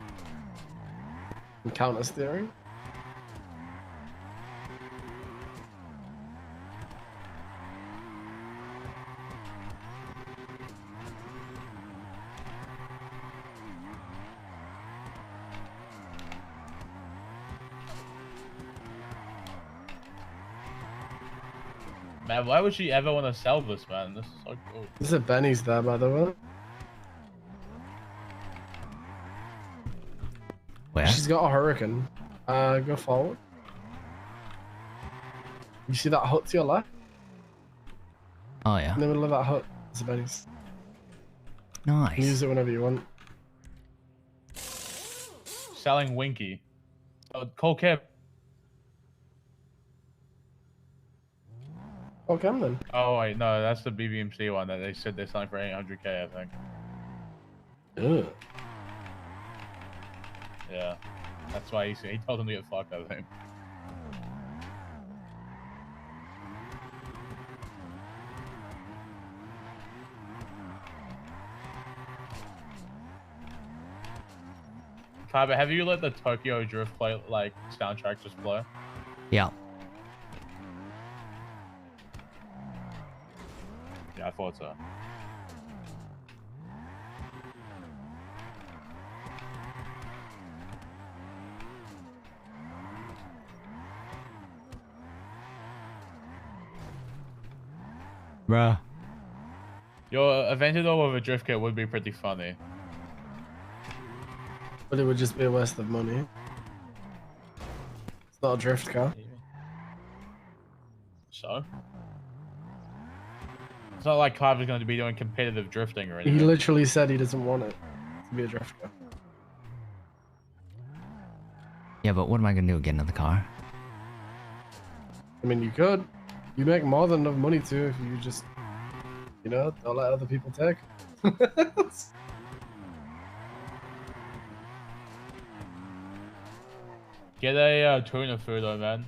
And counter steering. Man, why would she ever want to sell this, man? This is so cool. There's a Benny's there, by the way. Where? She's got a Hurricane. Go forward. You see that hut to your left? Oh yeah. In the middle of that hut, there's a Benny's. Nice. Use it whenever you want. Selling Winky. Oh, Cole Kim. Okay, then. Oh wait, no, that's the BBMC one that they said they're selling for 800K, I think. Ugh. Yeah, that's why he told them to get fucked, I think. Kaiba, have you let the Tokyo Drift play like soundtrack just play? Yeah. Yeah, I thought so. Bruh. Your Aventador with a drift kit would be pretty funny. But it would just be a waste of money. It's not a drift car. So? It's not like Kaiba's going to be doing competitive drifting or He anything. literally said he doesn't want it to be a drift car. Yeah, but what am I gonna do? Get another car? I mean, you could. You make more than enough money to if you just, you know, don't let other people take. Get a tuna food though, man.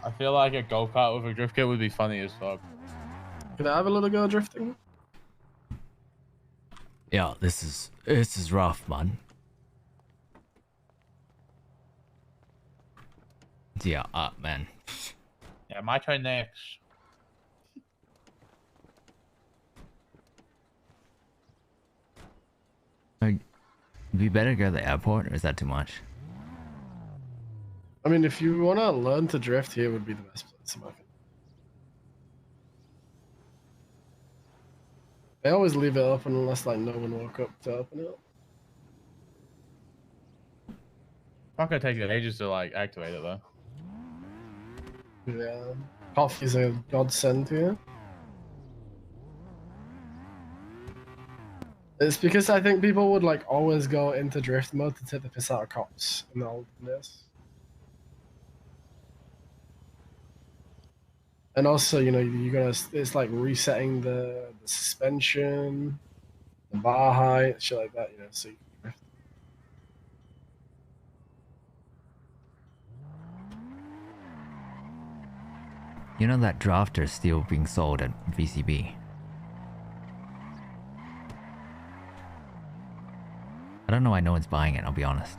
I feel like a go-kart with a drift kit would be funny as fuck. Can I have a little go drifting? Yeah, this is rough, man. Yeah, man. Yeah, my turn next. We better go to the airport, or is that too much? I mean, if you want to learn to drift, here would be the best place, in my opinion. They always leave it open unless like no one woke up to open it. Not gonna take you ages to like activate it though. Yeah, coffee's a godsend to you. It's because I think people would like always go into drift mode to take the piss out of cops in the olden days. And also, you know, you gotta, it's like resetting the suspension, the bar height, shit like that, you know, so you can drift. You know that drafter is still being sold at VCB. I don't know why no one's buying it, I'll be honest.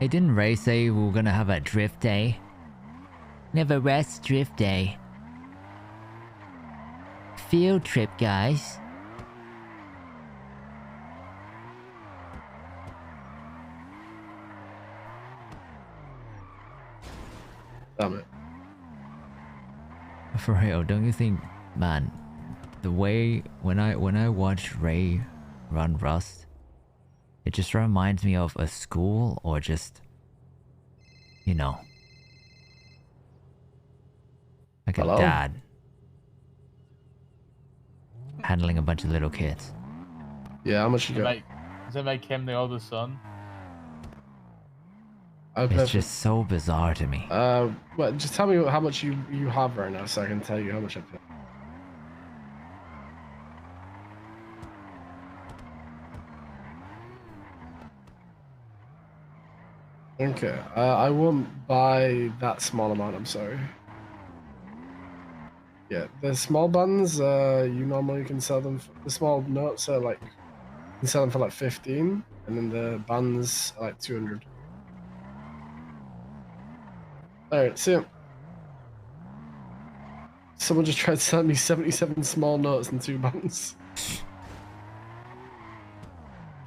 Hey, didn't Ray say we were gonna have a drift day? Never rest drift day. Field trip, guys. Damn it. For real, don't you think, man, the way when I watch Ray run Rust, it just reminds me of a school or just, you know, like Hello? a dad handling a bunch of little kids. Yeah, how much you got? Does that make him the oldest son? It's just so bizarre to me. But just tell me how much you have right now, so I can tell you how much I pay. Okay, I won't buy that small amount. I'm sorry. Yeah, the small buns, you normally can sell them. The small notes are like, you can sell them for like 15, and then the buns are like 200. Alright, see ya. Someone just tried to sell me 77 small notes and 2 buns.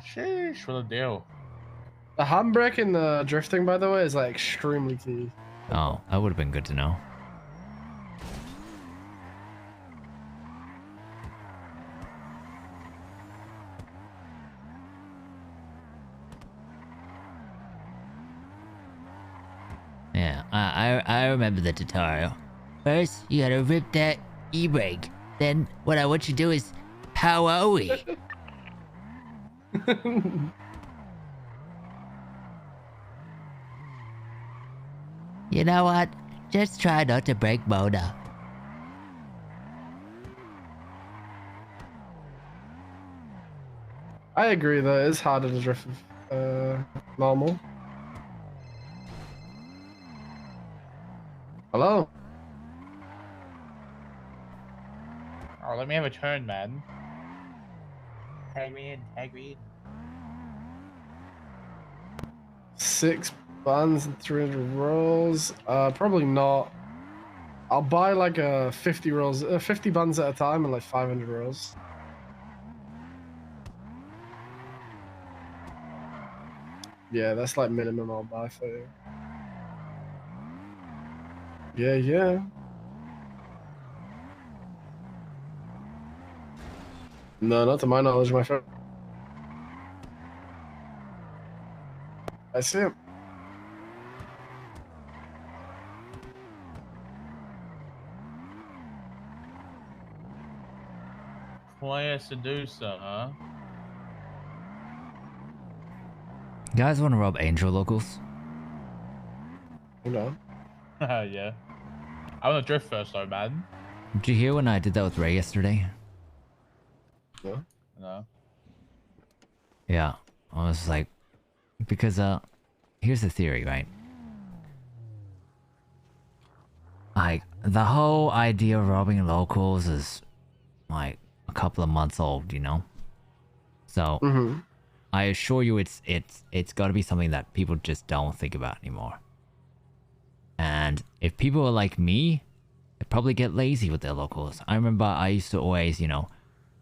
Sheesh, what a deal. The handbrake and the drifting, by the way, is like extremely key. Oh, that would have been good to know. Yeah, I remember the tutorial. First, you gotta rip that e-brake. Then, what I want you to do is power E. You know what? Just try not to break motor. I agree though, it's harder to drift normal. Hello? Oh, let me have a turn, man. Tag me in, tag me in. 6 buns and 300 rolls. Probably not. I'll buy like 50 rolls, 50 buns at a time and like 500 rolls. Yeah, that's like minimum I'll buy for you. Yeah. No, not to my knowledge, my friend. I see him. Player seducer, huh? You guys want to rob Angel locals? No. Yeah. I want to drift first though, man. Did you hear when I did that with Ray yesterday? No. No. Yeah, I was like, because here's the theory, right? Like, the whole idea of robbing locals is like a couple of months old, you know? So, I assure you it's got to be something that people just don't think about anymore. And if people are like me, they probably get lazy with their locals. I remember I used to always, you know,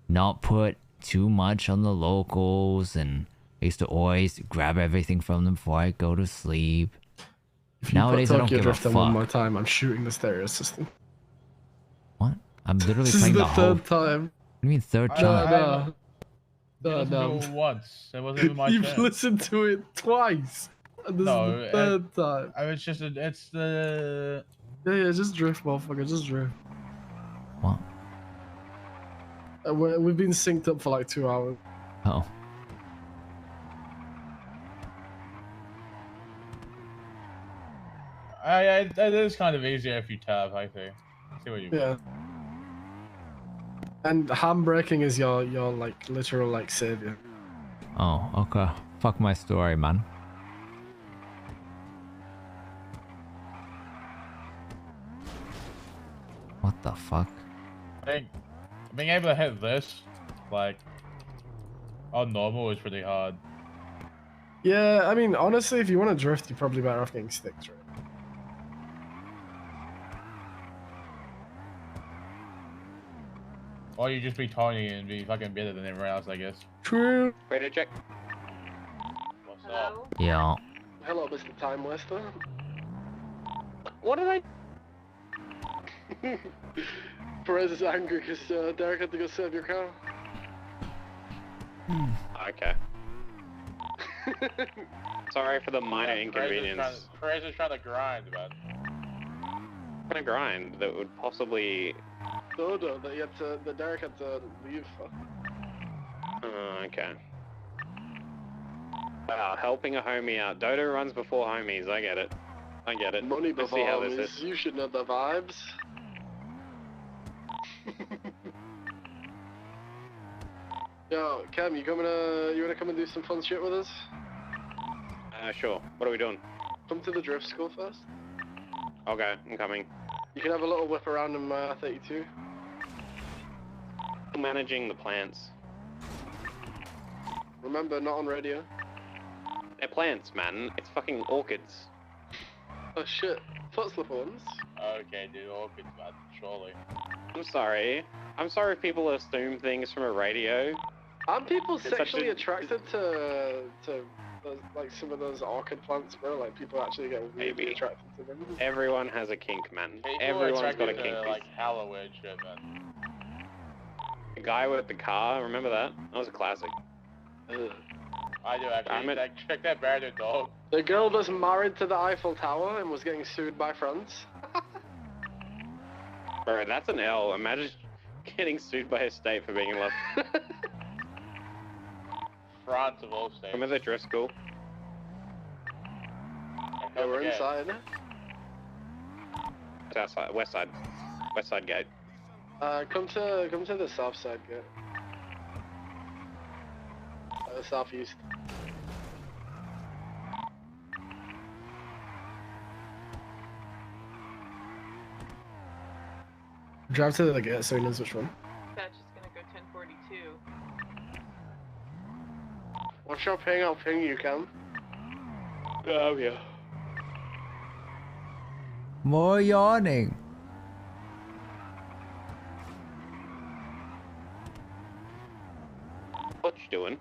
not put too much on the locals, and I used to always grab everything from them before I go to sleep. If you Nowadays, I put don't Tokyo give a Drift fuck. on one more time, I'm shooting the stereo system. What? I'm literally This is playing the the whole... third time. What do you mean third time? You listened to it once. It wasn't even my You've turn. listened to it twice. And this is the third time. It's just it's the. Yeah, just drift, motherfucker, just drift. What? We've been synced up for like 2 hours. Oh. It is kind of easier if you tap, I think. See what you mean. Yeah. And handbraking is your like literal like savior. Oh, okay. Fuck my story, man. What the fuck? I think being able to hit this, like, on normal is pretty hard. Yeah, I mean, honestly, if you want to drift, you're probably better off getting sticks, right? Or you just be Tony and be fucking better than everyone else, I guess. True. Radar check. What's up? Yeah. Hello, Mr. Time Waster. What did Perez is angry because Derek had to go serve your car. Okay. Sorry for the minor inconvenience. Perez is trying to grind, man. What a grind that would possibly. Dodo, that Derek had to leave for. Okay. Wow, helping a homie out. Dodo runs before homies. I get it. I get it. Money Let's before see how this homies. is. You should know the vibes. Yo, Cam, you wanna come and do some fun shit with us? Sure. What are we doing? Come to the drift school first. Okay, I'm coming. You can have a little whip around in my 32. Managing the plants. Remember, not on radio. They're plants, man. It's fucking orchids. Oh shit, foot slipper ones. Okay, dude, orchids, man. Surely. I'm sorry. I'm sorry if people assume things from a radio. Aren't people It's such sexually a- attracted to those, like some of those orchid plants, bro? Like people actually get weirdly attracted to them. Everyone has a kink, man. People Everyone's got a attracted kink. to, like Halloween shit, man. The guy with the car, remember that? That was a classic. I do actually. Check that brand new dog. The girl that's married to the Eiffel Tower and was getting sued by France. Bro, that's an L. Imagine getting sued by a state for being in love. France of all states. Remember the drift school? Yeah, we're inside. It's outside, west side. West side gate. Come to the south side gate. Southeast. Drive to the gate so he knows which one. That's just gonna go 1042. Watch your ping, I'll ping you, Cam. Oh, yeah. More yawning. What you doing?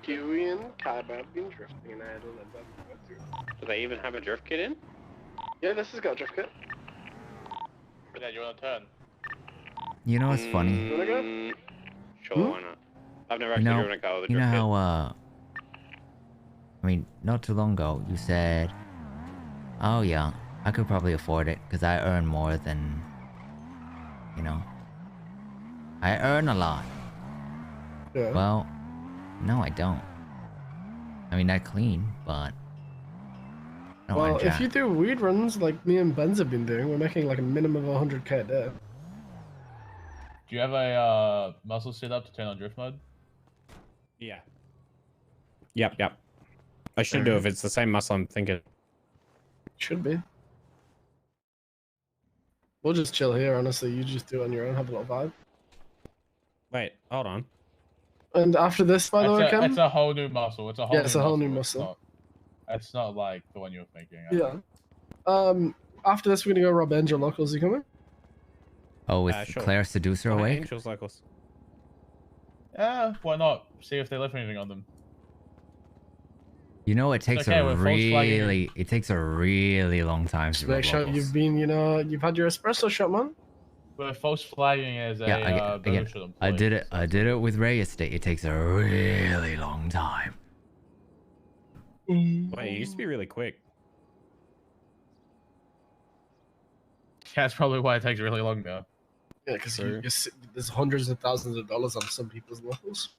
Huey and Kaiba have been drifting and I had to let them go through. Do they even have a drift kit in? Yeah, this has got a drift kit. Yeah, you wanna turn? You know what's funny? Wanna go? Sure, why not? I've never You actually know, driven a car with a you know drift kit. how I mean, not too long ago, you said, "Oh yeah, I could probably afford it because I earn more than, you know, I earn a lot." Yeah. Well, no, I don't. I mean, I clean, but I don't Well, earn if jack. you do weed runs like me and Benz have been doing, we're making like a minimum of 100k a day. Do you have a muscle sit up to turn on drift mode? Yeah. Yep. I should do if it's the same muscle I'm thinking. Should be. We'll just chill here, honestly. You just do it on your own, have a little vibe. Wait, hold on. And after this, by the way, Cam? It's a whole new muscle. It's a whole Yeah, it's a whole new It's muscle. It's not like the one you were thinking. Yeah. After this, we're gonna go rob Angel Locals. You coming? Oh, with Sure. Claire Seducer Oh, awake? Angels Locals. Yeah, why not? See if they left anything on them. You know, it takes okay, a we're false flagging really, it takes a really long time Just to make rob sure locals. you've been, you've had your espresso shot, man. We're false flagging as Yeah, a again, Belgian I employee. did it with R.U.S.T. It takes a really long time. Wait, it used to be really quick. That's probably why it takes really long now. Yeah, because there's hundreds of thousands of dollars on some people's locals.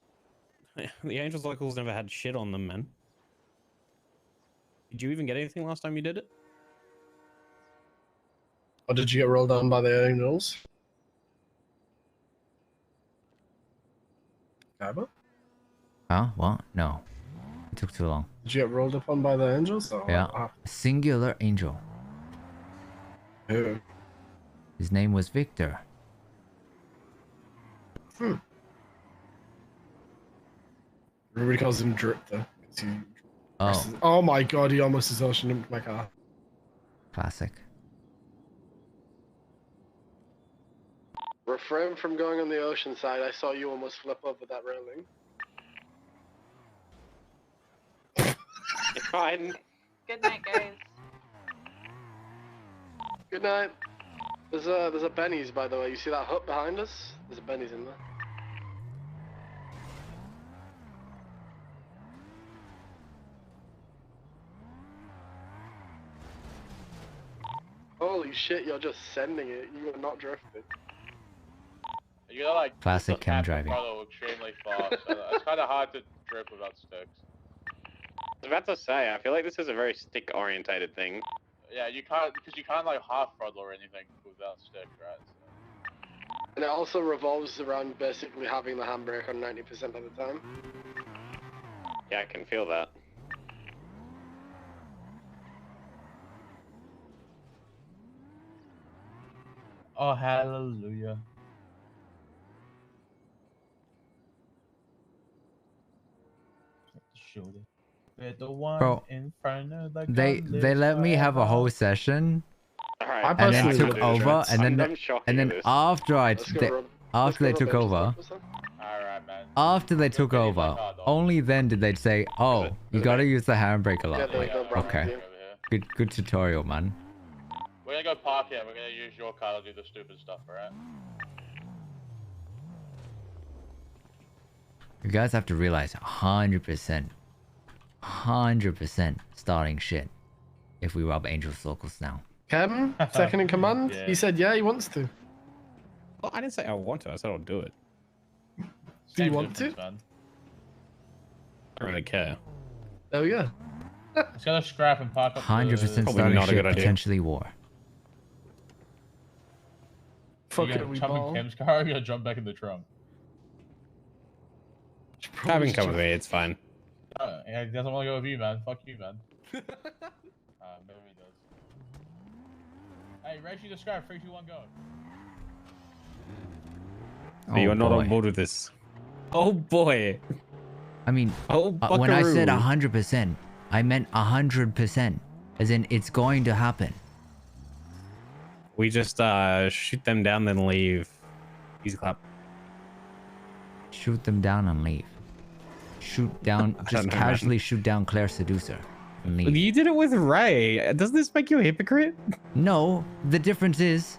The Angels Locals never had shit on them, man. Did you even get anything last time you did it? Or did you get rolled down by the Angels? Kaiba? Huh? What? No. It took too long. Did you get rolled upon by the Angels? Or Yeah. what happened? Singular angel. Who? His name was Victor. Everybody calls him Drip though. 'Cause he Oh, presses- Oh my god, he almost is ocean into my car. classic. Refrain from going on the ocean side. I saw you almost flip over that railing. It's fine. Good night, guys. Good night. There's a Benny's, by the way. You see that hut behind us? There's a Benny's in there. Holy shit, you're just sending it. You are not drifting. You gotta like Classic chem tap the driving. throttle extremely fast. It's kind of hard to drift without sticks. I was about to say, I feel like this is a very stick-orientated thing. Yeah, you can't because you can't like half throttle or anything without sticks, right? So. And it also revolves around basically having the handbrake on 90% of the time. Yeah, I can feel that. Oh hallelujah! Shoot it. The one Bro, in front of the they let me have a whole session, Alright, and then took dude. over, and then I'm shocking and then this. after they took over, Alright, man. after they took over, only then did they say, "Oh, you gotta use the handbrake a Yeah, lot." there Like, you go, bro. okay, good tutorial, man. We're gonna go park here. We're gonna use your car to do the stupid stuff, alright? You guys have to realize 100% starting shit if we rob Angel's locals now. Kem, second in command. Yeah. He said, yeah, he wants to. Well, I didn't say I want to. I said I'll do it. Do you want to? I don't really care. There we go. Let's go to scrap and park up. 100% Probably starting not a shit, good idea. potentially war. Fuck You it, gonna we jump ball. in Kim's car or you gonna jump back in the trunk? Having come with me, it's fine. Yeah, he doesn't want to go with you, man. Fuck you, man. Maybe he does. Hey, Reggie, the scrap. 3, 2, 1, go. So you are not boy. on board with this. Oh boy. I mean, when I said 100%, I meant 100%, as in it's going to happen. We just shoot them down, then leave. Easy clap. Shoot them down and leave. Shoot down, I just don't know, casually man. shoot down Claire Seducer and leave. You did it with Ray. Doesn't this make you a hypocrite? No, the difference is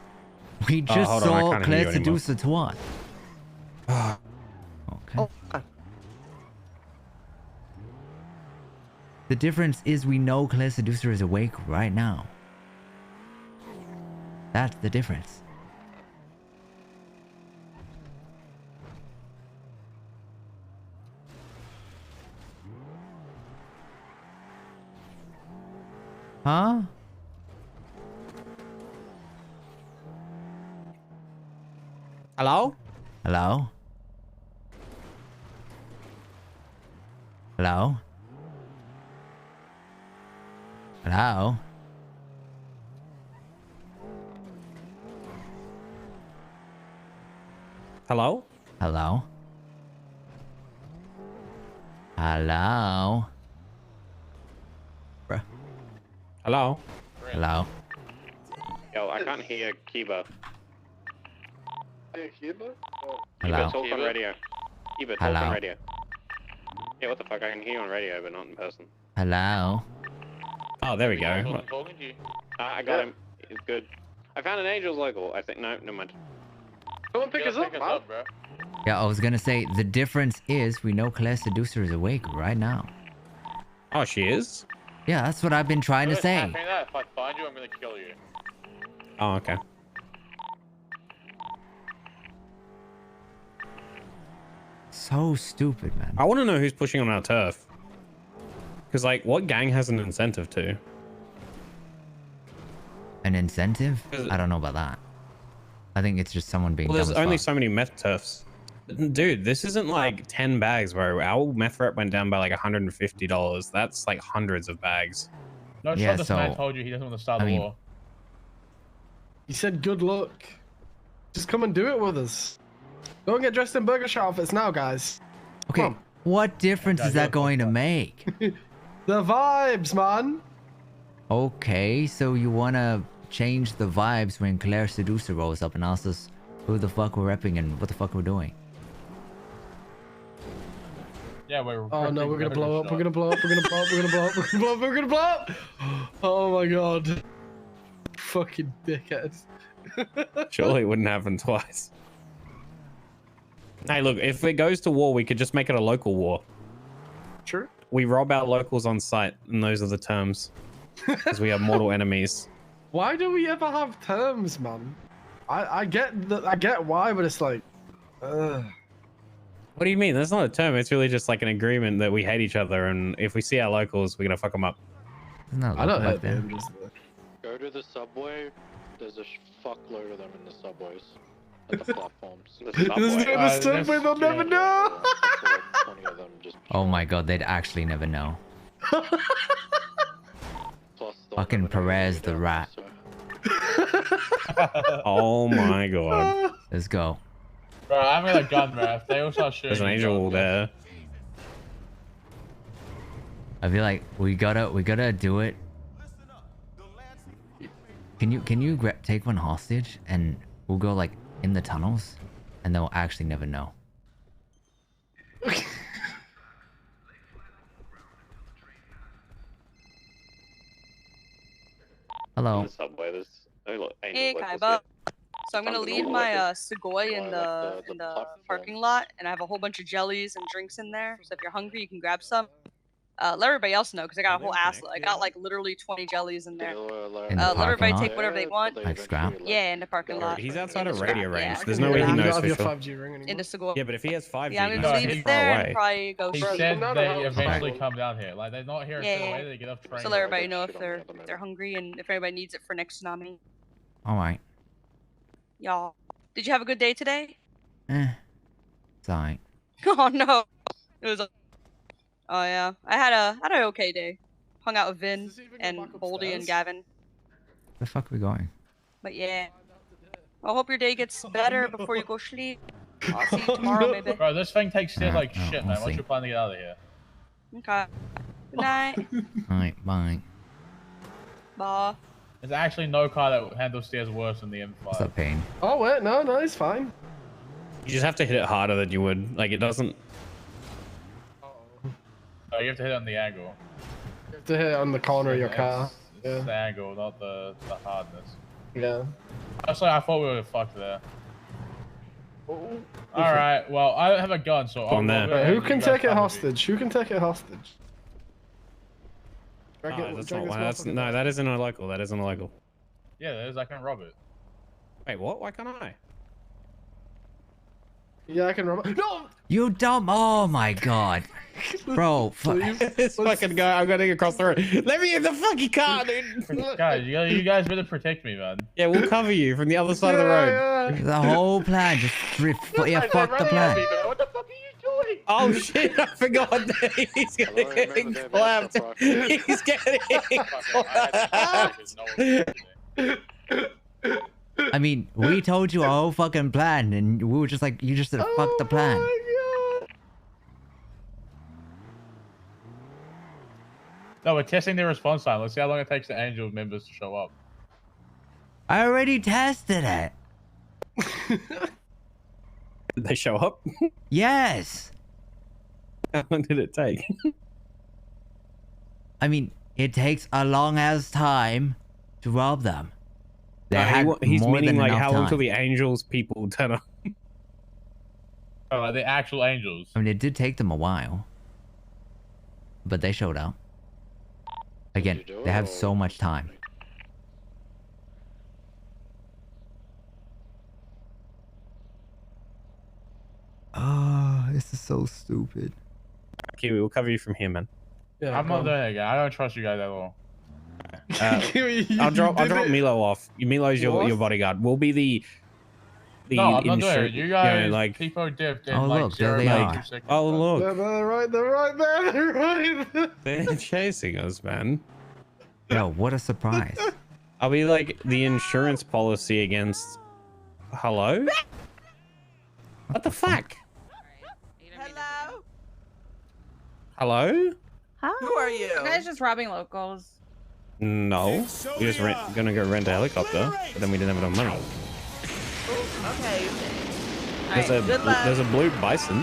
we just hold on, I saw can't hear Claire you anymore. Seducer to what? Okay. The difference is we know Claire Seducer is awake right now. That's the difference. Huh? Hello? Hello? Hello? Hello? Hello? Hello? Hello? Bruh. Hello? Hello? Yo, I can't hear Kaiba. Hey, Cuba? Hello? Kaiba, talk on radio. Kaiba, talk Hello? on radio. Yeah, what the fuck? I can hear you on radio, but not in person. Hello? Oh, there we go. I'm talking to you. I got him. He's good. I found an Angel's local. I think. No, never mind. Come and pick us up, man. bro. Yeah, I was gonna say, the difference is we know Claire Seducer is awake right now. Oh, she is? Yeah, that's what I've been trying to say. That. If I find you, I'm gonna kill you. Oh, okay. So stupid, man. I want to know who's pushing on our turf. Because, like, what gang has an incentive to? An incentive? I don't know about that. I think it's just someone being Well, there's dumb as only fuck. so many meth turfs. Dude, this isn't like 10 bags, bro. Our meth rep went down by like $150. That's like hundreds of bags. No, Yeah, this so, man told you he doesn't want to start I the mean- war. He said, good luck. Just come and do it with us. Go and get dressed in burger shot outfits now, guys. Okay, What difference is that going to make? The vibes, man. Okay, so you wanna change the vibes when Claire Seducer rolls up and asks us who the fuck we're repping and what the fuck we're doing. Yeah, we're. Oh no, we're gonna ripping blow up. Photoshop. We're gonna blow up. We're gonna blow up. We're gonna blow up. We're gonna blow up. We're gonna blow up. Oh my god. Fucking dickhead. Surely it wouldn't happen twice. Hey, look, if it goes to war, we could just make it a local war. True. We rob our locals on site, and those are the terms. Because we have mortal enemies. Why do we ever have terms, man? I get why, but it's like, What do you mean? That's not a term. It's really just like an agreement that we hate each other, and if we see our locals, we're gonna fuck them up. I don't hate them. Just Go to the subway. There's a fuckload of them in the subways. At the platforms. the subway, they'll never know. 20 of them just Oh my god, they'd actually never know. Fucking Perez the rat. Oh my god. Let's go. Bro, I'm in a gun ref. They all start shooting. There's an angel there. I feel like we gotta do it. Can you take one hostage and we'll go like in the tunnels and they'll actually never know. Hello. Hey Kaiba. So I'm gonna leave my Sugoi in the parking lot, and I have a whole bunch of jellies and drinks in there. So if you're hungry, you can grab some. Let everybody else know because I got a whole ass. I got like literally 20 jellies in there. Let everybody take whatever they want. Like scrap? Yeah, in the parking lot. He's outside of radio range. Yeah. There's no way he knows for sure. In the Sugoi. Yeah, but if he has 5G, Yeah, I'm he's gonna leave too it far there away. and probably go. He straight. said they eventually come down here. Like they're not here Yeah, straight yeah. away. They get off train. So let everybody know if they're hungry and if anybody needs it for next tsunami. Alright. Y'all, did you have a good day today? It's alright. Oh no, it was. Oh yeah, I had an okay day. Hung out with Vin and Boldy and Gavin. Where the fuck are we going? But yeah, I hope your day gets better before you go sleep. I'll see you tomorrow maybe. Bro, this thing takes stairs like shit, man. we'll What's see. your plan to get out of here? Okay. Good night. Alright, bye. Bye. There's actually no car that handles stairs worse than the M5. What's up, Pain? Oh wait, no, it's fine. You just have to hit it harder than you would. Like it doesn't. No, you have to hit it on the angle. You have to hit it on the corner of your car. It's the angle, not the hardness. Yeah. Actually, I thought we were fucked there. Alright, well, I don't have a gun, so I'll go Wait, who can take it hostage? Who can take it hostage? No, that isn't illegal. That isn't illegal. Yeah, there is. I can rob it. Wait, what? Why can't I? Yeah, I can rob it. No! You dumb. Oh my god. Bro, This fucking guy, I'm getting across the road. Let me in the fucking car, dude. Guys, you guys better protect me, man. Yeah, we'll cover you from the other side of the road. The whole plan just fuck the plan. What the fuck are you doing? Oh shit, I forgot that he's getting clapped. He's getting clapped. I mean, we told you our whole fucking plan and we were just like, you just said fuck the plan. No, we're testing the response time. Let's see how long it takes the Angel members to show up. I already tested it. Did they show up? Yes. How long did it take? I mean, it takes a long ass time to rob them. They had He's more meaning than like enough how long time. till the Angels people turn up? Oh, like the actual Angels. I mean, it did take them a while, but they showed up. Again, they have so much time. Oh, this is so stupid. Kiwi, we'll cover you from here, man. Yeah, I'm not doing it again. I don't trust you guys at all. I'll drop Milo off. Milo's your bodyguard. We'll be the No, I'm not doing it. You guys, like people dipped in Oh, like look, there they 0.2 are. seconds. Oh look, They're right there. They're right. they're chasing us, man. Yo, what a surprise. I'll be like the insurance policy against. Hello? What the fuck? Hello. Hello? Who are you? You guys just robbing locals. No. We just gonna go rent a helicopter, but then we didn't have enough money. Okay. There's a blue bison.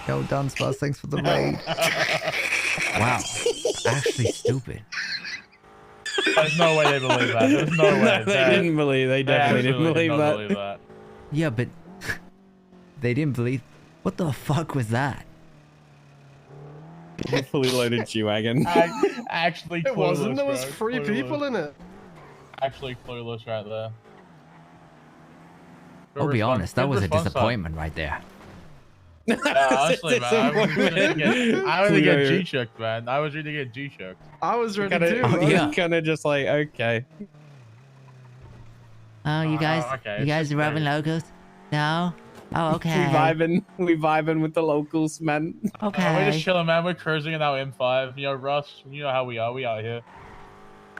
Yo, Dunsparce, thanks for the raid. Wow. Actually stupid. There's no way they believe that. There's no way. They definitely didn't believe that. Believe that. Yeah, but they didn't believe. What the fuck was that? Fully loaded G-Wagon. Actually, It wasn't. There was bro. 3 people in it. Actually, clueless right there. I'll be honest, that was a response, disappointment right there. Yeah, honestly, man, I was ready to get G-checked, man. I was ready to get G-checked. I was ready Kinda, too. yeah, kind of just like, okay. Oh, you guys, okay, you guys are robbing locals? No? Oh, okay. We vibing with the locals, man. Okay. We're just chilling, man. We're cruising in our M5. You know, Russ, you know how we are. We out here.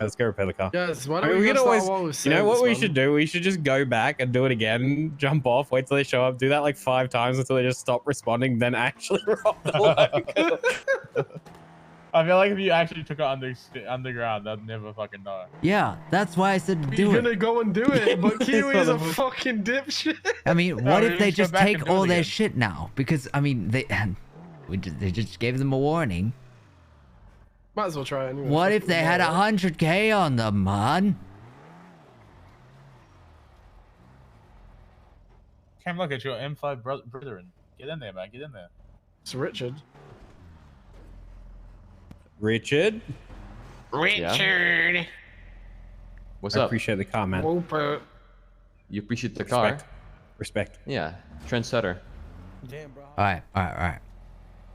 Let's go repair the car. Yes, why I don't mean, we could go always, start while we're you know what we saying should do? We should just go back and do it again, jump off, wait till they show up, do that like 5 times until they just stop responding, then actually rob the local. I feel like if you actually took it underground, they'd never fucking know. Yeah, that's why I said do You're it. gonna go and do it, but Kiwi's a fucking dipshit. I mean, No, what we if they just just go back and take do it all their again. shit now? Because, I mean, they just gave them a warning. Might as well try it anyway. What if they had 100K on them, man? Cam, look at your M5 brethren. Get in there, man. Get in there. It's Richard. Richard? Richard. What's I up? appreciate the car, man. Whooper. You appreciate the car? Respect. Yeah, trendsetter. Alright.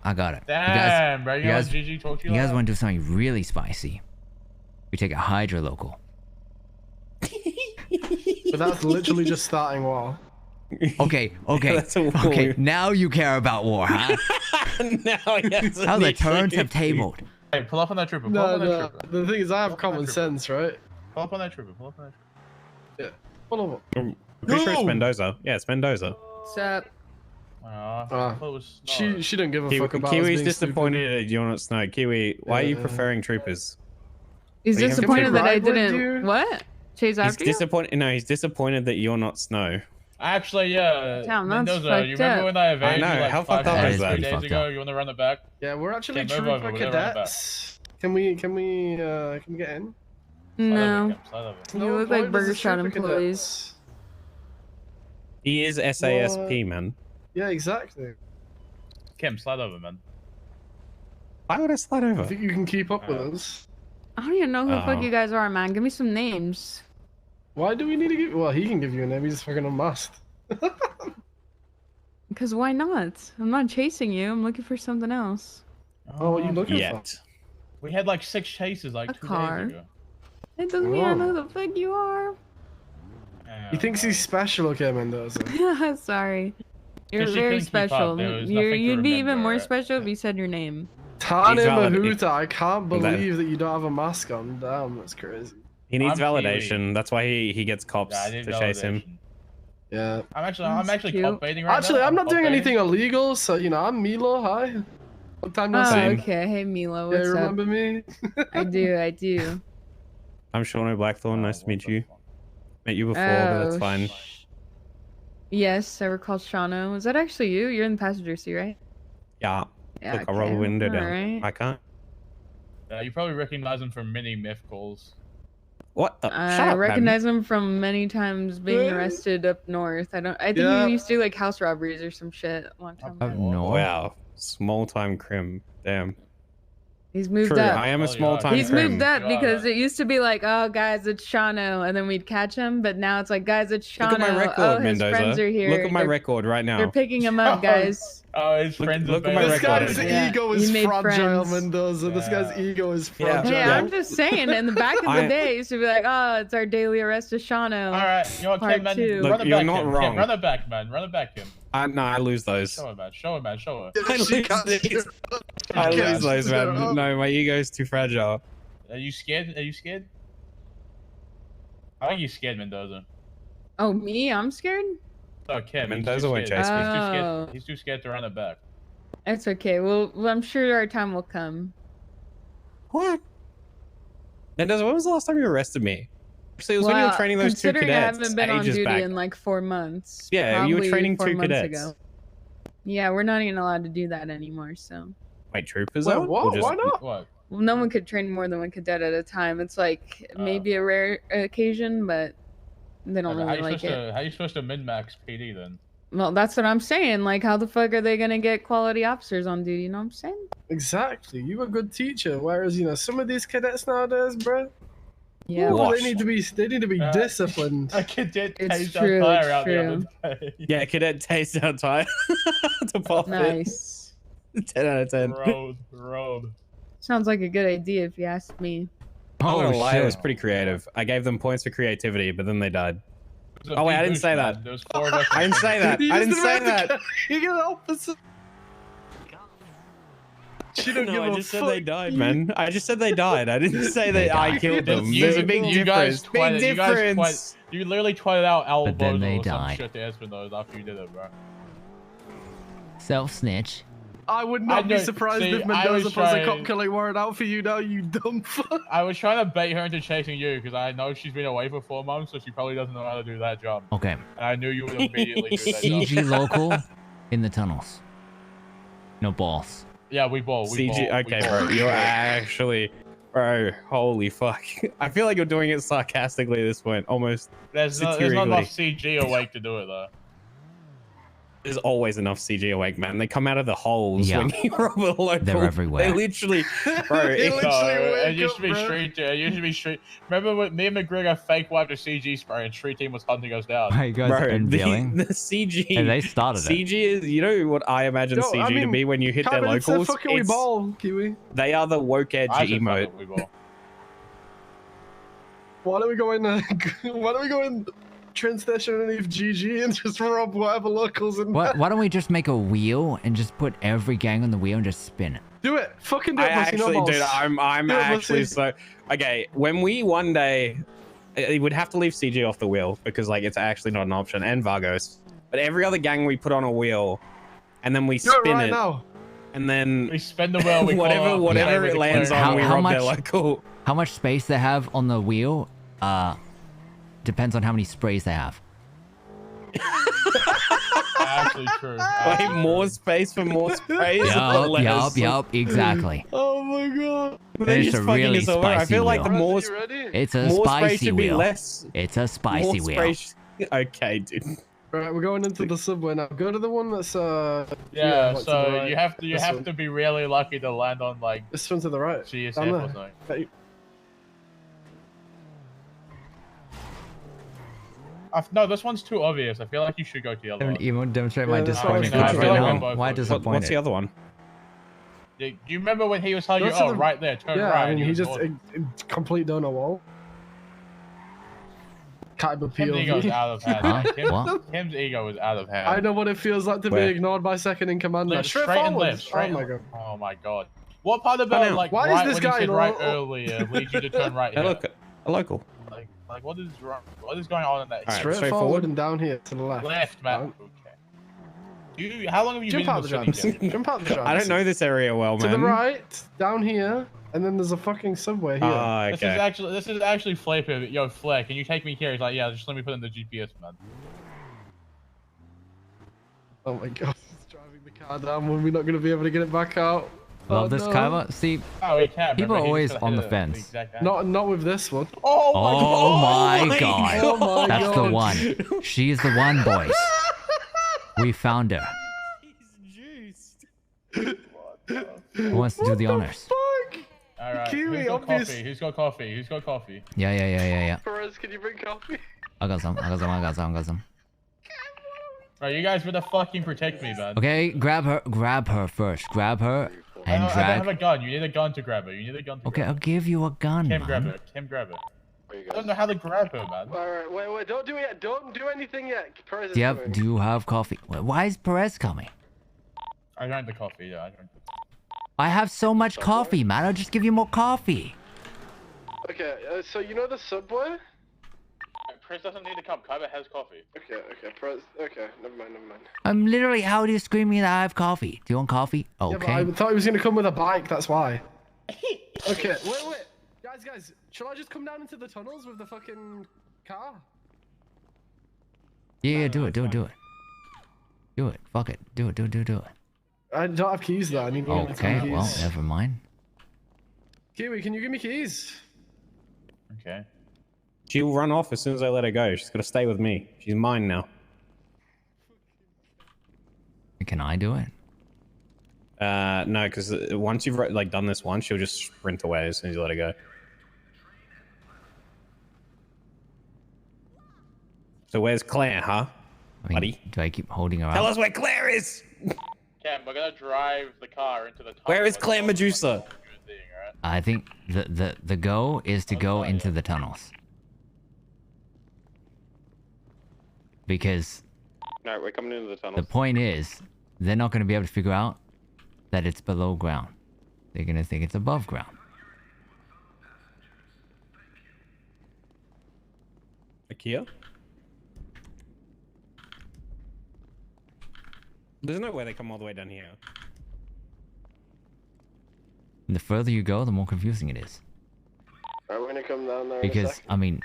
I got it. Damn, bro. You know what GG talked to you You guys like? want to do something really spicy? We take a Hydra local. But that's literally just starting war. Okay. That's a war. Okay, now you care about war, huh? Now, yes, How the turns have tabled. Hey, pull up on that trooper. Pull No, up on that no. trooper. The thing is, I have common sense, right? Pull up on that trooper. Pull up on that trooper. Yeah. Pull up. I'm pretty sure it's Mendoza. Yeah, it's Mendoza. What's up? I thought it was She don't give a fuck about us Kiwi's being disappointed at You're Not Snow. Kiwi, why are you Yeah. preferring troopers? He's What, you have disappointed to that I ride with didn't. you? What? Chase He's after you? disappointed. No, he's disappointed that you're not Snow. Actually, yeah. Damn, that's Mendoza, you fucked remember up. when I evaded I know, you like how 5 fucked up days, is that? 3 days Fucked ago? up. You want to run it back? Yeah, we're actually Okay, move over, trooper we're gonna run it cadets. Can we get in? No. You No, look why like does Burger the Shot trooper employees. cadets? He is SASP, man. Yeah, exactly. Kim, slide over, man. Why would I slide I over? think you can keep up with us. I don't even know who the fuck Oh. you guys are, man. Give me some names. Why do we need to give? Well, he can give you a name. He's fucking unmasked. Because why not? I'm not chasing you. I'm looking for something else. Oh, what are you looking Yet. We had like 6 chases like A 2 car. days ago. It doesn't mean I know Whoa. who the fuck you are. Yeah. He thinks he's special, okay, Mendoza. Sorry. You're Because she very couldn't keep up, special. there was nothing to You'd be even remember. more special if you said your name. Tane He's valid- Mahuta, I can't That- believe that you don't have a mask on. Damn, that's crazy. He needs I'm validation. Kiwi. That's why he gets cops Yeah, I to need chase him. validation. Yeah. I'm actually cute. cop baiting right Actually, now. I'm not cop doing baiting. anything illegal, so you know, I'm Milo. Hi. Long time no Oh, see. okay. Hey, Milo. Yeah, What's up? remember me? I do. I'm Shauno Blackthorn. Nice to meet you. Met you before, but that's Oh, fine. Yes, I recall Shauno. Was that actually you? You're in the passenger seat, right? Yeah. Yeah, Look, I'll roll the okay, window down. alright. I can't. You probably recognize him from many myth calls. What the? Shut I up, recognize him from many times being arrested up north. I think Yeah. he used to do like house robberies or some shit a long time ago. man. Wow. Small time crim. Damn. He's moved True, up. I am a small time He's crim. moved up because it used to be like, oh, guys, it's Shauno, and then we'd catch him. But now it's like, guys, it's Shauno. Look at my record, oh, his Mendoza. friends are here. Look at my They're- record right now. They're picking him up, guys. Oh, his friends look are at my This record. guy's Yeah, ego he is made fragile, friends. Mendoza. This guy's ego is Yeah. fragile. Hey, I'm just saying. In the back of the I- day, it used to be like, oh, it's our daily arrest of Shauno. All right, you know what, Part Kim, man? 2. Look, Run it you're back, not Kim. wrong. Kim, run it back, man. Run it back, Kim. No, I lose those. Show it, man. Show it, man. Show it. I lose these. I lose those, man. No, my ego's too fragile. Are you scared? Are you scared? I think you're scared, Mendoza. Oh, me? I'm scared? Oh, Kim. Mendoza won't he's too chase me. scared. Oh. He's too scared to run it back. It's okay. Well, I'm sure our time will come. What? Mendes, when was the last time you arrested me? Actually, it was when you were training those two considering cadets. I haven't been on ages duty back. in like 4 months. Yeah, you were probably training 4 two months cadets. ago. Yeah, we're not even allowed to do that anymore. So. Wait, troopers? Wait, are? what? Or just- Why not? What? Well, no one could train more than one cadet at a time. It's like maybe a rare occasion, but they don't How really you like supposed it. to how you supposed to min-max PD then? Well, that's what I'm saying. Like, how the fuck are they gonna get quality officers on duty? You know what I'm saying? Exactly. You a good teacher, whereas some of these cadets nowadays, bro. Yeah. Ooh, they need to be disciplined. A cadet It's tased true, our tire it's out the true. other day. Yeah, cadet taste our tire to pop Nice. it. 10 out of 10. Road. Sounds like a good idea if you ask me. I'm Oh, gonna lie, it was shit. pretty creative. I gave them points for creativity, but then they died. It was a Oh wait, big I didn't boost, say man. that. There was 4 of us. I didn't say that. I didn't say that. You get opposite. She don't give I a just said fuck. they died, man. I just said they died. I didn't say that I killed them. There's a big you guys difference. Big difference. You literally tweeted out But then elbows they or some died. shit to Espinosa after you did it, bro. Self-snitch. I would not be know- surprised see, if I Mendoza was puts a cop trying- killing warrant out for you now, you dumb fuck. I was trying to bait her into chasing you because I know she's been away for 4 months, so she probably doesn't know how to do that job. Okay. And I knew you would immediately do that job. CG local in the tunnels. No balls. Yeah, we ball. We CG. ball, Okay, we ball. bro. You're actually, bro. Holy fuck. I feel like you're doing it sarcastically at this point, almost. There's not satirically. enough CG awake to do it though. There's always enough CG awake, man. They come out of the holes Yeah. when you rob a local. They're everywhere. They literally, bro. They it- literally It wake used up, to be bro. street. It used to be street. Remember when me and McGregor fake wiped a CG spray and street team was hunting us down? Why are you guys Bro, unveiling? the CG. Hey, they started it. CG is, you know what I imagine Yo, CG I to mean, be when you hit their Kaiba, it's a locals. fucking we It's- ball, Kiwi. They are the woke edge I said emote. fucking we ball. Why don't we go in? Why don't we go in train station underneath GG and just rob whatever locals and Why don't we just make a wheel and just put every gang on the wheel and just spin it? do it? Fucking do I it, pussy, no actually, balls. dude, I'm Do it, actually pussy. so okay. When we one day, it would have to leave CG off the wheel because like it's actually not an option, and Vargos. But every other gang we put on a wheel, and then we Do it spin right it, now. and then We spin the wheel. We whatever it lands on, we How rob much- their local. How much space they have on the wheel depends on how many sprays they have. Actually true. Wait, more space for more space. or less? Yup, exactly. Oh my god. They're It's just a fucking really us over. I spicy feel like the wheel. more, It's a more space spicy should be wheel. less. It's a spicy more wheel. space. Okay, dude. Right, we're going into the subway now. Go to the one that's Yeah, like, to the so right. you have This one. to be really lucky to land on like This one to the right. GSF Down or there. something. Hey, No, this one's too obvious. I feel like you should go to the other one. Even demonstrate Yeah, my that's what I was disappointment thinking. right I feel like now. we're Why both- disappointed? What's the other one? Do you remember when he was telling you, Go to oh, the- right there, turn yeah, right? I mean, and he was just north. complete down a wall. Kaiba Kim's ego's POV. out of hand. Huh? Kim- What? Kim's ego is out of hand. I know what it feels like to Where? be ignored by second in command. Now, Straight and forward. left, straight Oh my and- god. Oh my god. What part I about know. like Why is right this when guy you said right lo- earlier leads you to turn right Hey, here? look, a local. Like what is wrong? What is going on in that? All right, Straight straight forward forward. and down here to the left. Left, man. Right. Okay. How long have you Jump been out in the the city? jams. Kim? Jump out the jams. I don't know this area well, To man. the right, down here, and then there's a fucking subway here. Ah, This okay. is actually Flair. Yo, Flair, can you take me here? He's like, yeah, just let me put in the GPS, man. Oh my god, he's driving the car down when we're not going to be able to get it back out. Love Oh, this no. Kaiba. See, Oh, he can. people are remember, always he's gonna on the hit it fence. exact angle. Not with this one. Oh Oh my God. god. Oh my That's god. the one. She's the one, boys. We found her. Who wants to do the honors? Fuck! All right. Kiwi, Who's got obvious. coffee? Who's got coffee? Who's got coffee? Yeah. Perez, can you bring coffee? I got some. Bro, you guys better fucking protect me, man. Okay, grab her first. Grab her and I don't have a drag. gun. You need a gun to grab her. You need a gun to Okay, grab I'll give you a gun, her. Kim, grab man. her. Kim, grab her. Where you I don't guys? know how to grab her, man. Alright, wait, don't do it yet. Don't do anything yet. Perez is Yep, coming. do you have coffee? Why is Perez coming? I drank the coffee, yeah. I drank the I have so much coffee, man. I'll just give you more coffee. Okay, so you know the subway? Prince doesn't need to come. Kaiba has coffee. Okay, okay, never mind. I'm literally out here screaming that I have coffee. Do you want coffee? Yeah, but Okay. I thought he was gonna come with a bike, that's why. Okay, wait. Guys, shall I just come down into the tunnels with the fucking car? Yeah, do it. Do it. Fuck it. Do it. I don't have keys though, I need to get my Okay, keys. well, never mind. Kiwi, can you give me keys? Okay. She'll run off as soon as I let her go. She's got to stay with me. She's mine now. Can I do it? No, because once you've like done this once, she'll just sprint away as soon as you let her go. So where's Claire, huh? Buddy? Do I keep holding her Tell out? us where Claire is! Cam, we're gonna drive the car into the tunnel. Where is Claire Medusa? I think the go is to go into the tunnels. Because No, we're coming into the tunnel. the point is, they're not going to be able to figure out that it's below ground. They're going to think it's above ground. IKEA? There's no way they come all the way down here. And the further you go, the more confusing it is. Alright, we're gonna come down there in a Because, second. I mean,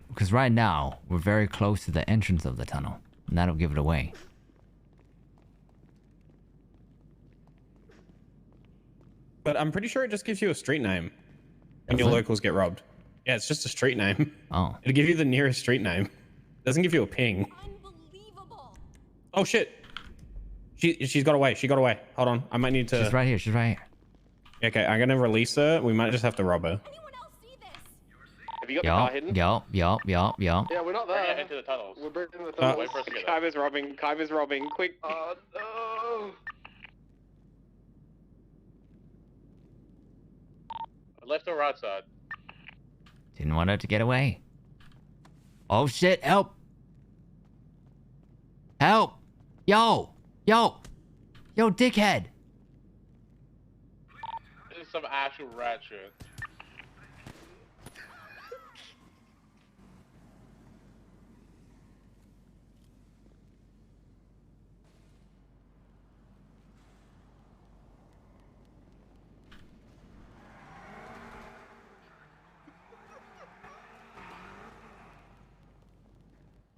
because right now, we're very close to the entrance of the tunnel. And that'll give it away. But I'm pretty sure it just gives you a street name when your Does it? locals get robbed. Yeah, it's just a street name. Oh. It'll give you the nearest street name. It doesn't give you a ping. Oh shit! She's got away. She got away. Hold on. I might need to. She's right here. She's right here. Okay, I'm gonna release her. We might just have to rob her. Have you got the car hidden? Yup. Yeah, we're not there. Bring it into the tunnels. We're bringing the Uh, tunnels. Wait for us to get there. Kaiba's robbing, quick. Oh no! Left or right side? Didn't want her to get away. Oh shit, help! Help! Yo, dickhead! This is some actual rat shit.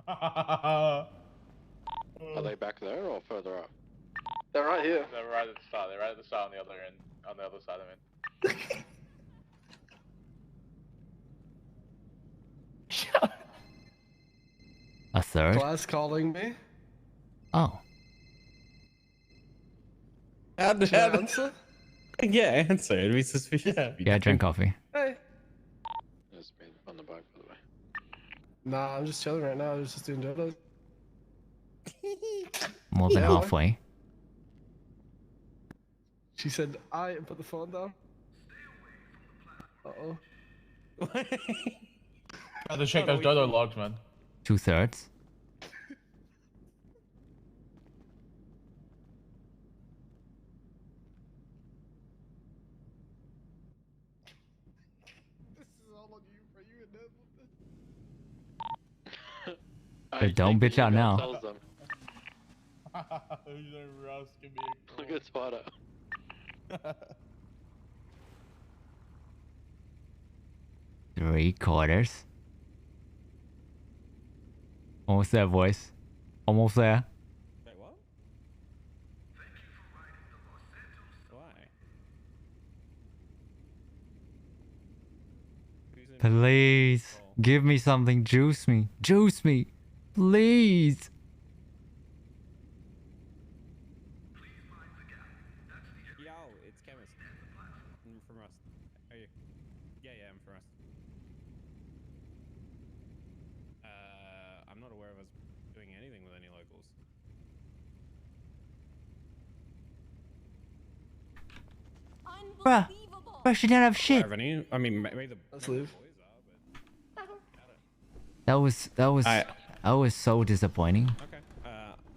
Are they back there or further up? They're right here. They're right at the start. They're right at the start on the other end. On the other side of it. A third? Class calling me. Oh. Should I answer? Yeah, answer. It'd be suspicious. Yeah, I drank coffee. Hey. There's me on the bike, by the way. Nah, I'm just chilling right now. I was just doing donuts. More than halfway. She said, I put the phone down. Uh-oh. Have to check those dodo logs, man. 2/3. This is all on you, for you and them. But don't bitch out now. Tells them. Look at Spider. 3/4. Almost there, boys. Almost there. Wait, what? Why? Please. Give me something. Juice me. Juice me. Please. Yo, it's Chemist. I'm from R.U.S.T. Are you? Yeah, I'm from R.U.S.T. I'm not aware of us doing anything with any locals. Bruh. Bruh, she didn't have shit. Aware of any? I mean, maybe the Let's leave. That was so disappointing. Okay.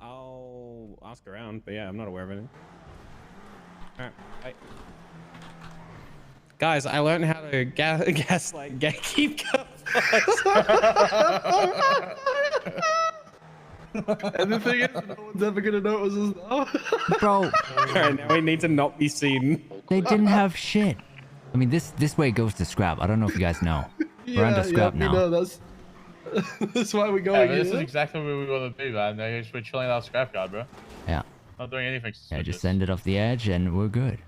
I'll ask around, but yeah, I'm not aware of anything. Alright, bye. Guys, I learned how to gaslight gatekeep. And the thing is, no one's ever gonna notice us now. Bro. Alright, now we need to not be seen. They didn't have shit. I mean, this way goes to scrap. I don't know if you guys know. We're under scrap we now. know that's why we go. Yeah, but this is exactly where we want to be, man. We're chilling out scrap yard, bro. Yeah. Not doing anything. Yeah, just send it off the edge and we're good.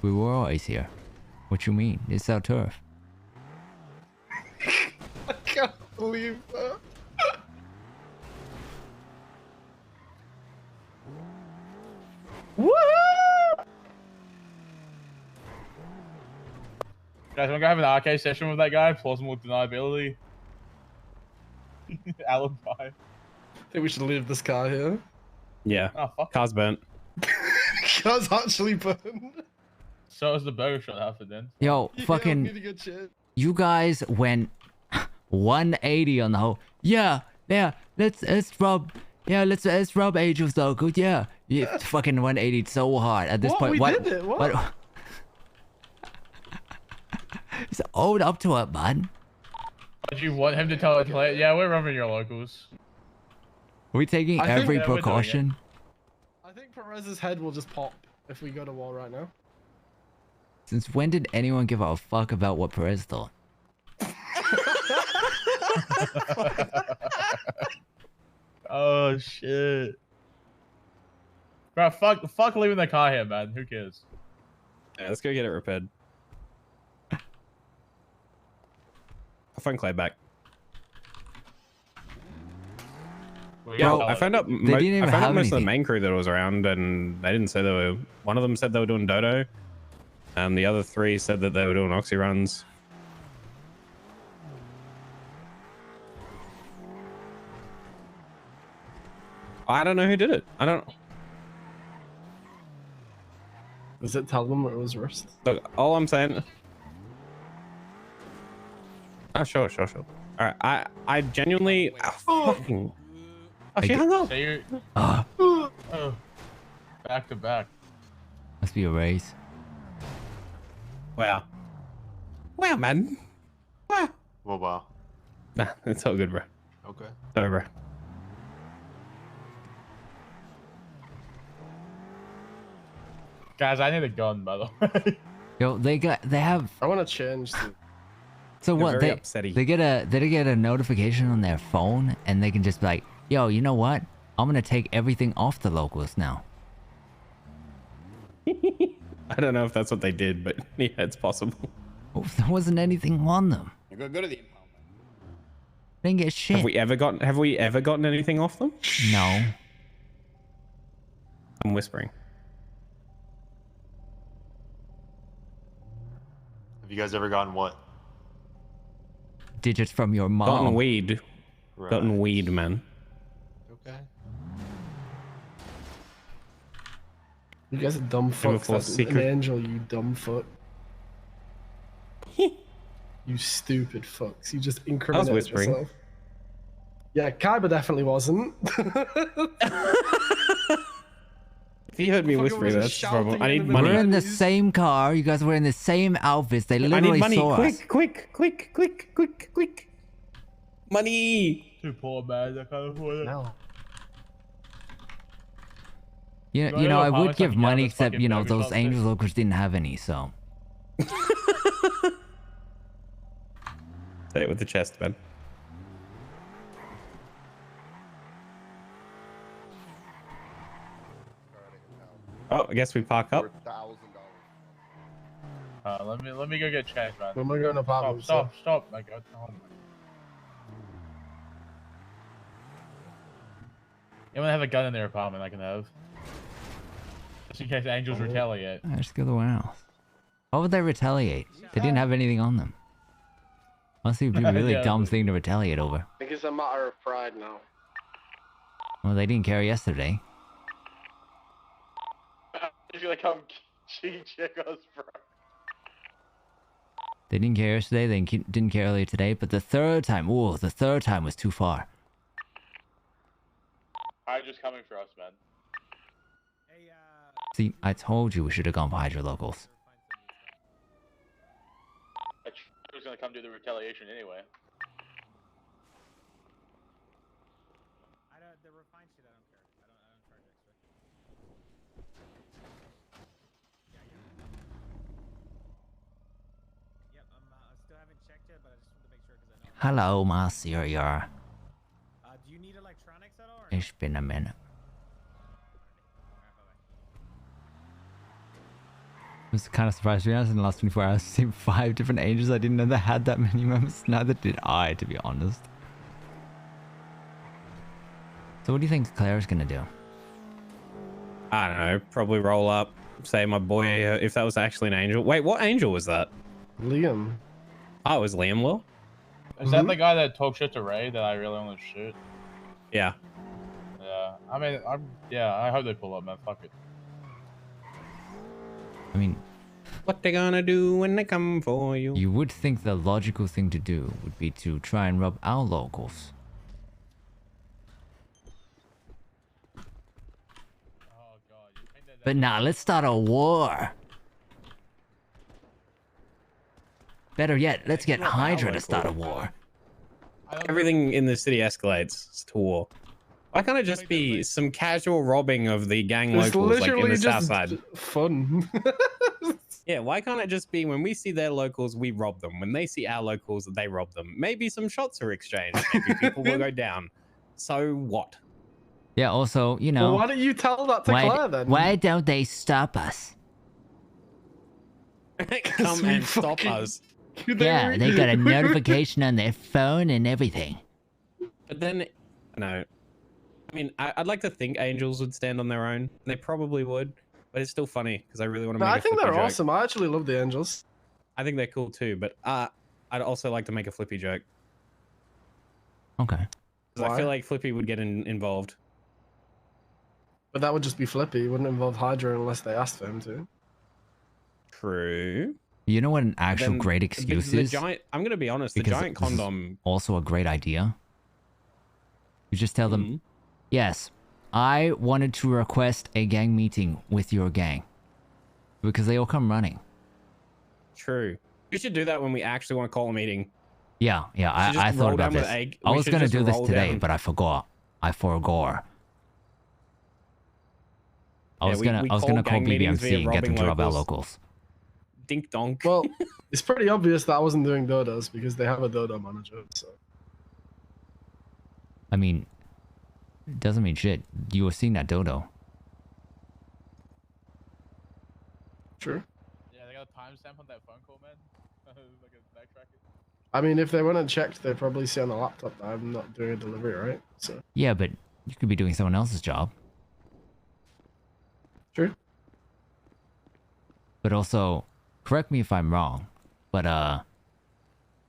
We were always here. What you mean? It's our turf. I can't believe that. Woo! Guys, want to go have an arcade session with that guy? Plausible deniability. Alibi. I think we should leave this car here. Yeah. Oh, fuck. Car's burnt. Car's actually burned. So is the burger shot outfit then. Yo, fucking. You guys went 180 on the whole. Yeah. Let's rub. Yeah, let's rub Angel's logo. Yeah. Fucking 180 so hard at this point. We did it. What? Just own up to it, man. Did you want him to tell it? Yeah, we're rubbing your locals. Are we taking every precaution? I think Perez's head will just pop if we go to war right now. Since when did anyone give a fuck about what Perez thought? Oh shit. Bro, fuck leaving the car here, man. Who cares? Yeah, let's go get it repaired. I'll phone Clay back. Bro, I found out, they didn't even I found out have most of the anything. main crew that was around, and they didn't say they were. One of them said they were doing dodo, and the other three said that they were doing oxy runs. I don't know who did it. I don't. Does it tell them it was R.U.S.T? Look, all I'm saying. Oh, sure. All right, I genuinely. Fucking. Oh, she hung up. So you're... Oh, Back to back. must be a race. Wow. Wow, man. Wow. Well, wow. Nah, it's all good, bro. Okay. It's over. Guys, I need a gun, by the way. Yo, they have. I want to change. So They're what? very They upsetty. they get a notification on their phone, and they can just be like, "Yo, you know what? I'm gonna take everything off the locals now." I don't know if that's what they did, but yeah, it's possible. Oh, there wasn't anything on them. You go to the impound. Didn't get shit. Have we ever gotten anything off them? No. I'm whispering. Have you guys ever gotten what? Digits from your mom. Gotten weed. Right. Gotten weed, man. Okay. You guys are dumb Never fucks. for That's an secret. angel, you dumb fuck. You stupid fucks. You just incriminated whispering. yourself. Yeah, Kaiba definitely wasn't. If you heard me Fucking whispering, was that's the problem. shouting I need in the money. We're in the same car. You guys were in the same outfits. They I literally need money. saw us. Quick. Money. Too poor, man. I can't afford it. No. You Do I know, know I how would much I give can get money, this except fucking you know, burger those shop angel thing? locals didn't have any, so. Say it with the chest, man. Oh, I guess we park up. Let me go get changed, man. When we're going to apartment, Stop. Like, oh my. Anyone have a gun in their apartment I can have? Just in case angels retaliate. I just go to the warehouse. Why would they retaliate? They didn't have anything on them. Honestly, it would be a really Yeah, dumb but- thing to retaliate over. I think it's a matter of pride now. Well, they didn't care yesterday. I feel like I'm cheating us, bro. They didn't care yesterday. They didn't care earlier today. But the third time, the third time was too far. Alright, just coming for us, man. See, I told you we should have gone for Hydro Locals. I chose gonna come do the retaliation anyway. I don't. The refined shit, I don't care. I don't charge extra. Yep. I still haven't checked yet, but I just want to make sure because I know. Hello, Monsieur. Do you need electronics at all? Or It's been a minute. I was kind of surprised, to be honest. In the last 24 hours, I've seen 5 different angels. I didn't know they had that many members. Neither did I, to be honest. So what do you think Claire's gonna do? I don't know. Probably roll up, say my boy, if that was actually an angel. Wait, what angel was that? Liam. Oh, it was Liam, Will? Is that the guy that talked shit to Ray that I really want to shoot? Yeah. Yeah. I mean, I hope they pull up, man. Fuck it. I mean, what they gonna do when they come for you? You would think the logical thing to do would be to try and rob our locals. But nah, let's start a war. Better yet, let's get Hydra to start a war. Everything in the city escalates to war. Why can't it just be some casual robbing of the gang locals like in the south side? Fun. Yeah, why can't it just be when we see their locals, we rob them. When they see our locals, they rob them. Maybe some shots are exchanged. Maybe people will go down. So what? Yeah, also, you know... Well, why don't you tell that to Claire then? Why don't they stop us? Come and stop us. Yeah, they got a notification on their phone and everything. But then, no. I mean, I'd like to think angels would stand on their own. They probably would, but it's still funny because I really want to make a I think flippy they're joke. awesome. I actually love the angels. I think they're cool too, but I'd also like to make a Flippy joke. Okay. Because I feel like Flippy would get involved. But that would just be Flippy. It wouldn't involve Hydra unless they asked for him to. True. You know what an actual Then great excuse the is? giant, I'm going to be honest, the Because giant this is condom... also a great idea. You just tell Mm-hmm. them, yes, I wanted to request a gang meeting with your gang. Because they all come running. True. We should do that when we actually want to call a meeting. Yeah, I thought about this. I was going to do this today, but I forgot. I forgot. I was gonna call BBMC and get them to rob our locals. Dink donk. Well, it's pretty obvious that I wasn't doing dodos because they have a dodo manager. So. I mean, it doesn't mean shit. You were seeing that dodo. True. Yeah, they got a timestamp on that phone call, man. Like a backtracker. I mean, if they went and checked, they'd probably see on the laptop that I'm not doing a delivery, right? So. Yeah, but you could be doing someone else's job. True. But also, correct me if I'm wrong, but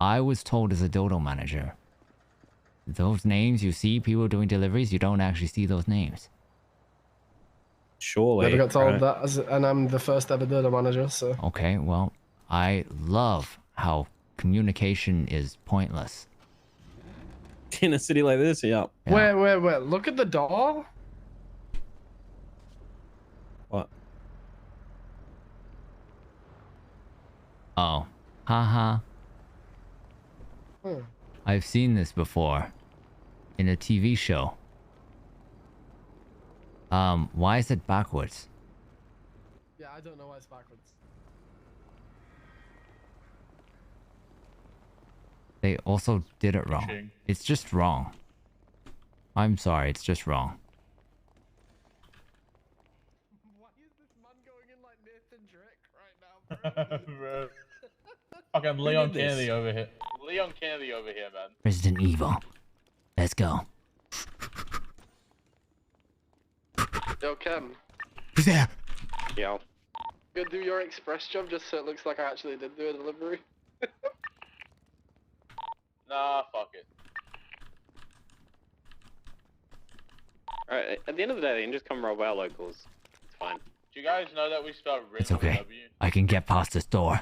I was told as a dodo manager, those names you see people doing deliveries, you don't actually see those names. Surely. Never got told that, and I'm the first ever dodo manager, so. Okay, well, I love how communication is pointless. In a city like this, yeah. Wait, look at the door. What? Oh, haha. Hmm. I've seen this before in a TV show. Why is it backwards? Yeah, I don't know why it's backwards. They also did it wrong. It's just wrong. I'm sorry, it's just wrong. Bro. Fucking Leon Kennedy over here. Leon Kennedy over here, man. Resident Evil. Let's go. Yo, Ken. Who's there? Yo. Go do your express job just so it looks like I actually did do a delivery. Nah, fuck it. Alright, at the end of the day, they can just come rob our locals. It's fine. Do you guys know that we spelled Rin It's okay. with a W? I can get past this door.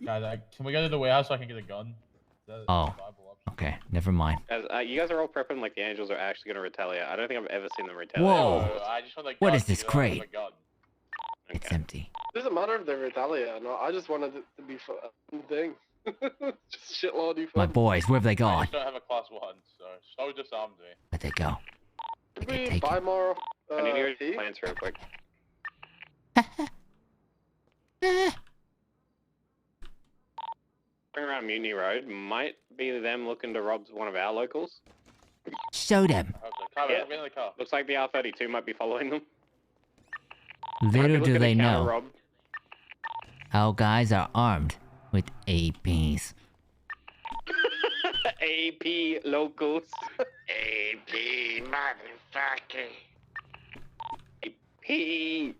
Guys, can we go to the warehouse so I can get a gun? Oh. Okay, never mind. Guys, you guys are all prepping like the angels are actually going to retaliate. I don't think I've ever seen them retaliate. Whoa! I just want the What gun is this because I don't have crate? a gun. It's empty. Doesn't matter if they retaliate or not. I just wanted it to be fun thing. Just shitloady My fun. boys, where have they I gone? just don't have a class 1, so disarmed me. Where'd they go? Did we buy more I need to hear tea? your plans real quick. Going around Mutiny Road might be them looking to rob one of our locals. Show them. Kaiba, get in the car. Looks like the R32 might be following them. Little do they know, Rob. our guys are armed with APs. AP locals. AP motherfucker. AP.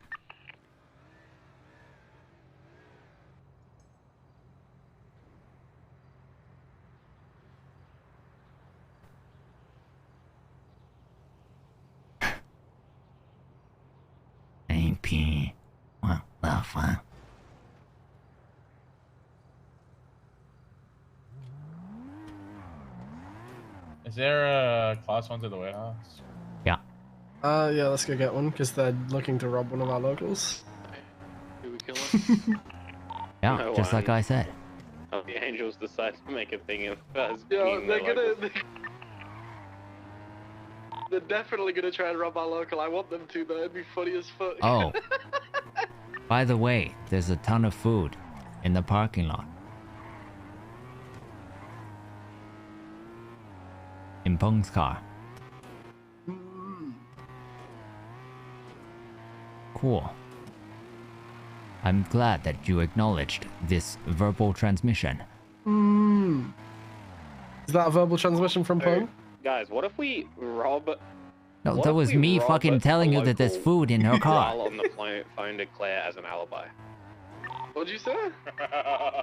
AP. Well, fine. Is there a class 1 to the warehouse? Yeah. Yeah, let's go get one, because they're looking to rob one of our locals. Who we killing? Yeah, No just like way. I said. Oh, the angels decide to make a thing of us. Yeah, being they're their gonna. locals. They're definitely gonna try and rob our local. I want them to, though. It'd be funny as fuck. Oh. By the way, there's a ton of food in the parking lot. In Peng's car. Cool. I'm glad that you acknowledged this verbal transmission. Is that a verbal transmission from Pong? Guys, what if we rob? No, what that if was we me rob fucking telling a you that there's local food in her car. While on the phone to Claire as an alibi. What'd you say?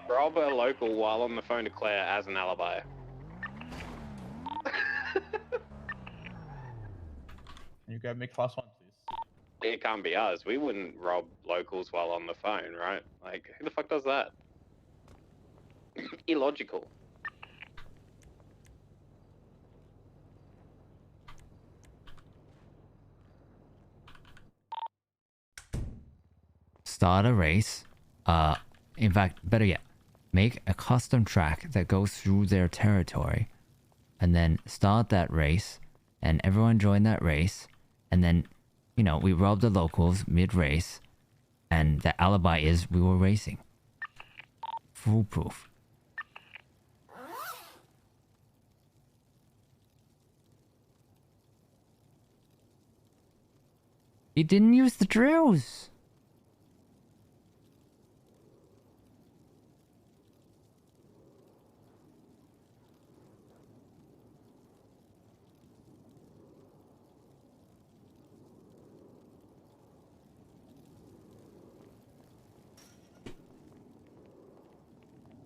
Rob a local while on the phone to Claire as an alibi. Can you grab me class 1, please? It can't be us. We wouldn't rob locals while on the phone, right? Like, who the fuck does that? Illogical. Start a race. In fact, better yet, make a custom track that goes through their territory, and then start that race, and everyone join that race, and then, you know, we rob the locals mid-race, and the alibi is we were racing. Foolproof. He didn't use the drills.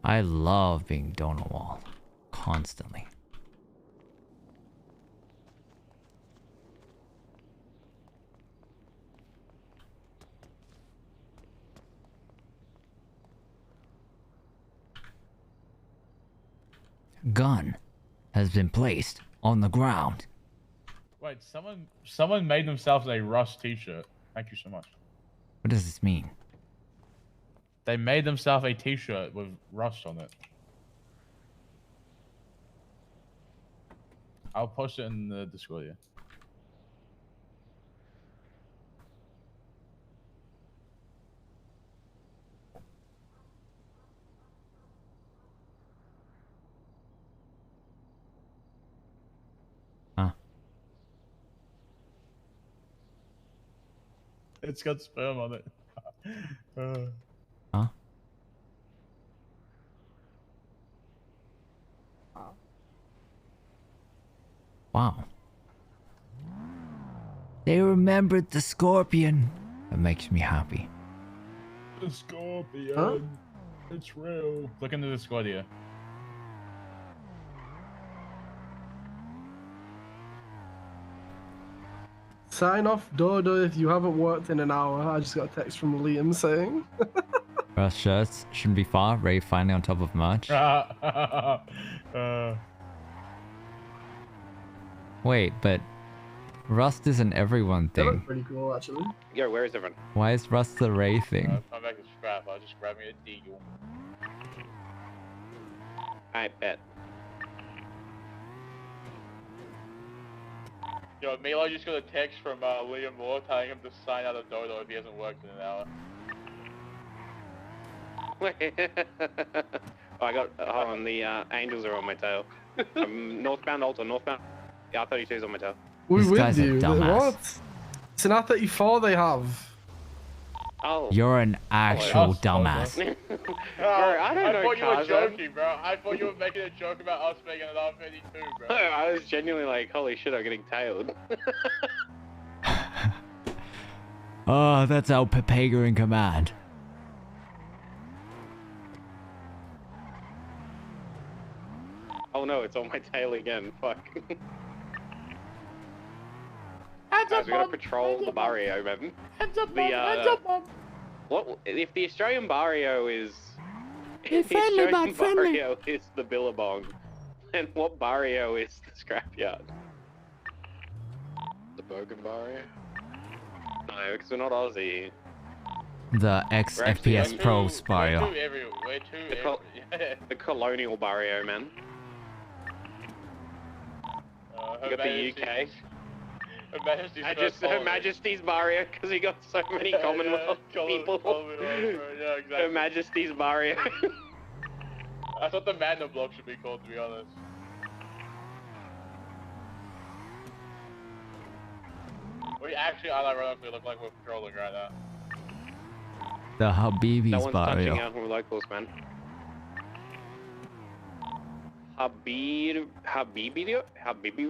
I love being Donowald. Constantly. Gun has been placed on the ground. Wait, someone made themselves a R.U.S.T t-shirt. Thank you so much. What does this mean? They made themselves a t-shirt with R.U.S.T on it. I'll post it in the Discord, yeah. Huh. It's got sperm on it. Huh? Wow. They remembered the scorpion. That makes me happy. The scorpion. Huh? It's real. Look into the Discord here. Sign off, Dodo, if you haven't worked in an hour. I just got a text from Liam saying. R.U.S.T shirts shouldn't be far. Ray finally on top of merch. Wait, but Rust is an everyone They look thing. pretty cool, actually. Yo, where is everyone? Why is Rust the Ray thing? Come back to scrap. I'll just grab me a deagle. I bet. Yo, Milo just got a text from Liam Moore telling him to sign out of Dodo if he hasn't worked in an hour. Oh, I got. Hold on, the Angels are on my tail. Northbound Alta, northbound. Yeah, R32 is on my tail. We This with guy's a you. dumbass. What? It's an R34 they have. Oh. You're an actual dumbass. Bro, I don't know thought you were cars, joking, bro. I thought you were making a joke about us making an R32, bro. I was genuinely like, holy shit, I'm getting tailed. Oh, that's our Pepega in command. Oh no, it's on my tail again. Fuck. Guys, we gotta patrol the barrio, man. Heads up, The what if the Australian barrio is? If the friendly, Australian bud, friendly. barrio is the Billabong, then what barrio is the scrapyard? The Bogan barrio? No, because we're not Aussie. The X We're actually FPS like Pro We're Spario. too the colonial barrio, man. You got the UK. Her Majesty's barrio, because we got so many Commonwealth people. Yeah, exactly. Her Majesty's barrio. That's what the Magna block should be called, to be honest. We actually unironically look like we're patrolling right now. The Habibi's No one's touching Barrio. out from locals, man. Habibi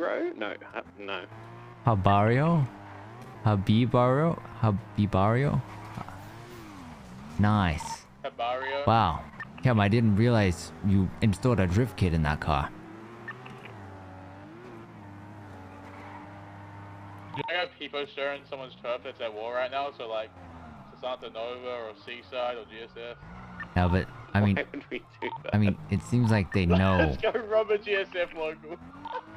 Road? No, no. Habario? Habibario? Habibario? Nice. Habario? Wow. Kim, I didn't realize you installed a drift kit in that car. Do I got people stirring someone's turf that's at war right now? So like, Santa Nova or Seaside or GSF? Yeah, but I mean, Why would we do that? I mean, it seems like they know. Let's go rob a GSF local.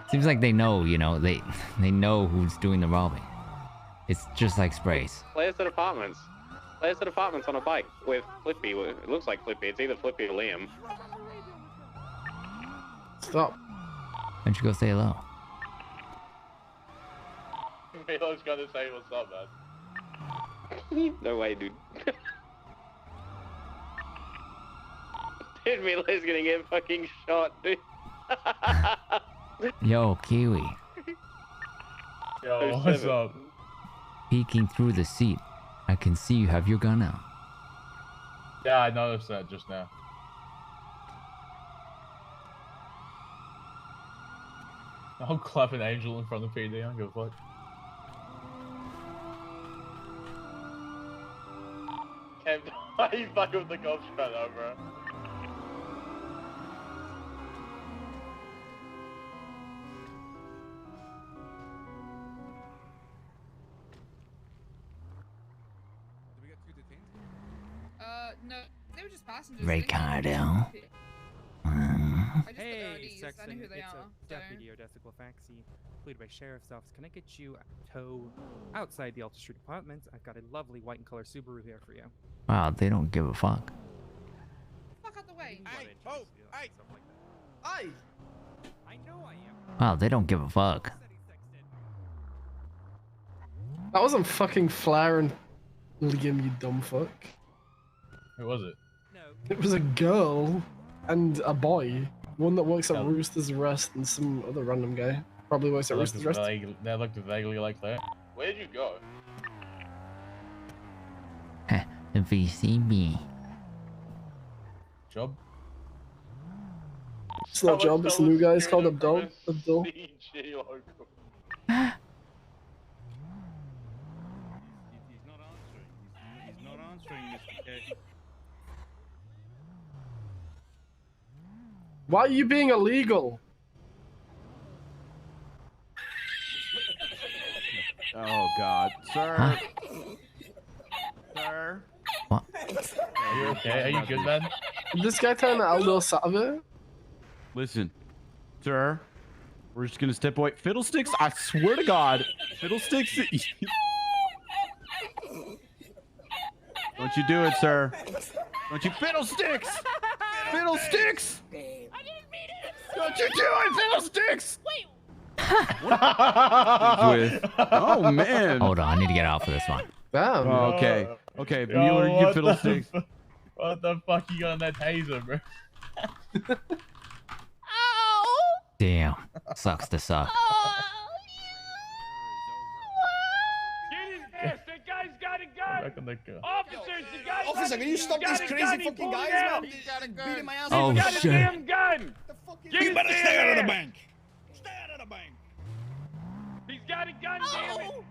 Seems like they know, you know, they know who's doing the robbing. It's just like sprays. Players at apartments. Players at apartments on a bike with Flippy. It looks like Flippy. It's either Flippy or Liam. Stop. Why don't you go say hello? Milo's gonna say what's up, man. No way, dude. Dude, Milo's gonna get fucking shot, dude. Yo, Kiwi. Yo, what's up? Peeking through the seat. I can see you have your gun out. Yeah, I noticed that just now. I'll clap an angel in front of PD, I don't give a fuck. Kev, why you fucking with the golf shot though, bro? No, they were just passengers. Ricardo. Hey, Sexton, I know who they it's are. a deputy Odessa Faxi, employed by Sheriff's Office. Can I get you a tow outside the Alta Street apartment? I've got a lovely white and color Subaru here for you. Wow, they don't give a fuck. Fuck out the way. Hey, oh, hey, I know I am. Wow, they don't give a fuck. That wasn't fucking Flair and Liam, you dumb fuck. Who was it? It was a girl and a boy. One that works at Rooster's Rest and some other random guy. Probably works at Rooster's Rest. That looked vaguely like that. Where did you go? VCB. Job? It's not a job, it's a new guy. It's called Abdul. Abdul. CG local. He's not answering, Mr. K. Why are you being illegal? Oh God, sir. Huh? Sir. What? Are you okay? Are you good, man? Is this guy telling Aldo Salve? Listen, sir. We're just gonna step away. Fiddlesticks, I swear to God, Fiddlesticks. Don't you do it, sir. Don't you Fiddlesticks! Fiddlesticks! Don't you do it, Fiddlesticks! With. Oh man. Hold on, I need to get out for this one. Damn. Oh, okay. Okay, Yo, Mueller, you what Fiddlesticks. What the fuck you got on that taser, bro? Damn. Sucks to suck. Get his ass! That guy's got a gun! Back on the car. Officers, the guy's Officer, can you stop these crazy fucking guys, man? He's beating my ass. Oh, He's got shit. a damn gun! Get You his better damn stay out of the ass! bank. Stay out of the bank. He's got a gun, damn it!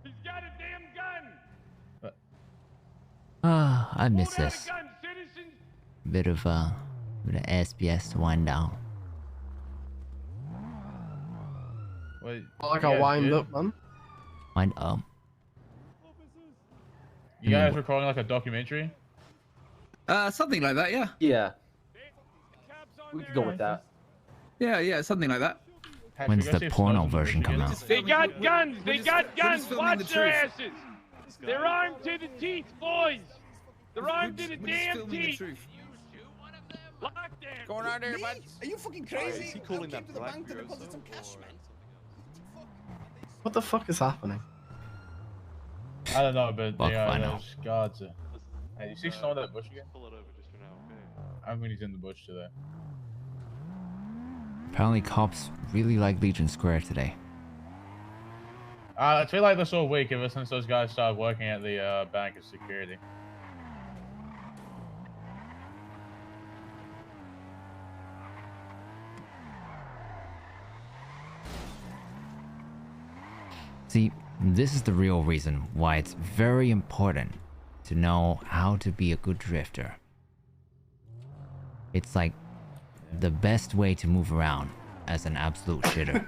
He's got a damn gun! Ah, I miss Hold out this. a gun, citizens! Bit of SBS to wind down. Wait, Like you a guys wind good? up, man. Wind up. You guys recording like a documentary? Something like that, yeah. Yeah. We could go with that. Yeah, something like that. When's the porno version come out? They got guns! They got guns! filming Watch the their truth. asses! They're armed to the teeth, boys! They're armed to the damn teeth! Lockdown! Going on there, bud. Are you fucking crazy? Is he calling I that came to the black bank to girl deposit some or- cash, man. What the fuck is happening? I don't know, but Fuck, they I are know. those guards. Hey, you see Snow in that bush again? Pull it over just for now, okay? I think he's in the bush today. Apparently cops really like Legion Square today. I feel like this all week ever since those guys started working at the bank of security. See, this is the real reason why it's very important to know how to be a good drifter. It's like the best way to move around as an absolute shitter.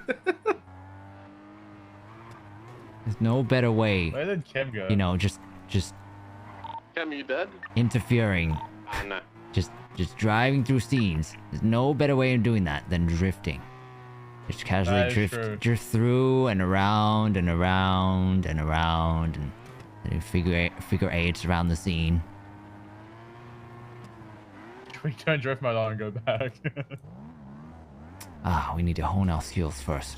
There's no better way, Where did Kim go? you know, just Cam, you dead? interfering, No. just driving through scenes. There's no better way of doing that than drifting. Just casually That is true. drift through and around and around and around and do figure eights around the scene. We turn drift mode on and go back. Ah, we need to hone our skills first.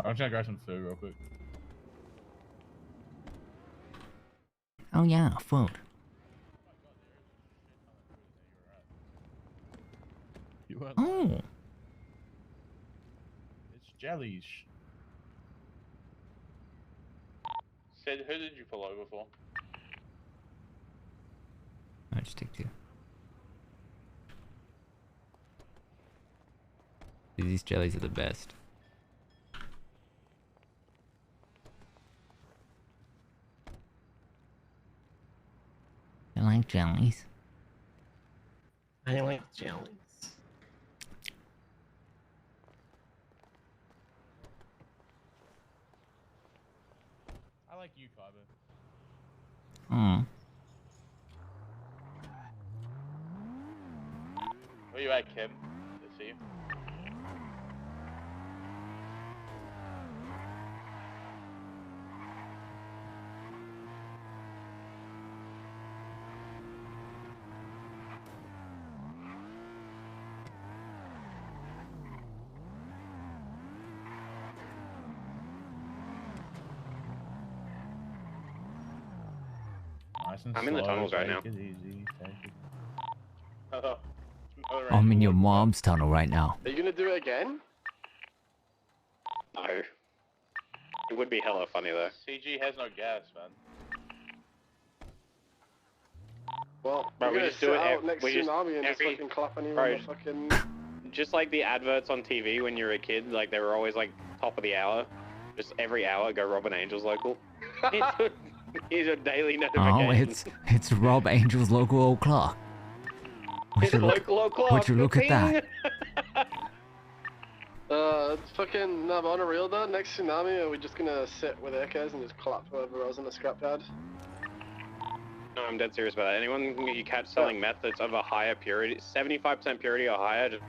I'm just gonna grab some food real quick. Oh yeah, food. Oh, It's jellies. Sid, who did you pull over for? I'll just take two. These jellies are the best. I like jellies. I like jellies. I like you, Kaiba. Hmm. Where you at, Kim? Let's see you. Nice and I'm in the slow, tunnels right now. take it easy, take it- I'm in your mom's tunnel right now. Are you gonna do it again? No. It would be hella funny though. CG has no gas, man. Well, Bro, we're we gonna just do sit it out next we to just- Tsunami and just every- fucking clap anyone Bro, on the fucking... Just like the adverts on TV when you're a kid, like they were always like top of the hour. Just every hour, go Robin Angel's local. Here's your daily notification. Oh, it's Rob Angel's local o'clock. Would you look, Local o'clock. would you look at that? Fucking, no, but on a real though, next Tsunami, are we just gonna sit with AKs and just clap whoever was in the scrapyard? No, I'm dead serious about that. Anyone you catch selling meth that's of a higher purity, 75% purity or higher, just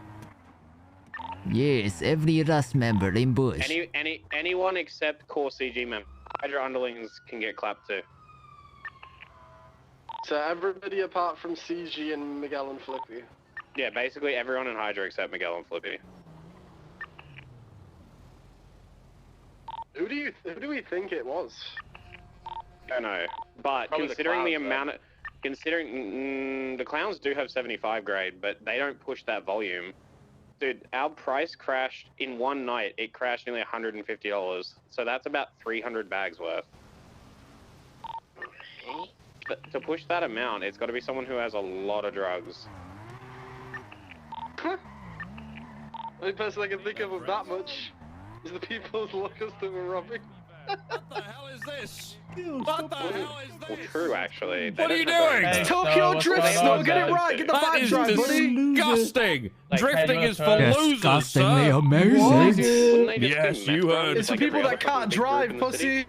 Yes, every Rust member in bush. anyone except core CG members. Hydra underlings can get clapped too. So everybody apart from CG and Miguel and Flippy. Yeah, basically everyone in Hydra except Miguel and Flippy. Who do we think it was? I don't know, but Probably considering the clowns, amount of, considering the clowns do have 75 grade, but they don't push that volume. Dude, our price crashed in one night. It crashed nearly $150. So that's about 300 bags worth. But to push that amount, it's got to be someone who has a lot of drugs. The only person I can think of that much is the people who look us that were robbing. What the hell is this? What the hell is Well, true, actually. What are you doing? It's Tokyo Drift, Snow. Get it right. Get the That vibe is right, buddy. disgusting. Drifting is for losers, Disgustingly sir. amazing. Yes, you heard. It's for people that can't drive, pussy.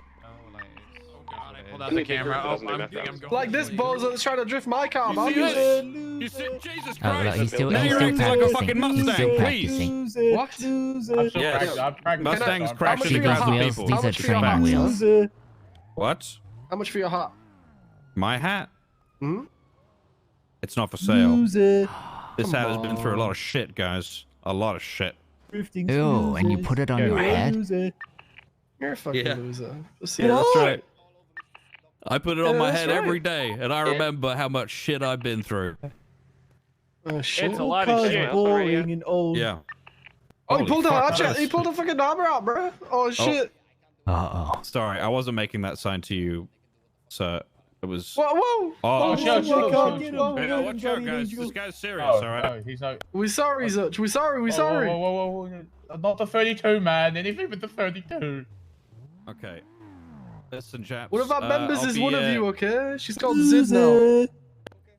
Pull out the camera. Oh, I'm going. Like this bozo that's trying to drift my car, man. You see this? You see, Jesus Oh, look, Christ. he's still Now you're acting like a fucking Mustang, please. What? Yes. Mustangs crash See into these other wheels? people. These are training wheels. What? How much for your hat? My hat? Hmm? It's not for sale. This Come hat has been through a on. lot of shit, guys. A lot of shit. Oh, and you put it on your head? You're a fucking Yeah. loser. Yeah, that's right. I put it on Yeah, my that's head right. every day, and I remember how much shit I've been through. Oh shit. It's a lot of shit. Boring and old. Yeah. Oh, he Holy pulled a fuck, hatchet. that He is- pulled a fucking hammer out, bro. Oh shit. Uh-oh. Sorry, I wasn't making that sign to you, sir. It was. Whoa, whoa. Oh, Whoa, whoa, whoa, yeah, whoa. watch out, guys. This guy's serious, Oh, alright? no, he's not. We sorry, Zutch. We sorry. We Whoa, sorry. Whoa, whoa, whoa, whoa. Not the 32, man. Anything but the 32. Okay. Listen, chaps. One of our members I'll is be, one of you, okay? She's called Ziz now.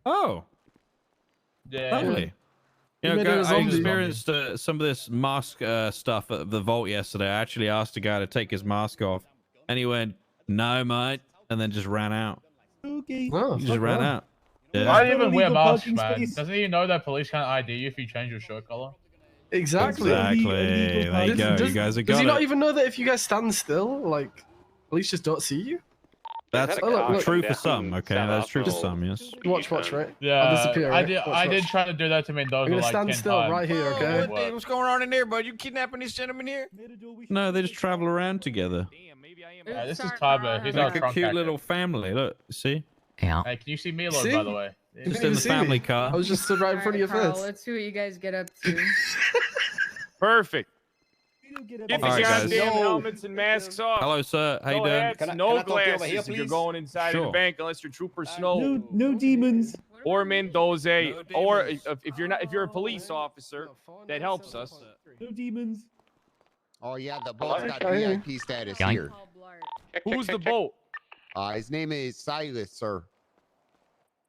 Oh, Yeah. lovely. You You know, made her a I zombie. experienced some of this mask stuff at the vault yesterday. I actually asked a guy to take his mask off, and he went, "No, mate," and then just ran out. Okay. Oh, He just ran out. Yeah. Why do you even wear Illegal masks, parking man? space. Doesn't he know that police can't ID you if you change your shirt color? Exactly. Exactly. There you go. You guys have Does got he not it. even know that if you guys stand still, like, police just don't see you? That's Oh, look, look. true for some. Okay, that's true for Just some. Yes. Watch, right? Yeah, I'll disappear, I right? did. Watch, I did watch. try to do that to Mendoza I'm gonna like stand 10 still times. right here, It okay? didn't What, work. what's going on in there, bud? You kidnapping these gentlemen here? No, they just travel around together. Yeah, this is Kaiba. He's our Like a trunk cute actor. little family. Look, you see? Yeah. Hey, can you see Milo, See? by the way? You Just didn't in the see family me. car. I was just stood right in front of your Carl, face. let's see what you guys get up to. Perfect. Get the Alright, guys. goddamn helmets and masks off. Hello, sir. How you No doing? hats, no glasses if you're going inside of Sure. the bank unless you're Trooper Snow No demons. or Mendoza, or if you're a police officer, that helps us. No demons. Oh yeah, the boat's got Okay. VIP status Yoink. here. Who's the boat? His name is Silas, sir.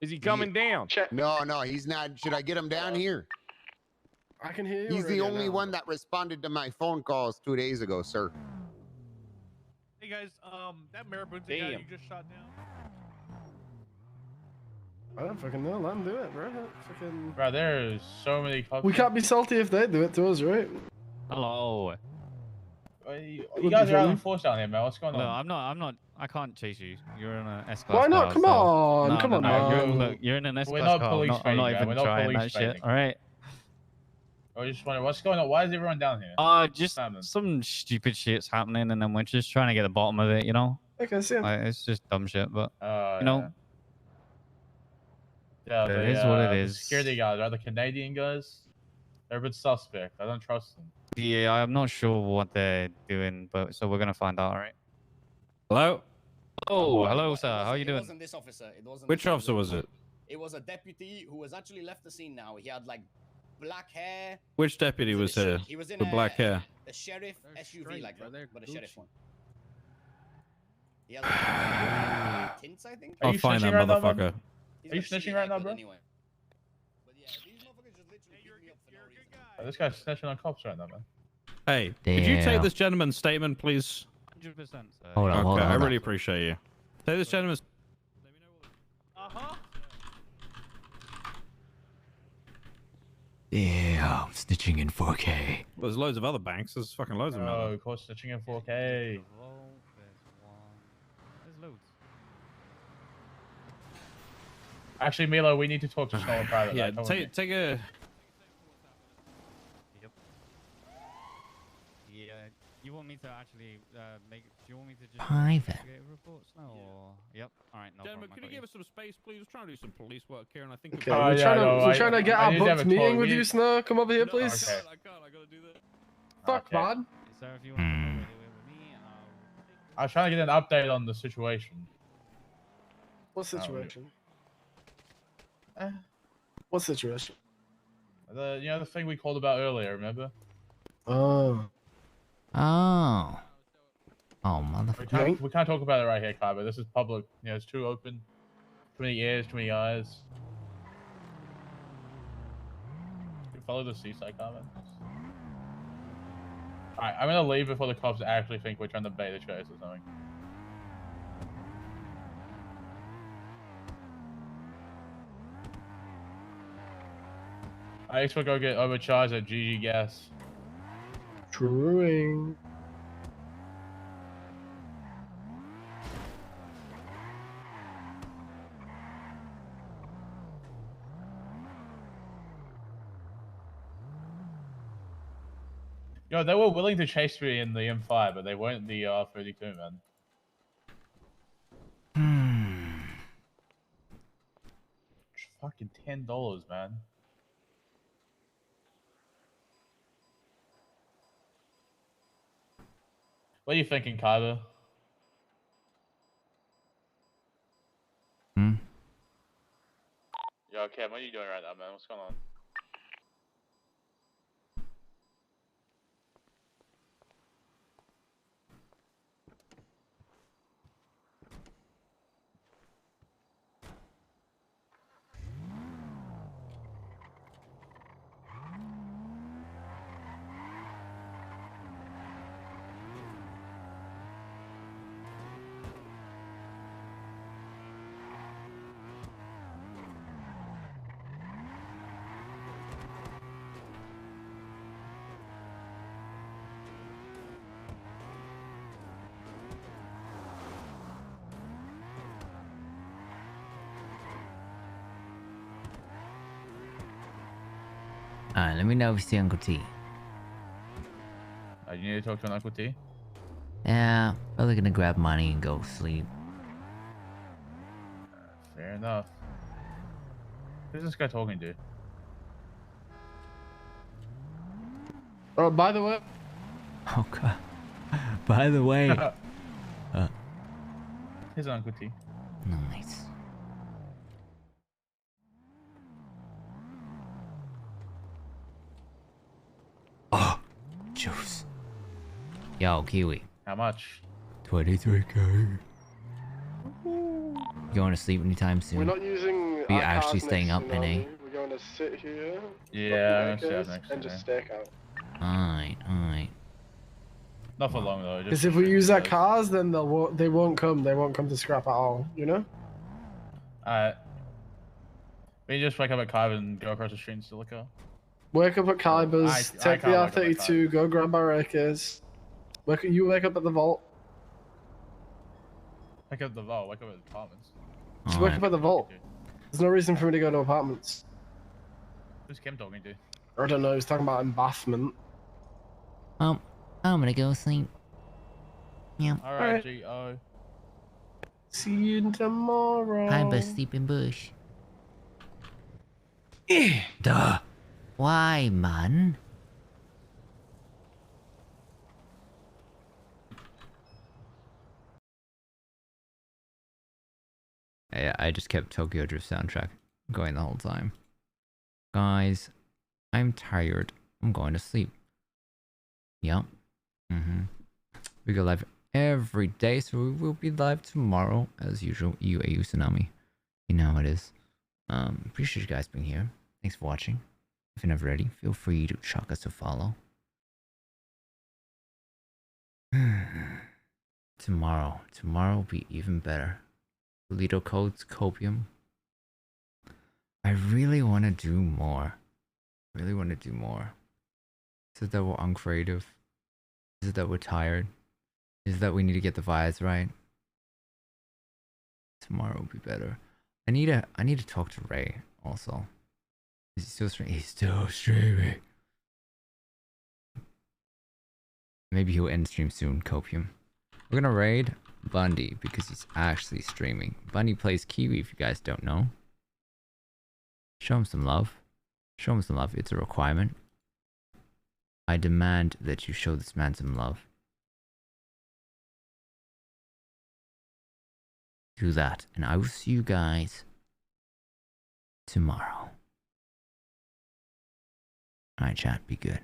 Is he coming down? No, he's not. Should I get him down here? I can hear you. He's the already only now. one that responded to my phone calls 2 days ago, sir. Hey guys, that Marabunta guy you just shot down. I don't fucking know. Let them do it, bro. Fucking... Bro, there's so many cops. We can't be salty if they do it to us, right? Hello. You guys are out in force down here, man. What's going on? No, I'm not. I can't chase you. You're in an S class. Why not? car, Come so- on, No, come no, on, no, man. Look, you're in an S We're class not car. police I'm not training, man. even We're not trying police that shit. training. All right. I just wondering what's going on. Why is everyone down here? Just some stupid shit's happening, and then we're just trying to get the bottom of it. You know. Okay, see. Like, it's just dumb shit, but Oh, you know. Yeah, It is what it the is. security guys, right? The Canadian guys. They're a bit suspect. I don't trust them. Yeah, I'm not sure what they're doing, but so we're gonna find out, all right? Hello? Oh, hello, sir. How you It doing? wasn't this officer. It wasn't. Which this officer was it? It was a deputy who has actually left the scene now. He had like black hair. Which deputy was here He was in with black hair? a sheriff SUV, like but a sheriff one. He has like, tints, I think. I'll find that motherfucker. Are you snitching right now, bro? Anyway. Oh, this guy's snitching on cops right now, man. Hey, could you take Damn. this gentleman's statement, please? 100%, sir. Hold on, Okay, hold on. I hold really on. appreciate you. Take this gentleman's. Yeah, I'm snitching in 4K. Well, there's loads of other banks. There's fucking loads of them. out Oh, there. of course, snitching in 4K. There's one. There's loads. Actually, Milo, we need to talk to Snow in private. Yeah, man. Come with me. take a. Yep. Yeah. You want me to actually make? Do you want me to just Private. investigate reports now, or? Yep. All right. No Gentlemen, problem. can you give us some space, please? We're trying to do some police work here, and I think. Okay, we're trying to get our booked meeting with you, Snow. Come over here, please. Okay. I gotta do that. Fuck, Okay. man. So if you want to come over here with me, I was trying to get an update on the situation. What situation? What situation? The thing we called about earlier, remember? Oh. Oh. Oh, motherfucker. We can't talk about it right here, Kaiba. This is public. It's too open. Too many ears, too many eyes. You follow the seaside comments. Alright, I'm gonna leave before the cops actually think we're trying to bait the chase or something. I guess we'll go get overcharged at GG Gas. Truing. Yo, they were willing to chase me in the M5, but they weren't the R32, man. It's fucking $10, man. What are you thinking, Kaiba? Yo, Cam, what are you doing right now, man? What's going on? Alright, let me know if you see Uncle T. You need to talk to an Uncle T? Yeah, probably gonna grab money and go sleep. Fair enough. Who's this guy talking to? Oh, by the way. Oh god. By the way. Here's Uncle T. Nice. Oh, juice. Yo, Kiwi. How much? 23K. You going to sleep anytime soon? We're not using. Are you our actually cars staying next up, to NA? Nami. We're going to sit here. Yeah, I'm fuck gonna naked, sit up next and to just you. stake out. Alright, alright. Not for long though. Because if we use our cars, then they won't come. They won't come to scrap at all. You know. Alright. We just wake up at Kaiba and go across the street and steal a car. Wake up at Kaiba's. I Take the can't wake up at R32. Go grab our AKs. You wake up at the vault. Wake up at the vault. Wake up at the apartments. Just wake up at the vault. There's no reason for me to go to apartments. Who's Kim talking to? I don't know. He's talking about embathment. I'm gonna go sleep. Yeah. Alright, G.O. See you tomorrow. I'm a sleeping bush. Duh. Why, man? Yeah, I just kept Tokyo Drift soundtrack going the whole time. Guys, I'm tired. I'm going to sleep. Yep. We go live every day, so we will be live tomorrow as usual. UAU Tsunami. You know how it is. Appreciate you guys being here. Thanks for watching. If you're never ready, feel free to chuck us a follow. Tomorrow will be even better. Toledo Codes, Copium. I really want to do more. Really want to do more. Is it that we're uncreative? Is it that we're tired? Is it that we need to get the vibes right? Tomorrow will be better. I need to talk to Ray also. Is he still streaming? He's still streaming. Maybe he'll end stream soon, Copium. We're gonna raid Bundy because he's actually streaming. Bundy plays Kiwi if you guys don't know. Show him some love. Show him some love. It's a requirement. I demand that you show this man some love. Do that, and I will see you guys tomorrow. Alright, chat, be good.